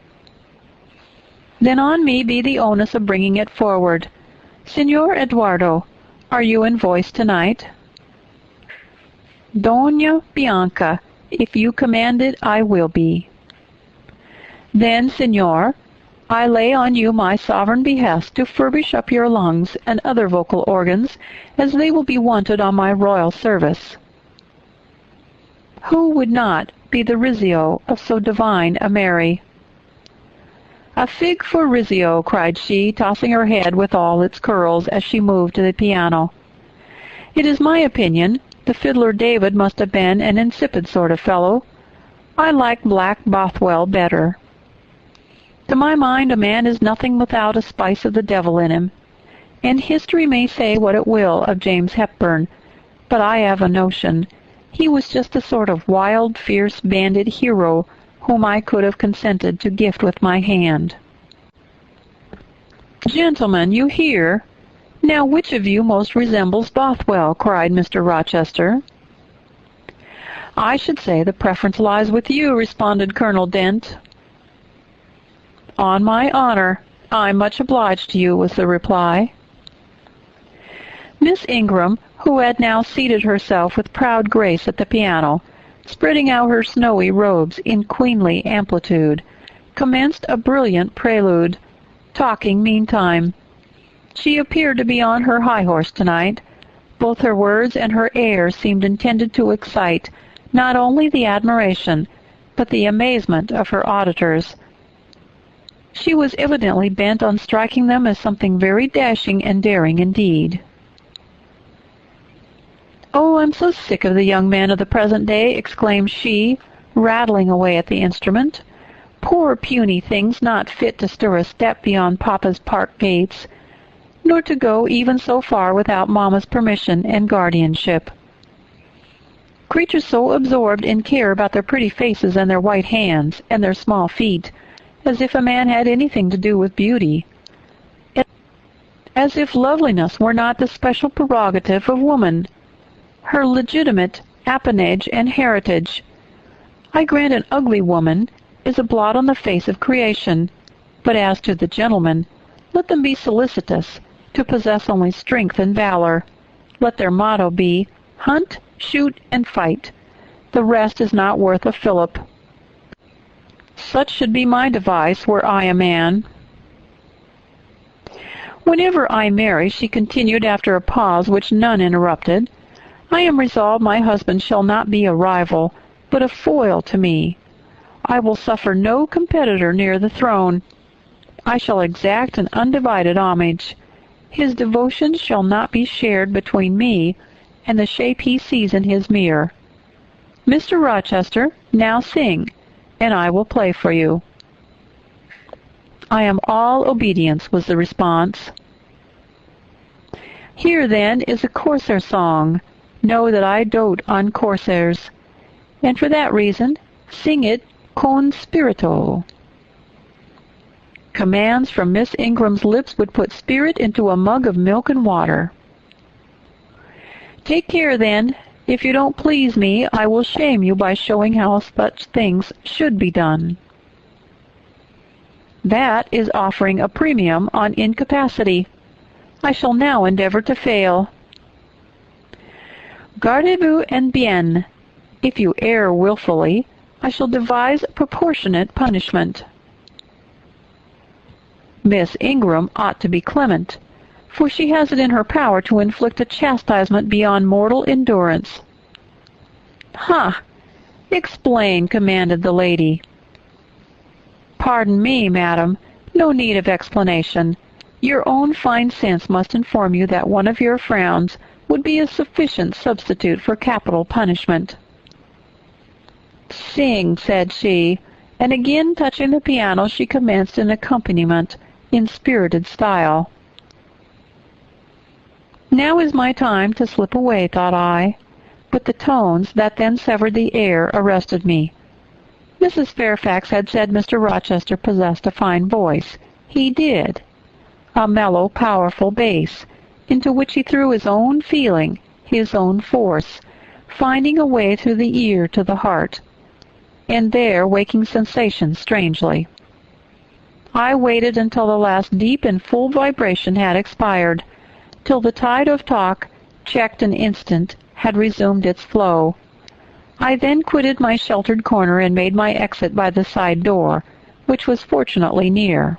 [SPEAKER 1] Then on me be the onus of bringing it forward. Signor Eduardo, are you in voice tonight? Dona Bianca, if you command it, I will be. Then, Signor, I lay on you my sovereign behest to furbish up your lungs and other vocal organs, as they will be wanted on my royal service. Who would not be the Rizzio of so divine a Mary? A fig for Rizzio, cried she, tossing her head with all its curls as she moved to the piano. It is my opinion the fiddler David must have been an insipid sort of fellow. I like Black Bothwell better. To my mind, a man is nothing without a spice of the devil in him, and history may say what it will of James Hepburn, but I have a notion he was just a sort of wild, fierce, banded hero whom I could have consented to gift with my hand. Gentlemen, you hear? Now which of you most resembles Bothwell? Cried Mr. Rochester. I should say the preference lies with you, responded Colonel Dent. On my honor, I'm much obliged to you, was the reply. Miss Ingram, who had now seated herself with proud grace at the piano, spreading out her snowy robes in queenly amplitude, commenced a brilliant prelude, talking meantime. She appeared to be on her high horse tonight. Both her words and her air seemed intended to excite not only the admiration, but the amazement of her auditors. She was evidently bent on striking them as something very dashing and daring indeed. "Oh, I'm so sick of the young men of the present day," exclaimed she, rattling away at the instrument. "Poor puny things not fit to stir a step beyond Papa's park gates, nor to go even so far without Mamma's permission and guardianship. Creatures so absorbed in care about their pretty faces and their white hands and their small feet, as if a man had anything to do with beauty. As if loveliness were not the special prerogative of woman, her legitimate appanage and heritage. I grant an ugly woman is a blot on the face of creation, but as to the gentlemen, let them be solicitous to possess only strength and valor. Let their motto be, hunt, shoot, and fight. The rest is not worth a fillip. Such should be my device were I a man. Whenever I marry," she continued after a pause which none interrupted, "I am resolved my husband shall not be a rival, but a foil to me. I will suffer no competitor near the throne. I shall exact an undivided homage. His devotion shall not be shared between me and the shape he sees in his mirror. Mr. Rochester, now sing, and I will play for you." "I am all obedience," was the response. "Here, then, is a Corsair song. Know that I dote on Corsairs, and for that reason sing it con spirito." Commands from Miss Ingram's lips would put spirit into a mug of milk and water. "Take care, then. If you don't please me, I will shame you by showing how such things should be done." "That is offering a premium on incapacity. I shall now endeavor to fail." "Gardez-vous en bien. If you err wilfully, I shall devise proportionate punishment." Miss Ingram ought to be clement, for she has it in her power to inflict a chastisement beyond mortal endurance. "Ha! Explain," commanded the lady. "Pardon me, madam, no need of explanation. Your own fine sense must inform you that one of your frowns would be a sufficient substitute for capital punishment." "Sing," said she, and again touching the piano she commenced an accompaniment in spirited style. Now is my time to slip away, thought I, but the tones that then severed the air arrested me. Mrs. Fairfax had said Mr. Rochester possessed a fine voice. He did. A mellow, powerful bass, into which he threw his own feeling, his own force, finding a way through the ear to the heart, and there waking sensation strangely. I waited until the last deep and full vibration had expired, till the tide of talk, checked an instant, had resumed its flow. I then quitted my sheltered corner and made my exit by the side door, which was fortunately near.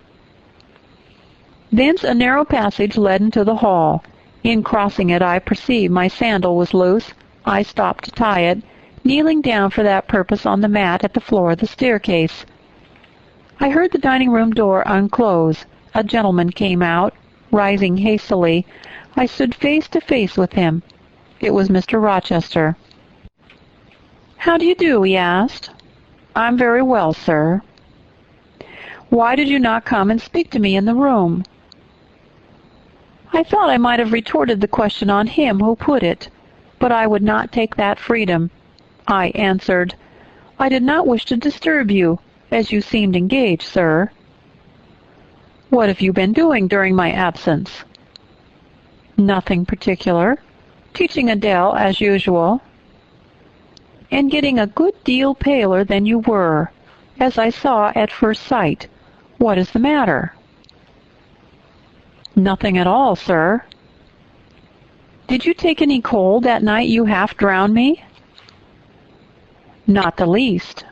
[SPEAKER 1] Thence a narrow passage led into the hall. In crossing it I perceived my sandal was loose. I stopped to tie it, kneeling down for that purpose on the mat at the floor of the staircase. I heard the dining-room door unclose. A gentleman came out. Rising hastily, I stood face to face with him. It was Mr. Rochester. "How do you do?" he asked. "I'm very well, sir." "Why did you not come and speak to me in the room?" I thought I might have retorted the question on him who put it, but I would not take that freedom. I answered, "I did not wish to disturb you, as you seemed engaged, sir." "What have you been doing during my absence?" "Nothing particular. Teaching Adele as usual." "And getting a good deal paler than you were, as I saw at first sight. What is the matter?" "Nothing at all, sir." "Did you take any cold that night you half drowned me?" "Not the least."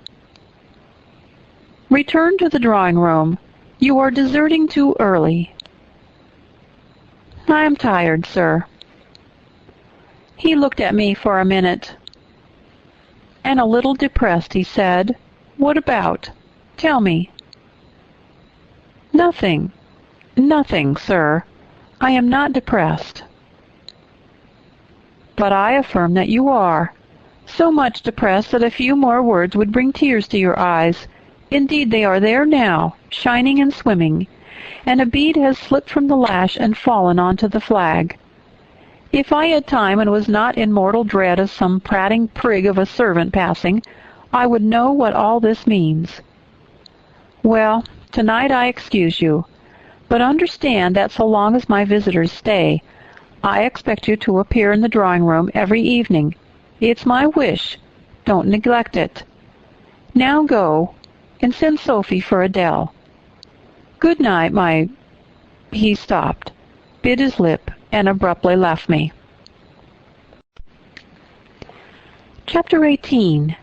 [SPEAKER 1] "Return to the drawing-room. You are deserting too early." "I am tired, sir." He looked at me for a minute. "And a little depressed," he said. "What about? Tell me." "Nothing. Nothing, sir. I am not depressed." "But I affirm that you are. So much depressed that a few more words would bring tears to your eyes. Indeed, they are there now, shining and swimming, and a bead has slipped from the lash and fallen onto the flag. If I had time and was not in mortal dread of some prating prig of a servant passing, I would know what all this means. Well, tonight I excuse you, but understand that so long as my visitors stay, I expect you to appear in the drawing-room every evening. It's my wish. Don't neglect it. Now go, and send Sophie for Adele. Good night, my—" He stopped, bit his lip, and abruptly left me. Chapter 18.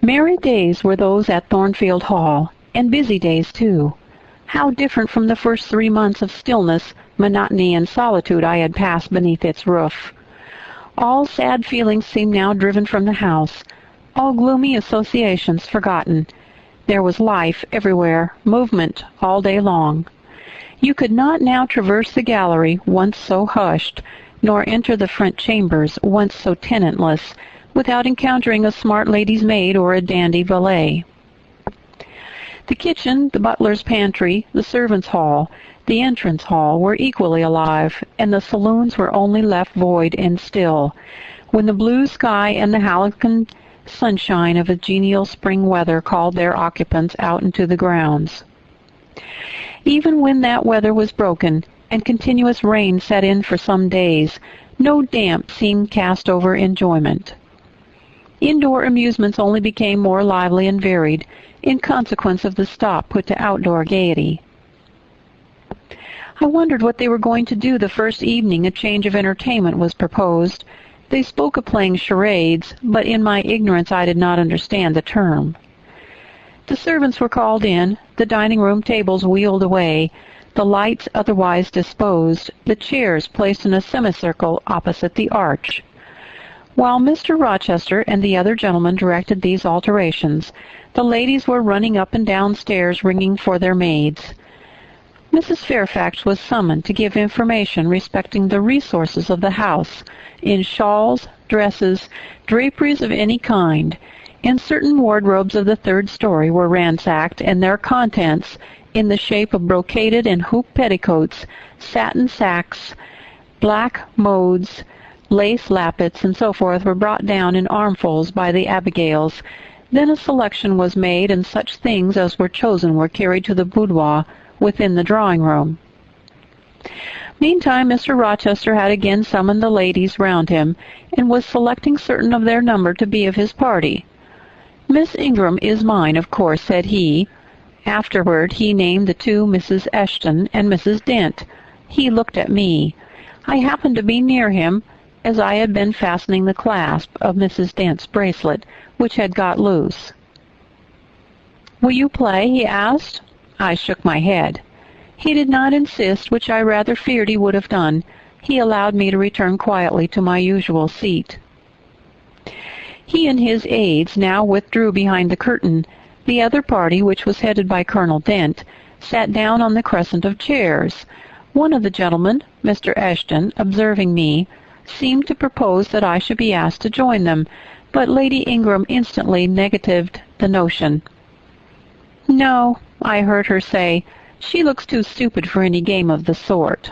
[SPEAKER 1] Merry days were those at Thornfield Hall, and busy days, too. How different from the first 3 months of stillness, monotony, and solitude I had passed beneath its roof. All sad feelings seemed now driven from the house. all gloomy associations forgotten. There was life everywhere, movement all day long. You could not now traverse the gallery, once so hushed, nor enter the front chambers, once so tenantless, without encountering a smart lady's maid or a dandy valet. The kitchen, the butler's pantry, the servants' hall, the entrance hall were equally alive, and the saloons were only left void and still, when the blue sky and the halcyon sunshine of a genial spring weather called their occupants out into the grounds. Even when that weather was broken, and continuous rain set in for some days, no damp seemed cast over enjoyment. Indoor amusements only became more lively and varied, in consequence of the stop put to outdoor gaiety. I wondered what they were going to do the first evening a change of entertainment was proposed. They spoke of playing charades, but in my ignorance I did not understand the term. The servants were called in, the dining-room tables wheeled away, the lights otherwise disposed, the chairs placed in a semicircle opposite the arch. While Mr. Rochester and the other gentlemen directed these alterations, the ladies were running up and down stairs ringing for their maids. Mrs. Fairfax was summoned to give information respecting the resources of the house, in shawls, dresses, draperies of any kind, and certain wardrobes of the third story were ransacked, and their contents, in the shape of brocaded and hoop petticoats, satin sacks, black modes, lace lappets, and so forth, were brought down in armfuls by the Abigails. Then a selection was made, and such things as were chosen were carried to the boudoir within the drawing-room. Meantime, Mr. Rochester had again summoned the ladies round him, and was selecting certain of their number to be of his party. "Miss Ingram is mine, of course," said he. Afterward he named the two Mrs. Eshton and Mrs. Dent. He looked at me. I happened to be near him, as I had been fastening the clasp of Mrs. Dent's bracelet, which had got loose. "Will you play?" he asked. I shook my head. He did not insist, which I rather feared he would have done. He allowed me to return quietly to my usual seat. He and his aides now withdrew behind the curtain. The other party, which was headed by Colonel Dent, sat down on the crescent of chairs. One of the gentlemen, Mr. Eshton, observing me, seemed to propose that I should be asked to join them, but Lady Ingram instantly negatived the notion. "No," I heard her say, "she looks too stupid for any game of the sort."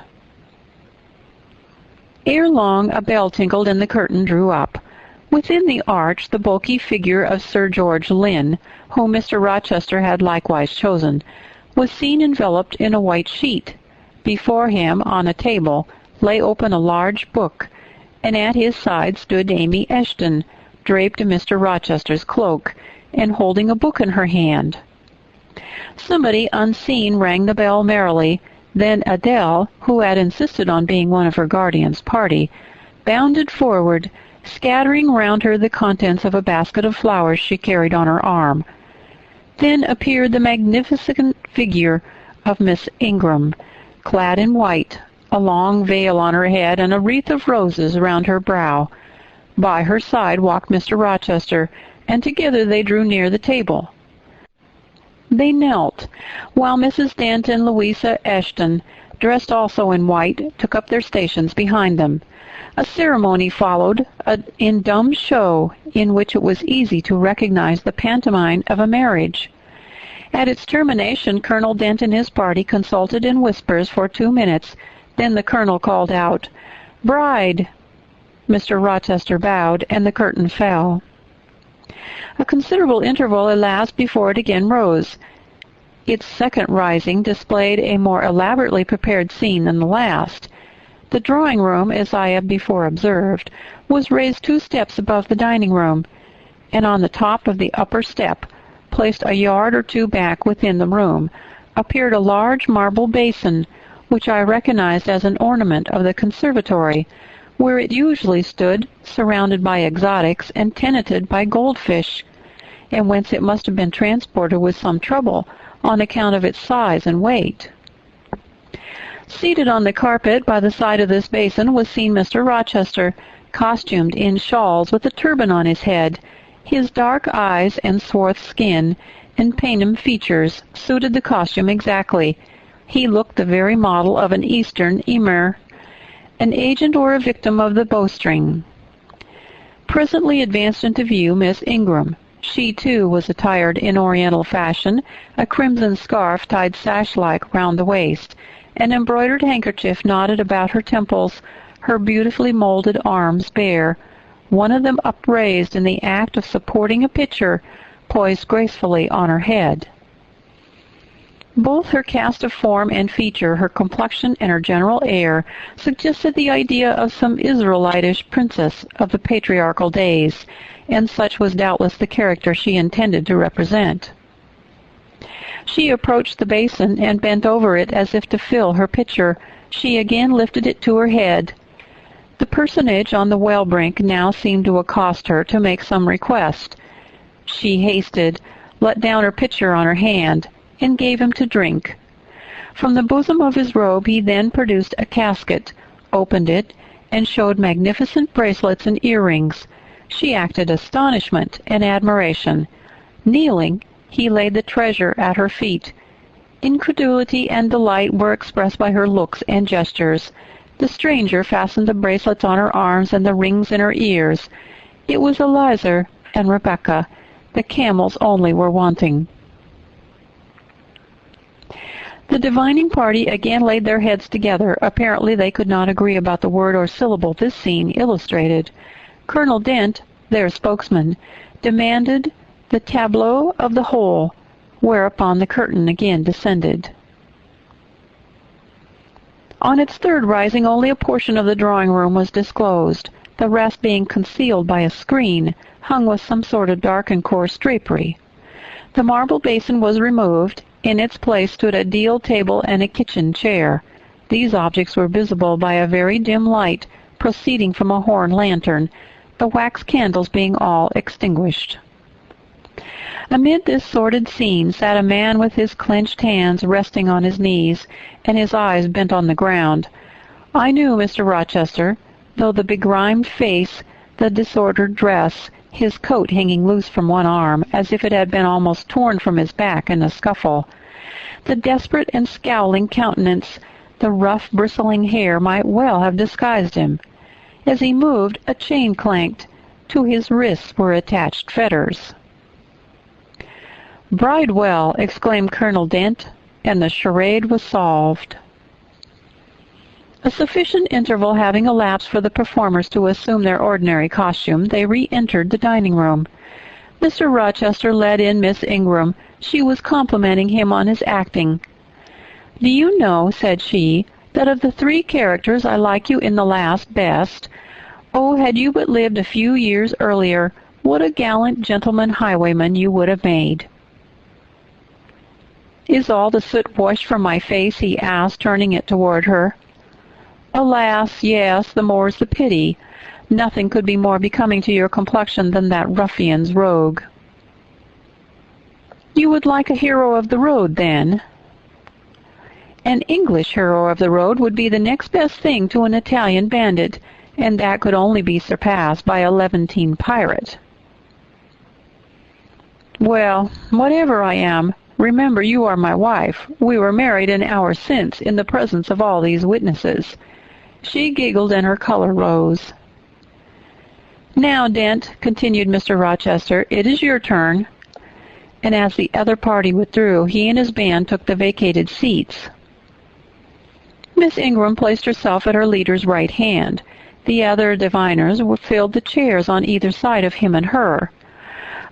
[SPEAKER 1] Ere long a bell tinkled and the curtain drew up. Within the arch the bulky figure of Sir George Lynn, whom Mr. Rochester had likewise chosen, was seen enveloped in a white sheet. Before him, on a table, lay open a large book, and at his side stood Amy Eshton, draped in Mr. Rochester's cloak, and holding a book in her hand. Somebody unseen rang the bell merrily. Then Adele, who had insisted on being one of her guardian's party, bounded forward, scattering round her the contents of a basket of flowers she carried on her arm. Then appeared the magnificent figure of Miss Ingram, clad in white, a long veil on her head and a wreath of roses round her brow. By her side walked Mr. Rochester, and together they drew near the table. They knelt, while Mrs. Dent and Louisa Eshton, dressed also in white, took up their stations behind them. A ceremony followed, in dumb show, in which it was easy to recognize the pantomime of a marriage. At its termination, Colonel Dent and his party consulted in whispers for 2 minutes. Then the colonel called out, "Bride!" Mr. Rochester bowed, and the curtain fell. A considerable interval elapsed before it again rose. Its second rising displayed a more elaborately prepared scene than the last. The drawing-room, as I have before observed, was raised 2 steps above the dining-room, and on the top of the upper step, placed a yard or 2 back within the room, appeared a large marble basin, which I recognized as an ornament of the conservatory, where it usually stood, surrounded by exotics and tenanted by goldfish, and whence it must have been transported with some trouble on account of its size and weight. Seated on the carpet by the side of this basin was seen Mr. Rochester, costumed in shawls with a turban on his head, His dark eyes and swarth skin and Paynim features suited the costume exactly. He looked the very model of an Eastern Eyre, an agent or a victim of the bowstring. Presently advanced into view Miss Ingram. She, too, was attired in Oriental fashion, a crimson scarf tied sash-like round the waist, an embroidered handkerchief knotted about her temples, her beautifully molded arms bare, one of them upraised in the act of supporting a pitcher poised gracefully on her head. Both her cast of form and feature, her complexion and her general air, suggested the idea of some Israelitish princess of the patriarchal days, and such was doubtless the character she intended to represent. She approached the basin and bent over it as if to fill her pitcher. She again lifted it to her head. The personage on the well brink now seemed to accost her to make some request. She hasted, let down her pitcher on her hand, and gave him to drink. From the bosom of his robe he then produced a casket, opened it, and showed magnificent bracelets and earrings. She acted astonishment and admiration. Kneeling, he laid the treasure at her feet. Incredulity and delight were expressed by her looks and gestures. The stranger fastened the bracelets on her arms and the rings in her ears. It was Eliezer and Rebecca. The camels only were wanting. The divining party again laid their heads together. Apparently they could not agree about the word or syllable this scene illustrated. Colonel Dent, their spokesman, demanded the tableau of the whole, whereupon the curtain again descended. On its third rising only a portion of the drawing-room was disclosed, the rest being concealed by a screen hung with some sort of dark and coarse drapery. The marble basin was removed. In its place stood a deal table and a kitchen chair. These objects were visible by a very dim light proceeding from a horn lantern, the wax candles being all extinguished. Amid this sordid scene sat a man with his clenched hands resting on his knees and his eyes bent on the ground. I knew Mr. Rochester, though the begrimed face, the disordered dress, his coat hanging loose from one arm, as if it had been almost torn from his back in the scuffle, the desperate and scowling countenance, the rough, bristling hair might well have disguised him. As he moved, a chain clanked. To his wrists were attached fetters. "Bridewell!" exclaimed Colonel Dent, and the charade was solved. A sufficient interval having elapsed for the performers to assume their ordinary costume, they re-entered the dining-room. Mr. Rochester led in Miss Ingram. She was complimenting him on his acting. "Do you know," said she, "that of the three characters I like you in the last best. Oh, had you but lived a few years earlier, what a gallant gentleman highwayman you would have made." "Is all the soot washed from my face?" he asked, turning it toward her. "Alas, yes, the more's the pity. Nothing could be more becoming to your complexion than that ruffian's rogue." "You would like a hero of the road, then?" "An English hero of the road would be the next best thing to an Italian bandit, and that could only be surpassed by a Levantine pirate." "Well, whatever I am, remember you are my wife. We were married an hour since, in the presence of all these witnesses." She giggled and her color rose. "Now, Dent," continued Mr. Rochester, "it is your turn." And as the other party withdrew, he and his band took the vacated seats. Miss Ingram placed herself at her leader's right hand. The other diviners filled the chairs on either side of him and her.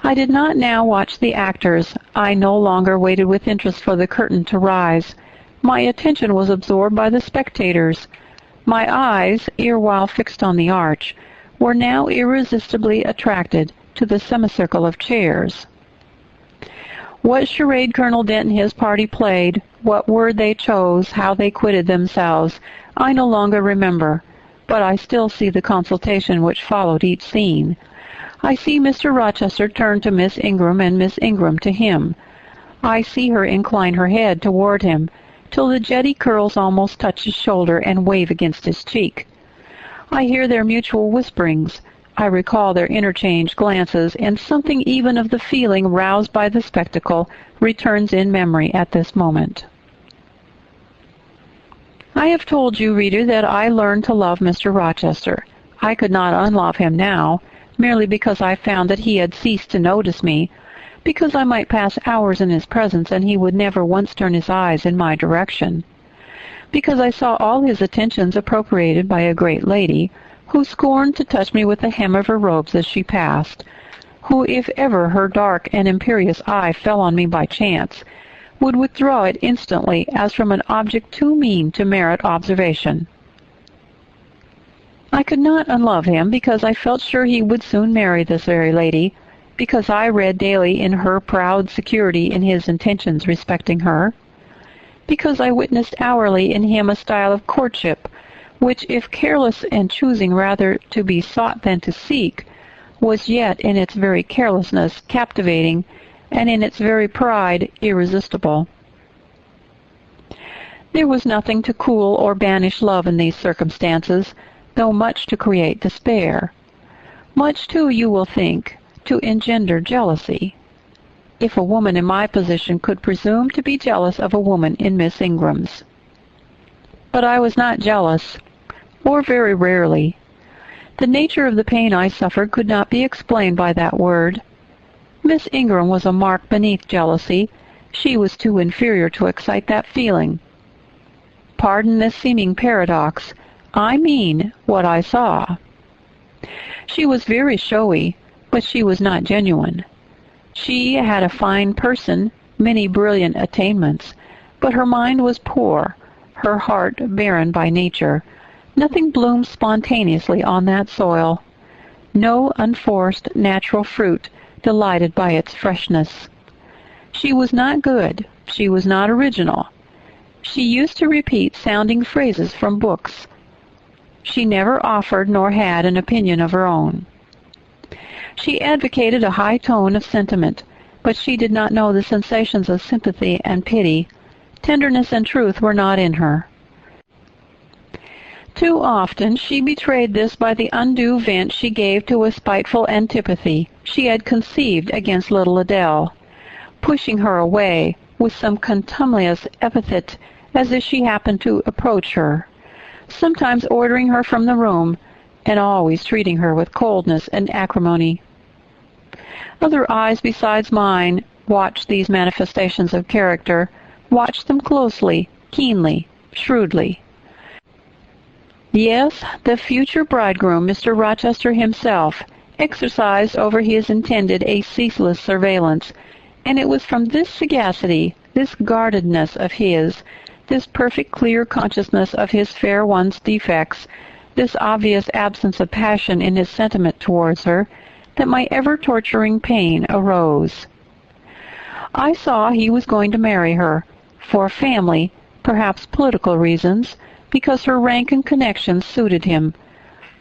[SPEAKER 1] I did not now watch the actors. I no longer waited with interest for the curtain to rise. My attention was absorbed by the spectators. My eyes, erewhile fixed on the arch, were now irresistibly attracted to the semicircle of chairs. What charade Colonel Dent and his party played, what word they chose, how they quitted themselves, I no longer remember, but I still see the consultation which followed each scene. I see Mr. Rochester turn to Miss Ingram and Miss Ingram to him. I see her incline her head toward him, till the jetty curls almost touch his shoulder and wave against his cheek. I hear their mutual whisperings. I recall their interchanged glances, and something even of the feeling roused by the spectacle returns in memory at this moment. I have told you, reader, that I learned to love Mr. Rochester. I could not unlove him now, merely because I found that he had ceased to notice me, because I might pass hours in his presence and he would never once turn his eyes in my direction, because I saw all his attentions appropriated by a great lady, who scorned to touch me with the hem of her robes as she passed, who, if ever her dark and imperious eye fell on me by chance, would withdraw it instantly as from an object too mean to merit observation. I could not unlove him because I felt sure he would soon marry this very lady, because I read daily in her proud security in his intentions respecting her, because I witnessed hourly in him a style of courtship which, if careless and choosing rather to be sought than to seek, was yet in its very carelessness captivating, and in its very pride irresistible. There was nothing to cool or banish love in these circumstances, though much to create despair. Much, too, you will think, to engender jealousy. If a woman in my position could presume to be jealous of a woman in Miss Ingram's. But I was not jealous, or very rarely. The nature of the pain I suffered could not be explained by that word. Miss Ingram was a mark beneath jealousy. She was too inferior to excite that feeling. Pardon this seeming paradox. I mean what I saw. She was very showy, but she was not genuine. She had a fine person, many brilliant attainments, but her mind was poor, her heart barren by nature. Nothing bloomed spontaneously on that soil. No unforced natural fruit delighted by its freshness. She was not good. She was not original. She used to repeat sounding phrases from books. She never offered nor had an opinion of her own. She advocated a high tone of sentiment, but she did not know the sensations of sympathy and pity. Tenderness and truth were not in her. Too often she betrayed this by the undue vent she gave to a spiteful antipathy she had conceived against little Adele, pushing her away with some contumelious epithet as if she happened to approach her, sometimes ordering her from the room, and always treating her with coldness and acrimony. Other eyes besides mine watched these manifestations of character, watched them closely, keenly, shrewdly. Yes, the future bridegroom, Mr. Rochester himself, exercised over his intended a ceaseless surveillance, and it was from this sagacity, this guardedness of his, this perfect clear consciousness of his fair one's defects, this obvious absence of passion in his sentiment towards her, that my ever-torturing pain arose. I saw he was going to marry her, for family, perhaps political reasons, because her rank and connections suited him.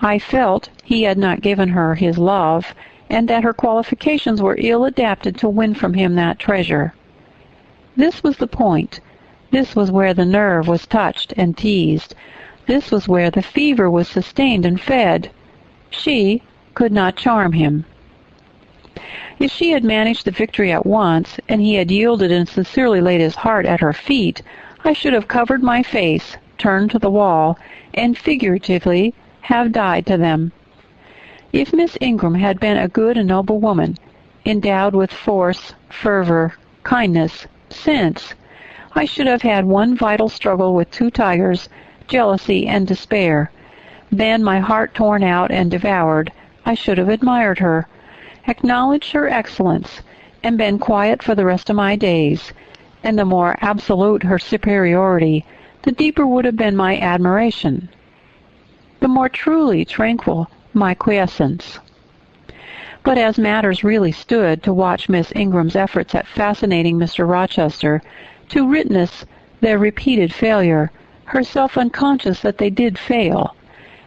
[SPEAKER 1] I felt he had not given her his love, and that her qualifications were ill adapted to win from him that treasure. This was the point. This was where the nerve was touched and teased. This was where the fever was sustained and fed. She could not charm him. If she had managed the victory at once, and he had yielded and sincerely laid his heart at her feet, I should have covered my face, turned to the wall, and figuratively have died to them. If Miss Ingram had been a good and noble woman, endowed with force, fervor, kindness, sense, I should have had one vital struggle with two tigers, jealousy and despair. Then, my heart torn out and devoured, I should have admired her, acknowledged her excellence, and been quiet for the rest of my days, and the more absolute her superiority, the deeper would have been my admiration, the more truly tranquil my quiescence. But as matters really stood, to watch Miss Ingram's efforts at fascinating Mr. Rochester, to witness their repeated failure, herself unconscious that they did fail,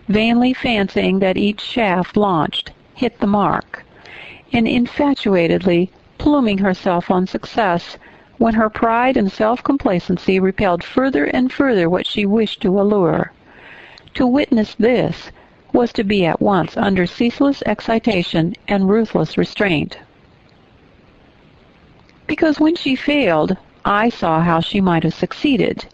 [SPEAKER 1] vainly fancying that each shaft launched hit the mark, and infatuatedly pluming herself on success, when her pride and self-complacency repelled further and further what she wished to allure. To witness this was to be at once under ceaseless excitation and ruthless restraint. Because when she failed, I saw how she might have succeeded.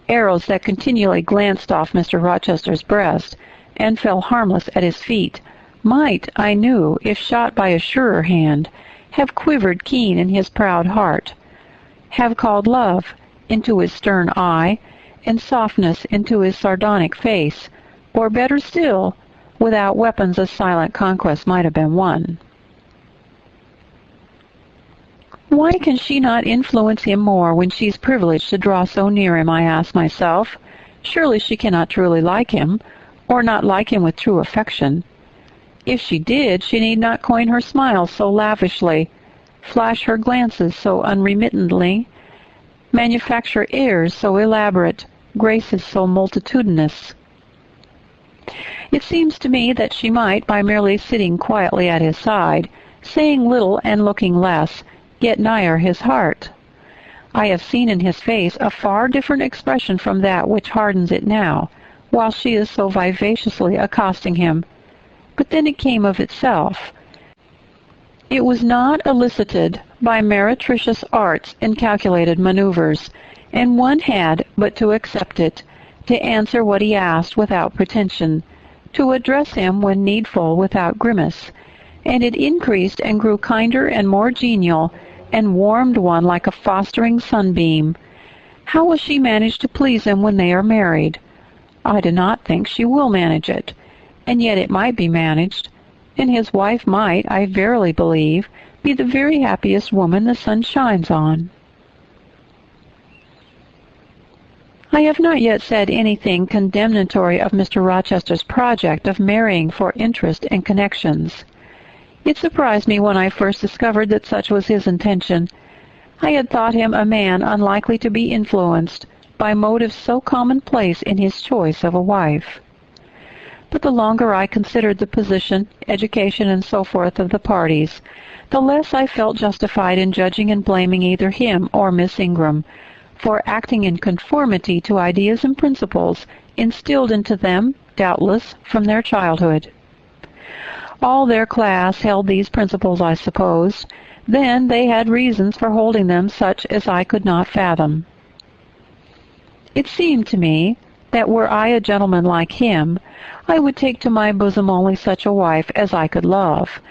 [SPEAKER 1] Arrows that continually glanced off Mr. Rochester's breast and fell harmless at his feet might, I knew, if shot by a surer hand, have quivered keen in his proud heart, have called love into his stern eye and softness into his sardonic face, or better still, without weapons a silent conquest might have been won. Why can she not influence him more when she's privileged to draw so near him, I ask myself. Surely she cannot truly like him, or not like him with true affection. If she did, she need not coin her smiles so lavishly, flash her glances so unremittently, manufacture airs so elaborate, graces so multitudinous. It seems to me that she might, by merely sitting quietly at his side, saying little and looking less, get nigher his heart. I have seen in his face a far different expression from that which hardens it now, while she is so vivaciously accosting him. But then it came of itself. It was not elicited by meretricious arts and calculated maneuvers, and one had but to accept it, to answer what he asked without pretension, to address him when needful without grimace, and it increased and grew kinder and more genial, and warmed one like a fostering sunbeam. How will she manage to please him when they are married? I do not think she will manage it, and yet it might be managed, and his wife might, I verily believe, be the very happiest woman the sun shines on. I have not yet said anything condemnatory of Mr. Rochester's project of marrying for interest and connections. It surprised me when I first discovered that such was his intention. I had thought him a man unlikely to be influenced by motives so commonplace in his choice of a wife. But the longer I considered the position, education, and so forth of the parties, the less I felt justified in judging and blaming either him or Miss Ingram for acting in conformity to ideas and principles instilled into them, doubtless, from their childhood. All their class held these principles, I suppose. Then they had reasons for holding them such as I could not fathom. It seemed to me that were I a gentleman like him, I would take to my bosom only such a wife as I could love.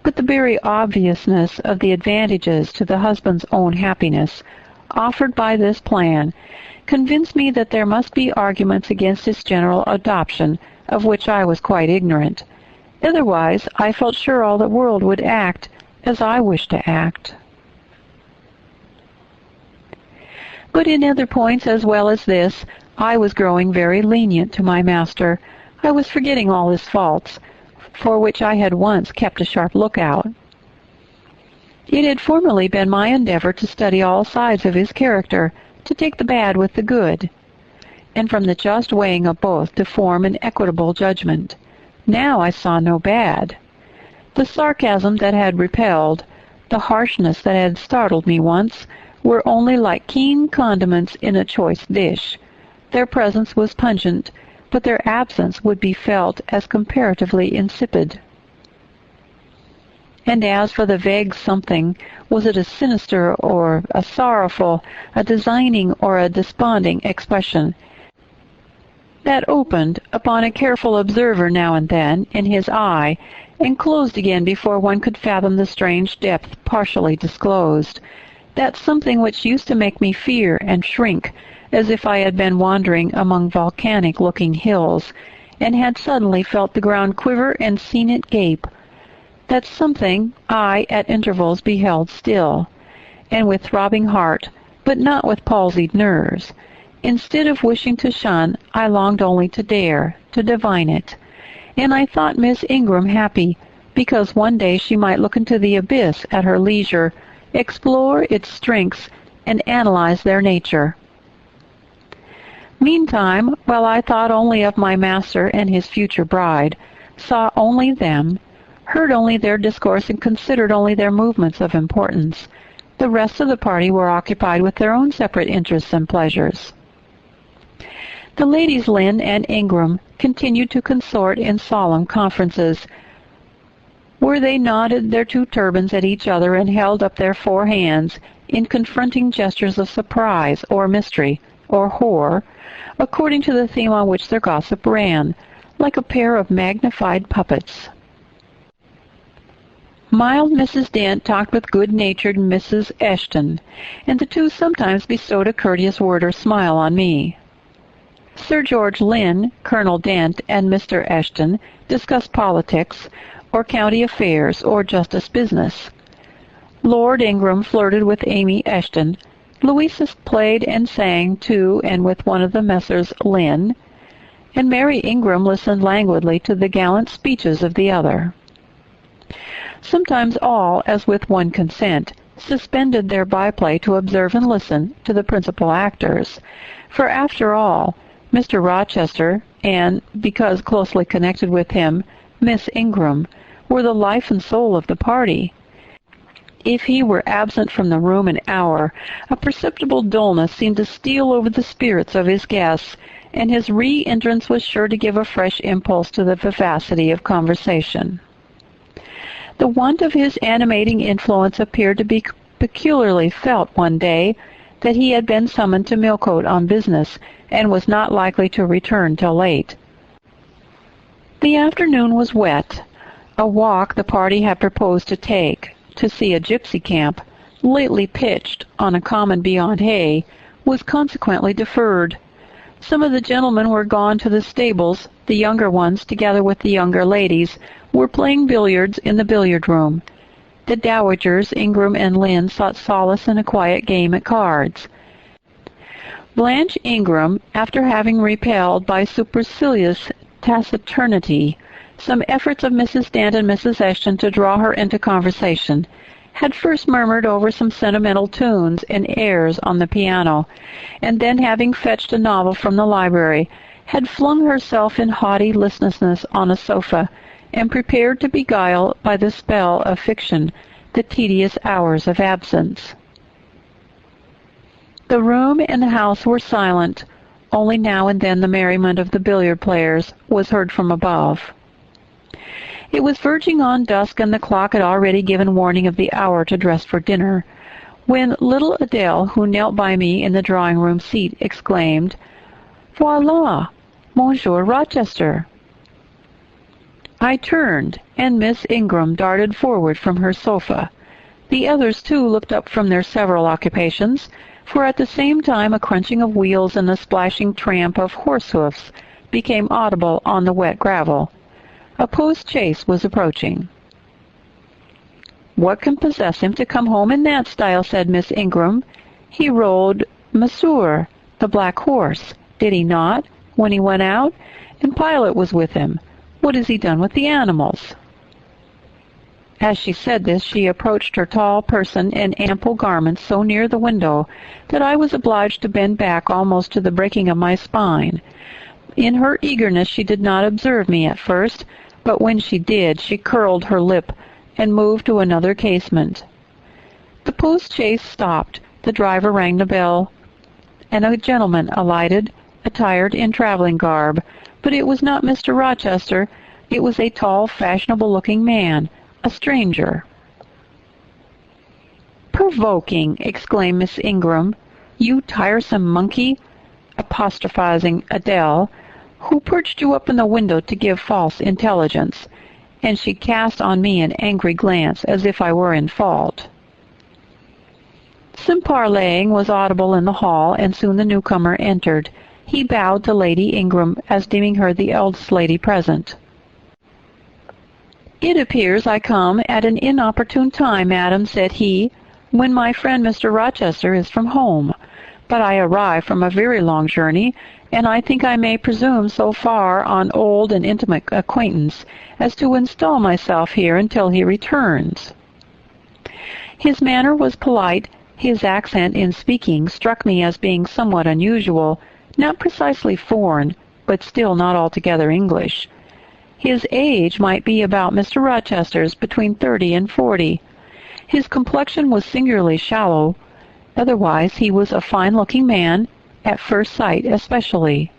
[SPEAKER 1] But the very obviousness of the advantages to the husband's own happiness offered by this plan convinced me that there must be arguments against its general adoption, of which I was quite ignorant. Otherwise, I felt sure all the world would act as I wished to act. But in other points as well as this, I was growing very lenient to my master. I was forgetting all his faults, for which I had once kept a sharp lookout. It had formerly been my endeavor to study all sides of his character, to take the bad with the good, and from the just weighing of both to form an equitable judgment. Now I saw no bad. The sarcasm that had repelled, the harshness that had startled me once, were only like keen condiments in a choice dish. Their presence was pungent, but their absence would be felt as comparatively insipid. And as for the vague something, was it a sinister or a sorrowful, a designing or a desponding expression, that opened upon a careful observer now and then in his eye, and closed again before one could fathom the strange depth partially disclosed, that something which used to make me fear and shrink, as if I had been wandering among volcanic-looking hills, and had suddenly felt the ground quiver and seen it gape. That something I at intervals beheld still, and with throbbing heart, but not with palsied nerves. Instead of wishing to shun, I longed only to dare, to divine it. And I thought Miss Ingram happy, because one day she might look into the abyss at her leisure, explore its strengths, and analyze their nature. Meantime, while I thought only of my master and his future bride, saw only them, heard only their discourse, and considered only their movements of importance, the rest of the party were occupied with their own separate interests and pleasures. The ladies Lynn and Ingram continued to consort in solemn conferences, where they nodded their two turbans at each other and held up their four hands in confronting gestures of surprise or mystery or horror, according to the theme on which their gossip ran, like a pair of magnified puppets. Mild Mrs. Dent talked with good-natured Mrs. Eshton, and the two sometimes bestowed a courteous word or smile on me. Sir George Lynn, Colonel Dent, and Mr. Eshton discussed politics, or county affairs, or justice business. Lord Ingram flirted with Amy Eshton. Louisa played and sang to and with one of the Messrs. Lynn, and Mary Ingram listened languidly to the gallant speeches of the other. Sometimes all, as with one consent, suspended their byplay to observe and listen to the principal actors, for after all, Mr. Rochester, and, because closely connected with him, Miss Ingram, were the life and soul of the party. If he were absent from the room an hour, a perceptible dullness seemed to steal over the spirits of his guests, and his re-entrance was sure to give a fresh impulse to the vivacity of conversation. The want of his animating influence appeared to be peculiarly felt one day that he had been summoned to Millcote on business, and was not likely to return till late. The afternoon was wet. A walk the party had proposed to take, to see a gypsy camp, lately pitched on a common beyond Hay, was consequently deferred. Some of the gentlemen were gone to the stables. The younger ones, together with the younger ladies, were playing billiards in the billiard-room. The dowagers, Ingram and Lynn, sought solace in a quiet game at cards. Blanche Ingram, after having repelled by supercilious taciturnity some efforts of Mrs. Dent and Mrs. Eshton to draw her into conversation, had first murmured over some sentimental tunes and airs on the piano, and then, having fetched a novel from the library, had flung herself in haughty listlessness on a sofa, and prepared to beguile by the spell of fiction the tedious hours of absence. The room and the house were silent. Only now and then the merriment of the billiard players was heard from above. It was verging on dusk, and the clock had already given warning of the hour to dress for dinner, when little Adele, who knelt by me in the drawing-room seat, exclaimed, "Voilà, Monsieur Rochester!" I turned, and Miss Ingram darted forward from her sofa. The others, too, looked up from their several occupations, for at the same time a crunching of wheels and the splashing tramp of horse-hoofs became audible on the wet gravel. A post-chaise was approaching. "What can possess him to come home in that style?" said Miss Ingram. "He rode Monsieur, the black horse, did he not, when he went out? And Pilot was with him. What has he done with the animals?" As she said this, she approached her tall person and ample garments so near the window that I was obliged to bend back almost to the breaking of my spine. In her eagerness she did not observe me at first, but when she did, she curled her lip and moved to another casement. The post-chaise stopped. The driver rang the bell, and a gentleman alighted, attired in traveling garb. But it was not Mr. Rochester. It was a tall, fashionable-looking man, a stranger. "Provoking!" exclaimed Miss Ingram. "You tiresome monkey," apostrophizing Adele, "who perched you up in the window to give false intelligence?" And she cast on me an angry glance, as if I were in fault. Some parleying was audible in the hall, and soon the newcomer entered. He bowed to Lady Ingram, as deeming her the eldest lady present. "It appears I come at an inopportune time, madam," said he, "when my friend Mr. Rochester is from home. But I arrive from a very long journey, and I think I may presume so far on old and intimate acquaintance as to install myself here until he returns." His manner was polite. His accent in speaking struck me as being somewhat unusual, not precisely foreign, but still not altogether English. His age might be about Mr. Rochester's, between 30 and 40. His complexion was singularly shallow. Otherwise he was a fine-looking man, at first sight especially.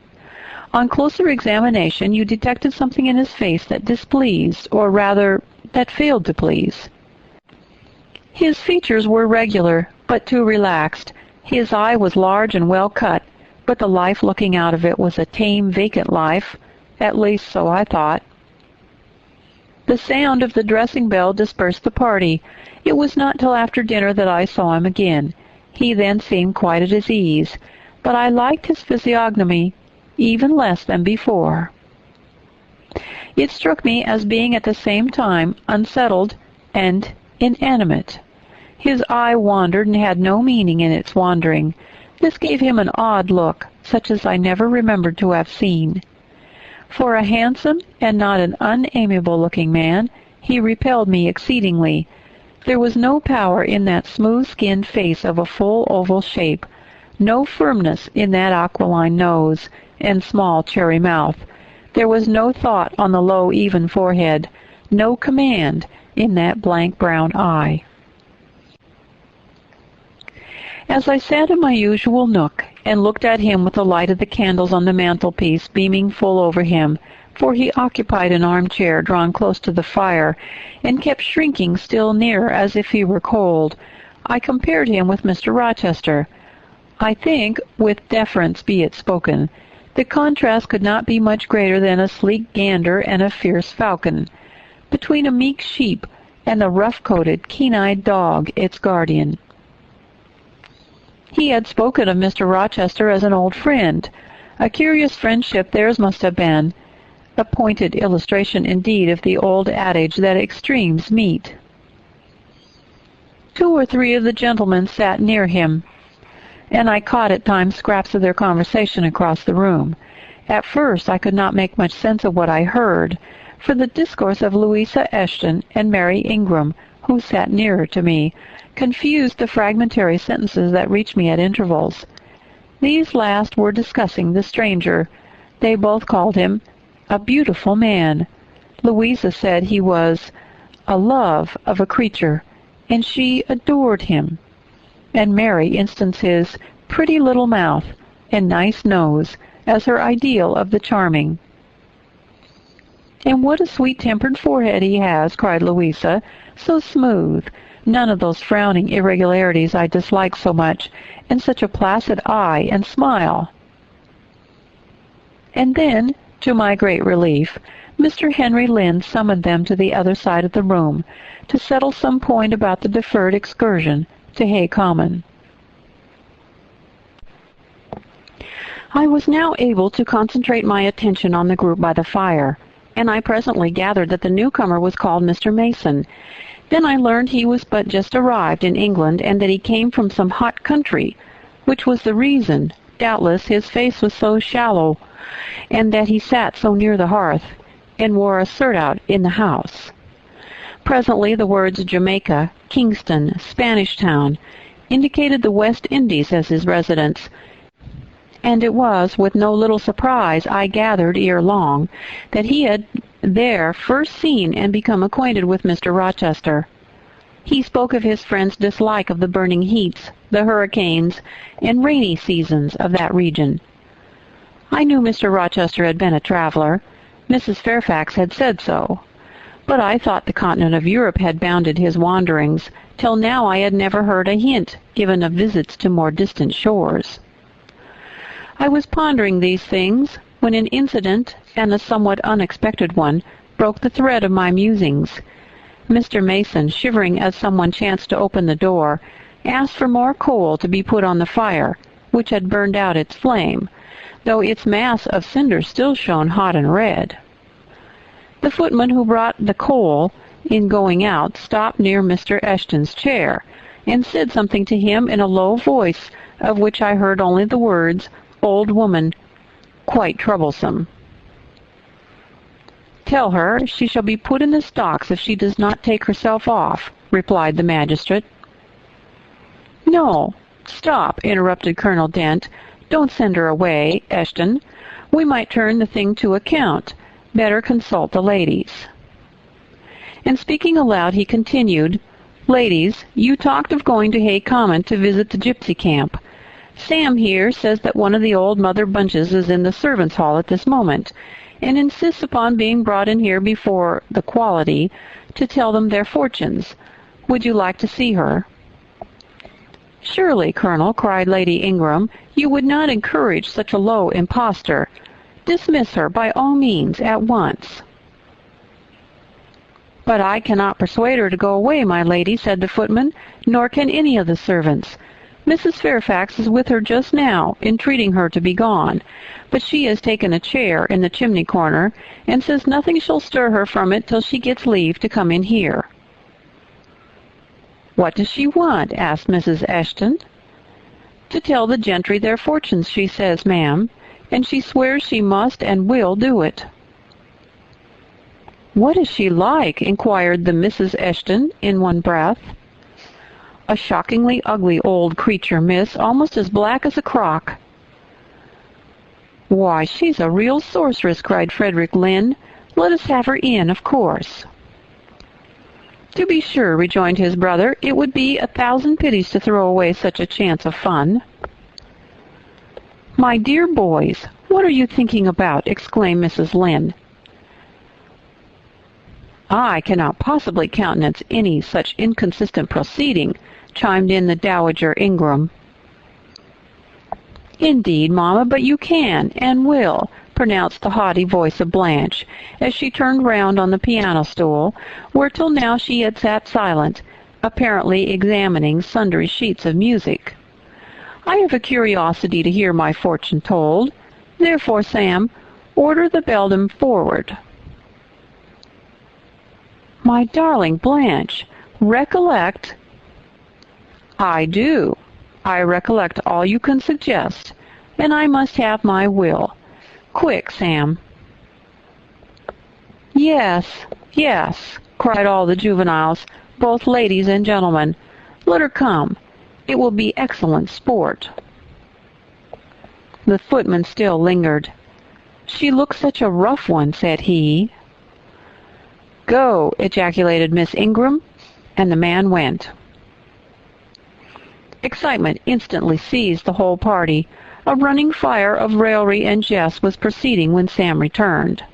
[SPEAKER 1] On closer examination, you detected something in his face that displeased, or rather, that failed to please. His features were regular, but too relaxed. His eye was large and well cut, but the life looking out of it was a tame, vacant life. At least so I thought. The sound of the dressing bell dispersed the party. It was not till after dinner that I saw him again. He then seemed quite at his ease, but I liked his physiognomy even less than before. It struck me as being at the same time unsettled and inanimate. His eye wandered and had no meaning in its wandering. This gave him an odd look, such as I never remembered to have seen. For a handsome and not an unamiable-looking man, he repelled me exceedingly. There was no power in that smooth-skinned face of a full oval shape, no firmness in that aquiline nose and small cherry mouth. There was no thought on the low, even forehead, no command in that blank brown eye. As I sat in my usual nook and looked at him with the light of the candles on the mantelpiece beaming full over him, for he occupied an armchair drawn close to the fire and kept shrinking still nearer as if he were cold, I compared him with Mr. Rochester. I think, with deference be it spoken, the contrast could not be much greater than a sleek gander and a fierce falcon, between a meek sheep and the rough-coated, keen-eyed dog, its guardian. He had spoken of Mr. Rochester as an old friend. A curious friendship theirs must have been, a pointed illustration indeed of the old adage that extremes meet. 2 or 3 of the gentlemen sat near him, and I caught at times scraps of their conversation across the room. At first I could not make much sense of what I heard, for the discourse of Louisa Eshton and Mary Ingram, who sat nearer to me, confused the fragmentary sentences that reached me at intervals. These last were discussing the stranger. They both called him a beautiful man. Louisa said he was a love of a creature, and she adored him. And Mary instanced his pretty little mouth and nice nose as her ideal of the charming. "And what a sweet-tempered forehead he has," cried Louisa, "so smooth, none of those frowning irregularities I dislike so much, and such a placid eye and smile." And then, to my great relief, Mr. Henry Lynn summoned them to the other side of the room to settle some point about the deferred excursion to Hay Common. I was now able to concentrate my attention on the group by the fire, and I presently gathered that the newcomer was called Mr. Mason. Then I learned he was but just arrived in England, and that he came from some hot country, which was the reason, doubtless, his face was so shallow, and that he sat so near the hearth, and wore a surtout in the house. Presently the words Jamaica, Kingston, Spanish Town, indicated the West Indies as his residence, and it was with no little surprise I gathered ere long that he had there first seen and become acquainted with Mr. Rochester. He spoke of his friend's dislike of the burning heats, the hurricanes, and rainy seasons of that region. I knew Mr. Rochester had been a traveler. Mrs. Fairfax had said so. But I thought the continent of Europe had bounded his wanderings. Till now I had never heard a hint given of visits to more distant shores. I was pondering these things when an incident, and a somewhat unexpected one, broke the thread of my musings. Mr. Mason, shivering as someone chanced to open the door, asked for more coal to be put on the fire, which had burned out its flame, though its mass of cinders still shone hot and red. The footman who brought the coal, in going out, stopped near Mr. Eshton's chair, and said something to him in a low voice, of which I heard only the words, "Old woman, quite troublesome." "Tell her she shall be put in the stocks if she does not take herself off," replied the magistrate. "No, stop," interrupted Colonel Dent. "Don't send her away, Eshton. We might turn the thing to account. Better consult the ladies." And speaking aloud, he continued, "Ladies, you talked of going to Hay Common to visit the gypsy camp. Sam here says that one of the old Mother Bunches is in the servants' hall at this moment, and insists upon being brought in here before the quality to tell them their fortunes. Would you like to see her?" "Surely, Colonel," cried Lady Ingram, "you would not encourage such a low impostor. Dismiss her by all means at once." "But I cannot persuade her to go away, my lady," said the footman, "nor can any of the servants. Mrs. Fairfax is with her just now, entreating her to be gone, but she has taken a chair in the chimney-corner, and says nothing shall stir her from it till she gets leave to come in here." "What does she want?" asked Mrs. Eshton. "To tell the gentry their fortunes, she says, ma'am, and she swears she must and will do it." "What is she like?" inquired the Misses Eshton in one breath. "A shockingly ugly old creature, miss, almost as black as a crock." "Why, she's a real sorceress," cried Frederick Lynn. "Let us have her in, of course." "To be sure," rejoined his brother, "it would be 1,000 pities to throw away such a chance of fun." "My dear boys, what are you thinking about?" exclaimed Mrs. Lynn. "I cannot possibly countenance any such inconsistent proceeding," chimed in the Dowager Ingram. "Indeed, Mamma, but you can and will," pronounced the haughty voice of Blanche, as she turned round on the piano-stool, where till now she had sat silent, apparently examining sundry sheets of music. "I have a curiosity to hear my fortune told. Therefore, Sam, order the beldam forward." "My darling Blanche, recollect—" "I do. I recollect all you can suggest, and I must have my will. Quick, Sam." "Yes, yes," cried all the juveniles, both ladies and gentlemen. "Let her come. It will be excellent sport." The footman still lingered. "She looks such a rough one," said he. "Go," ejaculated Miss Ingram, and the man went. Excitement instantly seized the whole party. A running fire of raillery and jest was proceeding when Sam returned.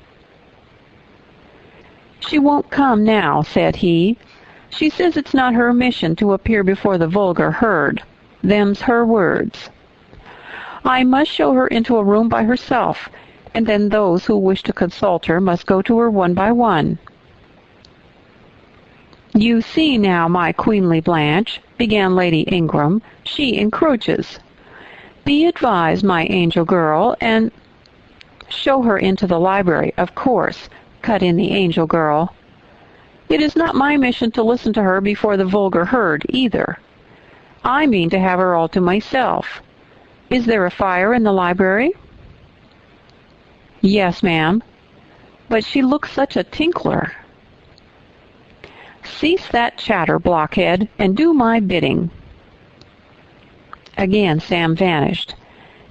[SPEAKER 1] "She won't come now," said he. "She says it's not her mission to appear before the vulgar herd. Them's her words. I must show her into a room by herself, and then those who wish to consult her must go to her one by one." "You see now, my queenly Blanche," began Lady Ingram, "she encroaches. Be advised, my angel girl, and—" "Show her into the library, of course," cut in the angel girl. "It is not my mission to listen to her before the vulgar herd, either. I mean to have her all to myself. Is there a fire in the library?" "Yes, ma'am. But she looks such a tinkler." "Cease that chatter, blockhead, and do my bidding." Again Sam vanished,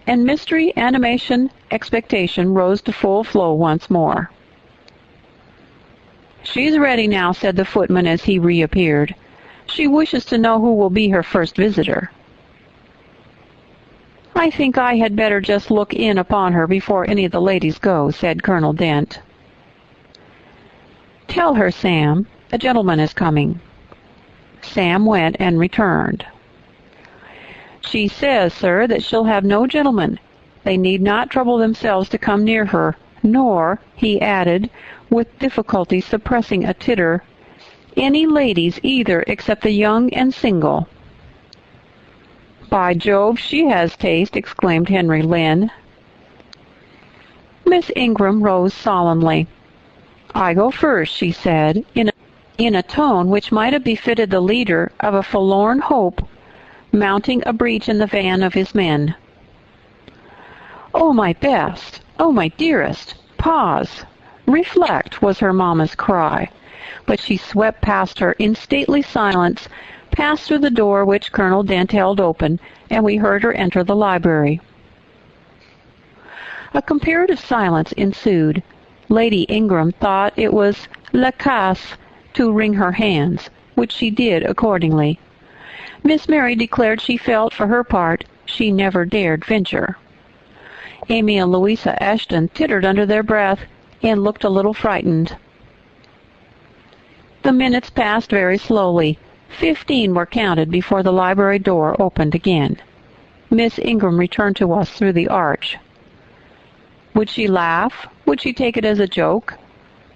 [SPEAKER 1] and mystery, animation, expectation rose to full flow once more. "She's ready now," said the footman as he reappeared. "She wishes to know who will be her first visitor." "I think I had better just look in upon her before any of the ladies go," said Colonel Dent. "Tell her, Sam, a gentleman is coming." Sam went and returned. "She says, sir, that she'll have no gentlemen. They need not trouble themselves to come near her, nor," he added, with difficulty suppressing a titter, "any ladies either except the young and single." "By Jove, she has taste!" exclaimed Henry Lynn. Miss Ingram rose solemnly. "I go first," she said, in a tone which might have befitted the leader of a forlorn hope mounting a breach in the van of his men. "Oh, my best! Oh, my dearest! Pause! Reflect!" was her mamma's cry, but she swept past her in stately silence, passed through the door which Colonel Dent held open, and we heard her enter the library. A comparative silence ensued. Lady Ingram thought it was la casse to wring her hands, which she did accordingly. Miss Mary declared she felt, for her part, she never dared venture. Amy and Louisa Ashton tittered under their breath and looked a little frightened. The minutes passed very slowly. 15 were counted before the library door opened again. Miss Ingram returned to us through the arch. Would she laugh? Would she take it as a joke?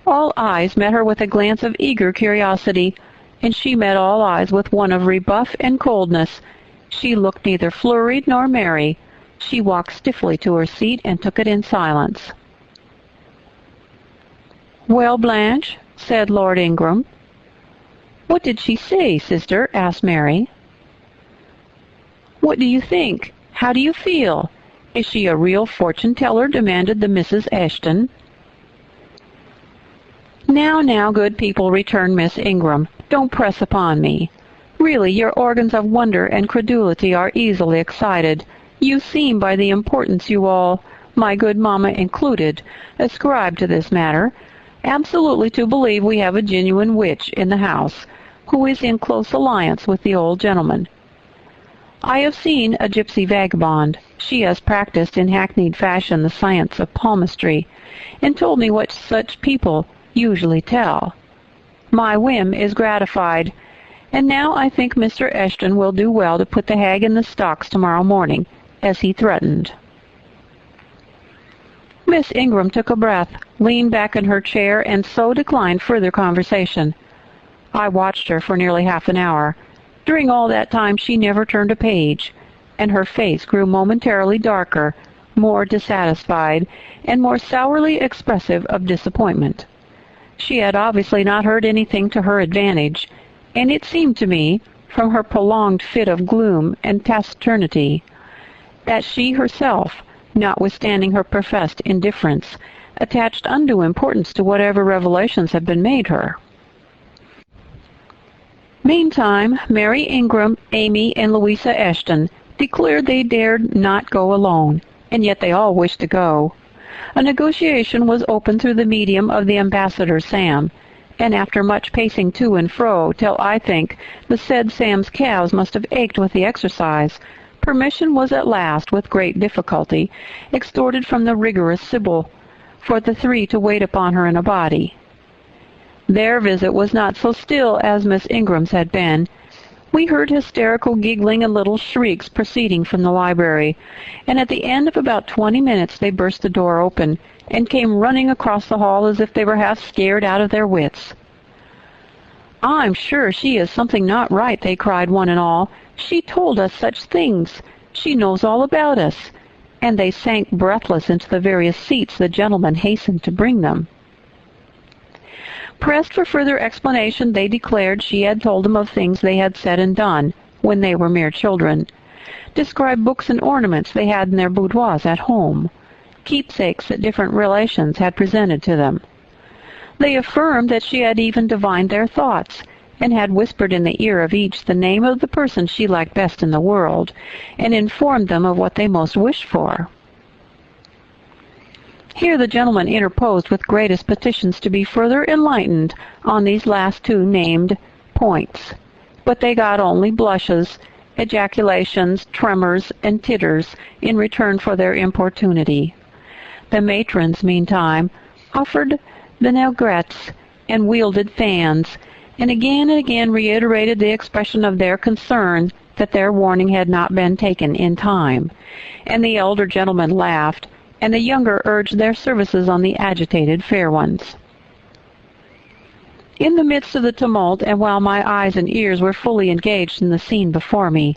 [SPEAKER 1] All eyes met her with a glance of eager curiosity, and she met all eyes with one of rebuff and coldness. She looked neither flurried nor merry. She walked stiffly to her seat and took it in silence. "Well, Blanche," said Lord Ingram. "What did she say, sister?" asked Mary. "What do you think? How do you feel? Is she a real fortune-teller?" demanded the Mrs. Ashton. Now, good people," returned Miss Ingram, "don't press upon me. Really, your organs of wonder and credulity are easily excited. You seem, by the importance you all, my good mamma included, ascribe to this matter, absolutely to believe we have a genuine witch in the house, who is in close alliance with the old gentleman. I have seen a gypsy vagabond. She has practiced in hackneyed fashion the science of palmistry, and told me what such people usually tell. My whim is gratified, and now I think Mr. Ashton will do well to put the hag in the stocks tomorrow morning, as he threatened." Miss Ingram took a breath, leaned back in her chair, and so declined further conversation. I watched her for nearly half an hour. During all that time she never turned a page, and her face grew momentarily darker, more dissatisfied, and more sourly expressive of disappointment. She had obviously not heard anything to her advantage, and it seemed to me, from her prolonged fit of gloom and taciturnity, that she herself, notwithstanding her professed indifference, attached undue importance to whatever revelations had been made her. Meantime, Mary Ingram, Amy, and Louisa Ashton declared they dared not go alone, and yet they all wished to go. A negotiation was opened through the medium of the ambassador Sam, and after much pacing to and fro, till I think the said Sam's calves must have ached with the exercise, permission was at last, with great difficulty, extorted from the rigorous Sybil, for the three to wait upon her in a body. Their visit was not so still as Miss Ingram's had been. We heard hysterical giggling and little shrieks proceeding from the library, and at the end of about 20 minutes they burst the door open, and came running across the hall as if they were half scared out of their wits. "I'm sure she is something not right," they cried one and all. "She told us such things. She knows all about us." And they sank breathless into the various seats the gentleman hastened to bring them. Pressed for further explanation, they declared she had told them of things they had said and done when they were mere children, described books and ornaments they had in their boudoirs at home, keepsakes that different relations had presented to them. They affirmed that she had even divined their thoughts, and had whispered in the ear of each the name of the person she liked best in the world, and informed them of what they most wished for. Here the gentleman interposed with greatest petitions to be further enlightened on these last two named points, but they got only blushes, ejaculations, tremors, and titters in return for their importunity. The matrons, meantime, offered vinaigrettes and wielded fans, and again reiterated the expression of their concern that their warning had not been taken in time, and the elder gentlemen laughed, and the younger urged their services on the agitated fair ones. In the midst of the tumult, and while my eyes and ears were fully engaged in the scene before me,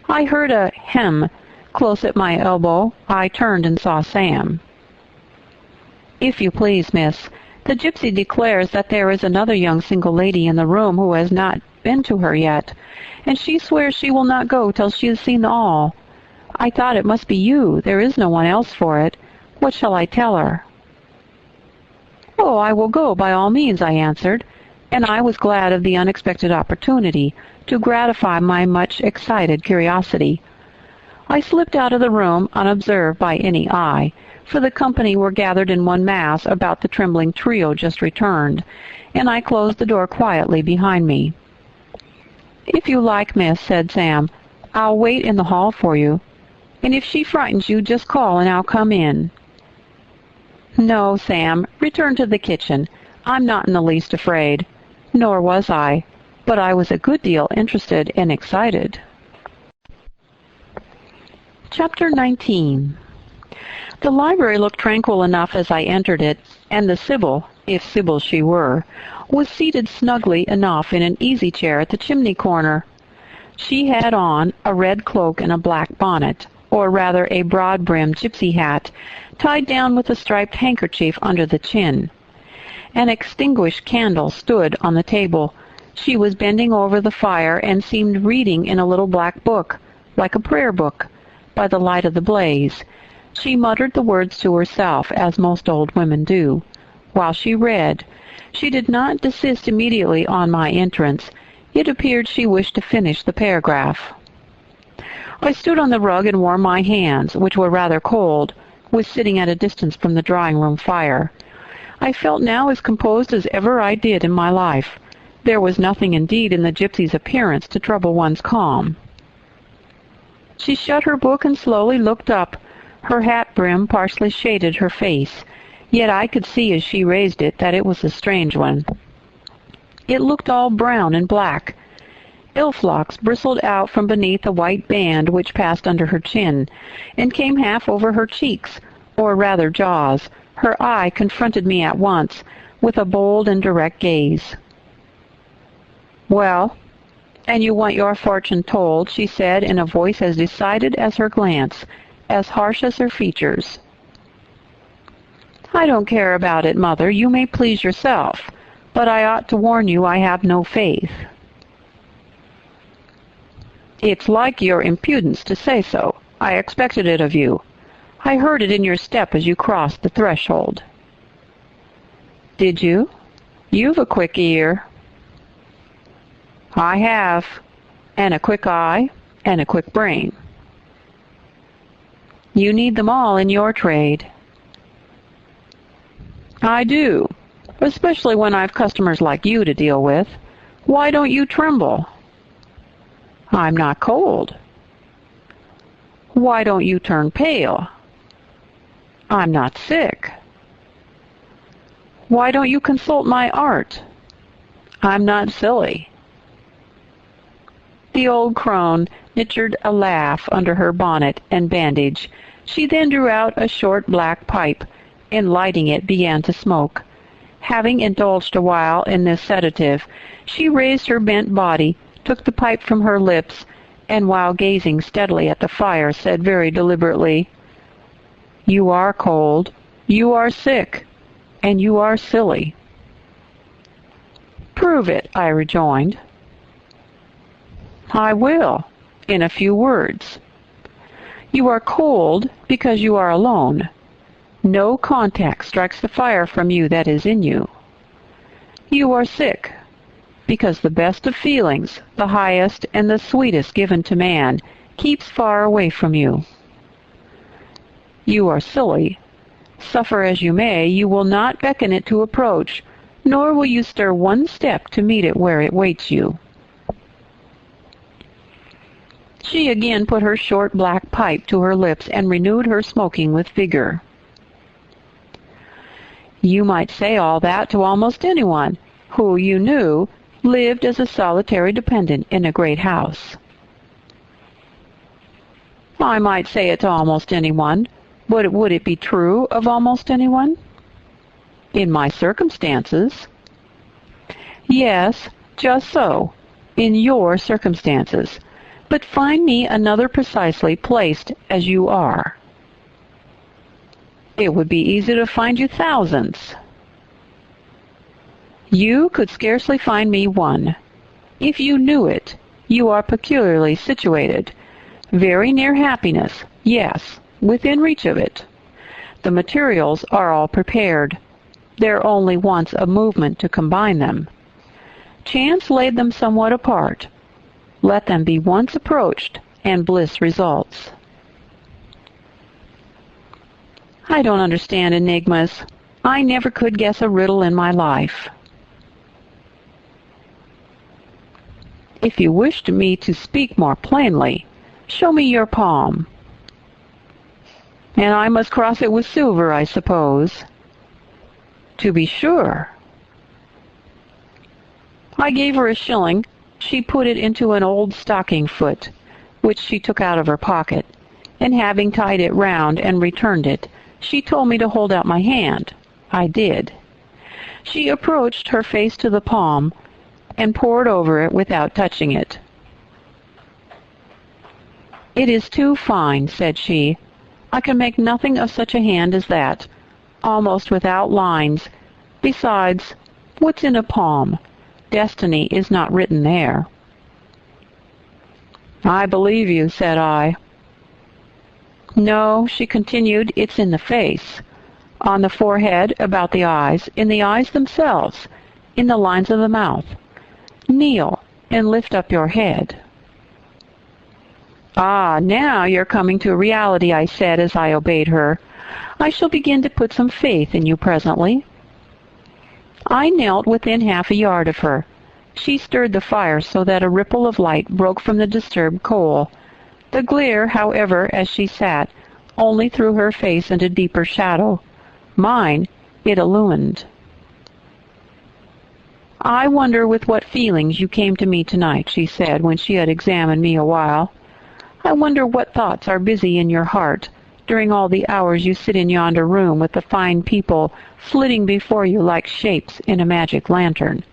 [SPEAKER 1] I heard a hem close at my elbow. I turned and saw Sam. "If you please, miss, the gypsy declares that there is another young single lady in the room who has not been to her yet, and she swears she will not go till she has seen all. I thought it must be you. There is no one else for it. What shall I tell her?" "Oh, I will go by all means," I answered, and I was glad of the unexpected opportunity to gratify my much excited curiosity. I slipped out of the room unobserved by any eye, for the company were gathered in one mass about the trembling trio just returned, and I closed the door quietly behind me. "If you like, miss," said Sam, "I'll wait in the hall for you. and if she frightens you, just call and I'll come in." "No, Sam, return to the kitchen. I'm not in the least afraid." Nor was I, but I was a good deal interested and excited. Chapter 19. The library looked tranquil enough as I entered it, and the Sybil, if Sybil she were, was seated snugly enough in an easy-chair at the chimney corner. She had on a red cloak and a black bonnet, or rather a broad-brimmed gypsy hat, tied down with a striped handkerchief under the chin. An extinguished candle stood on the table. She was bending over the fire and seemed reading in a little black book, like a prayer book, by the light of the blaze. She muttered the words to herself, as most old women do. While she read, she did not desist immediately on my entrance. It appeared she wished to finish the paragraph. I stood on the rug and warmed my hands, which were rather cold, with sitting at a distance from the drawing-room fire. I felt now as composed as ever I did in my life. There was nothing indeed in the gypsy's appearance to trouble one's calm. She shut her book and slowly looked up. Her hat brim partially shaded her face, yet I could see as she raised it that it was a strange one. It looked all brown and black. Elf locks bristled out from beneath a white band which passed under her chin, and came half over her cheeks, or rather jaws. Her eye confronted me at once, with a bold and direct gaze. "Well, and you want your fortune told," she said in a voice as decided as her glance, as harsh as her features. "I don't care about it, Mother. You may please yourself, but I ought to warn you I have no faith." "It's like your impudence to say so. I expected it of you. I heard it in your step as you crossed the threshold." "Did you? You've a quick ear." "I have, and a quick eye, and a quick brain." "You need them all in your trade." "I do, especially when I've customers like you to deal with. Why don't you tremble?" "I'm not cold." "Why don't you turn pale?" "I'm not sick." "Why don't you consult my art?" "I'm not silly." The old crone nitchered a laugh under her bonnet and bandage. She then drew out a short black pipe, and lighting it began to smoke. Having indulged a while in this sedative, she raised her bent body, took the pipe from her lips, and while gazing steadily at the fire, said very deliberately, "You are cold, you are sick, and you are silly." "Prove it," I rejoined. "I will, in a few words. You are cold because you are alone. No contact strikes the fire from you that is in you. You are sick because the best of feelings, the highest and the sweetest given to man, keeps far away from you. You are silly. Suffer as you may, you will not beckon it to approach, nor will you stir one step to meet it where it waits you." She again put her short black pipe to her lips and renewed her smoking with vigor. "You might say all that to almost anyone who, you knew, lived as a solitary dependent in a great house." "I might say it to almost anyone, but would it be true of almost anyone?" "In my circumstances." "Yes, just so, in your circumstances. But find me another precisely placed as you are." "It would be easy to find you thousands." "You could scarcely find me one. If you knew it, you are peculiarly situated. Very near happiness, yes, within reach of it. The materials are all prepared. There only wants a movement to combine them. Chance laid them somewhat apart. Let them be once approached, and bliss results." "I don't understand enigmas. I never could guess a riddle in my life." "If you wished me to speak more plainly, show me your palm." And I must cross it with silver, I suppose. To be sure. I gave her a shilling. She put it into an old stocking foot, which she took out of her pocket, and having tied it round and returned it, she told me to hold out my hand. I did. She approached her face to the palm and pored over it without touching it. "It is too fine," said she. "I can make nothing of such a hand as that, almost without lines. Besides, what's in a palm? Destiny is not written there." "I believe you," said I. "No," she continued, "it's in the face. On the forehead, about the eyes, in the eyes themselves, in the lines of the mouth. Kneel and lift up your head." "Ah, now you're coming to reality," I said as I obeyed her. "I shall begin to put some faith in you presently." I knelt within half a yard of her. She stirred the fire so that a ripple of light broke from the disturbed coal. The glare, however, as she sat, only threw her face into deeper shadow. Mine it illumined. "I wonder with what feelings you came to me tonight," she said, when she had examined me a while. "I wonder what thoughts are busy in your heart during all the hours you sit in yonder room with the fine people flitting before you like shapes in a magic lantern.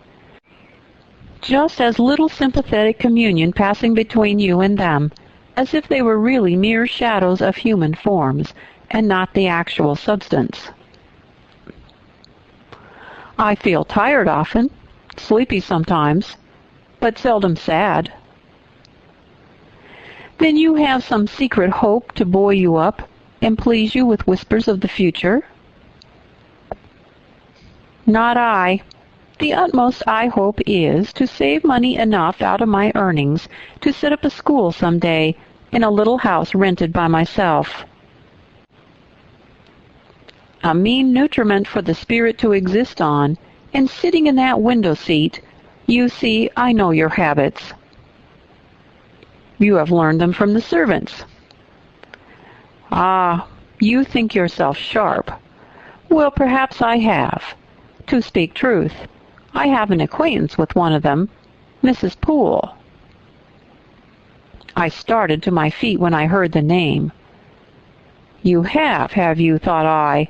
[SPEAKER 1] Just as little sympathetic communion passing between you and them, as if they were really mere shadows of human forms, and not the actual substance. I feel tired often, sleepy sometimes, but seldom sad." "Then you have some secret hope to buoy you up and please you with whispers of the future?" "Not I. The utmost I hope is to save money enough out of my earnings to set up a school some day in a little house rented by myself. A mean nutriment for the spirit to exist on, and sitting in that window seat, you see I know your habits." "You have learned them from the servants." "Ah, you think yourself sharp. Well, perhaps I have. To speak truth, I have an acquaintance with one of them, Mrs. Poole." I started to my feet when I heard the name. "You have you?" thought I.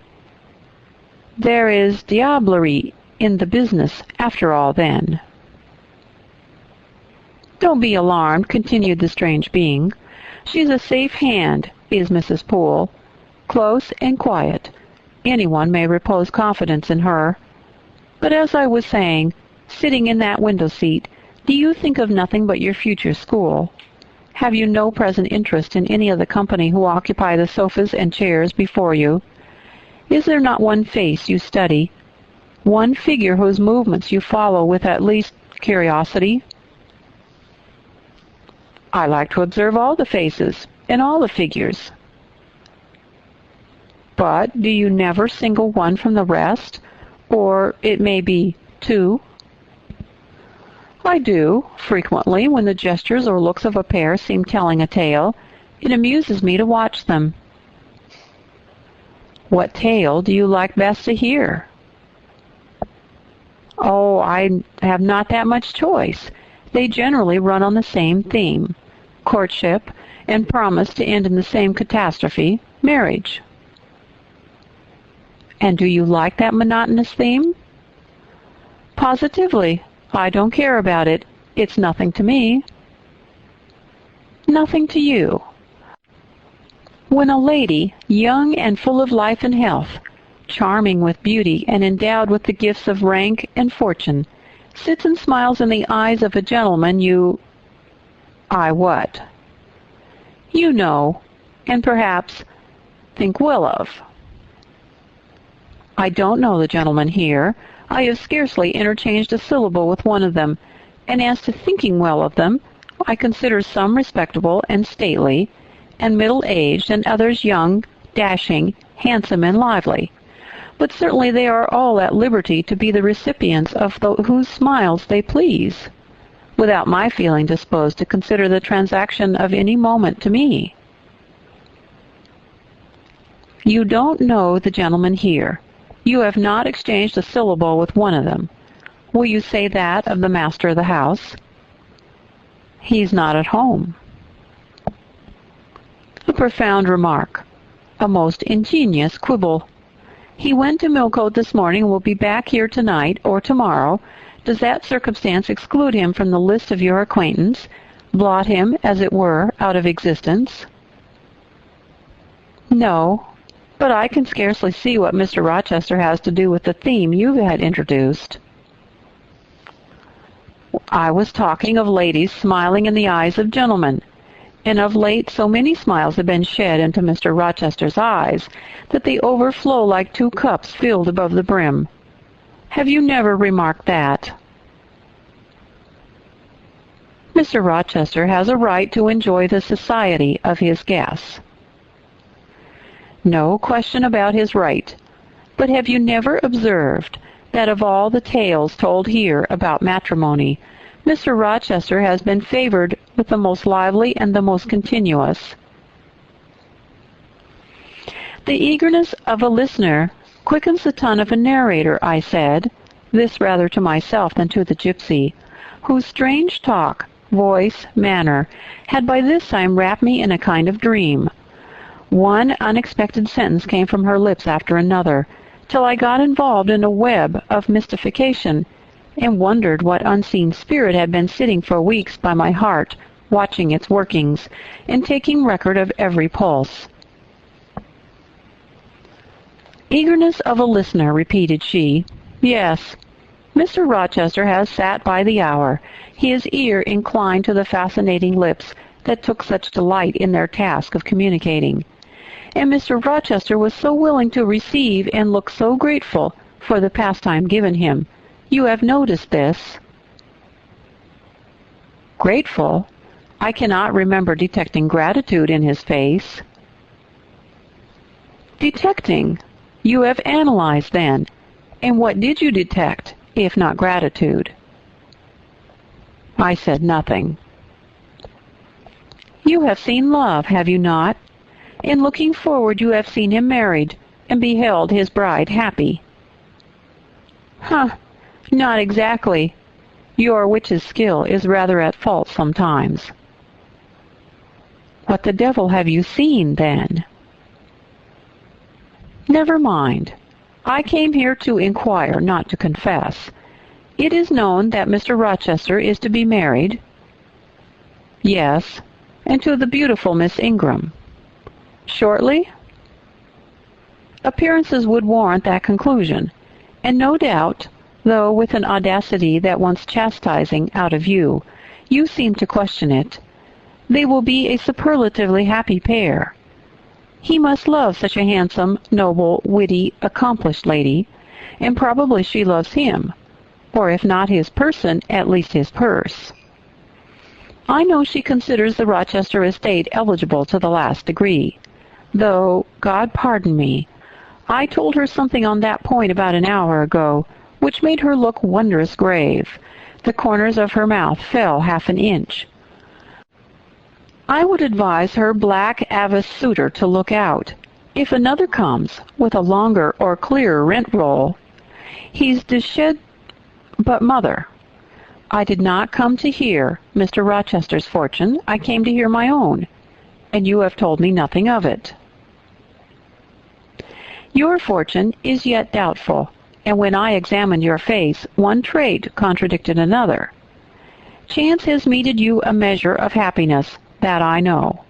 [SPEAKER 1] "There is diablerie in the business, after all, then." "Don't be alarmed," continued the strange being. "She's a safe hand, is Mrs. Poole. Close and quiet. Anyone may repose confidence in her. But as I was saying, sitting in that window seat, do you think of nothing but your future school? Have you no present interest in any of the company who occupy the sofas and chairs before you? Is there not one face you study, one figure whose movements you follow with at least curiosity?" "I like to observe all the faces and all the figures." "But do you never single one from the rest? Or it may be two?" "I do, frequently, when the gestures or looks of a pair seem telling a tale. It amuses me to watch them." "What tale do you like best to hear?" "Oh, I have not that much choice. They generally run on the same theme, courtship, and promise to end in the same catastrophe, marriage." "And do you like that monotonous theme?" "Positively. I don't care about it. It's nothing to me." "Nothing to you. When a lady, young and full of life and health, charming with beauty and endowed with the gifts of rank and fortune, sits and smiles in the eyes of a gentleman you—" "I what?" "You know, and perhaps think well of." "I don't know the gentleman here. I have scarcely interchanged a syllable with one of them, and as to thinking well of them, I consider some respectable and stately, and middle-aged, and others young, dashing, handsome, and lively. But certainly they are all at liberty to be the recipients of whose smiles they please, without my feeling disposed to consider the transaction of any moment to me." You don't know the gentleman here. You have not exchanged a syllable with one of them. Will you say that of the master of the house? He's not at home. A profound remark. A most ingenious quibble. He went to Millcote this morning and will be back here tonight or tomorrow. Does that circumstance exclude him from the list of your acquaintance, blot him, as it were, out of existence? No, but I can scarcely see what Mr. Rochester has to do with the theme you had introduced. I was talking of ladies smiling in the eyes of gentlemen, and of late so many smiles have been shed into Mr. Rochester's eyes that they overflow like two cups filled above the brim. Have you never remarked that? Mr. Rochester has a right to enjoy the society of his guests. No question about his right. But have you never observed that of all the tales told here about matrimony, Mr. Rochester has been favored with the most lively and the most continuous? The eagerness of a listener quickens the tongue of a narrator, I said, this rather to myself than to the gypsy, whose strange talk, voice, manner, had by this time wrapped me in a kind of dream. One unexpected sentence came from her lips after another, till I got involved in a web of mystification, and wondered what unseen spirit had been sitting for weeks by my heart, watching its workings, and taking record of every pulse. Eagerness of a listener, repeated she. Yes, Mr. Rochester has sat by the hour, his ear inclined to the fascinating lips that took such delight in their task of communicating. And Mr. Rochester was so willing to receive and looked so grateful for the pastime given him. You have noticed this? Grateful? I cannot remember detecting gratitude in his face. Detecting? You have analyzed, then. And what did you detect, if not gratitude? I said nothing. You have seen love, have you not? In looking forward you have seen him married, and beheld his bride happy. Not exactly. Your witch's skill is rather at fault sometimes. What the devil have you seen, then? Never mind. I came here to inquire, not to confess. It is known that Mr. Rochester is to be married? Yes, and to the beautiful Miss Ingram. Shortly? Appearances would warrant that conclusion, and no doubt, though with an audacity that wants chastising out of you, you seem to question it, they will be a superlatively happy pair. He must love such a handsome, noble, witty, accomplished lady, and probably she loves him, or if not his person, at least his purse. I know she considers the Rochester estate eligible to the last degree, though, God pardon me, I told her something on that point about an hour ago, which made her look wondrous grave. The corners of her mouth fell half an inch. I would advise her black avis suitor to look out. If another comes, with a longer or clearer rent roll, he's dished. But, mother, I did not come to hear Mr. Rochester's fortune. I came to hear my own, and you have told me nothing of it. Your fortune is yet doubtful, and when I examined your face, one trait contradicted another. Chance has meted you a measure of happiness, that I know.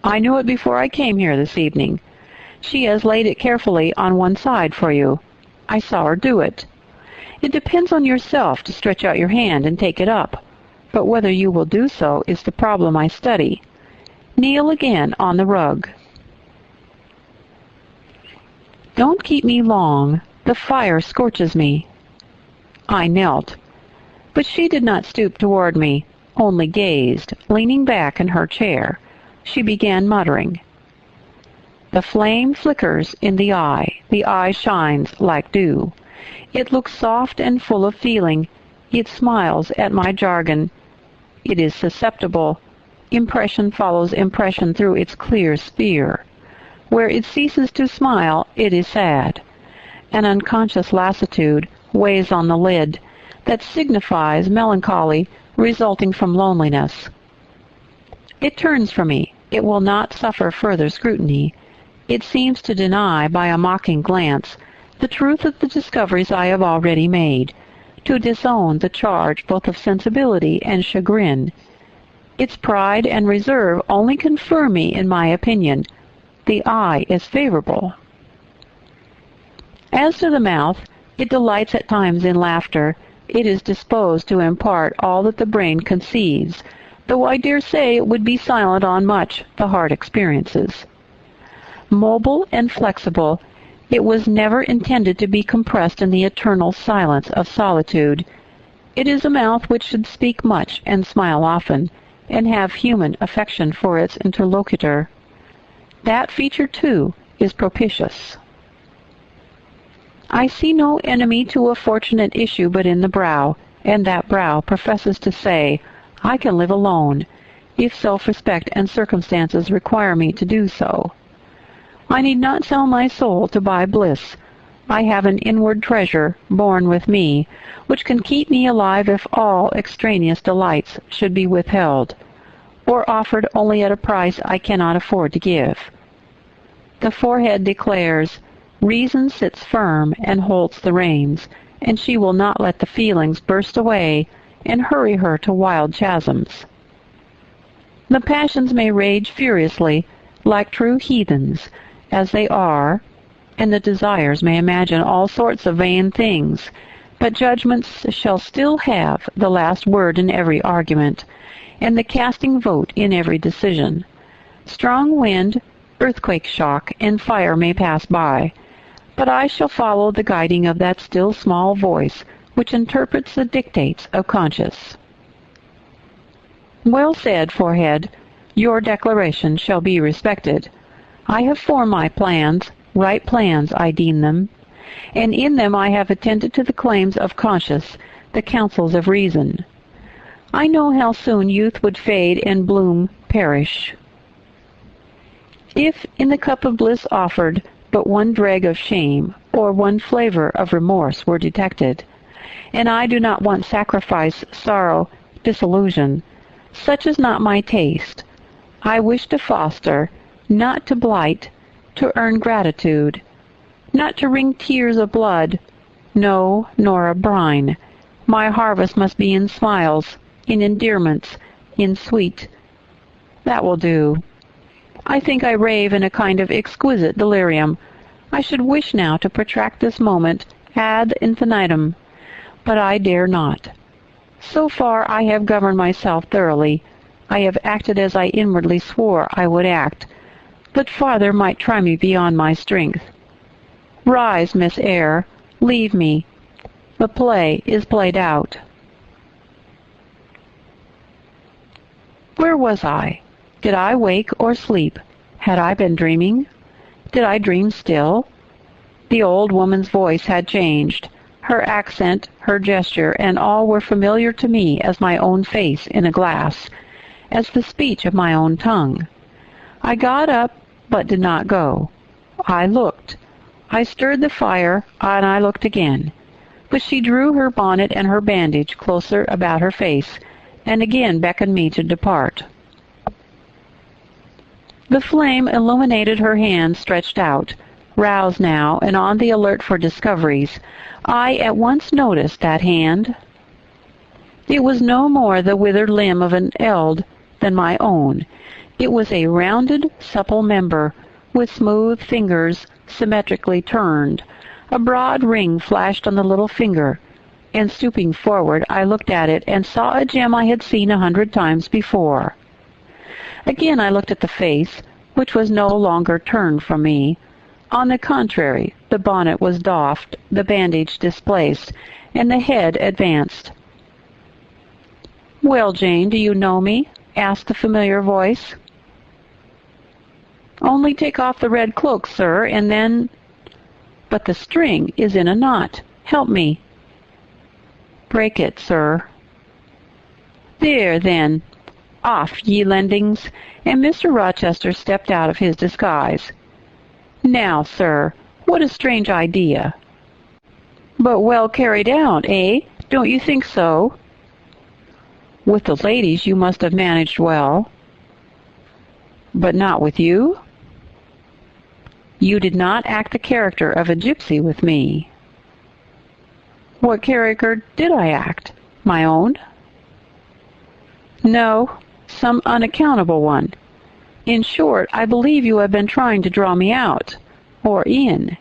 [SPEAKER 1] I knew it before I came here this evening. She has laid it carefully on one side for you. I saw her do it. It depends on yourself to stretch out your hand and take it up, but whether you will do so is the problem I study. Kneel again on the rug. Don't keep me long. The fire scorches me. I knelt, but she did not stoop toward me, only gazed, leaning back in her chair. She began muttering. The flame flickers in the eye shines like dew. It looks soft and full of feeling. It smiles at my jargon. It is susceptible. Impression follows impression through its clear sphere. Where it ceases to smile, it is sad. An unconscious lassitude weighs on the lid that signifies melancholy resulting from loneliness. It turns from me. It will not suffer further scrutiny. It seems to deny, by a mocking glance, the truth of the discoveries I have already made, to disown the charge both of sensibility and chagrin. Its pride and reserve only confirm me in my opinion. The eye is favorable. As to the mouth, it delights at times in laughter. It is disposed to impart all that the brain conceives, though I dare say it would be silent on much the heart experiences. Mobile and flexible, it was never intended to be compressed in the eternal silence of solitude. It is a mouth which should speak much and smile often, and have human affection for its interlocutor. That feature, too, is propitious. I see no enemy to a fortunate issue but in the brow, and that brow professes to say, I can live alone, if self-respect and circumstances require me to do so. I need not sell my soul to buy bliss. I have an inward treasure, born with me, which can keep me alive if all extraneous delights should be withheld, or offered only at a price I cannot afford to give. The forehead declares, reason sits firm and holds the reins, and she will not let the feelings burst away and hurry her to wild chasms. The passions may rage furiously, like true heathens, as they are, and the desires may imagine all sorts of vain things, but judgments shall still have the last word in every argument, and the casting vote in every decision. Strong wind, earthquake shock, and fire may pass by, but I shall follow the guiding of that still small voice which interprets the dictates of conscience. Well said, forehead. Your declaration shall be respected. I have formed my plans, right plans I deem them, and in them I have attended to the claims of conscience, the counsels of reason. I know how soon youth would fade and bloom perish. If in the cup of bliss offered but one dreg of shame, or one flavor of remorse were detected, and I do not want sacrifice, sorrow, disillusion, such is not my taste. I wish to foster, not to blight, to earn gratitude, not to wring tears of blood, no, nor of brine. My harvest must be in smiles, in endearments, in sweet. That will do. I think I rave in a kind of exquisite delirium. I should wish now to protract this moment ad infinitum, but I dare not. So far I have governed myself thoroughly. I have acted as I inwardly swore I would act, but farther might try me beyond my strength. Rise, Miss Eyre, leave me. The play is played out. Where was I? Did I wake or sleep? Had I been dreaming? Did I dream still? The old woman's voice had changed. Her accent, her gesture, and all were familiar to me as my own face in a glass, as the speech of my own tongue. I got up, but did not go. I looked. I stirred the fire, and I looked again. But she drew her bonnet and her bandage closer about her face, and again beckoned me to depart. The flame illuminated her hand stretched out. Roused now, and on the alert for discoveries, I at once noticed that hand. It was no more the withered limb of an eld than my own. It was a rounded, supple member, with smooth fingers symmetrically turned. A broad ring flashed on the little finger, and stooping forward, I looked at it and saw a gem I had seen 100 times before. Again I looked at the face, which was no longer turned from me. On the contrary, the bonnet was doffed, the bandage displaced, and the head advanced. "Well, Jane, do you know me?" asked the familiar voice. "Only take off the red cloak, sir, and then—" "But the string is in a knot. Help me." "Break it, sir." "There, then. Off, ye lendings," and Mr. Rochester stepped out of his disguise. Now, sir, what a strange idea. But well carried out, eh? Don't you think so? With the ladies you must have managed well. But not with you? You did not act the character of a gypsy with me. What character did I act? My own? No, some unaccountable one. In short, I believe you have been trying to draw me out, or in.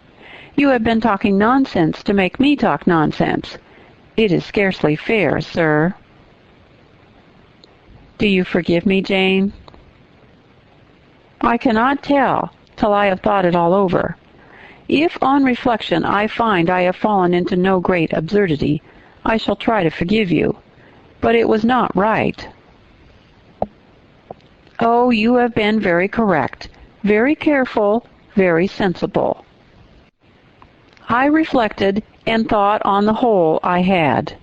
[SPEAKER 1] You have been talking nonsense to make me talk nonsense. It is scarcely fair, sir. Do you forgive me, Jane? I cannot tell till I have thought it all over. If on reflection I find I have fallen into no great absurdity, I shall try to forgive you. But it was not right. Oh, you have been very correct, very careful, very sensible. I reflected and thought on the whole I had.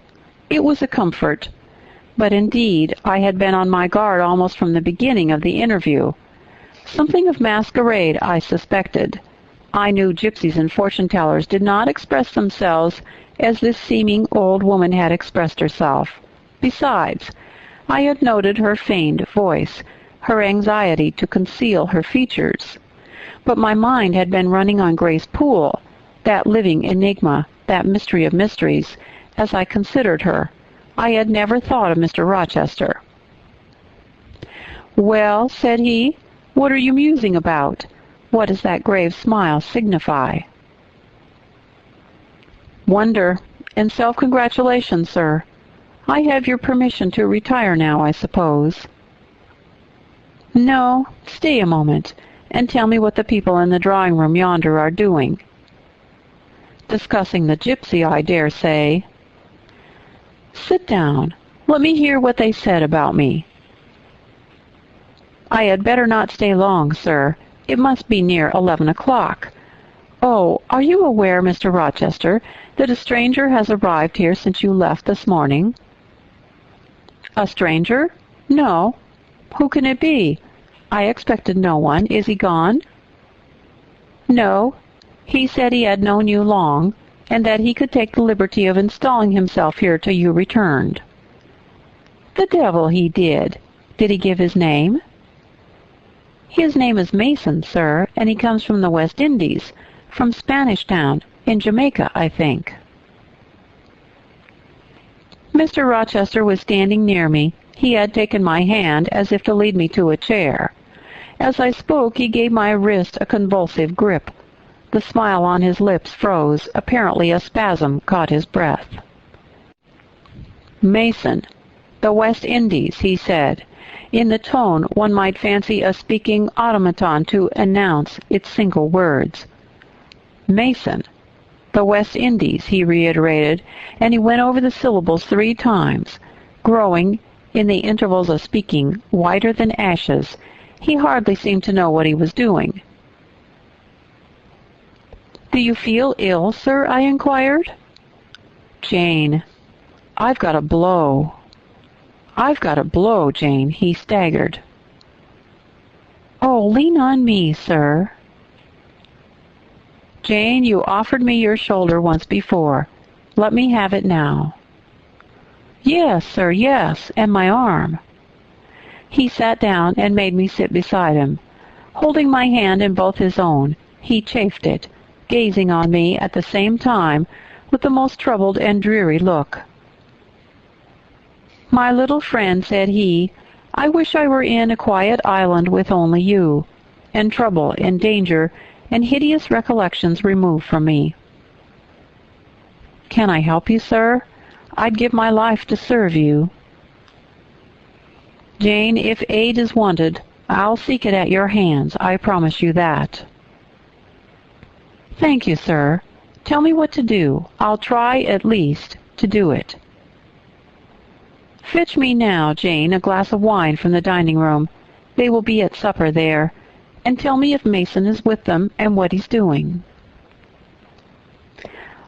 [SPEAKER 1] It was a comfort. But indeed I had been on my guard almost from the beginning of the interview. Something of masquerade I suspected. I knew gypsies and fortune-tellers did not express themselves as this seeming old woman had expressed herself. Besides, I had noted her feigned voice, her anxiety to conceal her features. But my mind had been running on Grace Poole, that living enigma, that mystery of mysteries, as I considered her. I had never thought of Mr. Rochester. "Well," said he, "what are you musing about? What does that grave smile signify?" "Wonder and self-congratulation, sir. I have your permission to retire now, I suppose." "No, stay a moment, and tell me what the people in the drawing-room yonder are doing." "Discussing the gypsy, I dare say." "Sit down. Let me hear what they said about me." "I had better not stay long, sir. It must be near 11 o'clock. Oh, are you aware, Mr. Rochester, that a stranger has arrived here since you left this morning?" "A stranger? No. Who can it be? I expected no one. Is he gone?" "No. He said he had known you long, and that he could take the liberty of installing himself here till you returned." "The devil he did! Did he give his name?" "His name is Mason, sir, and he comes from the West Indies, from Spanish Town, in Jamaica, I think." Mr. Rochester was standing near me. He had taken my hand as if to lead me to a chair. As I spoke, he gave my wrist a convulsive grip. The smile on his lips froze. Apparently a spasm caught his breath. "Mason, the West Indies," he said. In the tone one might fancy a speaking automaton to announce its single words. "Mason, the West Indies," he reiterated, and he went over the syllables 3 times, growing, in the intervals of speaking, whiter than ashes. He hardly seemed to know what he was doing. "Do you feel ill, sir?" I inquired. "Jane, I've got a blow. I've got a blow, Jane." He staggered. "Oh, lean on me, sir." "Jane, you offered me your shoulder once before. Let me have it now." "Yes, sir, yes, and my arm." He sat down and made me sit beside him. Holding my hand in both his own, he chafed it, gazing on me at the same time with the most troubled and dreary look. "My little friend," said he, "I wish I were in a quiet island with only you, and trouble and danger and hideous recollections removed from me." "Can I help you, sir? I'd give my life to serve you." "Jane, if aid is wanted, I'll seek it at your hands. I promise you that." "Thank you, sir. Tell me what to do. I'll try, at least, to do it." "Fetch me now, Jane, a glass of wine from the dining-room. They will be at supper there. And tell me if Mason is with them and what he's doing."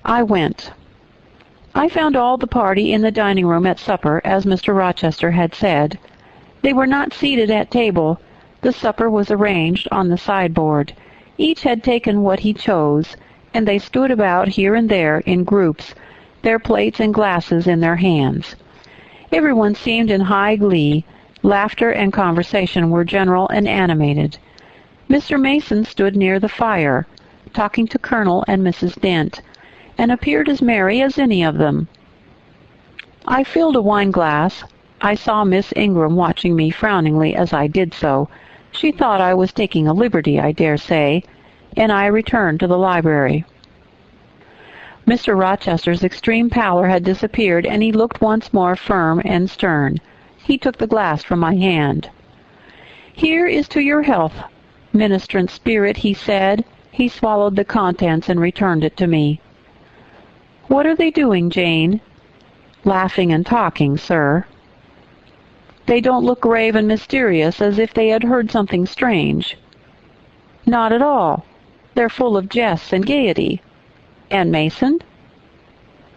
[SPEAKER 1] I went. I found all the party in the dining-room at supper, as Mr. Rochester had said. They were not seated at table. The supper was arranged on the sideboard. Each had taken what he chose, and they stood about here and there in groups, their plates and glasses in their hands. Everyone seemed in high glee. Laughter and conversation were general and animated. Mr. Mason stood near the fire, talking to Colonel and Mrs. Dent, and appeared as merry as any of them. I filled a wine-glass. I saw Miss Ingram watching me frowningly as I did so. She thought I was taking a liberty, I dare say, and I returned to the library. Mr. Rochester's extreme pallor had disappeared, and he looked once more firm and stern. He took the glass from my hand. "Here is to your health, ministrant spirit," he said. He swallowed the contents and returned it to me. "What are they doing, Jane?" "Laughing and talking, sir." "They don't look grave and mysterious, as if they had heard something strange." "Not at all. They're full of jests and gaiety." "And Mason?"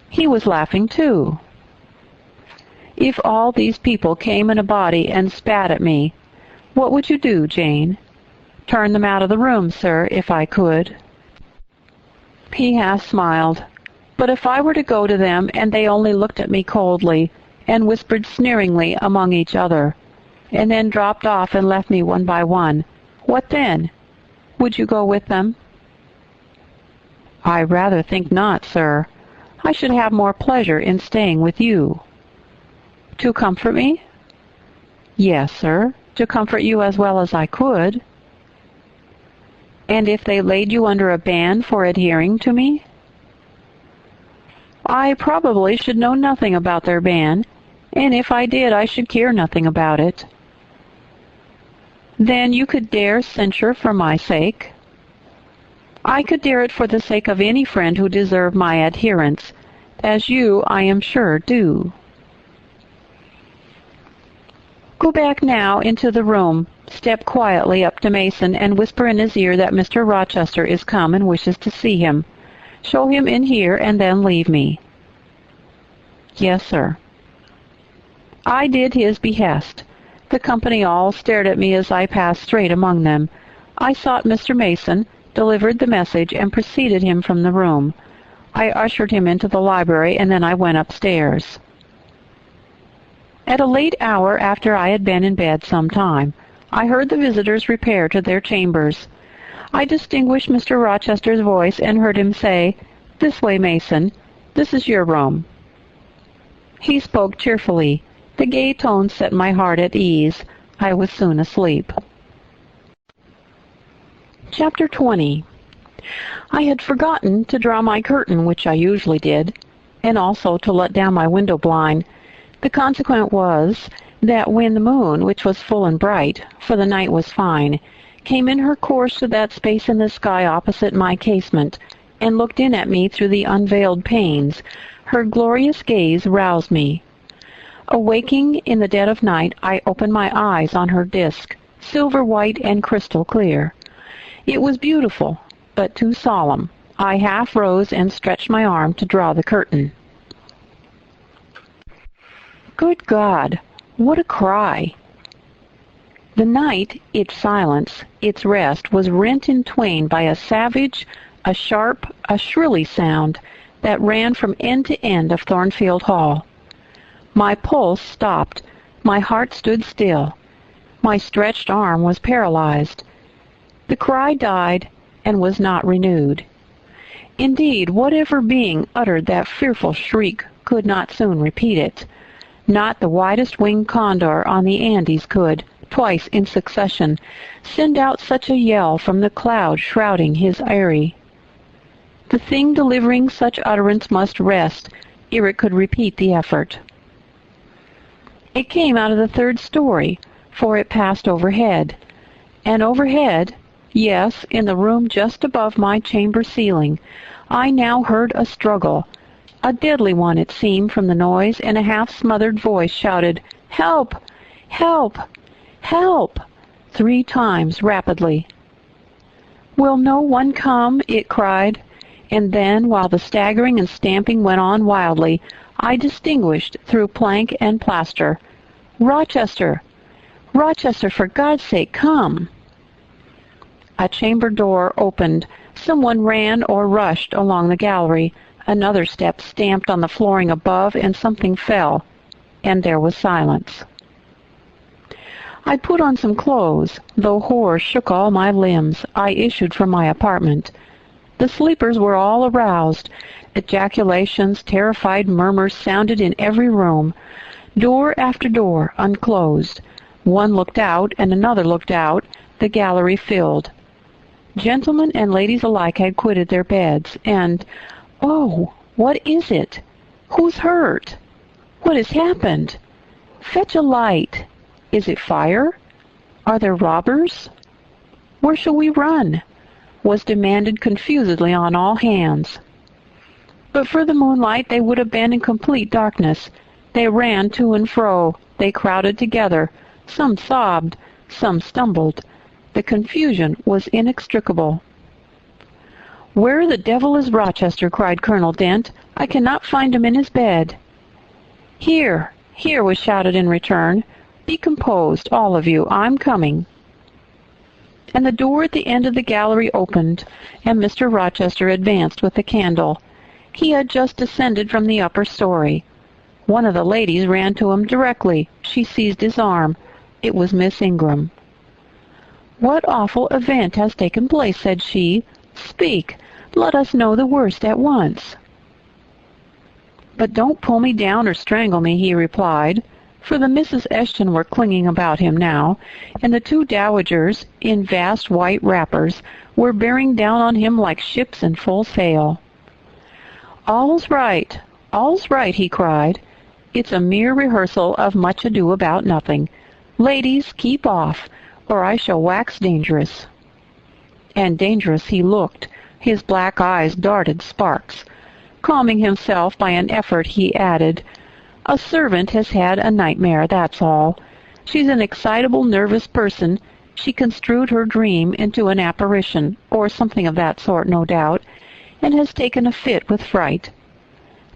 [SPEAKER 1] "He was laughing too." "If all these people came in a body and spat at me, what would you do, Jane?" "Turn them out of the room, sir, if I could." He half smiled. "But if I were to go to them, and they only looked at me coldly, and whispered sneeringly among each other, and then dropped off and left me one by one, what then? Would you go with them?" "I rather think not, sir. I should have more pleasure in staying with you." "To comfort me?" "Yes, sir, to comfort you as well as I could." "And if they laid you under a ban for adhering to me?" "I probably should know nothing about their ban, and if I did I should care nothing about it." "Then you could dare censure for my sake?" "I could dare it for the sake of any friend who deserved my adherence, as you, I am sure, do." "Go back now into the room, step quietly up to Mason, and whisper in his ear that Mr. Rochester is come and wishes to see him. Show him in here, and then leave me." "Yes, sir." I did his behest. The company all stared at me as I passed straight among them. I sought Mr. Mason, delivered the message, and preceded him from the room. I ushered him into the library, and then I went upstairs. At a late hour, after I had been in bed some time, I heard the visitors repair to their chambers. I distinguished Mr. Rochester's voice and heard him say, "This way, Mason. This is your room." He spoke cheerfully. The gay tones set my heart at ease. I was soon asleep. Chapter 20. I had forgotten to draw my curtain, which I usually did, and also to let down my window blind. The consequence was that when the moon, which was full and bright, for the night was fine, came in her course to that space in the sky opposite my casement, and looked in at me through the unveiled panes, her glorious gaze roused me. Awaking in the dead of night, I opened my eyes on her disk, silver white and crystal clear. It was beautiful, but too solemn. I half rose and stretched my arm to draw the curtain. Good God! What a cry! The night, its silence, its rest, was rent in twain by a savage, a sharp, a shrilly sound that ran from end to end of Thornfield Hall. My pulse stopped. My heart stood still. My stretched arm was paralyzed. The cry died and was not renewed. Indeed, whatever being uttered that fearful shriek could not soon repeat it. Not the widest-winged condor on the Andes could, twice in succession, send out such a yell from the cloud shrouding his eyrie. The thing delivering such utterance must rest ere it could repeat the effort. It came out of the third story, for it passed overhead. And overhead, yes, in the room just above my chamber ceiling, I now heard a struggle, a deadly one it seemed from the noise, and a half-smothered voice shouted, "Help! Help! Help!" 3 times rapidly. "Will no one come?" it cried. And then, while the staggering and stamping went on wildly, I distinguished through plank and plaster, "Rochester! Rochester, for God's sake, come!" A chamber door opened. Someone ran or rushed along the gallery. Another step stamped on the flooring above, and something fell, and there was silence. I put on some clothes. Though horror shook all my limbs, I issued from my apartment. The sleepers were all aroused. Ejaculations, terrified murmurs sounded in every room. Door after door unclosed. One looked out, and another looked out. The gallery filled. Gentlemen and ladies alike had quitted their beds, and, oh, what is it? Who's hurt? What has happened? Fetch a light. Is it fire? Are there robbers? Where shall we run? Was demanded confusedly on all hands. But for the moonlight they would have been in complete darkness. They ran to and fro. They crowded together. Some sobbed. Some stumbled. The confusion was inextricable. "Where the devil is Rochester?" cried Colonel Dent. "I cannot find him in his bed." "Here, here," was shouted in return. "Be composed, all of you. I'm coming." And the door at the end of the gallery opened, and Mr. Rochester advanced with the candle. He had just descended from the upper story. One of the ladies ran to him directly. She seized his arm. It was Miss Ingram. "What awful event has taken place?" said she. "Speak. Let us know the worst at once." "But don't pull me down or strangle me," he replied, for the Misses Eshton were clinging about him now, and the two dowagers, in vast white wrappers, were bearing down on him like ships in full sail. All's right, he cried. "It's a mere rehearsal of Much Ado About Nothing. Ladies, keep off, or I shall wax dangerous." And dangerous he looked. His black eyes darted sparks. Calming himself by an effort, he added, "A servant has had a nightmare, that's all. She's an excitable, nervous person. She construed her dream into an apparition, or something of that sort, no doubt, and has taken a fit with fright.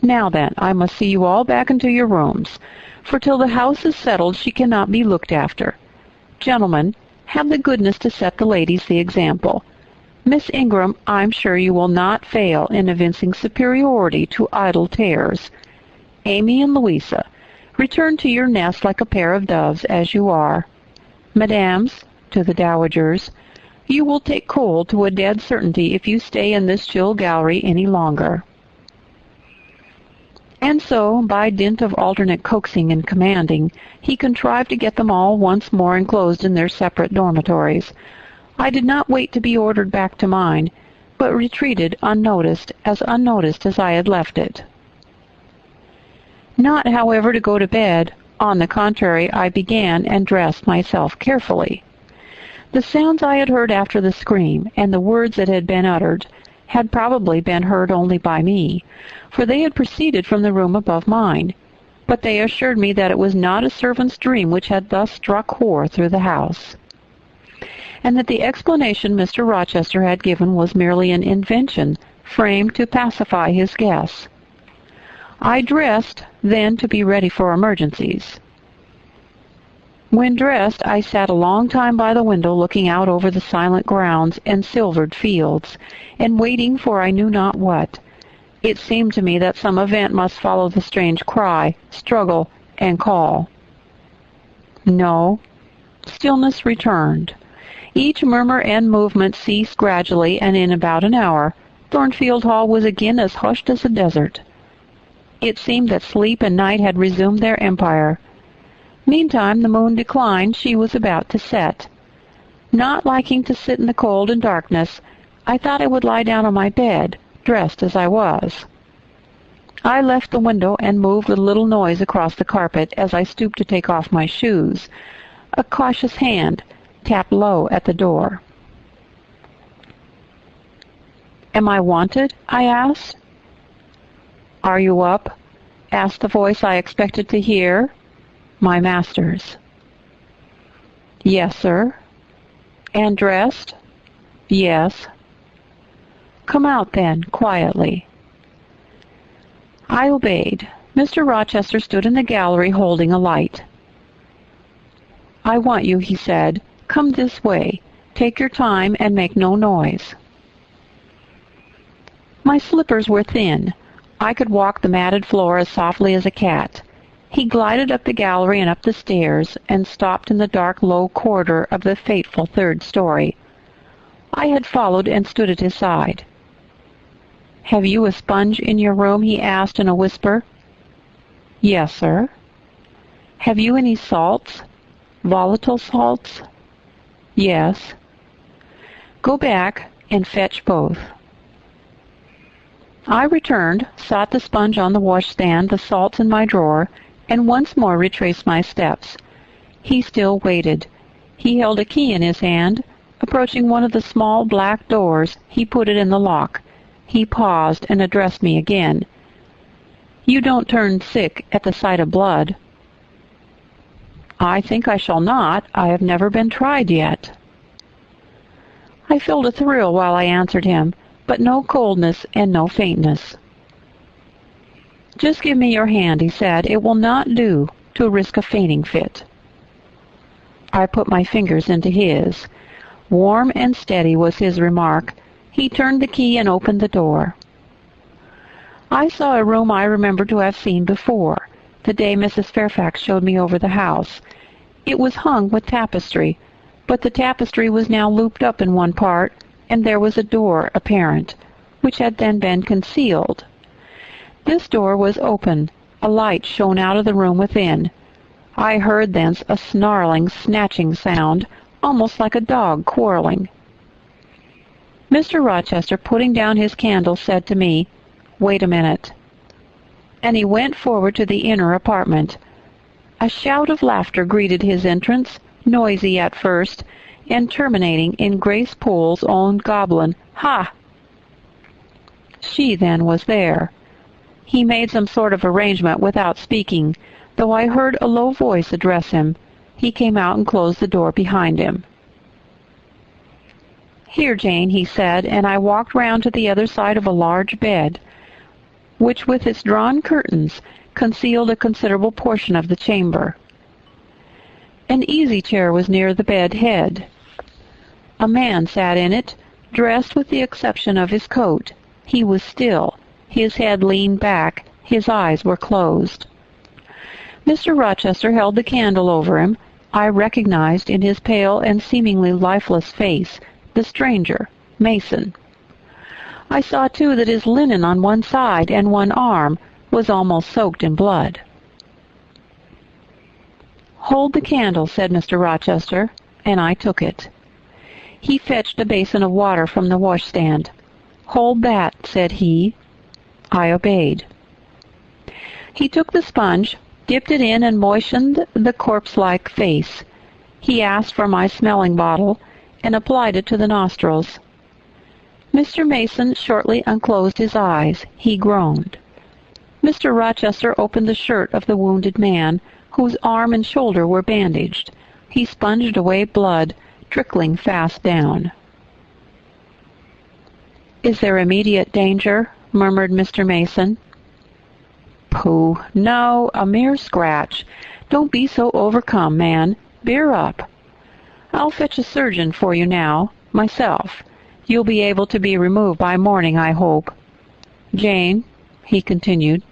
[SPEAKER 1] Now then, I must see you all back into your rooms, for till the house is settled she cannot be looked after. Gentlemen, have the goodness to set the ladies the example. Miss Ingram, I'm sure you will not fail in evincing superiority to idle tares. Amy and Louisa, return to your nest like a pair of doves, as you are. Mesdames," to the dowagers, "you will take cold to a dead certainty if you stay in this chill gallery any longer." And so, by dint of alternate coaxing and commanding, he contrived to get them all once more enclosed in their separate dormitories. I did not wait to be ordered back to mine, but retreated unnoticed as I had left it. Not, however, to go to bed. On the contrary, I began and dressed myself carefully. The sounds I had heard after the scream, and the words that had been uttered, had probably been heard only by me, for they had proceeded from the room above mine. But they assured me that it was not a servant's dream which had thus struck horror through the house, and that the explanation Mr. Rochester had given was merely an invention framed to pacify his guests. I dressed, then, to be ready for emergencies. When dressed, I sat a long time by the window looking out over the silent grounds and silvered fields, and waiting for I knew not what. It seemed to me that some event must follow the strange cry, struggle, and call. No. Stillness returned. Each murmur and movement ceased gradually, and in about an hour, Thornfield Hall was again as hushed as a desert. It seemed that sleep and night had resumed their empire. Meantime the moon declined. She was about to set. Not liking to sit in the cold and darkness, I thought I would lie down on my bed, dressed as I was. I left the window and moved with little noise across the carpet as I stooped to take off my shoes. A cautious hand tapped low at the door. "Am I wanted?" I asked. "Are you up?" asked the voice I expected to hear. My master's. "Yes, sir." "And dressed?" "Yes." "Come out, then, quietly." I obeyed. Mr. Rochester stood in the gallery holding a light. "I want you," he said. "Come this way. Take your time and make no noise." My slippers were thin. I could walk the matted floor as softly as a cat. He glided up the gallery and up the stairs, and stopped in the dark, low corridor of the fateful third story. I had followed and stood at his side. "Have you a sponge in your room?" he asked in a whisper. "Yes, sir." "Have you any salts? Volatile salts?" "Yes." "Go back and fetch both." I returned, sought the sponge on the washstand, the salts in my drawer, and once more retraced my steps. He still waited. He held a key in his hand. Approaching one of the small black doors, he put it in the lock. He paused and addressed me again. "You don't turn sick at the sight of blood?" "I think I shall not. I have never been tried yet." I felt a thrill while I answered him, but no coldness and no faintness. "Just give me your hand," he said. "It will not do to risk a fainting fit." I put my fingers into his. Warm and steady was his remark. He turned the key and opened the door. I saw a room I remembered to have seen before, the day Mrs. Fairfax showed me over the house. It was hung with tapestry, but the tapestry was now looped up in one part, and there was a door apparent, which had then been concealed. This door was open. A light shone out of the room within. I heard thence a snarling, snatching sound, almost like a dog quarreling. Mr. Rochester, putting down his candle, said to me, "Wait a minute." And he went forward to the inner apartment. A shout of laughter greeted his entrance, noisy at first, and terminating in Grace Poole's own goblin, "Ha!" She, then, was there. He made some sort of arrangement without speaking, though I heard a low voice address him. He came out and closed the door behind him. "Here, Jane," he said, and I walked round to the other side of a large bed, which with its drawn curtains concealed a considerable portion of the chamber. An easy-chair was near the bed head. A man sat in it, dressed with the exception of his coat. He was still. His head leaned back. His eyes were closed. Mr. Rochester held the candle over him. I recognized in his pale and seemingly lifeless face the stranger, Mason. I saw, too, that his linen on one side and one arm was almost soaked in blood. "Hold the candle," said Mr. Rochester, and I took it. He fetched a basin of water from the washstand. "Hold that," said he. I obeyed. He took the sponge, dipped it in, and moistened the corpse-like face. He asked for my smelling bottle, and applied it to the nostrils. Mr. Mason shortly unclosed his eyes. He groaned. Mr. Rochester opened the shirt of the wounded man, whose arm and shoulder were bandaged. He sponged away blood, trickling fast down. "Is there immediate danger?" murmured Mr. Mason. "Pooh, no, a mere scratch. Don't be so overcome, man. Bear up. I'll fetch a surgeon for you now, myself. You'll be able to be removed by morning, I hope. Jane," he continued.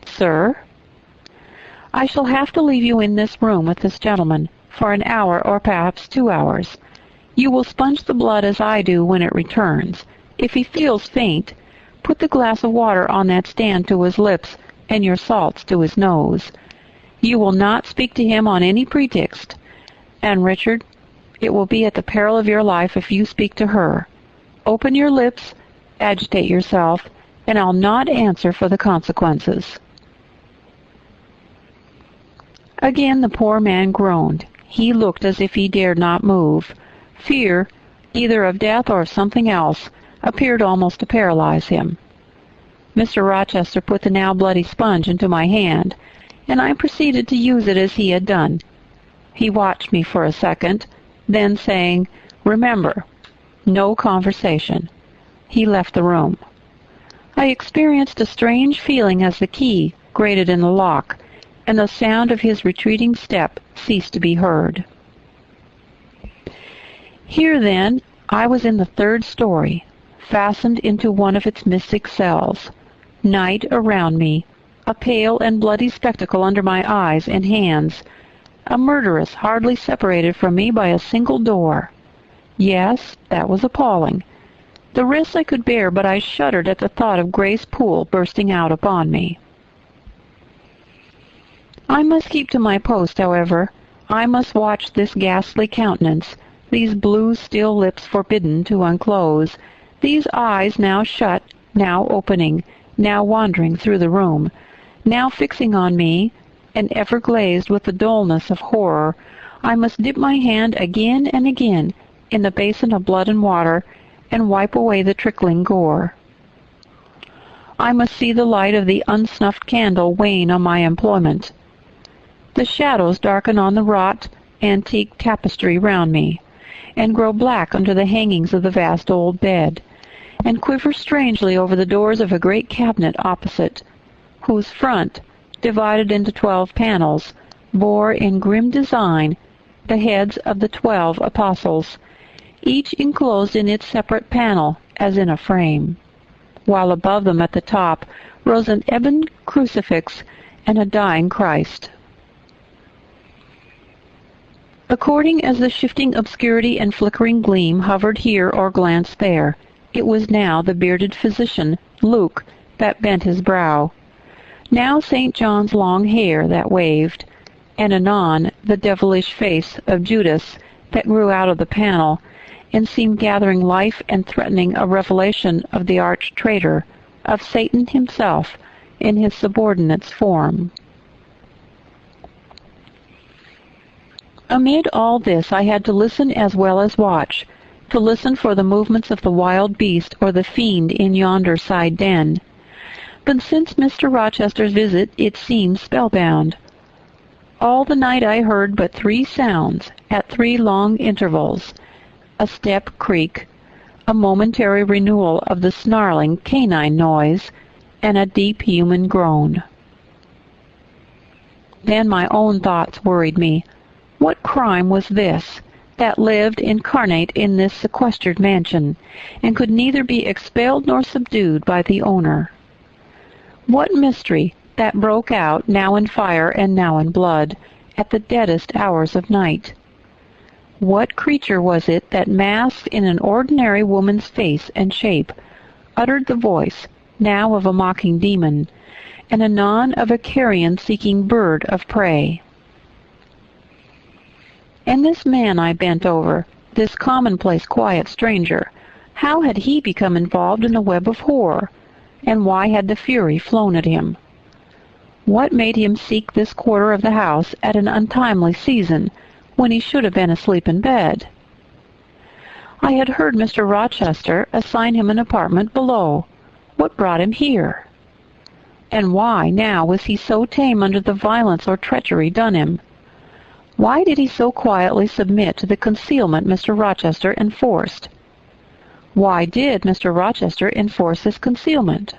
[SPEAKER 1] "Sir?" "I shall have to leave you in this room with this gentleman for an hour or perhaps 2 hours. You will sponge the blood as I do when it returns. If he feels faint, put the glass of water on that stand to his lips and your salts to his nose. You will not speak to him on any pretext. And, Richard, it will be at the peril of your life if you speak to her. Open your lips, agitate yourself, and I'll not answer for the consequences." Again the poor man groaned. He looked as if he dared not move. Fear, either of death or of something else, appeared almost to paralyze him. Mr. Rochester put the now bloody sponge into my hand, and I proceeded to use it as he had done. He watched me for a second, then saying, "Remember, no conversation," he left the room. I experienced a strange feeling as the key grated in the lock, and the sound of his retreating step ceased to be heard. Here, then, I was in the third story, fastened into one of its mystic cells. Night around me, a pale and bloody spectacle under my eyes and hands, a murderess hardly separated from me by a single door. Yes, that was appalling. The rest I could bear, but I shuddered at the thought of Grace Poole bursting out upon me. I must keep to my post, however. I must watch this ghastly countenance, these blue, still lips forbidden to unclose, these eyes now shut, now opening, now wandering through the room, now fixing on me, and ever glazed with the dullness of horror. I must dip my hand again and again in the basin of blood and water, and wipe away the trickling gore. I must see the light of the unsnuffed candle wane on my employment. The shadows darken on the wrought, antique tapestry round me, and grow black under the hangings of the vast old bed, and quiver strangely over the doors of a great cabinet opposite, whose front, divided into 12 panels, bore in grim design the heads of the 12 apostles, each enclosed in its separate panel as in a frame, while above them at the top rose an ebon crucifix and a dying Christ. According as the shifting obscurity and flickering gleam hovered here or glanced there, it was now the bearded physician, Luke, that bent his brow, now St. John's long hair that waved, and anon the devilish face of Judas that grew out of the panel, and seemed gathering life and threatening a revelation of the arch-traitor, of Satan himself, in his subordinate's form. Amid all this I had to listen as well as watch, to listen for the movements of the wild beast or the fiend in yonder side den. But since Mr. Rochester's visit it seemed spellbound. All the night I heard but 3 sounds, at 3 long intervals, a step creak, a momentary renewal of the snarling canine noise, and a deep human groan. Then my own thoughts worried me. What crime was this, that lived incarnate in this sequestered mansion, and could neither be expelled nor subdued by the owner? What mystery that broke out, now in fire and now in blood, at the deadest hours of night? What creature was it that, masked in an ordinary woman's face and shape, uttered the voice, now of a mocking demon, and anon of a carrion-seeking bird of prey? And this man I bent over, this commonplace quiet stranger, how had he become involved in the web of horror, and why had the fury flown at him? What made him seek this quarter of the house at an untimely season, when he should have been asleep in bed? I had heard Mr. Rochester assign him an apartment below. What brought him here? And why, now, was he so tame under the violence or treachery done him? Why did he so quietly submit to the concealment Mr. Rochester enforced? Why did Mr. Rochester enforce this concealment?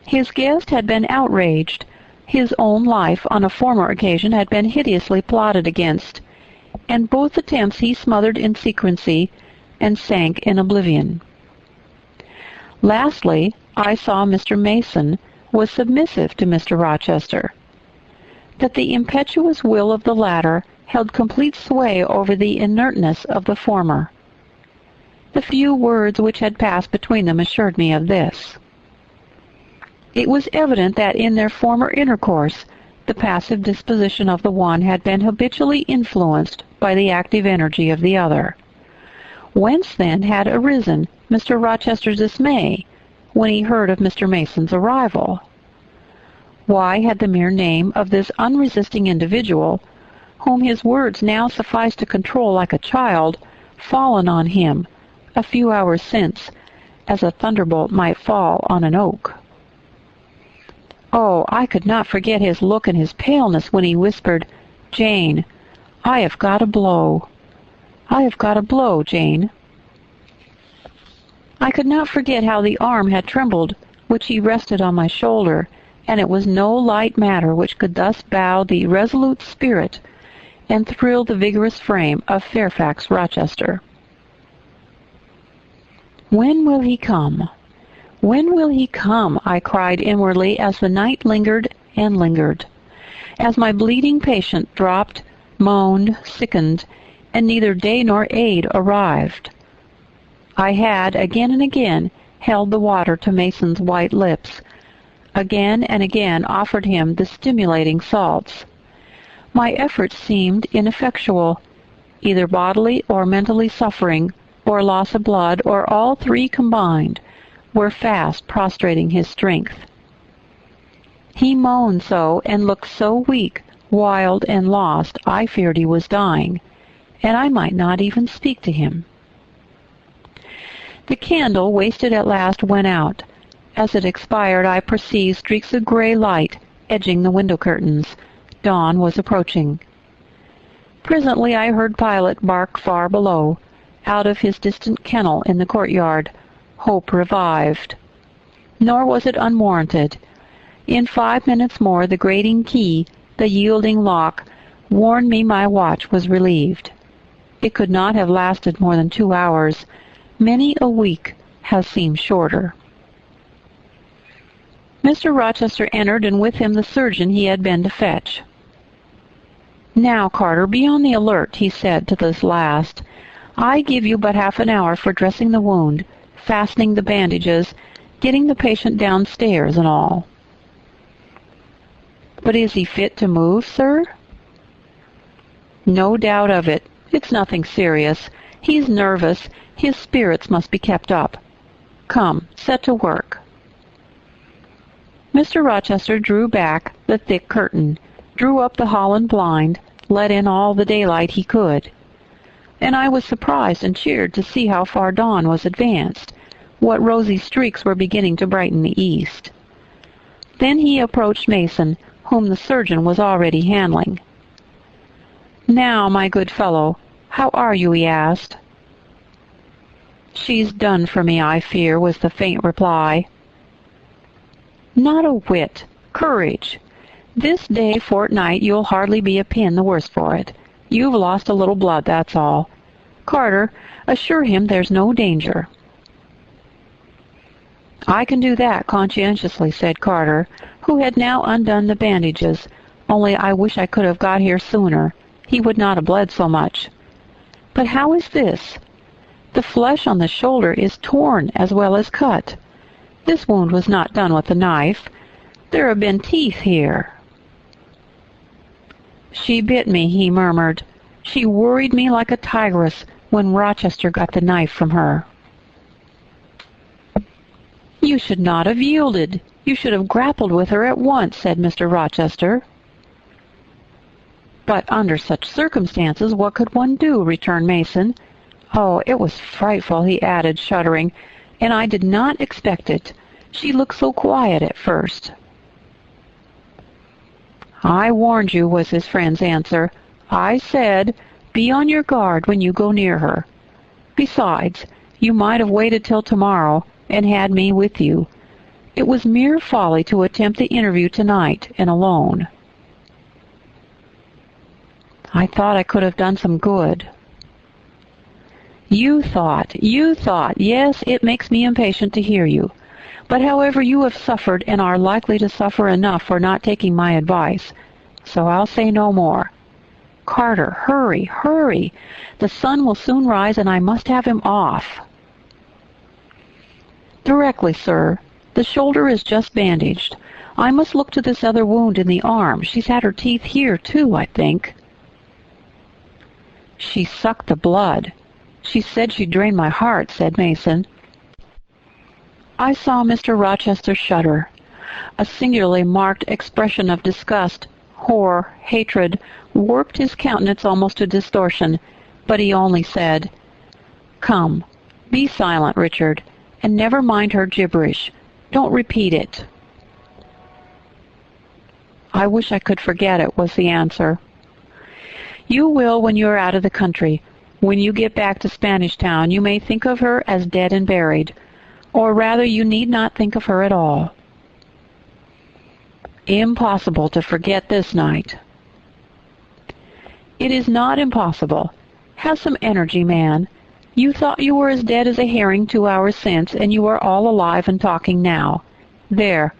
[SPEAKER 1] His guest had been outraged. His own life on a former occasion had been hideously plotted against, and both attempts he smothered in secrecy and sank in oblivion. Lastly, I saw Mr. Mason was submissive to Mr. Rochester, that the impetuous will of the latter held complete sway over the inertness of the former. The few words which had passed between them assured me of this. It was evident that in their former intercourse the passive disposition of the one had been habitually influenced by the active energy of the other. Whence, then, had arisen Mr. Rochester's dismay when he heard of Mr. Mason's arrival? Why had the mere name of this unresisting individual, whom his words now sufficed to control like a child, fallen on him, a few hours since, as a thunderbolt might fall on an oak? Oh, I could not forget his look and his paleness when he whispered, "Jane, I have got a blow. I have got a blow, Jane." I could not forget how the arm had trembled which he rested on my shoulder, and it was no light matter which could thus bow the resolute spirit and thrilled the vigorous frame of Fairfax Rochester. "When will he come? When will he come?" I cried inwardly as the night lingered and lingered, as my bleeding patient dropped, moaned, sickened, and neither day nor aid arrived. I had, again and again, held the water to Mason's white lips, again and again offered him the stimulating salts. My efforts seemed ineffectual. Either bodily or mentally suffering, or loss of blood, or all three combined, were fast prostrating his strength. He moaned so and looked so weak, wild, and lost, I feared he was dying, and I might not even speak to him. The candle, wasted at last, went out. As it expired, I perceived streaks of gray light edging the window curtains. Dawn was approaching. Presently I heard Pilot bark far below, out of his distant kennel in the courtyard. Hope revived. Nor was it unwarranted. In 5 minutes more the grating key, the yielding lock, warned me my watch was relieved. It could not have lasted more than 2 hours. Many a week has seemed shorter. Mr. Rochester entered, and with him the surgeon he had been to fetch. "Now, Carter, be on the alert," he said to this last. "I give you but half an hour for dressing the wound, fastening the bandages, getting the patient downstairs and all." "But is he fit to move, sir?" "No doubt of it. It's nothing serious. He's nervous. His spirits must be kept up. Come, set to work." Mr. Rochester drew back the thick curtain, drew up the Holland blind, let in all the daylight he could. And I was surprised and cheered to see how far dawn was advanced, what rosy streaks were beginning to brighten the east. Then he approached Mason, whom the surgeon was already handling. "Now, my good fellow, how are you?" he asked. "She's done for me, I fear," was the faint reply. "Not a whit. Courage. This day fortnight you'll hardly be a pin the worse for it. You've lost a little blood, that's all. Carter, assure him there's no danger." "I can do that conscientiously," said Carter, who had now undone the bandages, "only I wish I could have got here sooner. He would not have bled so much. But how is this? The flesh on the shoulder is torn as well as cut. This wound was not done with a knife. There have been teeth here." "She bit me," he murmured. "She worried me like a tigress when Rochester got the knife from her." "You should not have yielded. You should have grappled with her at once," said Mr. Rochester. "But under such circumstances, what could one do?" returned Mason. "Oh, it was frightful," he added, shuddering, "and I did not expect it. She looked so quiet at first." "I warned you," was his friend's answer. "I said, be on your guard when you go near her. Besides, you might have waited till tomorrow and had me with you. It was mere folly to attempt the interview tonight and alone." "I thought I could have done some good." You thought. Yes, it makes me impatient to hear you. But however, you have suffered and are likely to suffer enough for not taking my advice, so I'll say no more. Carter, hurry, hurry. The sun will soon rise and I must have him off." "Directly, sir. The shoulder is just bandaged. I must look to this other wound in the arm. She's had her teeth here, too, I think." "She sucked the blood. She said she'd drain my heart," said Mason. I saw Mr. Rochester shudder. A singularly marked expression of disgust, horror, hatred, warped his countenance almost to distortion, but he only said, "Come, be silent, Richard, and never mind her gibberish. Don't repeat it." "I wish I could forget it," was the answer. "You will when you are out of the country. When you get back to Spanish Town, you may think of her as dead and buried, or rather you need not think of her at all." "Impossible to forget this night." It is not impossible. Have some energy, man. You thought you were as dead as a herring 2 hours since, and you are all alive and talking now. There.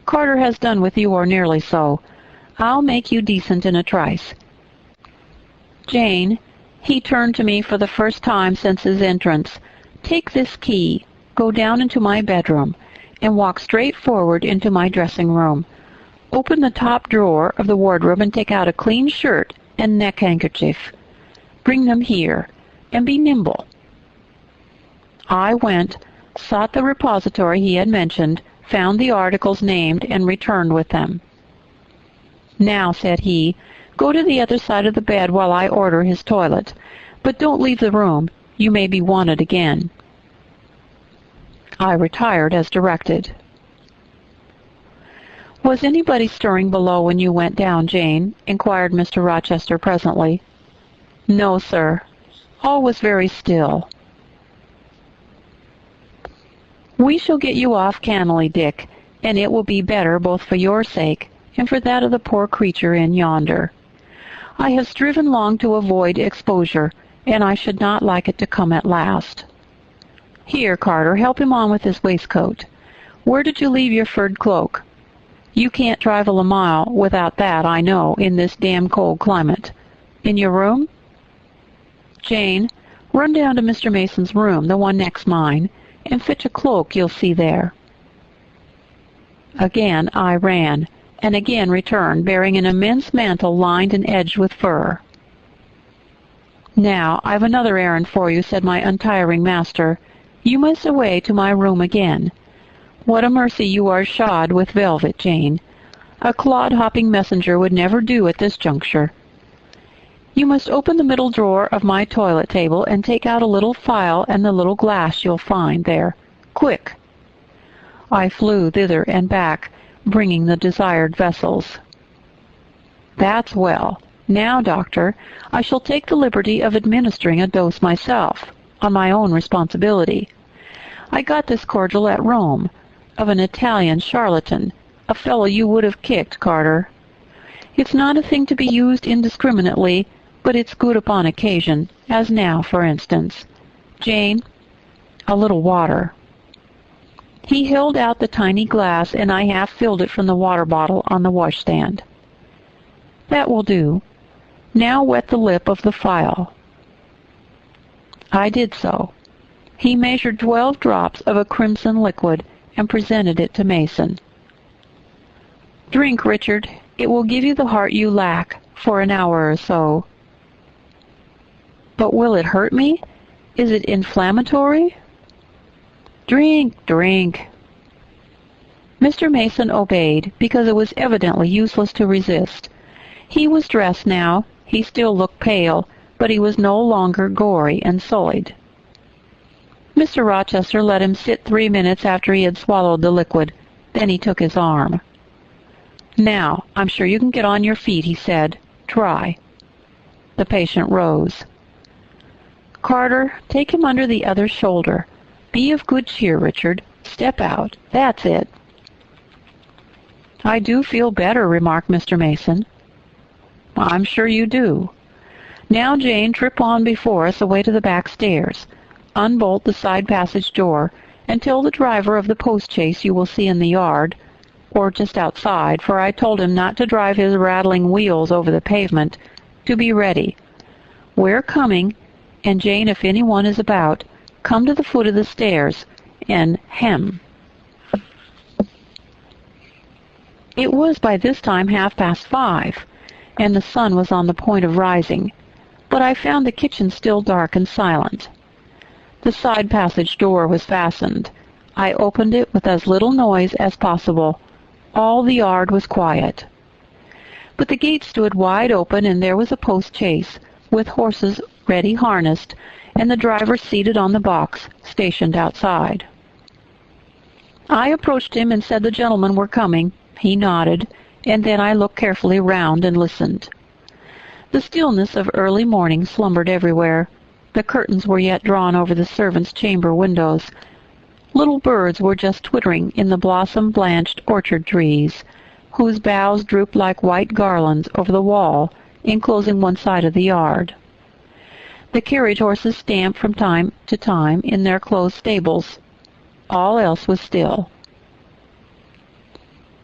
[SPEAKER 1] Carter has done with you, or nearly so. I'll make you decent in a trice. Jane, he turned to me for the first time since his entrance. Take this key, go down into my bedroom, and walk straight forward into my dressing room. Open the top drawer of the wardrobe and take out a clean shirt and neck handkerchief. Bring them here, and be nimble. I went, sought the repository he had mentioned, found the articles named, and returned with them. Now, said he, go to the other side of the bed while I order his toilet. But don't leave the room. You may be wanted again. I retired as directed. Was anybody stirring below when you went down, Jane? Inquired Mr. Rochester presently. No, sir. All was very still. We shall get you off cannily, Dick, and it will be better both for your sake and for that of the poor creature in yonder. I have striven long to avoid exposure, and I should not like it to come at last. Here, Carter, help him on with his waistcoat. Where did you leave your furred cloak? You can't travel a mile without that, I know, in this damn cold climate. In your room? Jane, run down to Mr. Mason's room, the one next mine, and fetch a cloak you'll see there. Again I ran, and again returned, bearing an immense mantle lined and edged with fur. Now, I've another errand for you, said my untiring master. You must away to my room again. What a mercy you are shod with velvet, Jane. A clod-hopping messenger would never do at this juncture. You must open the middle drawer of my toilet table and take out a little phial and the little glass you'll find there. Quick! I flew thither and back, bringing the desired vessels. That's well. Now, doctor, I shall take the liberty of administering a dose myself, on my own responsibility. I got this cordial at Rome, of an Italian charlatan, a fellow you would have kicked, Carter. It's not a thing to be used indiscriminately, but it's good upon occasion, as now, for instance. Jane, a little water. He held out the tiny glass, and I half filled it from the water bottle on the washstand. That will do. Now wet the lip of the phial. I did so. He measured 12 drops of a crimson liquid and presented it to Mason. Drink, Richard. It will give you the heart you lack for an hour or so. But will it hurt me? Is it inflammatory? Drink, drink. Mr. Mason obeyed, because it was evidently useless to resist. He was dressed now. He still looked pale, but he was no longer gory and sullied. Mr. Rochester let him sit 3 minutes after he had swallowed the liquid. Then he took his arm. Now, I'm sure you can get on your feet, he said. Try. The patient rose. Carter, take him under the other shoulder. Be of good cheer, Richard. Step out. That's it. I do feel better, remarked Mr. Mason. I'm sure you do. Now, Jane, trip on before us away to the back stairs. Unbolt the side passage door, and tell the driver of the post-chaise you will see in the yard, or just outside, for I told him not to drive his rattling wheels over the pavement, to be ready. We're coming, and Jane, if anyone is about, come to the foot of the stairs, and hem. It was by this time 5:30, and the sun was on the point of rising, but I found the kitchen still dark and silent. The side passage door was fastened. I opened it with as little noise as possible. All the yard was quiet. But the gate stood wide open, and there was a post-chaise, with horses ready harnessed, and the driver seated on the box, stationed outside. I approached him and said the gentlemen were coming. He nodded, and then I looked carefully round and listened. The stillness of early morning slumbered everywhere. The curtains were yet drawn over the servants' chamber windows. Little birds were just twittering in the blossom-blanched orchard trees, whose boughs drooped like white garlands over the wall enclosing one side of the yard. The carriage horses stamped from time to time in their closed stables. All else was still.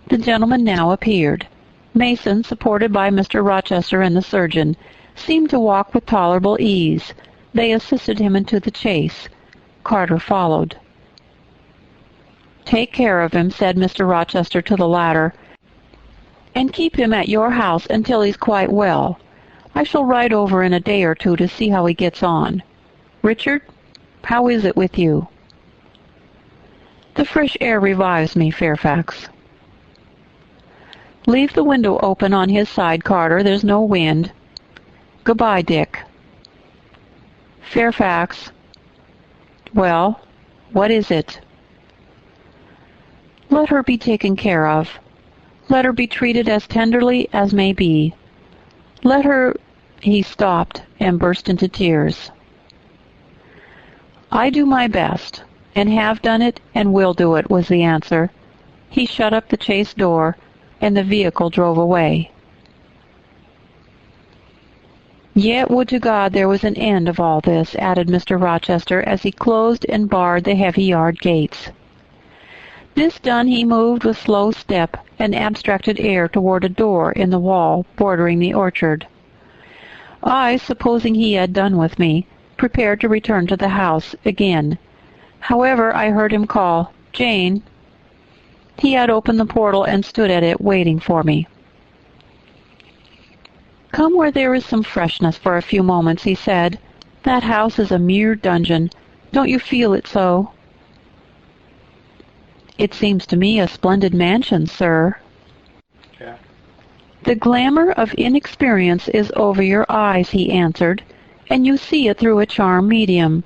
[SPEAKER 1] The gentleman now appeared. Mason, supported by Mr. Rochester and the surgeon, seemed to walk with tolerable ease. They assisted him into the chaise. Carter followed. "Take care of him," said Mr. Rochester to the latter, "and keep him at your house until he's quite well. I shall ride over in a day or two to see how he gets on. Richard, how is it with you?" "The fresh air revives me, Fairfax." "Leave the window open on his side, Carter. There's no wind. Goodbye, Dick." "Fairfax." "Well, what is it?" "Let her be taken care of. Let her be treated as tenderly as may be. Let her—" He stopped and burst into tears. "I do my best, and have done it, and will do it," was the answer. He shut up the chaise door, and the vehicle drove away. "Yet would to God there was an end of all this," added Mr. Rochester, as he closed and barred the heavy yard gates. This done, he moved with slow step and abstracted air toward a door in the wall bordering the orchard. I, supposing he had done with me, prepared to return to the house again. However, I heard him call, "Jane." He had opened the portal and stood at it waiting for me. "Come where there is some freshness for a few moments," he said. "That house is a mere dungeon. Don't you feel it so?" "It seems to me a splendid mansion, sir."
[SPEAKER 2] Yeah.
[SPEAKER 1] "The glamour of inexperience is over your eyes," he answered, "and you see it through a charm medium.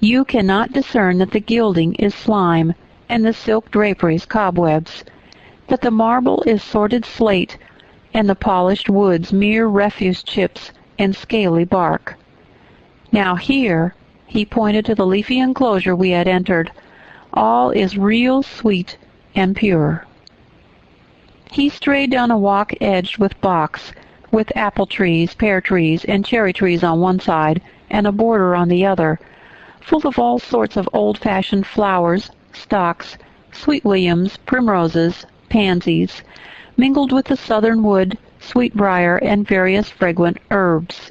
[SPEAKER 1] You cannot discern that the gilding is slime, and the silk draperies cobwebs, that the marble is sordid slate, and the polished woods mere refuse chips and scaly bark. Now here," he pointed to the leafy enclosure we had entered, "all is real sweet and pure." He strayed down a walk edged with box, with apple trees, pear trees, and cherry trees on one side, and a border on the other, full of all sorts of old-fashioned flowers, stocks, sweet williams, primroses, pansies, mingled with the southern wood, sweetbriar, and various fragrant herbs.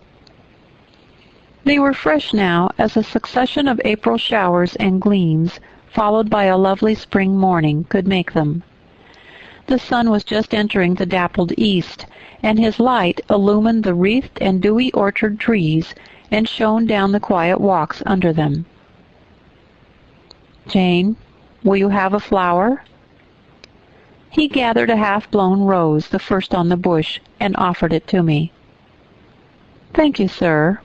[SPEAKER 1] They were fresh now as a succession of April showers and gleams, followed by a lovely spring morning, could make them. The sun was just entering the dappled east, and his light illumined the wreathed and dewy orchard trees and shone down the quiet walks under them. "Jane, will you have a flower?" He gathered a half-blown rose, the first on the bush, and offered it to me. "Thank you, sir."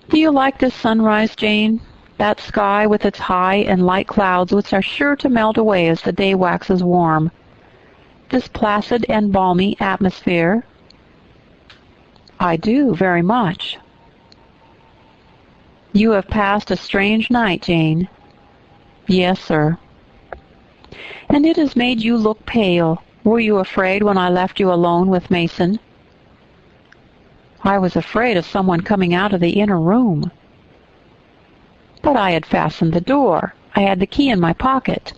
[SPEAKER 1] "Do you like this sunrise, Jane? That sky with its high and light clouds which are sure to melt away as the day waxes warm. This placid and balmy atmosphere?" "I do, very much." "You have passed a strange night, Jane." "Yes, sir." "And it has made you look pale. Were you afraid when I left you alone with Mason?" "I was afraid of someone coming out of the inner room." "But I had fastened the door. I had the key in my pocket.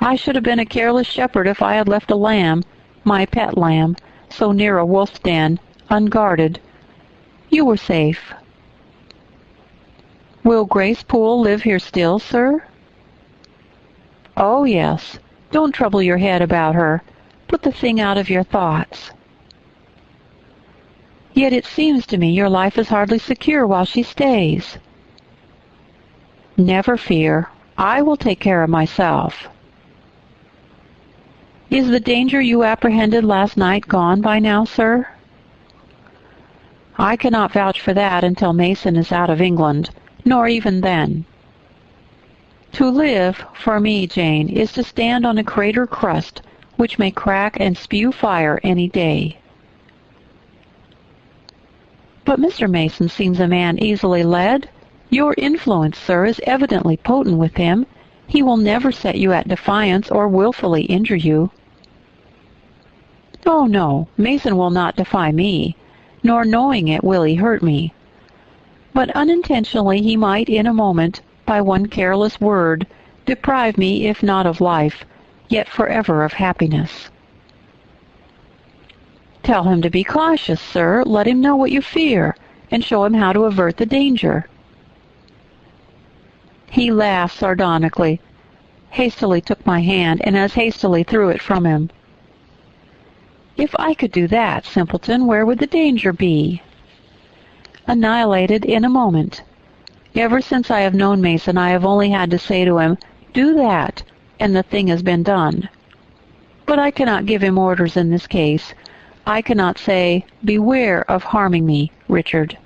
[SPEAKER 1] I should have been a careless shepherd if I had left a lamb, my pet lamb, so near a wolf's den, unguarded. You were safe." "Will Grace Poole live here still, sir?" "Oh, yes. Don't trouble your head about her. Put the thing out of your thoughts." "Yet it seems to me your life is hardly secure while she stays." "Never fear. I will take care of myself." "Is the danger you apprehended last night gone by now, sir?" "I cannot vouch for that until Mason is out of England, nor even then. To live, for me, Jane, is to stand on a crater crust which may crack and spew fire any day." "But Mr. Mason seems a man easily led. Your influence, sir, is evidently potent with him. He will never set you at defiance or wilfully injure you." Oh, no, Mason will not defy me, nor knowing it will he hurt me. But unintentionally he might in a moment, by one careless word, deprive me, if not of life, yet forever of happiness. Tell him to be cautious, sir. Let him know what you fear, and show him how to avert the danger. He laughed sardonically, hastily took my hand, and as hastily threw it from him. If I could do that, simpleton, where would the danger be? Annihilated in a moment. Ever since I have known Mason, I have only had to say to him, "Do that," and the thing has been done. But I cannot give him orders in this case. I cannot say, "Beware of harming me, Richard."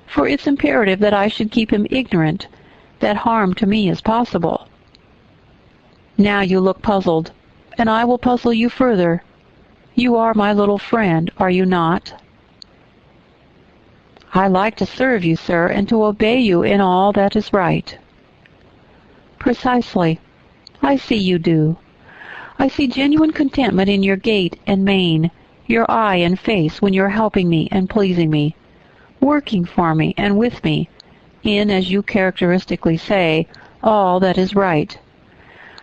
[SPEAKER 1] For it's imperative that I should keep him ignorant that harm to me is possible. Now you look puzzled, and I will puzzle you further. You are my little friend, are you not? I like to serve you, sir, and to obey you in all that is right. Precisely. I see you do. I see genuine contentment in your gait and mien, your eye and face when you're helping me and pleasing me, working for me and with me, in, as you characteristically say, all that is right.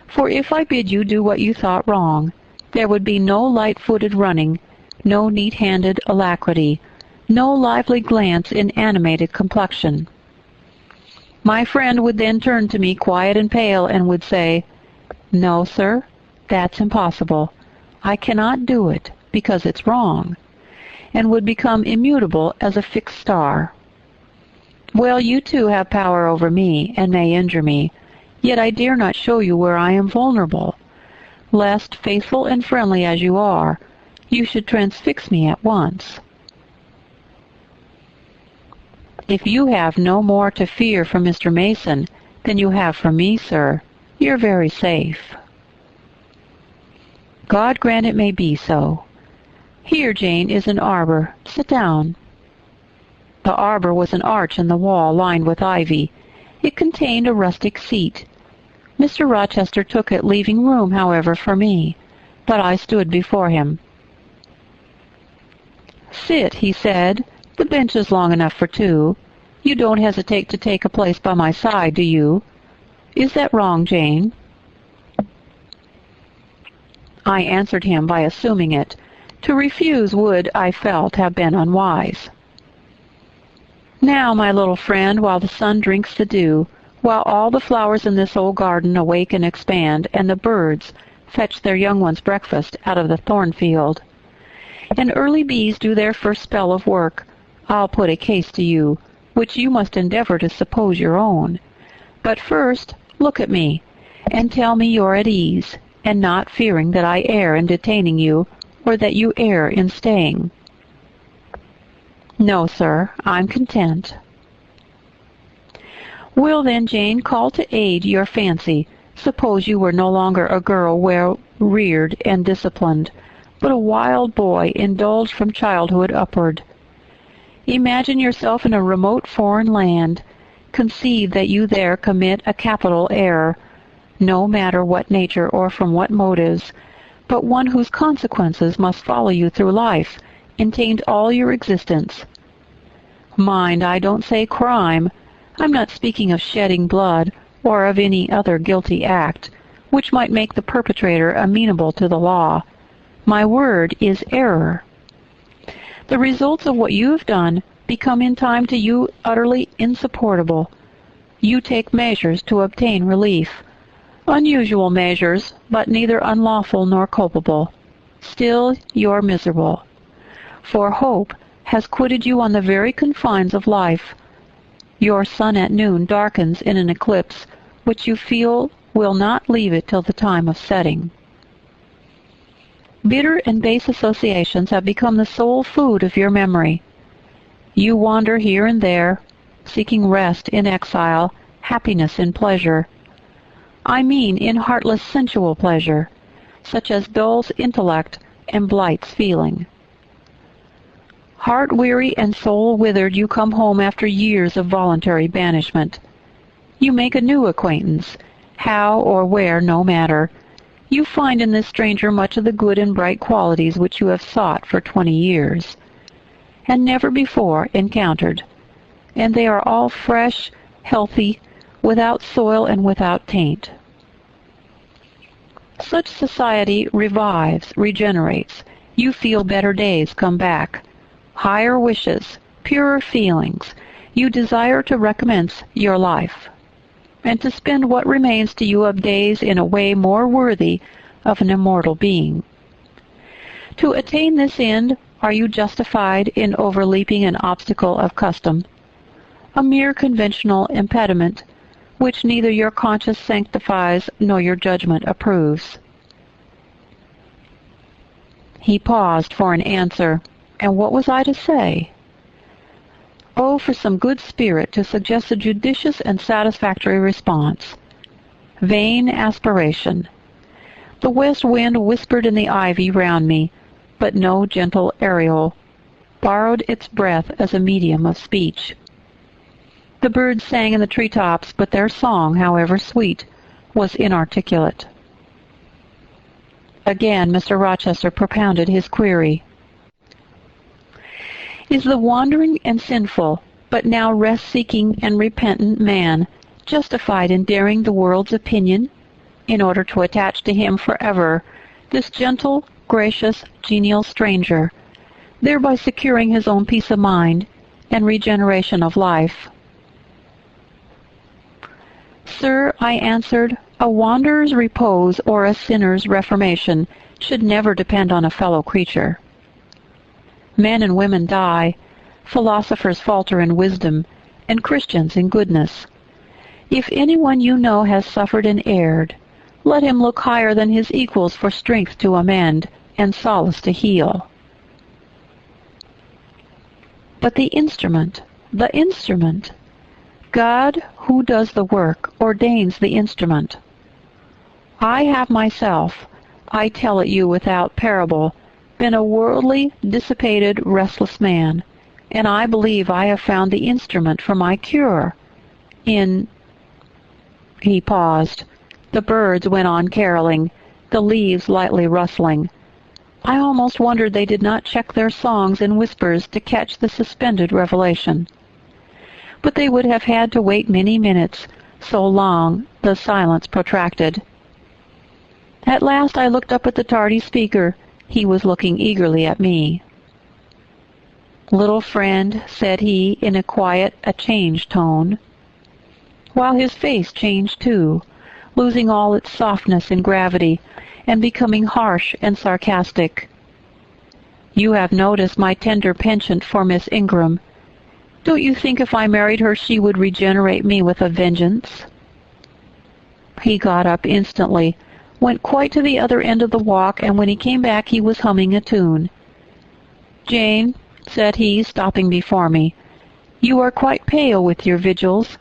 [SPEAKER 1] For if I bid you do what you thought wrong, there would be no light-footed running, no neat-handed alacrity, no lively glance in animated complexion. My friend would then turn to me quiet and pale and would say, "No, sir, that's impossible. I cannot do it, because it's wrong," and would become immutable as a fixed star. Well, you too have power over me, and may injure me, yet I dare not show you where I am vulnerable, lest, faithful and friendly as you are, you should transfix me at once. If you have no more to fear from Mr. Mason than you have from me, sir, you're very safe. God grant it may be so. Here, Jane, is an arbor. Sit down. The arbor was an arch in the wall lined with ivy. It contained a rustic seat. Mr. Rochester took it, leaving room, however, for me, but I stood before him. "Sit," he said. "The bench is long enough for two. You don't hesitate to take a place by my side, do you? Is that wrong, Jane?" I answered him by assuming it. To refuse would, I felt, have been unwise. "Now, my little friend, while the sun drinks the dew, while all the flowers in this old garden awake and expand, and the birds fetch their young ones breakfast out of the thornfield, and early bees do their first spell of work, I'll put a case to you, which you must endeavor to suppose your own. But first, look at me, and tell me you're at ease, and not fearing that I err in detaining you, or that you err in staying." "No, sir, I'm content." "Well, then, Jane, call to aid your fancy. Suppose you were no longer a girl well reared and disciplined, but a wild boy indulged from childhood upward. Imagine yourself in a remote foreign land. Conceive that you there commit a capital error, no matter what nature or from what motives, but one whose consequences must follow you through life and taint all your existence. Mind, I don't say crime. I'm not speaking of shedding blood or of any other guilty act, which might make the perpetrator amenable to the law. My word is error. The results of what you have done become in time to you utterly insupportable. You take measures to obtain relief. Unusual measures, but neither unlawful nor culpable. Still, you're miserable. For hope has quitted you on the very confines of life. Your sun at noon darkens in an eclipse, which you feel will not leave it till the time of setting. Bitter and base associations have become the sole food of your memory. You wander here and there, seeking rest in exile, happiness in pleasure. I mean in heartless sensual pleasure, such as dulls intellect and blights feeling. Heart-weary and soul-withered, you come home after years of voluntary banishment. You make a new acquaintance, how or where no matter. You find in this stranger much of the good and bright qualities which you have sought for 20 years, and never before encountered, and they are all fresh, healthy, without soil and without taint. Such society revives, regenerates. You feel better days come back, higher wishes, purer feelings. You desire to recommence your life, and to spend what remains to you of days in a way more worthy of an immortal being. To attain this end, are you justified in overleaping an obstacle of custom, a mere conventional impediment, which neither your conscience sanctifies nor your judgment approves? He paused for an answer, and what was I to say? Oh, for some good spirit to suggest a judicious and satisfactory response. Vain aspiration. The west wind whispered in the ivy round me, but no gentle aureole borrowed its breath as a medium of speech. The birds sang in the treetops, but their song, however sweet, was inarticulate. Again Mr. Rochester propounded his query. Is the wandering and sinful, but now rest-seeking and repentant man justified in daring the world's opinion in order to attach to him forever this gentle, gracious, genial stranger, thereby securing his own peace of mind and regeneration of life? Sir, I answered, a wanderer's repose or a sinner's reformation should never depend on a fellow creature. Men and women die, philosophers falter in wisdom, and Christians in goodness. If anyone you know has suffered and erred, let him look higher than his equals for strength to amend and solace to heal. But the instrument, God, who does the work, ordains the instrument. I have myself, I tell it you without parable, been a worldly, dissipated, restless man, and I believe I have found the instrument for my cure in... He paused. The birds went on caroling, the leaves lightly rustling. I almost wondered they did not check their songs and whispers to catch the suspended revelation. But they would have had to wait many minutes, so long the silence protracted. At last I looked up at the tardy speaker. He was looking eagerly at me. "Little friend," said he, in a quiet, a changed tone, while his face changed too, losing all its softness and gravity, and becoming harsh and sarcastic. "You have noticed my tender penchant for Miss Ingram. Don't you think if I married her she would regenerate me with a vengeance?" He got up instantly, went quite to the other end of the walk, and when he came back he was humming a tune. "Jane," said he, stopping before me, "you are quite pale with your vigils.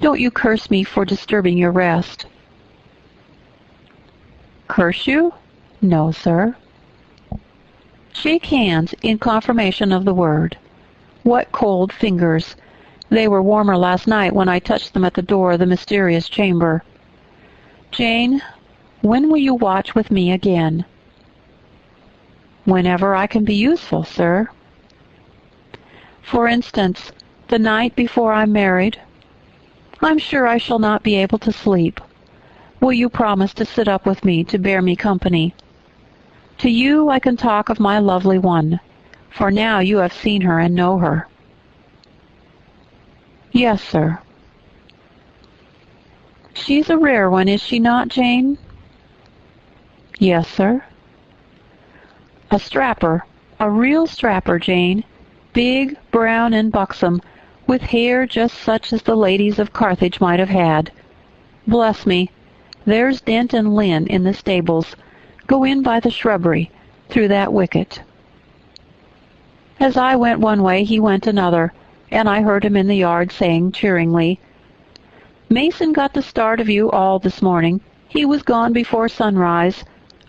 [SPEAKER 1] Don't you curse me for disturbing your rest." "Curse you? No, sir." "Shake hands in confirmation of the word. What cold fingers! They were warmer last night when I touched them at the door of the mysterious chamber. Jane, when will you watch with me again?" "Whenever I can be useful, sir." "For instance, the night before I'm married? I'm sure I shall not be able to sleep. Will you promise to sit up with me to bear me company? To you I can talk of my lovely one, for now you have seen her and know her." "Yes, sir." "She's a rare one, is she not, Jane?" "Yes, sir." "A strapper, a real strapper, Jane, big, brown, and buxom, with hair just such as the ladies of Carthage might have had. Bless me, there's Dent and Lynn in the stables. Go in by the shrubbery, through that wicket." As I went one way, he went another, and I heard him in the yard saying cheeringly, "Mason got the start of you all this morning. He was gone before sunrise.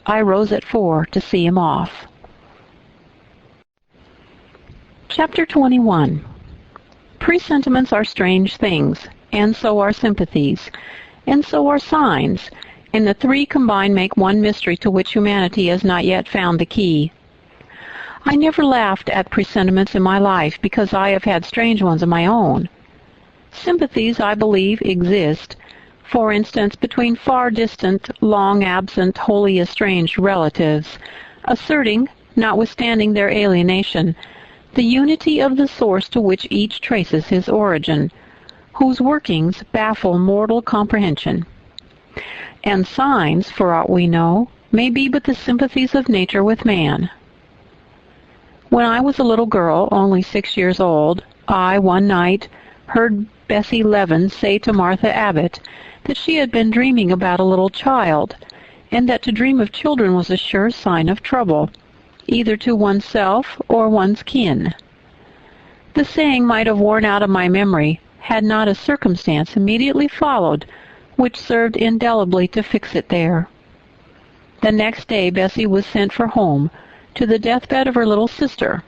[SPEAKER 1] I rose at 4 to see him off." Chapter 21. Presentiments are strange things, and so are sympathies, and so are signs, and the three combined make one mystery to which humanity has not yet found the key. I never laughed at presentiments in my life because I have had strange ones of my own. Sympathies, I believe, exist, for instance, between far distant, long absent, wholly estranged relatives, asserting, notwithstanding their alienation, the unity of the source to which each traces his origin, whose workings baffle mortal comprehension. And signs, for aught we know, may be but the sympathies of nature with man. When I was a little girl, only 6 years old, I, one night, heard Bessie Levin say to Martha Abbott that she had been dreaming about a little child, and that to dream of children was a sure sign of trouble, either to oneself or one's kin. The saying might have worn out of my memory had not a circumstance immediately followed which served indelibly to fix it there. The next day Bessie was sent for home, to the deathbed of her little sister.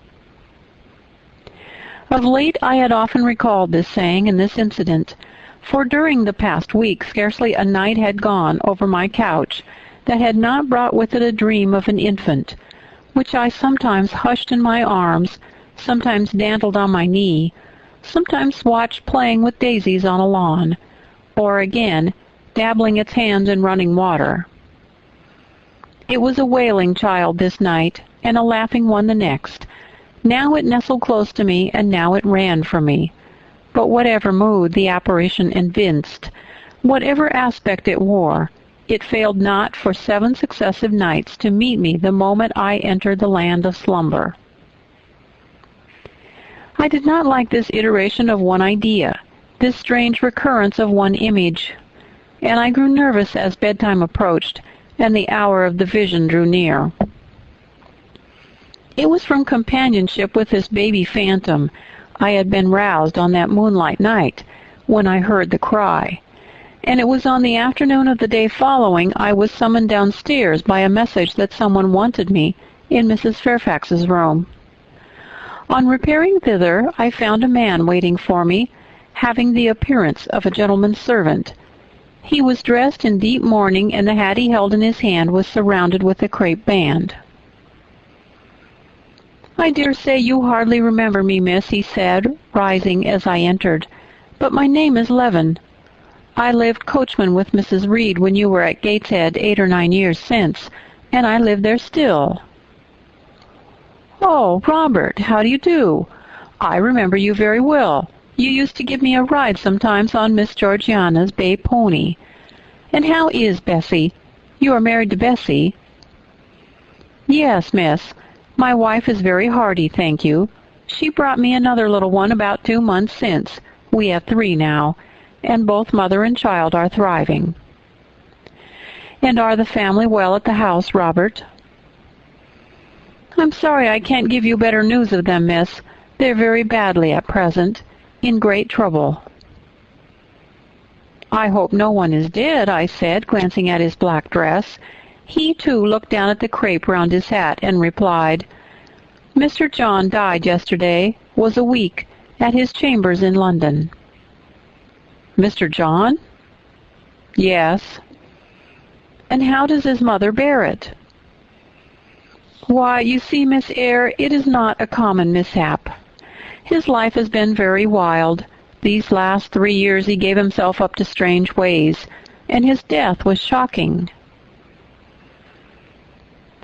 [SPEAKER 1] Of late I had often recalled this saying and this incident, for during the past week scarcely a night had gone over my couch that had not brought with it a dream of an infant, which I sometimes hushed in my arms, sometimes dandled on my knee, sometimes watched playing with daisies on a lawn, or again, dabbling its hands in running water. It was a wailing child this night, and a laughing one the next. Now it nestled close to me, and now it ran from me. But whatever mood the apparition evinced, whatever aspect it wore, it failed not for 7 successive nights to meet me the moment I entered the land of slumber. I did not like this iteration of one idea, this strange recurrence of one image, and I grew nervous as bedtime approached and the hour of the vision drew near. It was from companionship with this baby phantom I had been roused on that moonlight night when I heard the cry, and it was on the afternoon of the day following I was summoned downstairs by a message that someone wanted me in Mrs. Fairfax's room. On repairing thither, I found a man waiting for me, having the appearance of a gentleman's servant. He was dressed in deep mourning, and the hat he held in his hand was surrounded with a crape band. "I dare say you hardly remember me, miss," he said, rising as I entered, "but my name is Levin. I lived coachman with Mrs. Reed when you were at Gateshead 8 or 9 years since, and I live there still." "Oh, Robert, how do you do? I remember you very well. You used to give me a ride sometimes on Miss Georgiana's bay pony. And how is Bessie? You are married to Bessie?" "Yes, miss. My wife is very hearty, thank you. She brought me another little one about 2 months since. We have 3 now, and both mother and child are thriving." "And are the family well at the house, Robert?" "I'm sorry I can't give you better news of them, miss. They're very badly at present, in great trouble." "I hope no one is dead," I said, glancing at his black dress. He, too, looked down at the crape round his hat and replied, "Mr. John died yesterday, was a week, at his chambers in London." "Mr. John?" "Yes." "And how does his mother bear it?" "Why, you see, Miss Eyre, it is not a common mishap. His life has been very wild. These last 3 years he gave himself up to strange ways, and his death was shocking."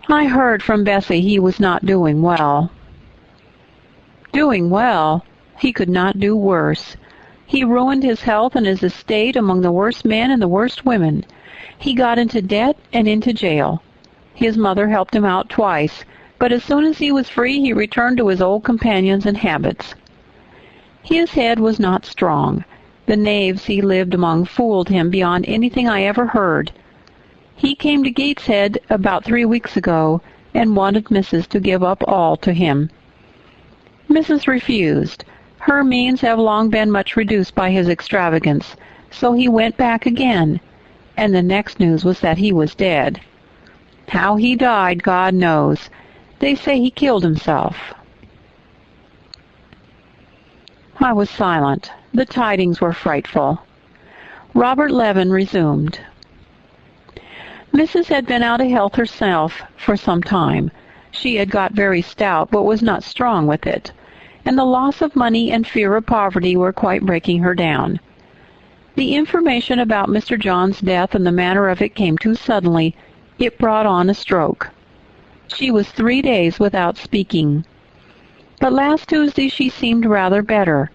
[SPEAKER 1] "I heard from Bessie he was not doing well." "Doing well? He could not do worse. He ruined his health and his estate among the worst men and the worst women. He got into debt and into jail. His mother helped him out twice, but as soon as he was free he returned to his old companions and habits. His head was not strong. The knaves he lived among fooled him beyond anything I ever heard. He came to Gateshead about 3 weeks ago and wanted Mrs. to give up all to him. Mrs. refused. Her means have long been much reduced by his extravagance, so he went back again, and the next news was that he was dead. How he died, God knows. They say he killed himself." I was silent. The tidings were frightful. Robert Levin resumed. Mrs. had been out of health herself for some time. She had got very stout, but was not strong with it, and the loss of money and fear of poverty were quite breaking her down. The information about Mr. John's death and the manner of it came too suddenly. It brought on a stroke. She was 3 days without speaking. But last Tuesday she seemed rather better.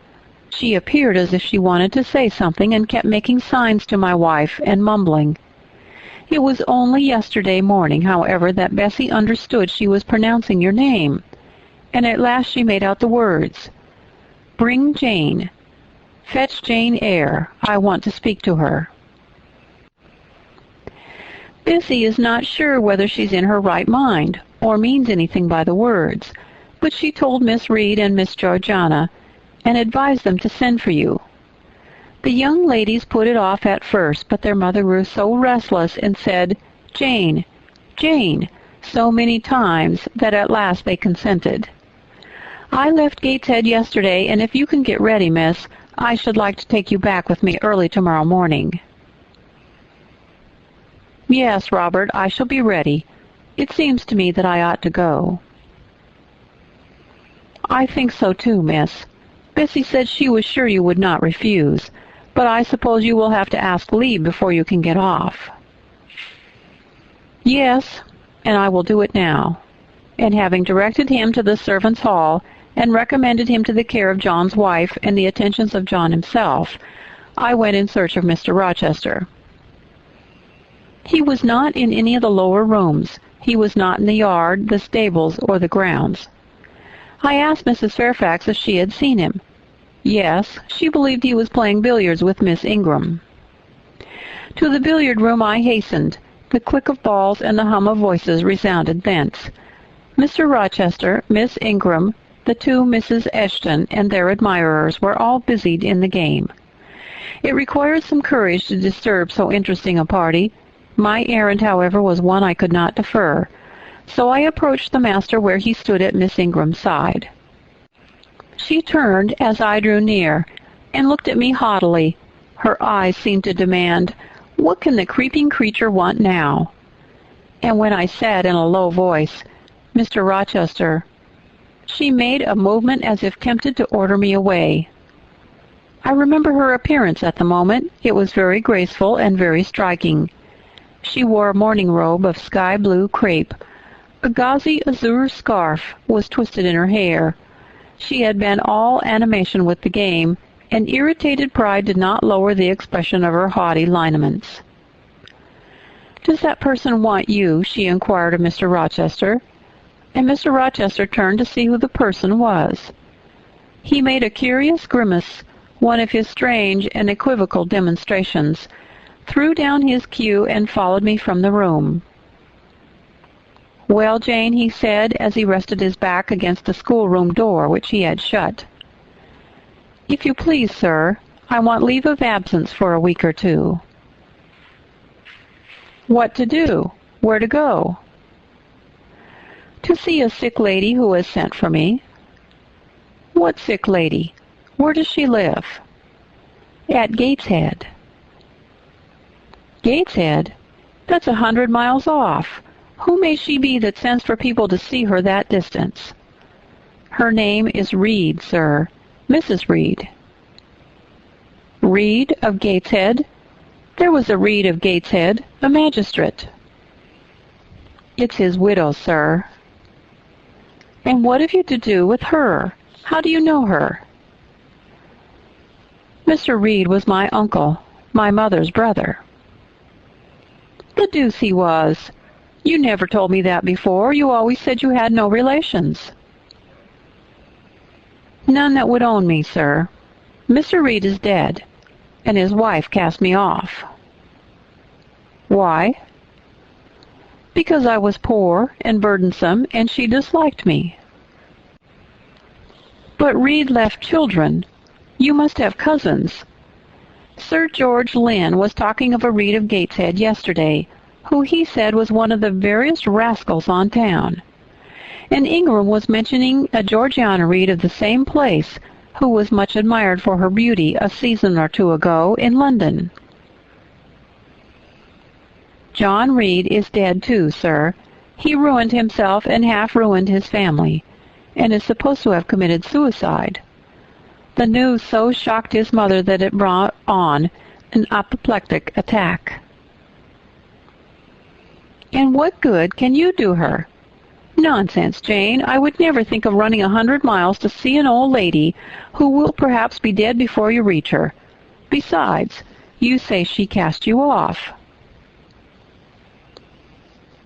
[SPEAKER 1] She appeared as if she wanted to say something and kept making signs to my wife and mumbling. It was only yesterday morning, however, that Bessie understood she was pronouncing your name, and at last she made out the words, "Bring Jane. Fetch Jane Eyre. I want to speak to her." Bessie is not sure whether she's in her right mind or means anything by the words, but she told Miss Reed and Miss Georgiana and advised them to send for you. The young ladies put it off at first, but their mother grew so restless and said, "Jane, Jane," so many times that at last they consented. I left Gateshead yesterday, and if you can get ready, miss, I should like to take you back with me early tomorrow morning. Yes, Robert, I shall be ready. It seems to me that I ought to go. I think so too, miss. Bessie said she was sure you would not refuse, but I suppose you will have to ask leave before you can get off. Yes, and I will do it now. And having directed him to the servants' hall, and recommended him to the care of John's wife and the attentions of John himself, I went in search of Mr. Rochester. He was not in any of the lower rooms. He was not in the yard, the stables, or the grounds. I asked Mrs. Fairfax if she had seen him. Yes, she believed he was playing billiards with Miss Ingram. To the billiard room I hastened. The click of balls and the hum of voices resounded thence. Mr. Rochester, Miss Ingram, the two Misses Eshton, and their admirers were all busied in the game. It required some courage to disturb so interesting a party. My errand, however, was one I could not defer, so I approached the master where he stood at Miss Ingram's side. She turned as I drew near, and looked at me haughtily. Her eyes seemed to demand, "What can the creeping creature want now?" And when I said in a low voice, "Mr. Rochester," she made a movement as if tempted to order me away. I remember her appearance at the moment. It was very graceful and very striking. She wore a morning robe of sky-blue crepe. A gauzy azure scarf was twisted in her hair. She had been all animation with the game, and irritated pride did not lower the expression of her haughty lineaments. "Does that person want you?" she inquired of Mr. Rochester, and Mr. Rochester turned to see who the person was. He made a curious grimace, one of his strange and equivocal demonstrations, threw down his cue, and followed me from the room. "Well, Jane," he said, as he rested his back against the schoolroom door, which he had shut. "If you please, sir, I want leave of absence for a week or two." "What to do? Where to go?" "To see a sick lady who has sent for me." "What sick lady? Where does she live?" "At Gateshead." "Gateshead? That's 100 miles off. Who may she be that sends for people to see her that distance?" "Her name is Reed, sir. Mrs. Reed." "Reed of Gateshead? There was a Reed of Gateshead, a magistrate." "It's his widow, sir." "And what have you to do with her? How do you know her?" "Mr. Reed was my uncle, my mother's brother." "The deuce he was! You never told me that before. You always said you had no relations." "None that would own me, sir. Mr. Reed is dead, and his wife cast me off." "Why?" "Because I was poor and burdensome, and she disliked me." "But Reed left children. You must have cousins." Sir George Lynn was talking of a Reed of Gateshead yesterday, who he said was one of the veriest rascals on town. And Ingram was mentioning a Georgiana Reed of the same place, who was much admired for her beauty a season or two ago in London. John Reed is dead too, sir. He ruined himself and half ruined his family, and is supposed to have committed suicide. The news so shocked his mother that it brought on an apoplectic attack. And what good can you do her? Nonsense, Jane. I would never think of running 100 miles to see an old lady who will perhaps be dead before you reach her. Besides, you say she cast you off.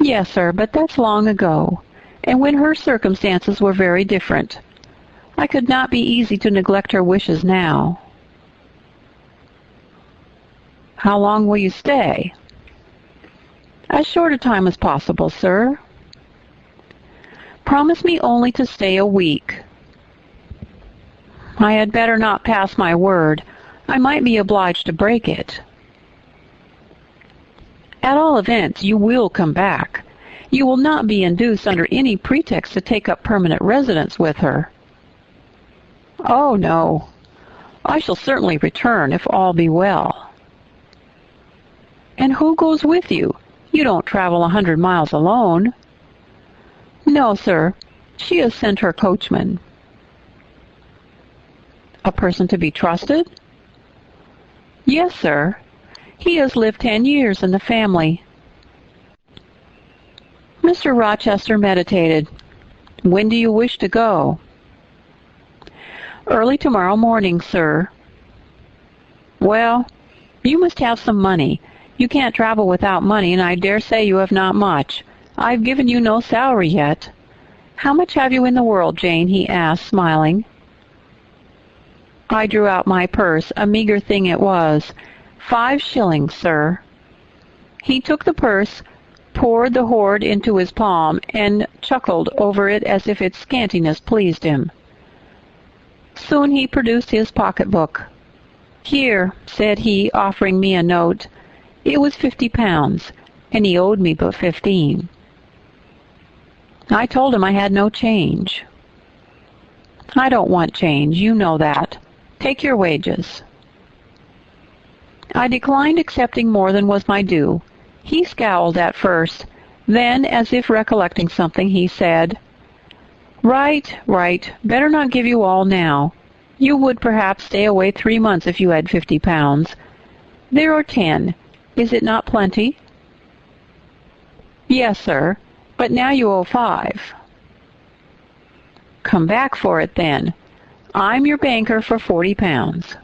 [SPEAKER 1] Yes, sir, but that's long ago, and when her circumstances were very different. I could not be easy to neglect her wishes now. How long will you stay? As short a time as possible, sir. Promise me only to stay a week. I had better not pass my word. I might be obliged to break it. At all events, you will come back. You will not be induced under any pretext to take up permanent residence with her. Oh, no. I shall certainly return if all be well. And who goes with you? You don't travel 100 miles alone. No, sir. She has sent her coachman. A person to be trusted? Yes, sir. He has lived 10 years in the family. Mr. Rochester meditated. When do you wish to go? Early tomorrow morning, sir. Well, you must have some money. You can't travel without money, and I dare say you have not much. I've given you no salary yet. How much have you in the world, Jane? He asked, smiling. I drew out my purse. A meager thing it was. 5 shillings, sir. He took the purse, poured the hoard into his palm, and chuckled over it as if its scantiness pleased him. Soon he produced his pocketbook. Here, said he, offering me a note. It was £50, and he owed me but 15. I told him I had no change. I don't want change, you know that. Take your wages. I declined accepting more than was my due. He scowled at first. Then, as if recollecting something, he said, Right. Better not give you all now. You would perhaps stay away 3 months if you had £50. There are 10. Is it not plenty? Yes, sir. But now you owe 5. Come back for it, then. I'm your banker for £40.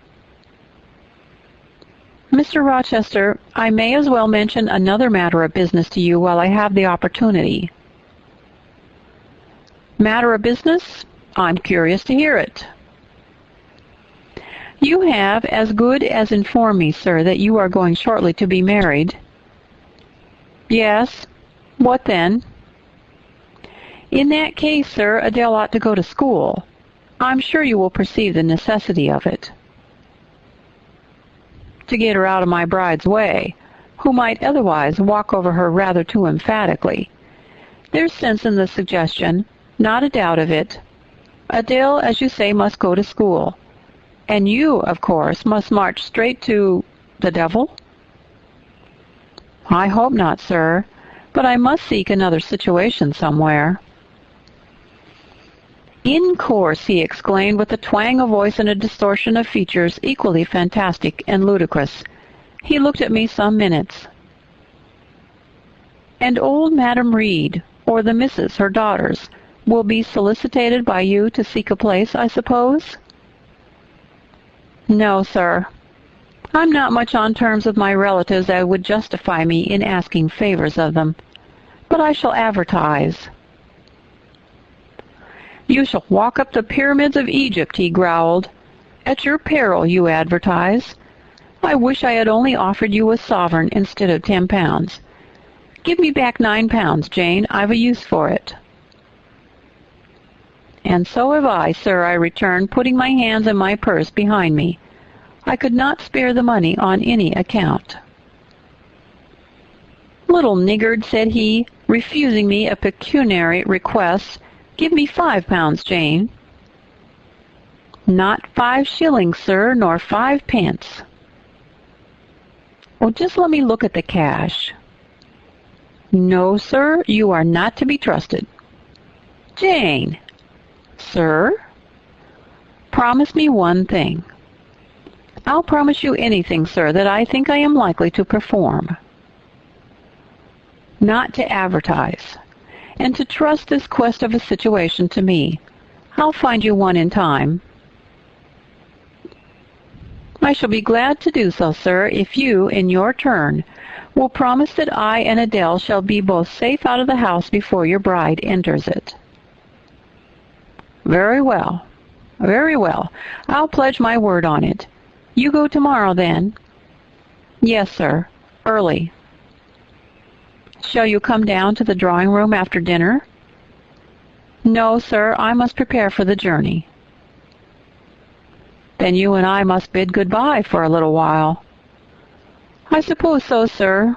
[SPEAKER 1] Mr. Rochester, I may as well mention another matter of business to you while I have the opportunity. Matter of business? I'm curious to hear it. You have as good as informed me, sir, that you are going shortly to be married. Yes. What then? In that case, sir, Adele ought to go to school. I'm sure you will perceive the necessity of it. To get her out of my bride's way, who might otherwise walk over her rather too emphatically. There's sense in the suggestion, not a doubt of it. Adele, as you say, must go to school. And you, of course, must march straight to the devil? I hope not, sir, but I must seek another situation somewhere. In course, he exclaimed with a twang of voice and a distortion of features equally fantastic and ludicrous. He looked at me some minutes. And old Madam Reed, or the misses, her daughters, will be solicited by you to seek a place, I suppose? No, sir. I'm not much on terms with my relatives that would justify me in asking favors of them. But I shall advertise. You shall walk up the pyramids of Egypt, he growled. At your peril, you advertise. I wish I had only offered you a sovereign instead of £10. Give me back £9, Jane. I've a use for it. And so have I, sir, I returned, putting my hands in my purse behind me. I could not spare the money on any account. Little niggard, said he, refusing me a pecuniary request, give me £5, Jane. Not 5 shillings, sir, nor 5 pence. Well, just let me look at the cash. No, sir, you are not to be trusted. Jane. Sir? Promise me one thing. I'll promise you anything, sir, that I think I am likely to perform. Not to advertise, and to trust this quest of a situation to me. I'll find you one in time. I shall be glad to do so, sir, if you, in your turn, will promise that I and Adele shall be both safe out of the house before your bride enters it. Very well. Very well. I'll pledge my word on it. You go tomorrow, then? Yes, sir. Early. Shall you come down to the drawing-room after dinner? No, sir. I must prepare for the journey. Then you and I must bid good-bye for a little while. I suppose so, sir.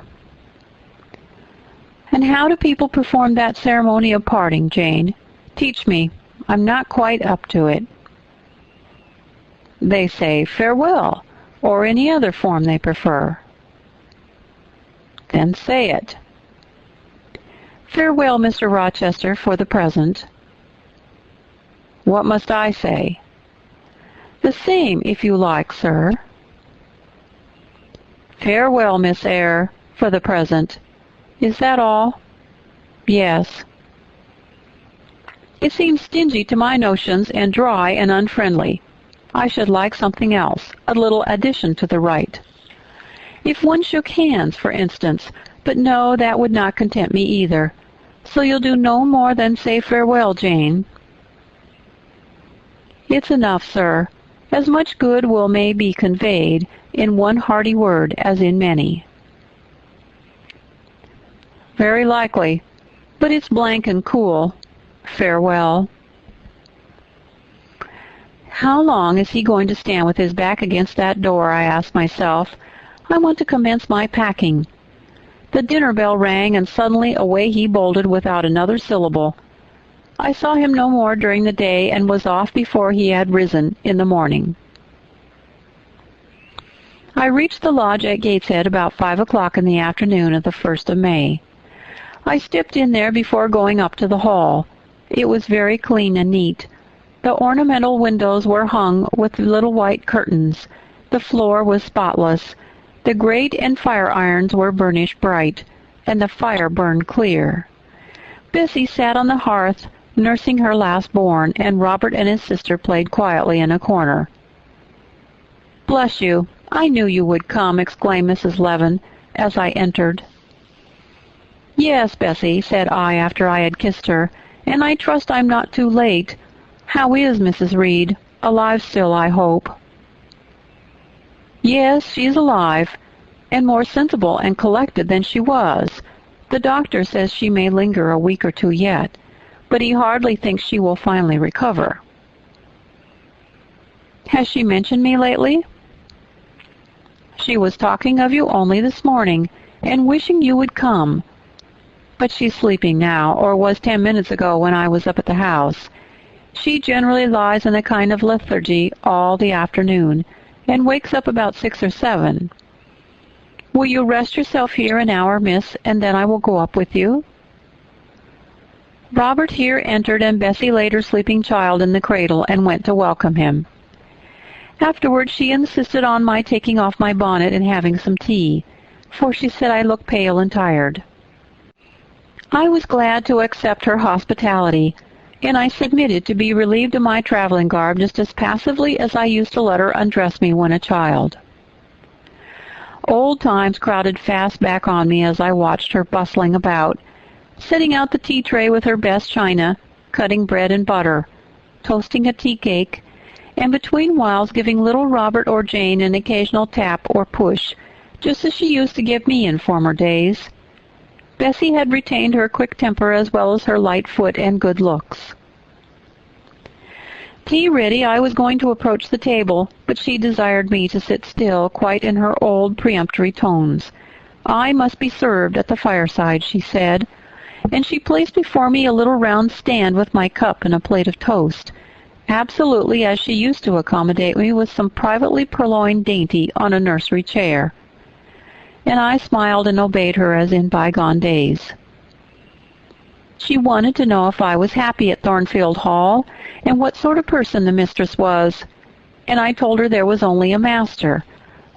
[SPEAKER 1] And how do people perform that ceremony of parting, Jane? Teach me. I'm not quite up to it. They say farewell, or any other form they prefer. Then say it. Farewell, Mr. Rochester, for the present. What must I say? The same, if you like, sir. Farewell, Miss Eyre, for the present. Is that all? Yes. It seems stingy to my notions and dry and unfriendly. I should like something else, a little addition to the rite. If one shook hands, for instance, but no, that would not content me either. So you'll do no more than say farewell, Jane. It's enough, sir. As much goodwill may be conveyed in one hearty word as in many. Very likely, but it's blank and cool. Farewell. How long is he going to stand with his back against that door, I asked myself. I want to commence my packing. The dinner bell rang, and suddenly away he bolted without another syllable. I saw him no more during the day, and was off before he had risen in the morning. I reached the lodge at Gateshead about 5 o'clock in the afternoon of the 1st of May. I stepped in there before going up to the hall. It was very clean and neat. The ornamental windows were hung with little white curtains. The floor was spotless. The grate and fire irons were burnished bright, and the fire burned clear. Bessie sat on the hearth, nursing her last-born, and Robert and his sister played quietly in a corner. "Bless you, I knew you would come," exclaimed Mrs. Levin, as I entered. "Yes, Bessie," said I after I had kissed her, "and I trust I'm not too late. How is Mrs. Reed? Alive still, I hope." "Yes, she's alive, and more sensible and collected than she was. The doctor says she may linger a week or two yet, but he hardly thinks she will finally recover." "Has she mentioned me lately?" "She was talking of you only this morning, and wishing you would come. But she's sleeping now, or was 10 minutes ago when I was up at the house. She generally lies in a kind of lethargy all the afternoon, and wakes up about 6 or 7. Will you rest yourself here an hour, miss, and then I will go up with you?" Robert here entered, and Bessie laid her sleeping child in the cradle and went to welcome him. Afterwards she insisted on my taking off my bonnet and having some tea, for she said I looked pale and tired. I was glad to accept her hospitality, and I submitted to be relieved of my traveling garb just as passively as I used to let her undress me when a child. Old times crowded fast back on me as I watched her bustling about, setting out the tea tray with her best china, cutting bread and butter, toasting a tea cake, and between whiles giving little Robert or Jane an occasional tap or push, just as she used to give me in former days. Bessie had retained her quick temper as well as her light foot and good looks. Tea ready, I was going to approach the table, but she desired me to sit still, quite in her old peremptory tones. I must be served at the fireside, she said, and she placed before me a little round stand with my cup and a plate of toast, absolutely as she used to accommodate me with some privately purloined dainty on a nursery chair. And I smiled and obeyed her as in bygone days. She wanted to know if I was happy at Thornfield Hall, and what sort of person the mistress was, and I told her there was only a master,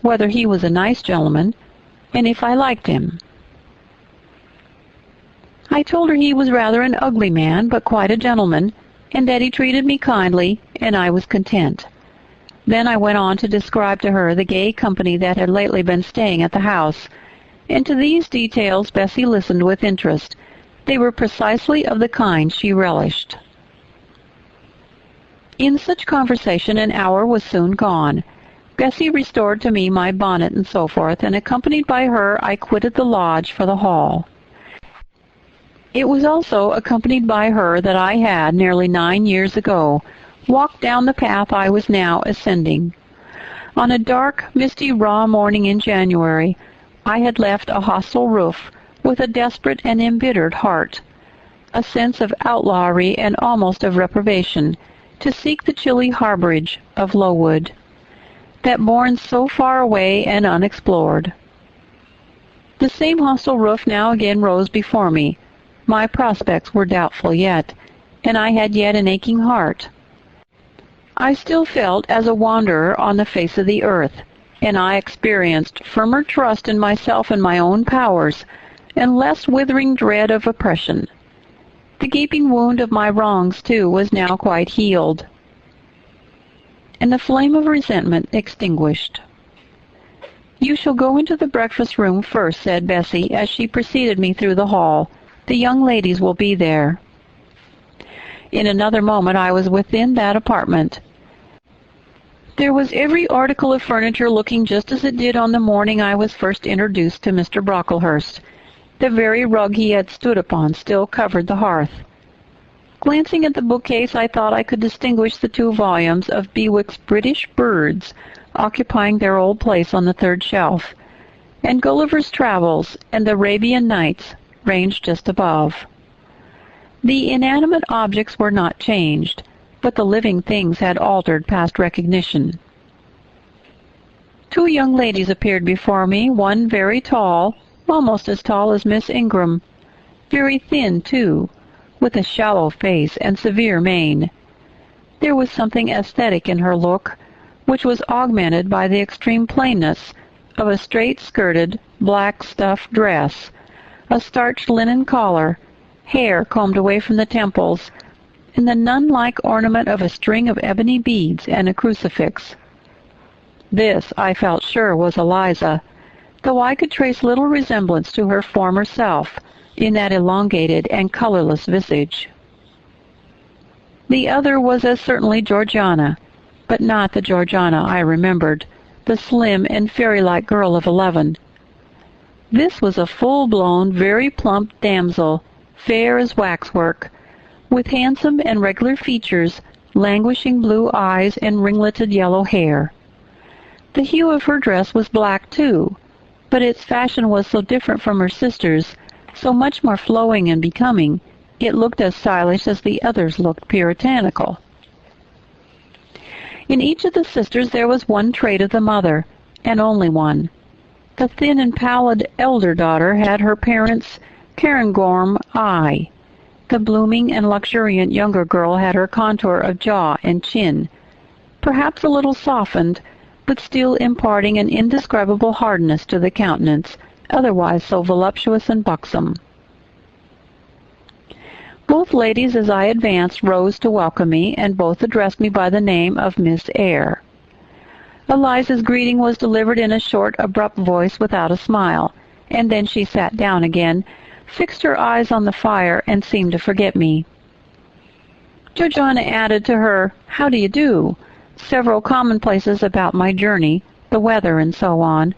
[SPEAKER 1] whether he was a nice gentleman, and if I liked him. I told her he was rather an ugly man, but quite a gentleman, and that he treated me kindly, and I was content. Then I went on to describe to her the gay company that had lately been staying at the house, and to these details Bessie listened with interest. They were precisely of the kind she relished. In such conversation an hour was soon gone. Bessie restored to me my bonnet and so forth, and accompanied by her I quitted the lodge for the hall. It was also accompanied by her that I had, nearly 9 years ago, walked down the path I was now ascending. On a dark, misty, raw morning in January, I had left a hostile roof with a desperate and embittered heart, a sense of outlawry and almost of reprobation, to seek the chilly harborage of Lowood, that bourne so far away and unexplored. The same hostile roof now again rose before me. My prospects were doubtful yet, and I had yet an aching heart. I still felt as a wanderer on the face of the earth, and I experienced firmer trust in myself and my own powers, and less withering dread of oppression. The gaping wound of my wrongs, too, was now quite healed, and the flame of resentment extinguished. "You shall go into the breakfast-room first," said Bessie, as she preceded me through the hall. "The young ladies will be there." In another moment I was within that apartment. There was every article of furniture looking just as it did on the morning I was first introduced to Mr. Brocklehurst. The very rug he had stood upon still covered the hearth. Glancing at the bookcase, I thought I could distinguish the 2 volumes of Bewick's British Birds occupying their old place on the 3rd shelf, and Gulliver's Travels and the Arabian Nights ranged just above. The inanimate objects were not changed, but the living things had altered past recognition. 2 young ladies appeared before me, one very tall, almost as tall as Miss Ingram, very thin, too, with a shallow face and severe mien. There was something aesthetic in her look, which was augmented by the extreme plainness of a straight-skirted, black stuff dress, a starched linen collar, hair combed away from the temples, and the nun-like ornament of a string of ebony beads and a crucifix. This, I felt sure, was Eliza, though I could trace little resemblance to her former self in that elongated and colorless visage. The other was as certainly Georgiana, but not the Georgiana I remembered, the slim and fairy-like girl of 11. This was a full-blown, very plump damsel, fair as waxwork, with handsome and regular features, languishing blue eyes, and ringleted yellow hair. The hue of her dress was black, too, but its fashion was so different from her sister's, so much more flowing and becoming, it looked as stylish as the others looked puritanical. In each of the sisters there was one trait of the mother, and only one. The thin and pallid elder daughter had her parents' Cairngorm eye. The blooming and luxuriant younger girl had her contour of jaw and chin, perhaps a little softened, but still imparting an indescribable hardness to the countenance, otherwise so voluptuous and buxom. Both ladies, as I advanced, rose to welcome me, and both addressed me by the name of Miss Eyre. Eliza's greeting was delivered in a short, abrupt voice without a smile, and then she sat down again, fixed her eyes on the fire, and seemed to forget me. Georgiana added to her, "How do you do?" several commonplaces about my journey, the weather, and so on,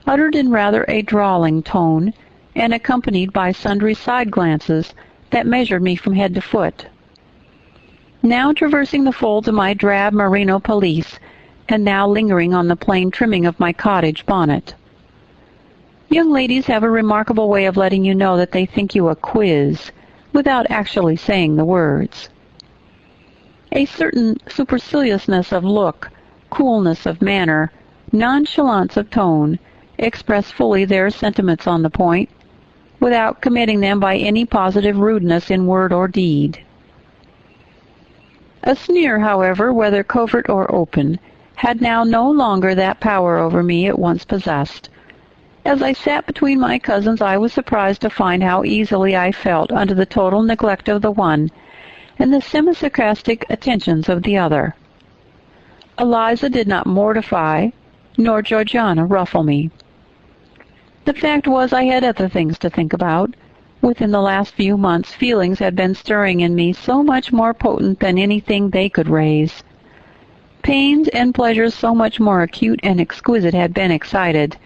[SPEAKER 1] uttered in rather a drawling tone, and accompanied by sundry side glances that measured me from head to foot. Now traversing the folds of my drab merino pelisse, and now lingering on the plain trimming of my cottage bonnet. Young ladies have a remarkable way of letting you know that they think you a quiz, without actually saying the words. A certain superciliousness of look, coolness of manner, nonchalance of tone, express fully their sentiments on the point, without committing them by any positive rudeness in word or deed. A sneer, however, whether covert or open, had now no longer that power over me it once possessed. As I sat between my cousins, I was surprised to find how easily I felt under the total neglect of the one and the semi-sarcastic attentions of the other. Eliza did not mortify, nor Georgiana ruffle me. The fact was I had other things to think about. Within the last few months, feelings had been stirring in me so much more potent than anything they could raise. Pains and pleasures so much more acute and exquisite had been excited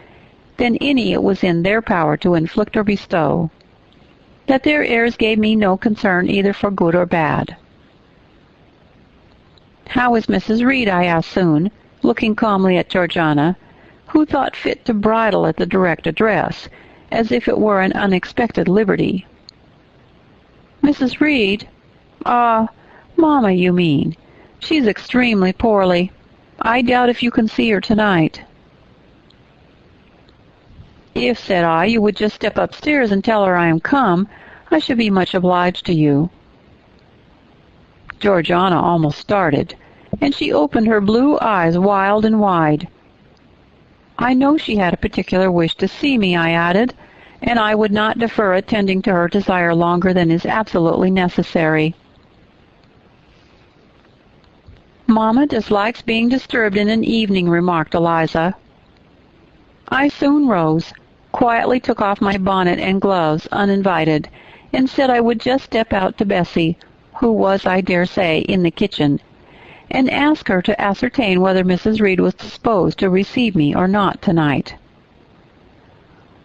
[SPEAKER 1] than any it was in their power to inflict or bestow, that their airs gave me no concern either for good or bad. "How is Mrs. Reed?" I asked soon, looking calmly at Georgiana, who thought fit to bridle at the direct address, as if it were an unexpected liberty. "Mrs. Reed? Mamma, you mean. She's extremely poorly. I doubt if you can see her tonight." "If," said I, "you would just step upstairs and tell her I am come, I should be much obliged to you." Georgiana almost started, and she opened her blue eyes wild and wide. "I know she had a particular wish to see me," I added, "and I would not defer attending to her desire longer than is absolutely necessary." "Mamma dislikes being disturbed in an evening," remarked Eliza. I soon rose, quietly took off my bonnet and gloves uninvited, and said I would just step out to Bessie, who was, I dare say, in the kitchen, and ask her to ascertain whether Mrs. Reed was disposed to receive me or not tonight.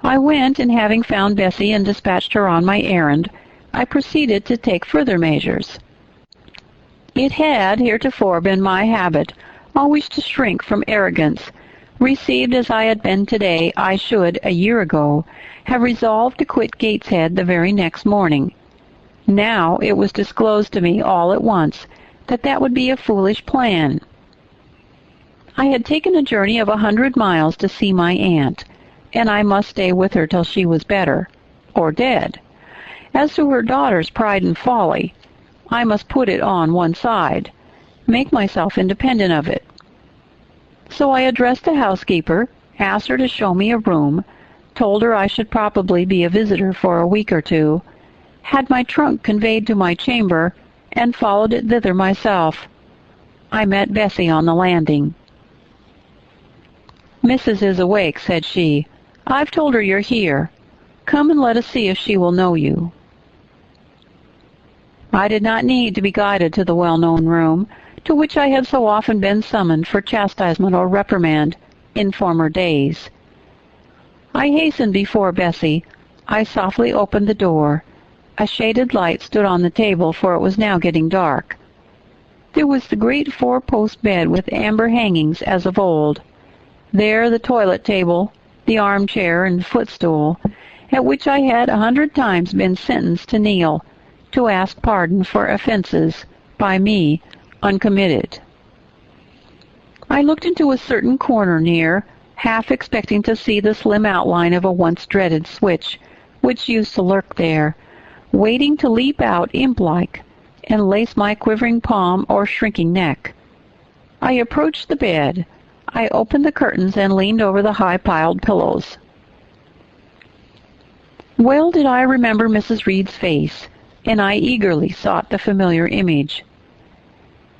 [SPEAKER 1] I went, and having found Bessie and dispatched her on my errand, I proceeded to take further measures. It had heretofore been my habit always to shrink from arrogance. Received as I had been today, I should, a year ago, have resolved to quit Gateshead the very next morning. Now it was disclosed to me all at once that that would be a foolish plan. I had taken a journey of 100 miles to see my aunt, and I must stay with her till she was better, or dead. As to her daughter's pride and folly, I must put it on one side, make myself independent of it. So I addressed the housekeeper, asked her to show me a room, told her I should probably be a visitor for a week or two, had my trunk conveyed to my chamber, and followed it thither myself. I met Bessie on the landing. "Missus is awake," said she. "I've told her you're here. Come and let us see if she will know you." I did not need to be guided to the well-known room, to which I had so often been summoned for chastisement or reprimand in former days. I hastened before Bessie. I softly opened the door. A shaded light stood on the table, for it was now getting dark. There was the great four-post bed with amber hangings as of old. There the toilet table, the armchair and footstool, at which I had 100 times been sentenced to kneel, to ask pardon for offenses, by me, uncommitted. I looked into a certain corner near, half expecting to see the slim outline of a once dreaded switch, which used to lurk there, waiting to leap out imp-like, and lace my quivering palm or shrinking neck. I approached the bed. I opened the curtains and leaned over the high-piled pillows. Well did I remember Mrs. Reed's face, and I eagerly sought the familiar image.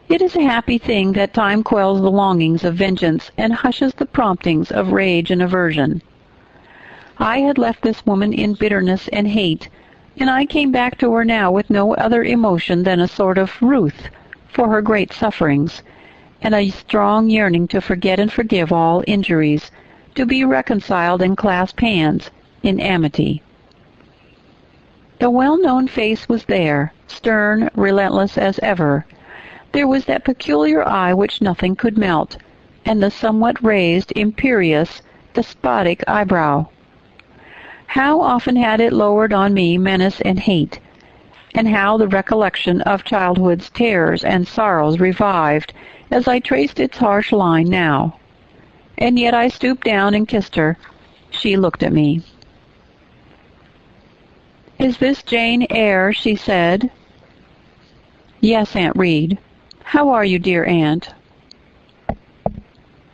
[SPEAKER 1] It is a happy thing that time quells the longings of vengeance and hushes the promptings of rage and aversion. I had left this woman in bitterness and hate, and I came back to her now with no other emotion than a sort of ruth for her great sufferings, and a strong yearning to forget and forgive all injuries, to be reconciled and clasp hands in amity. The well-known face was there, stern, relentless as ever. There was that peculiar eye which nothing could melt, and the somewhat raised, imperious, despotic eyebrow. How often had it lowered on me menace and hate, and how the recollection of childhood's terrors and sorrows revived as I traced its harsh line now. And yet I stooped down and kissed her. She looked at me. "Is this Jane Eyre?" she said. "Yes, Aunt Reed. How are you, dear aunt?"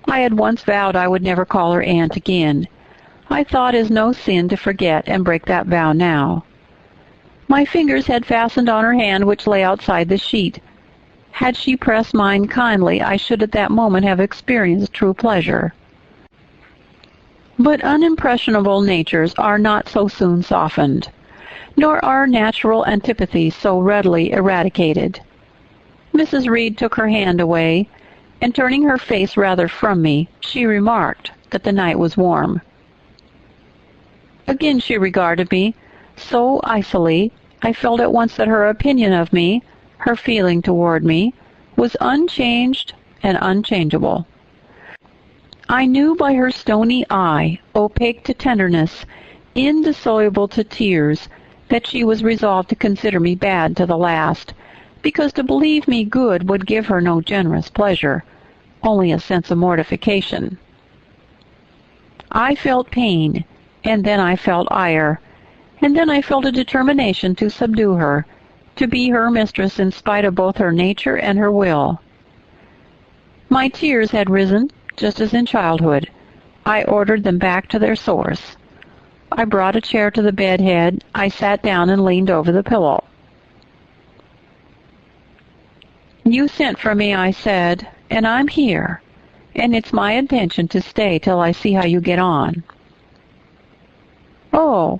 [SPEAKER 1] I had once vowed I would never call her aunt again. I thought it no sin to forget and break that vow now. My fingers had fastened on her hand which lay outside the sheet. Had she pressed mine kindly, I should at that moment have experienced true pleasure. But unimpressionable natures are not so soon softened, nor are natural antipathies so readily eradicated. Mrs. Reed took her hand away, and turning her face rather from me, she remarked that the night was warm. Again she regarded me, so icily, I felt at once that her opinion of me, her feeling toward me, was unchanged and unchangeable. I knew by her stony eye, opaque to tenderness, indissoluble to tears, that she was resolved to consider me bad to the last, because to believe me good would give her no generous pleasure, only a sense of mortification. I felt pain, and then I felt ire, and then I felt a determination to subdue her, to be her mistress in spite of both her nature and her will. My tears had risen, just as in childhood. I ordered them back to their source. I brought a chair to the bed head. I sat down and leaned over the pillow. "You sent for me," I said, "and I'm here, and it's my intention to stay till I see how you get on." "Oh,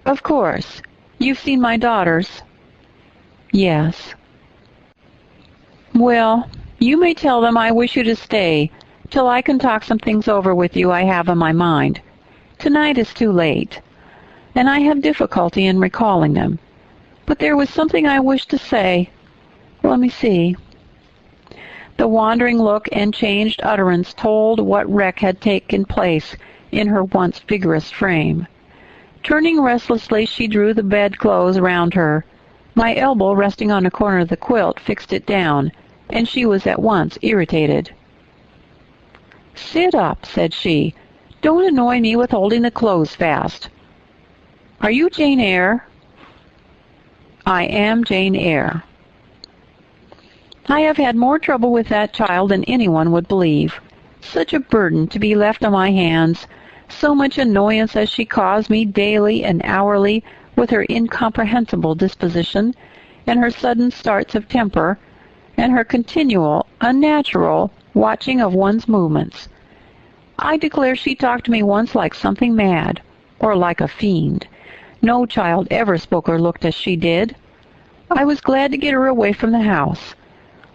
[SPEAKER 1] of course. You've seen my daughters?" "Yes." "Well, you may tell them I wish you to stay till I can talk some things over with you I have on my mind. Tonight is too late, and I have difficulty in recalling them. But there was something I wished to say. Let me see." The wandering look and changed utterance told what wreck had taken place in her once vigorous frame. Turning restlessly, she drew the bedclothes round her. My elbow, resting on a corner of the quilt, fixed it down, and she was at once irritated. "Sit up," said she. "Don't annoy me with holding the clothes fast. Are you Jane Eyre?" "I am Jane Eyre." I have had more trouble with that child than anyone would believe. Such a burden to be left on my hands, so much annoyance as she caused me daily and hourly with her incomprehensible disposition, and her sudden starts of temper, and her continual, unnatural watching of one's movements. I declare she talked to me once like something mad, or like a fiend. No child ever spoke or looked as she did. I was glad to get her away from the house.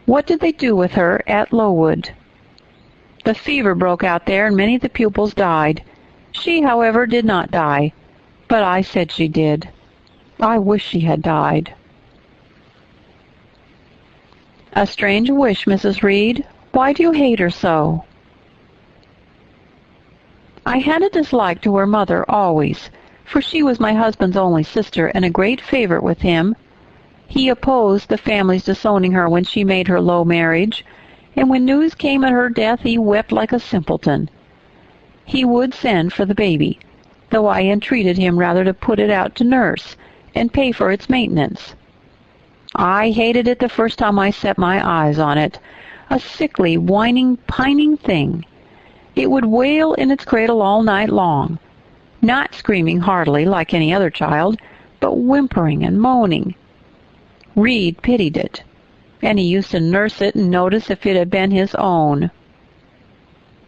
[SPEAKER 1] What did they do with her at Lowood? The fever broke out there, and many of the pupils died. She, however, did not die, but I said she did. I wish she had died. A strange wish, Mrs. Reed. Why do you hate her so? I had a dislike to her mother always, for she was my husband's only sister and a great favorite with him. He opposed the family's disowning her when she made her low marriage, and when news came of her death he wept like a simpleton. He would send for the baby, though I entreated him rather to put it out to nurse and pay for its maintenance. I hated it the first time I set my eyes on it, a sickly, whining, pining thing. It would wail in its cradle all night long, not screaming heartily like any other child, but whimpering and moaning. Reed pitied it, and he used to nurse it and notice if it had been his own.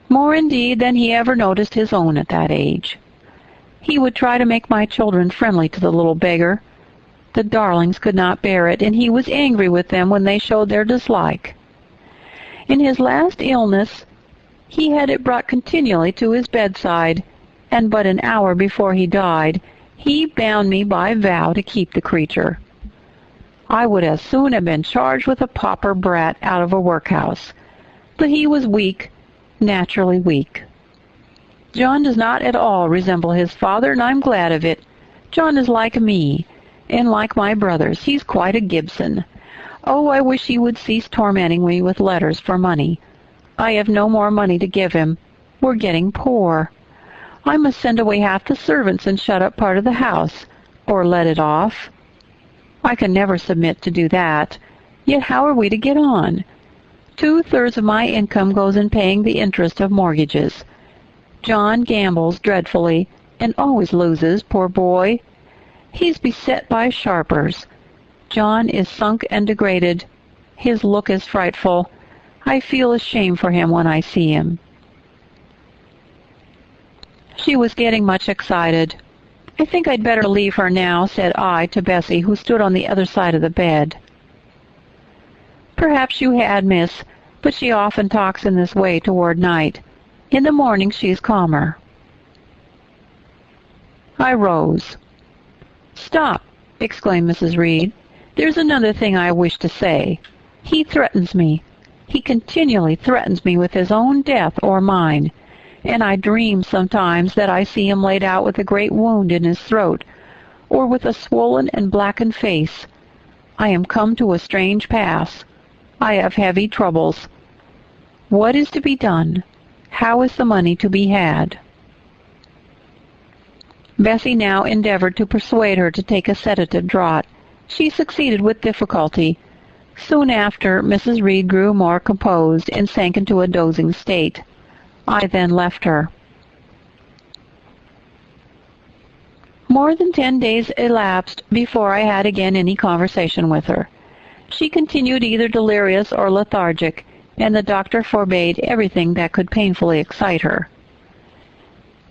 [SPEAKER 1] More, indeed, than he ever noticed his own at that age. He would try to make my children friendly to the little beggar. The darlings could not bear it, and he was angry with them when they showed their dislike. In his last illness, he had it brought continually to his bedside, and but an hour before he died, he bound me by vow to keep the creature. I would as soon have been charged with a pauper brat out of a workhouse. But he was weak, naturally weak. John does not at all resemble his father, and I'm glad of it. John is like me, and like my brothers, he's quite a Gibson. Oh, I wish he would cease tormenting me with letters for money. I have no more money to give him. We're getting poor. I must send away half the servants and shut up part of the house, or let it off. I can never submit to do that. Yet how are we to get on? 2/3 of my income goes in paying the interest of mortgages. John gambles dreadfully, and always loses, poor boy. He's beset by sharpers. John is sunk and degraded. His look is frightful. I feel ashamed for him when I see him." She was getting much excited. "I think I'd better leave her now," said I to Bessie, who stood on the other side of the bed. "Perhaps you had, miss, but she often talks in this way toward night. In the morning she's calmer." I rose. "Stop!" exclaimed Mrs. Reed. "There's another thing I wish to say. He threatens me. He continually threatens me with his own death or mine, and I dream sometimes that I see him laid out with a great wound in his throat, or with a swollen and blackened face. I am come to a strange pass. I have heavy troubles. What is to be done? How is the money to be had?" Bessie now endeavored to persuade her to take a sedative draught. She succeeded with difficulty. Soon after, Mrs. Reed grew more composed and sank into a dozing state. I then left her. More than 10 days elapsed before I had again any conversation with her. She continued either delirious or lethargic, and the doctor forbade everything that could painfully excite her.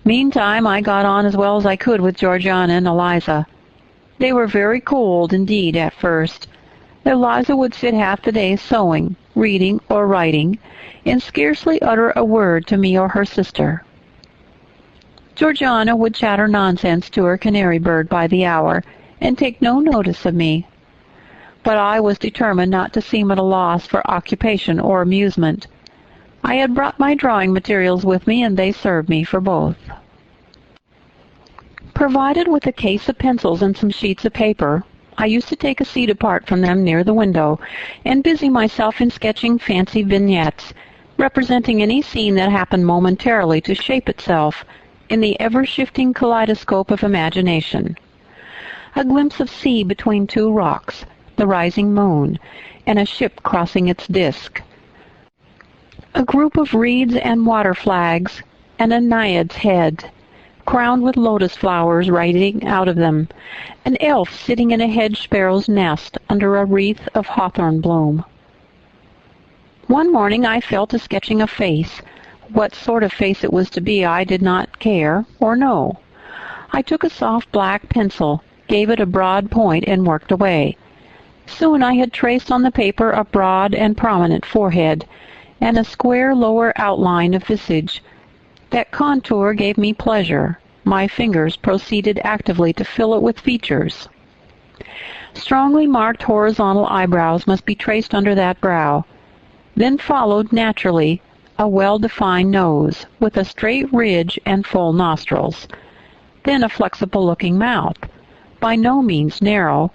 [SPEAKER 1] Meantime, I got on as well as I could with Georgiana and Eliza. They were very cold indeed at first. Eliza would sit half the day sewing, reading, or writing, and scarcely utter a word to me or her sister. Georgiana would chatter nonsense to her canary bird by the hour, and take no notice of me. But I was determined not to seem at a loss for occupation or amusement. I had brought my drawing materials with me, and they served me for both. Provided with a case of pencils and some sheets of paper, I used to take a seat apart from them near the window, and busy myself in sketching fancy vignettes, representing any scene that happened momentarily to shape itself in the ever-shifting kaleidoscope of imagination. A glimpse of sea between two rocks, the rising moon, and a ship crossing its disk. A group of reeds and water flags, and a naiad's head, crowned with lotus flowers rising out of them, an elf sitting in a hedge sparrow's nest under a wreath of hawthorn bloom. One morning I fell to sketching a face. What sort of face it was to be I did not care or know. I took a soft black pencil, gave it a broad point, and worked away. Soon I had traced on the paper a broad and prominent forehead, and a square lower outline of visage. That contour gave me pleasure. My fingers proceeded actively to fill it with features. Strongly marked horizontal eyebrows must be traced under that brow. Then followed, naturally, a well-defined nose, with a straight ridge and full nostrils. Then a flexible-looking mouth, by no means narrow.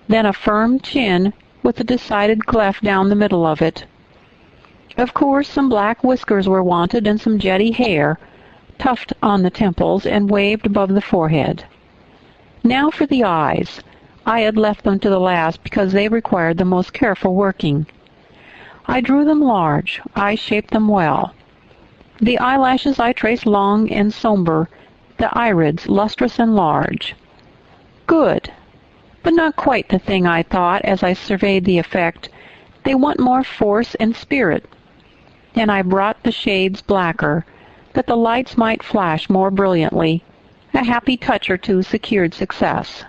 [SPEAKER 1] Then a firm chin, with a decided cleft down the middle of it. Of course, some black whiskers were wanted, and some jetty hair, tufted on the temples and waved above the forehead. Now for the eyes. I had left them to the last because they required the most careful working. I drew them large. I shaped them well. The eyelashes I traced long and somber, the irids lustrous and large. Good, but not quite the thing I thought as I surveyed the effect. They want more force and spirit. And I brought the shades blacker, that the lights might flash more brilliantly. A happy touch or two secured success.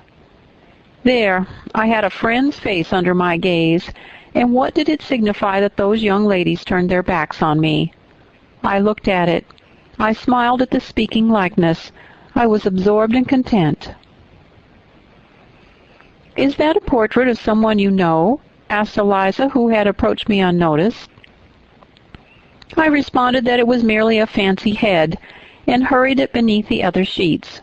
[SPEAKER 1] There, I had a friend's face under my gaze, and what did it signify that those young ladies turned their backs on me? I looked at it. I smiled at the speaking likeness. I was absorbed and content. "Is that a portrait of someone you know?" asked Eliza, who had approached me unnoticed. I responded that it was merely a fancy head, and hurried it beneath the other sheets.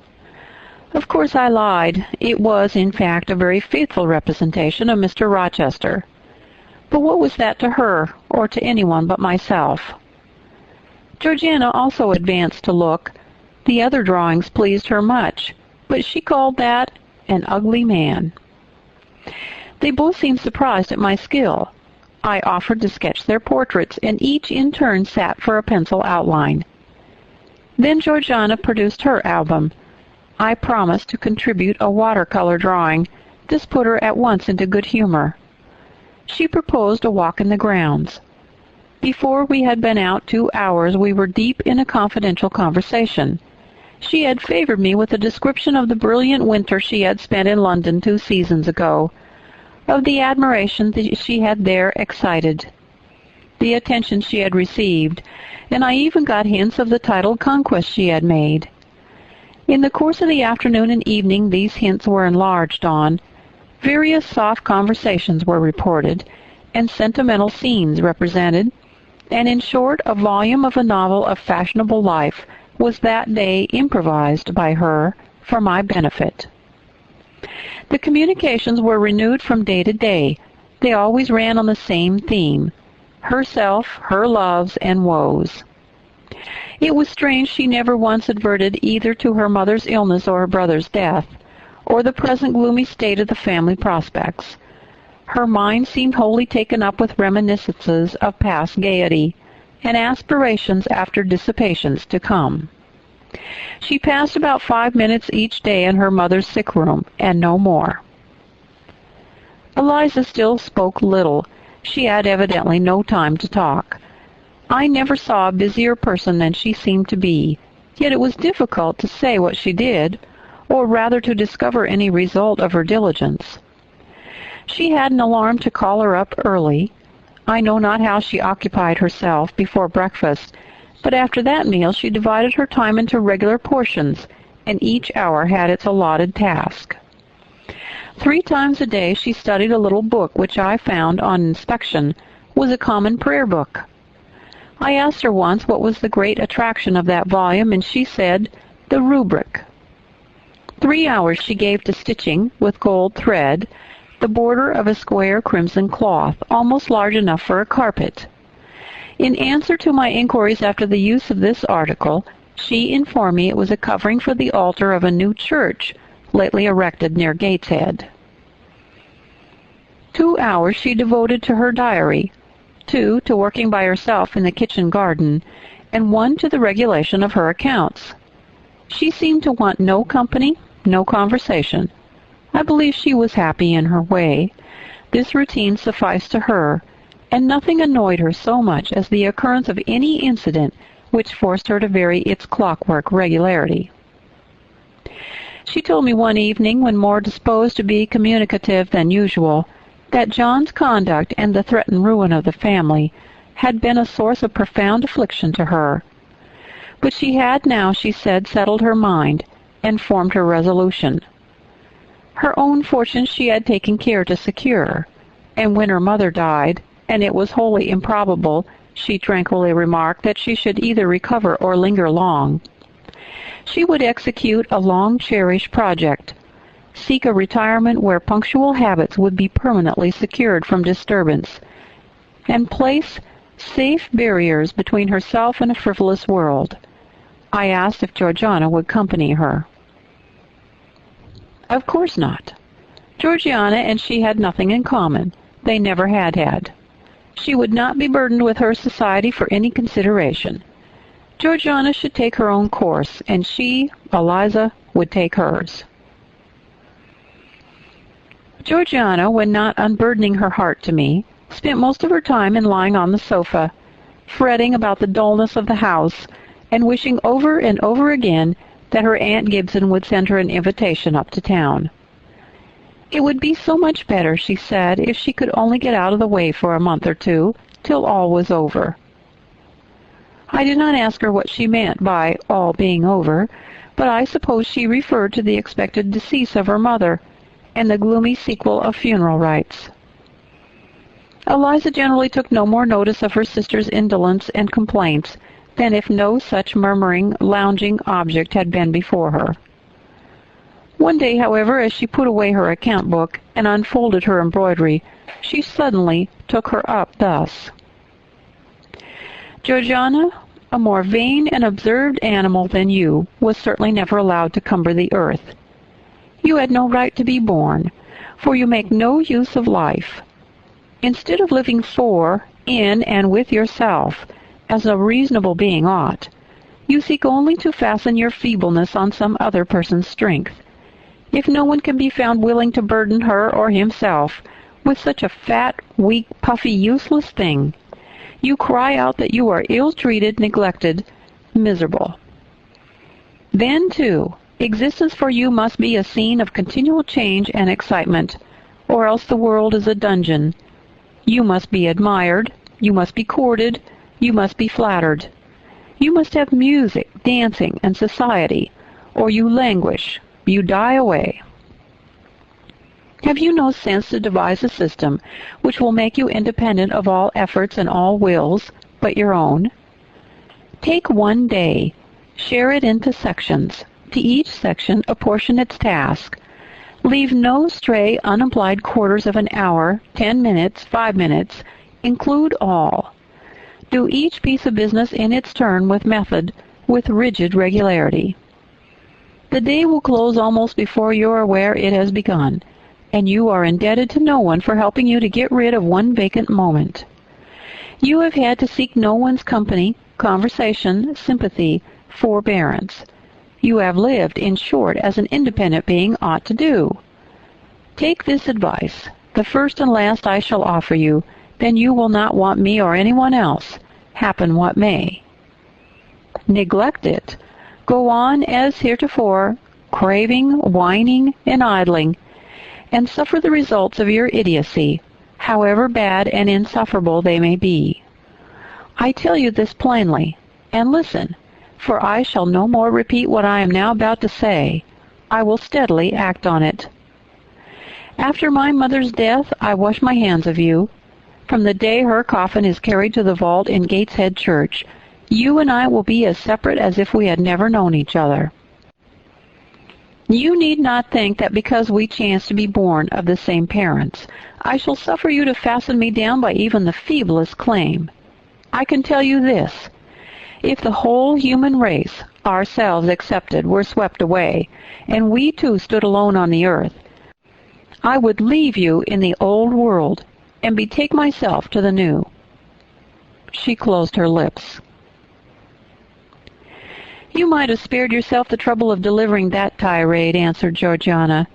[SPEAKER 1] Of course I lied. It was, in fact, a very faithful representation of Mr. Rochester. But what was that to her, or to anyone but myself? Georgiana also advanced to look. The other drawings pleased her much, but she called that an ugly man. They both seemed surprised at my skill. I offered to sketch their portraits, and each in turn sat for a pencil outline. Then Georgiana produced her album. I promised to contribute a watercolor drawing. This put her at once into good humor. She proposed a walk in the grounds. Before we had been out 2 hours, we were deep in a confidential conversation. She had favored me with a description of the brilliant winter she had spent in London 2 seasons ago, of the admiration that she had there excited, the attention she had received, and I even got hints of the titled conquest she had made. In the course of the afternoon and evening these hints were enlarged on. Various soft conversations were reported, and sentimental scenes represented, and in short, a volume of a novel of fashionable life was that day improvised by her for my benefit. The communications were renewed from day to day. They always ran on the same theme: herself, her loves, and woes. It was strange she never once adverted either to her mother's illness or her brother's death, or the present gloomy state of the family prospects. Her mind seemed wholly taken up with reminiscences of past gaiety, and aspirations after dissipations to come. She passed about 5 minutes each day in her mother's sick room, and no more. Eliza still spoke little. She had evidently no time to talk. I never saw a busier person than she seemed to be, yet it was difficult to say what she did, or rather to discover any result of her diligence. She had an alarm to call her up early. I know not how she occupied herself before breakfast, but after that meal she divided her time into regular portions, and each hour had its allotted task. 3 times a day she studied a little book which I found, on inspection, was a common prayer book. I asked her once what was the great attraction of that volume, and she said, "The rubric." 3 hours she gave to stitching, with gold thread, the border of a square crimson cloth, almost large enough for a carpet. In answer to my inquiries after the use of this article, she informed me it was a covering for the altar of a new church, lately erected near Gateshead. 2 hours she devoted to her diary, 2 to working by herself in the kitchen garden, and 1 to the regulation of her accounts. She seemed to want no company, no conversation. I believe she was happy in her way. This routine sufficed to her, and nothing annoyed her so much as the occurrence of any incident which forced her to vary its clockwork regularity. She told me one evening, when more disposed to be communicative than usual, that John's conduct and the threatened ruin of the family had been a source of profound affliction to her. But she had now, she said, settled her mind, and formed her resolution. Her own fortune she had taken care to secure, and when her mother died, and it was wholly improbable, she tranquilly remarked, that she should either recover or linger long, she would execute a long-cherished project, seek a retirement where punctual habits would be permanently secured from disturbance, and place safe barriers between herself and a frivolous world. I asked if Georgiana would accompany her. Of course not. Georgiana and she had nothing in common. They never had had. She would not be burdened with her society for any consideration. Georgiana should take her own course, and she, Eliza, would take hers. Georgiana, when not unburdening her heart to me, spent most of her time in lying on the sofa, fretting about the dullness of the house, and wishing over and over again that her Aunt Gibson would send her an invitation up to town. It would be so much better, she said, if she could only get out of the way for a month or 2, till all was over. I did not ask her what she meant by all being over, but I suppose she referred to the expected decease of her mother, and the gloomy sequel of funeral rites. Eliza generally took no more notice of her sister's indolence and complaints than if no such murmuring, lounging object had been before her. One day, however, as she put away her account book and unfolded her embroidery, she suddenly took her up thus: "Georgiana, a more vain and observed animal than you was certainly never allowed to cumber the earth. You had no right to be born, for you make no use of life. Instead of living for, in, and with yourself, as a reasonable being ought, you seek only to fasten your feebleness on some other person's strength. If no one can be found willing to burden her or himself with such a fat, weak, puffy, useless thing, you cry out that you are ill-treated, neglected, miserable. Then, too, existence for you must be a scene of continual change and excitement, or else the world is a dungeon. You must be admired, you must be courted, you must be flattered. You must have music, dancing, and society, or you languish, you die away. Have you no sense to devise a system which will make you independent of all efforts and all wills but your own? Take one day, share it into sections, to each section apportion its task. Leave no stray, unapplied quarters of an hour, 10 minutes, 5 minutes. Include all. Do each piece of business in its turn with method, with rigid regularity. The day will close almost before you are aware it has begun, and you are indebted to no one for helping you to get rid of one vacant moment. You have had to seek no one's company, conversation, sympathy, forbearance. You have lived, in short, as an independent being ought to do. Take this advice, the first and last I shall offer you, then you will not want me or anyone else, happen what may. Neglect it. Go on as heretofore, craving, whining, and idling, and suffer the results of your idiocy, however bad and insufferable they may be. I tell you this plainly, and listen, for I shall no more repeat what I am now about to say. I will steadily act on it. After my mother's death, I wash my hands of you. From the day her coffin is carried to the vault in Gateshead Church, you and I will be as separate as if we had never known each other. You need not think that because we chance to be born of the same parents, I shall suffer you to fasten me down by even the feeblest claim. I can tell you this. If the whole human race, ourselves excepted, were swept away, and we too stood alone on the earth, I would leave you in the old world and betake myself to the new. She closed her lips. You might have spared yourself the trouble of delivering that tirade, answered Georgiana.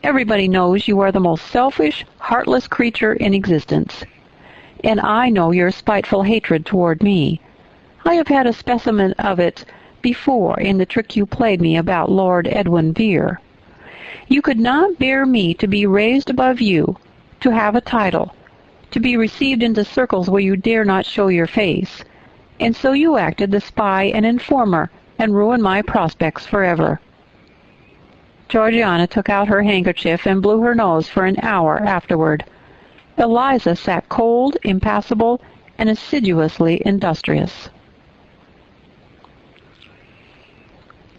[SPEAKER 1] Everybody knows you are the most selfish, heartless creature in existence. And I know your spiteful hatred toward me. I have had a specimen of it before in the trick you played me about Lord Edwin Vere. You could not bear me to be raised above you, to have a title, to be received into circles where you dare not show your face, and so you acted the spy and informer, and ruined my prospects forever. Georgiana took out her handkerchief and blew her nose for an hour afterward. Eliza sat cold, impassible, and assiduously industrious.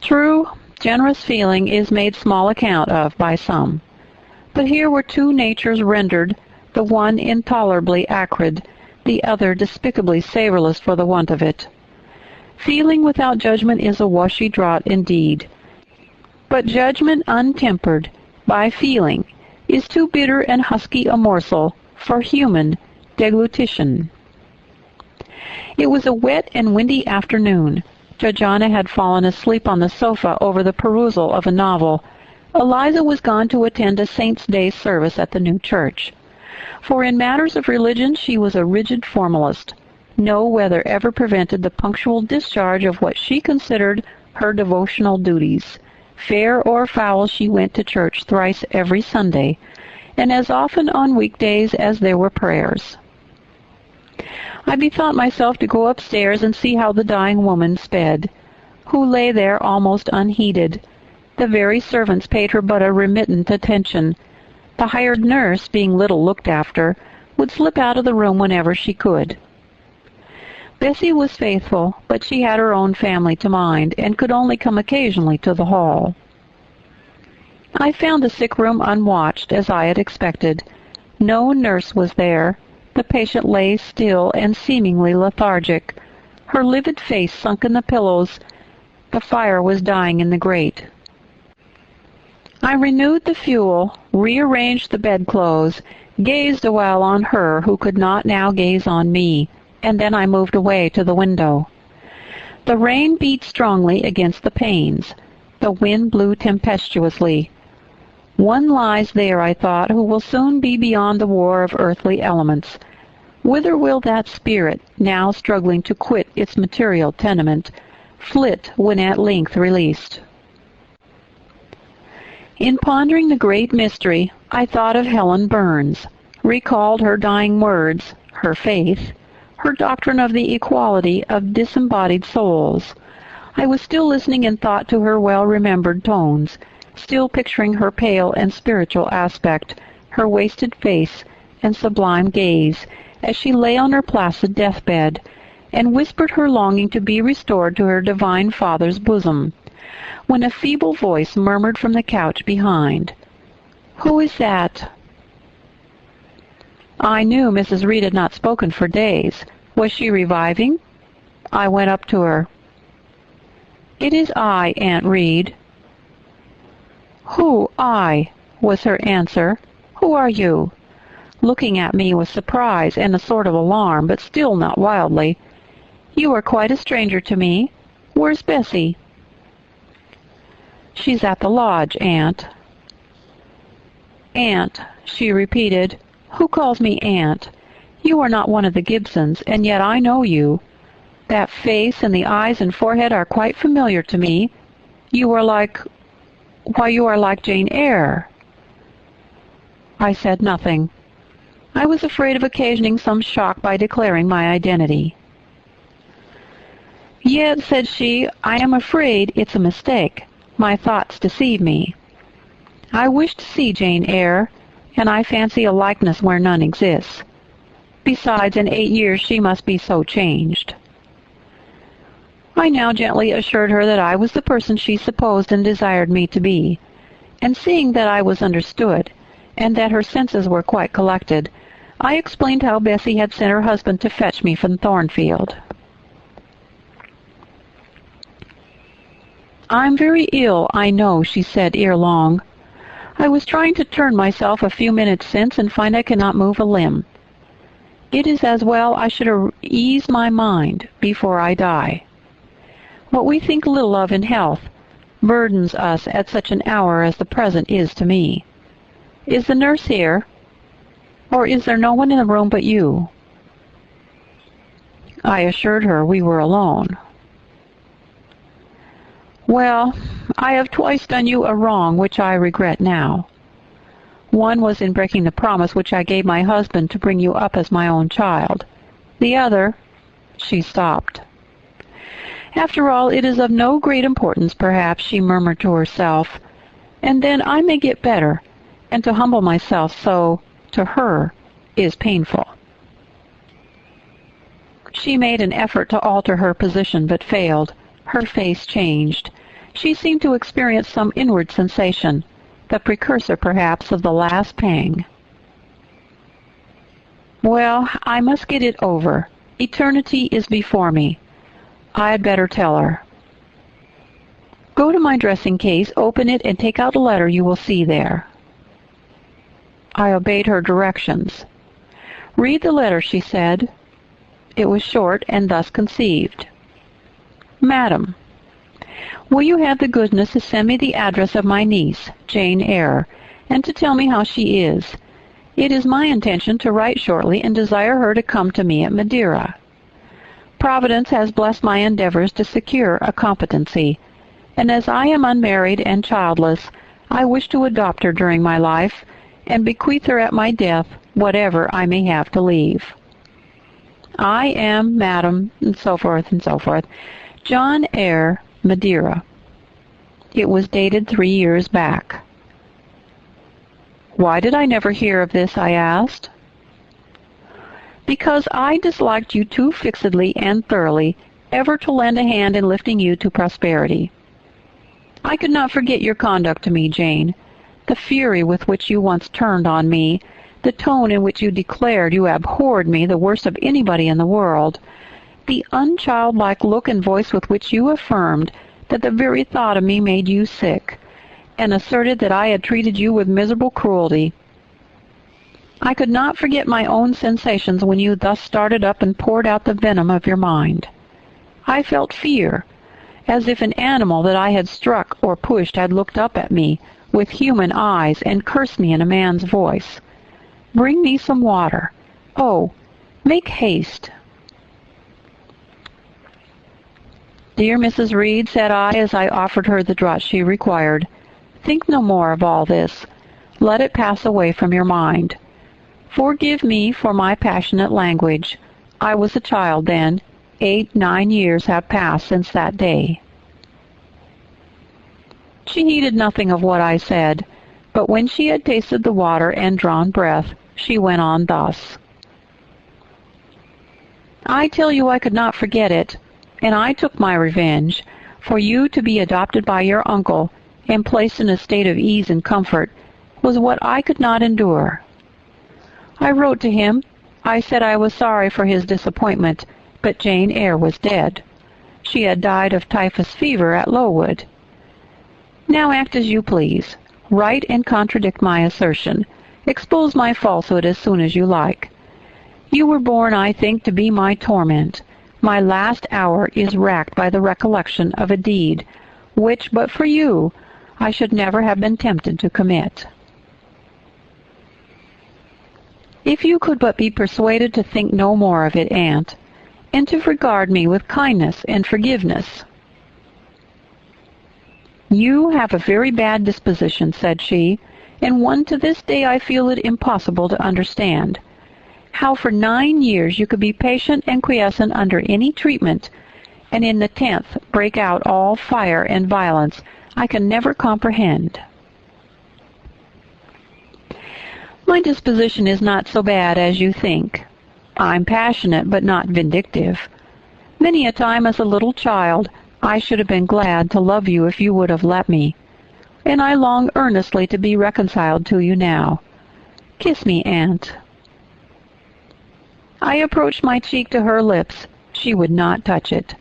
[SPEAKER 1] True, generous feeling is made small account of by some, but here were two natures rendered, the one intolerably acrid, the other despicably savourless for the want of it. Feeling without judgment is a washy draught indeed, but judgment untempered by feeling is too bitter and husky a morsel for human deglutition. It was a wet and windy afternoon. Georgiana had fallen asleep on the sofa over the perusal of a novel. Eliza was gone to attend a Saint's Day service at the new church. For in matters of religion she was a rigid formalist. No weather ever prevented the punctual discharge of what she considered her devotional duties. Fair or foul, she went to church thrice every Sunday, and as often on weekdays as there were prayers. I bethought myself to go upstairs and see how the dying woman sped, who lay there almost unheeded. The very servants paid her but a remittent attention. The hired nurse, being little looked after, would slip out of the room whenever she could. Bessie was faithful, but she had her own family to mind, and could only come occasionally to the hall. I found the sick room unwatched, as I had expected. No nurse was there. The patient lay still and seemingly lethargic, her livid face sunk in the pillows. The fire was dying in the grate. I renewed the fuel, rearranged the bedclothes, gazed a while on her who could not now gaze on me, and then I moved away to the window. The rain beat strongly against the panes. The wind blew tempestuously. One lies there, I thought, who will soon be beyond the war of earthly elements. Whither will that spirit, now struggling to quit its material tenement, flit when at length released? In pondering the great mystery, I thought of Helen Burns, recalled her dying words, her faith, her doctrine of the equality of disembodied souls. I was still listening in thought to her well-remembered tones, still picturing her pale and spiritual aspect, her wasted face and sublime gaze, as she lay on her placid deathbed, and whispered her longing to be restored to her divine Father's bosom, when a feeble voice murmured from the couch behind, "Who is that?" I knew Mrs. Reed had not spoken for days. Was she reviving? I went up to her. "It is I, Aunt Reed." "Who, I?" was her answer. "Who are you?" Looking at me with surprise and a sort of alarm, but still not wildly. "You are quite a stranger to me. Where's Bessie?" "She's at the lodge, Aunt." "Aunt," she repeated. "Who calls me Aunt? You are not one of the Gibsons, and yet I know you. That face and the eyes and forehead are quite familiar to me. You are why, you are like Jane Eyre." I said nothing. I was afraid of occasioning some shock by declaring my identity. "Yet," said she, "I am afraid it's a mistake. My thoughts deceive me. I wish to see Jane Eyre, and I fancy a likeness where none exists. Besides, in 8 years she must be so changed." I now gently assured her that I was the person she supposed and desired me to be, and seeing that I was understood, and that her senses were quite collected, I explained how Bessie had sent her husband to fetch me from Thornfield. "I'm very ill, I know," she said ere long. "I was trying to turn myself a few minutes since and find I cannot move a limb. It is as well I should ease my mind before I die. What we think little of in health burdens us at such an hour as the present is to me. Is the nurse here? Or is there no one in the room but you?" I assured her we were alone. "Well, I have twice done you a wrong which I regret now. One was in breaking the promise which I gave my husband to bring you up as my own child. The other—" She stopped. "After all, it is of no great importance, perhaps," she murmured to herself. "And then I may get better, and to humble myself so, to her, is painful." She made an effort to alter her position, but failed. Her face changed. She seemed to experience some inward sensation, the precursor, perhaps, of the last pang. "Well, I must get it over. Eternity is before me. I had better tell her. Go to my dressing case, open it, and take out a letter you will see there." I obeyed her directions. "Read the letter," she said. It was short and thus conceived. "Madam, will you have the goodness to send me the address of my niece, Jane Eyre, and to tell me how she is? It is my intention to write shortly and desire her to come to me at Madeira. Providence has blessed my endeavors to secure a competency, and as I am unmarried and childless, I wish to adopt her during my life and bequeath her at my death whatever I may have to leave. I am, Madam," and so forth, "John Eyre, Madeira." It was dated 3 years back. "Why did I never hear of this?" I asked. "Because I disliked you too fixedly and thoroughly ever to lend a hand in lifting you to prosperity. I could not forget your conduct to me, Jane, the fury with which you once turned on me, the tone in which you declared you abhorred me the worst of anybody in the world, the unchildlike look and voice with which you affirmed that the very thought of me made you sick, and asserted that I had treated you with miserable cruelty. I could not forget my own sensations when you thus started up and poured out the venom of your mind. I felt fear, as if an animal that I had struck or pushed had looked up at me with human eyes and cursed me in a man's voice. Bring me some water. Oh, make haste. Dear Mrs. Reed, said I as I offered her the draught she required, think no more of all this. Let it pass away from your mind. Forgive me for my passionate language. I was a child then. 8-9 years have passed since that day. She heeded nothing of what I said, but when she had tasted the water and drawn breath, she went on thus. I tell you I could not forget it, and I took my revenge, for you to be adopted by your uncle and placed in a state of ease and comfort was what I could not endure. I wrote to him. I said I was sorry for his disappointment, but Jane Eyre was dead. She had died of typhus fever at Lowood. Now act as you please. Write and contradict my assertion. Expose my falsehood as soon as you like. You were born, I think, to be my torment. My last hour is racked by the recollection of a deed which, but for you, I should never have been tempted to commit. If you could but be persuaded to think no more of it, aunt, and to regard me with kindness and forgiveness. You have a very bad disposition, said she, and one to this day I feel it impossible to understand. How for 9 years you could be patient and quiescent under any treatment, and in the 10th break out all fire and violence, I can never comprehend. My disposition is not so bad as you think. I'm passionate, but not vindictive. Many a time as a little child, I should have been glad to love you if you would have let me, and I long earnestly to be reconciled to you now. Kiss me, aunt. I approached my cheek to her lips. She would not touch it.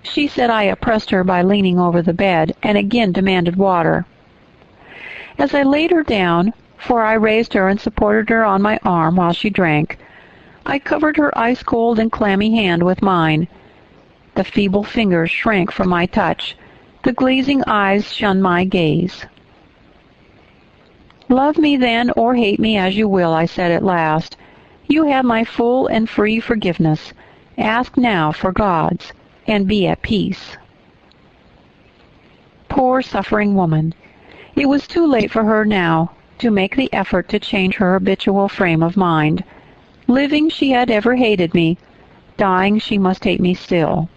[SPEAKER 1] She said I oppressed her by leaning over the bed, and again demanded water. As I laid her down, for I raised her and supported her on my arm while she drank, I covered her ice-cold and clammy hand with mine. The feeble fingers shrank from my touch. The glazing eyes shunned my gaze. Love me then, or hate me as you will, I said at last. You have my full and free forgiveness. Ask now for God's, and be at peace. Poor suffering woman! It was too late for her now to make the effort to change her habitual frame of mind. Living, she had ever hated me. Dying, she must hate me still.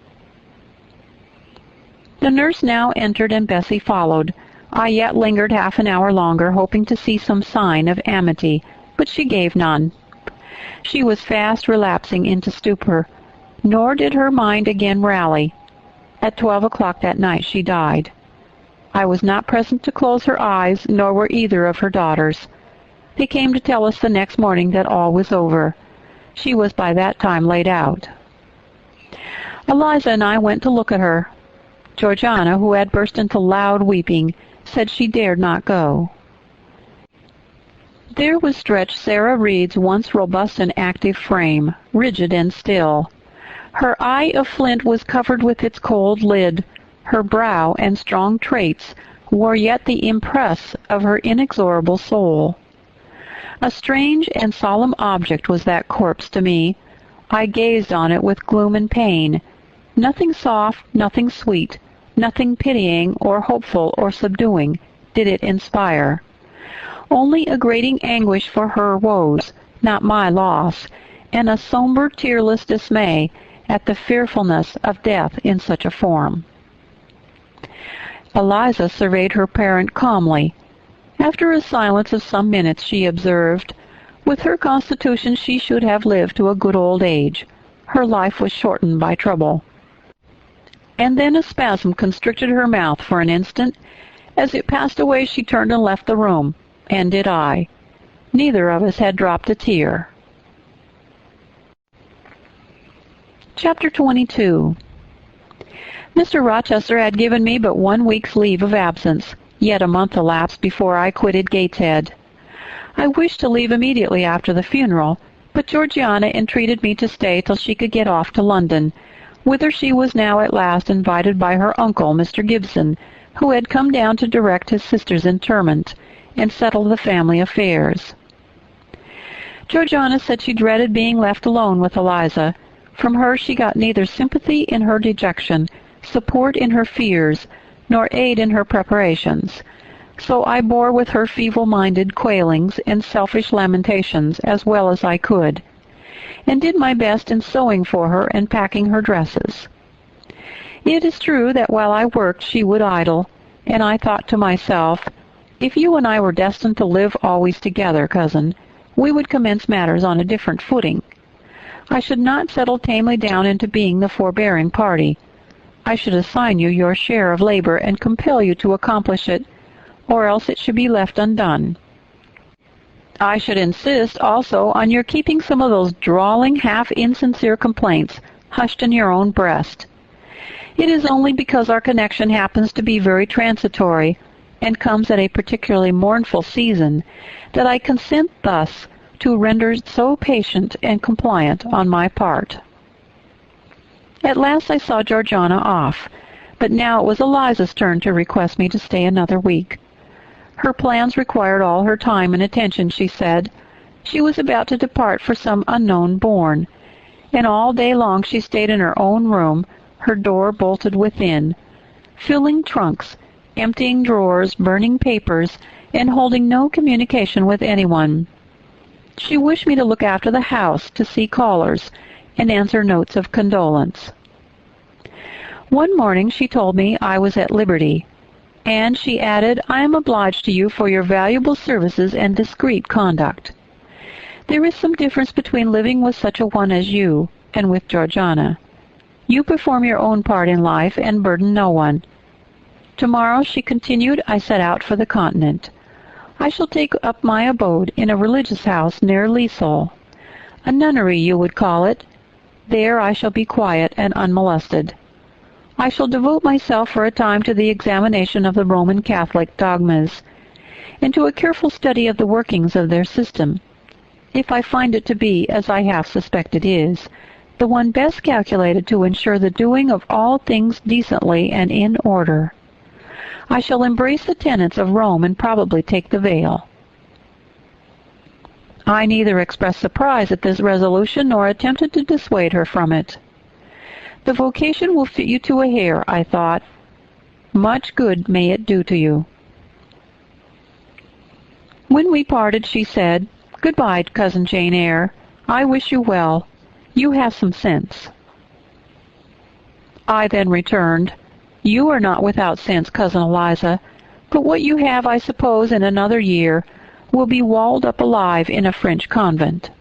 [SPEAKER 1] The nurse now entered, and Bessie followed. I yet lingered half an hour longer, hoping to see some sign of amity, but she gave none. She was fast relapsing into stupor, nor did her mind again rally. At 12 o'clock that night she died. I was not present to close her eyes, nor were either of her daughters. They came to tell us the next morning that all was over. She was by that time laid out. Eliza and I went to look at her. Georgiana, who had burst into loud weeping, said she dared not go. There was stretched Sarah Reed's once robust and active frame, rigid and still. Her eye of flint was covered with its cold lid. Her brow and strong traits wore yet the impress of her inexorable soul. A strange and solemn object was that corpse to me. I gazed on it with gloom and pain. Nothing soft, nothing sweet, nothing pitying or hopeful or subduing did it inspire. Only a grating anguish for her woes, not my loss, and a somber, tearless dismay at the fearfulness of death in such a form. Eliza surveyed her parent calmly. After a silence of some minutes, she observed, with her constitution she should have lived to a good old age. Her life was shortened by trouble. And then a spasm constricted her mouth for an instant. As it passed away, she turned and left the room, and did I. Neither of us had dropped a tear. Chapter 22. Mr. Rochester had given me but 1 week's leave of absence. Yet a month elapsed before I quitted Gateshead. I wished to leave immediately after the funeral, but Georgiana entreated me to stay till she could get off to London, whither she was now at last invited by her uncle, Mr. Gibson, who had come down to direct his sister's interment and settle the family affairs. Georgiana said she dreaded being left alone with Eliza. From her she got neither sympathy in her dejection, support in her fears, nor aid in her preparations. So I bore with her feeble-minded quailings and selfish lamentations as well as I could, and did my best in sewing for her and packing her dresses. It is true that while I worked she would idle, and I thought to myself, if you and I were destined to live always together, cousin, we would commence matters on a different footing. I should not settle tamely down into being the forbearing party. I should assign you your share of labor and compel you to accomplish it, or else it should be left undone. I should insist also on your keeping some of those drawling, half-insincere complaints hushed in your own breast. It is only because our connection happens to be very transitory, and comes at a particularly mournful season, that I consent thus to render so patient and compliant on my part. At last I saw Georgiana off, but now it was Eliza's turn to request me to stay another week. Her plans required all her time and attention, she said. She was about to depart for some unknown bourne, and all day long she stayed in her own room, her door bolted within, filling trunks, emptying drawers, burning papers, and holding no communication with anyone. She wished me to look after the house, to see callers, and answer notes of condolence. One morning she told me I was at liberty, and she added, I am obliged to you for your valuable services and discreet conduct. There is some difference between living with such a one as you and with Georgiana. You perform your own part in life and burden no one. Tomorrow, she continued, I set out for the Continent. I shall take up my abode in a religious house near Liesel. A nunnery, you would call it. There I shall be quiet and unmolested. I shall devote myself for a time to the examination of the Roman Catholic dogmas, and to a careful study of the workings of their system, if I find it to be, as I half suspect it is, the one best calculated to ensure the doing of all things decently and in order. I shall embrace the tenets of Rome and probably take the veil. I neither expressed surprise at this resolution nor attempted to dissuade her from it. The vocation will fit you to a hair, I thought. Much good may it do to you. When we parted, she said, Goodbye, Cousin Jane Eyre. I wish you well. You have some sense. I then returned, You are not without sense, Cousin Eliza, but what you have, I suppose, in another year, will be walled up alive in a French convent.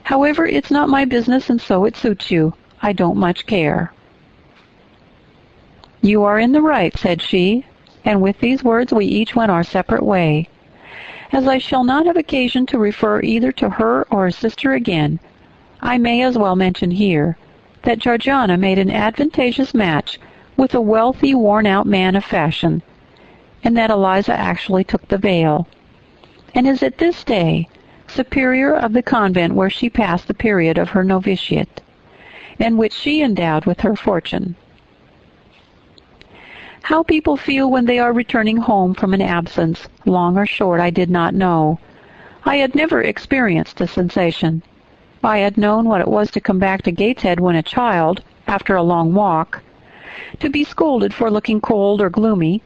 [SPEAKER 1] However, it's not my business, and so it suits you. I don't much care. You are in the right, said she, and with these words we each went our separate way. As I shall not have occasion to refer either to her or her sister again, I may as well mention here that Georgiana made an advantageous match with a wealthy, worn-out man of fashion, and that Eliza actually took the veil, and is at this day superior of the convent where she passed the period of her novitiate, and which she endowed with her fortune. How people feel when they are returning home from an absence, long or short, I did not know. I had never experienced the sensation. I had known what it was to come back to Gateshead when a child, after a long walk, to be scolded for looking cold or gloomy,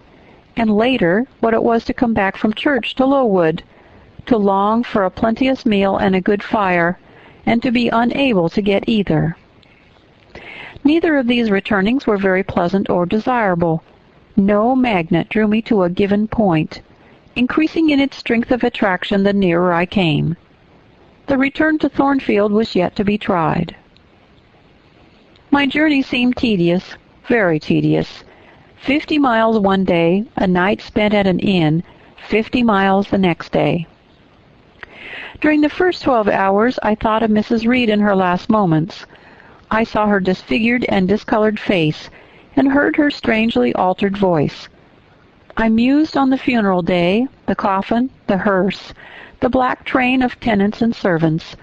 [SPEAKER 1] and later what it was to come back from church to Lowood, to long for a plenteous meal and a good fire, and to be unable to get either. Neither of these returnings were very pleasant or desirable. No magnet drew me to a given point, increasing in its strength of attraction the nearer I came. The return to Thornfield was yet to be tried. My journey seemed tedious, very tedious. 50 miles one day, a night spent at an inn, 50 miles the next day. During the first 12 hours I thought of Mrs. Reed in her last moments. I saw her disfigured and discolored face, and heard her strangely altered voice. I mused on the funeral day, the coffin, the hearse, the black train of tenants and servants.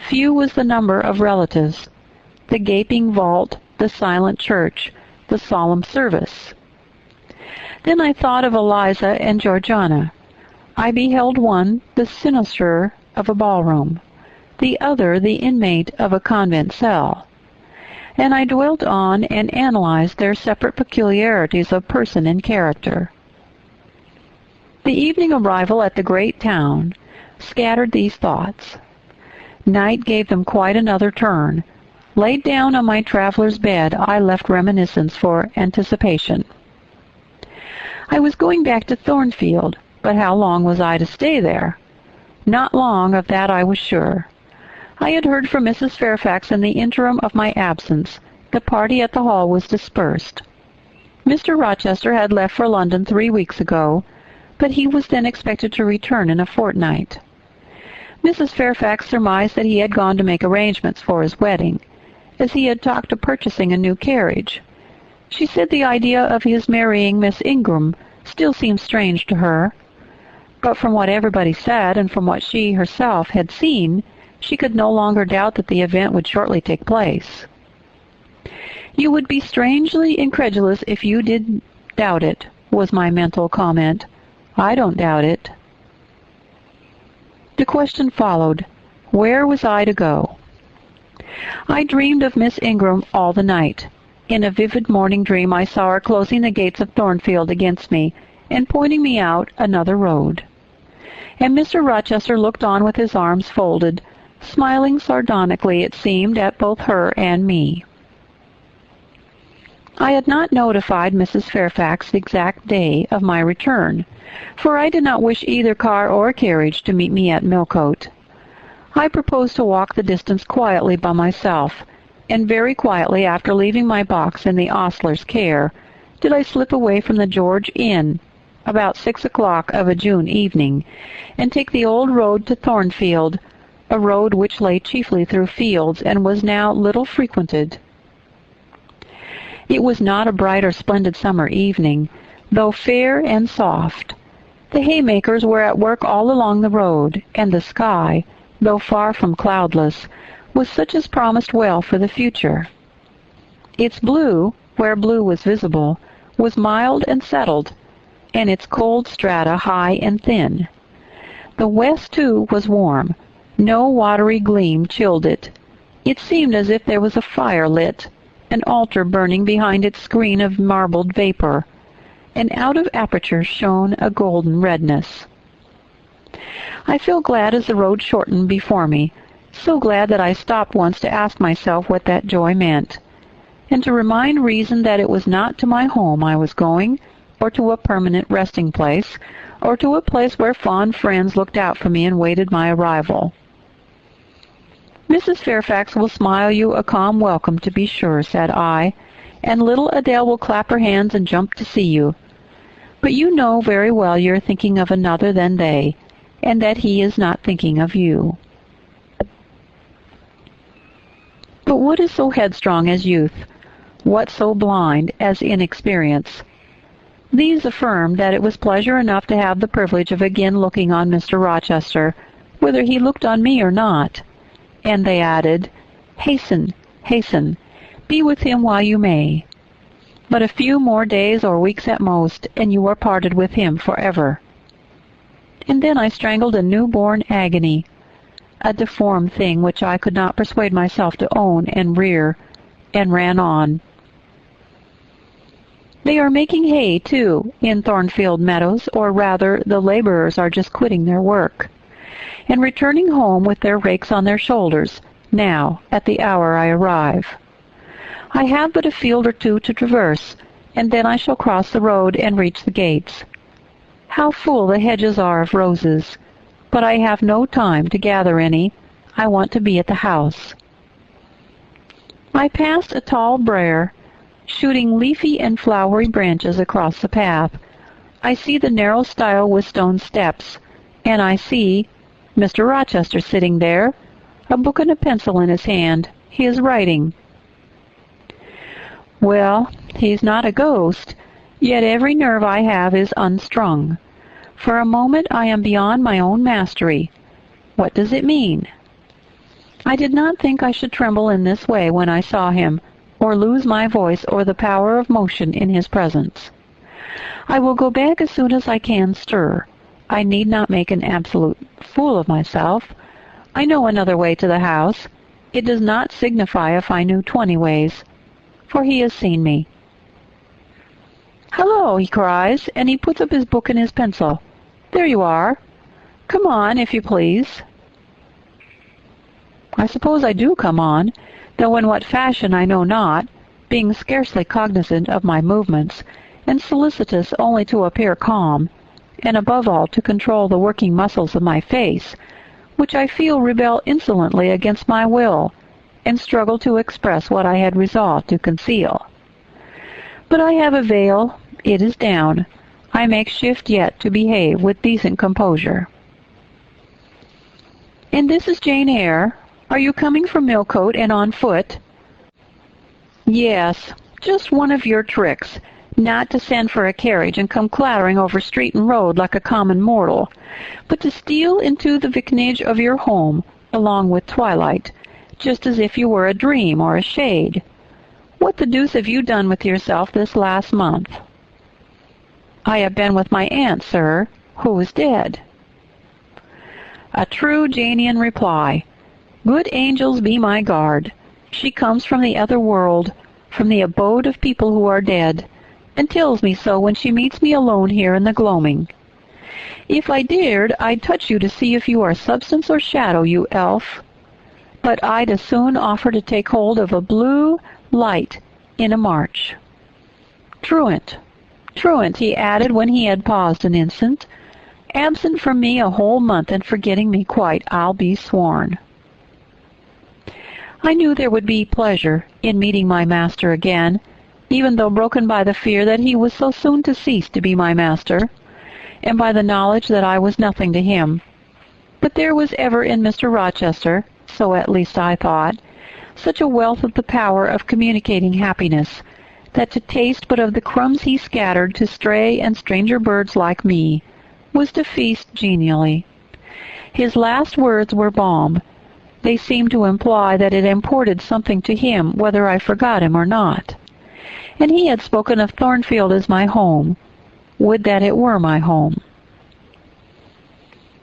[SPEAKER 1] Few was the number of relatives, the gaping vault, the silent church, the solemn service. Then I thought of Eliza and Georgiana. I beheld one the cynosure of a ballroom, the other the inmate of a convent cell, and I dwelt on and analyzed their separate peculiarities of person and character. The evening arrival at the great town scattered these thoughts. Night gave them quite another turn. Laid down on my traveler's bed, I left reminiscence for anticipation. I was going back to Thornfield, but how long was I to stay there? Not long, of that I was sure. I had heard from Mrs. Fairfax in the interim of my absence. The party at the Hall was dispersed. Mr. Rochester had left for London 3 weeks ago, but he was then expected to return in a fortnight. Mrs. Fairfax surmised that he had gone to make arrangements for his wedding, as he had talked of purchasing a new carriage. She said the idea of his marrying Miss Ingram still seemed strange to her, but from what everybody said and from what she herself had seen, she could no longer doubt that the event would shortly take place. "You would be strangely incredulous if you did doubt it," was my mental comment. "I don't doubt it." The question followed, where was I to go? I dreamed of Miss Ingram all the night. In a vivid morning dream I saw her closing the gates of Thornfield against me and pointing me out another road. And Mr. Rochester looked on with his arms folded, smiling sardonically, it seemed, at both her and me. I had not notified Mrs. Fairfax the exact day of my return, for I did not wish either car or carriage to meet me at Millcote. I proposed to walk the distance quietly by myself, and very quietly, after leaving my box in the ostler's care, did I slip away from the George Inn about 6 o'clock of a June evening, and take the old road to Thornfield, a road which lay chiefly through fields and was now little frequented. It was not a bright or splendid summer evening, though fair and soft. The haymakers were at work all along the road, and the sky, though far from cloudless, was such as promised well for the future. Its blue, where blue was visible, was mild and settled, and its cold strata high and thin. The west, too, was warm. No watery gleam chilled it. It seemed as if there was a fire lit, an altar burning behind its screen of marbled vapor, and out of apertures shone a golden redness. I felt glad as the road shortened before me, so glad that I stopped once to ask myself what that joy meant, and to remind reason that it was not to my home I was going, or to a permanent resting place, or to a place where fond friends looked out for me and waited my arrival. "Mrs. Fairfax will smile you a calm welcome, to be sure," said I, "and little Adele will clap her hands and jump to see you. But you know very well you are thinking of another than they, and that he is not thinking of you." But what is so headstrong as youth? What so blind as inexperience? These affirmed that it was pleasure enough to have the privilege of again looking on Mr. Rochester, whether he looked on me or not. And they added, "Hasten, hasten, be with him while you may. But a few more days or weeks at most, and you are parted with him forever." And then I strangled a new-born agony, a deformed thing which I could not persuade myself to own and rear, and ran on. They are making hay, too, in Thornfield meadows, or rather the laborers are just quitting their work, and returning home with their rakes on their shoulders, now, at the hour I arrive. I have but a field or two to traverse, and then I shall cross the road and reach the gates. How full the hedges are of roses! But I have no time to gather any. I want to be at the house. I passed a tall briar, shooting leafy and flowery branches across the path. I see the narrow stile with stone steps, and I see Mr. Rochester sitting there, a book and a pencil in his hand. He is writing. Well, he's not a ghost, Yet every nerve I have is unstrung. For a moment I am beyond my own mastery. What does it mean? I did not think I should tremble in this way when I saw him, or lose my voice or the power of motion in his presence. I will go back as soon as I can stir. I need not make an absolute fool of myself. I know another way to the house. It does not signify if I knew 20 ways, for he has seen me. "Hello," he cries, and he puts up his book and his pencil. "There you are. Come on, if you please." I suppose I do come on, though in what fashion I know not, being scarcely cognizant of my movements, and solicitous only to appear calm, and above all to control the working muscles of my face, which I feel rebel insolently against my will, and struggle to express what I had resolved to conceal. But I have a veil. It is down. I make shift yet to behave with decent composure. "And this is Jane Eyre. Are you coming from Millcote and on foot?" "Yes, just one of your tricks, not to send for a carriage and come clattering over street and road like a common mortal, but to steal into the vicinage of your home, along with twilight, just as if you were a dream or a shade. What the deuce have you done with yourself this last month?" "I have been with my aunt, sir, who is dead." A true Janian reply. Good angels be my guard. She comes from the other world, from the abode of people who are dead, and tells me so when she meets me alone here in the gloaming. If I dared, I'd touch you to see if you are substance or shadow, you elf. But I'd as soon offer to take hold of a blue light in a march. Truant, truant, he added when he had paused an instant. Absent from me a whole month and forgetting me quite, I'll be sworn. I knew there would be pleasure in meeting my master again, even though broken by the fear that he was so soon to cease to be my master, and by the knowledge that I was nothing to him. But there was ever in Mr. Rochester, so at least I thought, such a wealth of the power of communicating happiness, that to taste but of the crumbs he scattered to stray and stranger birds like me was to feast genially. His last words were balm. They seemed to imply that it imported something to him whether I forgot him or not. And he had spoken of Thornfield as my home. Would that it were my home.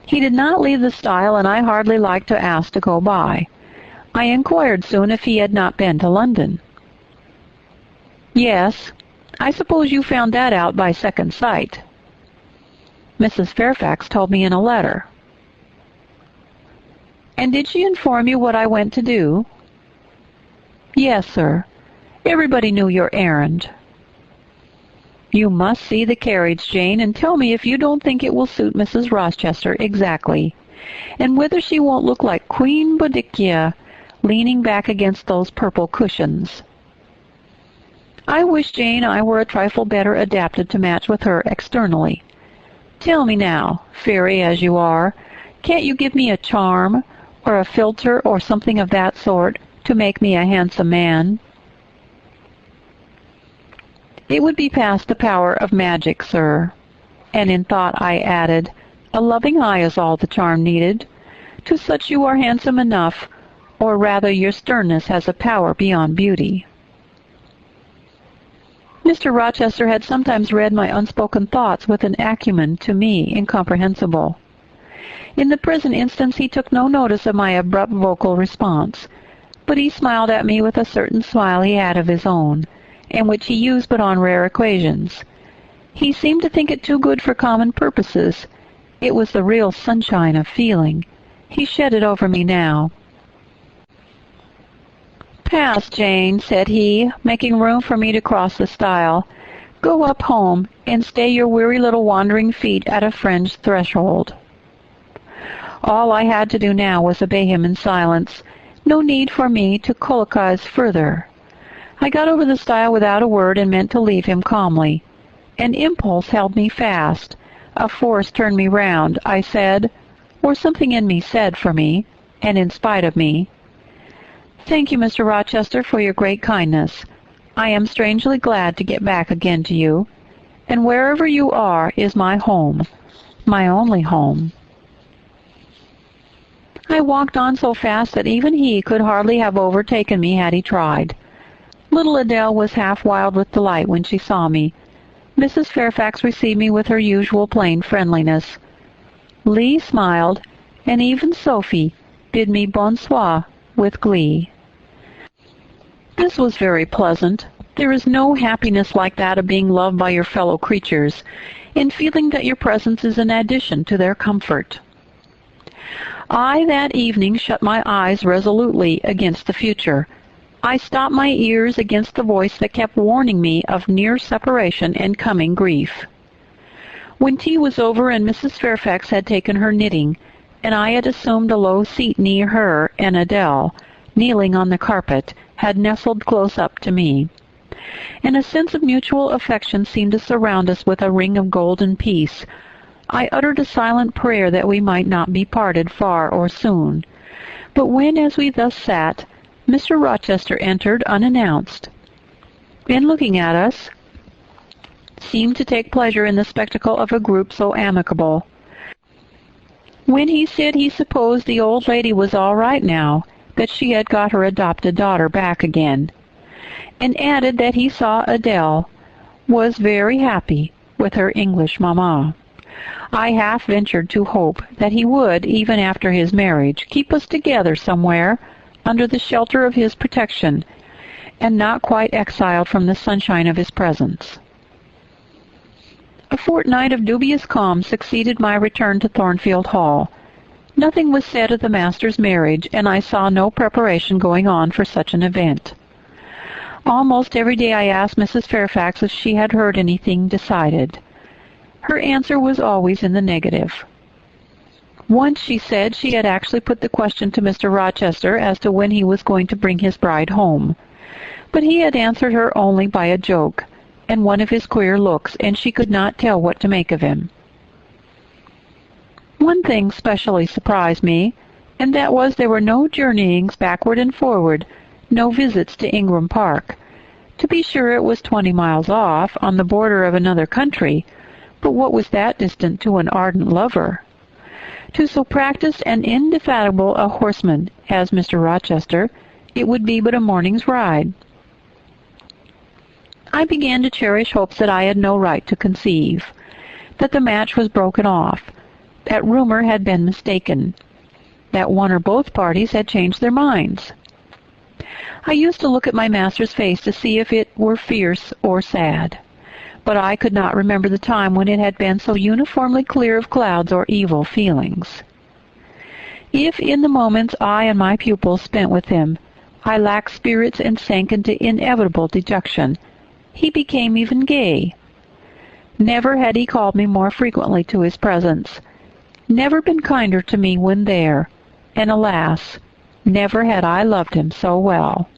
[SPEAKER 1] He did not leave the stile, and I hardly liked to ask to go by. I inquired soon if he had not been to London. "Yes, I suppose you found that out by second sight." "Mrs. Fairfax told me in a letter." "And did she inform you what I went to do?" "Yes, sir. Everybody knew your errand." "You must see the carriage, Jane, and tell me if you don't think it will suit Mrs. Rochester exactly, and whether she won't look like Queen Boadicea leaning back against those purple cushions. I wish, Jane, I were a trifle better adapted to match with her externally. Tell me now, fairy as you are, can't you give me a charm, or a philtre, or something of that sort, to make me a handsome man?" "It would be past the power of magic, sir." And in thought I added, "A loving eye is all the charm needed. To such you are handsome enough, or rather your sternness has a power beyond beauty." Mr. Rochester had sometimes read my unspoken thoughts with an acumen to me incomprehensible. In the present instance he took no notice of my abrupt vocal response, but he smiled at me with a certain smile he had of his own, and which he used but on rare occasions. He seemed to think it too good for common purposes. It was the real sunshine of feeling. He shed it over me now. "Pass, Jane," said he, making room for me to cross the stile. "Go up home, and stay your weary little wandering feet at a friend's threshold." All I had to do now was obey him in silence. No need for me to colloquize further. I got over the stile without a word and meant to leave him calmly. An impulse held me fast. A force turned me round. I said, or something in me said for me, and in spite of me, "Thank you, Mr. Rochester, for your great kindness. I am strangely glad to get back again to you, and wherever you are is my home, my only home." I walked on so fast that even he could hardly have overtaken me had he tried. Little Adele was half wild with delight when she saw me. Mrs. Fairfax received me with her usual plain friendliness. Lee smiled, and even Sophie bid me bonsoir with glee. This was very pleasant. There is no happiness like that of being loved by your fellow creatures, and feeling that your presence is an addition to their comfort. I that evening shut my eyes resolutely against the future. I stopped my ears against the voice that kept warning me of near separation and coming grief. When tea was over and Mrs. Fairfax had taken her knitting, and I had assumed a low seat near her, and Adele, kneeling on the carpet, had nestled close up to me, and a sense of mutual affection seemed to surround us with a ring of golden peace, I uttered a silent prayer that we might not be parted far or soon. But when, as we thus sat, Mr. Rochester entered unannounced, and looking at us, seemed to take pleasure in the spectacle of a group so amicable. When he said he supposed the old lady was all right now, that she had got her adopted daughter back again, and added that he saw Adele was very happy with her English mamma, I half ventured to hope that he would, even after his marriage, keep us together somewhere under the shelter of his protection, and not quite exiled from the sunshine of his presence. A fortnight of dubious calm succeeded my return to Thornfield Hall. Nothing was said of the master's marriage, and I saw no preparation going on for such an event. Almost every day I asked Mrs. Fairfax if she had heard anything decided. Her answer was always in the negative. Once she said she had actually put the question to Mr. Rochester as to when he was going to bring his bride home, but he had answered her only by a joke and one of his queer looks, and she could not tell what to make of him. One thing specially surprised me, and that was there were no journeyings backward and forward, no visits to Ingram Park. To be sure, it was 20 miles off, on the border of another country, but what was that distant to an ardent lover? To so practised and indefatigable a horseman as Mr. Rochester, it would be but a morning's ride. I began to cherish hopes that I had no right to conceive, that the match was broken off, that rumor had been mistaken, that one or both parties had changed their minds. I used to look at my master's face to see if it were fierce or sad, but I could not remember the time when it had been so uniformly clear of clouds or evil feelings. If in the moments I and my pupils spent with him, I lacked spirits and sank into inevitable dejection, he became even gay. Never had he called me more frequently to his presence, never been kinder to me when there, and alas, never had I loved him so well.